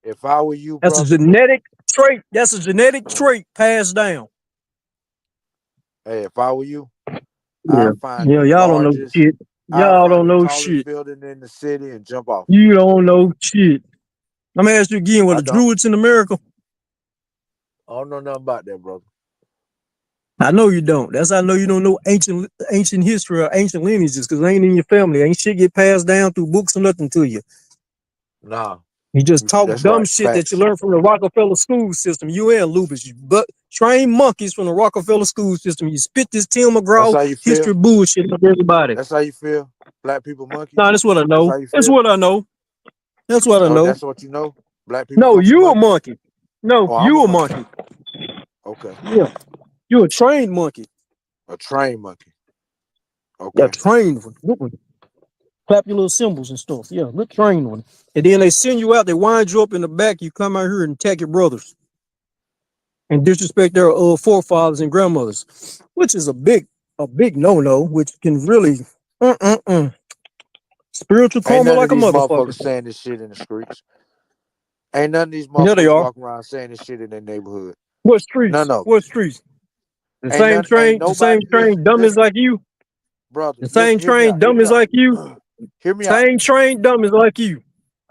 If I were you, that's a genetic trait. That's a genetic trait passed down. Hey, if I were you, y'all don't know shit. Y'all don't know shit. Building in the city and jump off. You don't know shit. Let me ask you again: what the Druids in America? I don't know nothing about that, brother. I know you don't. That's how I know you don't know ancient history or ancient lineages, because it ain't in your family. Ain't shit get passed down through books or nothing to you. Nah. You just talk dumb shit that you learned from the Rockefeller school system. You and Lupus, trained monkeys from the Rockefeller school system. You spit this Tim That's McGraw how you history feel. bullshit on everybody. That's how you feel. Black people monkeys. Nah, that's what I That's know. how you That's feel. what I know. That's what I Oh, know. that's what you know. Black people No, come from you a monkeys. monkey. No, Oh, I'm you a a monkey. monkey. Okay, Yeah, you a trained monkey. a trained monkey. Yeah, Okay. trained one. Good one. Clap your little cymbals and stuff. Yeah, good trained one. And then they send you out. They wind you up in the back. You come out here and attack your brothers and disrespect their forefathers and grandmothers, which is a big no-no, which can really spiritual Ain't karma none of like a these motherfuckers motherfucker. saying this shit in the streets. Ain't none of these Yeah, they motherfuckers are. walking around saying this shit in their neighborhood. What streets? None of them. What streets? The Ain't same nobody. trained dummies Listen, like you. brother. The same Hear me out. trained Hear me dummies out. like you. Hear me out. Same trained dummies like you.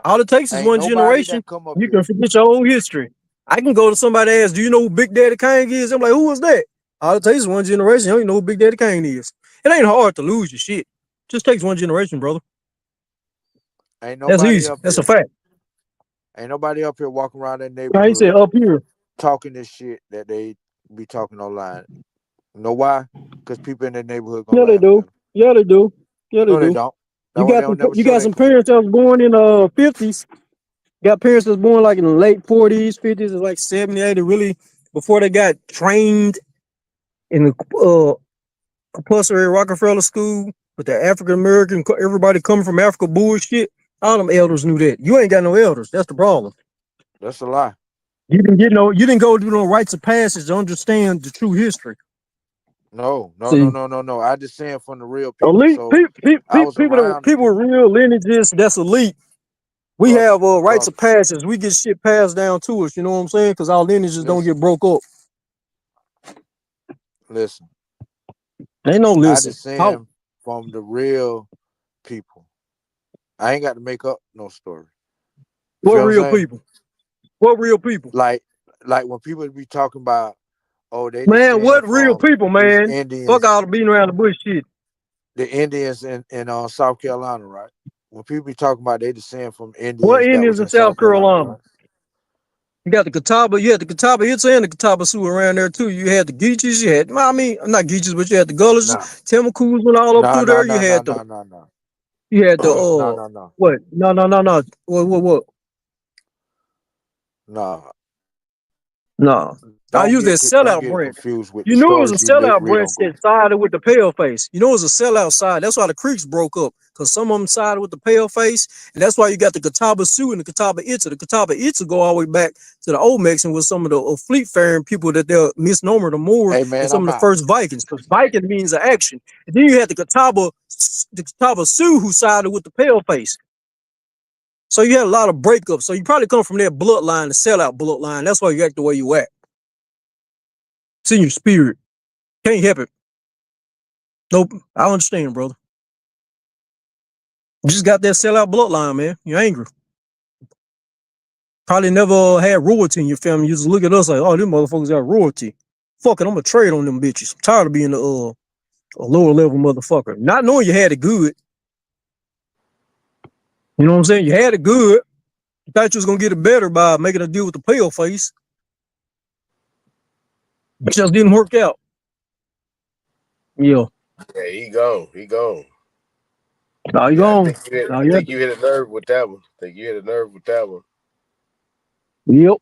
All it takes is Ain't one nobody generation. that come up You here. can forget your own history. I can go to somebody and ask, do you know who Big Daddy Kane is? I'm like, who is that? All it takes is one generation. You don't even know who Big Daddy Kane is. It ain't hard to lose your shit. Just takes one generation, brother. Ain't That's nobody easy. up That's a here. fact. Ain't nobody up here walking around that I ain't said neighborhood up here. talking this shit that they be talking online. You know why? Because people in that neighborhood Yeah, gonna they laugh do. at them. Yeah, they do. Yeah, they No, they do. don't. You That's why they got don't never you show got their some parents community. that was born in 50s. Got parents that was born like in the late 40s, 50s, and like 70, 80, really before they got trained in the compulsory Rockefeller school with the African American, everybody coming from Africa bullshit. All them elders knew that. You ain't got no elders. That's the problem. That's a lie. You didn't go do no rites of passage to understand the true history. No. See, I just saying from the real people. elite So I was people around the with people. real lineages, that's elite. We Brother, have rites brother. of passage. We get shit passed down to us. You know what I'm saying? Because our lineages don't Listen, get broke up. listen. Ain't no I listen. just How? saying from the real people. I ain't got to make up no story. You What feel what I'm real saying? people? What real people? Like when people be talking about, oh, they Man, descend what real from people, these man? Fuck Indians, all the beating around the bush shit. the Indians in South Carolina, right? When people be talking about they descend from What Indians that Indians was in in South South Carolina, Carolina? right? You got the Catawba, you had the Catawba Hits and the Catawba Sioux around there too. You had the Geechees, you had, I mean, not Geechees, but you had the Gullers, Nah, Timacous went all up nah, through nah, there. You nah, nah, had the, nah, nah, nah, you had the, nah, nah, nah, what? No. What? nah. No. I use that Don't sellout get it branch. confused with You the knew it was a stories you sellout read branch on that Google. sided with the pale face. You know it was a sellout side. That's why the Creeks broke up. Because some of them sided with the pale face. And that's why you got the Catawba Sioux and the Catawba Itza. The Catawba Itza go all the way back to the old Mexican with some of the fleet faring people that they'll misnomer the Moors Hey and man, some I'm of the out. first Vikings. Because Viking means an action. And then you had the Catawba Sioux who sided with the pale face. So you had a lot of breakups. So you probably come from that bloodline, the sellout bloodline. That's why you act the way you act. It's in your spirit. Can't help it. Nope. I understand, brother. You just got that sellout bloodline, man. You're angry. Probably never had royalty in your family. You just look at us like, oh, them motherfuckers got royalty. Fuck it, I'm gonna trade on them bitches. I'm tired of being a lower level motherfucker. Not knowing you had it good. You know what I'm saying? You had it good. You thought you was gonna get it better by making a deal with the pale face. It just didn't work out. Yeah. Yeah, he gone. Now you Yeah, I gone. think you hit, Now I you think you hit a nerve with that one. Yep.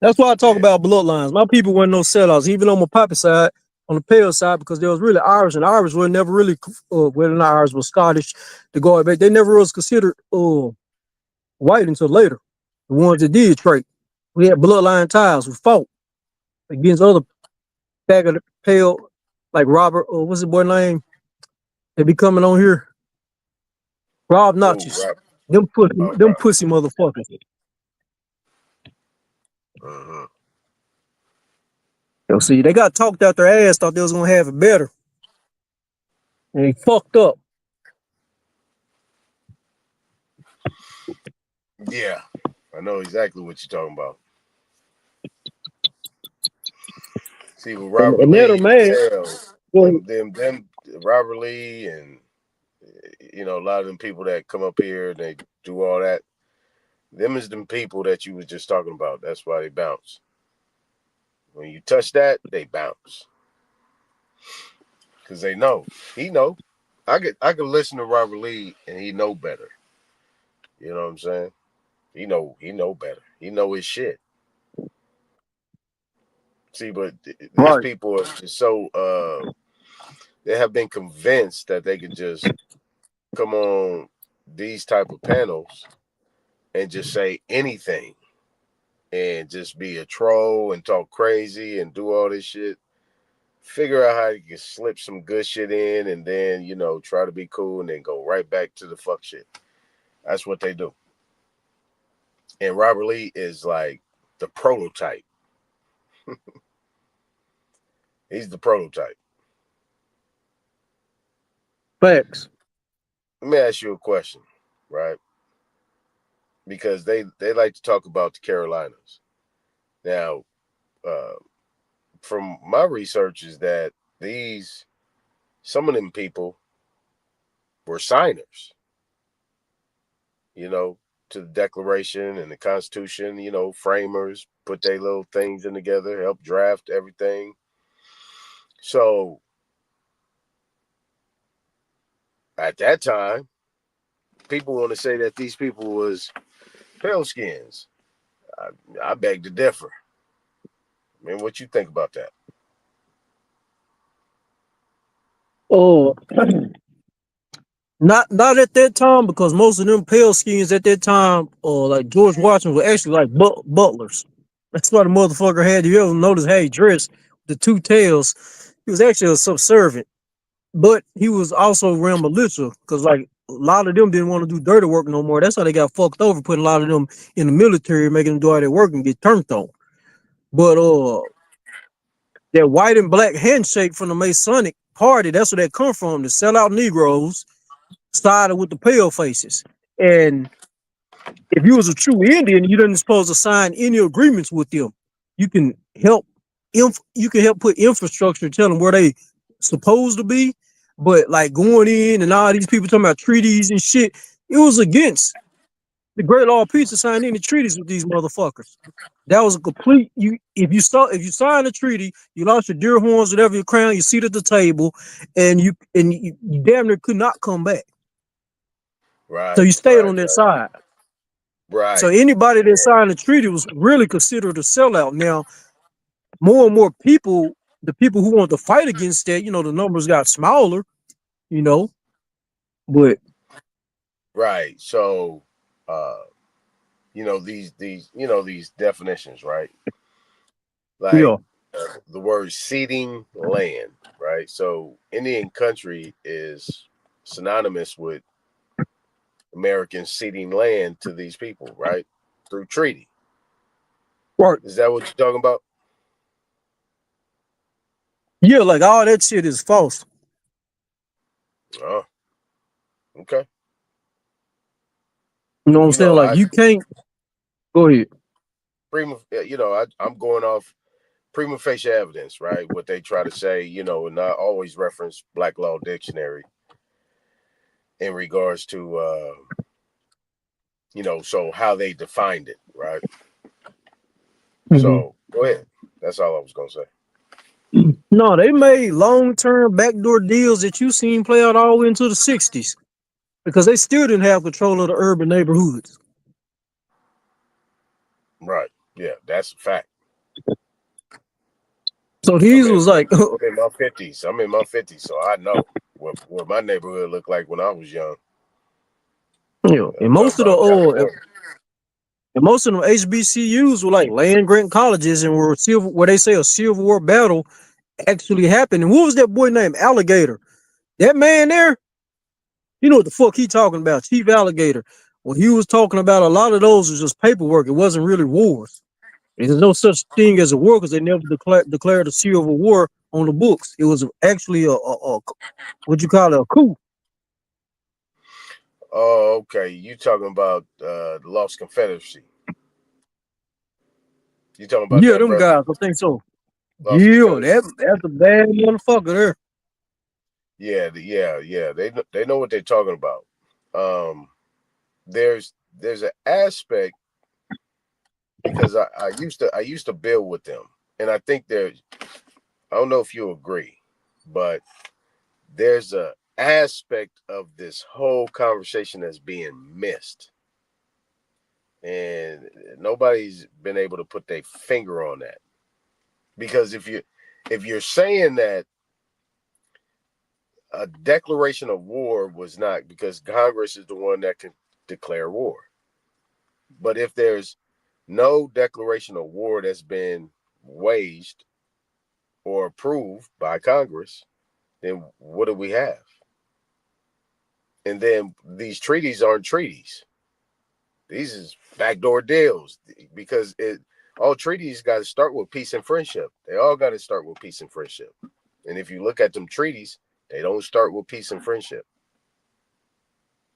That's why I talk Yeah. about bloodlines. My people weren't no sellouts, even on my poppy side, on the pale side, because there was really Irish, and Irish were never really, well, not Irish, but Scottish, to go back. They never was considered white until later. The ones that did trade. We had bloodline ties. We fought against other bag of the pale, like Robert, what's his boy name? They be coming on here. Rob Oh, Notches. right. Them pussy motherfuckers. Uh-huh. You see, they got talked out their ass, thought they was gonna have it better. And they fucked up. Yeah, I know exactly what you're talking about. See, with Robert And they're Lee, mad. Well, them Robert Lee, and a lot of them people that come up here and they do all that. Them is them people that you was just talking about. That's why they bounce. When you touch that, they bounce. Because they know. He know. I could listen to Robert Lee and he know better. You know what I'm saying? He know better. He know his shit. See, but these people are just so they have been convinced that they could just come on these type of panels and just say anything and just be a troll and talk crazy and do all this shit. Figure out how you can slip some good shit in and then, you know, try to be cool and then go right back to the fuck shit. That's what they do. And Robert Lee is like the prototype. He's the prototype. Facts. Let me ask you a question, right? Because they like to talk about the Carolinas. Now, from my research is that some of them people were signers, you know, to the Declaration and the Constitution, you know, framers, put their little things in together, help draft everything. So at that time, people want to say that these people was pale skins. I beg to differ. I mean, what you think about that? Oh, not at that time, because most of them pale skins at that time, or like George Washington, were actually like butlers. That's why the motherfucker had. You ever notice how he dressed, the two tails? He was actually a subservient, but he was also around militia, because like a lot of them didn't want to do dirty work no more. That's how they got fucked over, putting a lot of them in the military, making them do all their work and get turned on. But that white and black handshake from the Masonic party, that's where that come from. The sellout Negroes sided with the pale faces. And if you was a true Indian, you didn't supposed to sign any agreements with them. You can help put infrastructure, tell them where they supposed to be, but like going in and all these people talking about treaties and shit, it was against the Great Law of Peace to sign any treaties with these motherfuckers. That was a complete. If you sign a treaty, you lost your deer horns, whatever, your crown, your seat at the table, and you damn near could not come back. Right. So you stayed on their side. Right. So anybody that signed the treaty was really considered a sellout. Now, more and more people, the people who want to fight against that, you know, the numbers got smaller, you know, but right. So, you know, these definitions, right? Like yeah. The word ceding land, right? So Indian country is synonymous with Americans ceding land to these people, right? Through treaty. Right. Is that what you're talking about? Yeah, like all that shit is false. Oh, okay. You know what I'm saying? Like you can't. Go ahead. You know, I'm going off prima facie evidence, right? What they try to say, you know, and I always reference Black Law Dictionary in regards to, you know, so how they defined it, right? Mm-hmm. So go ahead. That's all I was gonna say. No, they made long-term backdoor deals that you seen play out all the way into the 60s, because they still didn't have control of the urban neighborhoods. Right. Yeah, that's a fact. So these was like I'm in my 50s. I'm in my 50s, so I know what my neighborhood looked like when I was young. Yeah, and most of the HBCUs were like land grant colleges, and were where they say a Civil War battle actually happened. And what was that boy named Alligator? That man there, you know what the fuck he talking about, Chief Alligator. Well, he was talking about a lot of those was just paperwork. It wasn't really wars. There's no such thing as a war, because they never declared a Civil War on the books. It was actually a what you call it, a coup. Oh, okay. You talking about the Lost Confederacy? You talking about Yeah, that, them brother? guys. I think so. Lost Yeah, that's a bad motherfucker there. Yeah, yeah. They know what they're talking about. There's an aspect, because I used to build with them, and I think I don't know if you agree, but there's a aspect of this whole conversation that's being missed. And nobody's been able to put their finger on that. Because if you're saying that a declaration of war was not, because Congress is the one that can declare war. But if there's no declaration of war that's been waged or approved by Congress, then what do we have? And then these treaties aren't treaties. These is backdoor deals, because all treaties got to start with peace and friendship. They all got to start with peace and friendship. And if you look at them treaties, they don't start with peace and friendship.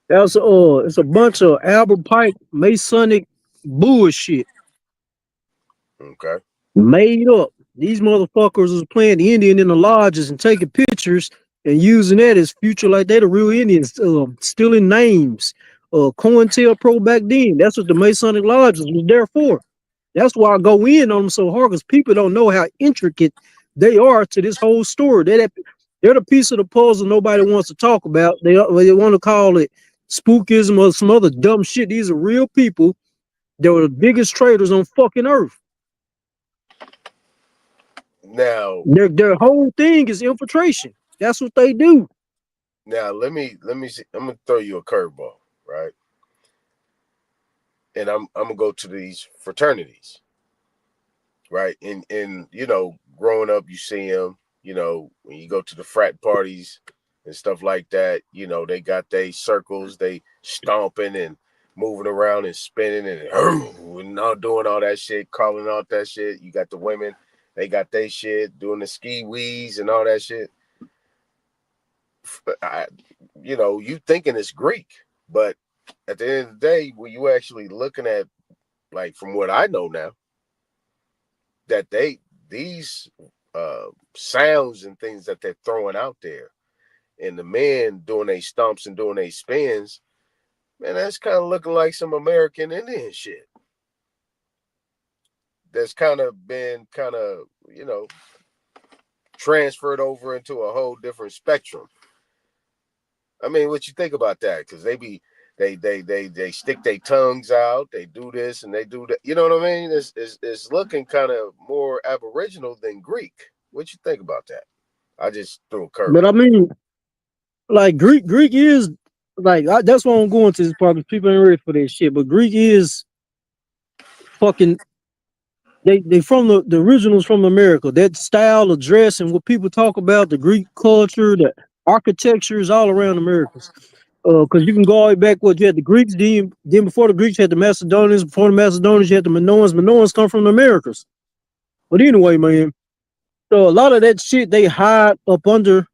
That's it's a bunch of Albert Pike Masonic bullshit. Okay. Made up. These motherfuckers is playing the Indian in the lodges and taking pictures and using that as future like they the real Indians, stealing names. COINTELPRO back then. That's what the Masonic lodges was there for. That's why I go in on them so hard, because people don't know how intricate they are to this whole story. They're the piece of the puzzle nobody wants to talk about. They want to call it spookism or some other dumb shit. These are real people that were the biggest traitors on fucking earth. Now their whole thing is infiltration. That's what they do. Now let me see. I'm gonna throw you a curveball, right? And I'm gonna go to these fraternities, right? And you know, growing up, you see them. You know, when you go to the frat parties and stuff like that, you know, they got their circles, they stomping and moving around and spinning and not doing all that shit, calling out that shit. You got the women, they got their shit, doing the ski wees and all that shit. You know, you thinking it's Greek, but at the end of the day, when you actually looking at, like, from what I know now, that these sounds and things that they're throwing out there, and the men doing their stomps and doing their spins, man, that's kind of looking like some American Indian shit. That's kind of been you know, transferred over into a whole different spectrum. I mean, what you think about that? Because they stick their tongues out, they do this and they do that. You know what I mean? It's looking kind of more Aboriginal than Greek. What you think about that? I just threw a curve. But I mean, like Greek is like that's why I'm going to this part, because people ain't ready for this shit. But Greek is fucking. They from the originals from America. That style of dress and what people talk about, the Greek culture, the architecture is all around Americas. Because you can go all the way back. What you had the Greeks, then before the Greeks you had the Macedonians. Before the Macedonians you had the Minoans. Minoans come from the Americas. But anyway, man. So a lot of that shit they hide up under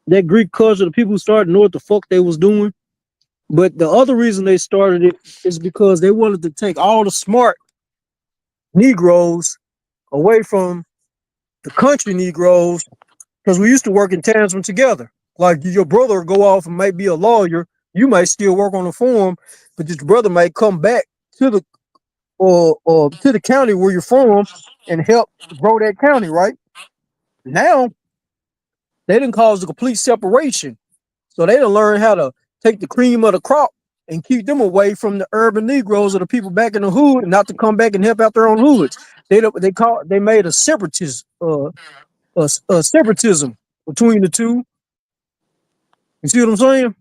that Greek culture. The people who started know what the fuck they was doing. But the other reason they started it is because they wanted to take all the smart Negroes away from the country Negroes, because we used to work in tandem together. Like your brother will go off and might be a lawyer, you might still work on the farm, but your brother might come back to the to the county where you're from and help grow that county, right? Now they didn't cause a complete separation, so they didn't learn how to take the cream of the crop and keep them away from the urban Negroes or the people back in the hood, and not to come back and help out their own hoods. They made a separatism between the two. You see what I'm saying?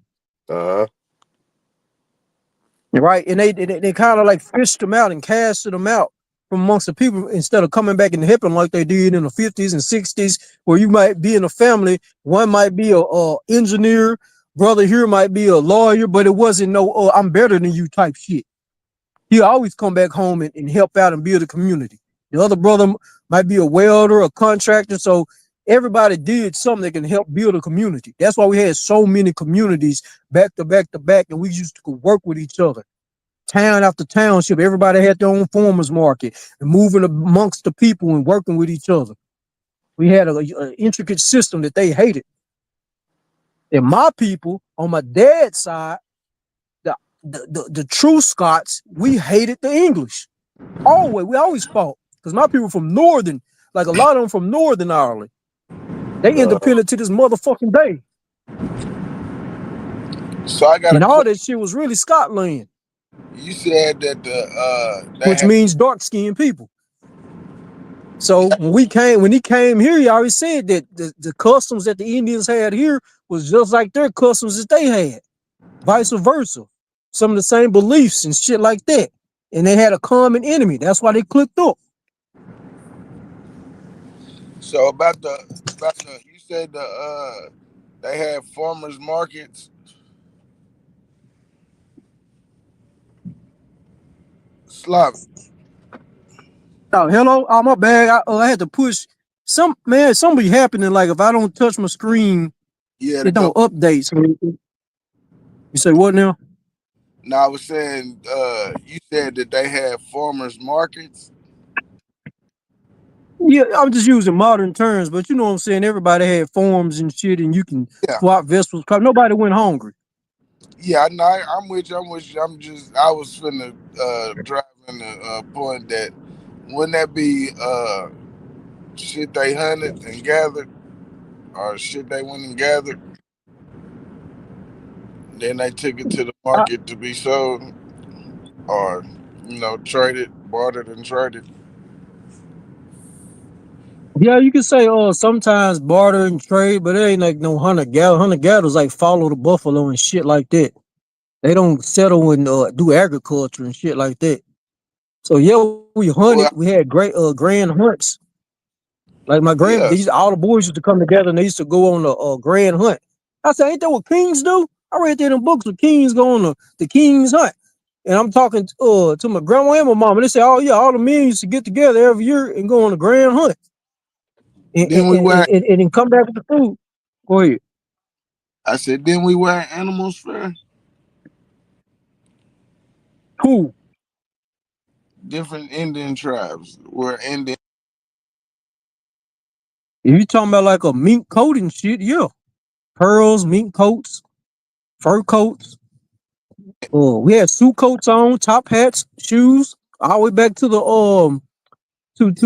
Right, and they kind of like fished them out and casted them out from amongst the people, instead of coming back and helping like they did in the 50s and 60s, where you might be in a family, one might be a engineer, brother here might be a lawyer, but it wasn't no I'm better than you type shit. He always come back home and help out and build a community. The other brother might be a welder, a contractor, so everybody did something that can help build a community. That's why we had so many communities back to back to back, and we used to work with each other. Town after township, everybody had their own farmers market and moving amongst the people and working with each other. We had an intricate system that they hated. And my people on my dad's side, the true Scots, we hated the English. We always fought. Because my people from Northern, like a lot of them from Northern Ireland, they independent to this motherfucking day. So I got and all that shit was really Scotland. You said that which means dark-skinned people. So when he came here, he already said that the customs that the Indians had here was just like their customs that they had, vice versa. Some of the same beliefs and shit like that. And they had a common enemy. That's why they clicked up. So about the you said they had farmers markets. Slav. Oh, hello. Oh, my bad. I had to push something happening. Like if I don't touch my screen, it don't update. So you say what now? No, I was saying you said that they had farmers markets. Yeah, I'm just using modern terms, but you know what I'm saying? Everybody had farms and shit, and you can swap vegetables. Nobody went hungry. Yeah, no, I'm with you. I was finna drive in the point that wouldn't that be shit they hunted and gathered, or shit they went and gathered, then they took it to the market to be sold, or traded, bartered and traded. Yeah, you can say sometimes barter and trade, but it ain't like no hunter-gatherer. Hunter-gatherers like follow the buffalo and shit like that. They don't settle and do agriculture and shit like that. So yeah, we hunted. We had great grand hunts. Like my all the boys used to come together and they used to go on a grand hunt. I said, ain't that what kings do? I read that in books where kings go on the king's hunt. And I'm talking to my grandma and my mom, and they say, oh yeah, all the men used to get together every year and go on a grand hunt. And come back with the food. Go ahead. I said, didn't we wear animals fair? Who? Different Indian tribes were Indian. If you talking about like a mink coat and shit, yeah. Pearls, mink coats, fur coats. We had suit coats on, top hats, shoes, all the way back to the to the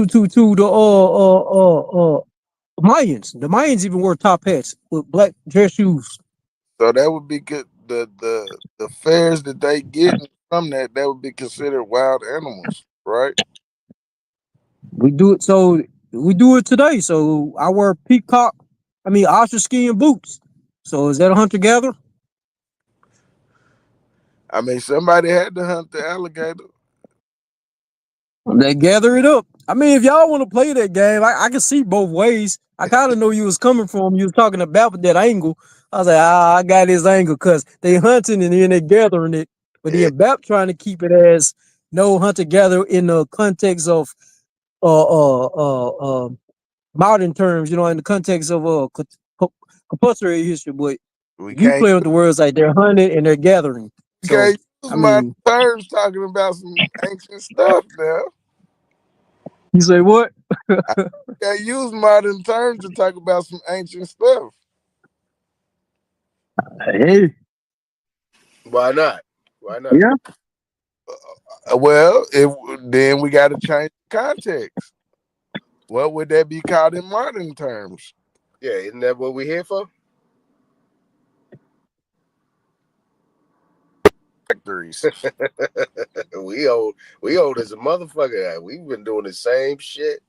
Mayans. The Mayans even wore top hats with black dress shoes. So that would be good. The fairs that they get from that would be considered wild animals, right? We do it today. So I wear ostrich skin boots. So is that a hunter gatherer? I mean, somebody had to hunt the alligator. They gather it up. I mean, if y'all want to play that game, I can see both ways. I kind of know you was coming from. You was talking about that angle. I was like, I got this angle because they hunting and then they gathering it. But then Bap trying to keep it as no hunter gatherer in the context of modern terms, in the context of compulsory history. But you play with the words like they're hunting and they're gathering. Okay, use my terms talking about some ancient stuff now. You say what? I use modern terms to talk about some ancient stuff. Hey. Why not? Why not? Yeah. Well, then we got to change the context. What would that be called in modern terms? Yeah, isn't that what we're here for? Factories. we old as a motherfucker. We've been doing the same shit.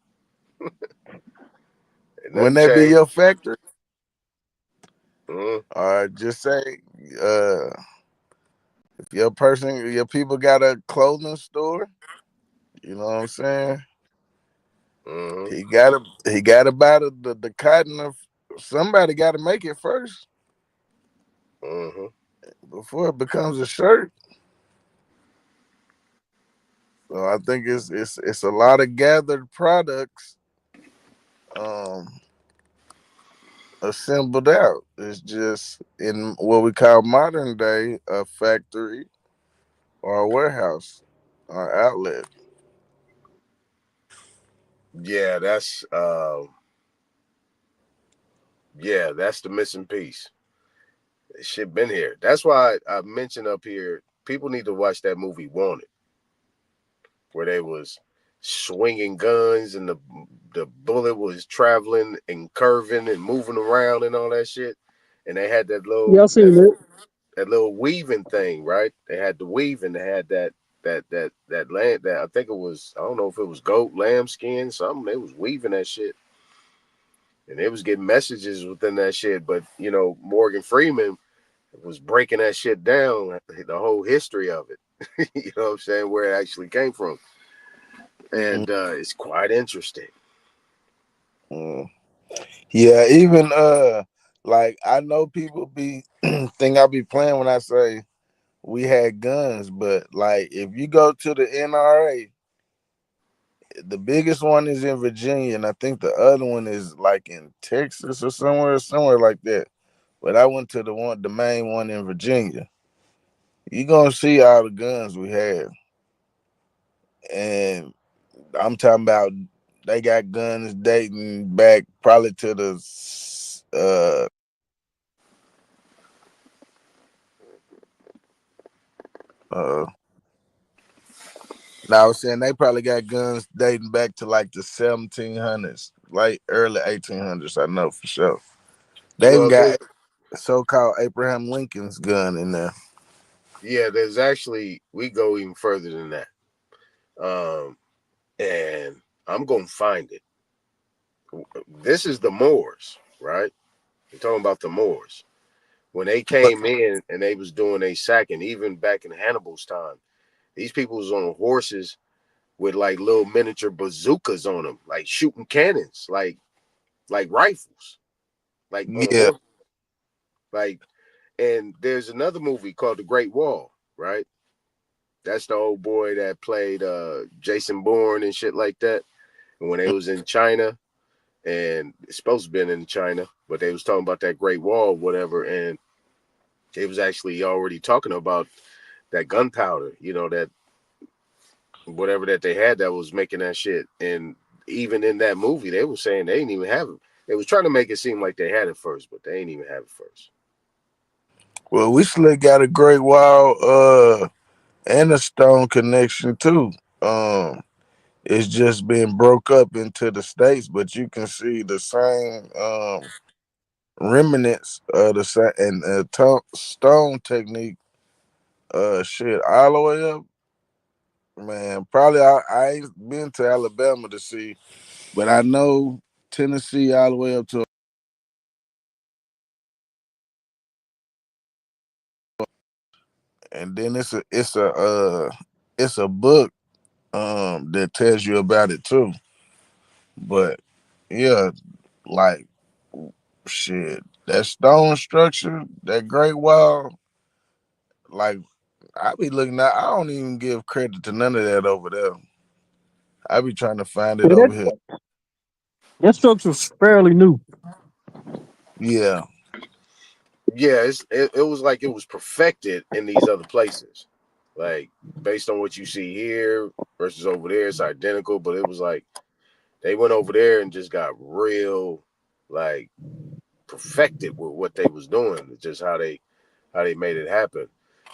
Wouldn't that be your factory? Mm-hmm. Just say, if your people got a clothing store, you know what I'm saying? Mm-hmm. He got to buy the cotton of somebody. Got to make it first, before it becomes a shirt. So I think it's a lot of gathered products, assembled out. It's just in what we call modern day a factory or a warehouse or outlet. Yeah, that's the missing piece. This shit been here. That's why I mentioned up here, people need to watch that movie Wanted, where they was swinging guns, and the bullet was traveling and curving and moving around and all that shit. And they had that Yeah, I seen it. that little weaving thing, right? They had the weaving. They had that land that I think it was, I don't know if it was goat, lamb skin, something. They was weaving that shit, and they was getting messages within that shit. But you know, Morgan Freeman was breaking that shit down, the whole history of it. You know what I'm saying? Where it actually came from, and it's quite interesting. Yeah, even like I know people be think I be playing when I say we had guns, but like if you go to the NRA, the biggest one is in Virginia, and I think the other one is like in Texas or somewhere like that. But I went to the main one in Virginia. You gonna see all the guns we have, and I'm talking about they got guns dating back probably to the now I was saying they probably got guns dating back to like the 1700s, like early 1800s. I know for sure. They even got so-called Abraham Lincoln's gun in there. Yeah, there's actually, we go even further than that. And I'm gonna find it. This is the Moors, right? We're talking about the Moors. When they came in and they was doing a sacking, even back in Hannibal's time, these people was on horses with like little miniature bazookas on them, like shooting cannons, like rifles, like on Yeah. horse. Like, and there's another movie called The Great Wall, right? That's the old boy that played Jason Bourne and shit like that. And when they was in China, and it's supposed to been in China, but they was talking about that Great Wall, whatever, and they was actually already talking about that gunpowder, you know, that whatever that they had that was making that shit. And even in that movie, they were saying they didn't even have it. They was trying to make it seem like they had it first, but they ain't even have it first. Well, we still got a Great Wall and a stone connection too. It's just been broke up into the states, but you can see the same remnants of the same and stone technique. Shit, all the way up, man. Probably I ain't been to Alabama to see, but I know Tennessee all the way up to. And then it's a book that tells you about it too. But yeah, like shit, that stone structure, that Great Wall, like I be looking at. I don't even give credit to none of that over there. I be trying to find it Yeah, over here. that structure's fairly new. Yeah. Yeah, it was like it was perfected in these other places. Like based on what you see here versus over there, it's identical, but it was like they went over there and just got real like perfected with what they was doing. It's just how they made it happen.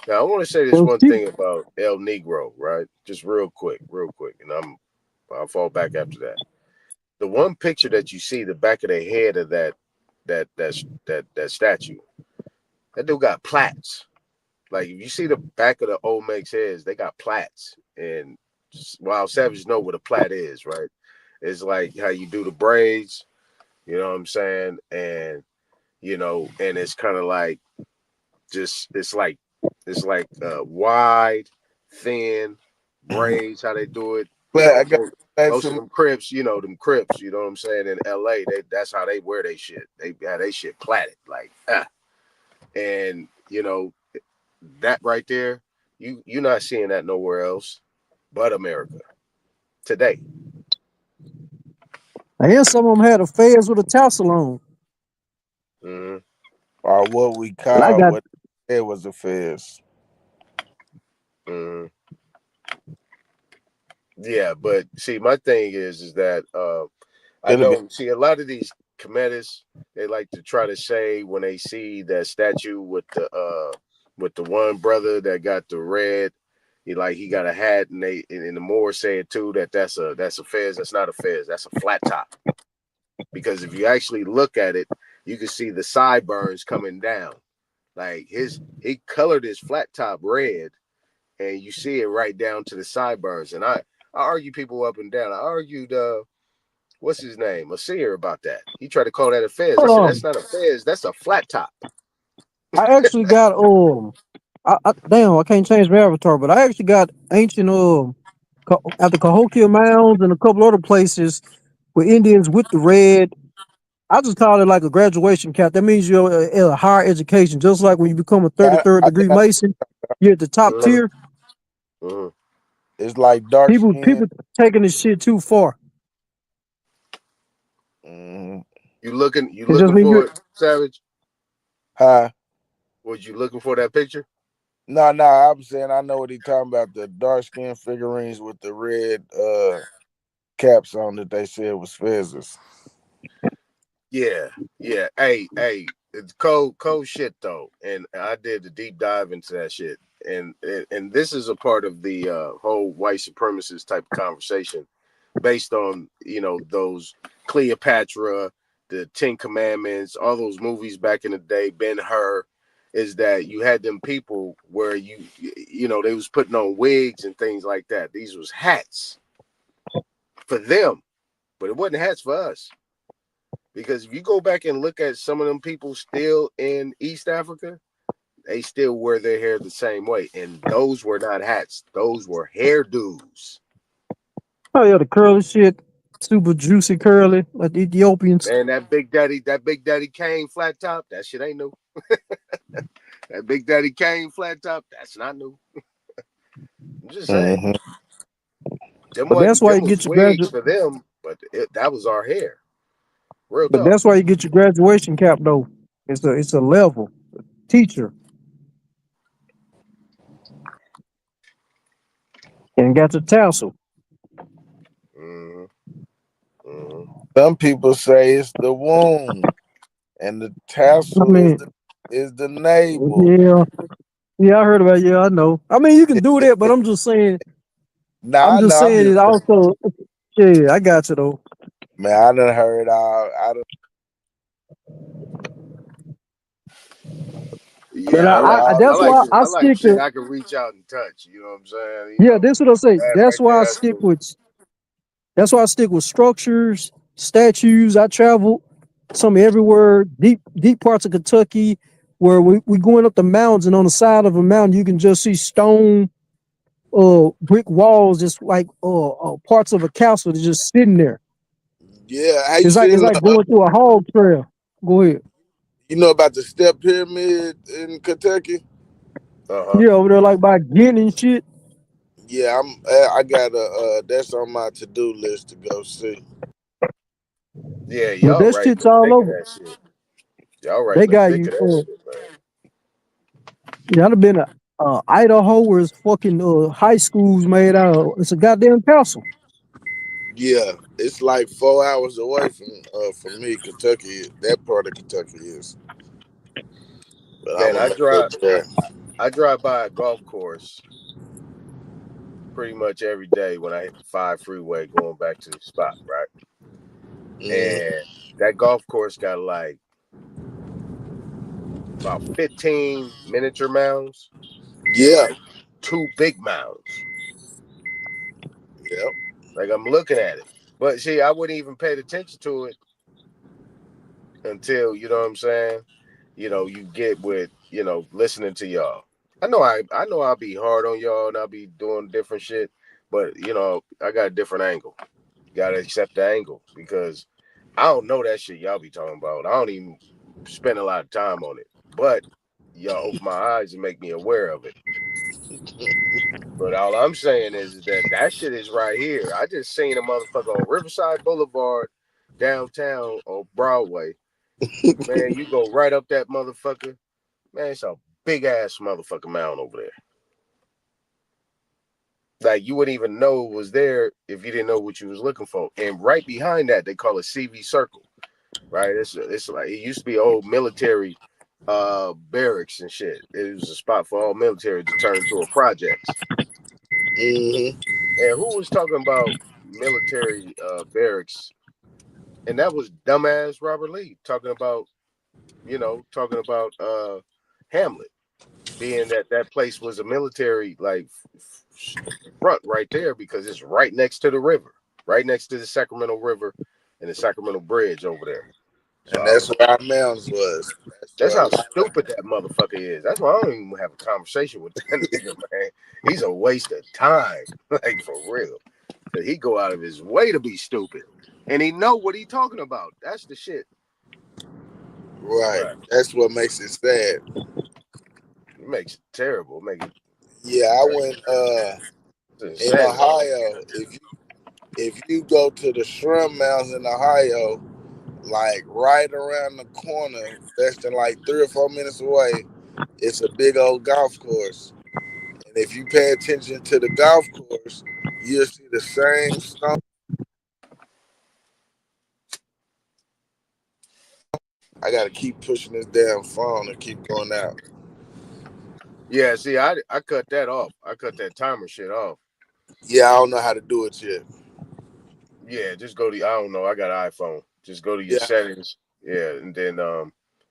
Now I want to say this one thing about El Negro, right? Just real quick, and I'll fall back after that. The one picture that you see, the back of the head of that statue, that dude got plaits. Like if you see the back of the Olmecs heads, they got plaits. And Wild Savage know what a plait is, right? It's like how you do the braids, you know what I'm saying? And you know, and it's kind of like just it's like wide, thin braids, how they do it. You know, most of them Crips, you know what I'm saying, in LA, that's how they wear they shit. They have they shit plaited, like and you know, that right there, you're not seeing that nowhere else but America today. And some of them had a fez with a tassel on. Mm-hmm. Or what we And I call got what it was a fez. Mm-hmm. Yeah, but see, my thing is that I know, see, a lot of these comedians, they like to try to say when they see that statue with the one brother that got the red He got a hat, and the Moors say it too that's a fez. That's not a fez. That's a flat top. Because if you actually look at it, you can see the sideburns coming down. Like he colored his flat top red, and you see it right down to the sideburns. And I argue people up and down. I argued what's his name, Asir, about that. He tried to call that a fez. I said that's not a fez. That's a flat top. I actually got damn, I can't change my avatar, but I actually got ancient at the Cahokia Mounds and a couple other places with Indians with the red. I just call it like a graduation cap. That means you're in a higher education, just like when you become a 33rd degree Mason, you're at the top tier. It's like dark people skin. taking this shit too far. You looking just mean for it, Savage? Huh? Was you looking for that picture? No, I'm saying I know what he's talking about. The dark skin figurines with the red caps on that they said was fezzes. Yeah. Hey, it's cold shit though. And I did a deep dive into that shit. And this is a part of the whole white supremacist type of conversation based on, those Cleopatra, the 10 Commandments, all those movies back in the day, Ben-Hur, is that you had them people where they was putting on wigs and things like that. These was hats for them, but it wasn't hats for us. Because if you go back and look at some of them people still in East Africa, they still wear their hair the same way. And those were not hats. Those were hairdos. Oh yeah, the curly shit. Super juicy curly, like the Ethiopians. Man, that Big Daddy Kane flat top, that shit ain't new. That Big Daddy Kane flat top, that's not new. I'm just saying. But that's why you get your wigs for them, but that was our hair. Real but talk. that's why you get your graduation cap though. It's a level. Teacher. And got the tassel. Some people say it's the womb, and the tassel is the navel. Yeah, I heard about it. Yeah, I know. I mean, you can do that, but I'm just saying. I'm just saying it also. Yeah, I got you though. Man, I done heard all. Yeah, that's why I like stick shit to. I can reach out and touch. You know what I'm saying? Yeah, that's what I say. That's right why I there, stick with. That's why I stick with structures, statues. I travel some everywhere, deep parts of Kentucky, where we going up the mountains, and on the side of a mountain you can just see stone, brick walls, just like parts of a castle that's just sitting there. Yeah, it's like going through a hog trail. Go ahead. You know about the Step Pyramid in Kentucky? Yeah, over there like by Ghent and shit. Yeah, I got that's on my to-do list to go see. Yeah, y'all that right. shit's all over. That shit. Y'all right. They got you. Yeah, I'd have been Idaho, where it's fucking high schools made out of. It's a goddamn castle. Yeah, it's like 4 hours away from me. Kentucky, that part of Kentucky is. But Man, I drive by a golf course pretty much every day when I hit the 5 freeway going back to the spot, right? And that golf course got like about 15 miniature mounds. Yeah. Like 2 big mounds. Yep. Like I'm looking at it. But see, I wouldn't even pay attention to it until, you know what I'm saying? You get with, listening to y'all. I know I'll be hard on y'all and I'll be doing different shit, but I got a different angle. You gotta accept the angle because I don't know that shit y'all be talking about. I don't even spend a lot of time on it. But y'all open my eyes and make me aware of it. But all I'm saying is that shit is right here. I just seen a motherfucker on Riverside Boulevard downtown on Broadway. Man, you go right up that motherfucker. Man, it's a big ass motherfucking mound over there. Like you wouldn't even know it was there if you didn't know what you was looking for. And right behind that, they call it CV Circle. Right? It's like it used to be old military barracks and shit. It was a spot for all military to turn into a projects. Mm-hmm. And who was talking about military barracks? And that was dumbass Robert Lee talking about Hamlet, being that place was a military like front right there because it's right next to the river, right next to the Sacramento River and the Sacramento Bridge over there. So And that's where our mounds was. that's how stupid that motherfucker is. That's why I don't even have a conversation with that nigga, man. He's a waste of time, like for real. Cause he go out of his way to be stupid, and he know what he talking about. That's the shit. Right. That's what makes it sad. It makes it terrible. Yeah, I went in Ohio. If you go to the Shrimp Mounds in Ohio, like right around the corner, less than like 3 or 4 minutes away, it's a big old golf course. And if you pay attention to the golf course, you'll see the same stone. I gotta keep pushing this damn phone and keep going out. Yeah, see, I cut that off. I cut that timer shit off. Yeah, I don't know how to do it yet. Yeah, just go to I don't know. I got an iPhone. Just go to your settings. Yeah, and then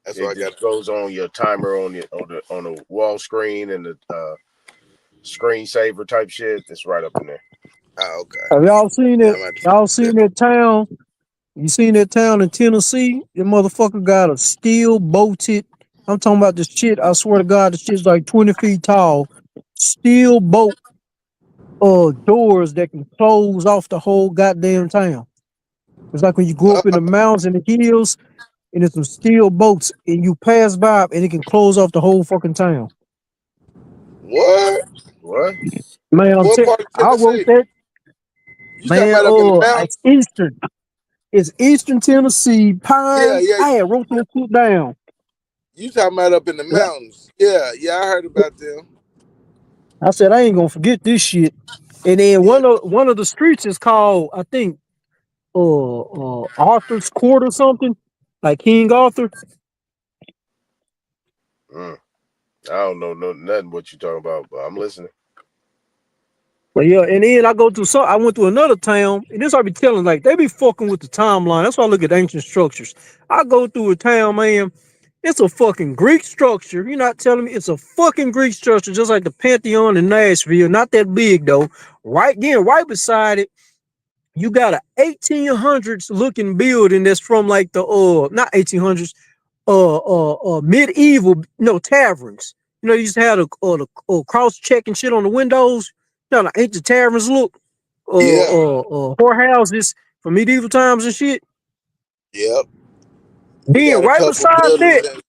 that's it what I just goes on your timer on the wall screen and the screensaver type shit. That's right up in there. Oh, okay. Have y'all seen it? Y'all seen that town? You seen that town in Tennessee? The motherfucker got a steel bolted. I'm talking about this shit. I swear to God, this shit's like 20 feet tall. Steel bolt doors that can close off the whole goddamn town. It's like when you go up in the mountains and the hills, and there's some steel bolts, and you pass by, and it can close off the whole fucking town. What? Man, What part of I wrote Tennessee? that. You talking Man, about up in the mountains? it's Eastern. It's Eastern Tennessee, Pine. Yeah. I had wrote that shit down. You talking about up in the mountains? Yeah, I heard about them. I said I ain't gonna forget this shit. And then one of the streets is called, I think, Arthur's Court or something, like King Arthur. I don't know nothing what you talking about, but I'm listening. But yeah, and then I went to another town, and this I be telling, like, they be fucking with the timeline. That's why I look at ancient structures. I go through a town, man. It's a fucking Greek structure. You're not telling me it's a fucking Greek structure, just like the Pantheon in Nashville. Not that big though. Right beside it, you got a 1800s looking building that's from like the not 1800s, medieval taverns. You know, you used to have the cross check and shit on the windows. You know, like ancient taverns look, whorehouses from medieval times and shit. Yep. Then right beside that,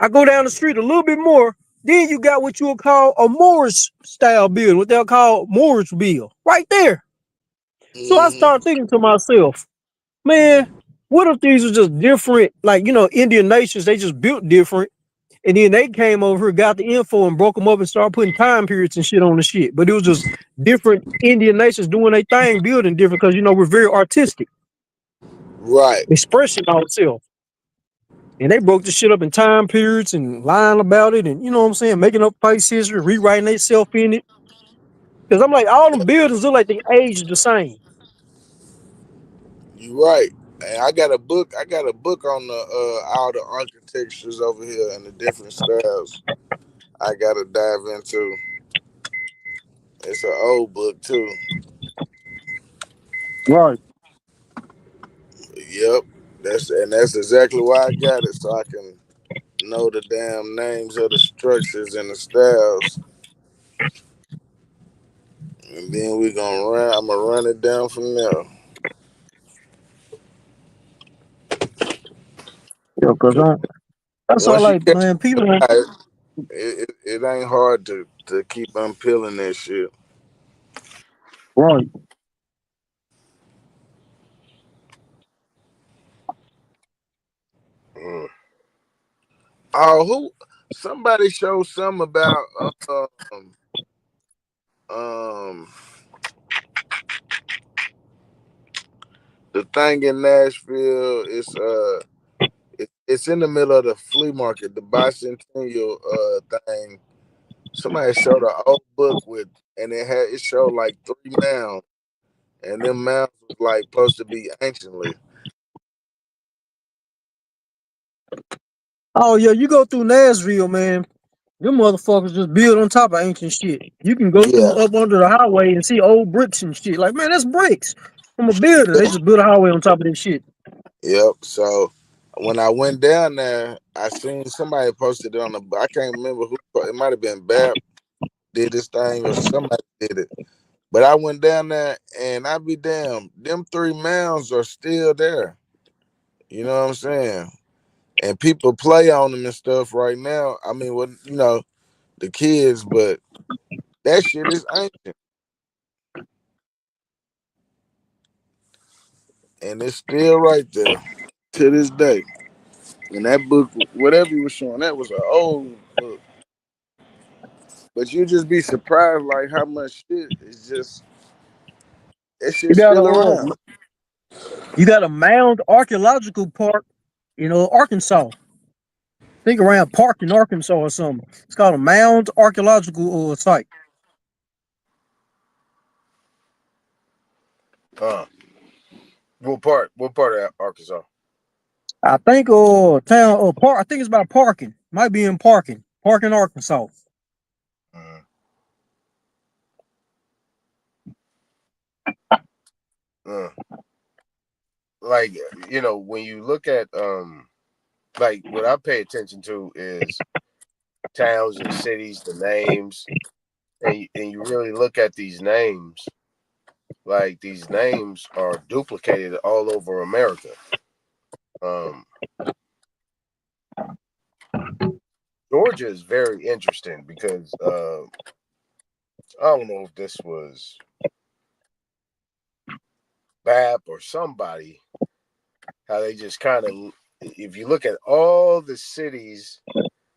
I go down the street a little bit more. Then you got what you would call a Moorish style building, what they'll call Mooresville, right there. So I started thinking to myself, man, what if these are just different, like, Indian nations, they just built different. And then they came over here, got the info and broke them up and started putting time periods and shit on the shit. But it was just different Indian nations doing their thing, building different, because, we're very artistic. Right. Expressing ourselves. And they broke the shit up in time periods and lying about it and, making up place history, rewriting themselves in it. Because I'm like, all the buildings look like they aged the same. You're right. And I got a book on the all the architectures over here and the different styles I gotta dive into. It's an old book too. Right. Yep. That's exactly why I got it, so I can know the damn names of the structures and the styles. And then I'm gonna run it down from there. Yeah, because that's all like, man, people. It ain't hard to keep unpeeling that shit. Right. Oh, somebody showed something about the thing in Nashville. It's in the middle of the flea market, the bicentennial thing somebody showed an old book with, and it showed like 3 mounds, and them mounds was like supposed to be anciently. Oh yeah, you go through Nashville, man. Them motherfuckers just build on top of ancient shit. You can go through Yeah, up under the highway and see old bricks and shit. Like, man, that's bricks. I'm a builder. They just build a highway on top of this shit. yep. So when I went down there, I seen somebody posted it on the. I can't remember who. It might have been Bap did this thing or somebody did it. But I went down there and I be damn, them 3 mounds are still there. You know what I'm saying? And people play on them and stuff right now. I mean, what the kids, but that shit is ancient and it's still right there to this day. And that book, whatever you was showing, that was an old book. But you just be surprised like how much shit is just that You shit's got still around. a mound archaeological park, Arkansas. Think around Park in Arkansas or something. It's called a mound archaeological site. What part? What part of Arkansas? I think town or park. I think it's about parking. Might be in Parking, Arkansas. Like, when you look at like what I pay attention to is towns and cities, the names, and you really look at these names. Like these names are duplicated all over America. Georgia is very interesting because I don't know if this was BAP or somebody, how they just kind of, if you look at all the cities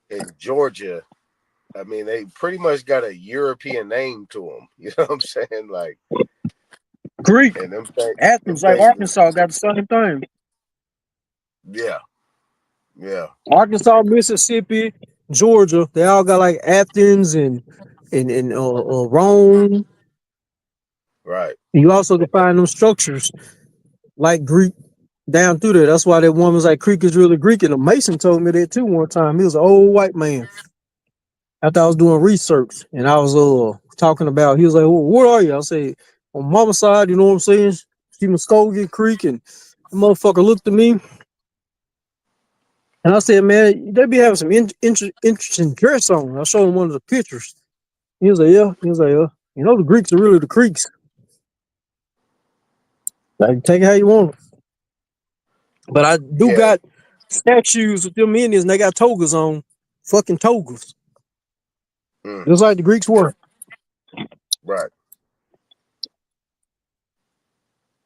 in Georgia, I mean, they pretty much got a European name to them. You know what I'm saying? Like Greek. And Athens, like Arkansas, got the same thing. Yeah. Arkansas, Mississippi, Georgia, they all got like Athens and Rome. Right. You also can find them structures like Greek down through there. That's why that woman's like Creek is really Greek. And a Mason told me that too one time. He was an old white man. After I was doing research and I was talking about, he was like, well, what are you? I said, on mama's side, you know what I'm saying? She Muskogee Creek, and the motherfucker looked at me. And I said, man, they be having some interesting dress on. I showed him one of the pictures. He was like, yeah. He was like, yeah. You know, the Greeks are really the Creeks. Like, take it how you want it. But I do got statues with them Indians, and they got togas on. Fucking togas. Just like the Greeks were. Right.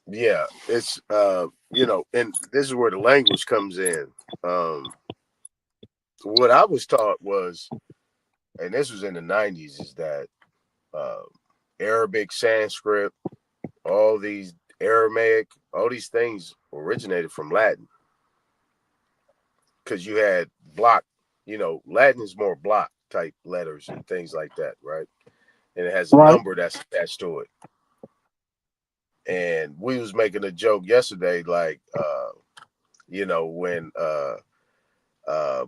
Yeah, it's and this is where the language comes in. What I was taught was, and this was in the 90s, is that Arabic, Sanskrit, all these Aramaic, all these things originated from Latin. Because you had block, Latin is more block type letters and things like that, right? And it has a number that's attached to it. And we was making a joke yesterday, like, when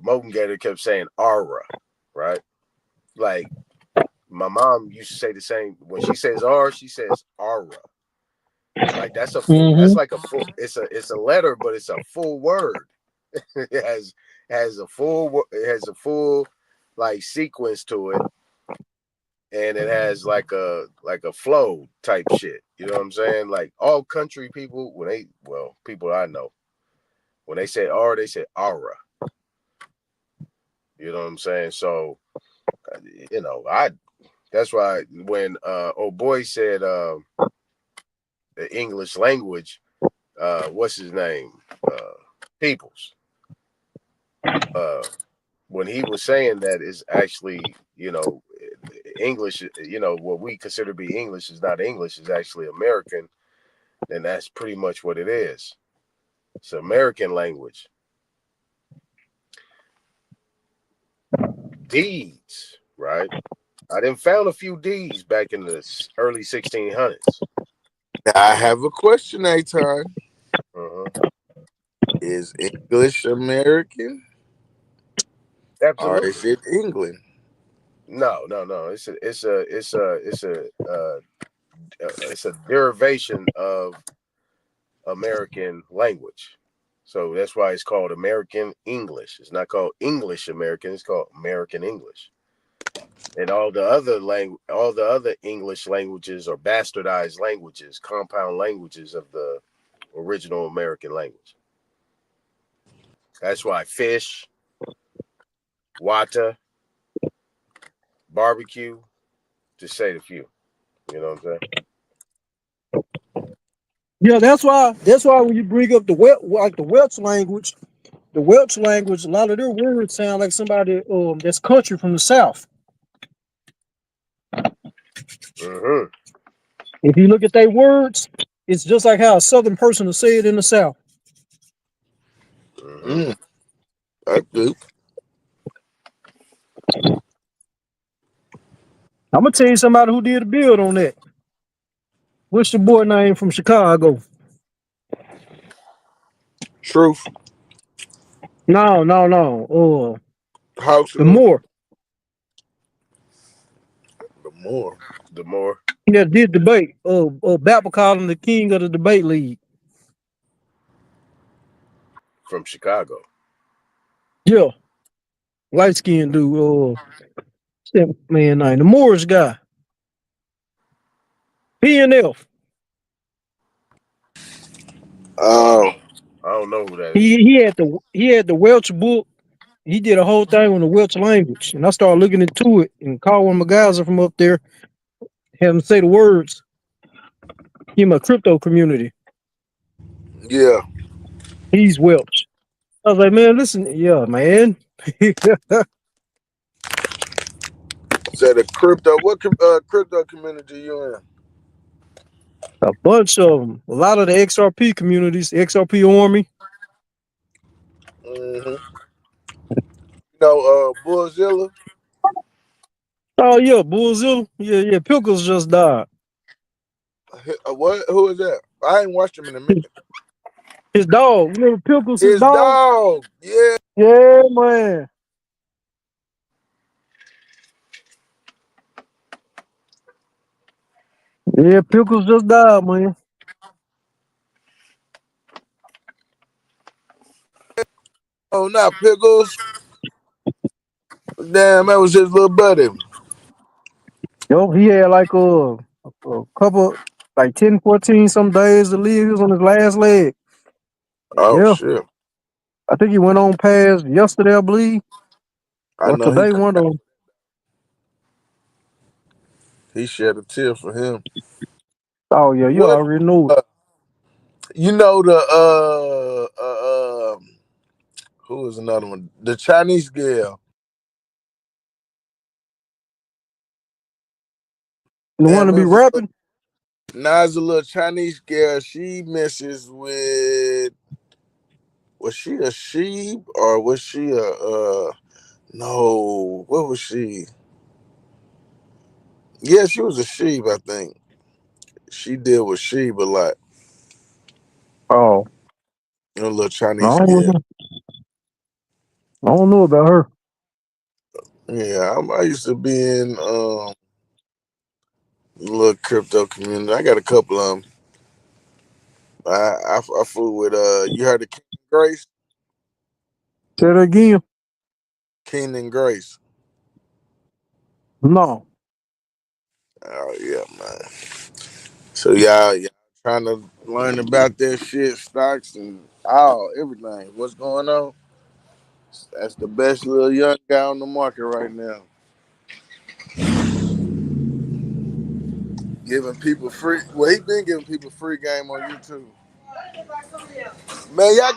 Mogan Gator kept saying Ara, right? Like, my mom used to say the same. When she says R, she says Ara. Like that's a full, that's like a full. It's a letter, but it's a full word. It has a full like sequence to it, and it has like a flow type shit. You know what I'm saying? Like all country people, people I know, when they say R, they say Ara. You know what I'm saying? So, that's why when old boy said the English language, what's his name? Peoples. When he was saying that is actually, English, what we consider to be English is not English, is actually American, then that's pretty much what it is. It's American language. Deeds, right? I done found a few D's back in the early 1600s. I have a question, Aton. Uh-huh. Is English American? Or Absolutely. is it England? No. It's a derivation of American language. So that's why it's called American English. It's not called English American. It's called American English. And all the other English languages are bastardized languages, compound languages of the original American language. That's why fish, water, barbecue, to say the few. You know what I'm saying? Yeah, that's why when you bring up the Welsh language, a lot of their words sound like somebody that's country from the South. Mm-hmm. If you look at their words, it's just like how a Southern person will say it in the South. Mm-hmm. I do. I'm gonna tell you somebody who did a build on that. What's your boy name from Chicago? Truth. No. House the Moore. The more. Yeah, did debate. Bapple called him the king of the debate league. From Chicago. Yeah. Light skinned dude. That man name. The Moorish guy. PNF. Oh. I don't know who that is. He had the Welsh book. He did a whole thing on the Welsh language. And I started looking into it and called one of my guys from up there, had him say the words. In my crypto community. Yeah. He's Welsh. I was like, man, listen, yeah, man. So the crypto, what crypto community you in? A bunch of them. A lot of the XRP communities, XRP Army. Mm-hmm. You know, Bullzilla. Oh yeah, Bullzilla. Yeah. Pickles just died. What? Who is that? I ain't watched him in a minute. His dog. You remember Pickles? His dog. Yeah. Yeah, man. Yeah, Pickles just died, man. Oh, not Pickles. Damn, that was his little buddy. Yo, he had like a couple, like 10, 14 some days to live. He was on his last leg. Oh Yeah. shit. I think he went on past yesterday, I believe. I Or know today, one of them. He shed a tear for him. Oh yeah, you already know it. You know the who is another one? The Chinese girl. The one to be rapping? Nah, it's a little Chinese girl. She messes with. Was she a sheep or was she a no? What was she? Yeah, she was a sheep, I think. She deal with sheep a lot. Oh. A little Chinese girl. I don't know about her. Yeah, I used to be in little crypto community. I got a couple of them. I fool with you heard of King and Grace? Say that again. King and Grace. No. Oh yeah, man. So y'all trying to learn about that shit, stocks and everything. What's going on? That's the best little young guy on the market right now. Giving people free. Well, he been giving people free game on YouTube. Man, y'all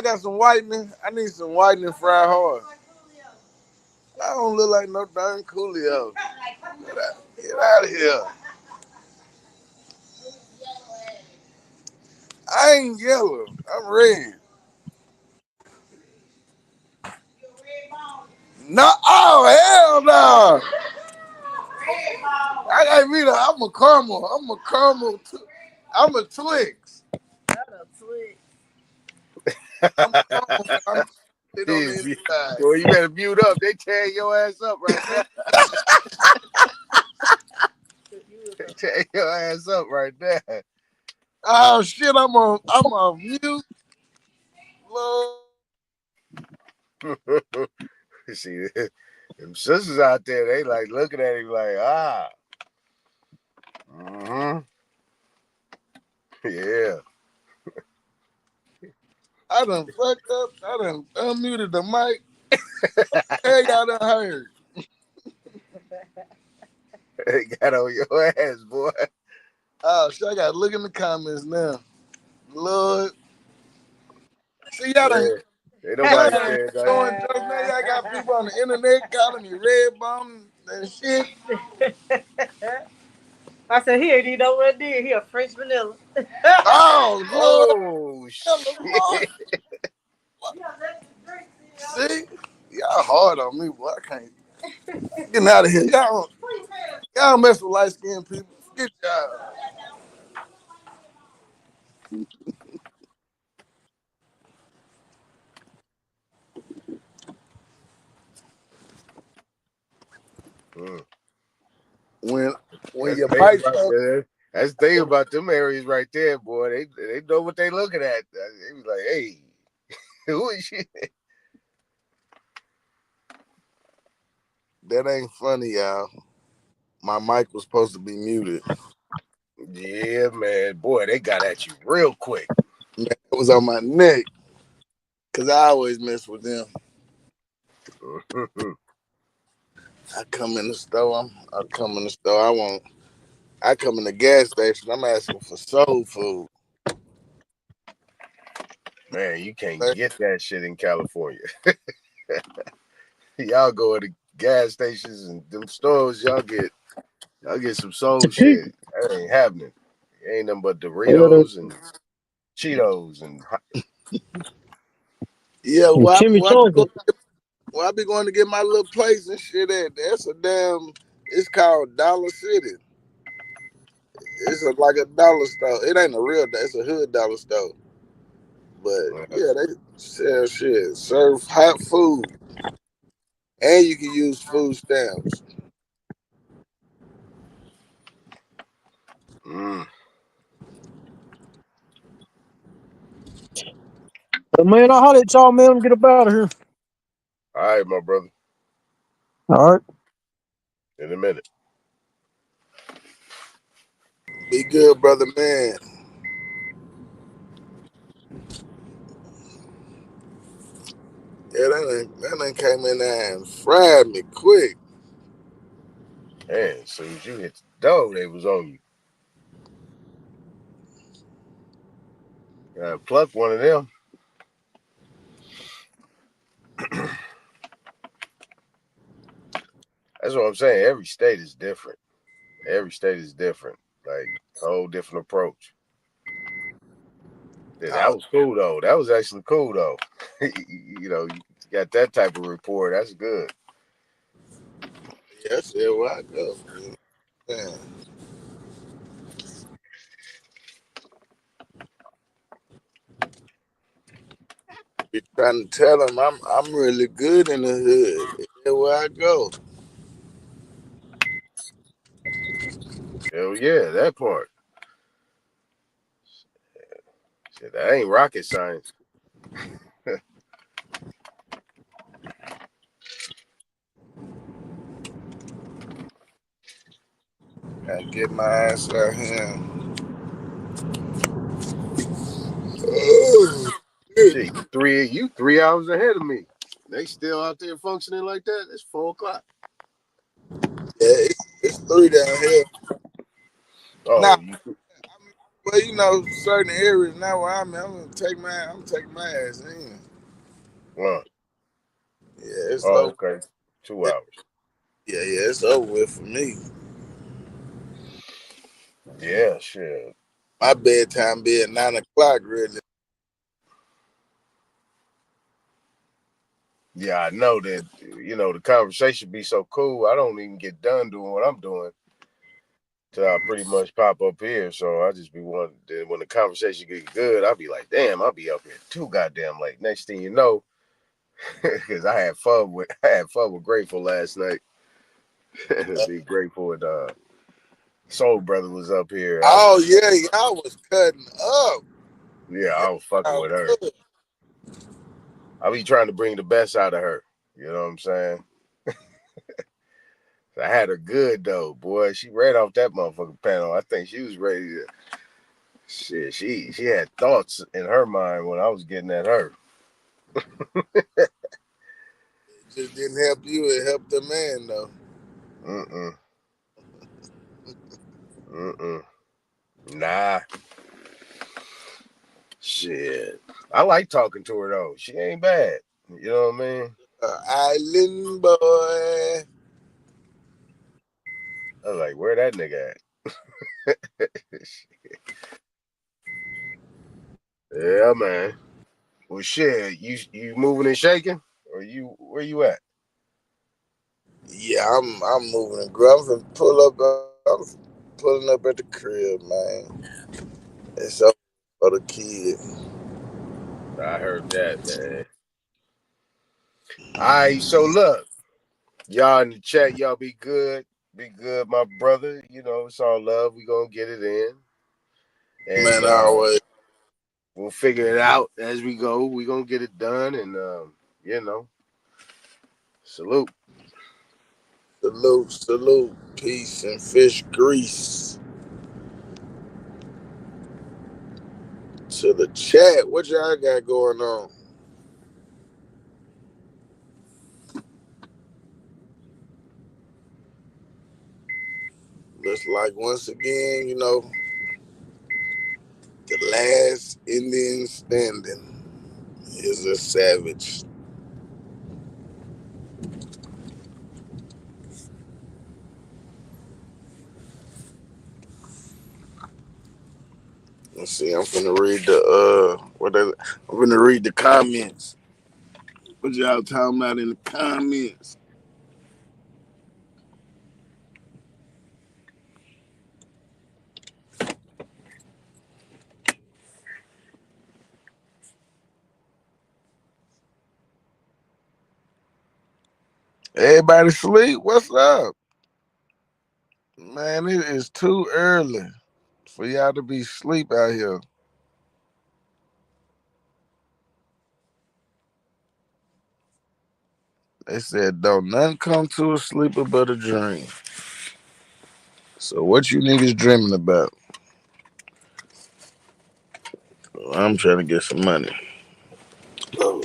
got some whitening. I need some whitening fried hard. I don't look like no darn Coolio. Get out of here. I ain't yellow. I'm red. No, oh Hell no. I gotta be there. I'm a caramel. I'm a Twix. I'm a caramel. I'm it on the inside. Boy, you better mute up. They tearing your ass up right now. They tearing your ass up right there. Oh shit! I'm on mute. Lord. See, them sisters out there, they like looking at him like, yeah. I done fucked up. I done unmuted the mic. Hey, y'all done heard. They got on your ass, boy. Oh shit! I gotta look in the comments now. Lord. See, y'all done. Ain't nobody Y'all saying that. throwing jokes now. Y'all got people on the internet calling me red bum and shit. I said he ain't even know what it did. He a French vanilla. Oh Lord. Oh shit. See? Y'all hard on me, boy. I can't. Getting out of here. Y'all don't mess with light skinned people. Get y'all. When That's your the thing bike about stuff, that. That's the thing about them areas right there, boy. They know what they looking at. They be like, hey, who is she? that ain't funny, y'all. My mic was supposed to be muted. Yeah, man. Boy, they got at you real quick. Man, it was on my neck. Cause I always mess with them. I come in the store. I come in the gas station. I'm asking for soul food. Man, you can't get that shit in California. Y'all go to gas stations and them stores, y'all get some soul shit. That ain't happening. It ain't nothing but Doritos and Cheetos and yeah, Timmy Chunky. well, I be going to get my little place and shit at. That's a damn. It's called Dollar City. It's like a dollar store. It ain't a real. It's a hood dollar store. But yeah, they sell shit, serve hot food, and you can use food stamps. Man, I'll holler at y'all, man. Get up out of here. All right, my brother. All right. In a minute. Be good, brother, man. Yeah, that came in there and fried me quick. Man, as soon as you hit the door, they was on you. Gotta pluck one of them. That's what I'm saying. Every state is different. Every state is different. Like a whole different approach. Yeah, that was cool though. That was actually cool though. You know, you got that type of report. That's good. Yeah, that's where I go. Man. Be trying to tell them I'm really good in the hood. That's where I go. Hell yeah, that part. Shit, that ain't rocket science. I get my ass out here. Shit, you 3 hours ahead of me. They still out there functioning like that? It's 4 o'clock. Yeah, it's 3 down here. Oh, Now, well, you know, certain areas now where I'm gonna take my ass in. What? Yeah, it's over. Okay. 2 hours. Yeah, it's over with for me. Yeah, shit. My bedtime be at 9 o'clock, really. Yeah, I know that. The conversation be so cool. I don't even get done doing what I'm doing till I pretty much pop up here. So I just be wanting. When the conversation get good, I'll be like, damn, I'll be up here too goddamn late. Next thing you know, because I had fun with Grateful last night. Be grateful with Soul Brother was up here. Oh yeah, y'all was cutting up. Yeah, I was fucking with her. I be trying to bring the best out of her. You know what I'm saying? I had her good though, boy. She ran off that motherfucking panel. I think she was ready to. Shit, she had thoughts in her mind when I was getting at her. It just didn't help you. It helped the man though. Nah. Shit. I like talking to her though. She ain't bad. You know what I mean? Island boy. I was like, where that nigga at? Yeah, man. Well, shit, you moving and shaking, or where you at? Yeah, I'm moving and grooving. I'm finna pull up. I'm pulling up at the crib, man. It's up for the kid. I heard that, man. All right, so look, y'all in the chat, y'all be good, my brother. It's all love. We gonna get it in, and Man, always. we'll figure it out as we go. We gonna get it done, and salute. Salute. Peace and fish grease. To the chat, what y'all got going on? Looks like once again, the last Indian standing is a savage. Let's see. I'm finna read I'm finna read the comments. What y'all talking about in the comments? Everybody sleep? What's up? Man, it is too early for y'all to be asleep out here. They said, don't nothing come to a sleeper but a dream. So what you niggas dreaming about? Well, I'm trying to get some money. Oh,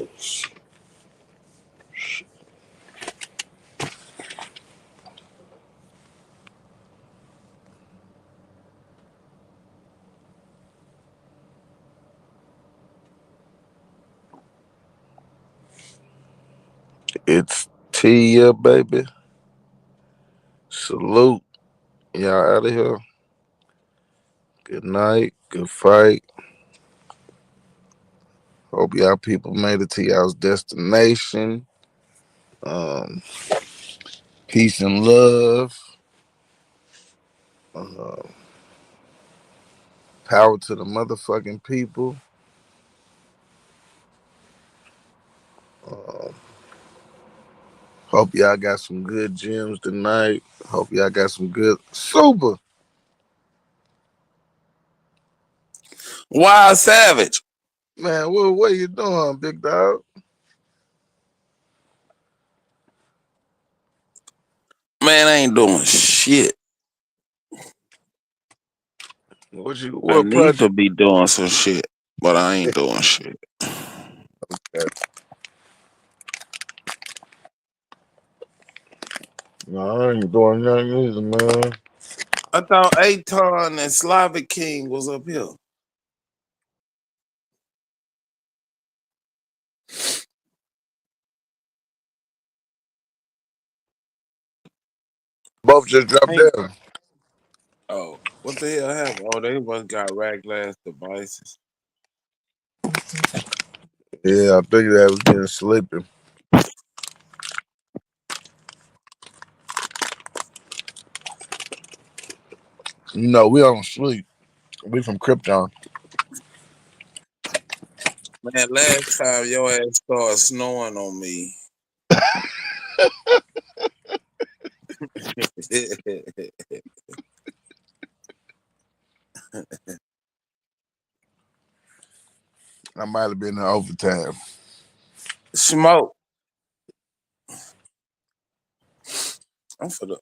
it's Tia, baby. Salute. Y'all out of here. Good night. Good fight. Hope y'all people made it to y'all's destination. Peace and love. Power to the motherfucking people. Hope y'all got some good gems tonight. Hope y'all got some good super. Wild Savage. Man, what you doing, big dog? Man, I ain't doing shit. I What need project? to be doing some shit, but I ain't doing shit. Okay. No, I ain't doing nothing either, man. I thought Aton and Slavic King was up here. Both just dropped down. Oh, what the hell happened? Oh, they must got rag-glass devices. Yeah, I figured I was getting sleepy. You know, we don't sleep. We from Krypton. Man, last time your ass started snoring on me. I might have been in overtime. Smoke. I'm for the.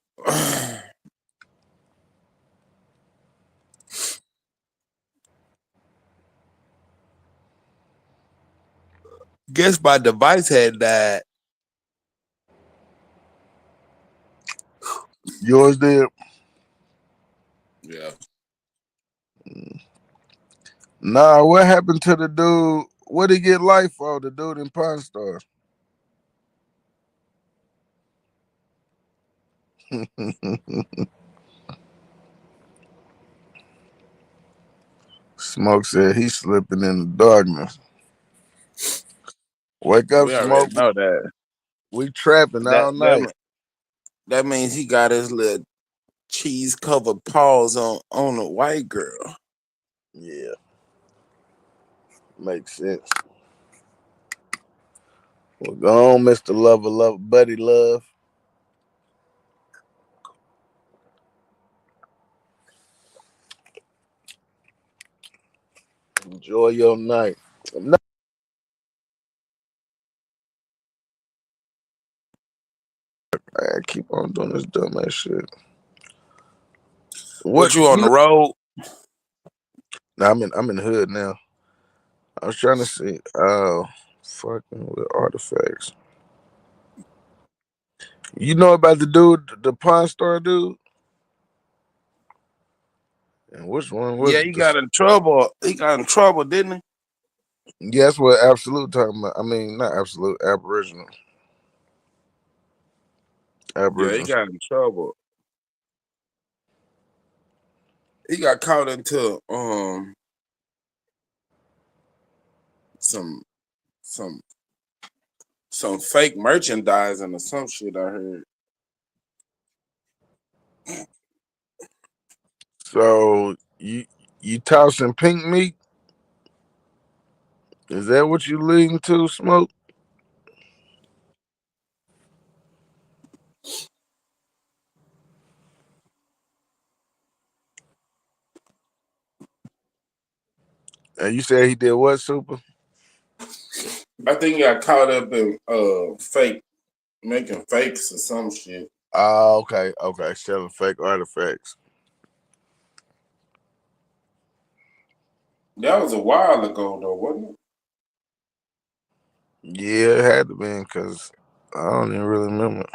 Guess my device had died. Yours did? Yeah. Nah, what happened to the dude? What did he get life for? The dude in Pawn Stars. Smoke said he's slipping in the darkness. Wake up, We Smoke. already know that. We trapping all night. That means he got his little cheese covered paws on a white girl. Yeah. Makes sense. Well, go on, Mr. Lover, Buddy Love. Enjoy your night. I keep on doing this dumbass shit. What you on the road? Nah, I'm in the hood now. I was trying to see. Oh, fucking with artifacts. You know about the dude, the Pawn Star dude? And which one was Yeah, it? he got in trouble. He got in trouble, didn't he? Yeah, that's what Absolute talking about. I mean, not Absolute, Aboriginal. Yeah, he got in trouble. He got caught into some fake merchandising or some shit I heard. So you tossing pink meat? Is that what you leading to, Smoke? And you said he did what, Super? I think he got caught up in making fakes or some shit. Oh, okay, selling fake artifacts. That was a while ago though, wasn't it? Yeah, it had to be because I don't even really remember.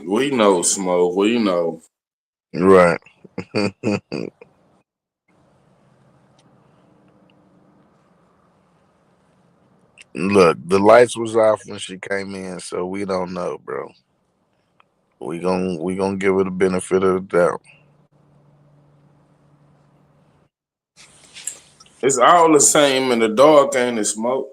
We know, Smoke. We know. Right. Look, the lights was off when she came in, so we don't know, bro. We gonna give her the benefit of the doubt. It's all the same in the dark, ain't it, Smoke?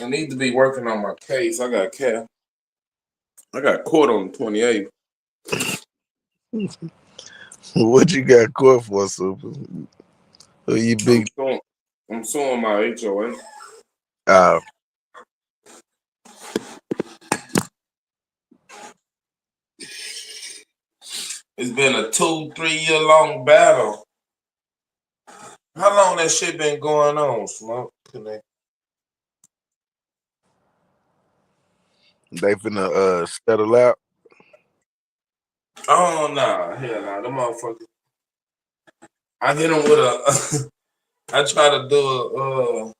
I need to be working on my case. I got court on the 28th. What you got court for, Super? Who you big? I'm suing my HOA. It's been a 2-3 year long battle. How long that shit been going on, Smoke? They finna settle out. Oh nah, hell nah, them motherfuckers. I hit them with a. I try to do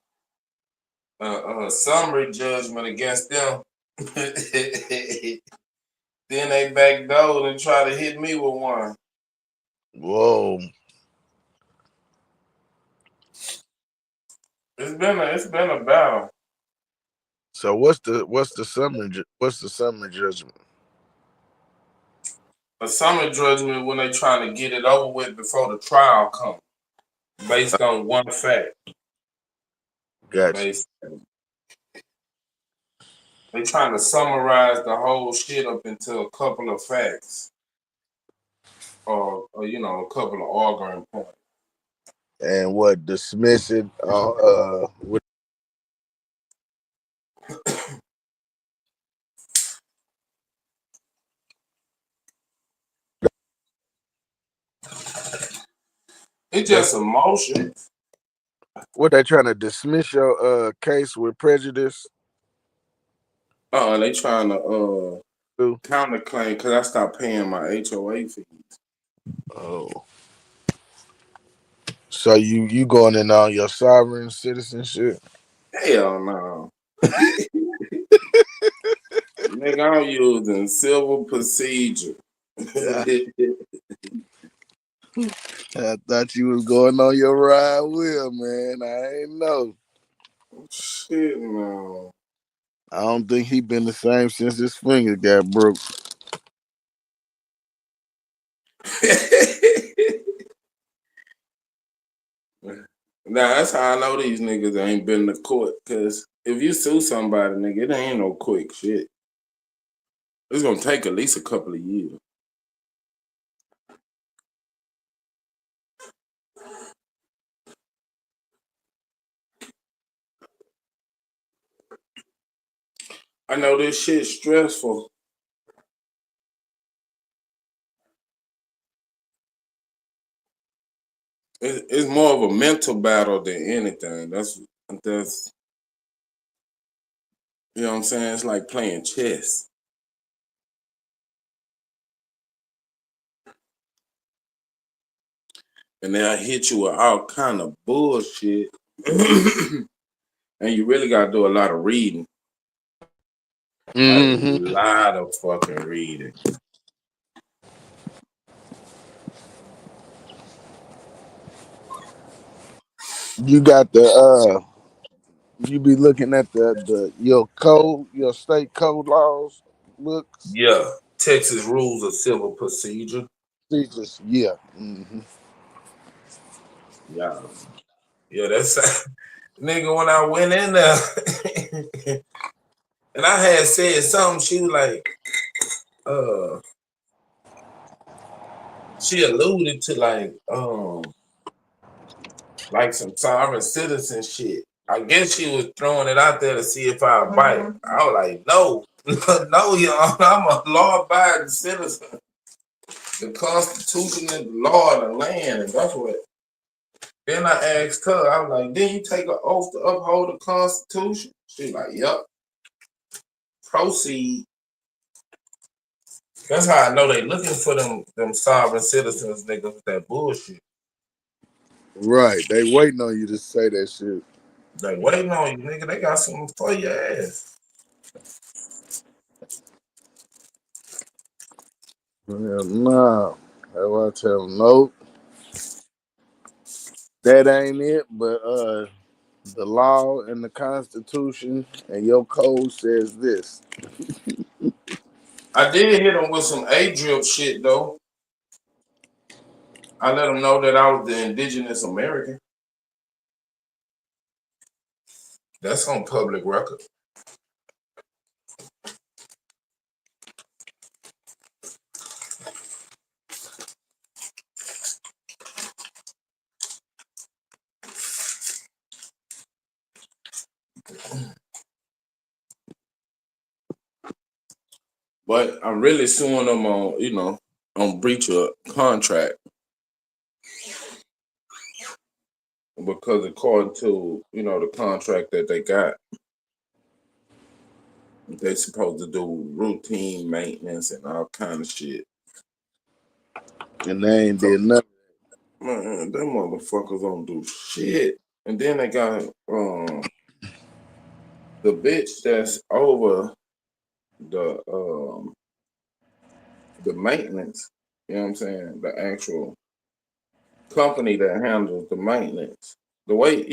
a summary judgment against them. Then they backdoored and try to hit me with one. Whoa. It's been a battle. So what's the summary judgment? A summary judgment when they trying to get it over with before the trial comes, based on one fact. Gotcha. They trying to summarize the whole shit up into a couple of facts, or a couple of arguing points. And what dismiss it? With It's just emotion. What they trying to dismiss your case with prejudice? They trying to counterclaim because I stopped paying my HOA fees. Oh. So you going in on your sovereign citizenship? Hell no. Nigga, I'm using civil procedure. I thought you was going on your ride with, man. I ain't know. Shit, no. I don't think he been the same since his finger got broke. Now that's how I know these niggas ain't been to court. Cause if you sue somebody, nigga, it ain't no quick shit. It's gonna take at least a couple of years. I know this shit's stressful. It's more of a mental battle than anything. That's you know what I'm saying? It's like playing chess. And they'll hit you with all kind of bullshit. And you really gotta do a lot of reading. Mm-hmm. A lot of fucking reading. You got you be looking at your state code laws books. Yeah, Texas Rules of Civil Procedure. Yeah. Mm-hmm. Yeah, that's nigga. When I went in there, and I had said something, she was like, she alluded to like some sovereign citizen shit. I guess she was throwing it out there to see if I would bite. I was like, no, no, y'all. I'm a law-abiding citizen. The Constitution is the law of the land, and that's what. Then I asked her, I was like, didn't you take an oath to uphold the Constitution? She like, yup. Proceed. That's how I know they looking for them sovereign citizens, nigga, with that bullshit. Right. They waiting on you to say that shit. They waiting on you, nigga. They got something for your ass. Nah. That's why I tell them, nope. That ain't it, but the law and the Constitution and your code says this. I did hit them with some A-drip shit, though. I let them know that I was the indigenous American. That's on public record. But I'm really suing them on breach of contract. Because according to, the contract that they got, they supposed to do routine maintenance and all kind of shit. And they ain't did nothing. Man, them motherfuckers don't do shit. And then they got the bitch that's over the maintenance, you know what I'm saying? The actual company that handles the maintenance. The way,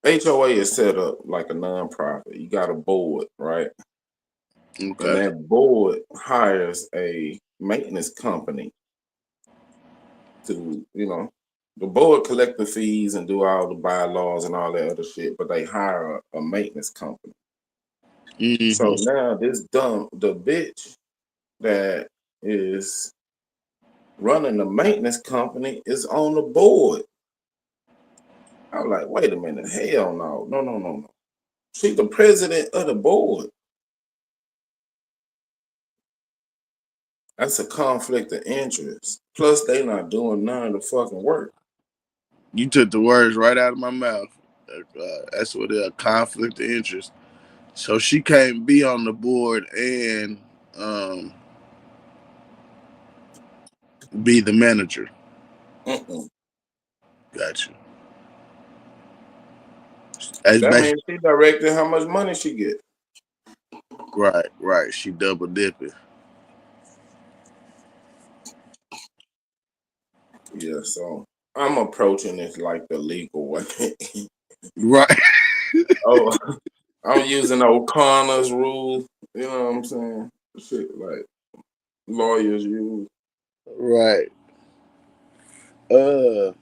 HOA is set up like a nonprofit. You got a board, right? And Okay. that board hires a maintenance company to, the board collect the fees and do all the bylaws and all that other shit, but they hire a maintenance company. Mm-hmm. So now the bitch that is running the maintenance company is on the board. I'm like, wait a minute, hell no. No. She's the president of the board. That's a conflict of interest. Plus, they not doing none of the fucking work. You took the words right out of my mouth. That's what a conflict of interest. So she can't be on the board and be the manager. Gotcha. That means she directed how much money she get. Right. She double dipping. Yeah, so I'm approaching this like the legal way. Right. Oh, I'm using O'Connor's rule. You know what I'm saying? Shit like lawyers use. Right. Damn,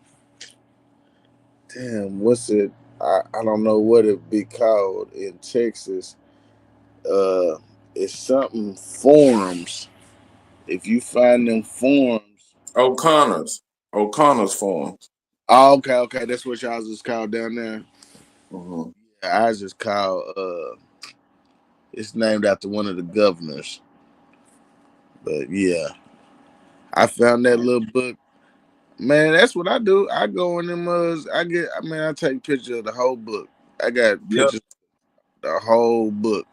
what's it? I don't know what it be called in Texas. It's something forms. If you find them forms. O'Connor's forms. Oh, okay. That's what y'all just called down there. Mm-hmm. Yeah, I just called. It's named after one of the governors. But yeah, I found that little book. Man, that's what I do. I go in them I take pictures of the whole book. I got pictures of the whole book.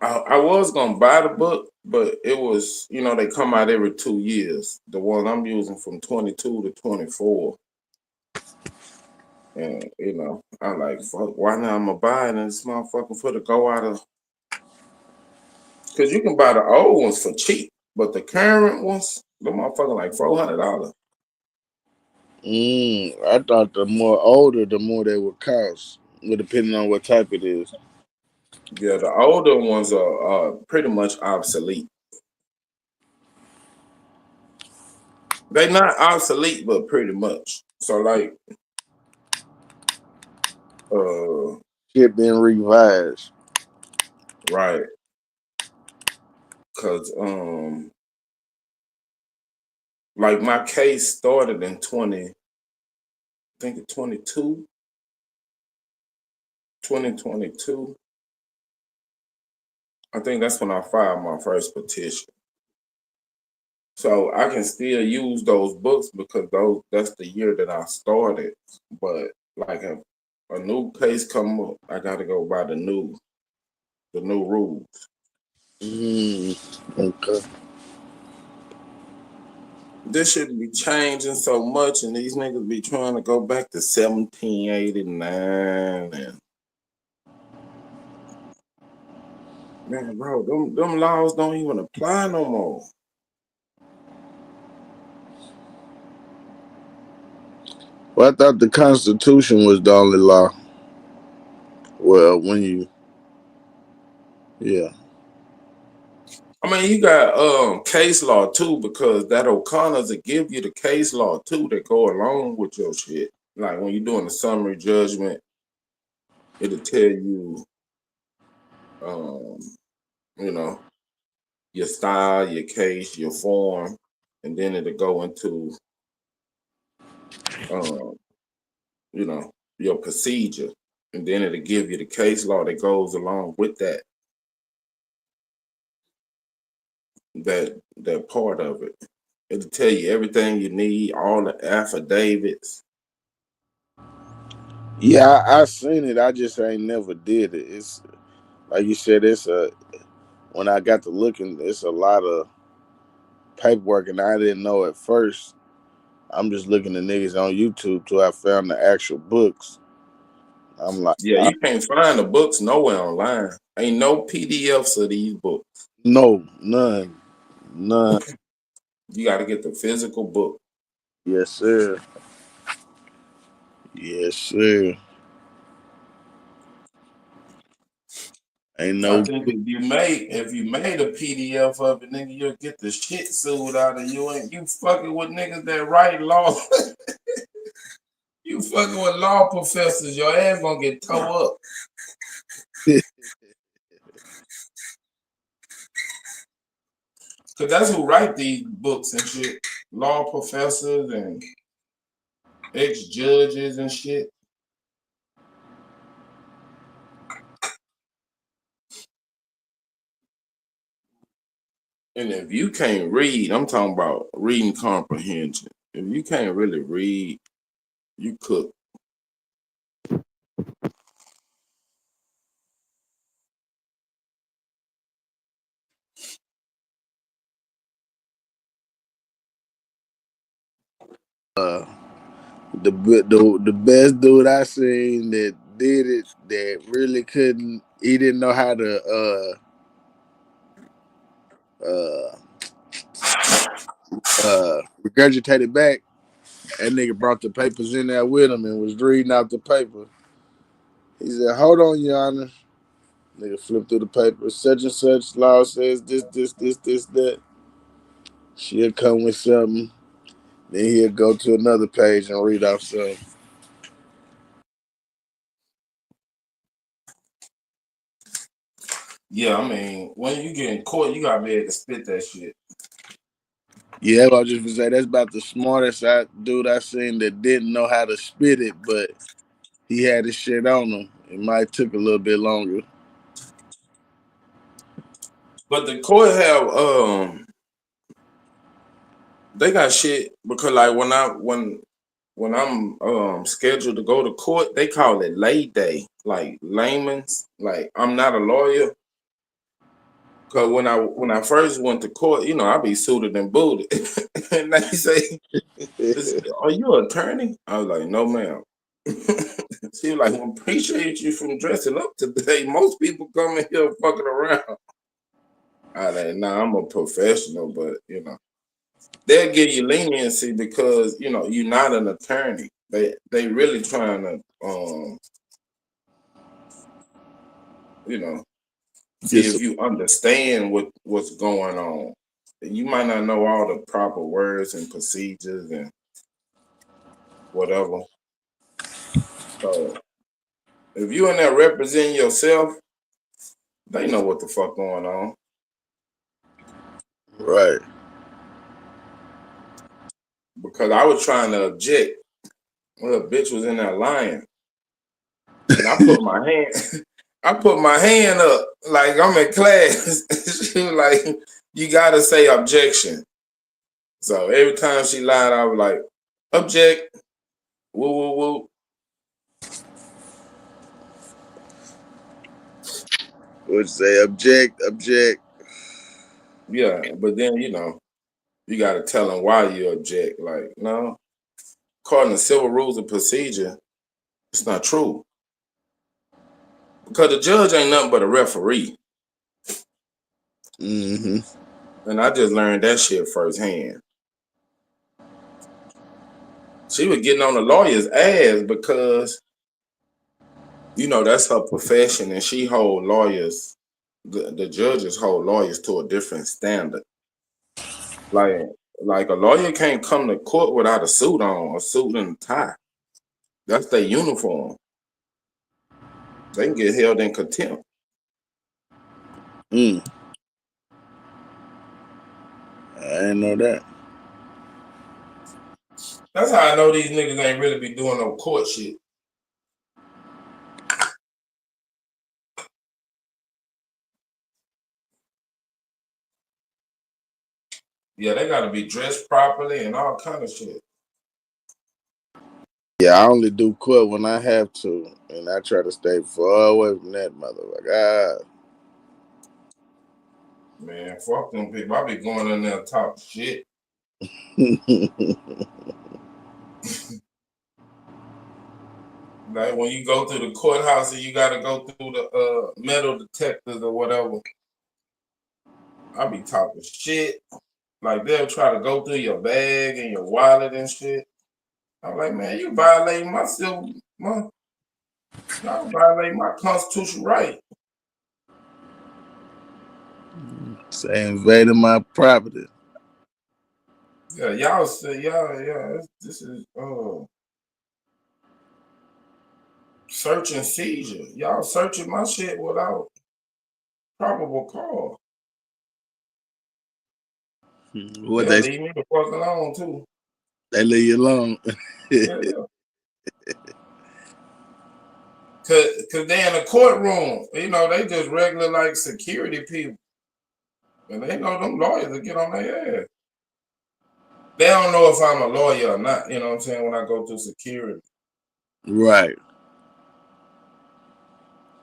I was gonna buy the book, but it was, they come out every 2 years. The one I'm using from 22 to 24. And I'm like, fuck, why not I'm gonna buy it and this motherfucker for to go out of, because you can buy the old ones for cheap, but the current ones, the motherfucker like $400. I thought the more older, the more they would cost, depending on what type it is. Yeah, the older ones are pretty much obsolete. They're not obsolete, but pretty much. So like, shit been revised. Right. Cause like my case started in 2022. I think that's when I filed my first petition. So I can still use those books because that's the year that I started. But like if a new case come up, I gotta go by the new rules. Okay. This should be changing so much, and these niggas be trying to go back to 1789 and man, bro, them laws don't even apply no more. Well, I thought the Constitution was the only law. Well, yeah. I mean, you got case law too, because that O'Connor's will give you the case law too that go along with your shit. Like when you're doing a summary judgment, it'll tell you, your style, your case, your form, and then it'll go into, your procedure, and then it'll give you the case law that goes along with that part of it. It'll tell you everything you need, all the affidavits. Yeah, I seen it. I just ain't never did it. It's like you said. When I got to looking, it's a lot of paperwork, and I didn't know at first. I'm just looking at niggas on YouTube till I found the actual books. I'm like, yeah, you can't find the books nowhere online. Ain't no PDFs of these books. No, none. You got to get the physical book. Yes, sir. Yes, sir. Ain't I no. think if you made a PDF of it, nigga, you'll get the shit sued out of you. And you fucking with niggas that write law. You fucking with law professors, your ass gonna get towed up. Cause that's who write these books and shit. Law professors and ex-judges and shit. And if you can't read, I'm talking about reading comprehension. If you can't really read, you cook. The best dude I seen that did it that really couldn't. He didn't know how to regurgitate it back. That nigga brought the papers in there with him and was reading out the paper. He said, "Hold on, Your Honor." Nigga flipped through the paper. Such and such law says this, that. She'll come with something. Then he'll go to another page and read off something. Yeah, I mean, when you get in court, you gotta be able to spit that shit. Yeah, I was just gonna say that's about the smartest dude I seen that didn't know how to spit it, but he had his shit on him. It might took a little bit longer. But the court have they got shit because like when I'm scheduled to go to court, they call it lay day, like layman's. Like I'm not a lawyer. Cause when I first went to court, you know, I be suited and booted. And they say, "Are you an attorney?" I was like, "No, ma'am." She was like, "Well, appreciate you from dressing up today. Most people come in here fucking around." I like, "Nah, I'm a professional, but you know, they'll give you leniency because you know you're not an attorney. They really trying to you know, see if you understand what's going on. You might not know all the proper words and procedures and whatever. So if you in there representing yourself, they know what the fuck going on. Right. Because I was trying to object. Well, the bitch was in there lying. And I put my hand up like I'm in class. She was like, "You gotta say objection." So every time she lied, I was like, "Object." Woo woo woo. Would say object. Yeah, but then you know, you gotta tell them why you object. Like, no, according to civil rules of procedure, it's not true. Because the judge ain't nothing but a referee. Mm-hmm. And I just learned that shit firsthand. She was getting on the lawyer's ass because, you know, that's her profession and she hold lawyers, the judges hold lawyers to a different standard. Like a lawyer can't come to court without a suit on, a suit and a tie. That's their uniform. They can get held in contempt. I didn't know that. That's how I know these niggas ain't really be doing no court shit. Yeah, they gotta be dressed properly and all kind of shit. Yeah, I only do court when I have to, and I try to stay far away from that motherfucker. Man, fuck them people. I be going in there talk shit. Like when you go through the courthouse and you gotta go through the metal detectors or whatever. I be talking shit. Like they'll try to go through your bag and your wallet and shit. I'm like, man, you violating my y'all violating my constitutional right. Say invading my property. Yeah, y'all say this is search and seizure. Y'all searching my shit without probable cause. What They'll they leave me the fuck alone too. They leave you alone. Yeah. Cause they in the courtroom, you know, they just regular like security people. And they know them lawyers will get on their ass. They don't know if I'm a lawyer or not, you know what I'm saying, when I go through security. Right.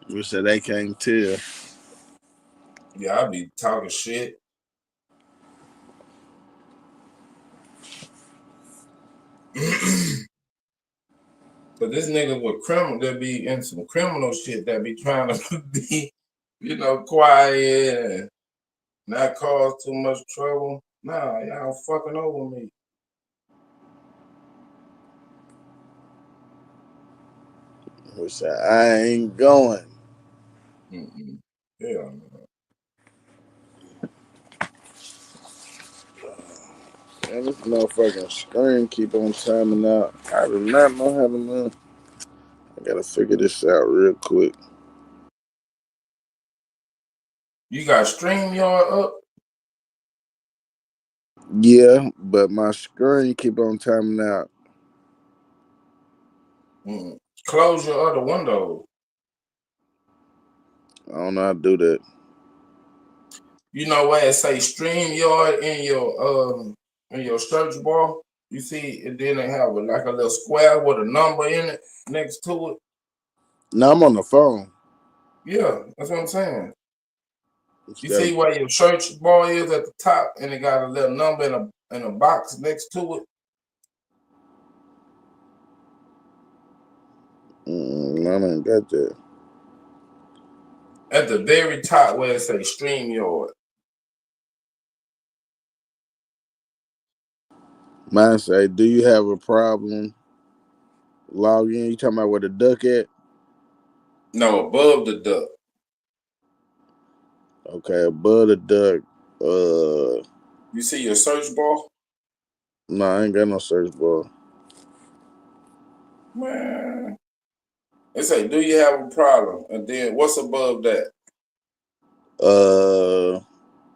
We said they can't tell. Yeah, I be talking shit. But this nigga with criminal, that be in some criminal shit that be trying to be, you know, quiet and not cause too much trouble. Nah, y'all fucking over me. We said I ain't going. Mm-mm. Hell no. Man, this motherfucking screen keep on timing out. I do not know how to move. I gotta figure this out real quick. You got StreamYard up? Yeah, but my screen keep on timing out. Close your other window. I don't know how to do that. You know where it say StreamYard in your search bar? You see, and then they have like a little square with a number in it next to it. No, I'm on the phone. Yeah, that's what I'm saying. You see where your search bar is at the top, and it got a little number in a box next to it. I don't got that. At the very top where it say StreamYard. Mine say, do you have a problem? Log in. You talking about where the duck at? No, above the duck. Okay, above the duck. You see your search bar? No, I ain't got no search bar. Man. It say, do you have a problem? And then what's above that?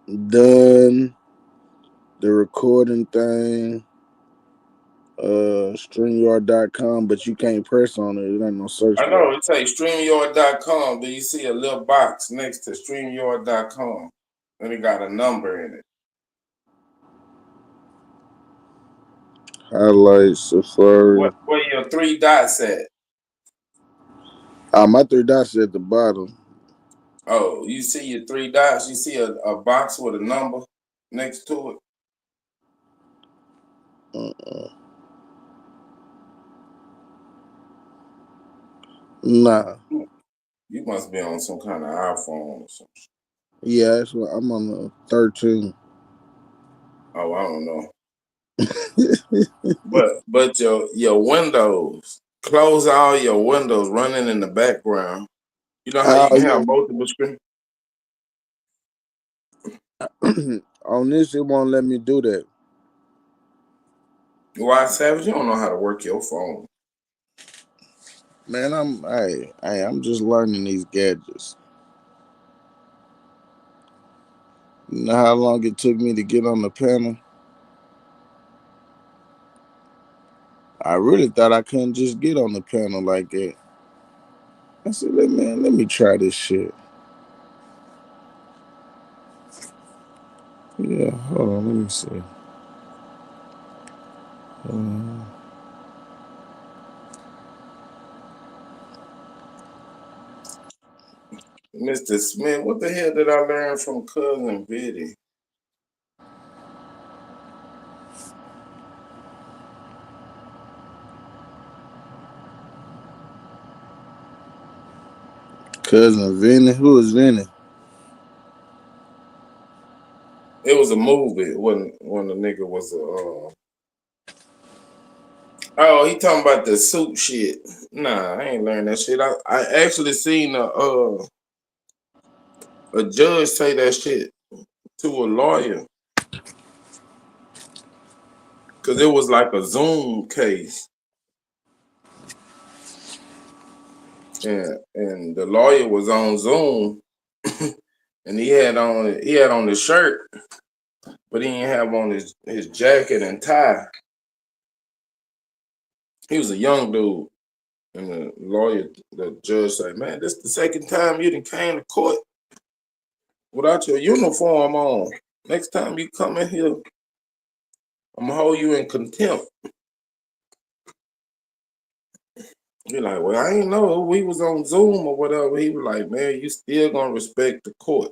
Done the recording thing. StreamYard.com, but you can't press on it. It ain't no search I bar. know, it say StreamYard.com. Do you see a little box next to StreamYard.com? And it got a number in it. Highlights, Safari. Where your three dots at? My three dots at the bottom. Oh, you see your three dots? You see a box with a number next to it? Nah. You must be on some kind of iPhone or something. Yeah, that's what I'm on the 13. Oh, I don't know. but your windows, close all your windows running in the background. You know how you can have multiple screens? On this, it won't let me do that. Why, Savage? You don't know how to work your phone. Man, I'm just learning these gadgets. You know how long it took me to get on the panel? I really thought I couldn't just get on the panel like that. I said, let me try this shit. Yeah, hold on, let me see. Mr. Smith, what the hell did I learn from Cousin Biddy? Cousin Vinny? Who is Vinny? It was a movie when the nigga was oh, he talking about the suit shit. Nah, I ain't learned that shit. I actually seen a judge say that shit to a lawyer. Cause it was like a Zoom case. And the lawyer was on Zoom and he had on the shirt, but he didn't have on his jacket and tie. He was a young dude. And the judge said, man, this is the second time you done came to court without your uniform on. Next time you come in here, I'm gonna hold you in contempt. You're like, well, I ain't know we was on Zoom or whatever. He was like, man, you still gonna respect the court.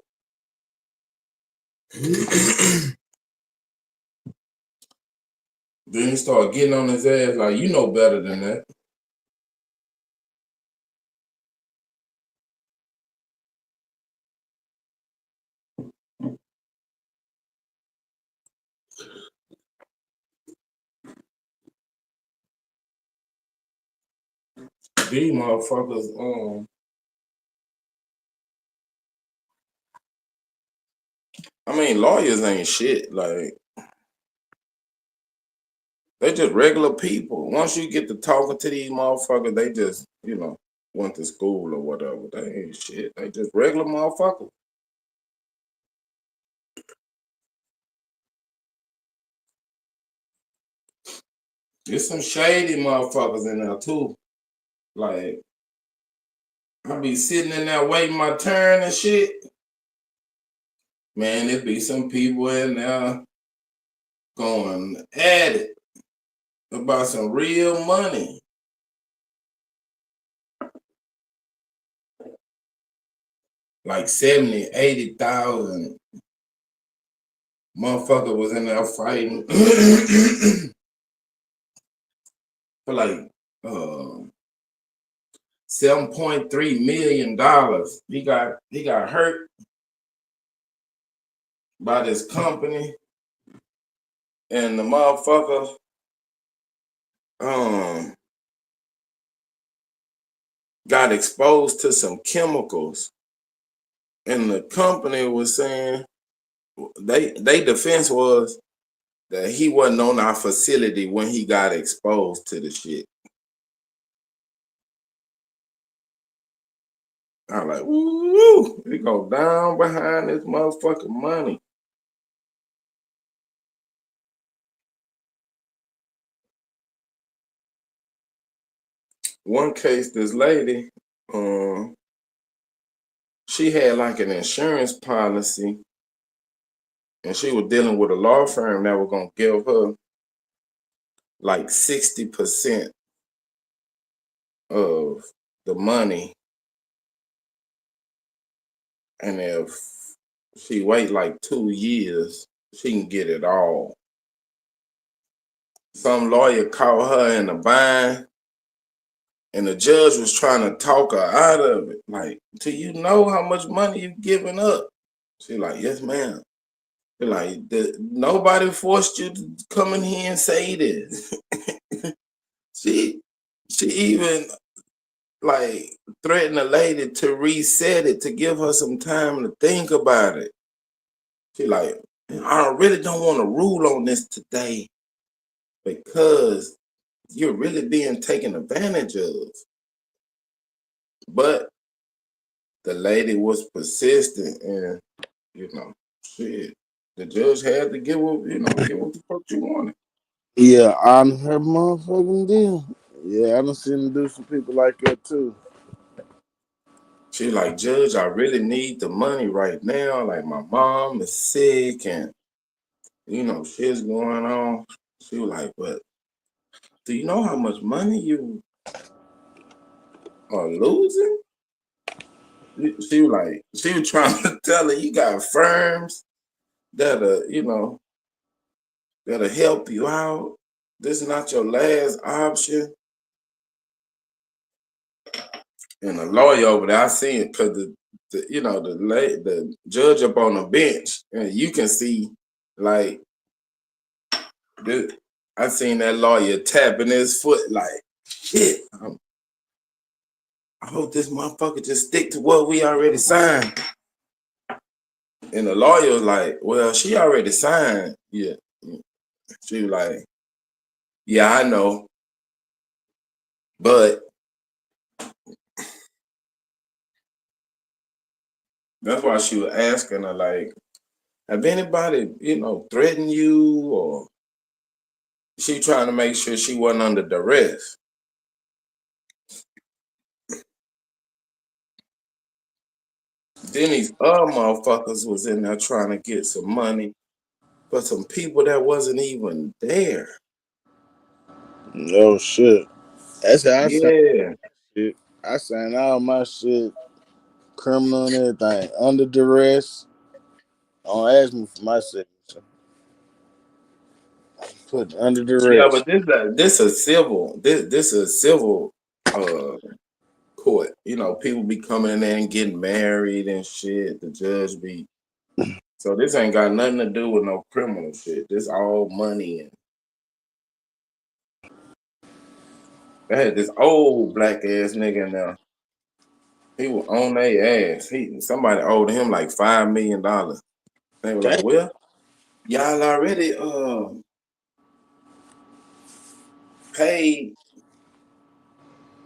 Then he started getting on his ass like, you know better than that. These motherfuckers, I mean, lawyers ain't shit. Like, they just regular people. Once you get to talking to these motherfuckers, they just, went to school or whatever. They ain't shit. They just regular motherfuckers. There's some shady motherfuckers in there too. Like, I be sitting in there waiting my turn and shit. Man, there be some people in there going at it about some real money. Like 70, 80,000. Motherfucker was in there fighting for like $7.3 million. He got hurt by this company, and the motherfucker got exposed to some chemicals, and the company was saying they defense was that he wasn't on our facility when he got exposed to the shit. I'm like, woo, we go down behind this motherfucking money. One case, this lady, she had like an insurance policy, and she was dealing with a law firm that was gonna give her like 60% of the money, and if she wait like 2 years, she can get it all. Some lawyer caught her in a bind, and the judge was trying to talk her out of it. Like, do you know how much money you giving up? She like, yes, ma'am. Like, nobody forced you to come in here and say this. She even like threatened the lady to reset it, to give her some time to think about it. She like, I really don't want to rule on this today because you're really being taken advantage of. But the lady was persistent, and shit, the judge had to give what the fuck you wanted. Yeah, on her motherfucking deal. Yeah, I done seen them do some people like that too. She like, Judge, I really need the money right now. Like, my mom is sick and shit's going on. She was like, but do you know how much money you are losing? She was trying to tell her, you got firms that'll help you out. This is not your last option. And the lawyer over there, I seen it because the judge up on the bench, and you can see Like, I seen that lawyer tapping his foot like, shit. I hope this motherfucker just stick to what we already signed. And the lawyer was like, well, she already signed. Yeah. She was like, yeah, I know. But that's why she was asking her, like, have anybody, threatened you? Or she trying to make sure she wasn't under duress. Then these other motherfuckers was in there trying to get some money for some people that wasn't even there. No shit. That's how I signed Yeah. shit. I signed all my shit, criminal and everything, under duress. Don't ask me for my signature. Put under Yeah, duress. but this a civil court. People be coming in there and getting married and shit. The judge be so this ain't got nothing to do with no criminal shit. This all money and they had this old black ass nigga in there. He was on their ass. Somebody owed him like $5 million. They were like, well, y'all already paid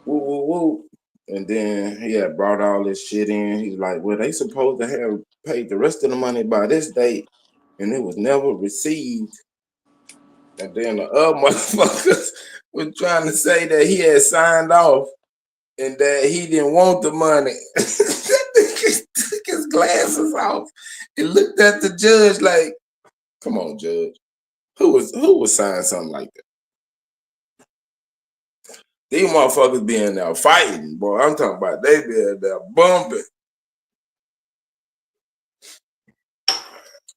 woo woo woo. And then he had brought all this shit in. He's like, well, they supposed to have paid the rest of the money by this date, and it was never received. And then the other motherfuckers was trying to say that he had signed off and that he didn't want the money. Took his glasses off and looked at the judge like, come on, judge. Who would sign something like that? These motherfuckers be in there fighting, boy. I'm talking about they be in there bumping.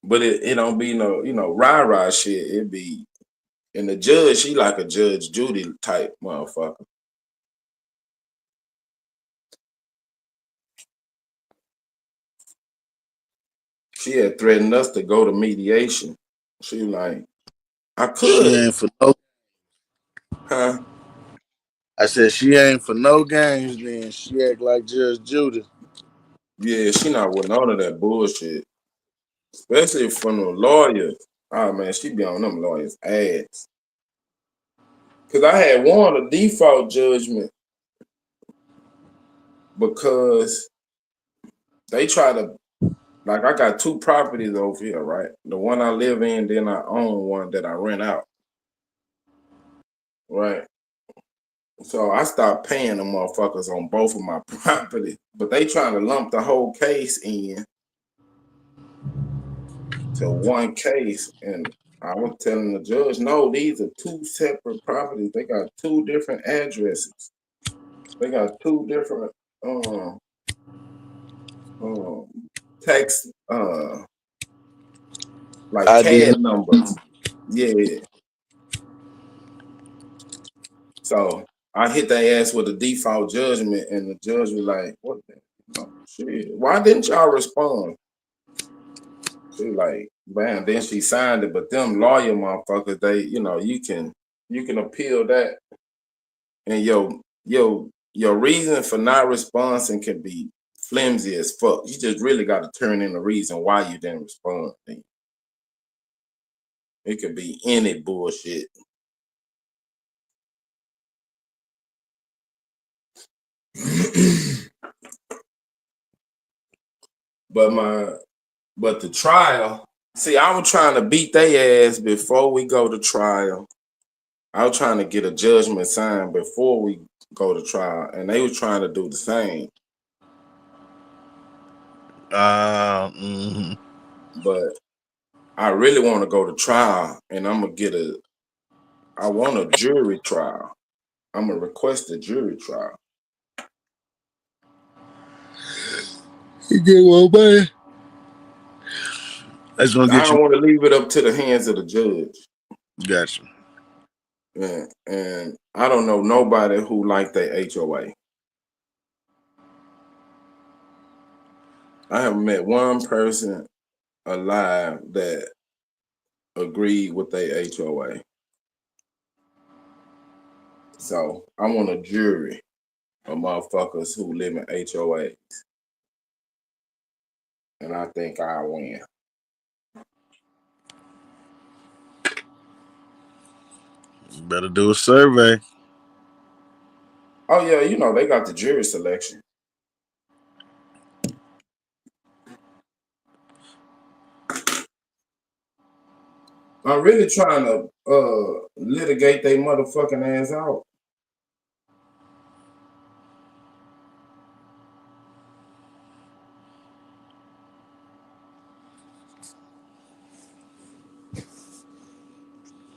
But it don't be no, rah-rah shit. It be, and the judge, she like a Judge Judy type motherfucker. She had threatened us to go to mediation. She like, I could. She ain't for no. Huh? I said she ain't for no games. Then she act like Judge Judy. Yeah, she not with none of that bullshit. Especially from the lawyers. Oh man, she be on them lawyers' ass. Cause I had won a default judgment because they try to, like, I got 2 properties over here, right? The one I live in, then I own one that I rent out. Right. So I stopped paying the motherfuckers on both of my properties. But they trying to lump the whole case in to one case. And I was telling the judge, no, these are 2 separate properties. They got 2 different addresses. They got 2 different tax like CAD numbers. Yeah. So I hit their ass with a default judgment, and the judge was like, what the shit? Why didn't y'all respond? She was like, man, then she signed it, but them lawyer motherfuckers, they, you can appeal that. And your reason for not responding can be flimsy as fuck. You just really got to turn in the reason why you didn't respond. It could be any bullshit. But the trial, see, I was trying to beat their ass before we go to trial. I was trying to get a judgment signed before we go to trial, and they were trying to do the same. But I really want to go to trial, and I want a jury trial. I'm gonna request a jury trial. You get one, man. I don't want to leave it up to the hands of the judge. Gotcha. And I don't know nobody who like their HOA. I haven't met one person alive that agreed with their HOA. So I want a jury of motherfuckers who live in HOAs. And I think I win. You better do a survey. Oh yeah, you know they got the jury selection. I'm really trying to litigate they motherfucking ass out.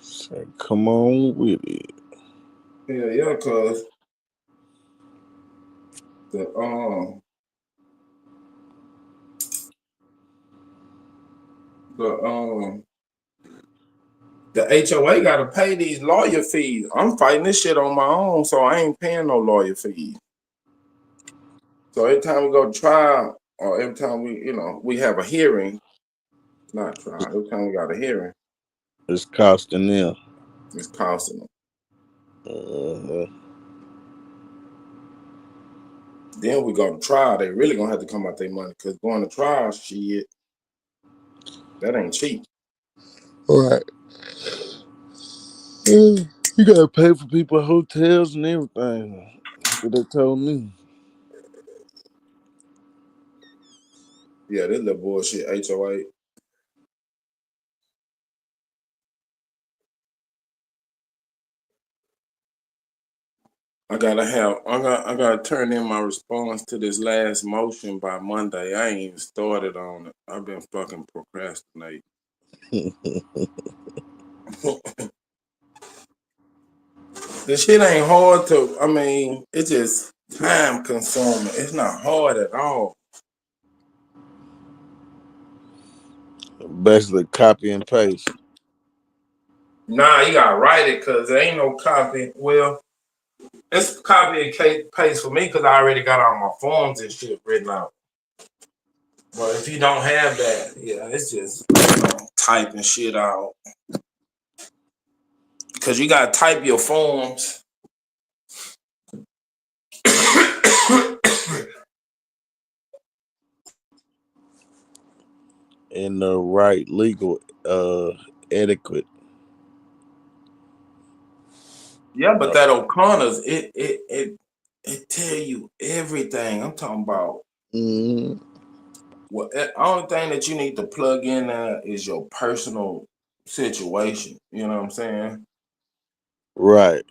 Say, come on with it. Yeah, cause the HOA gotta pay these lawyer fees. I'm fighting this shit on my own, so I ain't paying no lawyer fees. So every time we go to trial, or every time we have a hearing, not trial, every time we got a hearing, it's costing them. It's costing them. Then we go to trial, they really gonna have to come out their money, because going to trial, shit, that ain't cheap. All right. You gotta pay for people hotels and everything. That's what they told me. Yeah, this little bullshit HOA. I gotta turn in my response to this last motion by Monday. I ain't even started on it. I've been fucking procrastinating. This shit ain't hard to, it's just time consuming. It's not hard at all. Basically copy and paste. Nah, you gotta write it, because there ain't no copy. Well, it's copy and paste for me, because I already got all my forms and shit written out. But if you don't have that, yeah, it's just typing shit out. Because you gotta type your forms. In the right legal etiquette. Yeah, but that O'Connor's, it tell you everything. I'm talking about. Well, the only thing that you need to plug in there is your personal situation. You know what I'm saying? Right.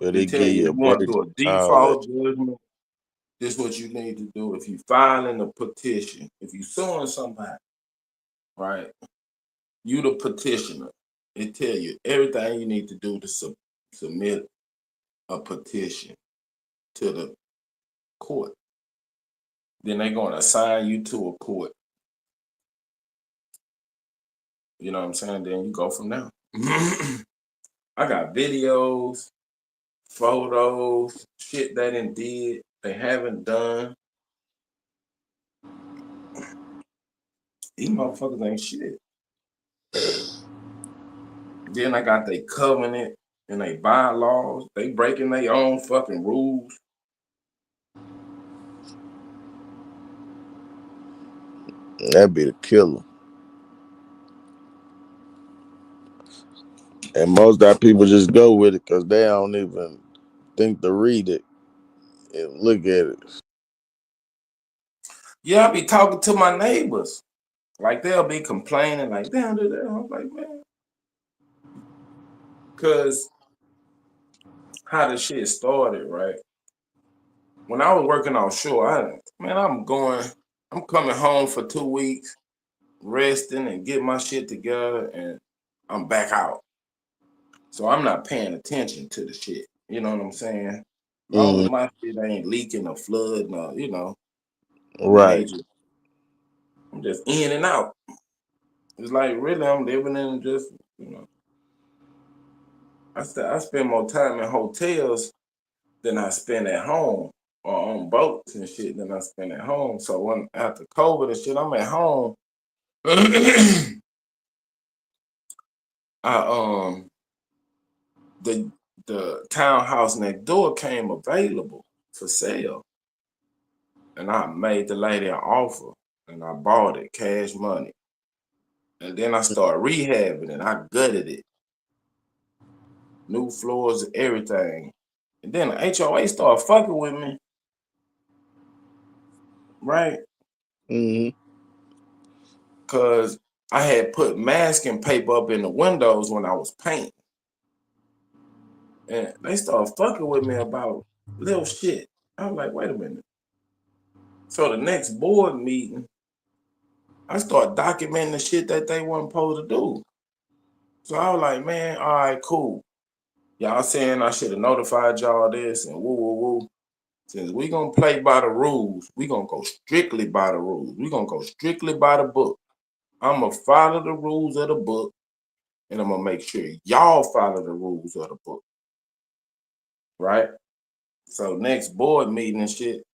But They it tell give you you if a you want to break. do a default judgment, this is what you need to do. If you filing a petition, if you suing somebody, right? You the petitioner. It tell you everything you need to do to submit a petition to the court. Then they're going to assign you to a court. You know what I'm saying? Then you go from there. I got videos, photos, shit they done did, they haven't done. These motherfuckers ain't shit. Then I got they covenant and they bylaws. They breaking their own fucking rules. That'd be the killer. And most of that people just go with it because they don't even think to read it and look at it. Yeah, I be talking to my neighbors. Like they'll be complaining, like, damn, do that. I'm like, man. Cause how the shit started, right? When I was working offshore, I'm coming home for 2 weeks, resting and get my shit together, and I'm back out. So I'm not paying attention to the shit. You know what I'm saying? As long as my shit ain't leaking or flooding or, Right. I'm just in and out. It's like really I'm living in just, I spend more time in hotels than I spend at home or on boats and shit than I spend at home. So after COVID and shit, I'm at home The townhouse next door came available for sale, and I made the lady an offer, and I bought it cash money, and then I started rehabbing it. I gutted it, new floors, everything, and then the HOA started fucking with me, right? Cause I had put masking paper up in the windows when I was painting. And they started fucking with me about little shit. I was like, wait a minute. So the next board meeting, I started documenting the shit that they weren't supposed to do. So I was like, man, all right, cool. Y'all saying I should have notified y'all this and woo, woo, woo. Since we gonna play by the rules, we gonna go strictly by the rules. We gonna go strictly by the book. I'm gonna follow the rules of the book, and I'm gonna make sure y'all follow the rules of the book. Right? So next board meeting and shit,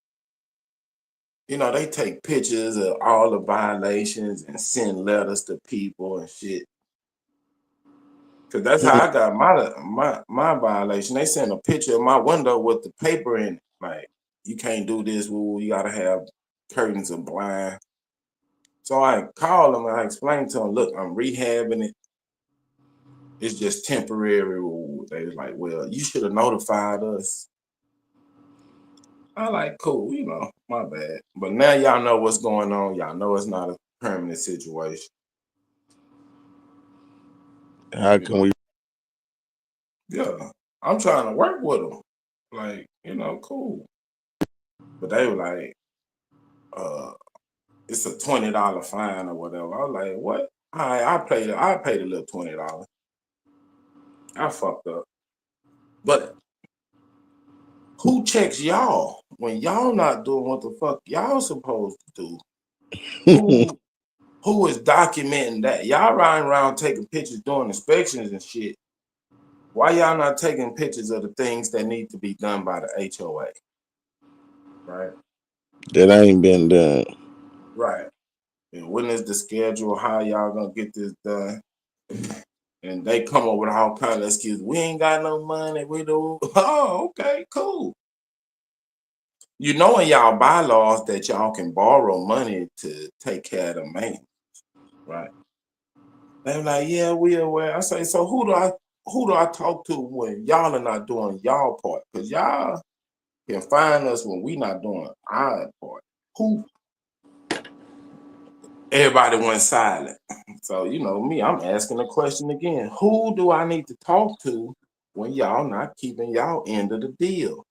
you know, they take pictures of all the violations and send letters to people and shit. Cause that's how I got my violation. They sent a picture of my window with the paper in it. Like, you can't do this, woo, you gotta have curtains and blinds. So I called them and I explained to them, look, I'm rehabbing it. It's just temporary. They was like, well, you should have notified us. I like, cool, you know, my bad. But now y'all know what's going on. Y'all know it's not a permanent situation. How can we? Yeah, I'm trying to work with them. Like, you know, cool. But they were like, it's a $20 fine or whatever. I was like, what? All right, I paid a little $20. I fucked up. But who checks y'all when y'all not doing what the fuck y'all supposed to do? Who is documenting that? Y'all riding around taking pictures, doing inspections and shit. Why y'all not taking pictures of the things that need to be done by the HOA? Right? That ain't been done. Right. And when is the schedule? How y'all gonna get this done? And they come up with all kind of excuses. We ain't got no money. We do. Oh, okay, cool. You know in y'all bylaws that y'all can borrow money to take care of the maintenance, right? They're like, yeah, we aware. I say, so who do I talk to when y'all are not doing y'all part? Because y'all can find us when we not doing our part. Who? Everybody went silent. So, you know me, I'm asking the question again. Who do I need to talk to when y'all not keeping y'all end of the deal?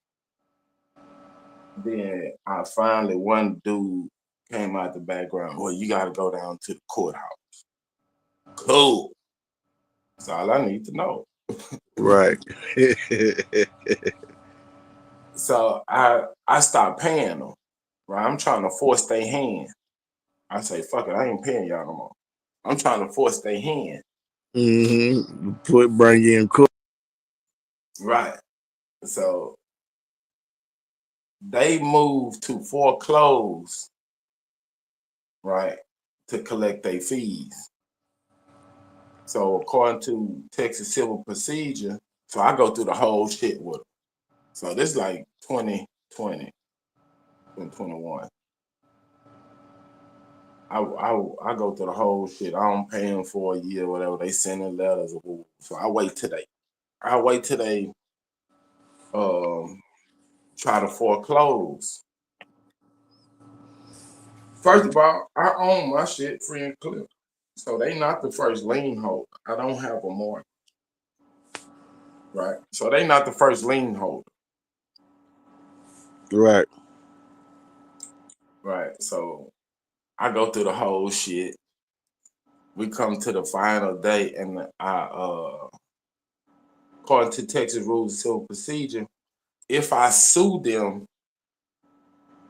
Then I finally, one dude came out the background. Well, you got to go down to the courthouse. Cool. That's all I need to know. Right. So I stopped paying them. Right. I'm trying to force their hand. I say, fuck it, I ain't paying y'all no more. I'm trying to force their hand. Bring you in court. Right. So they moved to foreclose, right, to collect their fees. So according to Texas Civil Procedure, so I go through the whole shit with them. So this is like 2020, 2021. I go through the whole shit. I don't pay them for a year, whatever. They send in letters. So I wait till they try to foreclose. First of all, I own my shit free and clear. So they not the first lien holder. I don't have a mortgage. Right. So they not the first lien holder. Right. Right. So I go through the whole shit. We come to the final day, and according to Texas Rules of Civil Procedure, if I sue them,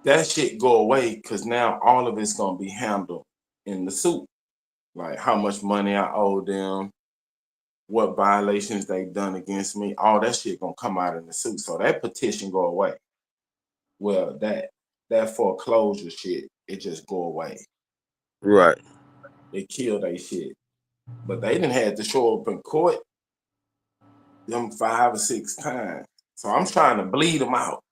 that shit go away because now all of it's gonna be handled in the suit. Like how much money I owe them, what violations they've done against me, all that shit gonna come out in the suit. So that petition go away. Well, that foreclosure shit, it just go away. Right. They killed they shit. But they didn't have to show up in court them 5 or 6 times. So I'm trying to bleed them out.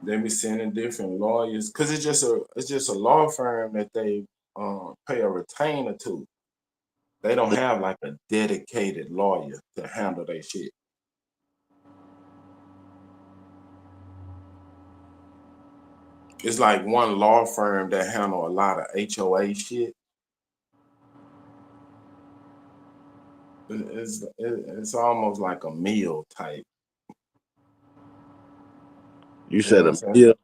They be sending different lawyers because it's just a law firm that they pay a retainer to. They don't have like a dedicated lawyer to handle their shit. It's like one law firm that handle a lot of HOA shit. It's almost like a meal type. You said a meal.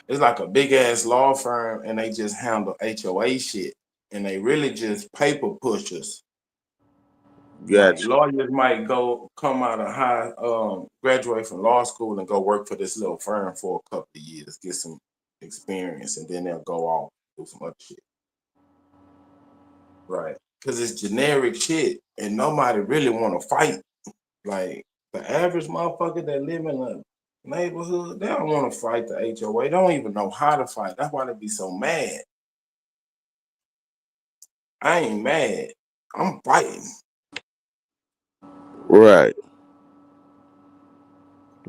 It's like a big ass law firm, and they just handle HOA shit, and they really just paper pushers. Gotcha. Like lawyers might come out of graduate from law school and go work for this little firm for a couple of years, get some experience, and then they'll go off and do some other shit. Right. Because it's generic shit, and nobody really want to fight. Like, the average motherfucker that live in a neighborhood, they don't want to fight the HOA. They don't even know how to fight. That's why they be so mad. I ain't mad. I'm fighting. Right.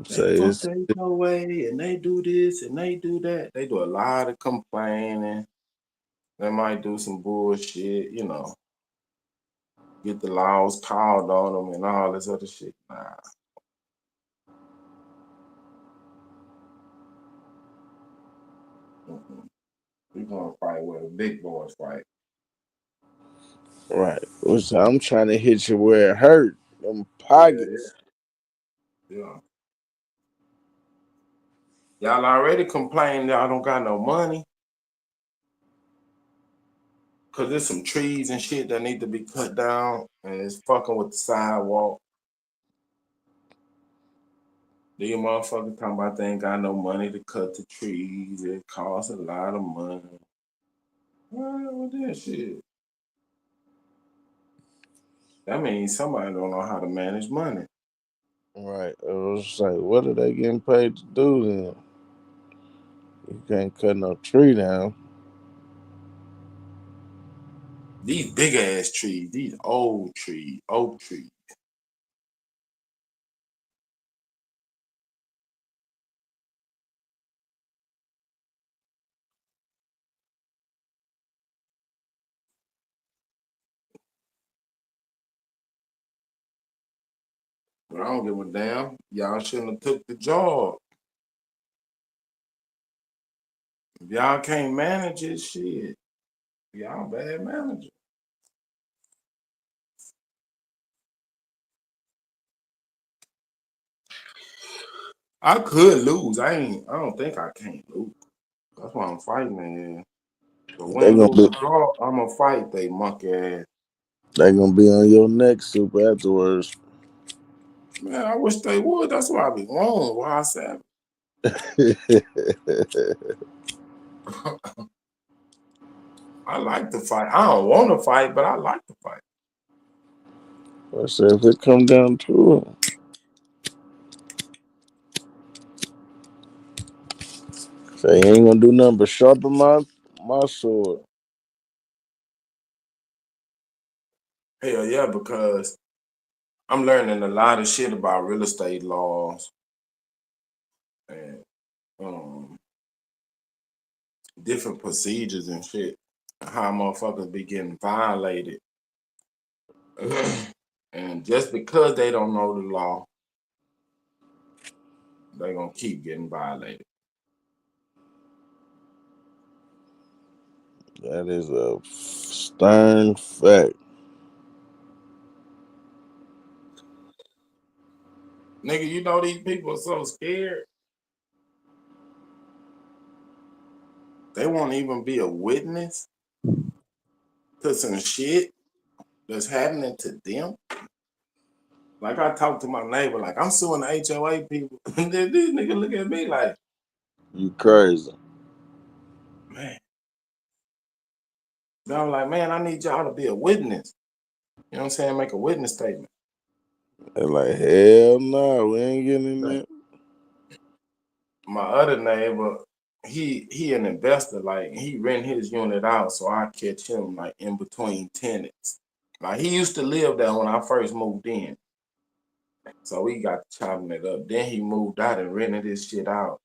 They fuck the HOA, and they do this, and they do that. They do a lot of complaining. They might do some bullshit, get the laws called on them and all this other shit. Nah. We're gonna fight where the big boys fight. Right. Which I'm trying to hit you where it hurt. Them pockets. Yeah. Y'all already complain y'all don't got no money. Cause there's some trees and shit that need to be cut down, and it's fucking with the sidewalk. These motherfuckers talking about they ain't got no money to cut the trees. It costs a lot of money. What that shit? That means somebody don't know how to manage money. Right. It was like, what are they getting paid to do then? You can't cut no tree down. These big ass trees, these old trees, oak trees. But I don't give a damn. Y'all shouldn't have took the job. If y'all can't manage it, shit. Y'all bad manager. I could lose. I don't think I can't lose. That's why I'm fighting, man. But when lose draw, I'm gonna fight they monkey ass. They gonna be on your neck super afterwards. Man, I wish they would. That's why I be wrong. Why I said I like to fight. I don't want to fight, but I like to fight. I said if it come down to it. Say you ain't gonna do nothing but sharpen my sword. Hell yeah, because I'm learning a lot of shit about real estate laws and different procedures and shit. How motherfuckers be getting violated. And just because they don't know the law, they gonna keep getting violated. That is a stern fact. Nigga, you know these people are so scared. They won't even be a witness to some shit that's happening to them. Like I talked to my neighbor, like I'm suing the HOA people. And then these niggas look at me like, you crazy. Man. But I'm like, man, I need y'all to be a witness. You know what I'm saying? Make a witness statement. They're like, hell no, we ain't getting in there. my other neighbor, he an investor. Like he rent his unit out, so I catch him like in between tenants. Like he used to live there when I first moved in, so we got chopping it up. Then he moved out and rented his shit out.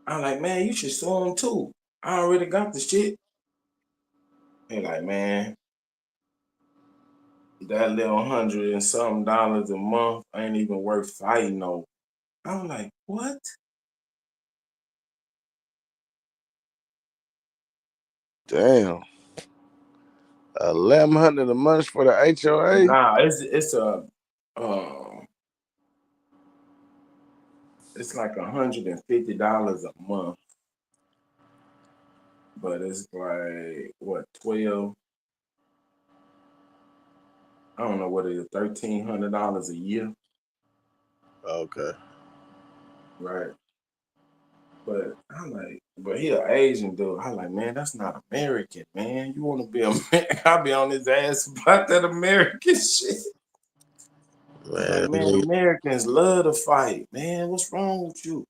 I'm like, man, you should sue him too. I already got the shit. He like, man, that little $100 and something a month ain't even worth fighting over. I'm like, what? Damn. 1,100 a month for the HOA? Nah, it's like $150 a month, but it's like what 12? I don't know what it is, $1,300 a year. Okay. Right. But I'm like, but he an Asian dude. I'm like, man, that's not American, man. You want to be American? I'll be on his ass about that American shit. Man, Like, man, Americans love to fight. Man, what's wrong with you?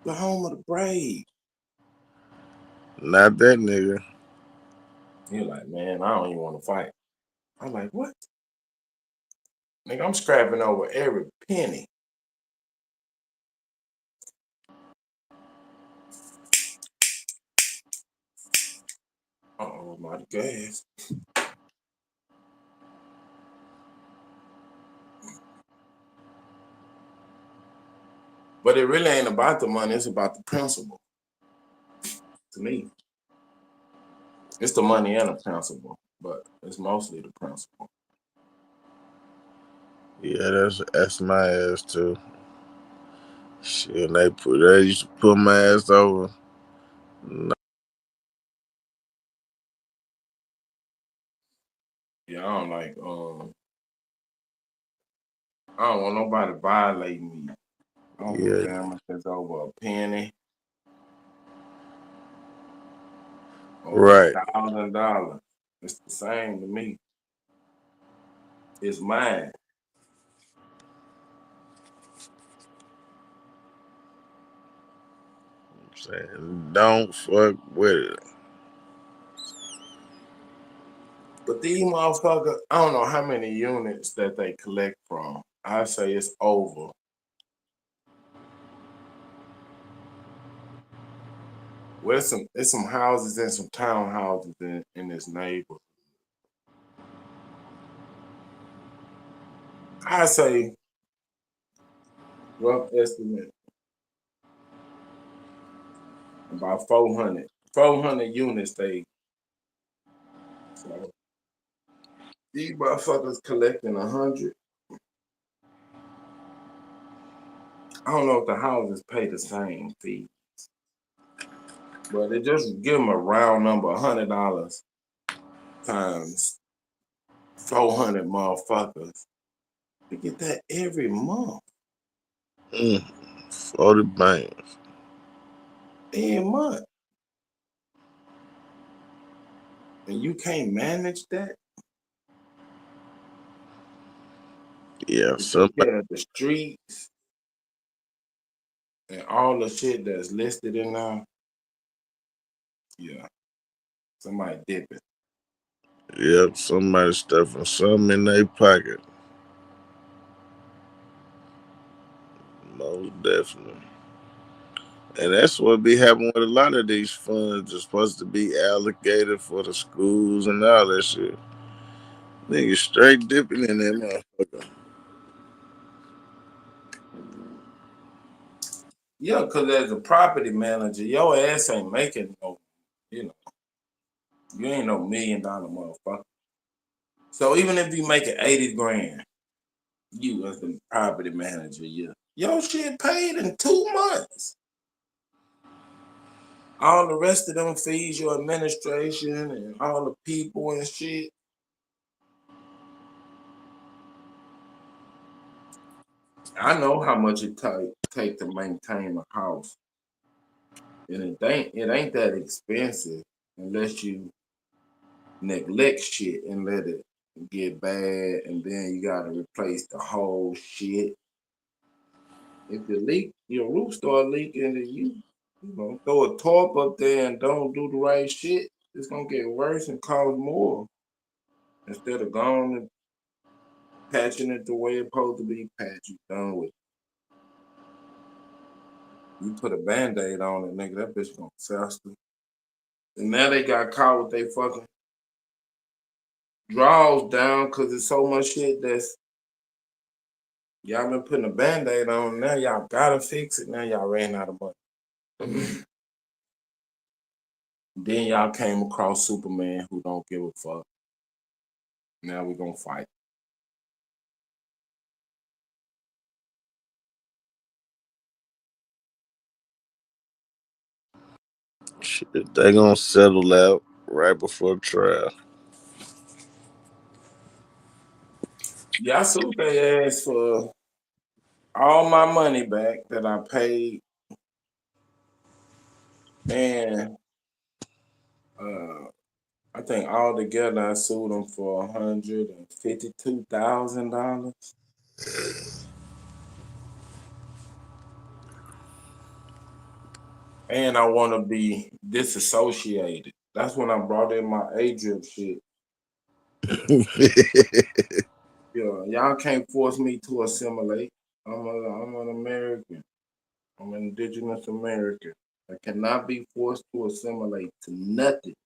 The home of the brave. Not that nigga. You're like, man, I don't even want to fight. I'm like, what? Nigga, I'm scrapping over every penny. Uh-oh, my gas. But it really ain't about the money. It's about the principle. To me. It's the money and the principle, but it's mostly the principle. Yeah, that's my ass too. Shit, they used to put my ass over. No. Yeah, I don't like I don't want nobody violating me. I don't give a damn if it's over a penny. Right. $1,000. It's the same to me. It's mine. I'm saying, don't fuck with it. But these motherfuckers, I don't know how many units that they collect from. I say it's over. Well, it's some houses and some townhouses in this neighborhood. I say, rough estimate, about 400. 400 units they. So these motherfuckers collecting 100. I don't know if the houses pay the same fee, but it just give them a round number, $100 times 400 motherfuckers. You get that every month. 40 bands. Every month. And you can't manage that? Yeah, the streets and all the shit that's listed in there. Yeah. Somebody dip it. Yep, somebody stuffing something in their pocket. Most definitely. And that's what be happening with a lot of these funds. They're supposed to be allocated for the schools and all that shit. Niggas straight dipping in that motherfucker. Yeah, because as a property manager, your ass ain't making no, you ain't no $1 million motherfucker. So even if you make it 80 grand, you as the property manager, your shit paid in 2 months. All the rest of them fees, your administration and all the people and shit. I know how much it take to maintain a house. And it ain't that expensive unless you neglect shit and let it get bad, and then you gotta replace the whole shit. If the leak, your roof start leaking, then you know, throw a tarp up there and don't do the right shit, it's gonna get worse and cause more. Instead of going and patching it the way it's supposed to be patched, you done with it. You put a Band-Aid on it, nigga, that bitch gonna fester. And now they got caught with they fucking draws down because there's so much shit that's y'all been putting a Band-Aid on. Now y'all gotta fix it. Now y'all ran out of money. Then y'all came across Superman who don't give a fuck. Now we gonna fight. Shit, they gonna settle out right before trial. Yeah, I sued their ass for all my money back that I paid. And I think all together I sued them for $152,000. And I want to be disassociated. That's when I brought in my A-drip shit. Yeah, y'all can't force me to assimilate. I'm an American. I'm an indigenous American. I cannot be forced to assimilate to nothing.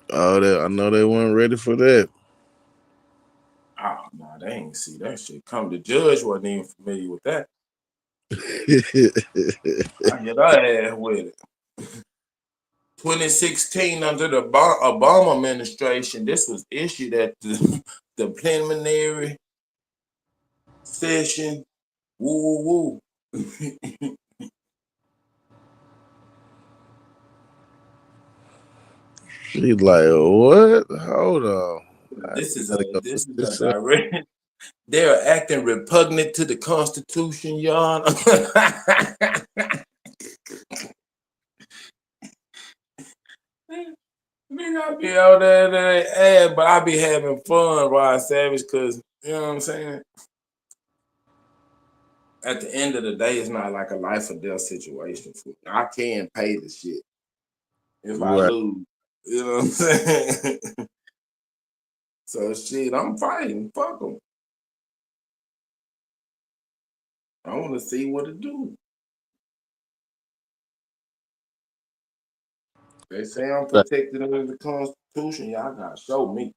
Oh, I know they weren't ready for that. Oh, no, they ain't see that shit come. The judge wasn't even familiar with that. I get her ass with it. 2016, under the Obama administration, this was issued at the preliminary session. Woo, woo, woo. She's like, what? Hold on. This is a direct. They're acting repugnant to the Constitution, Your Honor. May not be out there, but I be having fun, Rod Savage, because you know what I'm saying. At the end of the day, it's not like a life or death situation. I can pay the shit if I Right. lose. You know what I'm saying? So shit, I'm fighting. Fuck them. I want to see what it do. They say I'm protected under the Constitution. Y'all gotta show me.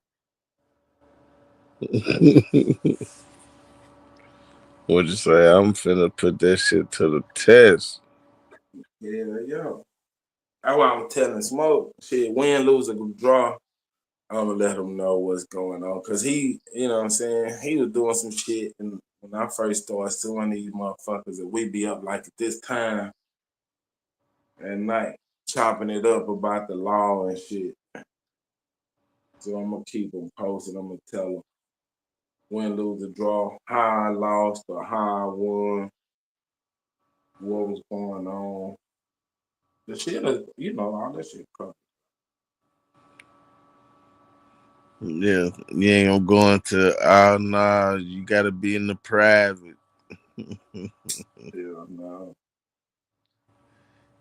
What'd you say? I'm finna put that shit to the test. Yeah. That's why I'm telling Smoke. Shit, win, lose, or draw. I'm gonna let him know what's going on. Cause he, you know what I'm saying, he was doing some shit. And when I first started suing these motherfuckers, that we be up like at this time at night, chopping it up about the law and shit. So I'm gonna keep him posted. I'm gonna tell him win, lose, or draw, how I lost or how I won, what was going on. The shit is, you know, all that shit covered. Yeah, you ain't gonna go into nah, you gotta be in the private. Yeah, no.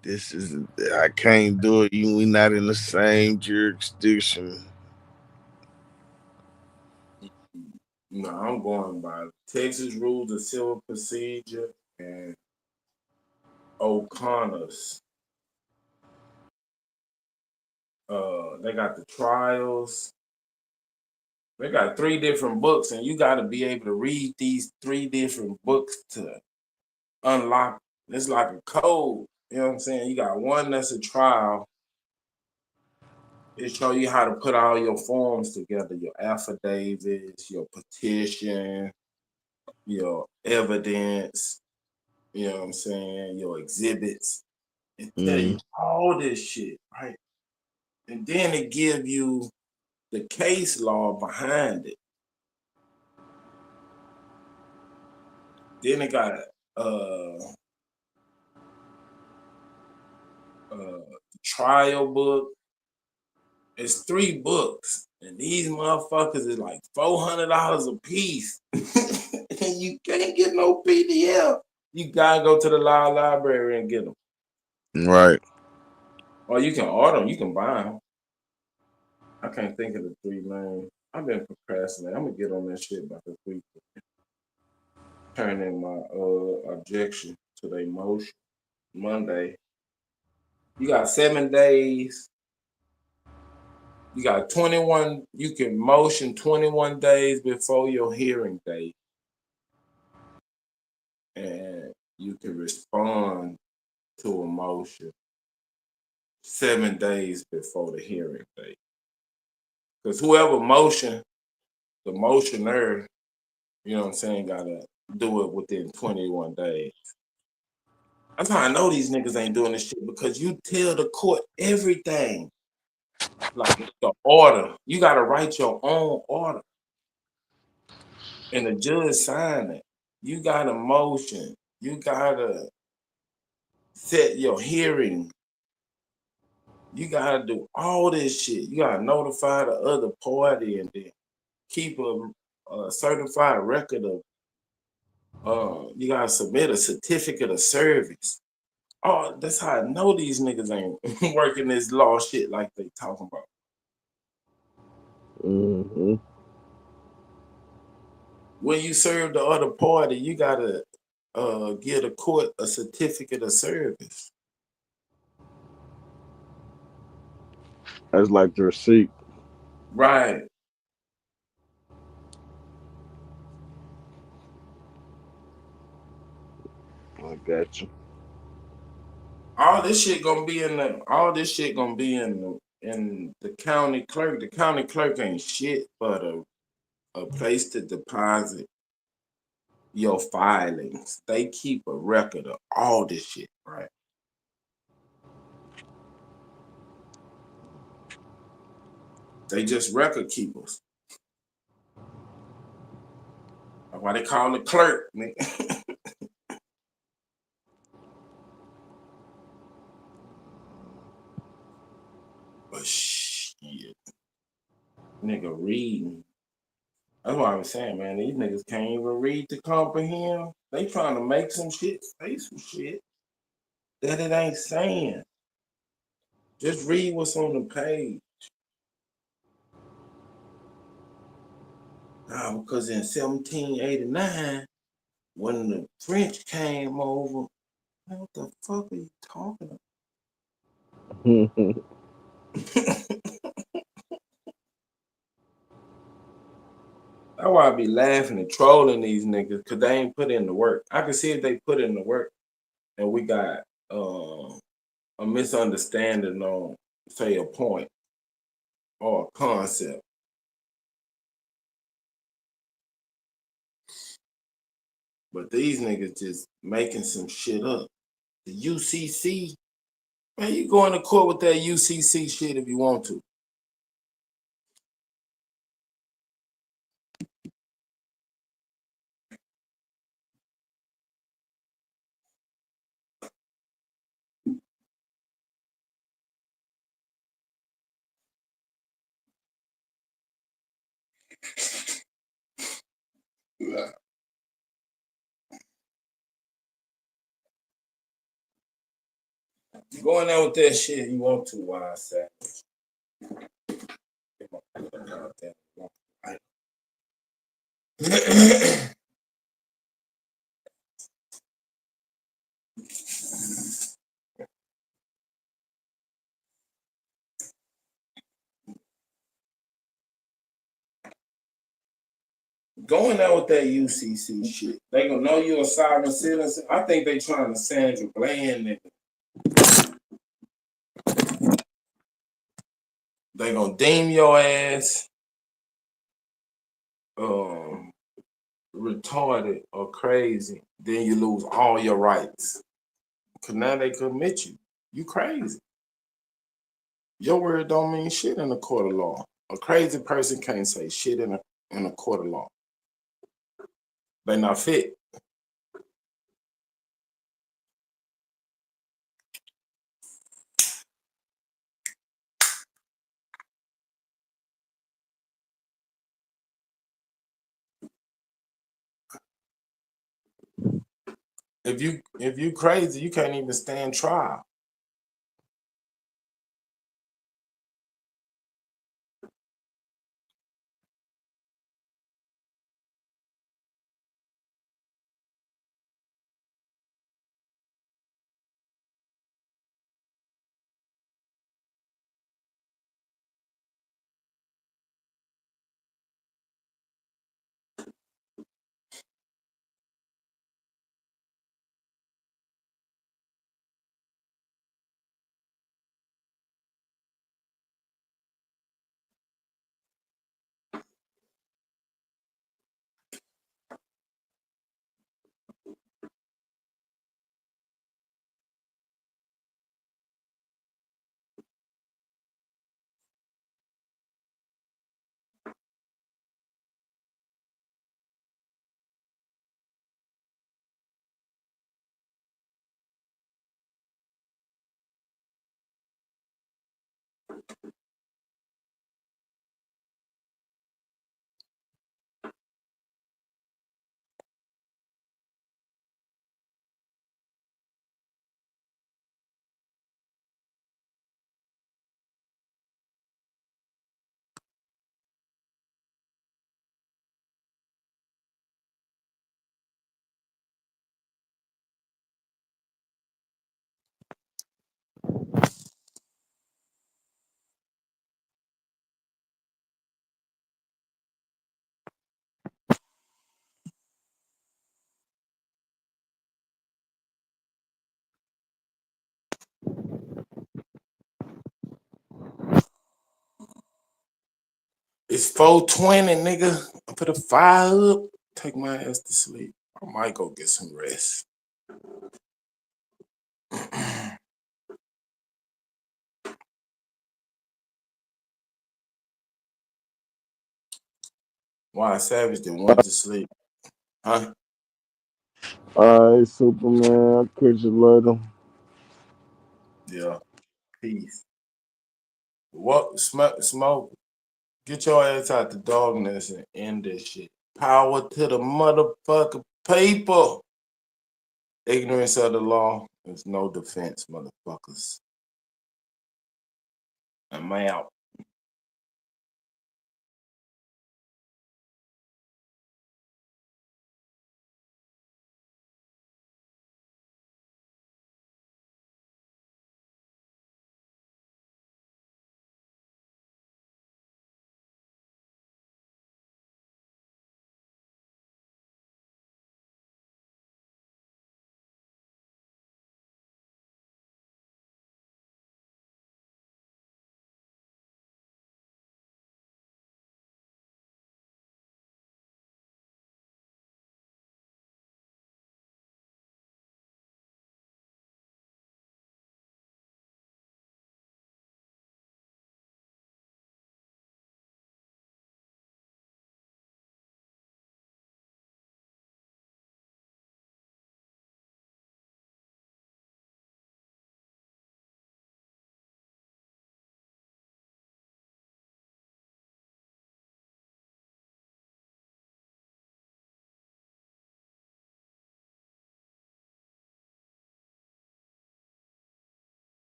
This is I can't do it. We not in the same jurisdiction. No, I'm going by Texas Rules of Civil Procedure and O'Connor's. They got the trials. They got 3 different books, and you got to be able to read these 3 different books to unlock. It's like a code. You know what I'm saying? You got one that's a trial. It show you how to put all your forms together, your affidavits, your petition, your evidence, you know what I'm saying, your exhibits. It tell you all this shit, right? And then it give you the case law behind it. Then it got the trial book, It's 3 books, and these motherfuckers is like $400 a piece. And you can't get no PDF. You gotta go to the library and get them. Right. Or you can order them. You can buy them. I can't think of the 3 names. I've been procrastinating. I'm gonna get on that shit by this week. Turn in my objection to the motion Monday. You got 7 days. You got 21. You can motion 21 days before your hearing date, and you can respond to a motion 7 days before the hearing date. Because whoever motion, the motioner, you know what I'm saying, gotta do it within 21 days. That's how I know these niggas ain't doing this shit, because you tell the court everything. Like the order. You gotta write your own order. And the judge sign it. You gotta motion. You gotta set your hearing. You gotta do all this shit. You gotta notify the other party and then keep a certified record of you gotta submit a certificate of service. Oh, that's how I know these niggas ain't working this law shit like they talking about. Mm-hmm. When you serve the other party, you gotta give the court a certificate of service. That's like the receipt. Right. I got you. All this shit gonna be in the county clerk. The county clerk ain't shit but a place to deposit your filings. They keep a record of all this shit, right? They just record keepers. That's why they call it clerk, nigga. But shit, nigga reading. That's what I was saying, man. These niggas can't even read to comprehend. They trying to make some shit, say some shit that it ain't saying. Just read what's on the page. Because in 1789, when the French came over, what the fuck are you talking about? That's why I be laughing and trolling these niggas, because they ain't put in the work. I can see if they put in the work and we got a misunderstanding on, say, a point or a concept. But these niggas just making some shit up. The UCC, man, you go into court with that UCC shit if you want to. You go in there with that shit you want to, why I say. Going out with that UCC shit, they gonna know you a sovereign citizen. I think they trying to Sandra Bland nigga. They gonna deem your ass retarded or crazy. Then you lose all your rights. Cause now they commit you. You crazy. Your word don't mean shit in a court of law. A crazy person can't say shit in a court of law. They not fit. If you crazy, you can't even stand trial. It's 4:20, nigga. I put a fire up, take my ass to sleep. I might go get some rest. Why Savage didn't went to sleep? Huh? All right, Superman. I'll catch you later. Yeah. Peace. What smoke? Get your ass out the darkness and end this shit. Power to the motherfucking people. Ignorance of the law is no defense, motherfuckers. I'm out.